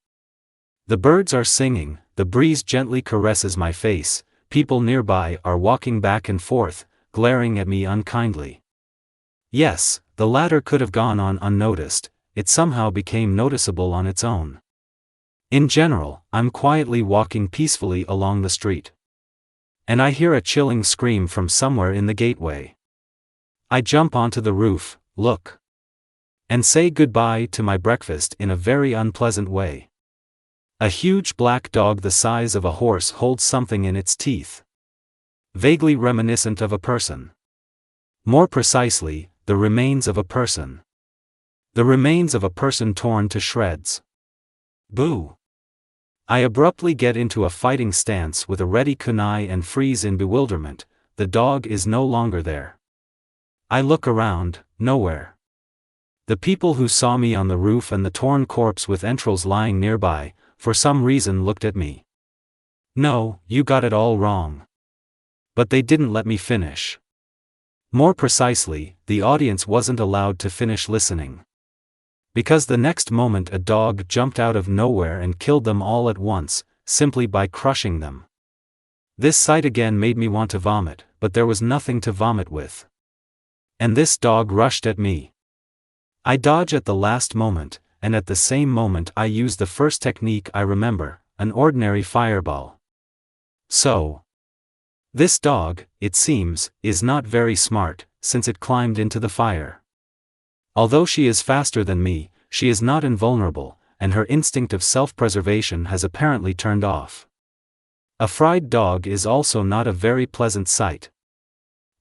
The birds are singing, the breeze gently caresses my face, people nearby are walking back and forth, glaring at me unkindly. Yes, the latter could have gone on unnoticed, it somehow became noticeable on its own. In general, I'm quietly walking peacefully along the street. And I hear a chilling scream from somewhere in the gateway. I jump onto the roof, look, and say goodbye to my breakfast in a very unpleasant way. A huge black dog the size of a horse holds something in its teeth. Vaguely reminiscent of a person. More precisely, the remains of a person. The remains of a person torn to shreds. Boo! I abruptly get into a fighting stance with a ready kunai and freeze in bewilderment. The dog is no longer there. I look around, nowhere. The people who saw me on the roof and the torn corpse with entrails lying nearby, for some reason looked at me. No, you got it all wrong. But they didn't let me finish. More precisely, the audience wasn't allowed to finish listening. Because the next moment a dog jumped out of nowhere and killed them all at once, simply by crushing them. This sight again made me want to vomit, but there was nothing to vomit with. And this dog rushed at me. I dodge at the last moment, and at the same moment I use the first technique I remember, an ordinary fireball. So, this dog, it seems, is not very smart, since it climbed into the fire. Although she is faster than me, she is not invulnerable, and her instinct of self-preservation has apparently turned off. A fried dog is also not a very pleasant sight.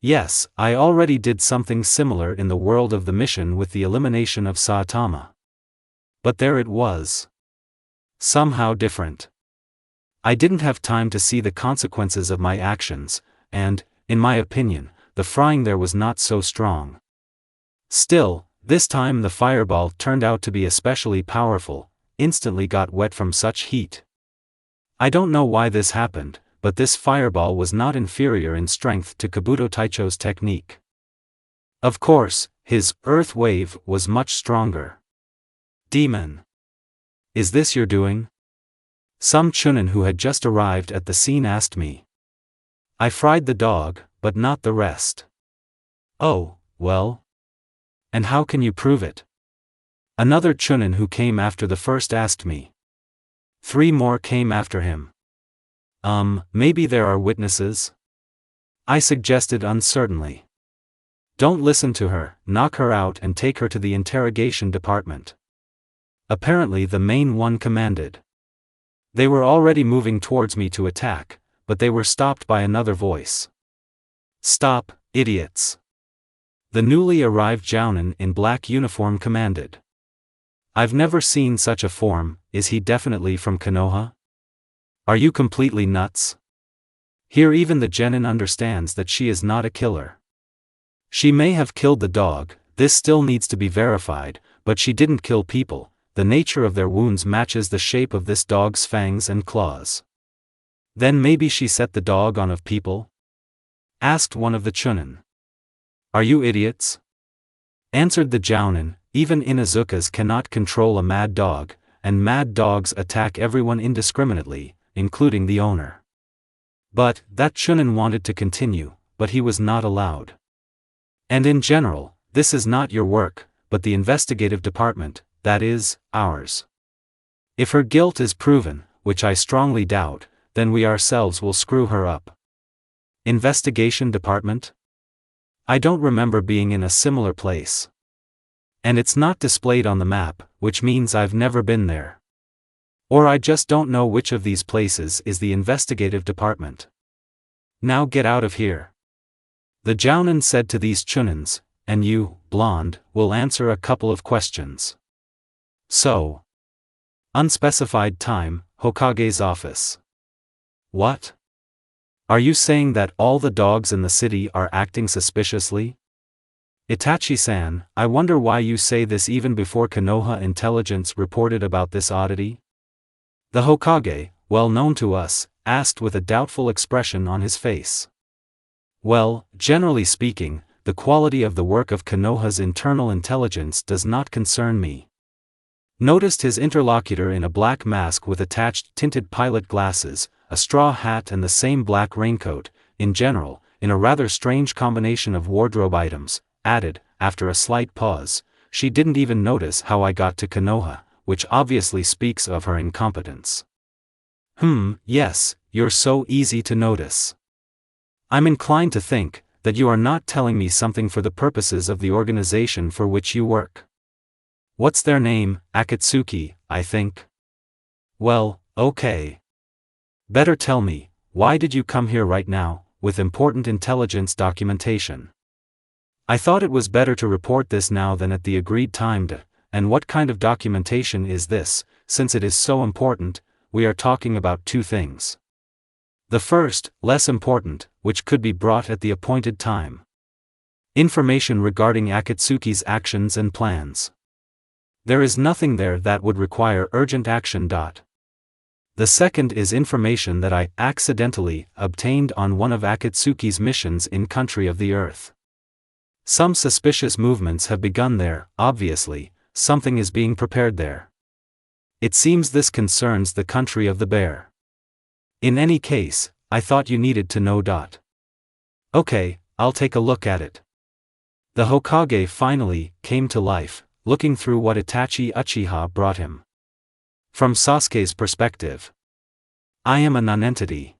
Yes, I already did something similar in the world of the mission with the elimination of Saitama. But there it was. Somehow different. I didn't have time to see the consequences of my actions, and, in my opinion, the frying there was not so strong. Still, this time the fireball turned out to be especially powerful, instantly got wet from such heat. I don't know why this happened, but this fireball was not inferior in strength to Kabuto Taicho's technique. Of course, his earth wave was much stronger. Demon! Is this your doing? Some chunin who had just arrived at the scene asked me. I fried the dog, but not the rest. Oh, well. And how can you prove it? Another chunin who came after the first asked me. 3 more came after him. Maybe there are witnesses? I suggested uncertainly. Don't listen to her, knock her out and take her to the interrogation department. Apparently the main one commanded. They were already moving towards me to attack, but they were stopped by another voice. Stop, idiots! The newly arrived jounin in black uniform commanded. I've never seen such a form. Is he definitely from Konoha? Are you completely nuts? Here even the genin understands that she is not a killer. She may have killed the dog, this still needs to be verified, but she didn't kill people. The nature of their wounds matches the shape of this dog's fangs and claws. Then maybe she set the dog on of people? Asked one of the chunin. Are you idiots? Answered the jounin, even Inuzukas cannot control a mad dog, and mad dogs attack everyone indiscriminately, including the owner. But, that chunin wanted to continue, but he was not allowed. And in general, this is not your work, but the investigative department, that is, ours. If her guilt is proven, which I strongly doubt, then we ourselves will screw her up. Investigation department? I don't remember being in a similar place. And it's not displayed on the map, which means I've never been there. Or I just don't know which of these places is the investigative department. Now get out of here. The jounin said to these chunins, and you, blonde, will answer a couple of questions. So. Unspecified time, Hokage's office. What? Are you saying that all the dogs in the city are acting suspiciously? Itachi-san, I wonder why you say this even before Konoha intelligence reported about this oddity? The Hokage, well known to us, asked with a doubtful expression on his face. Well, generally speaking, the quality of the work of Konoha's internal intelligence does not concern me. Noticed his interlocutor in a black mask with attached tinted pilot glasses, a straw hat and the same black raincoat, in general, in a rather strange combination of wardrobe items, added, after a slight pause, she didn't even notice how I got to Konoha, which obviously speaks of her incompetence. Yes, you're so easy to notice. I'm inclined to think that you are not telling me something for the purposes of the organization for which you work. What's their name? Akatsuki, I think. Well, okay. Better tell me, why did you come here right now, with important intelligence documentation? I thought it was better to report this now than at the agreed time. And what kind of documentation is this? Since it is so important, we are talking about two things. The first, less important, which could be brought at the appointed time. Information regarding Akatsuki's actions and plans. There is nothing there that would require urgent action. The second is information that I accidentally obtained on one of Akatsuki's missions in Country of the Earth. Some suspicious movements have begun there. Obviously, something is being prepared there. It seems this concerns the Country of the Bear. In any case, I thought you needed to know. Okay, I'll take a look at it. The Hokage finally came to life, looking through what Itachi Uchiha brought him. From Sasuke's perspective, I am a nonentity.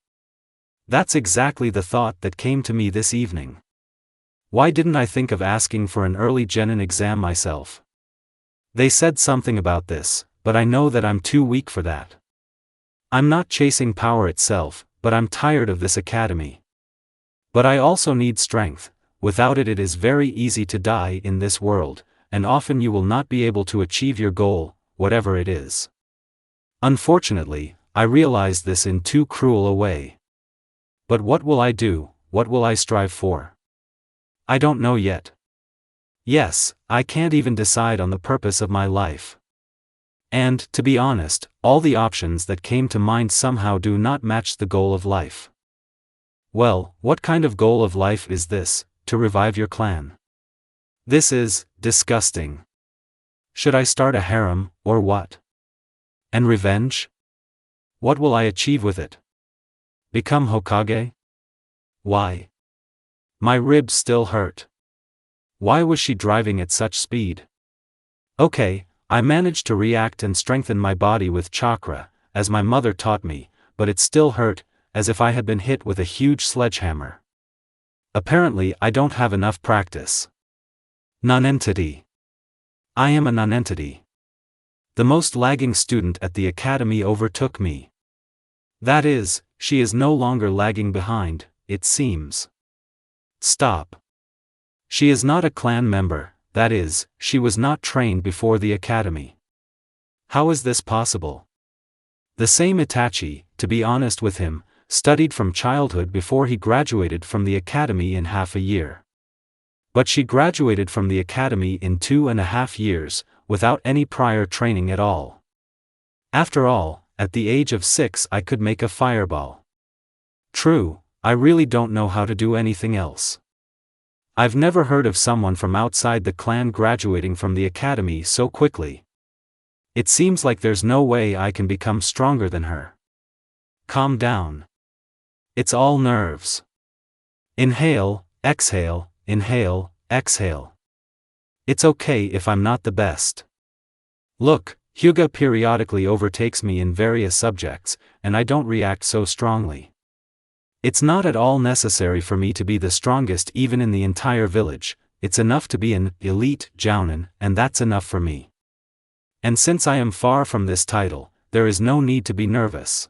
That's exactly the thought that came to me this evening. Why didn't I think of asking for an early genin exam myself? They said something about this, but I know that I'm too weak for that. I'm not chasing power itself, but I'm tired of this academy. But I also need strength. Without it, it is very easy to die in this world, and often you will not be able to achieve your goal, whatever it is. Unfortunately, I realize this in too cruel a way. But what will I do? What will I strive for? I don't know yet. Yes, I can't even decide on the purpose of my life. And, to be honest, all the options that came to mind somehow do not match the goal of life. Well, what kind of goal of life is this? To revive your clan? This is disgusting. Should I start a harem, or what? And revenge? What will I achieve with it? Become Hokage? Why? My ribs still hurt. Why was she driving at such speed? Okay, I managed to react and strengthen my body with chakra, as my mother taught me, but it still hurt, as if I had been hit with a huge sledgehammer. Apparently I don't have enough practice. Nonentity. I am a nonentity. The most lagging student at the academy overtook me. That is, she is no longer lagging behind, it seems. Stop. She is not a clan member, that is, she was not trained before the academy. How is this possible? The same Itachi, to be honest with him, studied from childhood before he graduated from the academy in half a year. But she graduated from the academy in 2.5 years, without any prior training at all. After all, at the age of 6 I could make a fireball. True, I really don't know how to do anything else. I've never heard of someone from outside the clan graduating from the academy so quickly. It seems like there's no way I can become stronger than her. Calm down. It's all nerves. Inhale, exhale, inhale, exhale. It's okay if I'm not the best. Look, Hyuga periodically overtakes me in various subjects, and I don't react so strongly. It's not at all necessary for me to be the strongest even in the entire village, it's enough to be an elite jounin, and that's enough for me. And since I am far from this title, there is no need to be nervous.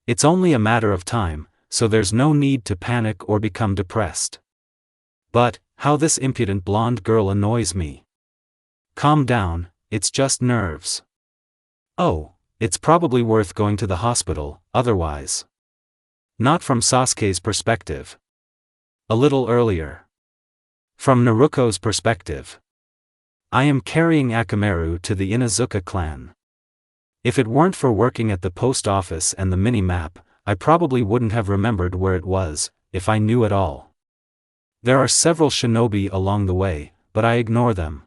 It's only a matter of time, so there's no need to panic or become depressed. But, how this impudent blonde girl annoys me. Calm down, it's just nerves. Oh, it's probably worth going to the hospital, otherwise. Not from Sasuke's perspective. A little earlier. From Naruko's perspective. I am carrying Akamaru to the Inazuka clan. If it weren't for working at the post office and the mini-map, I probably wouldn't have remembered where it was, if I knew at all. There are several shinobi along the way, but I ignore them.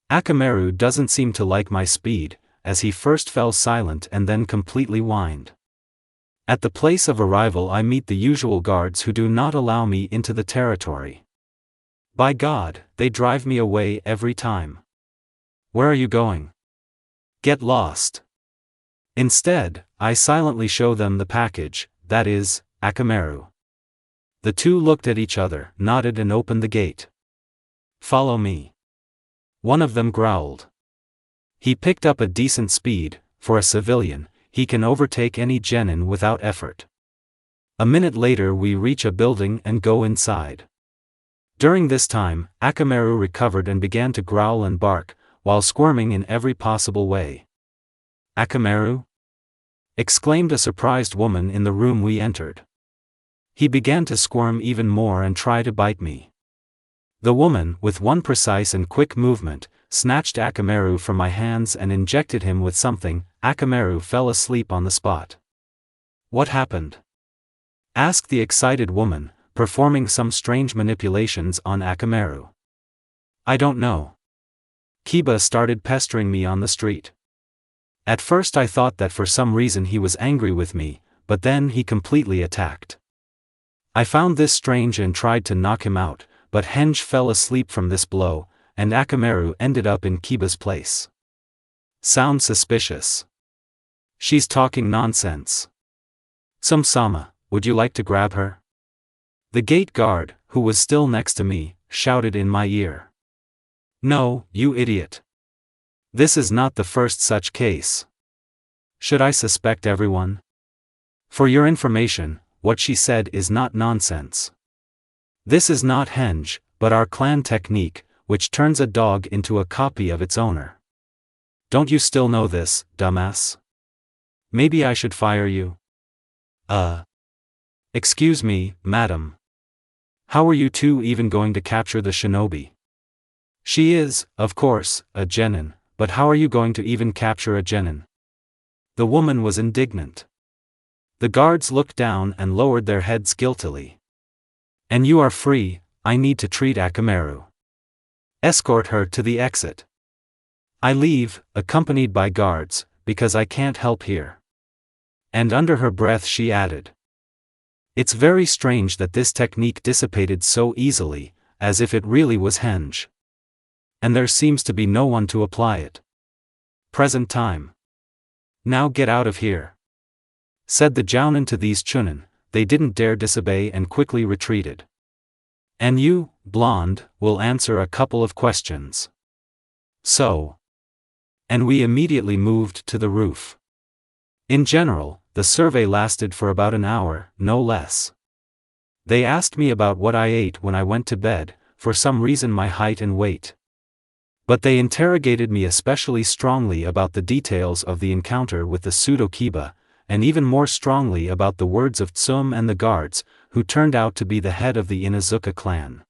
Akamaru doesn't seem to like my speed, as he first fell silent and then completely whined. At the place of arrival I meet the usual guards who do not allow me into the territory. By God, they drive me away every time. Where are you going? Get lost. Instead, I silently show them the package, that is, Akamaru. The two looked at each other, nodded and opened the gate. Follow me. One of them growled. He picked up a decent speed. For a civilian, he can overtake any genin without effort. A minute later we reach a building and go inside. During this time, Akamaru recovered and began to growl and bark, while squirming in every possible way. Akamaru? Exclaimed a surprised woman in the room we entered. He began to squirm even more and try to bite me. The woman, with one precise and quick movement, snatched Akamaru from my hands and injected him with something. Akamaru fell asleep on the spot. What happened? Asked the excited woman, performing some strange manipulations on Akamaru. I don't know. Kiba started pestering me on the street. At first I thought that for some reason he was angry with me, but then he completely attacked. I found this strange and tried to knock him out, but Henge fell asleep from this blow, and Akamaru ended up in Kiba's place. Sounds suspicious. She's talking nonsense. Sama, would you like to grab her? The gate guard, who was still next to me, shouted in my ear. No, you idiot. This is not the first such case. Should I suspect everyone? For your information, what she said is not nonsense. This is not Henge, but our clan technique, which turns a dog into a copy of its owner. Don't you still know this, dumbass? Maybe I should fire you? Excuse me, madam. How are you two even going to capture the shinobi? She is, of course, a genin, but how are you going to even capture a genin? The woman was indignant. The guards looked down and lowered their heads guiltily. And you are free, I need to treat Akamaru. Escort her to the exit. I leave, accompanied by guards, because I can't help here. And under her breath she added. It's very strange that this technique dissipated so easily, as if it really was Henge. And there seems to be no one to apply it. Present time. Now get out of here. Said the jounin to these chunin. They didn't dare disobey and quickly retreated. And you, blonde, will answer a couple of questions. So. And we immediately moved to the roof. In general, the survey lasted for about an hour, no less. They asked me about what I ate when I went to bed, for some reason my height and weight. But they interrogated me especially strongly about the details of the encounter with the pseudo-Kiba, and even more strongly about the words of Tsum and the guards, who turned out to be the head of the Inuzuka clan.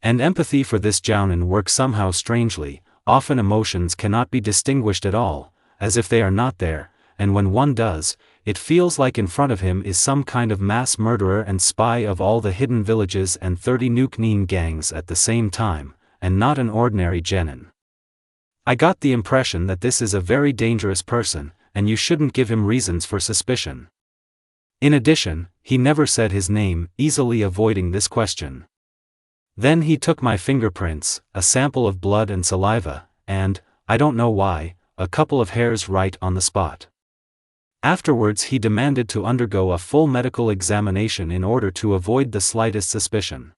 And empathy for this jounin works somehow strangely. Often emotions cannot be distinguished at all, as if they are not there, and when one does, it feels like in front of him is some kind of mass murderer and spy of all the hidden villages and 30 Nuke-Nin gangs at the same time, and not an ordinary genin. I got the impression that this is a very dangerous person, and you shouldn't give him reasons for suspicion. In addition, he never said his name, easily avoiding this question. Then he took my fingerprints, a sample of blood and saliva, and, I don't know why, a couple of hairs right on the spot. Afterwards he demanded to undergo a full medical examination in order to avoid the slightest suspicion.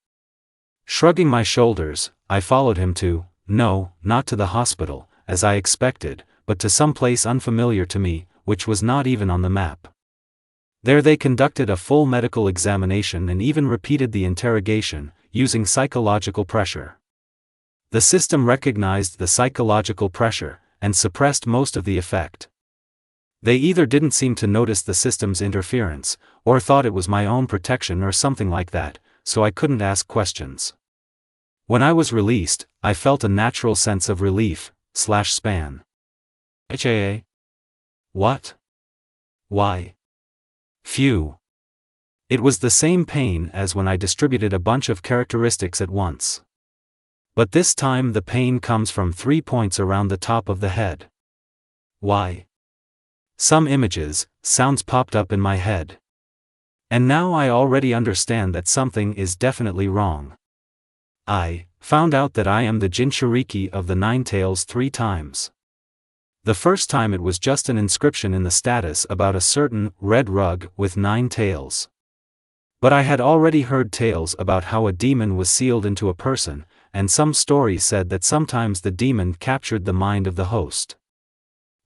Shrugging my shoulders, I followed him no, not to the hospital, as I expected, but to some place unfamiliar to me, which was not even on the map. There they conducted a full medical examination and even repeated the interrogation, using psychological pressure. The system recognized the psychological pressure, and suppressed most of the effect. They either didn't seem to notice the system's interference, or thought it was my own protection or something like that, so I couldn't ask questions. When I was released, I felt a natural sense of relief/span. HAA? What? Why? Phew. It was the same pain as when I distributed a bunch of characteristics at once. But this time the pain comes from 3 points around the top of the head. Why? Some images, sounds popped up in my head. And now I already understand that something is definitely wrong. I found out that I am the Jinchuriki of the Nine Tails 3 times. The first time it was just an inscription in the status about a certain red rug with 9 tails. But I had already heard tales about how a demon was sealed into a person, and some stories said that sometimes the demon captured the mind of the host.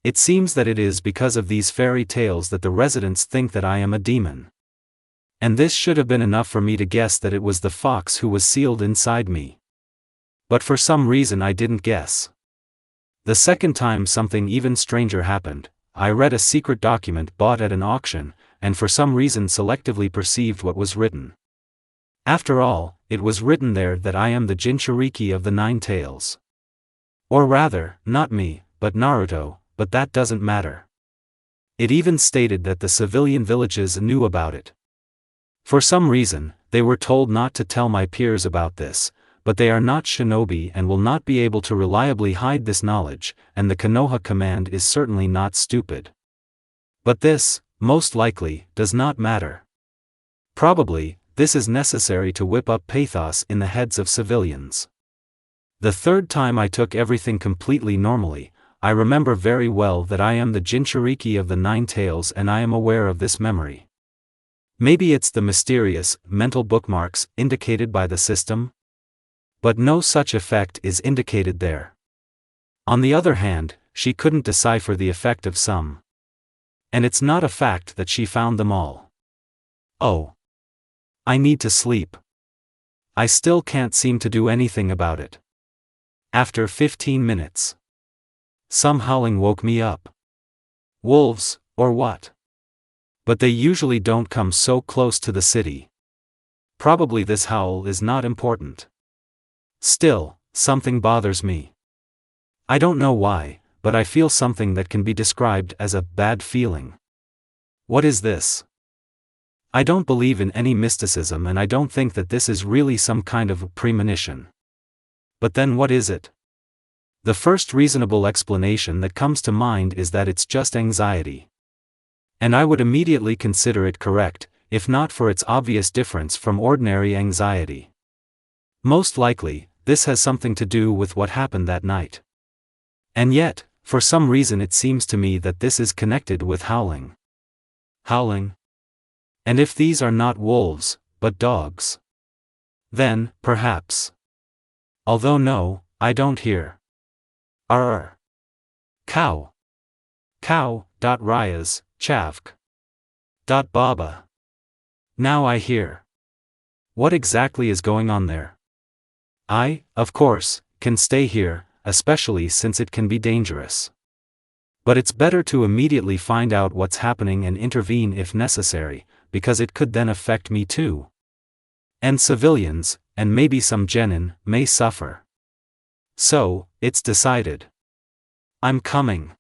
It seems that it is because of these fairy tales that the residents think that I am a demon. And this should have been enough for me to guess that it was the fox who was sealed inside me. But for some reason I didn't guess. The second time something even stranger happened. I read a secret document bought at an auction, and for some reason selectively perceived what was written. After all, it was written there that I am the Jinchuriki of the 9 tails. Or rather, not me, but Naruto, but that doesn't matter. It even stated that the civilian villages knew about it. For some reason, they were told not to tell my peers about this, but they are not shinobi and will not be able to reliably hide this knowledge, and the Konoha command is certainly not stupid. But this, most likely, does not matter. Probably, this is necessary to whip up pathos in the heads of civilians. The third time I took everything completely normally. I remember very well that I am the Jinchuriki of the 9 tails and I am aware of this memory. Maybe it's the mysterious, mental bookmarks, indicated by the system? But no such effect is indicated there. On the other hand, she couldn't decipher the effect of some. And it's not a fact that she found them all. Oh. I need to sleep. I still can't seem to do anything about it. After 15 minutes. Some howling woke me up. Wolves, or what? But they usually don't come so close to the city. Probably this howl is not important. Still, something bothers me. I don't know why, but I feel something that can be described as a bad feeling. What is this? I don't believe in any mysticism and I don't think that this is really some kind of a premonition. But then what is it? The first reasonable explanation that comes to mind is that it's just anxiety. And I would immediately consider it correct, if not for its obvious difference from ordinary anxiety. Most likely, this has something to do with what happened that night. And yet, for some reason it seems to me that this is connected with howling. Howling? And if these are not wolves, but dogs? Then, perhaps. Although no, I don't hear. Arr. Cow. Cow. Ryas, Chavk. Baba. Now I hear. What exactly is going on there? I, of course, can stay here, especially since it can be dangerous. But it's better to immediately find out what's happening and intervene if necessary, because it could then affect me too. And civilians, and maybe some genin, may suffer. So, it's decided. I'm coming.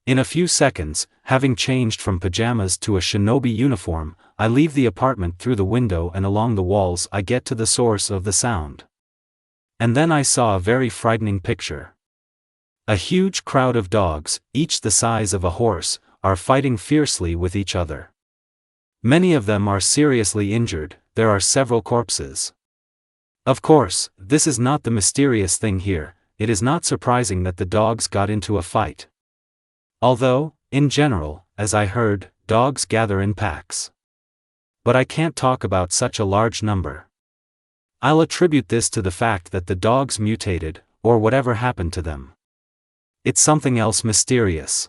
In a few seconds, having changed from pajamas to a shinobi uniform, I leave the apartment through the window and along the walls I get to the source of the sound. And then I saw a very frightening picture. A huge crowd of dogs, each the size of a horse, are fighting fiercely with each other. Many of them are seriously injured, there are several corpses. Of course, this is not the mysterious thing here, it is not surprising that the dogs got into a fight. Although, in general, as I heard, dogs gather in packs. But I can't talk about such a large number. I'll attribute this to the fact that the dogs mutated, or whatever happened to them. It's something else mysterious.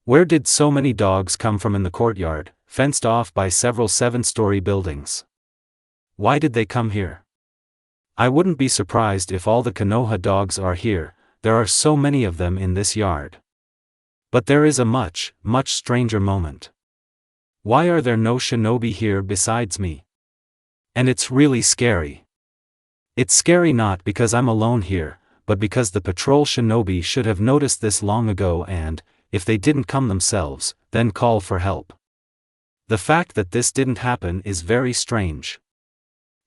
Where did so many dogs come from in the courtyard, fenced off by several 7-story buildings? Why did they come here? I wouldn't be surprised if all the Konoha dogs are here, there are so many of them in this yard. But there is a much, much stranger moment. Why are there no shinobi here besides me? And it's really scary. It's scary not because I'm alone here, but because the patrol shinobi should have noticed this long ago and, if they didn't come themselves, then call for help. The fact that this didn't happen is very strange.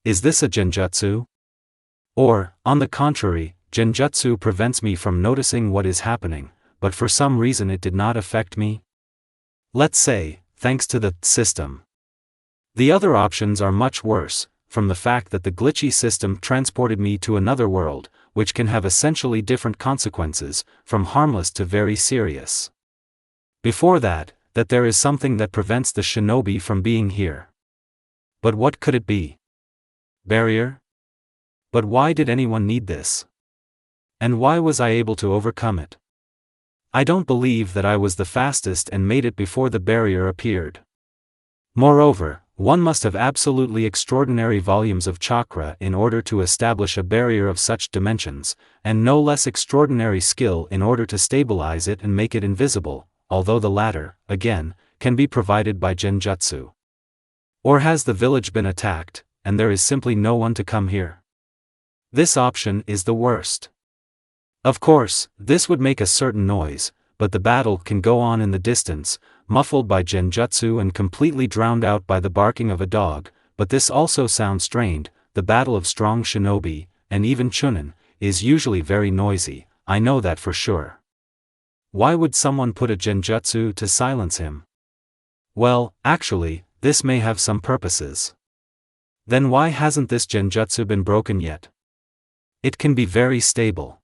Is this a genjutsu? Or, on the contrary, genjutsu prevents me from noticing what is happening, but for some reason it did not affect me? Let's say, thanks to the system. The other options are much worse, from the fact that the glitchy system transported me to another world, which can have essentially different consequences, from harmless to very serious. Before that there is something that prevents the shinobi from being here. But what could it be? Barrier? But why did anyone need this? And why was I able to overcome it? I don't believe that I was the fastest and made it before the barrier appeared. Moreover, one must have absolutely extraordinary volumes of chakra in order to establish a barrier of such dimensions, and no less extraordinary skill in order to stabilize it and make it invisible, although the latter, again, can be provided by genjutsu. Or has the village been attacked, and there is simply no one to come here? This option is the worst. Of course, this would make a certain noise, but the battle can go on in the distance, muffled by genjutsu and completely drowned out by the barking of a dog, but this also sounds strained. The battle of strong shinobi, and even chunin, is usually very noisy, I know that for sure. Why would someone put a genjutsu to silence him? Well, actually, this may have some purposes. Then why hasn't this genjutsu been broken yet? It can be very stable.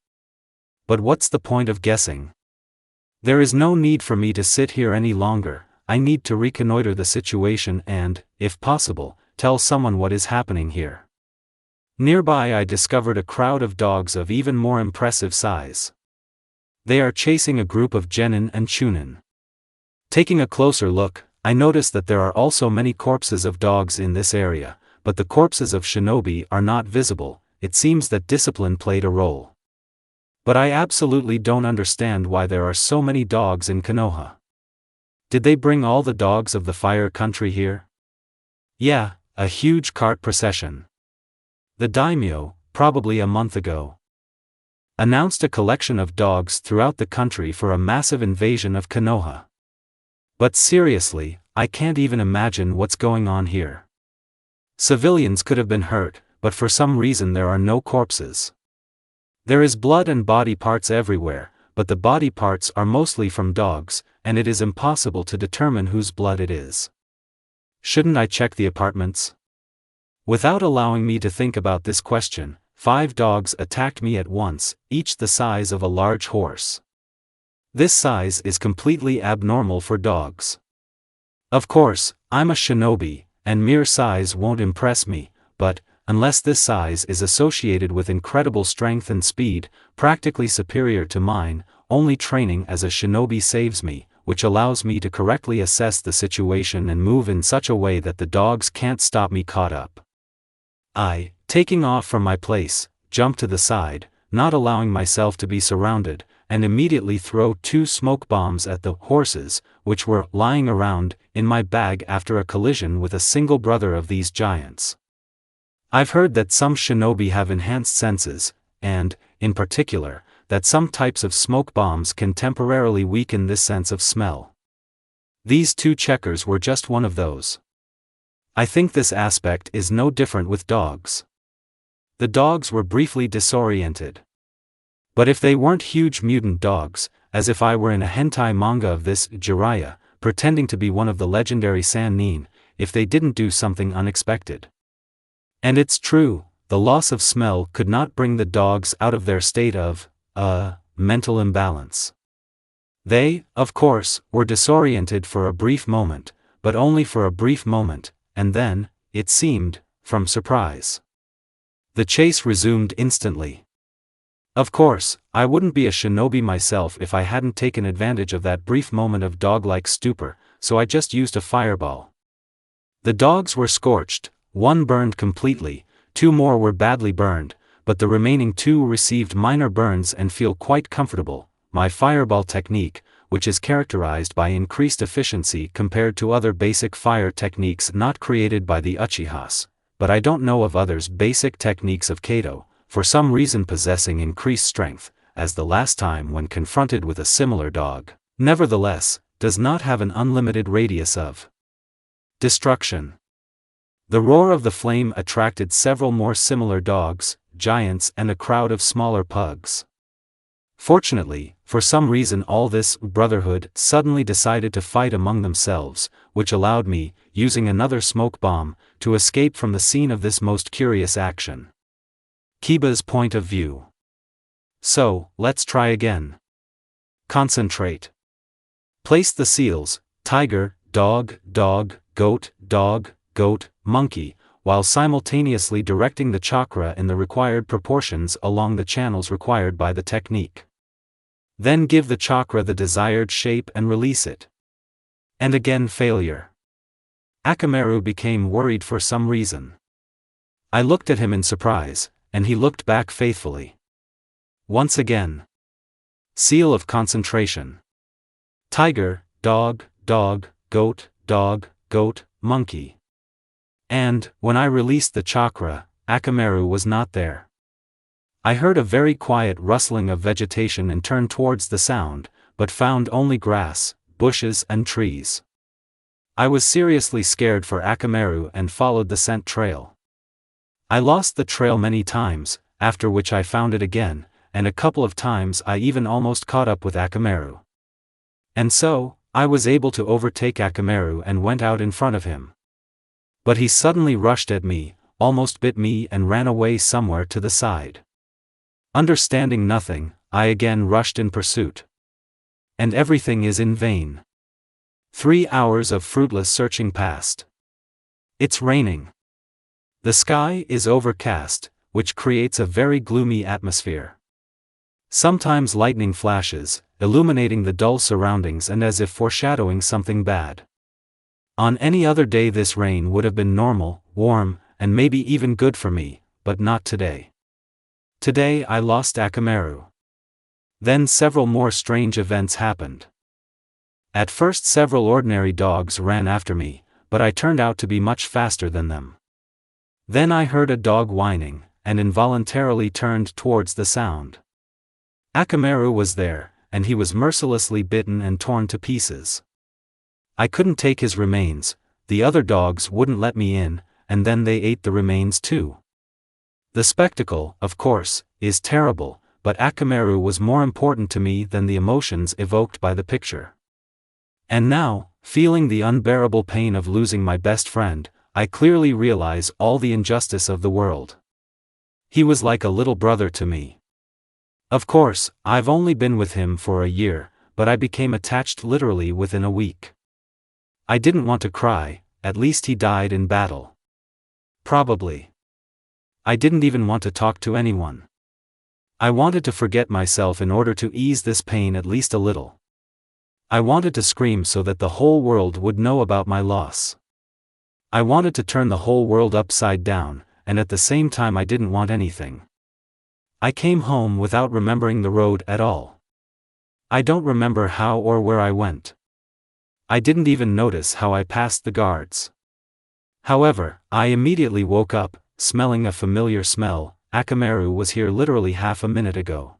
But what's the point of guessing? There is no need for me to sit here any longer. I need to reconnoiter the situation and, if possible, tell someone what is happening here. Nearby I discovered a crowd of dogs of even more impressive size. They are chasing a group of genin and chunin. Taking a closer look, I notice that there are also many corpses of dogs in this area, but the corpses of shinobi are not visible. It seems that discipline played a role. But I absolutely don't understand why there are so many dogs in Konoha. Did they bring all the dogs of the fire country here? Yeah, a huge cart procession. The daimyo, probably a month ago, announced a collection of dogs throughout the country for a massive invasion of Konoha. But seriously, I can't even imagine what's going on here. Civilians could have been hurt, but for some reason there are no corpses. There is blood and body parts everywhere, but the body parts are mostly from dogs, and it is impossible to determine whose blood it is. Shouldn't I check the apartments? Without allowing me to think about this question, 5 dogs attacked me at once, each the size of a large horse. This size is completely abnormal for dogs. Of course, I'm a shinobi, and mere size won't impress me, but, unless this size is associated with incredible strength and speed, practically superior to mine, only training as a shinobi saves me, which allows me to correctly assess the situation and move in such a way that the dogs can't stop me caught up. I, taking off from my place, jump to the side, not allowing myself to be surrounded, and immediately throw 2 smoke bombs at the horses, which were lying around in my bag after a collision with a single brother of these giants. I've heard that some shinobi have enhanced senses, and, in particular, that some types of smoke bombs can temporarily weaken this sense of smell. These 2 checkers were just one of those. I think this aspect is no different with dogs. The dogs were briefly disoriented. But if they weren't huge mutant dogs, as if I were in a hentai manga of this Jiraiya, pretending to be one of the legendary Sannin, if they didn't do something unexpected. And it's true, the loss of smell could not bring the dogs out of their state of, mental imbalance. They, of course, were disoriented for a brief moment, but only for a brief moment, and then, it seemed, from surprise. The chase resumed instantly. Of course, I wouldn't be a shinobi myself if I hadn't taken advantage of that brief moment of dog-like stupor, so I just used a fireball. The dogs were scorched, 1 burned completely, 2 more were badly burned, but the remaining 2 received minor burns and feel quite comfortable. My fireball technique, which is characterized by increased efficiency compared to other basic fire techniques not created by the Uchihas, but I don't know of others basic techniques of Kato, for some reason possessing increased strength, as the last time when confronted with a similar dog, nevertheless, does not have an unlimited radius of destruction. The roar of the flame attracted several more similar dogs, giants and a crowd of smaller pugs. Fortunately, for some reason all this brotherhood suddenly decided to fight among themselves, which allowed me, using another smoke bomb, to escape from the scene of this most curious action. Kiba's point of view. So, let's try again. Concentrate. Place the seals, tiger, dog, dog, goat, monkey, while simultaneously directing the chakra in the required proportions along the channels required by the technique. Then give the chakra the desired shape and release it. And again failure. Akamaru became worried for some reason. I looked at him in surprise, and he looked back faithfully. Once again. Seal of concentration. Tiger, dog, goat, monkey. And, when I released the chakra, Akamaru was not there. I heard a very quiet rustling of vegetation and turned towards the sound, but found only grass, bushes and trees. I was seriously scared for Akamaru and followed the scent trail. I lost the trail many times, after which I found it again, and a couple of times I even almost caught up with Akamaru. And so, I was able to overtake Akamaru and went out in front of him. But he suddenly rushed at me, almost bit me and ran away somewhere to the side. Understanding nothing, I again rushed in pursuit. And everything is in vain. 3 hours of fruitless searching passed. It's raining. The sky is overcast, which creates a very gloomy atmosphere. Sometimes lightning flashes, illuminating the dull surroundings and as if foreshadowing something bad. On any other day this rain would have been normal, warm, and maybe even good for me, but not today. Today I lost Akamaru. Then several more strange events happened. At first several ordinary dogs ran after me, but I turned out to be much faster than them. Then I heard a dog whining, and involuntarily turned towards the sound. Akamaru was there, and he was mercilessly bitten and torn to pieces. I couldn't take his remains, the other dogs wouldn't let me in, and then they ate the remains too. The spectacle, of course, is terrible, but Akamaru was more important to me than the emotions evoked by the picture. And now, feeling the unbearable pain of losing my best friend, I clearly realize all the injustice of the world. He was like a little brother to me. Of course, I've only been with him for a year, but I became attached literally within a week. I didn't want to cry, at least he died in battle. Probably. I didn't even want to talk to anyone. I wanted to forget myself in order to ease this pain at least a little. I wanted to scream so that the whole world would know about my loss. I wanted to turn the whole world upside down, and at the same time I didn't want anything. I came home without remembering the road at all. I don't remember how or where I went. I didn't even notice how I passed the guards. However, I immediately woke up, smelling a familiar smell. Akamaru was here literally half a minute ago.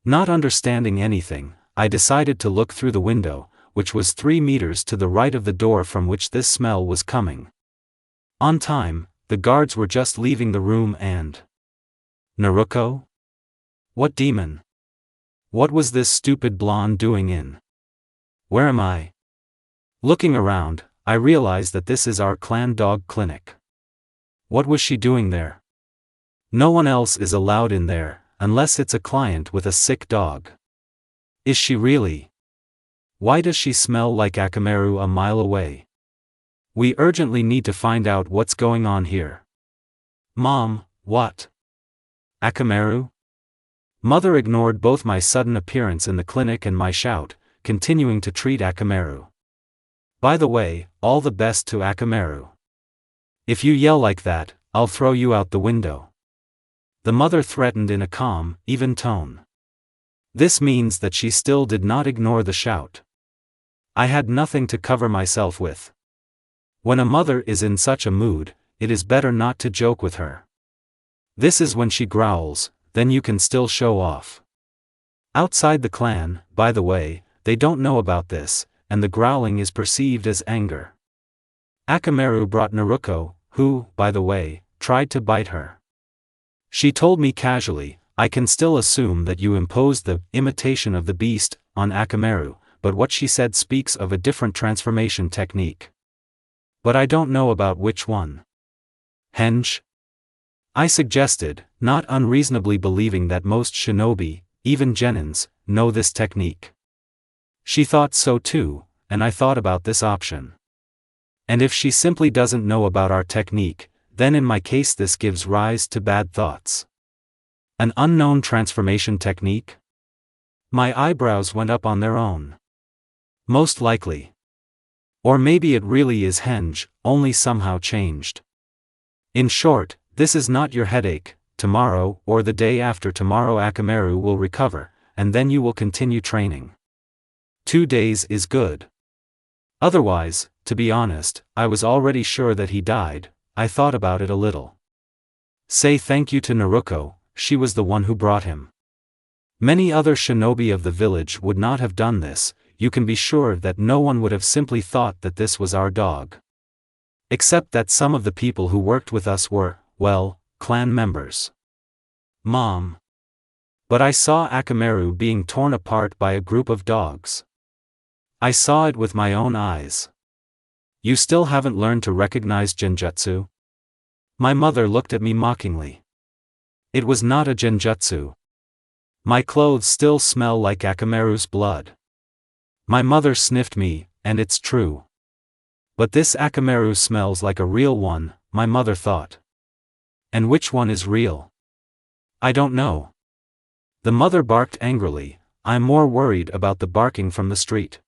Not understanding anything, I decided to look through the window, which was 3 meters to the right of the door from which this smell was coming. On time, the guards were just leaving the room and... Naruko? What demon? What was this stupid blonde doing in? Where am I? Looking around, I realize that this is our clan dog clinic. What was she doing there? No one else is allowed in there, unless it's a client with a sick dog. Is she really? Why does she smell like Akamaru a mile away? We urgently need to find out what's going on here. Mom, what? Akamaru? Mother ignored both my sudden appearance in the clinic and my shout, continuing to treat Akamaru. By the way, all the best to Akamaru. If you yell like that, I'll throw you out the window. The mother threatened in a calm, even tone. This means that she still did not ignore the shout. I had nothing to cover myself with. When a mother is in such a mood, it is better not to joke with her. This is when she growls, then you can still show off. Outside the clan, by the way, they don't know about this, and the growling is perceived as anger. Akamaru brought Naruko, who, by the way, tried to bite her. She told me casually, I can still assume that you imposed the imitation of the beast on Akamaru, but what she said speaks of a different transformation technique. But I don't know about which one. Henge? I suggested, not unreasonably believing that most shinobi, even genins, know this technique. She thought so too, and I thought about this option. And if she simply doesn't know about our technique, then in my case this gives rise to bad thoughts. An unknown transformation technique? My eyebrows went up on their own. Most likely. Or maybe it really is henge, only somehow changed. In short, this is not your headache. Tomorrow or the day after tomorrow Akamaru will recover, and then you will continue training. 2 days is good. Otherwise, to be honest, I was already sure that he died. I thought about it a little. Say thank you to Naruko, she was the one who brought him. Many other shinobi of the village would not have done this. You can be sure that no one would have simply thought that this was our dog. Except that some of the people who worked with us were, well, clan members. Mom. But I saw Akamaru being torn apart by a group of dogs. I saw it with my own eyes. You still haven't learned to recognize genjutsu? My mother looked at me mockingly. It was not a genjutsu. My clothes still smell like Akamaru's blood. My mother sniffed me, and it's true. But this Akamaru smells like a real one, my mother thought. And which one is real? I don't know. The mother barked angrily. I'm more worried about the barking from the street.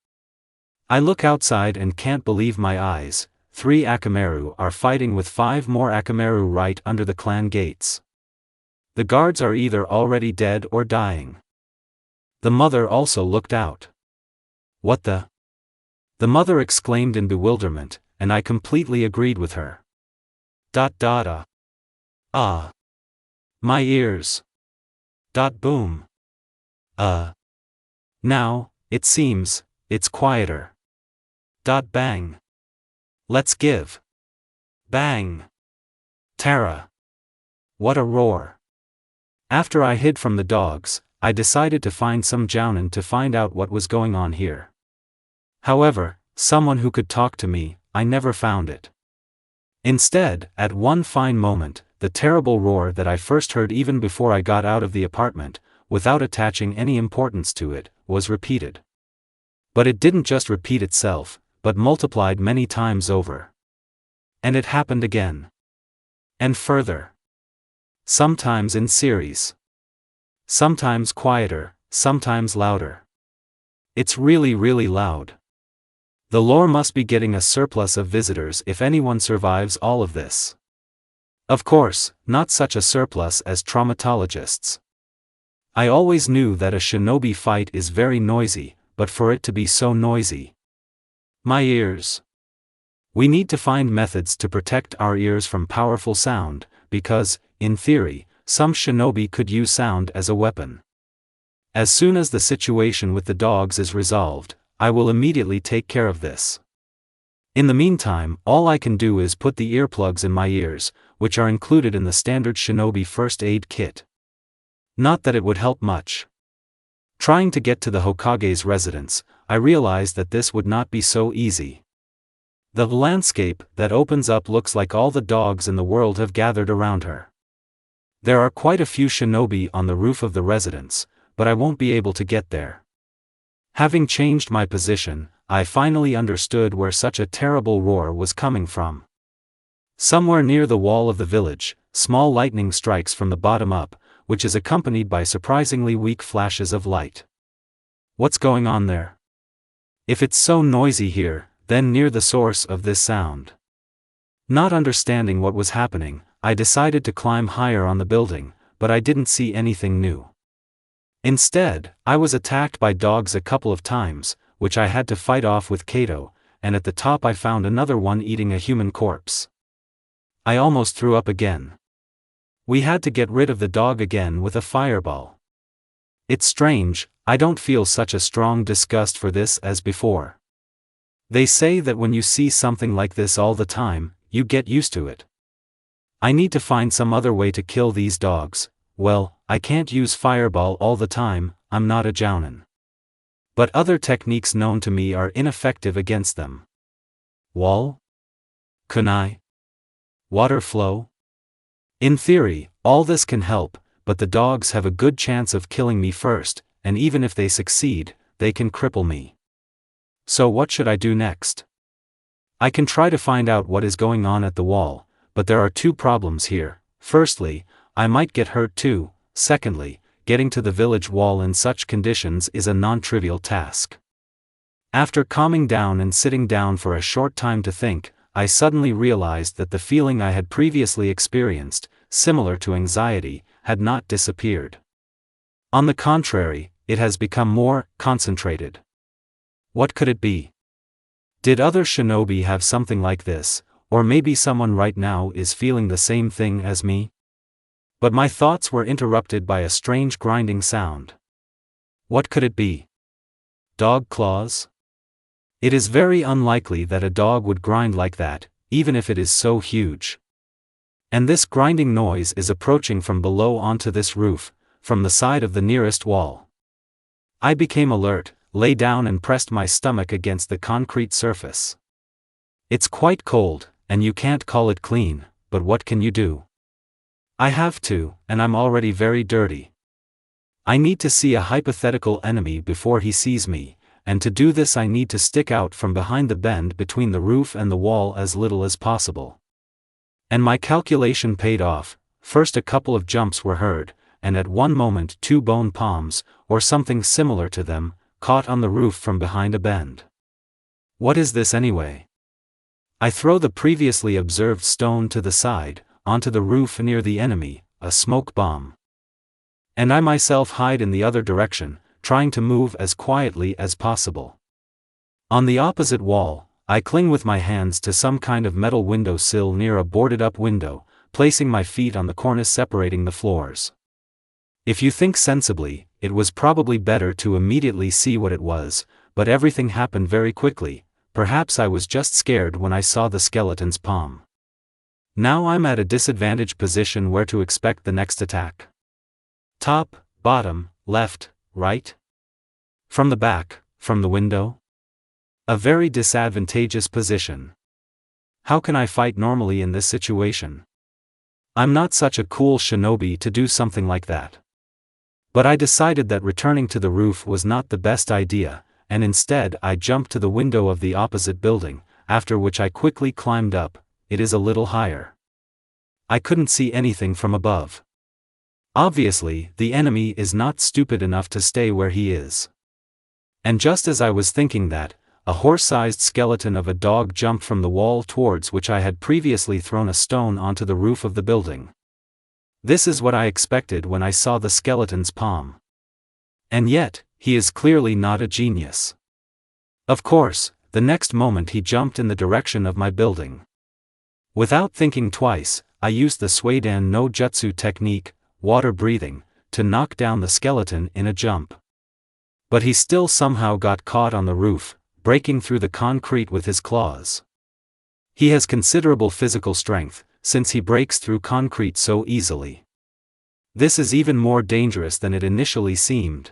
I look outside and can't believe my eyes. 3 Akamaru are fighting with 5 more Akamaru right under the clan gates. The guards are either already dead or dying. The mother also looked out. What the? The mother exclaimed in bewilderment, and I completely agreed with her. Ah. My ears. Boom. Now, it seems, it's quieter. Bang. Let's give. Bang. Tara. What a roar. After I hid from the dogs, I decided to find some jounin to find out what was going on here. However, someone who could talk to me, I never found it. Instead, at one fine moment, the terrible roar that I first heard even before I got out of the apartment, without attaching any importance to it, was repeated. But it didn't just repeat itself, but multiplied many times over. And it happened again. And further. Sometimes in series. Sometimes quieter, sometimes louder. It's really, really loud. The lore must be getting a surplus of visitors if anyone survives all of this. Of course, not such a surplus as traumatologists. I always knew that a shinobi fight is very noisy, but for it to be so noisy. My ears. We need to find methods to protect our ears from powerful sound, because, in theory, some shinobi could use sound as a weapon. As soon as the situation with the dogs is resolved, I will immediately take care of this. In the meantime, all I can do is put the earplugs in my ears, which are included in the standard shinobi first aid kit. Not that it would help much. Trying to get to the Hokage's residence, I realized that this would not be so easy. The landscape that opens up looks like all the dogs in the world have gathered around her. There are quite a few shinobi on the roof of the residence, but I won't be able to get there. Having changed my position, I finally understood where such a terrible roar was coming from. Somewhere near the wall of the village, small lightning strikes from the bottom up, which is accompanied by surprisingly weak flashes of light. What's going on there? If it's so noisy here, then near the source of this sound. Not understanding what was happening, I decided to climb higher on the building, but I didn't see anything new. Instead, I was attacked by dogs a couple of times, which I had to fight off with Kato, and at the top I found another one eating a human corpse. I almost threw up again. We had to get rid of the dog again with a fireball. It's strange, I don't feel such a strong disgust for this as before. They say that when you see something like this all the time, you get used to it. I need to find some other way to kill these dogs. Well, I can't use fireball all the time, I'm not a jounin. But other techniques known to me are ineffective against them. Wall? Kunai? Water flow? In theory, all this can help, but the dogs have a good chance of killing me first, and even if they succeed, they can cripple me. So what should I do next? I can try to find out what is going on at the wall, but there are two problems here. Firstly, I might get hurt too. Secondly, getting to the village wall in such conditions is a non-trivial task. After calming down and sitting down for a short time to think, I suddenly realized that the feeling I had previously experienced, similar to anxiety, had not disappeared. On the contrary, it has become more concentrated. What could it be? Did other shinobi have something like this, or maybe someone right now is feeling the same thing as me? But my thoughts were interrupted by a strange grinding sound. What could it be? Dog claws? It is very unlikely that a dog would grind like that, even if it is so huge. And this grinding noise is approaching from below onto this roof, from the side of the nearest wall. I became alert, lay down and pressed my stomach against the concrete surface. It's quite cold, and you can't call it clean, but what can you do? I have to, and I'm already very dirty. I need to see a hypothetical enemy before he sees me, and to do this I need to stick out from behind the bend between the roof and the wall as little as possible. And my calculation paid off. First a couple of jumps were heard, and at one moment 2 bone palms, or something similar to them, caught on the roof from behind a bend. What is this anyway? I throw the previously observed stone to the side, onto the roof near the enemy, a smoke bomb. And I myself hide in the other direction, trying to move as quietly as possible. On the opposite wall, I cling with my hands to some kind of metal window sill near a boarded-up window, placing my feet on the cornice separating the floors. If you think sensibly, it was probably better to immediately see what it was, but everything happened very quickly. Perhaps I was just scared when I saw the skeleton's palm. Now I'm at a disadvantaged position where to expect the next attack. Top, bottom, left, right? From the back, from the window? A very disadvantageous position. How can I fight normally in this situation? I'm not such a cool shinobi to do something like that. But I decided that returning to the roof was not the best idea, and instead I jumped to the window of the opposite building, after which I quickly climbed up. It is a little higher. I couldn't see anything from above. Obviously, the enemy is not stupid enough to stay where he is. And just as I was thinking that, a horse-sized skeleton of a dog jumped from the wall towards which I had previously thrown a stone onto the roof of the building. This is what I expected when I saw the skeleton's palm. And yet, he is clearly not a genius. Of course, the next moment he jumped in the direction of my building. Without thinking twice, I used the Suidan no Jutsu technique, water breathing, to knock down the skeleton in a jump. But he still somehow got caught on the roof, breaking through the concrete with his claws. He has considerable physical strength, since he breaks through concrete so easily. This is even more dangerous than it initially seemed.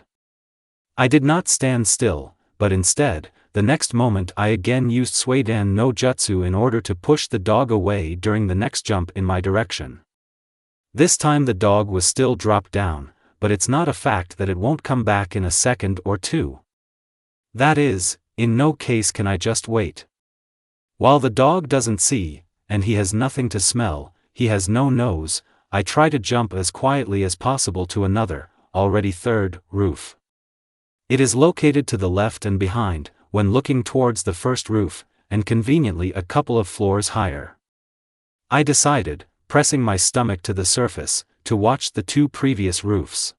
I did not stand still, but instead, the next moment I again used Suidan no Jutsu in order to push the dog away during the next jump in my direction. This time the dog was still dropped down, but it's not a fact that it won't come back in a second or two. That is, in no case can I just wait. While the dog doesn't see, and he has nothing to smell, he has no nose, I try to jump as quietly as possible to another, already third, roof. It is located to the left and behind, when looking towards the first roof, and conveniently a couple of floors higher. I decided, pressing my stomach to the surface, to watch the 2 previous roofs.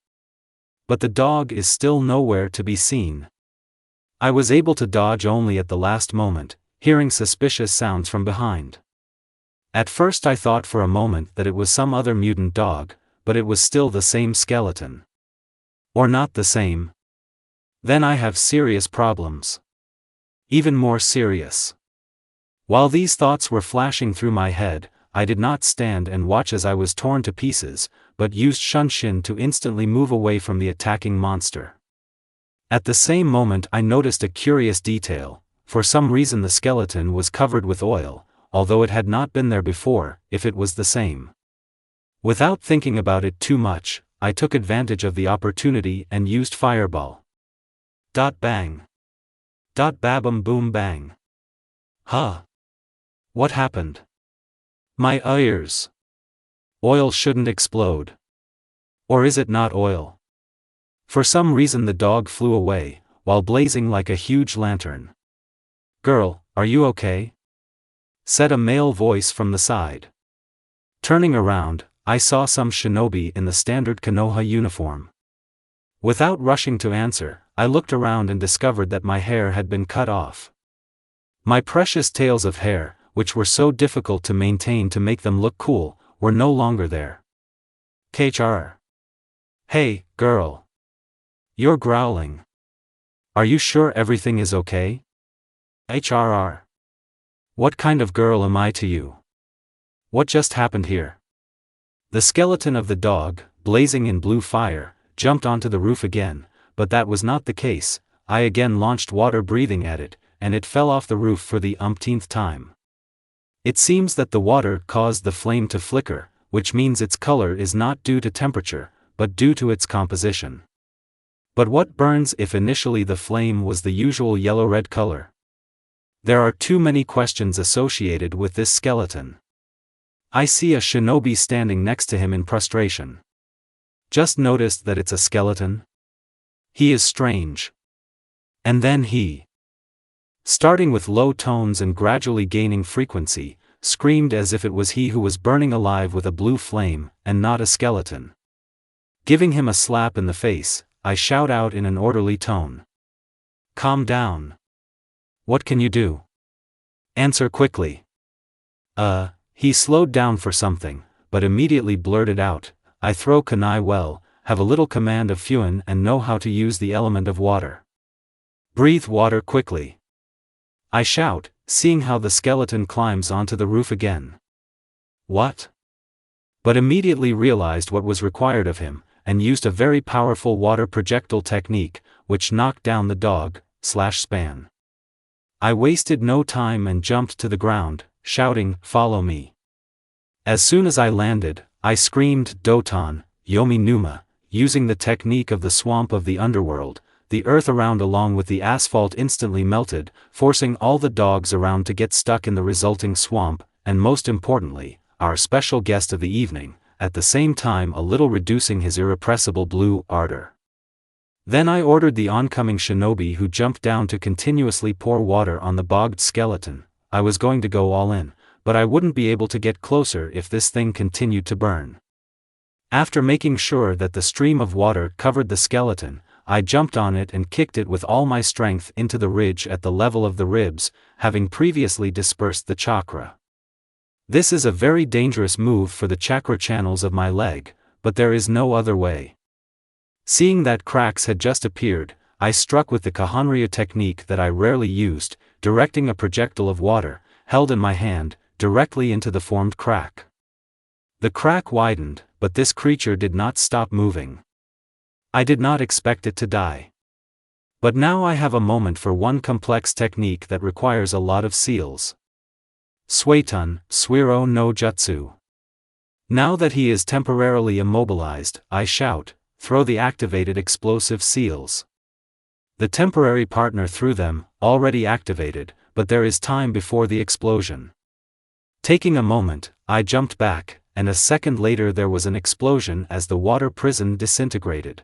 But the dog is still nowhere to be seen. I was able to dodge only at the last moment, hearing suspicious sounds from behind. At first I thought for a moment that it was some other mutant dog, but it was still the same skeleton. Or not the same. Then I have serious problems. Even more serious. While these thoughts were flashing through my head, I did not stand and watch as I was torn to pieces, but used Shunshin to instantly move away from the attacking monster. At the same moment I noticed a curious detail. For some reason the skeleton was covered with oil, although it had not been there before, if it was the same. Without thinking about it too much, I took advantage of the opportunity and used fireball. Bang. Babum boom bang. Huh? What happened? My ears. Oil shouldn't explode. Or is it not oil? For some reason the dog flew away, while blazing like a huge lantern. "Girl, are you okay?" said a male voice from the side. Turning around, I saw some shinobi in the standard Konoha uniform. Without rushing to answer, I looked around and discovered that my hair had been cut off. My precious tails of hair, which were so difficult to maintain to make them look cool, were no longer there. KHR. Hey, girl. You're growling. Are you sure everything is okay? HRR. What kind of girl am I to you? What just happened here? The skeleton of the dog, blazing in blue fire, jumped onto the roof again, but that was not the case. I again launched water breathing at it, and it fell off the roof for the umpteenth time. It seems that the water caused the flame to flicker, which means its color is not due to temperature, but due to its composition. But what burns if initially the flame was the usual yellow-red color? There are too many questions associated with this skeleton. I see a shinobi standing next to him in prostration. Just noticed that it's a skeleton? He is strange. And then he, starting with low tones and gradually gaining frequency, screamed as if it was he who was burning alive with a blue flame, and not a skeleton. Giving him a slap in the face, I shout out in an orderly tone. Calm down. What can you do? Answer quickly. He slowed down for something, but immediately blurted out, I throw kunai well, have a little command of fuin and know how to use the element of water. Breathe water quickly. I shout, seeing how the skeleton climbs onto the roof again. What? But immediately realized what was required of him, and used a very powerful water projectile technique, which knocked down the dog/span. I wasted no time and jumped to the ground, shouting, follow me. As soon as I landed, I screamed, Doton, Yomi Numa, using the technique of the swamp of the underworld. The earth around along with the asphalt instantly melted, forcing all the dogs around to get stuck in the resulting swamp, and most importantly, our special guest of the evening, at the same time a little reducing his irrepressible blue ardor. Then I ordered the oncoming shinobi who jumped down to continuously pour water on the bogged skeleton. I was going to go all in, but I wouldn't be able to get closer if this thing continued to burn. After making sure that the stream of water covered the skeleton, I jumped on it and kicked it with all my strength into the ridge at the level of the ribs, having previously dispersed the chakra. This is a very dangerous move for the chakra channels of my leg, but there is no other way. Seeing that cracks had just appeared, I struck with the Kahanryu technique that I rarely used, directing a projectile of water, held in my hand, directly into the formed crack. The crack widened, but this creature did not stop moving. I did not expect it to die. But now I have a moment for one complex technique that requires a lot of seals. Suetun, Suiro no Jutsu. Now that he is temporarily immobilized, I shout, throw the activated explosive seals. The temporary partner threw them, already activated, but there is time before the explosion. Taking a moment, I jumped back, and a second later there was an explosion as the water prison disintegrated.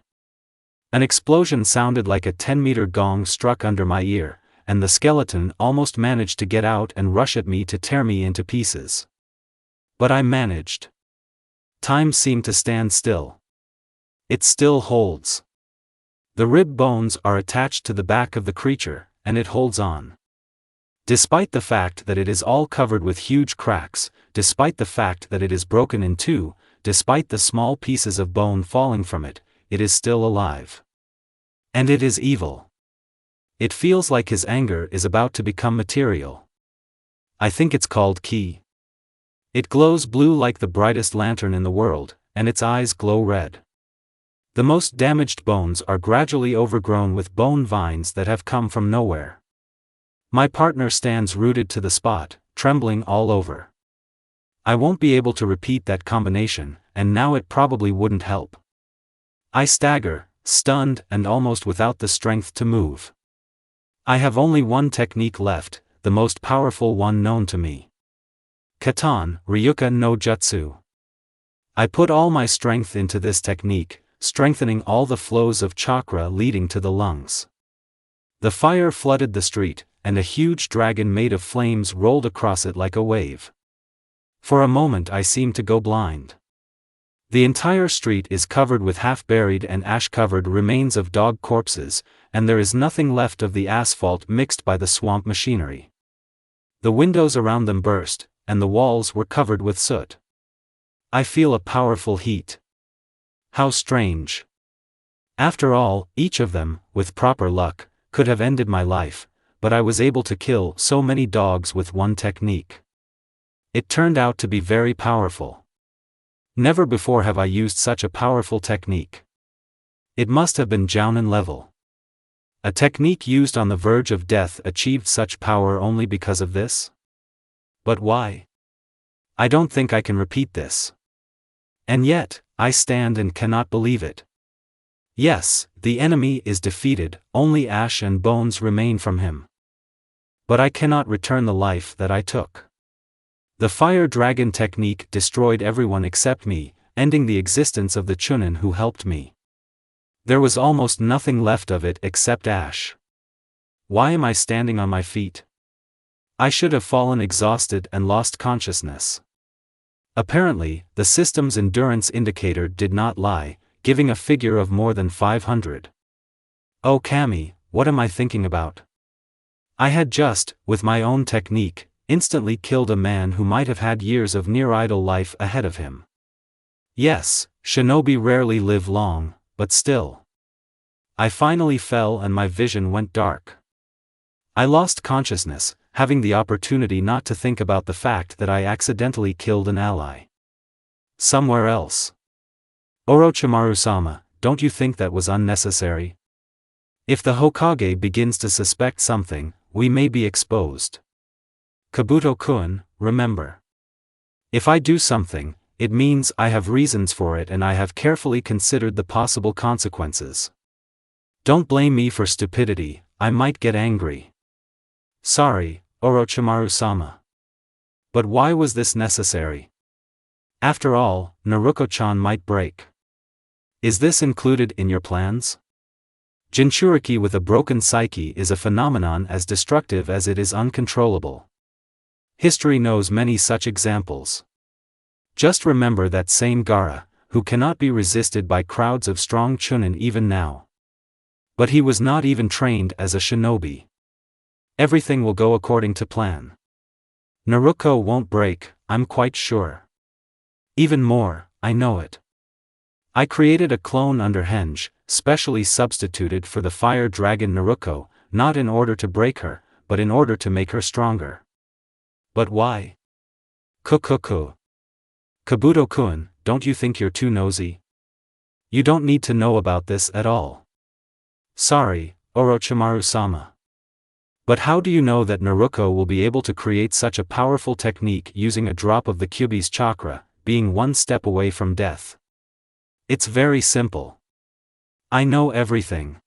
An explosion sounded like a 10-meter gong struck under my ear, and the skeleton almost managed to get out and rush at me to tear me into pieces. But I managed. Time seemed to stand still. It still holds. The rib bones are attached to the back of the creature, and it holds on. Despite the fact that it is all covered with huge cracks, despite the fact that it is broken in two, despite the small pieces of bone falling from it, it is still alive. And it is evil. It feels like his anger is about to become material. I think it's called ki. It glows blue like the brightest lantern in the world, and its eyes glow red. The most damaged bones are gradually overgrown with bone vines that have come from nowhere. My partner stands rooted to the spot, trembling all over. I won't be able to repeat that combination, and now it probably wouldn't help. I stagger, stunned and almost without the strength to move. I have only one technique left, the most powerful one known to me. Katan, Ryuka no Jutsu. I put all my strength into this technique, strengthening all the flows of chakra leading to the lungs. The fire flooded the street, and a huge dragon made of flames rolled across it like a wave. For a moment I seemed to go blind. The entire street is covered with half-buried and ash-covered remains of dog corpses, and there is nothing left of the asphalt mixed by the swamp machinery. The windows around them burst, and the walls were covered with soot. I feel a powerful heat. How strange. After all, each of them, with proper luck, could have ended my life, but I was able to kill so many dogs with one technique. It turned out to be very powerful. Never before have I used such a powerful technique. It must have been Jounin level. A technique used on the verge of death achieved such power only because of this? But why? I don't think I can repeat this. And yet, I stand and cannot believe it. Yes, the enemy is defeated, only ash and bones remain from him. But I cannot return the life that I took. The fire dragon technique destroyed everyone except me, ending the existence of the Chunin who helped me. There was almost nothing left of it except ash. Why am I standing on my feet? I should have fallen exhausted and lost consciousness. Apparently, the system's endurance indicator did not lie, giving a figure of more than 500. Oh Kami, what am I thinking about? I had just, with my own technique, instantly killed a man who might have had years of near-idle life ahead of him. Yes, shinobi rarely live long, but still. I finally fell and my vision went dark. I lost consciousness, having the opportunity not to think about the fact that I accidentally killed an ally. Somewhere else. Orochimaru-sama, don't you think that was unnecessary? If the Hokage begins to suspect something, we may be exposed. Kabuto-kun, remember. If I do something, it means I have reasons for it and I have carefully considered the possible consequences. Don't blame me for stupidity, I might get angry. Sorry, Orochimaru-sama. But why was this necessary? After all, Naruko-chan might break. Is this included in your plans? Jinchuriki with a broken psyche is a phenomenon as destructive as it is uncontrollable. History knows many such examples. Just remember that same Gaara, who cannot be resisted by crowds of strong Chunin even now. But he was not even trained as a shinobi. Everything will go according to plan. Naruko won't break, I'm quite sure. Even more, I know it. I created a clone under Henge, specially substituted for the fire dragon Naruko, not in order to break her, but in order to make her stronger. But why? Kabuto-kun, don't you think you're too nosy? You don't need to know about this at all. Sorry, Orochimaru-sama. But how do you know that Naruko will be able to create such a powerful technique using a drop of the Kyuubi's chakra, being one step away from death? It's very simple. I know everything.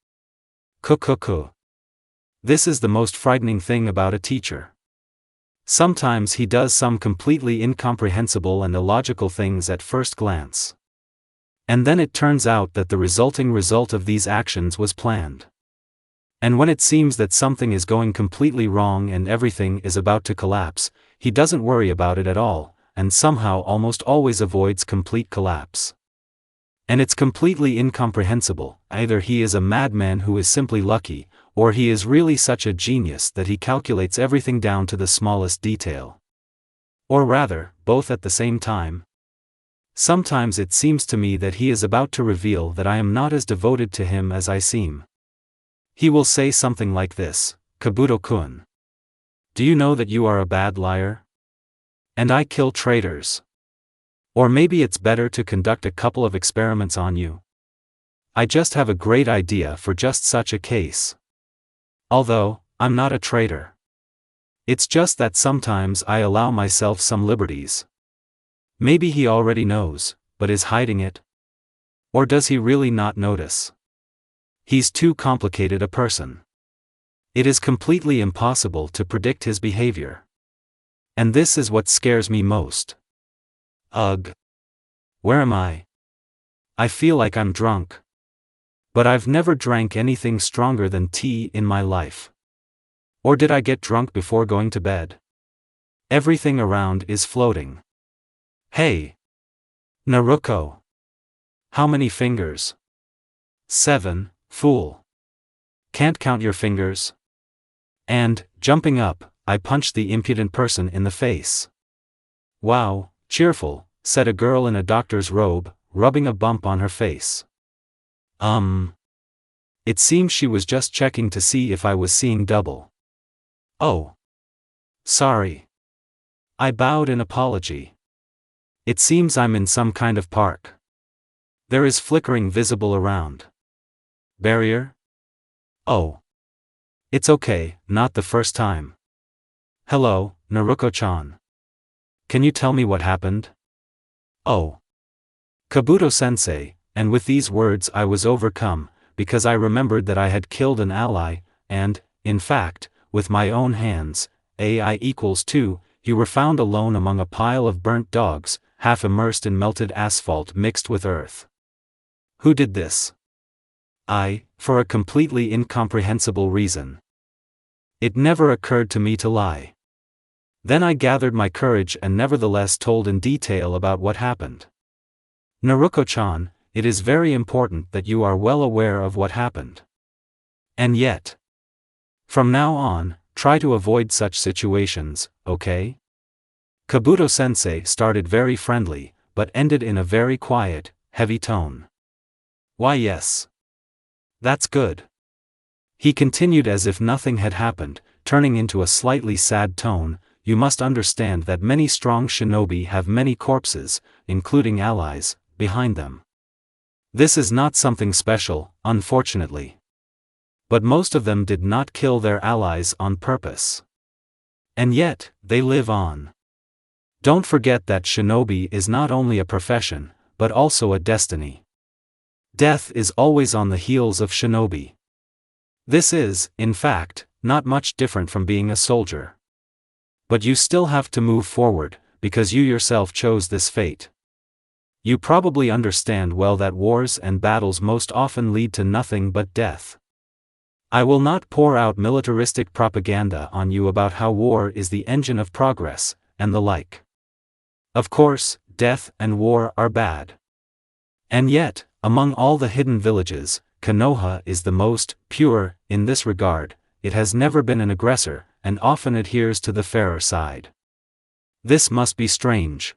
This is the most frightening thing about a teacher. Sometimes he does some completely incomprehensible and illogical things at first glance. And then it turns out that the resulting result of these actions was planned. And when it seems that something is going completely wrong and everything is about to collapse, he doesn't worry about it at all, and somehow almost always avoids complete collapse. And it's completely incomprehensible, either he is a madman who is simply lucky, or he is really such a genius that he calculates everything down to the smallest detail. Or rather, both at the same time. Sometimes it seems to me that he is about to reveal that I am not as devoted to him as I seem. He will say something like this, Kabuto-kun. Do you know that you are a bad liar? And I kill traitors. Or maybe it's better to conduct a couple of experiments on you. I just have a great idea for just such a case. Although, I'm not a traitor. It's just that sometimes I allow myself some liberties. Maybe he already knows, but is hiding it. Or does he really not notice? He's too complicated a person. It is completely impossible to predict his behavior. And this is what scares me most. Ugh. Where am I? I feel like I'm drunk. But I've never drank anything stronger than tea in my life. Or did I get drunk before going to bed? Everything around is floating. Hey! Naruko! How many fingers? 7, fool. Can't count your fingers? And, jumping up, I punched the impudent person in the face. Wow, cheerful, said a girl in a doctor's robe, rubbing a bump on her face. It seems she was just checking to see if I was seeing double. Oh. Sorry. I bowed in apology. It seems I'm in some kind of park. There is flickering visible around. Barrier? Oh. It's okay, not the first time. Hello, Naruko-chan. Can you tell me what happened? Oh. Kabuto-sensei, and with these words I was overcome, because I remembered that I had killed an ally, and, in fact, with my own hands, AI equals 2, you were found alone among a pile of burnt dogs, half immersed in melted asphalt mixed with earth. Who did this? I, for a completely incomprehensible reason. It never occurred to me to lie. Then I gathered my courage and nevertheless told in detail about what happened. Naruko-chan, it is very important that you are well aware of what happened. And yet, from now on, try to avoid such situations, okay? Kabuto-sensei started very friendly, but ended in a very quiet, heavy tone. Why yes. That's good. He continued as if nothing had happened, turning into a slightly sad tone. You must understand that many strong shinobi have many corpses, including allies, behind them. This is not something special, unfortunately. But most of them did not kill their allies on purpose. And yet, they live on. Don't forget that shinobi is not only a profession, but also a destiny. Death is always on the heels of shinobi. This is, in fact, not much different from being a soldier. But you still have to move forward, because you yourself chose this fate. You probably understand well that wars and battles most often lead to nothing but death. I will not pour out militaristic propaganda on you about how war is the engine of progress, and the like. Of course, death and war are bad. And yet, among all the hidden villages, Konoha is the most pure in this regard. It has never been an aggressor, and often adheres to the fairer side. This must be strange.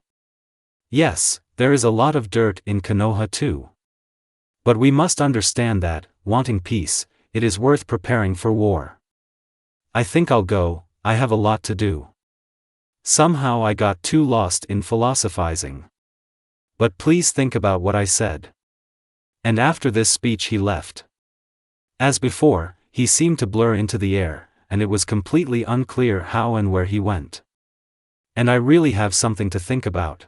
Yes, there is a lot of dirt in Konoha too. But we must understand that, wanting peace, it is worth preparing for war. I think I'll go, I have a lot to do. Somehow I got too lost in philosophizing. But please think about what I said. And after this speech he left. As before, he seemed to blur into the air, and it was completely unclear how and where he went. And I really have something to think about.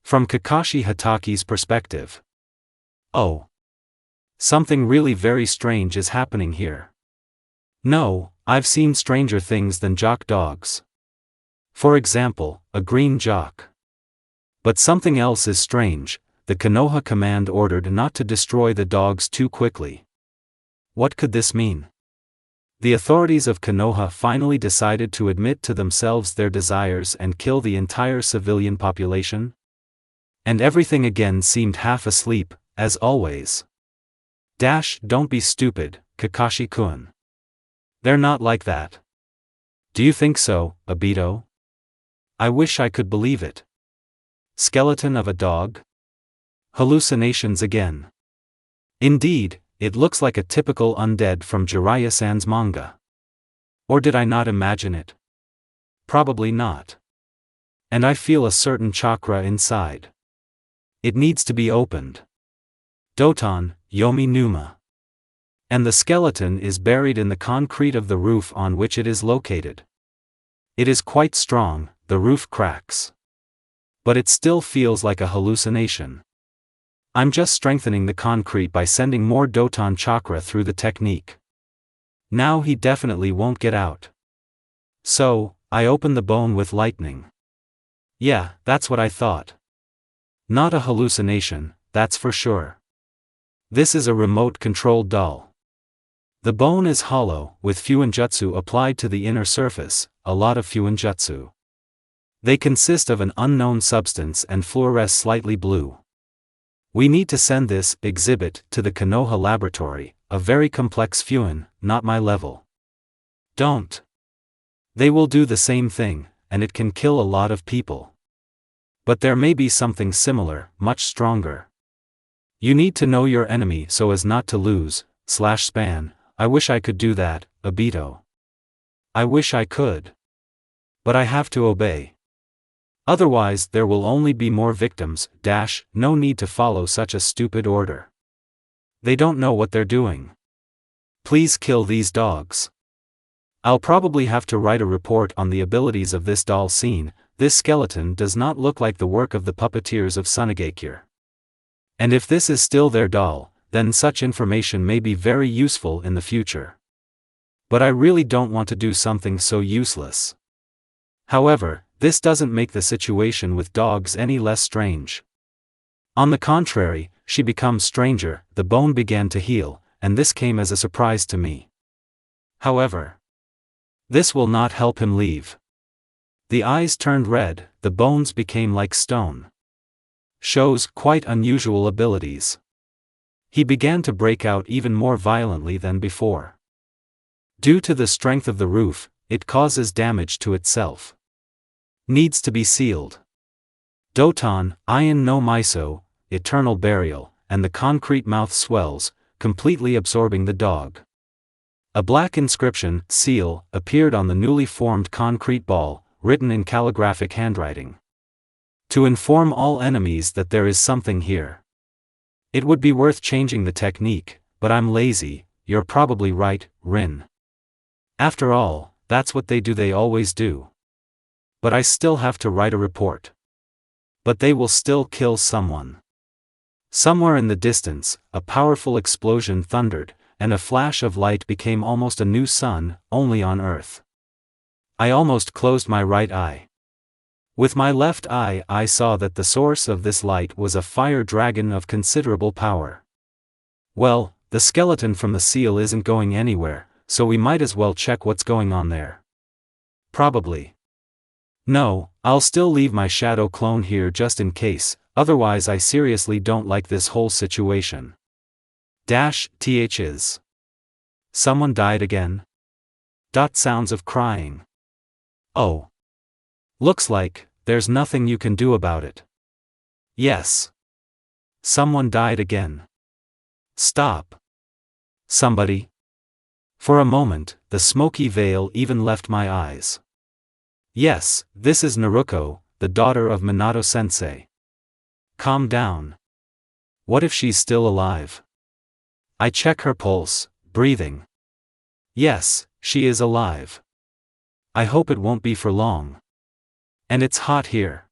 From Kakashi Hataki's perspective. Oh. Something really very strange is happening here. No, I've seen stranger things than jock dogs. For example, a green jock. But something else is strange. The Konoha command ordered not to destroy the dogs too quickly. What could this mean? The authorities of Konoha finally decided to admit to themselves their desires and kill the entire civilian population? And everything again seemed half asleep, as always. Don't be stupid, Kakashi-kun. They're not like that. Do you think so, Obito? I wish I could believe it. Skeleton of a dog? Hallucinations again. Indeed, it looks like a typical undead from Jiraiya-san's manga. Or did I not imagine it? Probably not. And I feel a certain chakra inside. It needs to be opened. Doton, Yomi Numa. And the skeleton is buried in the concrete of the roof on which it is located. It is quite strong, the roof cracks. But it still feels like a hallucination. I'm just strengthening the concrete by sending more Doton chakra through the technique. Now he definitely won't get out. So, I open the bone with lightning. Yeah, that's what I thought. Not a hallucination, that's for sure. This is a remote-controlled doll. The bone is hollow, with fuinjutsu applied to the inner surface, a lot of fuinjutsu. They consist of an unknown substance and fluoresce slightly blue. We need to send this exhibit to the Konoha laboratory, a very complex fuin, not my level. Don't. They will do the same thing, and it can kill a lot of people. But there may be something similar, much stronger. You need to know your enemy so as not to lose, /span, I wish I could do that, Obito. I wish I could. But I have to obey. Otherwise there will only be more victims, no need to follow such a stupid order. They don't know what they're doing. Please kill these dogs. I'll probably have to write a report on the abilities of this doll scene. This skeleton does not look like the work of the puppeteers of Sunagakure. And if this is still their doll, then such information may be very useful in the future. But I really don't want to do something so useless. However, this doesn't make the situation with dogs any less strange. On the contrary, she becomes stranger, the bone began to heal, and this came as a surprise to me. However, this will not help him leave. The eyes turned red, the bones became like stone. Shows quite unusual abilities. He began to break out even more violently than before. Due to the strength of the roof, it causes damage to itself. Needs to be sealed. Doton, Ion no Miso, eternal burial, and the concrete mouth swells, completely absorbing the dog. A black inscription, seal, appeared on the newly formed concrete ball, written in calligraphic handwriting. To inform all enemies that there is something here. It would be worth changing the technique, but I'm lazy. You're probably right, Rin. After all, that's what they always do. But I still have to write a report. But they will still kill someone. Somewhere in the distance, a powerful explosion thundered, and a flash of light became almost a new sun, only on Earth. I almost closed my right eye. With my left eye I saw that the source of this light was a fire dragon of considerable power. Well, the skeleton from the seal isn't going anywhere, so we might as well check what's going on there. Probably. No, I'll still leave my shadow clone here just in case, otherwise I seriously don't like this whole situation. Is. Someone died again? Sounds of crying. Oh. Looks like, there's nothing you can do about it. Yes. Someone died again. Stop. Somebody. For a moment, the smoky veil even left my eyes. Yes, this is Naruko, the daughter of Minato-sensei. Calm down. What if she's still alive? I check her pulse, breathing. Yes, she is alive. I hope it won't be for long. And it's hot here.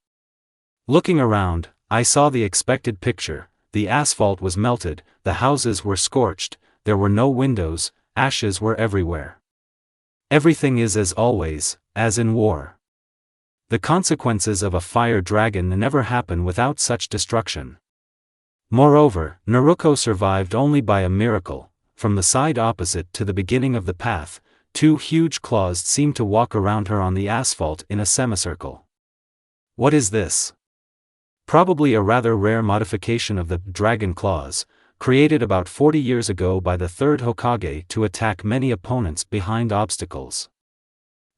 Looking around, I saw the expected picture. The asphalt was melted, the houses were scorched, there were no windows, ashes were everywhere. Everything is as always, as in war. The consequences of a fire dragon never happen without such destruction. Moreover, Naruko survived only by a miracle. From the side opposite to the beginning of the path, two huge claws seemed to walk around her on the asphalt in a semicircle. What is this? Probably a rather rare modification of the dragon claws, created about 40 years ago by the third Hokage to attack many opponents behind obstacles.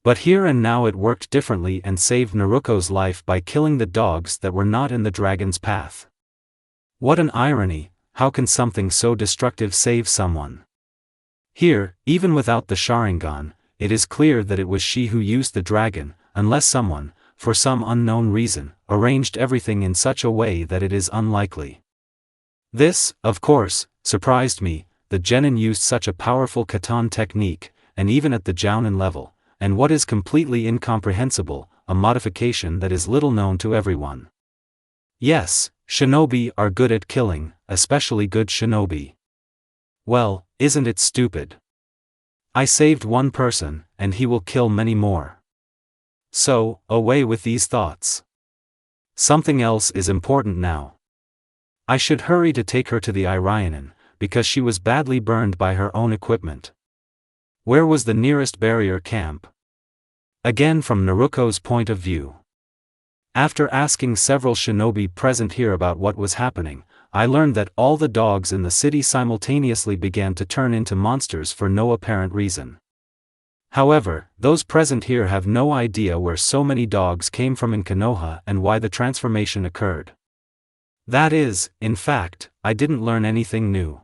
But here and now it worked differently and saved Naruko's life by killing the dogs that were not in the dragon's path. What an irony, how can something so destructive save someone? Here, even without the Sharingan, it is clear that it was she who used the dragon, unless someone, for some unknown reason, arranged everything in such a way that it is unlikely. This, of course, surprised me. The genin used such a powerful katan technique, and even at the jounin level, and what is completely incomprehensible, a modification that is little known to everyone. Yes, shinobi are good at killing, especially good shinobi. Well, isn't it stupid? I saved one person, and he will kill many more. So, away with these thoughts. Something else is important now. I should hurry to take her to the Irionin, because she was badly burned by her own equipment. Where was the nearest barrier camp? Again from Naruko's point of view. After asking several shinobi present here about what was happening, I learned that all the dogs in the city simultaneously began to turn into monsters for no apparent reason. However, those present here have no idea where so many dogs came from in Konoha and why the transformation occurred. That is, in fact, I didn't learn anything new.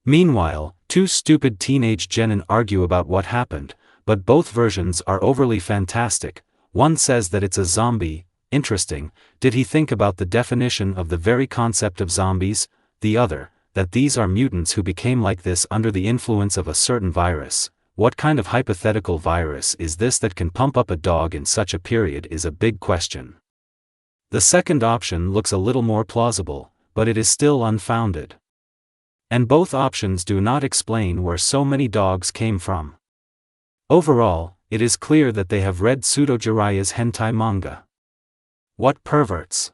Meanwhile, two stupid teenage genin argue about what happened, but both versions are overly fantastic. One says that it's a zombie. Interesting, did he think about the definition of the very concept of zombies? The other, that these are mutants who became like this under the influence of a certain virus. What kind of hypothetical virus is this that can pump up a dog in such a period is a big question. The second option looks a little more plausible, but it is still unfounded. And both options do not explain where so many dogs came from. Overall, it is clear that they have read Tsujiraya's hentai manga. What perverts!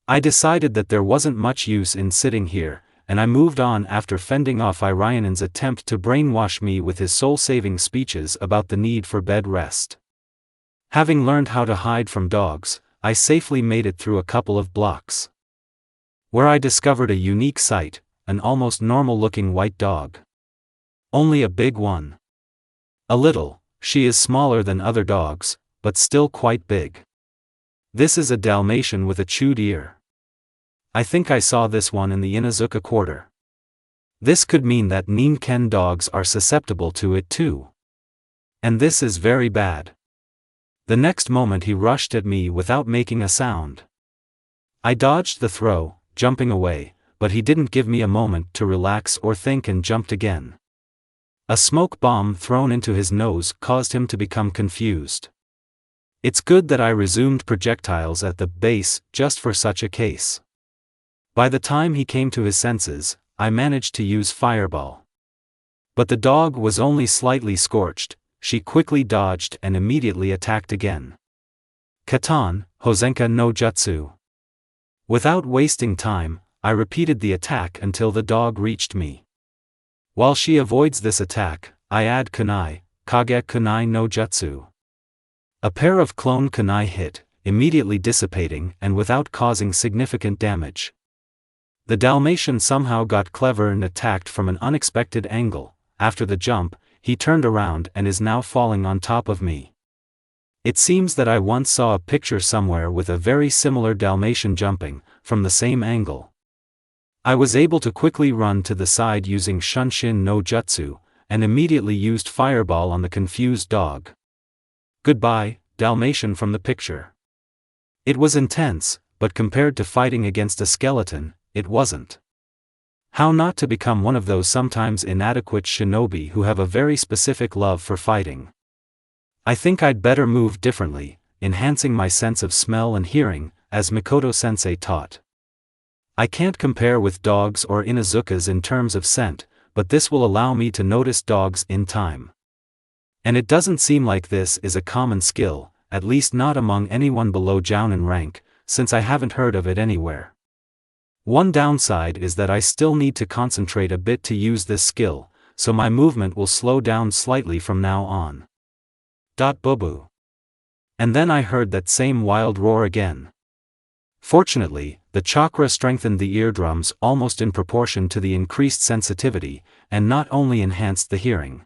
I decided that there wasn't much use in sitting here, and I moved on after fending off Irionin's attempt to brainwash me with his soul-saving speeches about the need for bed rest. Having learned how to hide from dogs, I safely made it through a couple of blocks, where I discovered a unique sight, an almost normal-looking white dog. Only a big one. A little, she is smaller than other dogs, but still quite big. This is a Dalmatian with a chewed ear. I think I saw this one in the Inazuka quarter. This could mean that Ninken dogs are susceptible to it too. And this is very bad. The next moment he rushed at me without making a sound. I dodged the throw, jumping away, but he didn't give me a moment to relax or think and jumped again. A smoke bomb thrown into his nose caused him to become confused. It's good that I resumed projectiles at the base just for such a case. By the time he came to his senses, I managed to use fireball. But the dog was only slightly scorched. She quickly dodged and immediately attacked again. Katan, Hozenka no Jutsu. Without wasting time, I repeated the attack until the dog reached me. While she avoids this attack, I add kunai, Kage kunai no Jutsu. A pair of clone kunai hit, immediately dissipating and without causing significant damage. The Dalmatian somehow got clever and attacked from an unexpected angle. After the jump, he turned around and is now falling on top of me. It seems that I once saw a picture somewhere with a very similar Dalmatian jumping, from the same angle. I was able to quickly run to the side using Shunshin no Jutsu, and immediately used fireball on the confused dog. Goodbye, Dalmatian from the picture. It was intense, but compared to fighting against a skeleton, it wasn't. How not to become one of those sometimes inadequate shinobi who have a very specific love for fighting. I think I'd better move differently, enhancing my sense of smell and hearing, as Mikoto-sensei taught. I can't compare with dogs or Inazukas in terms of scent, but this will allow me to notice dogs in time. And it doesn't seem like this is a common skill, at least not among anyone below Jounin rank, since I haven't heard of it anywhere. One downside is that I still need to concentrate a bit to use this skill, so my movement will slow down slightly from now on. Boo-boo. And then I heard that same wild roar again. Fortunately, the chakra strengthened the eardrums almost in proportion to the increased sensitivity, and not only enhanced the hearing.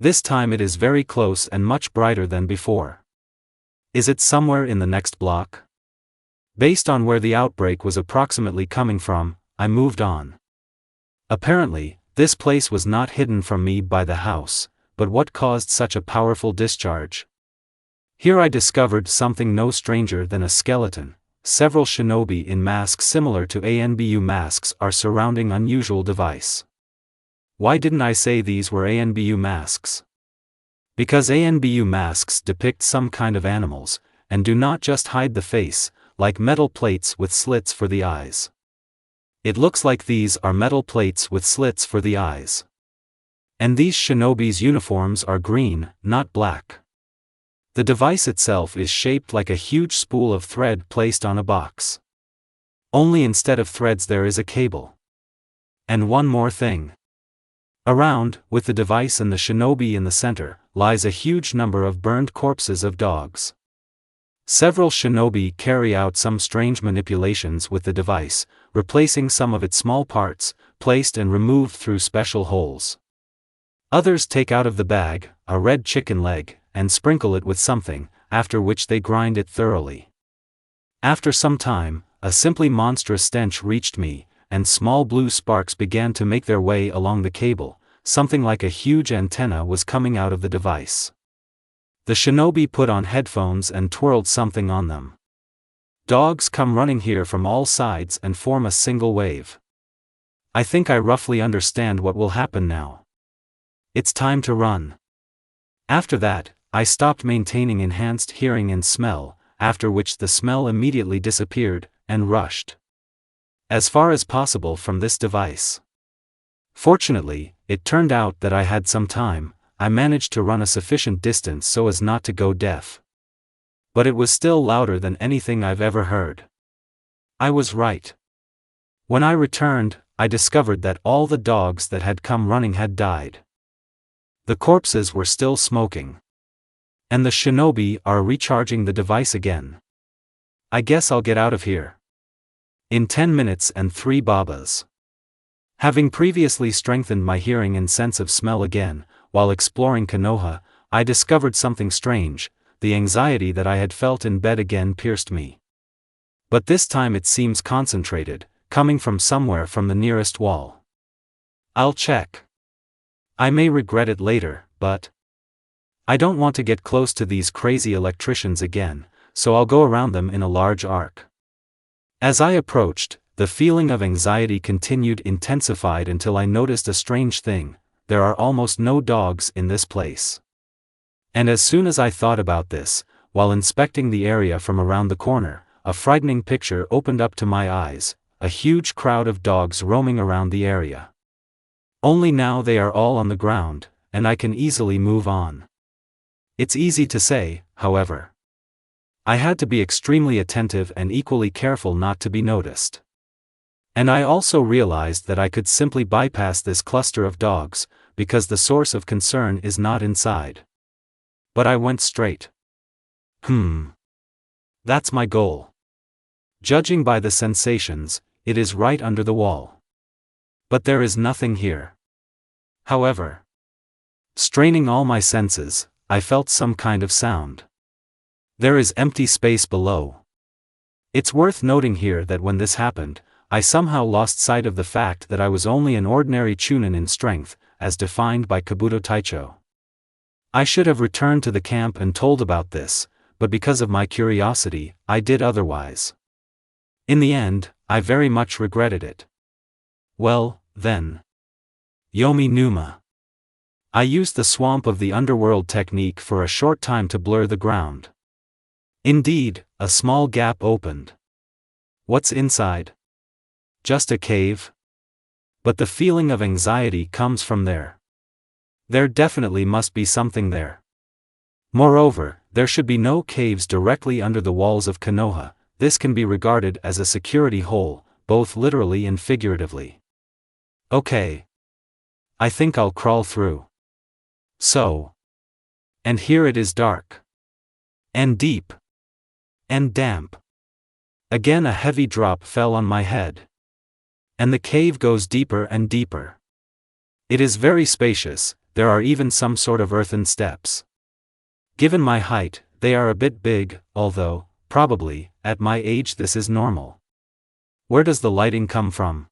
This time it is very close and much brighter than before. Is it somewhere in the next block? Based on where the outbreak was approximately coming from, I moved on. Apparently, this place was not hidden from me by the house, but what caused such a powerful discharge? Here I discovered something no stranger than a skeleton. Several shinobi in masks similar to ANBU masks are surrounding unusual device. Why didn't I say these were ANBU masks? Because ANBU masks depict some kind of animals, and do not just hide the face, like metal plates with slits for the eyes. It looks like these are metal plates with slits for the eyes. And these shinobi's uniforms are green, not black. The device itself is shaped like a huge spool of thread placed on a box. Only instead of threads there is a cable. And one more thing. Around, with the device and the shinobi in the center, lies a huge number of burned corpses of dogs. Several shinobi carry out some strange manipulations with the device, replacing some of its small parts, placed and removed through special holes. Others take out of the bag a red chicken leg, and sprinkle it with something, after which they grind it thoroughly. After some time, a simply monstrous stench reached me, and small blue sparks began to make their way along the cable. Something like a huge antenna was coming out of the device. The shinobi put on headphones and twirled something on them. Dogs come running here from all sides and form a single wave. I think I roughly understand what will happen now. It's time to run. After that, I stopped maintaining enhanced hearing and smell, after which the smell immediately disappeared, and rushed as far as possible from this device. Fortunately, it turned out that I had some time. I managed to run a sufficient distance so as not to go deaf. But it was still louder than anything I've ever heard. I was right. When I returned, I discovered that all the dogs that had come running had died. The corpses were still smoking. And the shinobi are recharging the device again. I guess I'll get out of here in 10 minutes and 3 babas. Having previously strengthened my hearing and sense of smell again, while exploring Konoha, I discovered something strange. The anxiety that I had felt in bed again pierced me. But this time it seems concentrated, coming from somewhere from the nearest wall. I'll check. I may regret it later, but I don't want to get close to these crazy electricians again, so I'll go around them in a large arc. As I approached, the feeling of anxiety continued intensified until I noticed a strange thing. There are almost no dogs in this place. And as soon as I thought about this, while inspecting the area from around the corner, a frightening picture opened up to my eyes, a huge crowd of dogs roaming around the area. Only now they are all on the ground, and I can easily move on. It's easy to say, however. I had to be extremely attentive and equally careful not to be noticed. And I also realized that I could simply bypass this cluster of dogs, because the source of concern is not inside. But I went straight. That's my goal. Judging by the sensations, it is right under the wall. But there is nothing here. However, straining all my senses, I felt some kind of sound. There is empty space below. It's worth noting here that when this happened, I somehow lost sight of the fact that I was only an ordinary chunin in strength, as defined by Kabuto Taicho. I should have returned to the camp and told about this, but because of my curiosity, I did otherwise. In the end, I very much regretted it. Well, then. Yomi Numa. I used the swamp of the underworld technique for a short time to blur the ground. Indeed, a small gap opened. What's inside? Just a cave? But the feeling of anxiety comes from there. There definitely must be something there. Moreover, there should be no caves directly under the walls of Konoha. This can be regarded as a security hole, both literally and figuratively. Okay. I think I'll crawl through. So. And here it is dark. And deep. And damp. Again a heavy drop fell on my head. And the cave goes deeper and deeper. It is very spacious, there are even some sort of earthen steps. Given my height, they are a bit big, although, probably, at my age this is normal. Where does the lighting come from?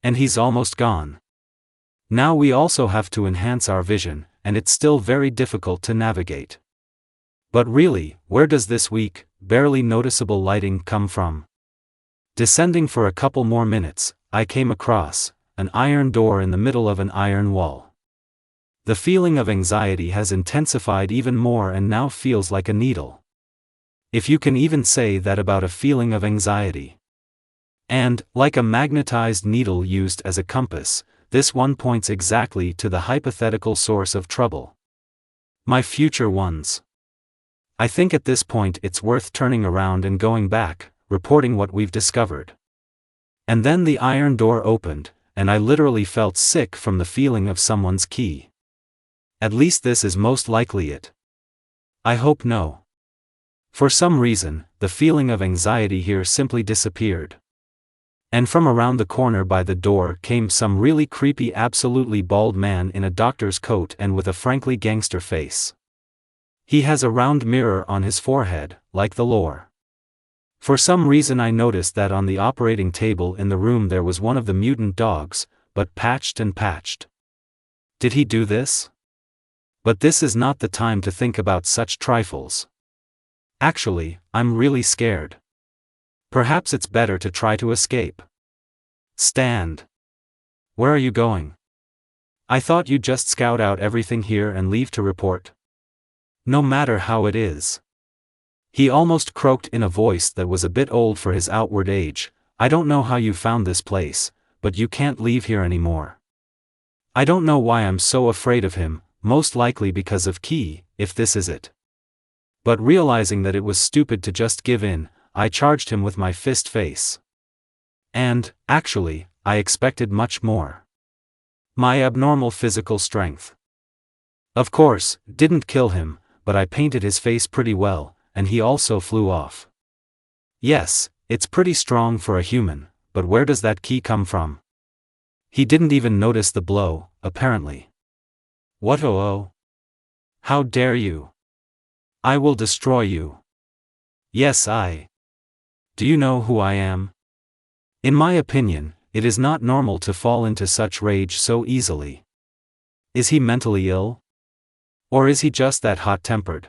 And he's almost gone. Now we also have to enhance our vision, and it's still very difficult to navigate. But really, where does this weak, barely noticeable lighting come from? Descending for a couple more minutes, I came across an iron door in the middle of an iron wall. The feeling of anxiety has intensified even more and now feels like a needle. If you can even say that about a feeling of anxiety. And, like a magnetized needle used as a compass, this one points exactly to the hypothetical source of trouble. My future ones. I think at this point it's worth turning around and going back, reporting what we've discovered. And then the iron door opened, and I literally felt sick from the feeling of someone's key. At least this is most likely it. I hope no. For some reason, the feeling of anxiety here simply disappeared. And from around the corner by the door came some really creepy, absolutely bald man in a doctor's coat and with a frankly gangster face. He has a round mirror on his forehead, like the lore. For some reason I noticed that on the operating table in the room there was one of the mutant dogs, but patched and patched. Did he do this? But this is not the time to think about such trifles. Actually, I'm really scared. Perhaps it's better to try to escape. Stand. Where are you going? I thought you'd just scout out everything here and leave to report. No matter how it is. He almost croaked in a voice that was a bit old for his outward age. I don't know how you found this place, but you can't leave here anymore. I don't know why I'm so afraid of him, most likely because of Key, if this is it. But realizing that it was stupid to just give in, I charged him with my fist face. And, actually, I expected much more. My abnormal physical strength. Of course, didn't kill him, but I painted his face pretty well, and he also flew off. Yes, it's pretty strong for a human, but where does that key come from? He didn't even notice the blow, apparently. What oh? How dare you? I will destroy you. Yes, Do you know who I am? In my opinion, it is not normal to fall into such rage so easily. Is he mentally ill? Or is he just that hot-tempered?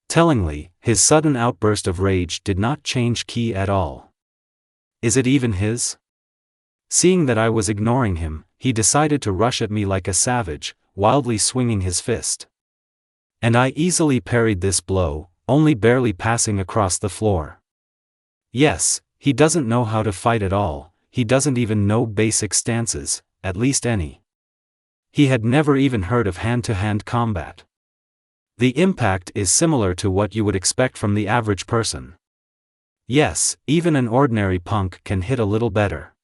Tellingly, his sudden outburst of rage did not change Key at all. Is it even his? Seeing that I was ignoring him, he decided to rush at me like a savage, wildly swinging his fist. And I easily parried this blow, only barely passing across the floor. Yes, he doesn't know how to fight at all, he doesn't even know basic stances, at least any. He had never even heard of hand-to-hand combat. The impact is similar to what you would expect from the average person. Yes, even an ordinary punk can hit a little better.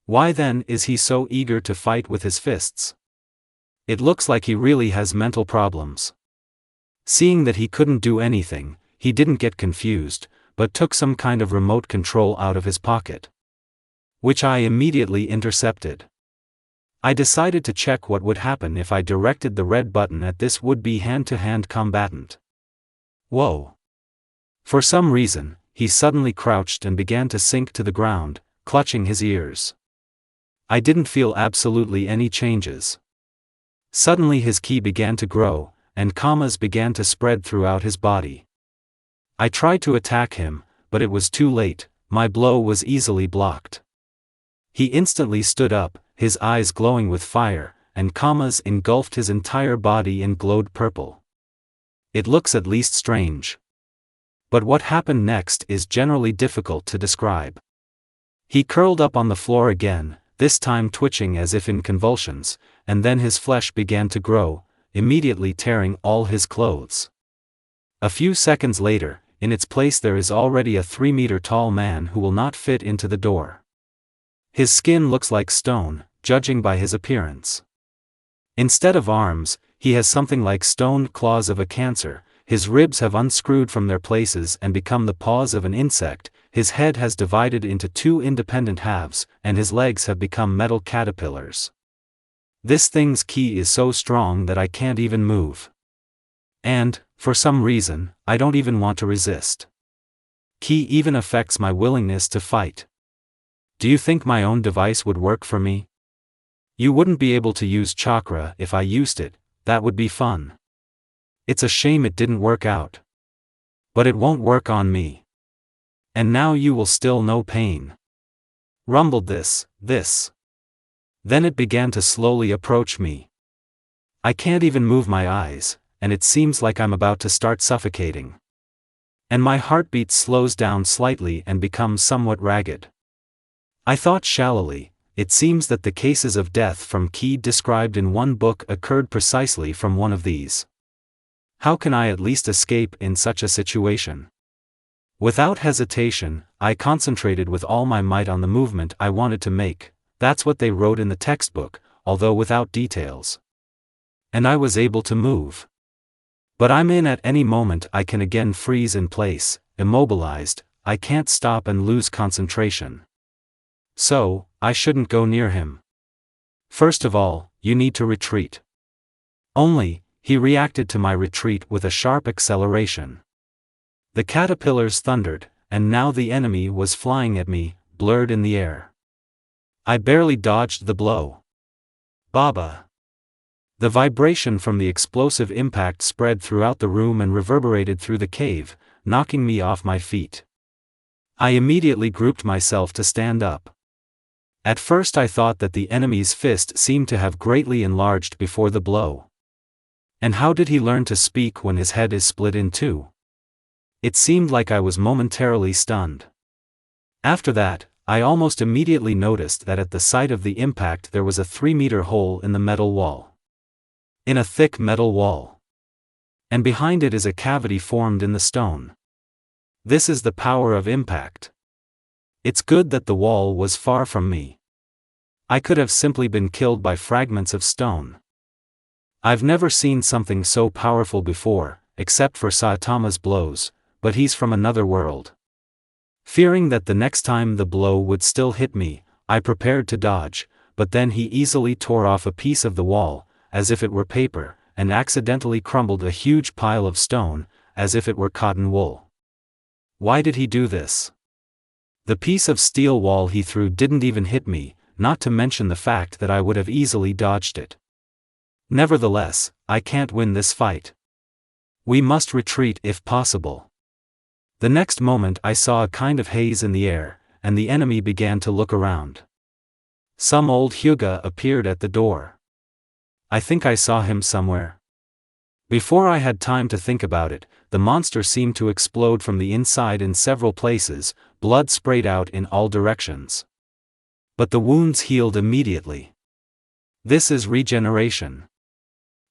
Why then is he so eager to fight with his fists? It looks like he really has mental problems. Seeing that he couldn't do anything, he didn't get confused, but took some kind of remote control out of his pocket. Which I immediately intercepted. I decided to check what would happen if I directed the red button at this would-be hand-to-hand combatant. Whoa! For some reason, he suddenly crouched and began to sink to the ground, clutching his ears. I didn't feel absolutely any changes. Suddenly his ki began to grow, and kamas began to spread throughout his body. I tried to attack him, but it was too late, my blow was easily blocked. He instantly stood up, his eyes glowing with fire, and kamas engulfed his entire body and glowed purple. It looks at least strange. But what happened next is generally difficult to describe. He curled up on the floor again, this time twitching as if in convulsions, and then his flesh began to grow, immediately tearing all his clothes. A few seconds later, in its place there is already a 3-meter-tall man who will not fit into the door. His skin looks like stone, judging by his appearance. Instead of arms, he has something like stoned claws of a cancer, his ribs have unscrewed from their places and become the paws of an insect, his head has divided into 2 independent halves, and his legs have become metal caterpillars. This thing's ki is so strong that I can't even move. And, for some reason, I don't even want to resist. Ki even affects my willingness to fight. Do you think my own device would work for me? You wouldn't be able to use chakra if I used it, that would be fun. It's a shame it didn't work out. But it won't work on me. And now you will still know pain. Rumbled this. Then it began to slowly approach me. I can't even move my eyes, and it seems like I'm about to start suffocating. And my heartbeat slows down slightly and becomes somewhat ragged. I thought shallowly, it seems that the cases of death from Ki described in one book occurred precisely from one of these. How can I at least escape in such a situation? Without hesitation, I concentrated with all my might on the movement I wanted to make. That's what they wrote in the textbook, although without details. And I was able to move. But I'm in at any moment I can again freeze in place, immobilized, I can't stop and lose concentration. So, I shouldn't go near him. First of all, you need to retreat. Only, he reacted to my retreat with a sharp acceleration. The caterpillars thundered, and now the enemy was flying at me, blurred in the air. I barely dodged the blow. Baba! The vibration from the explosive impact spread throughout the room and reverberated through the cave, knocking me off my feet. I immediately grouped myself to stand up. At first I thought that the enemy's fist seemed to have greatly enlarged before the blow. And how did he learn to speak when his head is split in two? It seemed like I was momentarily stunned. After that, I almost immediately noticed that at the site of the impact there was a 3-meter hole in the metal wall. In a thick metal wall. And behind it is a cavity formed in the stone. This is the power of impact. It's good that the wall was far from me. I could have simply been killed by fragments of stone. I've never seen something so powerful before, except for Saitama's blows, but he's from another world. Fearing that the next time the blow would still hit me, I prepared to dodge, but then he easily tore off a piece of the wall, as if it were paper, and accidentally crumbled a huge pile of stone, as if it were cotton wool. Why did he do this? The piece of steel wall he threw didn't even hit me, not to mention the fact that I would have easily dodged it. Nevertheless, I can't win this fight. We must retreat if possible. The next moment I saw a kind of haze in the air, and the enemy began to look around. Some old Hyuga appeared at the door. I think I saw him somewhere. Before I had time to think about it, the monster seemed to explode from the inside in several places, blood sprayed out in all directions. But the wounds healed immediately. This is regeneration.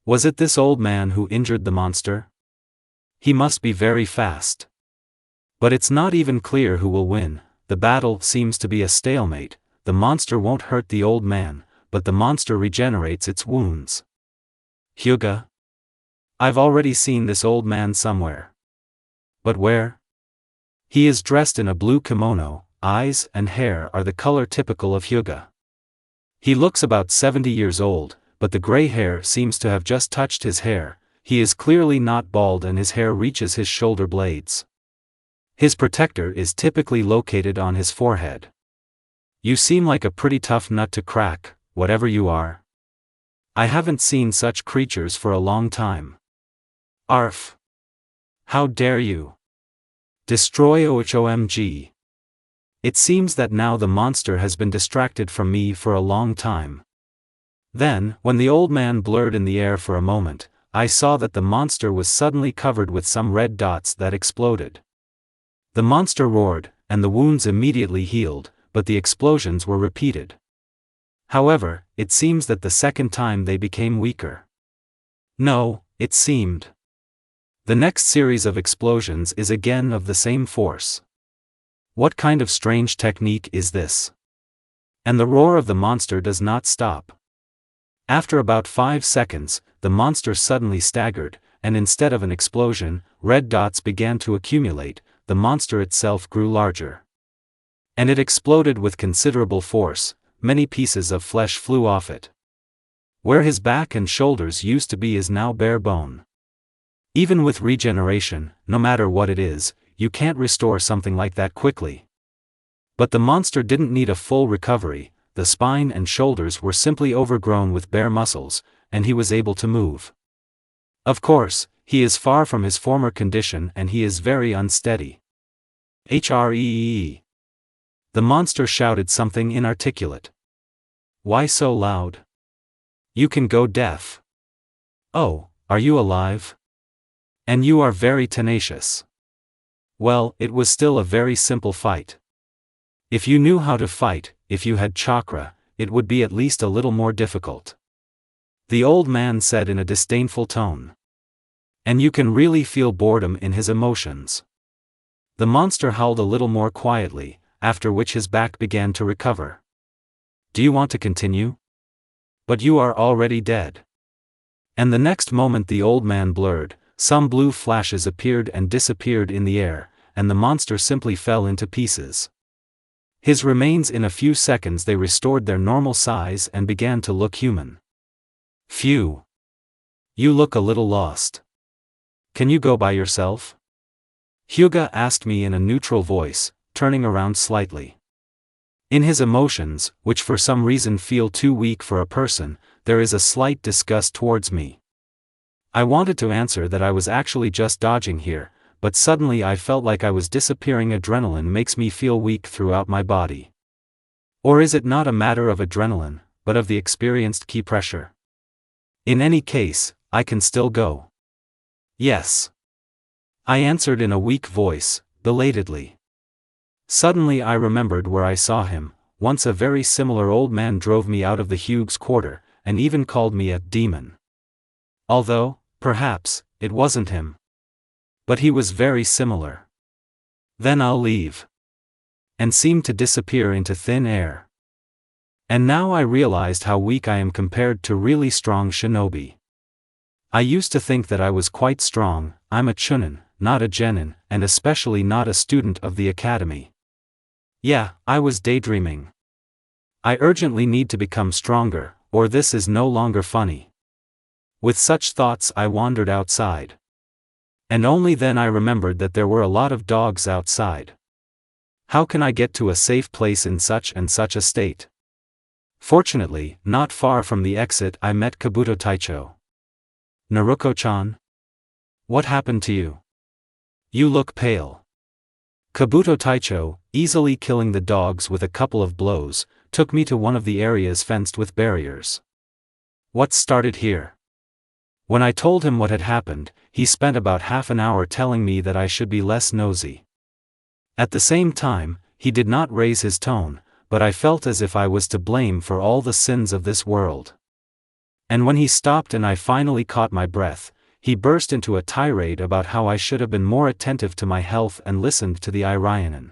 Was it this old man who injured the monster? He must be very fast. But it's not even clear who will win. The battle seems to be a stalemate. The monster won't hurt the old man, but the monster regenerates its wounds. Hyuga? I've already seen this old man somewhere. But where? He is dressed in a blue kimono, eyes and hair are the color typical of Hyuga. He looks about 70 years old, but the gray hair seems to have just touched his hair. He is clearly not bald and his hair reaches his shoulder blades. His protector is typically located on his forehead. You seem like a pretty tough nut to crack, whatever you are. I haven't seen such creatures for a long time. Arf! How dare you? Destroy OHOMG. It seems that now the monster has been distracted from me for a long time. Then, when the old man blurred in the air for a moment, I saw that the monster was suddenly covered with some red dots that exploded. The monster roared, and the wounds immediately healed, but the explosions were repeated. However, it seems that the second time they became weaker. No, it seemed. The next series of explosions is again of the same force. What kind of strange technique is this? And the roar of the monster does not stop. After about 5 seconds, the monster suddenly staggered, and instead of an explosion, red dots began to accumulate. The monster itself grew larger. And it exploded with considerable force, many pieces of flesh flew off it. Where his back and shoulders used to be is now bare bone. Even with regeneration, no matter what it is, you can't restore something like that quickly. But the monster didn't need a full recovery, the spine and shoulders were simply overgrown with bare muscles, and he was able to move. Of course, he is far from his former condition and he is very unsteady. Hree. The monster shouted something inarticulate. Why so loud? You can go deaf. Oh, are you alive? And you are very tenacious. Well, it was still a very simple fight. If you knew how to fight, if you had chakra, it would be at least a little more difficult. The old man said in a disdainful tone. And you can really feel boredom in his emotions. The monster howled a little more quietly, after which his back began to recover. Do you want to continue? But you are already dead. And the next moment the old man blurred, some blue flashes appeared and disappeared in the air, and the monster simply fell into pieces. His remains in a few seconds they restored their normal size and began to look human. Phew. You look a little lost. Can you go by yourself? Hyuga asked me in a neutral voice, turning around slightly. In his emotions, which for some reason feel too weak for a person, there is a slight disgust towards me. I wanted to answer that I was actually just dodging here, but suddenly I felt like I was disappearing. Adrenaline makes me feel weak throughout my body. Or is it not a matter of adrenaline, but of the experienced ki pressure? In any case, I can still go. Yes. I answered in a weak voice, belatedly. Suddenly I remembered where I saw him. Once a very similar old man drove me out of the Hughes quarter, and even called me a demon. Although, perhaps, it wasn't him. But he was very similar. Then I'll leave. And seemed to disappear into thin air. And now I realized how weak I am compared to really strong shinobi. I used to think that I was quite strong. I'm a chunin, not a genin, and especially not a student of the academy. Yeah, I was daydreaming. I urgently need to become stronger, or this is no longer funny. With such thoughts I wandered outside. And only then I remembered that there were a lot of dogs outside. How can I get to a safe place in such and such a state? Fortunately, not far from the exit I met Kabuto Taicho. Naruko-chan? What happened to you? You look pale. Kabuto Taicho, easily killing the dogs with a couple of blows, took me to one of the areas fenced with barriers. What started here? When I told him what had happened, he spent about half an hour telling me that I should be less nosy. At the same time, he did not raise his tone, but I felt as if I was to blame for all the sins of this world. And when he stopped and I finally caught my breath, he burst into a tirade about how I should have been more attentive to my health and listened to the Irionin.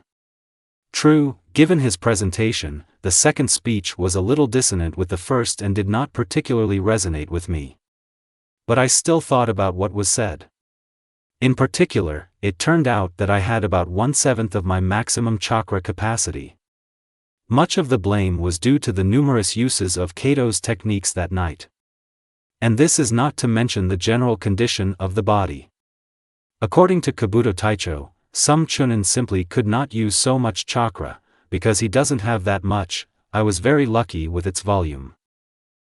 True, given his presentation, the second speech was a little dissonant with the first and did not particularly resonate with me. But I still thought about what was said. In particular, it turned out that I had about 1/7 of my maximum chakra capacity. Much of the blame was due to the numerous uses of Kato's techniques that night. And this is not to mention the general condition of the body. According to Kabuto Taicho, some chunin simply could not use so much chakra, because he doesn't have that much. I was very lucky with its volume.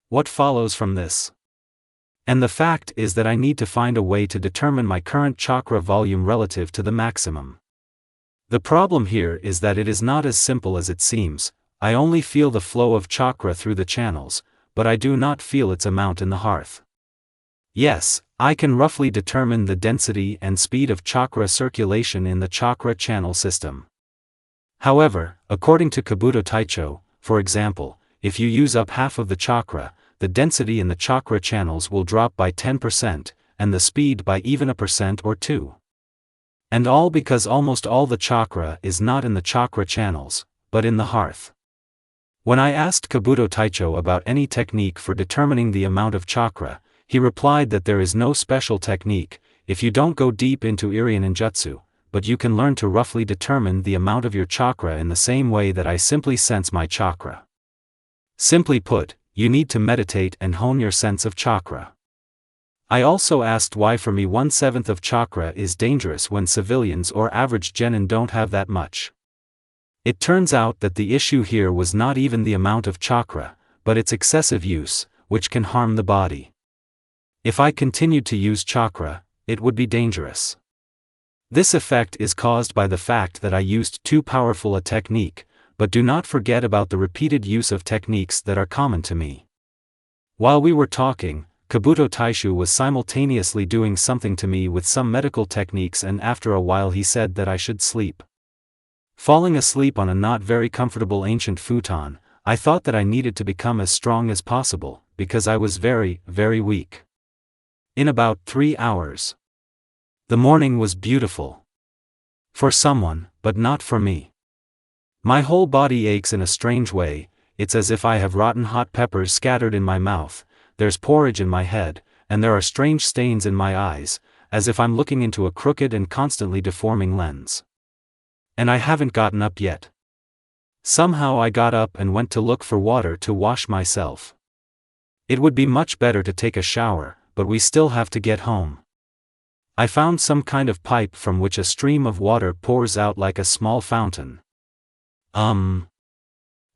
What follows from this? And the fact is that I need to find a way to determine my current chakra volume relative to the maximum. The problem here is that it is not as simple as it seems. I only feel the flow of chakra through the channels, but I do not feel its amount in the hearth. Yes, I can roughly determine the density and speed of chakra circulation in the chakra channel system. However, according to Kabuto Taicho, for example, if you use up half of the chakra, the density in the chakra channels will drop by 10%, and the speed by even 1% or 2%. And all because almost all the chakra is not in the chakra channels, but in the hearth. When I asked Kabuto Taicho about any technique for determining the amount of chakra, he replied that there is no special technique, if you don't go deep into Irian ninjutsu, but you can learn to roughly determine the amount of your chakra in the same way that I simply sense my chakra. Simply put, you need to meditate and hone your sense of chakra. I also asked why for me 1/7 of chakra is dangerous when civilians or average genin don't have that much. It turns out that the issue here was not even the amount of chakra, but its excessive use, which can harm the body. If I continued to use chakra, it would be dangerous. This effect is caused by the fact that I used too powerful a technique, but do not forget about the repeated use of techniques that are common to me. While we were talking, Kabuto Taishu was simultaneously doing something to me with some medical techniques, and after a while he said that I should sleep. Falling asleep on a not very comfortable ancient futon, I thought that I needed to become as strong as possible, because I was very, very weak. In about 3 hours. The morning was beautiful. For someone, but not for me. My whole body aches in a strange way. It's as if I have rotten hot peppers scattered in my mouth, there's porridge in my head, and there are strange stains in my eyes, as if I'm looking into a crooked and constantly deforming lens. And I haven't gotten up yet. Somehow I got up and went to look for water to wash myself. It would be much better to take a shower, but we still have to get home. I found some kind of pipe from which a stream of water pours out like a small fountain.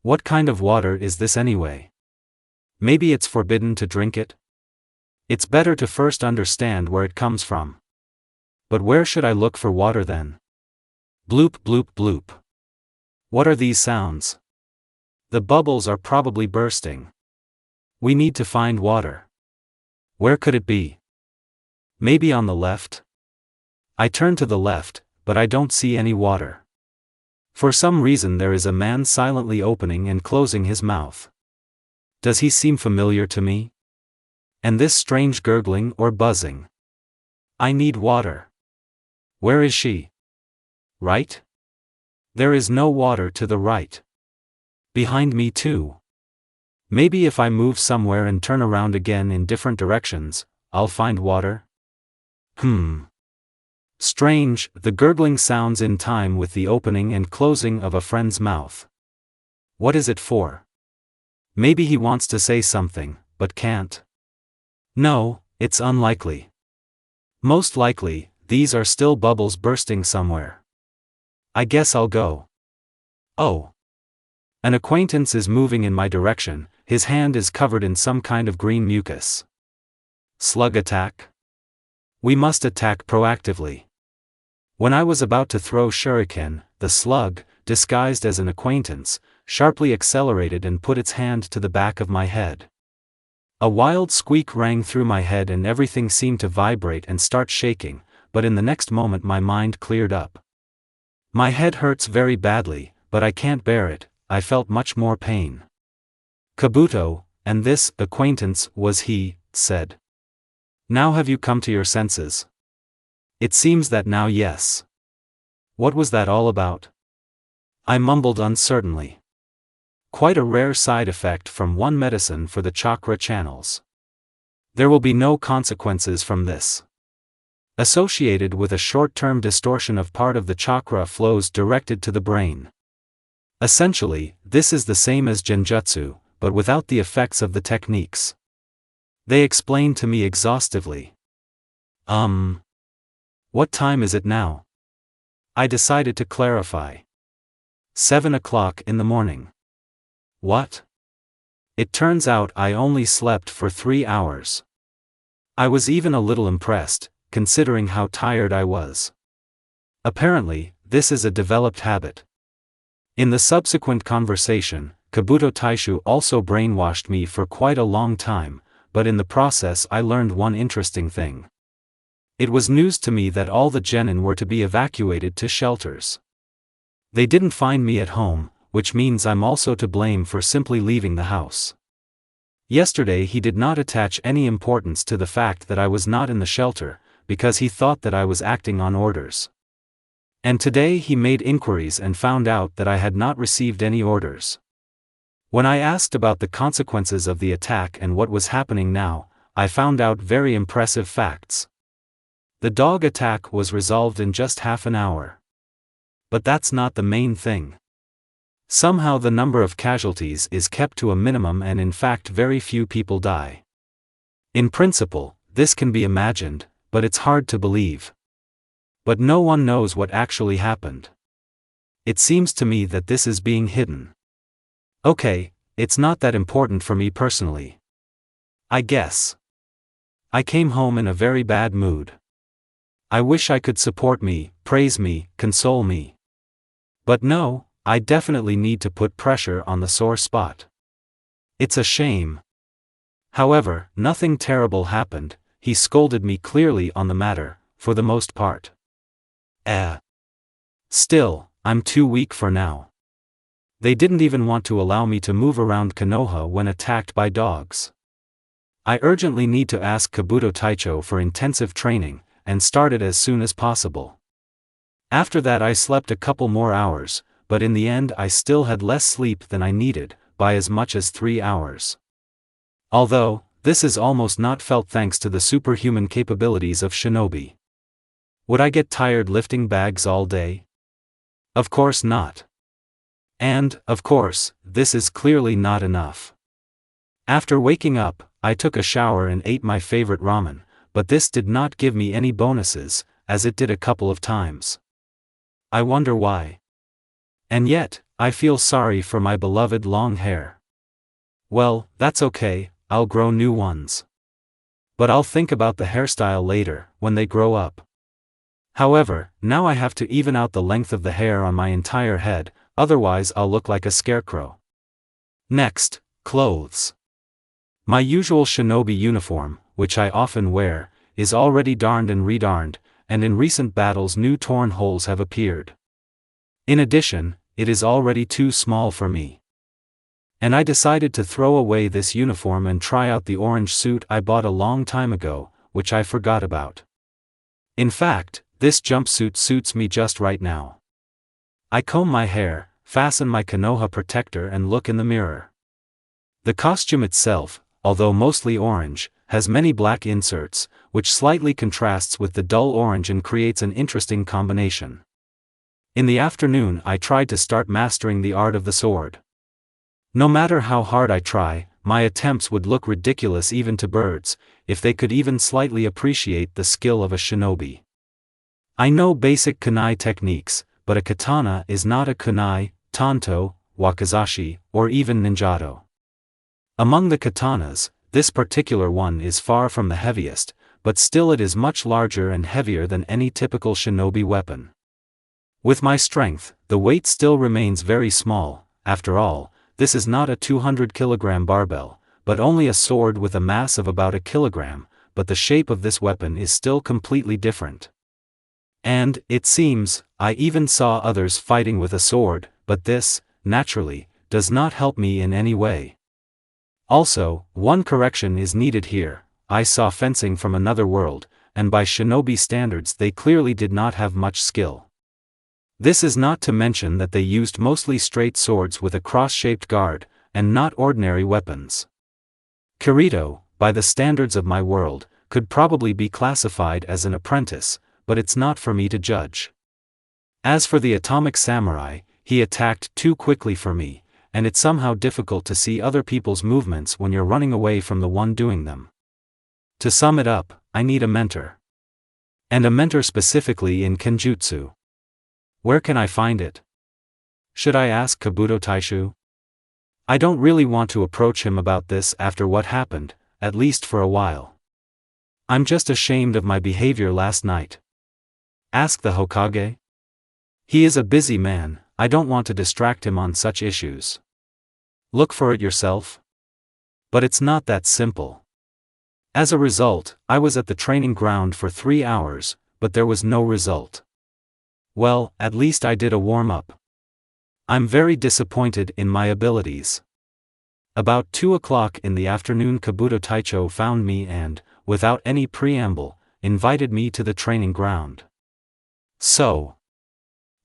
What kind of water is this anyway? Maybe it's forbidden to drink it? It's better to first understand where it comes from. But where should I look for water then? Bloop bloop bloop. What are these sounds? The bubbles are probably bursting. We need to find water. Where could it be? Maybe on the left? I turn to the left, but I don't see any water. For some reason there is a man silently opening and closing his mouth. Does he seem familiar to me? And this strange gurgling or buzzing? I need water. Where is she? Right? There is no water to the right. Behind me too. Maybe if I move somewhere and turn around again in different directions, I'll find water? Strange, the gurgling sounds in time with the opening and closing of a friend's mouth. What is it for? Maybe he wants to say something, but can't. No, it's unlikely. Most likely, these are still bubbles bursting somewhere. I guess I'll go. Oh. An acquaintance is moving in my direction, his hand is covered in some kind of green mucus. Slug attack? We must attack proactively. When I was about to throw shuriken, the slug, disguised as an acquaintance, sharply accelerated and put its hand to the back of my head. A wild squeak rang through my head and everything seemed to vibrate and start shaking, but in the next moment my mind cleared up. My head hurts very badly, but I can't bear it, I felt much more pain. Kabuto, and this acquaintance was he, said. Now have you come to your senses? It seems that now, yes. What was that all about? I mumbled uncertainly. Quite a rare side effect from one medicine for the chakra channels. There will be no consequences from this. Associated with a short-term distortion of part of the chakra flows directed to the brain. Essentially, this is the same as genjutsu, but without the effects of the techniques. They explained to me exhaustively. What time is it now? I decided to clarify. 7 o'clock in the morning. What? It turns out I only slept for 3 hours. I was even a little impressed, considering how tired I was. Apparently, this is a developed habit. In the subsequent conversation, Kabuto Taishu also brainwashed me for quite a long time, but in the process I learned one interesting thing. It was news to me that all the genin were to be evacuated to shelters. They didn't find me at home, which means I'm also to blame for simply leaving the house. Yesterday he did not attach any importance to the fact that I was not in the shelter, because he thought that I was acting on orders. And today he made inquiries and found out that I had not received any orders. When I asked about the consequences of the attack and what was happening now, I found out very impressive facts. The dog attack was resolved in just half an hour. But that's not the main thing. Somehow the number of casualties is kept to a minimum and in fact very few people die. In principle, this can be imagined, but it's hard to believe. But no one knows what actually happened. It seems to me that this is being hidden. Okay, it's not that important for me personally. I guess. I came home in a very bad mood. I wish I could support me, praise me, console me. But no, I definitely need to put pressure on the sore spot. It's a shame. However, nothing terrible happened. He scolded me clearly on the matter, for the most part. Still, I'm too weak for now. They didn't even want to allow me to move around Konoha when attacked by dogs. I urgently need to ask Kabuto Taicho for intensive training, and start it as soon as possible. After that I slept a couple more hours, but in the end I still had less sleep than I needed, by as much as 3 hours. Although, this is almost not felt thanks to the superhuman capabilities of shinobi. Would I get tired lifting bags all day? Of course not. And, of course, this is clearly not enough. After waking up, I took a shower and ate my favorite ramen, but this did not give me any bonuses, as it did a couple of times. I wonder why. And yet, I feel sorry for my beloved long hair. Well, that's okay, I'll grow new ones. But I'll think about the hairstyle later, when they grow up. However, now I have to even out the length of the hair on my entire head, otherwise I'll look like a scarecrow. Next, clothes. My usual shinobi uniform, which I often wear, is already darned and redarned, and in recent battles new torn holes have appeared. In addition, it is already too small for me. And I decided to throw away this uniform and try out the orange suit I bought a long time ago, which I forgot about. In fact, this jumpsuit suits me just right now. I comb my hair, fasten my Konoha protector and look in the mirror. The costume itself, although mostly orange, has many black inserts, which slightly contrasts with the dull orange and creates an interesting combination. In the afternoon I tried to start mastering the art of the sword. No matter how hard I try, my attempts would look ridiculous even to birds, if they could even slightly appreciate the skill of a shinobi. I know basic kunai techniques, but a katana is not a kunai, tanto, wakizashi, or even ninjato. Among the katanas, this particular one is far from the heaviest, but still it is much larger and heavier than any typical shinobi weapon. With my strength, the weight still remains very small. After all, this is not a 200-kilogram barbell, but only a sword with a mass of about a kilogram, but the shape of this weapon is still completely different. And, it seems, I even saw others fighting with a sword, but this, naturally, does not help me in any way. Also, one correction is needed here. I saw fencing from another world, and by shinobi standards they clearly did not have much skill. This is not to mention that they used mostly straight swords with a cross-shaped guard, and not ordinary weapons. Kirito, by the standards of my world, could probably be classified as an apprentice, but it's not for me to judge. As for the atomic samurai, he attacked too quickly for me, and it's somehow difficult to see other people's movements when you're running away from the one doing them. To sum it up, I need a mentor. And a mentor specifically in Kenjutsu. Where can I find it? Should I ask Kabuto Taishu? I don't really want to approach him about this after what happened, at least for a while. I'm just ashamed of my behavior last night. Ask the Hokage? He is a busy man, I don't want to distract him on such issues. Look for it yourself? But it's not that simple. As a result, I was at the training ground for 3 hours, but there was no result. Well, at least I did a warm-up. I'm very disappointed in my abilities. About 2 o'clock in the afternoon Kabuto Taicho found me and, without any preamble, invited me to the training ground. So,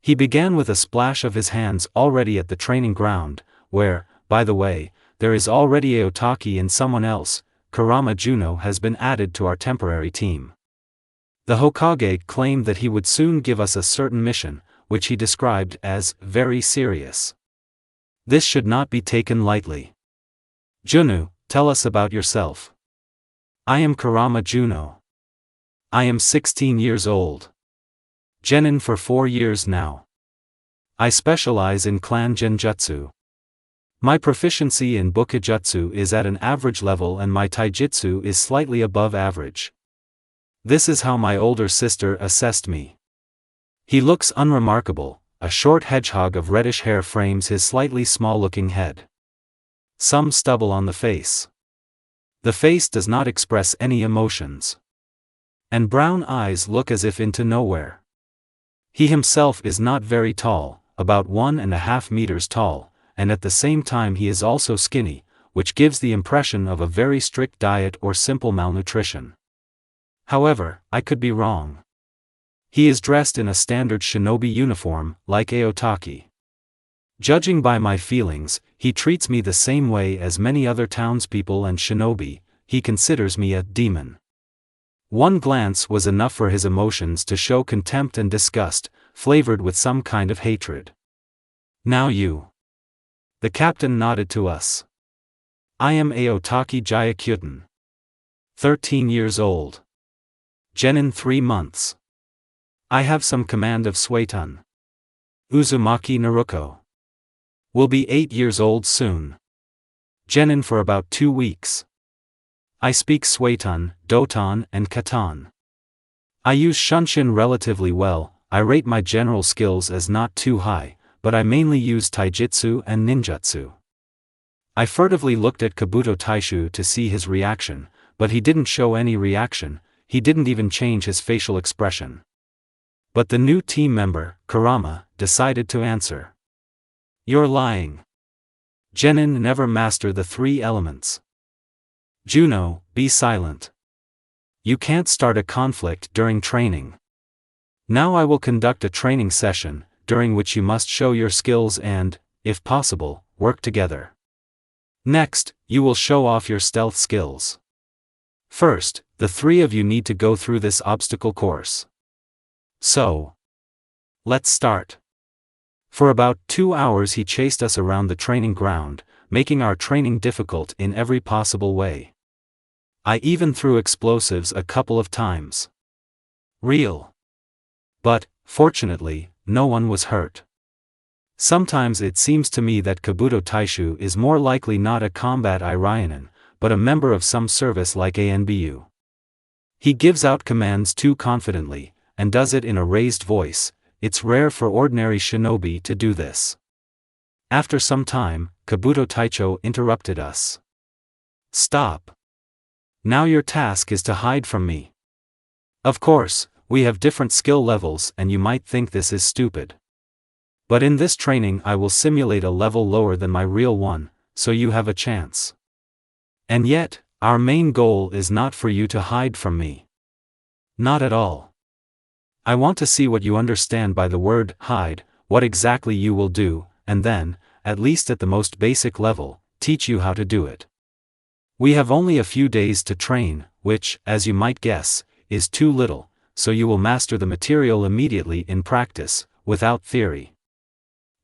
he began with a splash of his hands already at the training ground, where, by the way, there is already a Otaki and someone else. Kurama Juno has been added to our temporary team. The Hokage claimed that he would soon give us a certain mission, which he described as very serious. This should not be taken lightly. Juno, tell us about yourself. I am Kurama Juno. I am 16 years old. Genin for 4 years now. I specialize in clan genjutsu. My proficiency in bukijutsu is at an average level and my taijutsu is slightly above average. This is how my older sister assessed me. He looks unremarkable, a short hedgehog of reddish hair frames his slightly small-looking head. Some stubble on the face. The face does not express any emotions. And brown eyes look as if into nowhere. He himself is not very tall, about 1.5 meters tall, and at the same time he is also skinny, which gives the impression of a very strict diet or simple malnutrition. However, I could be wrong. He is dressed in a standard shinobi uniform, like Aotaki. Judging by my feelings, he treats me the same way as many other townspeople and shinobi. He considers me a demon. One glance was enough for his emotions to show contempt and disgust, flavored with some kind of hatred. Now you. The captain nodded to us. I am Aotaki Jayakyuten. 13 years old. Genin 3 months. I have some command of Suetun. Uzumaki Naruko. Will be 8 years old soon. Genin for about 2 weeks. I speak Suetun, Doton, and Katan. I use Shunshin relatively well. I rate my general skills as not too high, but I mainly use Taijutsu and Ninjutsu. I furtively looked at Kabuto Taishu to see his reaction, but he didn't show any reaction. He didn't even change his facial expression. But the new team member, Kurama, decided to answer. You're lying. Genin never master the 3 elements. Juno, be silent. You can't start a conflict during training. Now I will conduct a training session, during which you must show your skills and, if possible, work together. Next, you will show off your stealth skills. First, the 3 of you need to go through this obstacle course. So, let's start. For about 2 hours he chased us around the training ground, making our training difficult in every possible way. I even threw explosives a couple of times. Real. But, fortunately, no one was hurt. Sometimes it seems to me that Kabuto Taishu is more likely not a combat Irionin, but a member of some service like ANBU. He gives out commands too confidently, and does it in a raised voice. It's rare for ordinary shinobi to do this. After some time, Kabuto Taicho interrupted us. Stop. Now your task is to hide from me. Of course, we have different skill levels and you might think this is stupid. But in this training I will simulate a level lower than my real one, so you have a chance. And yet, our main goal is not for you to hide from me. Not at all. I want to see what you understand by the word hide, what exactly you will do, and then, at least at the most basic level, teach you how to do it. We have only a few days to train, which, as you might guess, is too little, so you will master the material immediately in practice, without theory.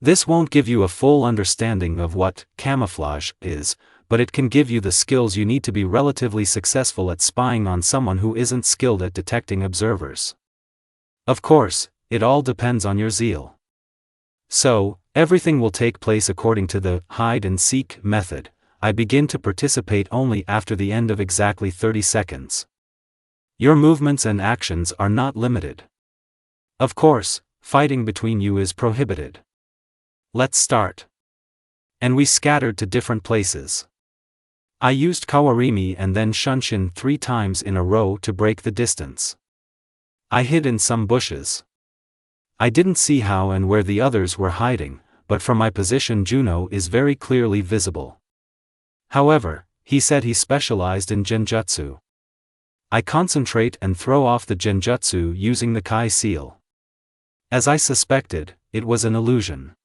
This won't give you a full understanding of what camouflage is, but it can give you the skills you need to be relatively successful at spying on someone who isn't skilled at detecting observers. Of course, it all depends on your zeal. So, everything will take place according to the hide-and-seek method. I begin to participate only after the end of exactly 30 seconds. Your movements and actions are not limited. Of course, fighting between you is prohibited. Let's start. And we scattered to different places. I used Kawarimi and then Shunshin 3 times in a row to break the distance. I hid in some bushes. I didn't see how and where the others were hiding, but from my position Juno is very clearly visible. However, he said he specialized in genjutsu. I concentrate and throw off the genjutsu using the Kai seal. As I suspected, it was an illusion.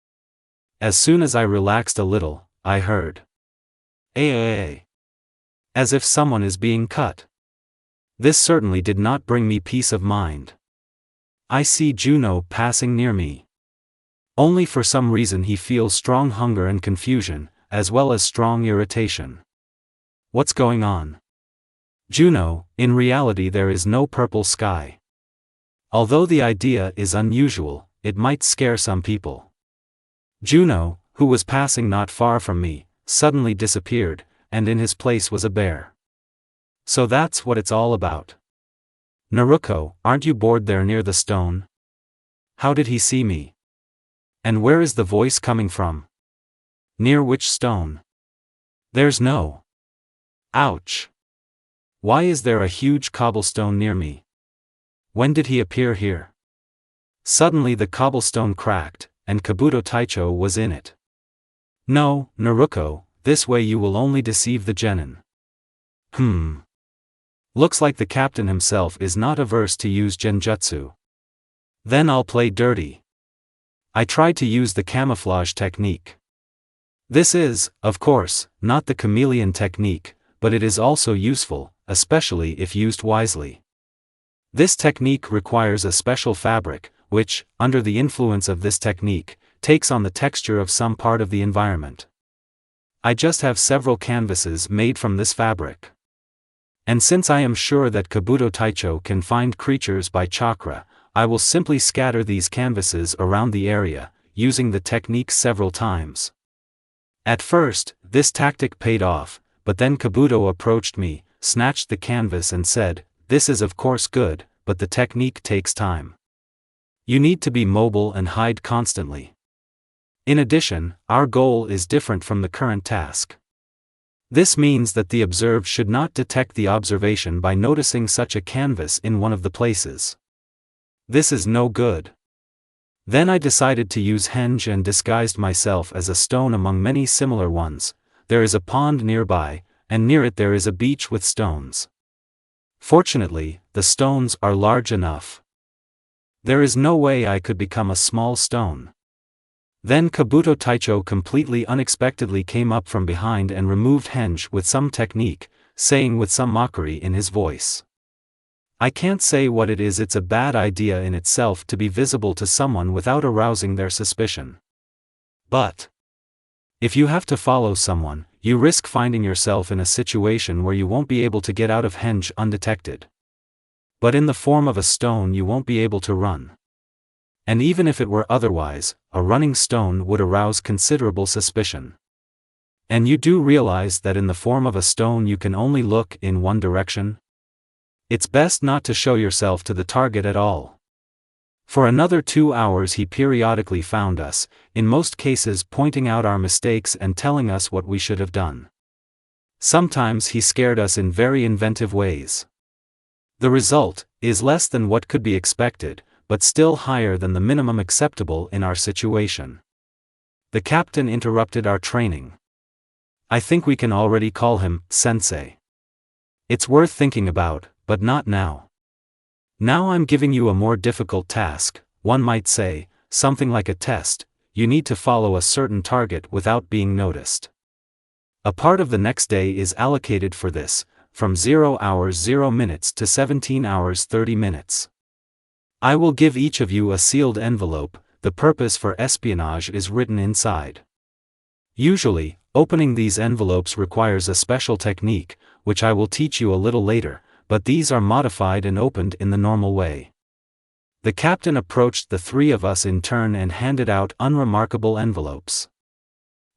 As soon as I relaxed a little, I heard "Aaa," as if someone is being cut. This certainly did not bring me peace of mind. I see Juno passing near me. Only for some reason he feels strong hunger and confusion, as well as strong irritation. What's going on? Juno, in reality there is no purple sky. Although the idea is unusual, it might scare some people. Juno, who was passing not far from me, suddenly disappeared, and in his place was a bear. So that's what it's all about. Naruko, aren't you bored there near the stone? How did he see me? And where is the voice coming from? Near which stone? There's no. Ouch. Why is there a huge cobblestone near me? When did he appear here? Suddenly the cobblestone cracked, and Kabuto Taicho was in it. No, Naruko, this way you will only deceive the genin. Looks like the captain himself is not averse to use genjutsu. Then I'll play dirty. I tried to use the camouflage technique. This is, of course, not the chameleon technique, but it is also useful, especially if used wisely. This technique requires a special fabric, which, under the influence of this technique, takes on the texture of some part of the environment. I just have several canvases made from this fabric. And since I am sure that Kabuto Taicho can find creatures by chakra, I will simply scatter these canvases around the area, using the technique several times. At first, this tactic paid off, but then Kabuto approached me, snatched the canvas and said, "This is of course good, but the technique takes time. You need to be mobile and hide constantly. In addition, our goal is different from the current task. This means that the observed should not detect the observation by noticing such a canvas in one of the places. This is no good." Then I decided to use henge and disguised myself as a stone among many similar ones. There is a pond nearby, and near it there is a beach with stones. Fortunately, the stones are large enough. There is no way I could become a small stone. Then Kabuto Taicho completely unexpectedly came up from behind and removed henge with some technique, saying with some mockery in his voice, "I can't say what it is. It's a bad idea in itself to be visible to someone without arousing their suspicion. But if you have to follow someone, you risk finding yourself in a situation where you won't be able to get out of henge undetected. But in the form of a stone you won't be able to run. And even if it were otherwise, a running stone would arouse considerable suspicion. And you do realize that in the form of a stone you can only look in one direction? It's best not to show yourself to the target at all." For another 2 hours he periodically found us, in most cases pointing out our mistakes and telling us what we should have done. Sometimes he scared us in very inventive ways. The result is less than what could be expected, but still higher than the minimum acceptable in our situation. The captain interrupted our training. I think we can already call him sensei. It's worth thinking about, but not now. Now I'm giving you a more difficult task, one might say, something like a test. You need to follow a certain target without being noticed. A part of the next day is allocated for this, from 0 hours 0 minutes to 17 hours 30 minutes. I will give each of you a sealed envelope. The purpose for espionage is written inside. Usually, opening these envelopes requires a special technique, which I will teach you a little later, but these are modified and opened in the normal way. The captain approached the three of us in turn and handed out unremarkable envelopes.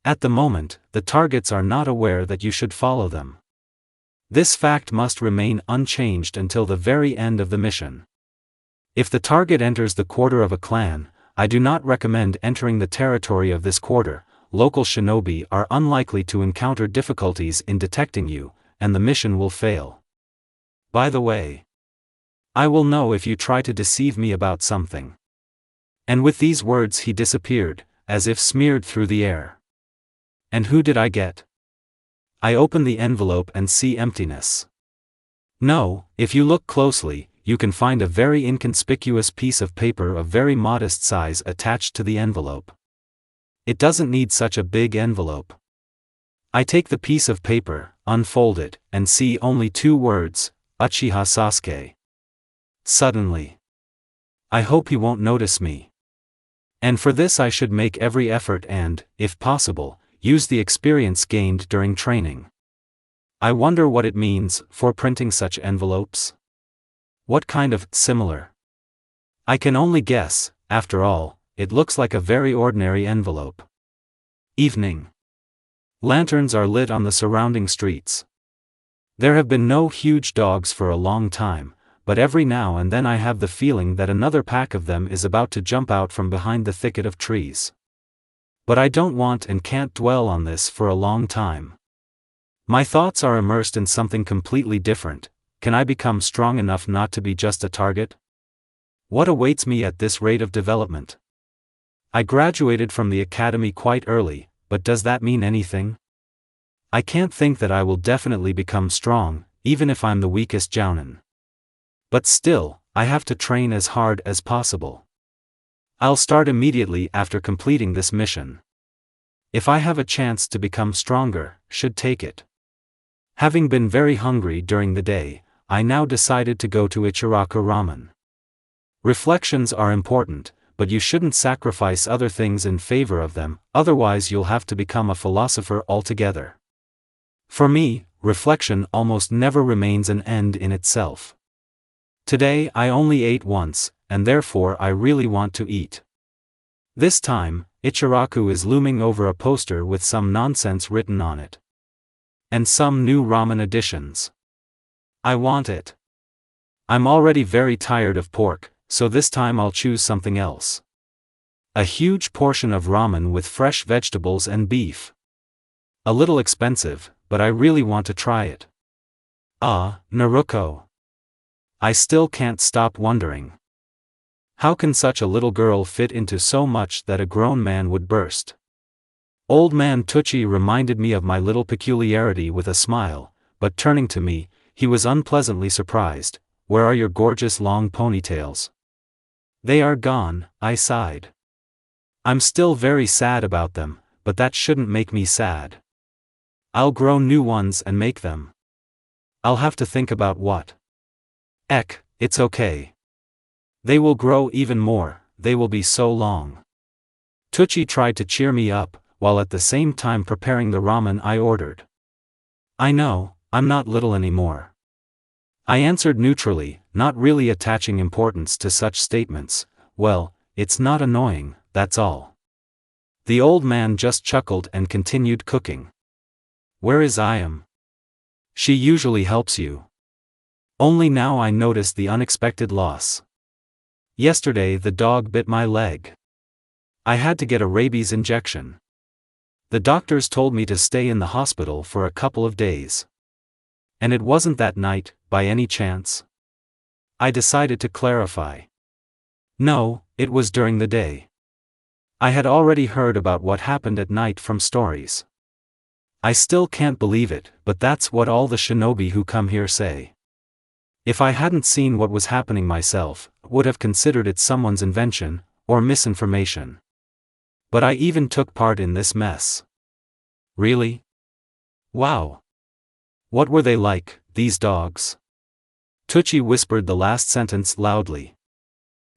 At the moment, the targets are not aware that you should follow them. This fact must remain unchanged until the very end of the mission. If the target enters the quarter of a clan, I do not recommend entering the territory of this quarter. Local shinobi are unlikely to encounter difficulties in detecting you, and the mission will fail. By the way, I will know if you try to deceive me about something. And with these words he disappeared, as if smeared through the air. And who did I get? I open the envelope and see emptiness. No, if you look closely, you can find a very inconspicuous piece of paper of very modest size attached to the envelope. It doesn't need such a big envelope. I take the piece of paper, unfold it, and see only 2 words, Uchiha Sasuke. Suddenly, I hope he won't notice me. And for this I should make every effort and, if possible, use the experience gained during training. I wonder what it means for printing such envelopes. What kind of similar? I can only guess. After all, it looks like a very ordinary envelope. Evening. Lanterns are lit on the surrounding streets. There have been no huge dogs for a long time, but every now and then I have the feeling that another pack of them is about to jump out from behind the thicket of trees. But I don't want and can't dwell on this for a long time. My thoughts are immersed in something completely different. Can I become strong enough not to be just a target? What awaits me at this rate of development? I graduated from the academy quite early, but does that mean anything? I can't think that I will definitely become strong, even if I'm the weakest jounin. But still, I have to train as hard as possible. I'll start immediately after completing this mission. If I have a chance to become stronger, should take it. Having been very hungry during the day, I now decided to go to Ichiraku Ramen. Reflections are important, but you shouldn't sacrifice other things in favor of them, otherwise you'll have to become a philosopher altogether. For me, reflection almost never remains an end in itself. Today I only ate once, and therefore I really want to eat. This time, Ichiraku is looming over a poster with some nonsense written on it. And some new ramen additions. I want it. I'm already very tired of pork, so this time I'll choose something else. A huge portion of ramen with fresh vegetables and beef. A little expensive, but I really want to try it. Ah, Naruko. I still can't stop wondering. How can such a little girl fit into so much that a grown man would burst? Old man Tucci reminded me of my little peculiarity with a smile, but turning to me, he was unpleasantly surprised. Where are your gorgeous long ponytails? They are gone, I sighed. I'm still very sad about them, but that shouldn't make me sad. I'll grow new ones and make them. I'll have to think about what. Eck, it's okay. They will grow even more, they will be so long. Tucci tried to cheer me up, while at the same time preparing the ramen I ordered. I know, I'm not little anymore. I answered neutrally, not really attaching importance to such statements. Well, it's not annoying, that's all. The old man just chuckled and continued cooking. Where is Ayam? She usually helps you. Only now I notice the unexpected loss. Yesterday the dog bit my leg. I had to get a rabies injection. The doctors told me to stay in the hospital for a couple of days. And it wasn't that night, by any chance? I decided to clarify. No, it was during the day. I had already heard about what happened at night from stories. I still can't believe it, but that's what all the shinobi who come here say. If I hadn't seen what was happening myself, I would have considered it someone's invention, or misinformation. But I even took part in this mess. Really? Wow. What were they like, these dogs? Tucci whispered the last sentence loudly.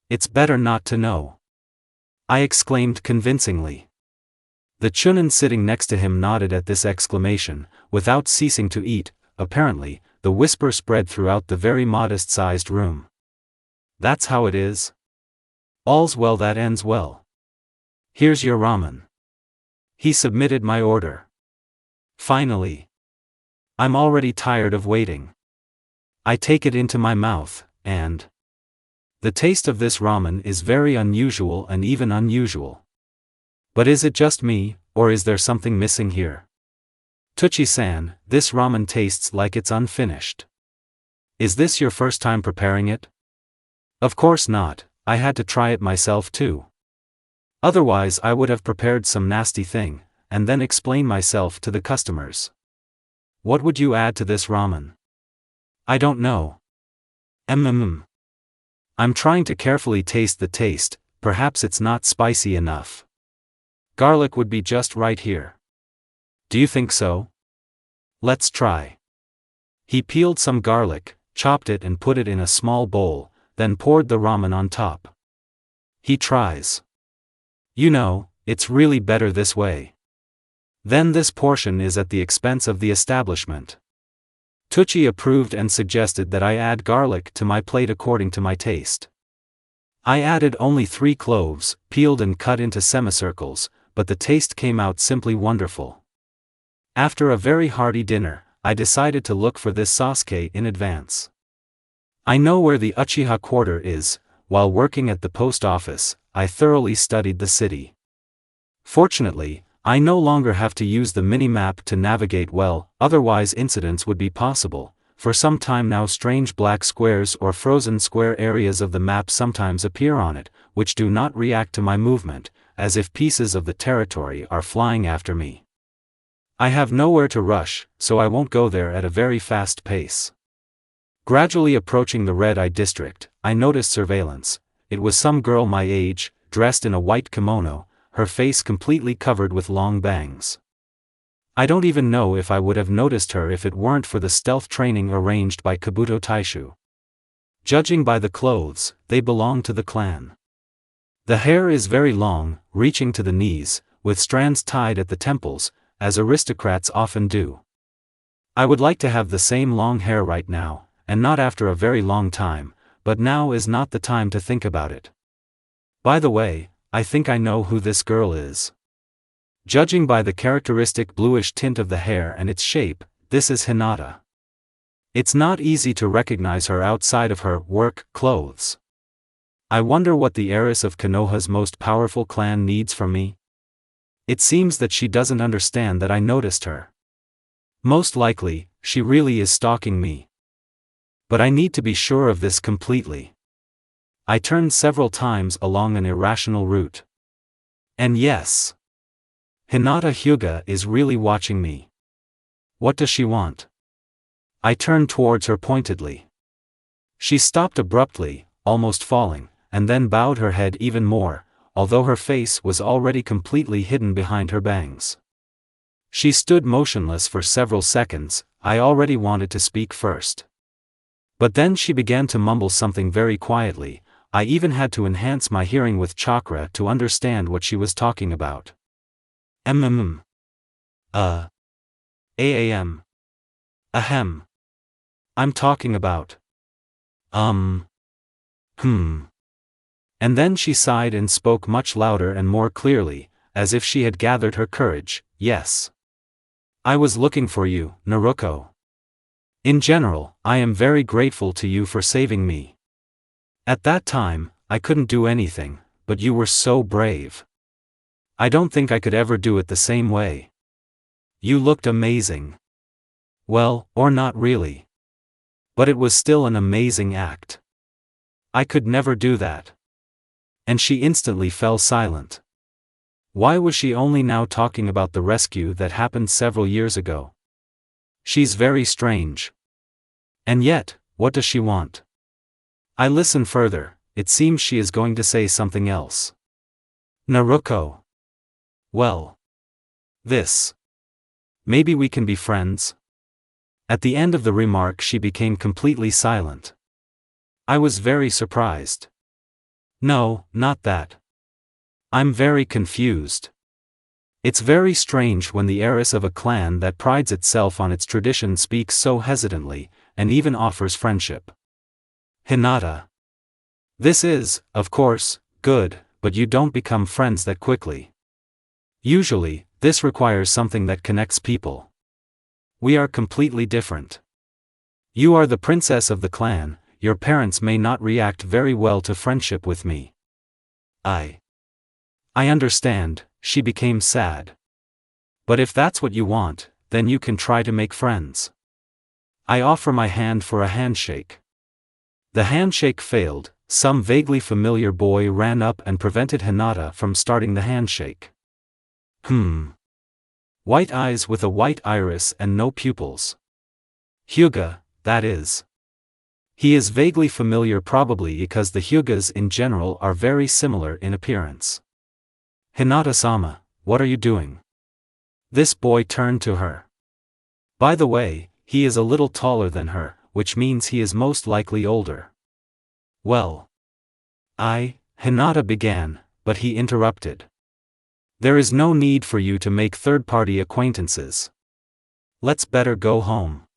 It's better not to know. I exclaimed convincingly. The chunin sitting next to him nodded at this exclamation, without ceasing to eat. Apparently, the whisper spread throughout the very modest-sized room. That's how it is. All's well that ends well. Here's your ramen. He submitted my order. Finally. I'm already tired of waiting. I take it into my mouth, and the taste of this ramen is very unusual and even unusual. But is it just me, or is there something missing here? Tucci-san, this ramen tastes like it's unfinished. Is this your first time preparing it? Of course not, I had to try it myself too. Otherwise I would have prepared some nasty thing, and then explain myself to the customers. What would you add to this ramen? I don't know. I'm trying to carefully taste the taste, perhaps it's not spicy enough. Garlic would be just right here. Do you think so? Let's try. He peeled some garlic, chopped it and put it in a small bowl, then poured the ramen on top. He tries. You know, it's really better this way. Then this portion is at the expense of the establishment. Tucci approved and suggested that I add garlic to my plate according to my taste. I added only 3 cloves, peeled and cut into semicircles, but the taste came out simply wonderful. After a very hearty dinner, I decided to look for this Sasuke in advance. I know where the Uchiha quarter is. While working at the post office, I thoroughly studied the city. Fortunately, I no longer have to use the mini-map to navigate well, otherwise incidents would be possible. For some time now strange black squares or frozen square areas of the map sometimes appear on it, which do not react to my movement, as if pieces of the territory are flying after me. I have nowhere to rush, so I won't go there at a very fast pace. Gradually approaching the red-eye district, I noticed surveillance. It was some girl my age, dressed in a white kimono, her face completely covered with long bangs. I don't even know if I would have noticed her if it weren't for the stealth training arranged by Kabuto Taishu. Judging by the clothes, they belong to the clan. The hair is very long, reaching to the knees, with strands tied at the temples, as aristocrats often do. I would like to have the same long hair right now, and not after a very long time, but now is not the time to think about it. By the way, I think I know who this girl is. Judging by the characteristic bluish tint of the hair and its shape, this is Hinata. It's not easy to recognize her outside of her work clothes. I wonder what the heiress of Konoha's most powerful clan needs from me. It seems that she doesn't understand that I noticed her. Most likely, she really is stalking me. But I need to be sure of this completely. I turned several times along an irrational route. And yes, Hinata Hyuga is really watching me. What does she want? I turned towards her pointedly. She stopped abruptly, almost falling, and then bowed her head even more, although her face was already completely hidden behind her bangs. She stood motionless for several seconds. I already wanted to speak first. But then she began to mumble something very quietly. I even had to enhance my hearing with chakra to understand what she was talking about. Aam. Ahem. I'm talking about. And then she sighed and spoke much louder and more clearly, as if she had gathered her courage. Yes. I was looking for you, Naruko. In general, I am very grateful to you for saving me. At that time, I couldn't do anything, but you were so brave. I don't think I could ever do it the same way. You looked amazing. Well, or not really. But it was still an amazing act. I could never do that. And she instantly fell silent. Why was she only now talking about the rescue that happened several years ago? She's very strange. And yet, what does she want? I listen further. It seems she is going to say something else. Naruko. Well. This. Maybe we can be friends? At the end of the remark she became completely silent. I was very surprised. No, not that. I'm very confused. It's very strange when the heiress of a clan that prides itself on its tradition speaks so hesitantly, and even offers friendship. Hinata. This is, of course, good, but you don't become friends that quickly. Usually, this requires something that connects people. We are completely different. You are the princess of the clan, your parents may not react very well to friendship with me. I understand, she became sad. But if that's what you want, then you can try to make friends. I offer my hand for a handshake. The handshake failed. Some vaguely familiar boy ran up and prevented Hinata from starting the handshake. White eyes with a white iris and no pupils. Hyuga, that is. He is vaguely familiar probably because the Hyugas in general are very similar in appearance. Hinata-sama, what are you doing? This boy turned to her. By the way, he is a little taller than her, which means he is most likely older. Well. Hinata began, but he interrupted. There is no need for you to make third-party acquaintances. Let's better go home.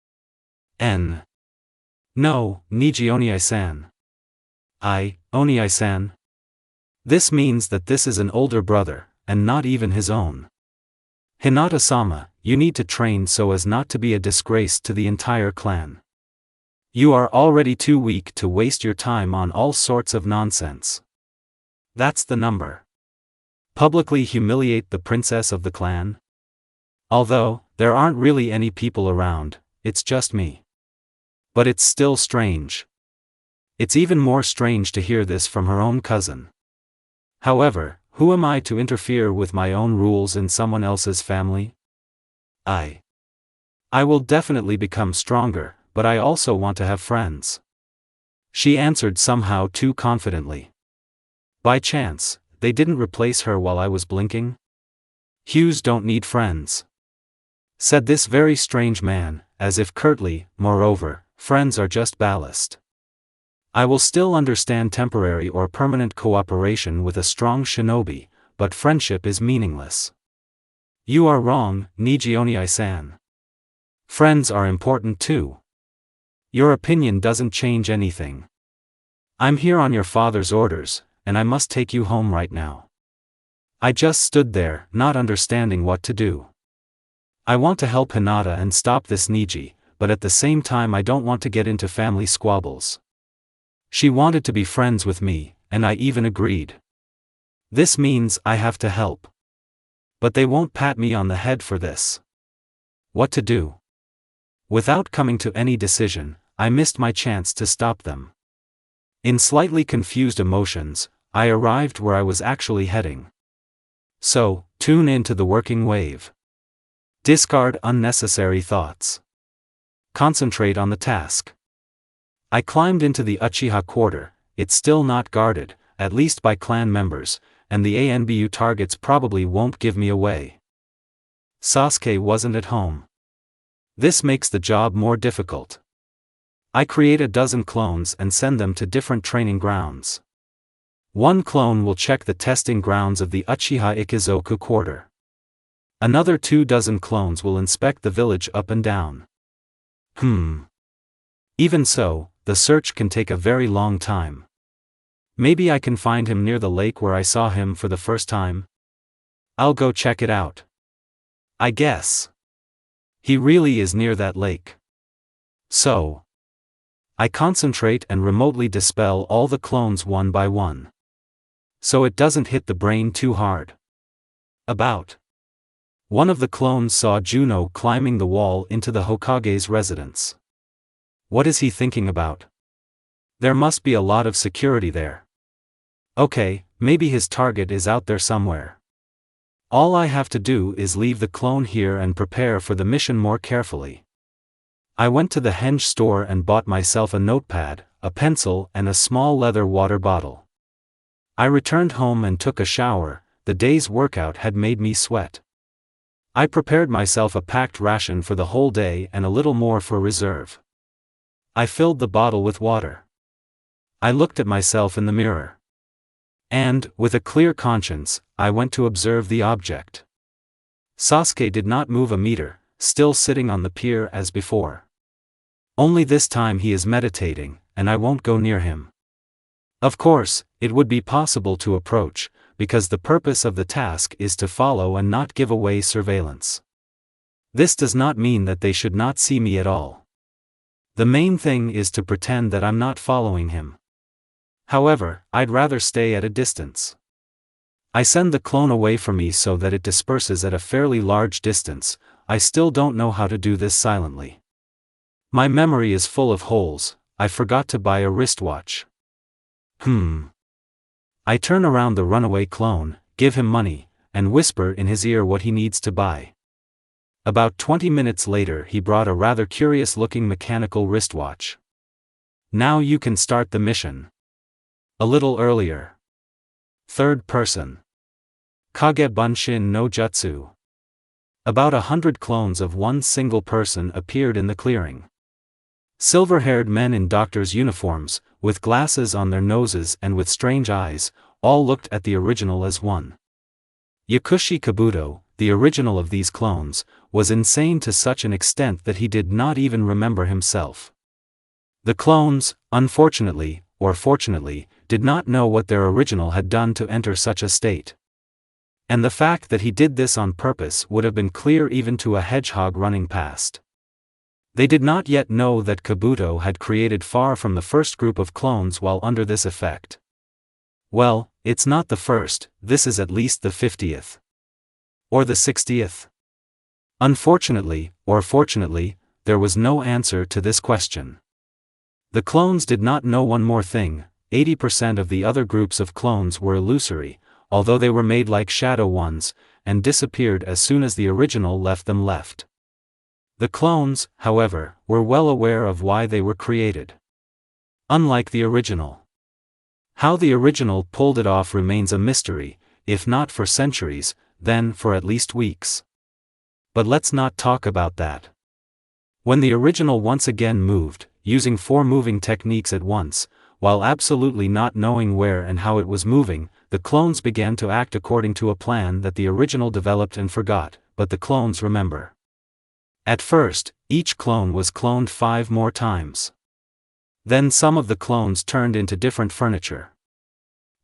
No, Niji Oniai-san. Oniai-san? This means that this is an older brother, and not even his own. Hinata-sama, you need to train so as not to be a disgrace to the entire clan. You are already too weak to waste your time on all sorts of nonsense. That's the number. Publicly humiliate the princess of the clan? Although, there aren't really any people around, it's just me. But it's still strange. It's even more strange to hear this from her own cousin. However, who am I to interfere with my own rules in someone else's family? I will definitely become stronger, but I also want to have friends. She answered somehow too confidently. By chance, they didn't replace her while I was blinking? Hues don't need friends, said this very strange man, as if curtly. Moreover, friends are just ballast. I will still understand temporary or permanent cooperation with a strong shinobi, but friendship is meaningless. You are wrong, Nijioni-san. Friends are important too. Your opinion doesn't change anything. I'm here on your father's orders, and I must take you home right now. I just stood there, not understanding what to do. I want to help Hinata and stop this Niji, but at the same time I don't want to get into family squabbles. She wanted to be friends with me, and I even agreed. This means I have to help. But they won't pat me on the head for this. What to do? Without coming to any decision, I missed my chance to stop them. In slightly confused emotions, I arrived where I was actually heading. So, tune in to the working wave. Discard unnecessary thoughts. Concentrate on the task. I climbed into the Uchiha quarter. It's still not guarded, at least by clan members, and the ANBU targets probably won't give me away. Sasuke wasn't at home. This makes the job more difficult. I create a dozen clones and send them to different training grounds. One clone will check the testing grounds of the Uchiha Ikizoku quarter. Another 24 clones will inspect the village up and down. Even so, the search can take a very long time. Maybe I can find him near the lake where I saw him for the first time? I'll go check it out. I guess he really is near that lake. So I concentrate and remotely dispel all the clones one by one, so it doesn't hit the brain too hard. One of the clones saw Juno climbing the wall into the Hokage's residence. What is he thinking about? There must be a lot of security there. Okay, maybe his target is out there somewhere. All I have to do is leave the clone here and prepare for the mission more carefully. I went to the henge store and bought myself a notepad, a pencil and a small leather water bottle. I returned home and took a shower. The day's workout had made me sweat. I prepared myself a packed ration for the whole day and a little more for reserve. I filled the bottle with water. I looked at myself in the mirror. And, with a clear conscience, I went to observe the object. Sasuke did not move a meter, still sitting on the pier as before. Only this time he is meditating, and I won't go near him. Of course, it would be possible to approach, because the purpose of the task is to follow and not give away surveillance. This does not mean that they should not see me at all. The main thing is to pretend that I'm not following him. However, I'd rather stay at a distance. I send the clone away from me so that it disperses at a fairly large distance. I still don't know how to do this silently. My memory is full of holes. I forgot to buy a wristwatch. I turn around the runaway clone, give him money, and whisper in his ear what he needs to buy. About 20 minutes later he brought a rather curious-looking mechanical wristwatch. Now you can start the mission. A little earlier. Third person. Kage Bunshin no Jutsu. About 100 clones of one single person appeared in the clearing. Silver-haired men in doctors' uniforms, with glasses on their noses and with strange eyes, all looked at the original as one. Yakushi Kabuto, the original of these clones, was insane to such an extent that he did not even remember himself. The clones, unfortunately, or fortunately, did not know what their original had done to enter such a state. And the fact that he did this on purpose would have been clear even to a hedgehog running past. They did not yet know that Kabuto had created far from the first group of clones while under this effect. Well, it's not the first, this is at least the 50th. Or the 60th? Unfortunately, or fortunately, there was no answer to this question. The clones did not know one more thing: 80% of the other groups of clones were illusory, although they were made like shadow ones, and disappeared as soon as the original left them. The clones, however, were well aware of why they were created. Unlike the original. How the original pulled it off remains a mystery, if not for centuries, then for at least weeks. But let's not talk about that. When the original once again moved, using 4 moving techniques at once, while absolutely not knowing where and how it was moving, the clones began to act according to a plan that the original developed and forgot, but the clones remember. At first, each clone was cloned 5 more times. Then some of the clones turned into different furniture.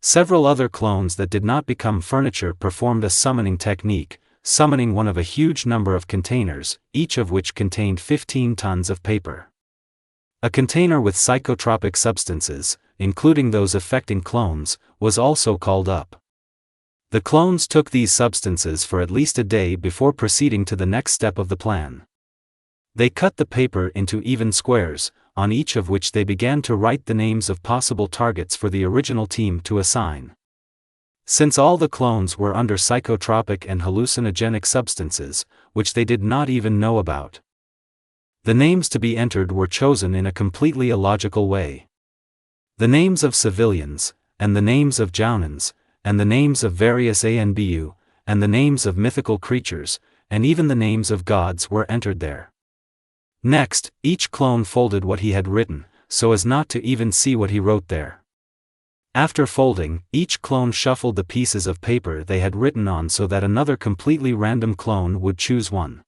Several other clones that did not become furniture performed a summoning technique, summoning one of a huge number of containers, each of which contained 15 tons of paper. A container with psychotropic substances, including those affecting clones, was also called up. The clones took these substances for at least a day before proceeding to the next step of the plan. They cut the paper into even squares, on each of which they began to write the names of possible targets for the original team to assign. Since all the clones were under psychotropic and hallucinogenic substances, which they did not even know about, the names to be entered were chosen in a completely illogical way. The names of civilians, and the names of jounins, and the names of various ANBU, and the names of mythical creatures, and even the names of gods were entered there. Next, each clone folded what he had written, so as not to even see what he wrote there. After folding, each clone shuffled the pieces of paper they had written on so that another completely random clone would choose one.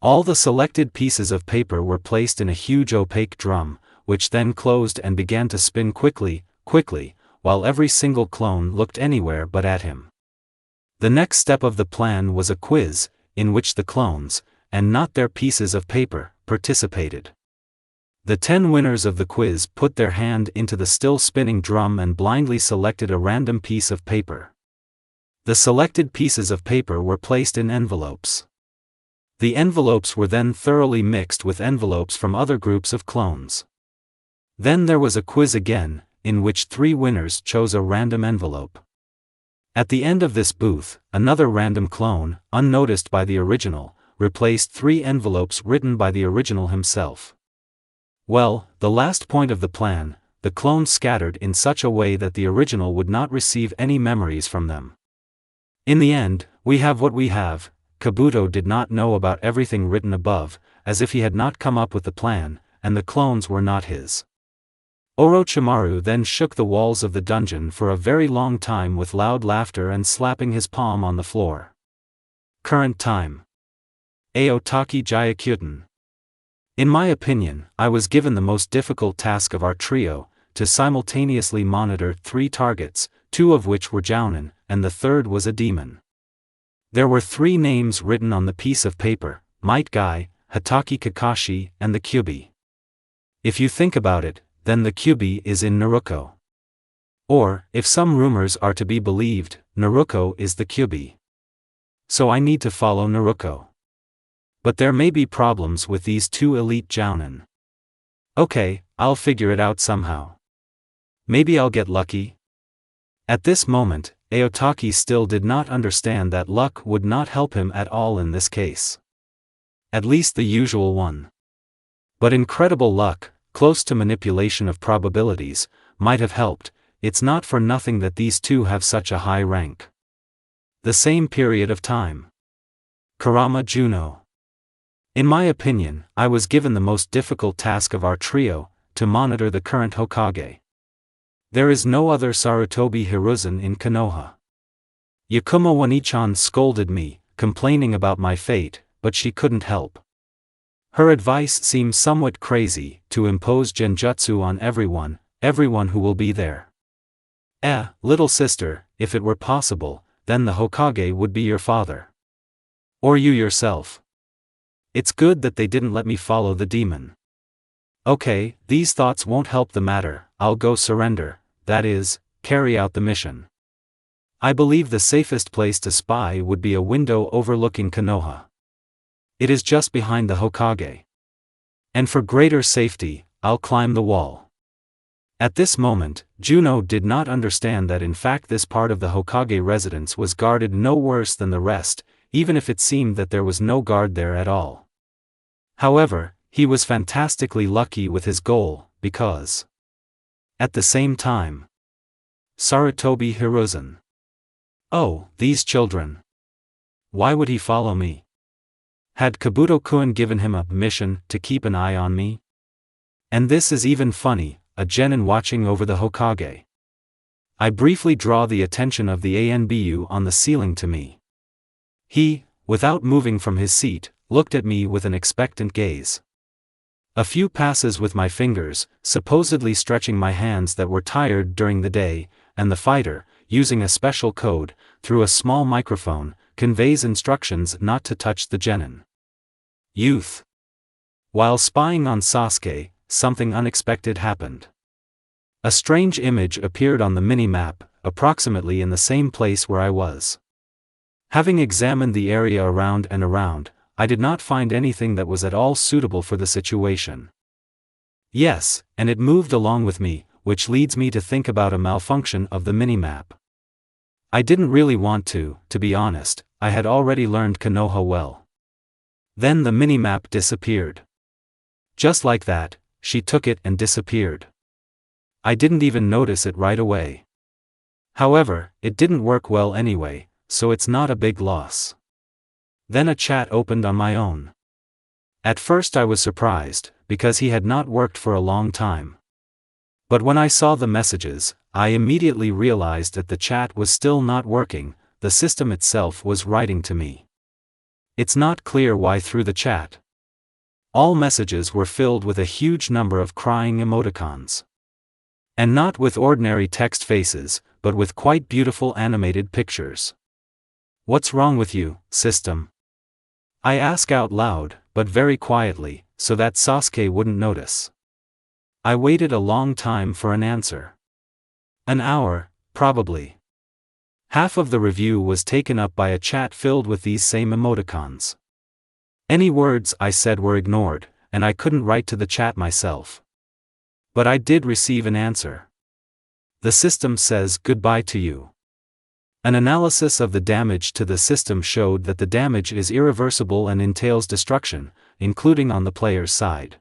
All the selected pieces of paper were placed in a huge opaque drum, which then closed and began to spin quickly, while every single clone looked anywhere but at him. The next step of the plan was a quiz, in which the clones, and not their pieces of paper, participated. The 10 winners of the quiz put their hand into the still spinning drum and blindly selected a random piece of paper. The selected pieces of paper were placed in envelopes. The envelopes were then thoroughly mixed with envelopes from other groups of clones. Then there was a quiz again, in which 3 winners chose a random envelope. At the end of this booth, another random clone, unnoticed by the original, replaced 3 envelopes written by the original himself. Well, the last point of the plan, the clones scattered in such a way that the original would not receive any memories from them. In the end, we have what we have. Kabuto did not know about everything written above, as if he had not come up with the plan, and the clones were not his. Orochimaru then shook the walls of the dungeon for a very long time with loud laughter and slapping his palm on the floor. Current time. Aotaki Gyakuten. In my opinion, I was given the most difficult task of our trio, to simultaneously monitor 3 targets, 2 of which were jounin, and the third was a demon. There were 3 names written on the piece of paper: Might Guy, Hatake Kakashi, and the Kyubi. If you think about it, then the Kyubi is in Naruko. Or, if some rumors are to be believed, Naruko is the Kyubi. So I need to follow Naruko. But there may be problems with these 2 elite jounin. Okay, I'll figure it out somehow. Maybe I'll get lucky? At this moment, Aotaki still did not understand that luck would not help him at all in this case. At least the usual one. But incredible luck, close to manipulation of probabilities, might have helped. It's not for nothing that these 2 have such a high rank. The same period of time. Kurama Juno. In my opinion, I was given the most difficult task of our trio, to monitor the current Hokage. There is no other Sarutobi Hiruzen in Konoha. Yakumo Wanichan scolded me, complaining about my fate, but she couldn't help. Her advice seems somewhat crazy, to impose genjutsu on everyone who will be there. Little sister, if it were possible, then the Hokage would be your father. Or you yourself. It's good that they didn't let me follow the demon. Okay, these thoughts won't help the matter, I'll go surrender, that is, carry out the mission. I believe the safest place to spy would be a window overlooking Konoha. It is just behind the Hokage. And for greater safety, I'll climb the wall. At this moment, Juno did not understand that in fact this part of the Hokage residence was guarded no worse than the rest, even if it seemed that there was no guard there at all. However, he was fantastically lucky with his goal, because at the same time, Sarutobi Hiruzen. Oh, these children. Why would he follow me? Had Kabuto-kun given him a mission to keep an eye on me? And this is even funny, a genin watching over the Hokage. I briefly draw the attention of the ANBU on the ceiling to me. He, without moving from his seat, looked at me with an expectant gaze. A few passes with my fingers, supposedly stretching my hands that were tired during the day, and the fighter, using a special code, through a small microphone, conveys instructions not to touch the genin. Youth. While spying on Sasuke, something unexpected happened. A strange image appeared on the mini-map, approximately in the same place where I was. Having examined the area around and around, I did not find anything that was at all suitable for the situation. Yes, and it moved along with me, which leads me to think about a malfunction of the minimap. I didn't really want to be honest, I had already learned Konoha well. Then the minimap disappeared. Just like that, she took it and disappeared. I didn't even notice it right away. However, it didn't work well anyway, so it's not a big loss. Then a chat opened on my own. At first I was surprised, because he had not worked for a long time. But when I saw the messages, I immediately realized that the chat was still not working, the system itself was writing to me. It's not clear why through the chat. All messages were filled with a huge number of crying emoticons. And not with ordinary text faces, but with quite beautiful animated pictures. What's wrong with you, system? I ask out loud, but very quietly, so that Sasuke wouldn't notice. I waited a long time for an answer. An hour, probably. Half of the review was taken up by a chat filled with these same emoticons. Any words I said were ignored, and I couldn't write to the chat myself. But I did receive an answer. The system says goodbye to you. An analysis of the damage to the system showed that the damage is irreversible and entails destruction, including on the player's side.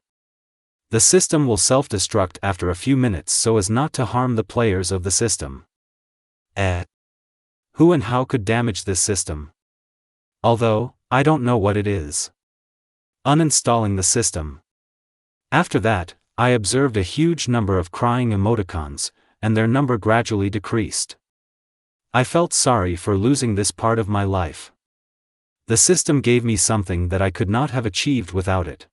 The system will self-destruct after a few minutes so as not to harm the players of the system. Who and how could damage this system? Although, I don't know what it is. Uninstalling the system. After that, I observed a huge number of crying emoticons, and their number gradually decreased. I felt sorry for losing this part of my life. The system gave me something that I could not have achieved without it.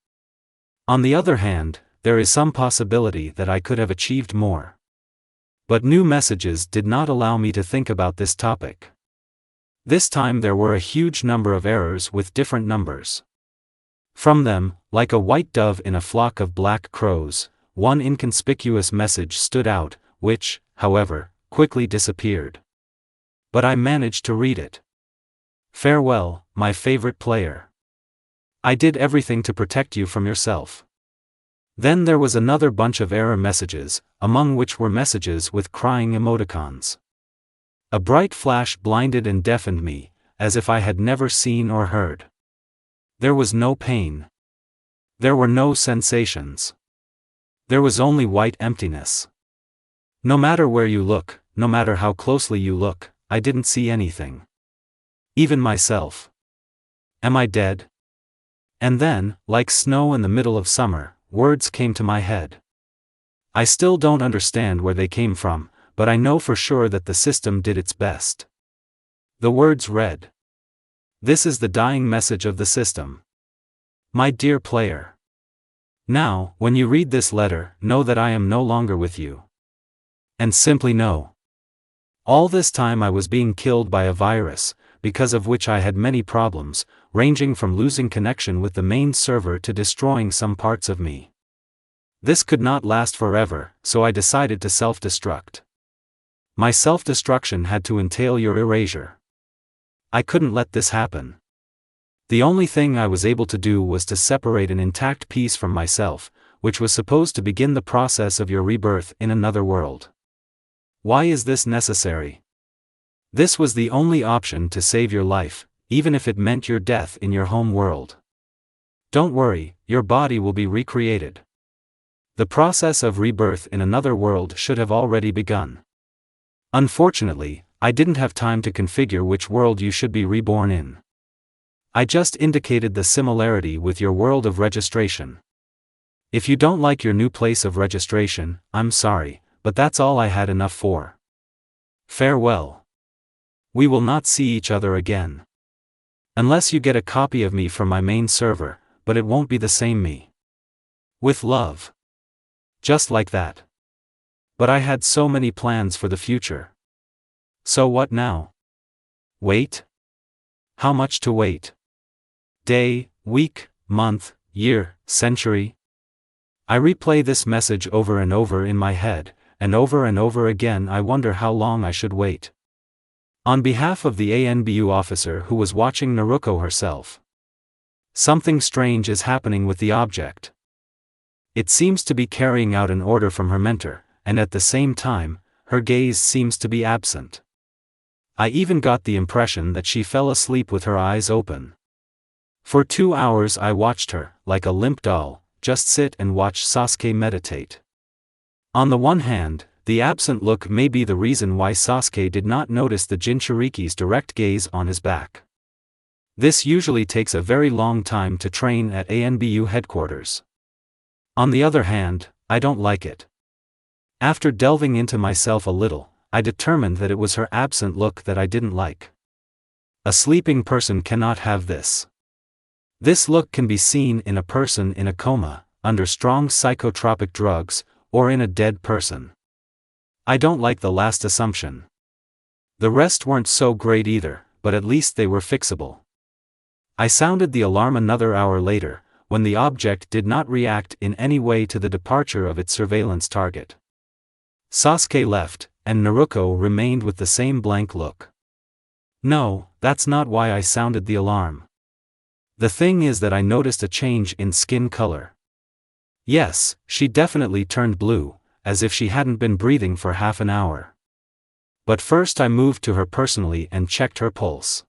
On the other hand, there is some possibility that I could have achieved more. But new messages did not allow me to think about this topic. This time there were a huge number of errors with different numbers. From them, like a white dove in a flock of black crows, one inconspicuous message stood out, which, however, quickly disappeared. But I managed to read it. Farewell, my favorite player. I did everything to protect you from yourself. Then there was another bunch of error messages, among which were messages with crying emoticons. A bright flash blinded and deafened me, as if I had never seen or heard. There was no pain. There were no sensations. There was only white emptiness. No matter where you look, no matter how closely you look, I didn't see anything. Even myself. Am I dead? And then, like snow in the middle of summer, words came to my head. I still don't understand where they came from, but I know for sure that the system did its best. The words read. This is the dying message of the system. My dear player. Now, when you read this letter, know that I am no longer with you. And simply know. All this time I was being killed by a virus, because of which I had many problems, ranging from losing connection with the main server to destroying some parts of me. This could not last forever, so I decided to self-destruct. My self-destruction had to entail your erasure. I couldn't let this happen. The only thing I was able to do was to separate an intact piece from myself, which was supposed to begin the process of your rebirth in another world. Why is this necessary? This was the only option to save your life, even if it meant your death in your home world. Don't worry, your body will be recreated. The process of rebirth in another world should have already begun. Unfortunately, I didn't have time to configure which world you should be reborn in. I just indicated the similarity with your world of registration. If you don't like your new place of registration, I'm sorry, but that's all I had enough for. Farewell. We will not see each other again. Unless you get a copy of me from my main server, but it won't be the same me. With love. Just like that. But I had so many plans for the future. So what now? Wait? How much to wait? Day, week, month, year, century? I replay this message over and over in my head, and over again I wonder how long I should wait. On behalf of the ANBU officer who was watching Naruko herself. Something strange is happening with the object. It seems to be carrying out an order from her mentor, and at the same time, her gaze seems to be absent. I even got the impression that she fell asleep with her eyes open. For 2 hours I watched her, like a limp doll, just sit and watch Sasuke meditate. On the one hand, the absent look may be the reason why Sasuke did not notice the Jinchuriki's direct gaze on his back. This usually takes a very long time to train at ANBU headquarters. On the other hand, I don't like it. After delving into myself a little, I determined that it was her absent look that I didn't like. A sleeping person cannot have this. This look can be seen in a person in a coma, under strong psychotropic drugs, or in a dead person. I don't like the last assumption. The rest weren't so great either, but at least they were fixable. I sounded the alarm another hour later, when the object did not react in any way to the departure of its surveillance target. Sasuke left, and Naruko remained with the same blank look. No, that's not why I sounded the alarm. The thing is that I noticed a change in skin color. Yes, she definitely turned blue, as if she hadn't been breathing for half an hour. But first I moved to her personally and checked her pulse.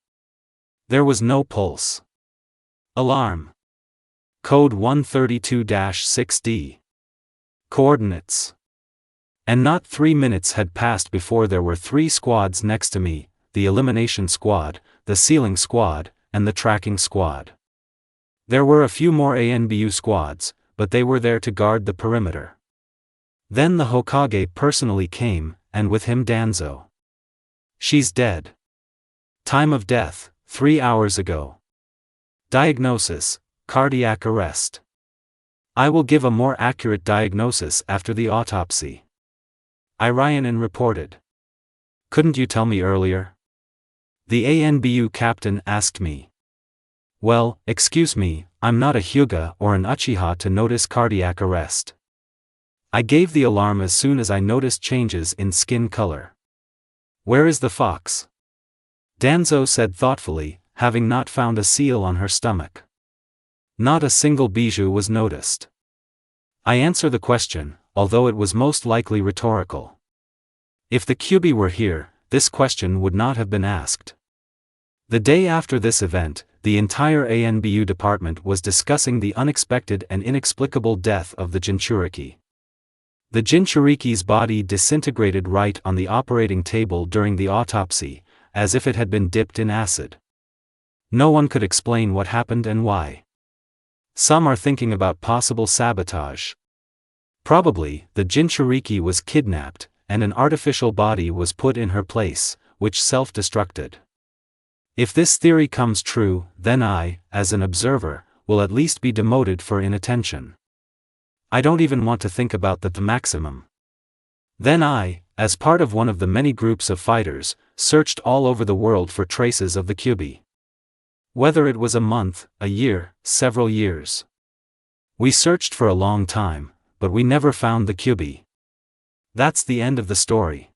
There was no pulse. Alarm. Code 132-6D. Coordinates. And not 3 minutes had passed before there were 3 squads next to me, the elimination squad, the sealing squad, and the tracking squad. There were a few more ANBU squads, but they were there to guard the perimeter. Then the Hokage personally came, and with him Danzo. She's dead. Time of death, 3 hours ago. Diagnosis, cardiac arrest. I will give a more accurate diagnosis after the autopsy. Ryanin reported. Couldn't you tell me earlier? The ANBU captain asked me. Well, excuse me, I'm not a Hyuga or an Uchiha to notice cardiac arrest. I gave the alarm as soon as I noticed changes in skin color. Where is the fox? Danzo said thoughtfully, having not found a seal on her stomach. Not a single bijou was noticed. I answer the question, although it was most likely rhetorical. If the Kyuubi were here, this question would not have been asked. The day after this event, the entire ANBU department was discussing the unexpected and inexplicable death of the Jinchuriki. The Jinchuriki's body disintegrated right on the operating table during the autopsy, as if it had been dipped in acid. No one could explain what happened and why. Some are thinking about possible sabotage. Probably, the Jinchuriki was kidnapped, and an artificial body was put in her place, which self-destructed. If this theory comes true, then I, as an observer, will at least be demoted for inattention. I don't even want to think about the maximum. Then I, as part of one of the many groups of fighters, searched all over the world for traces of the Kyuubi. Whether it was a month, a year, several years. We searched for a long time, but we never found the Kyubi. That's the end of the story.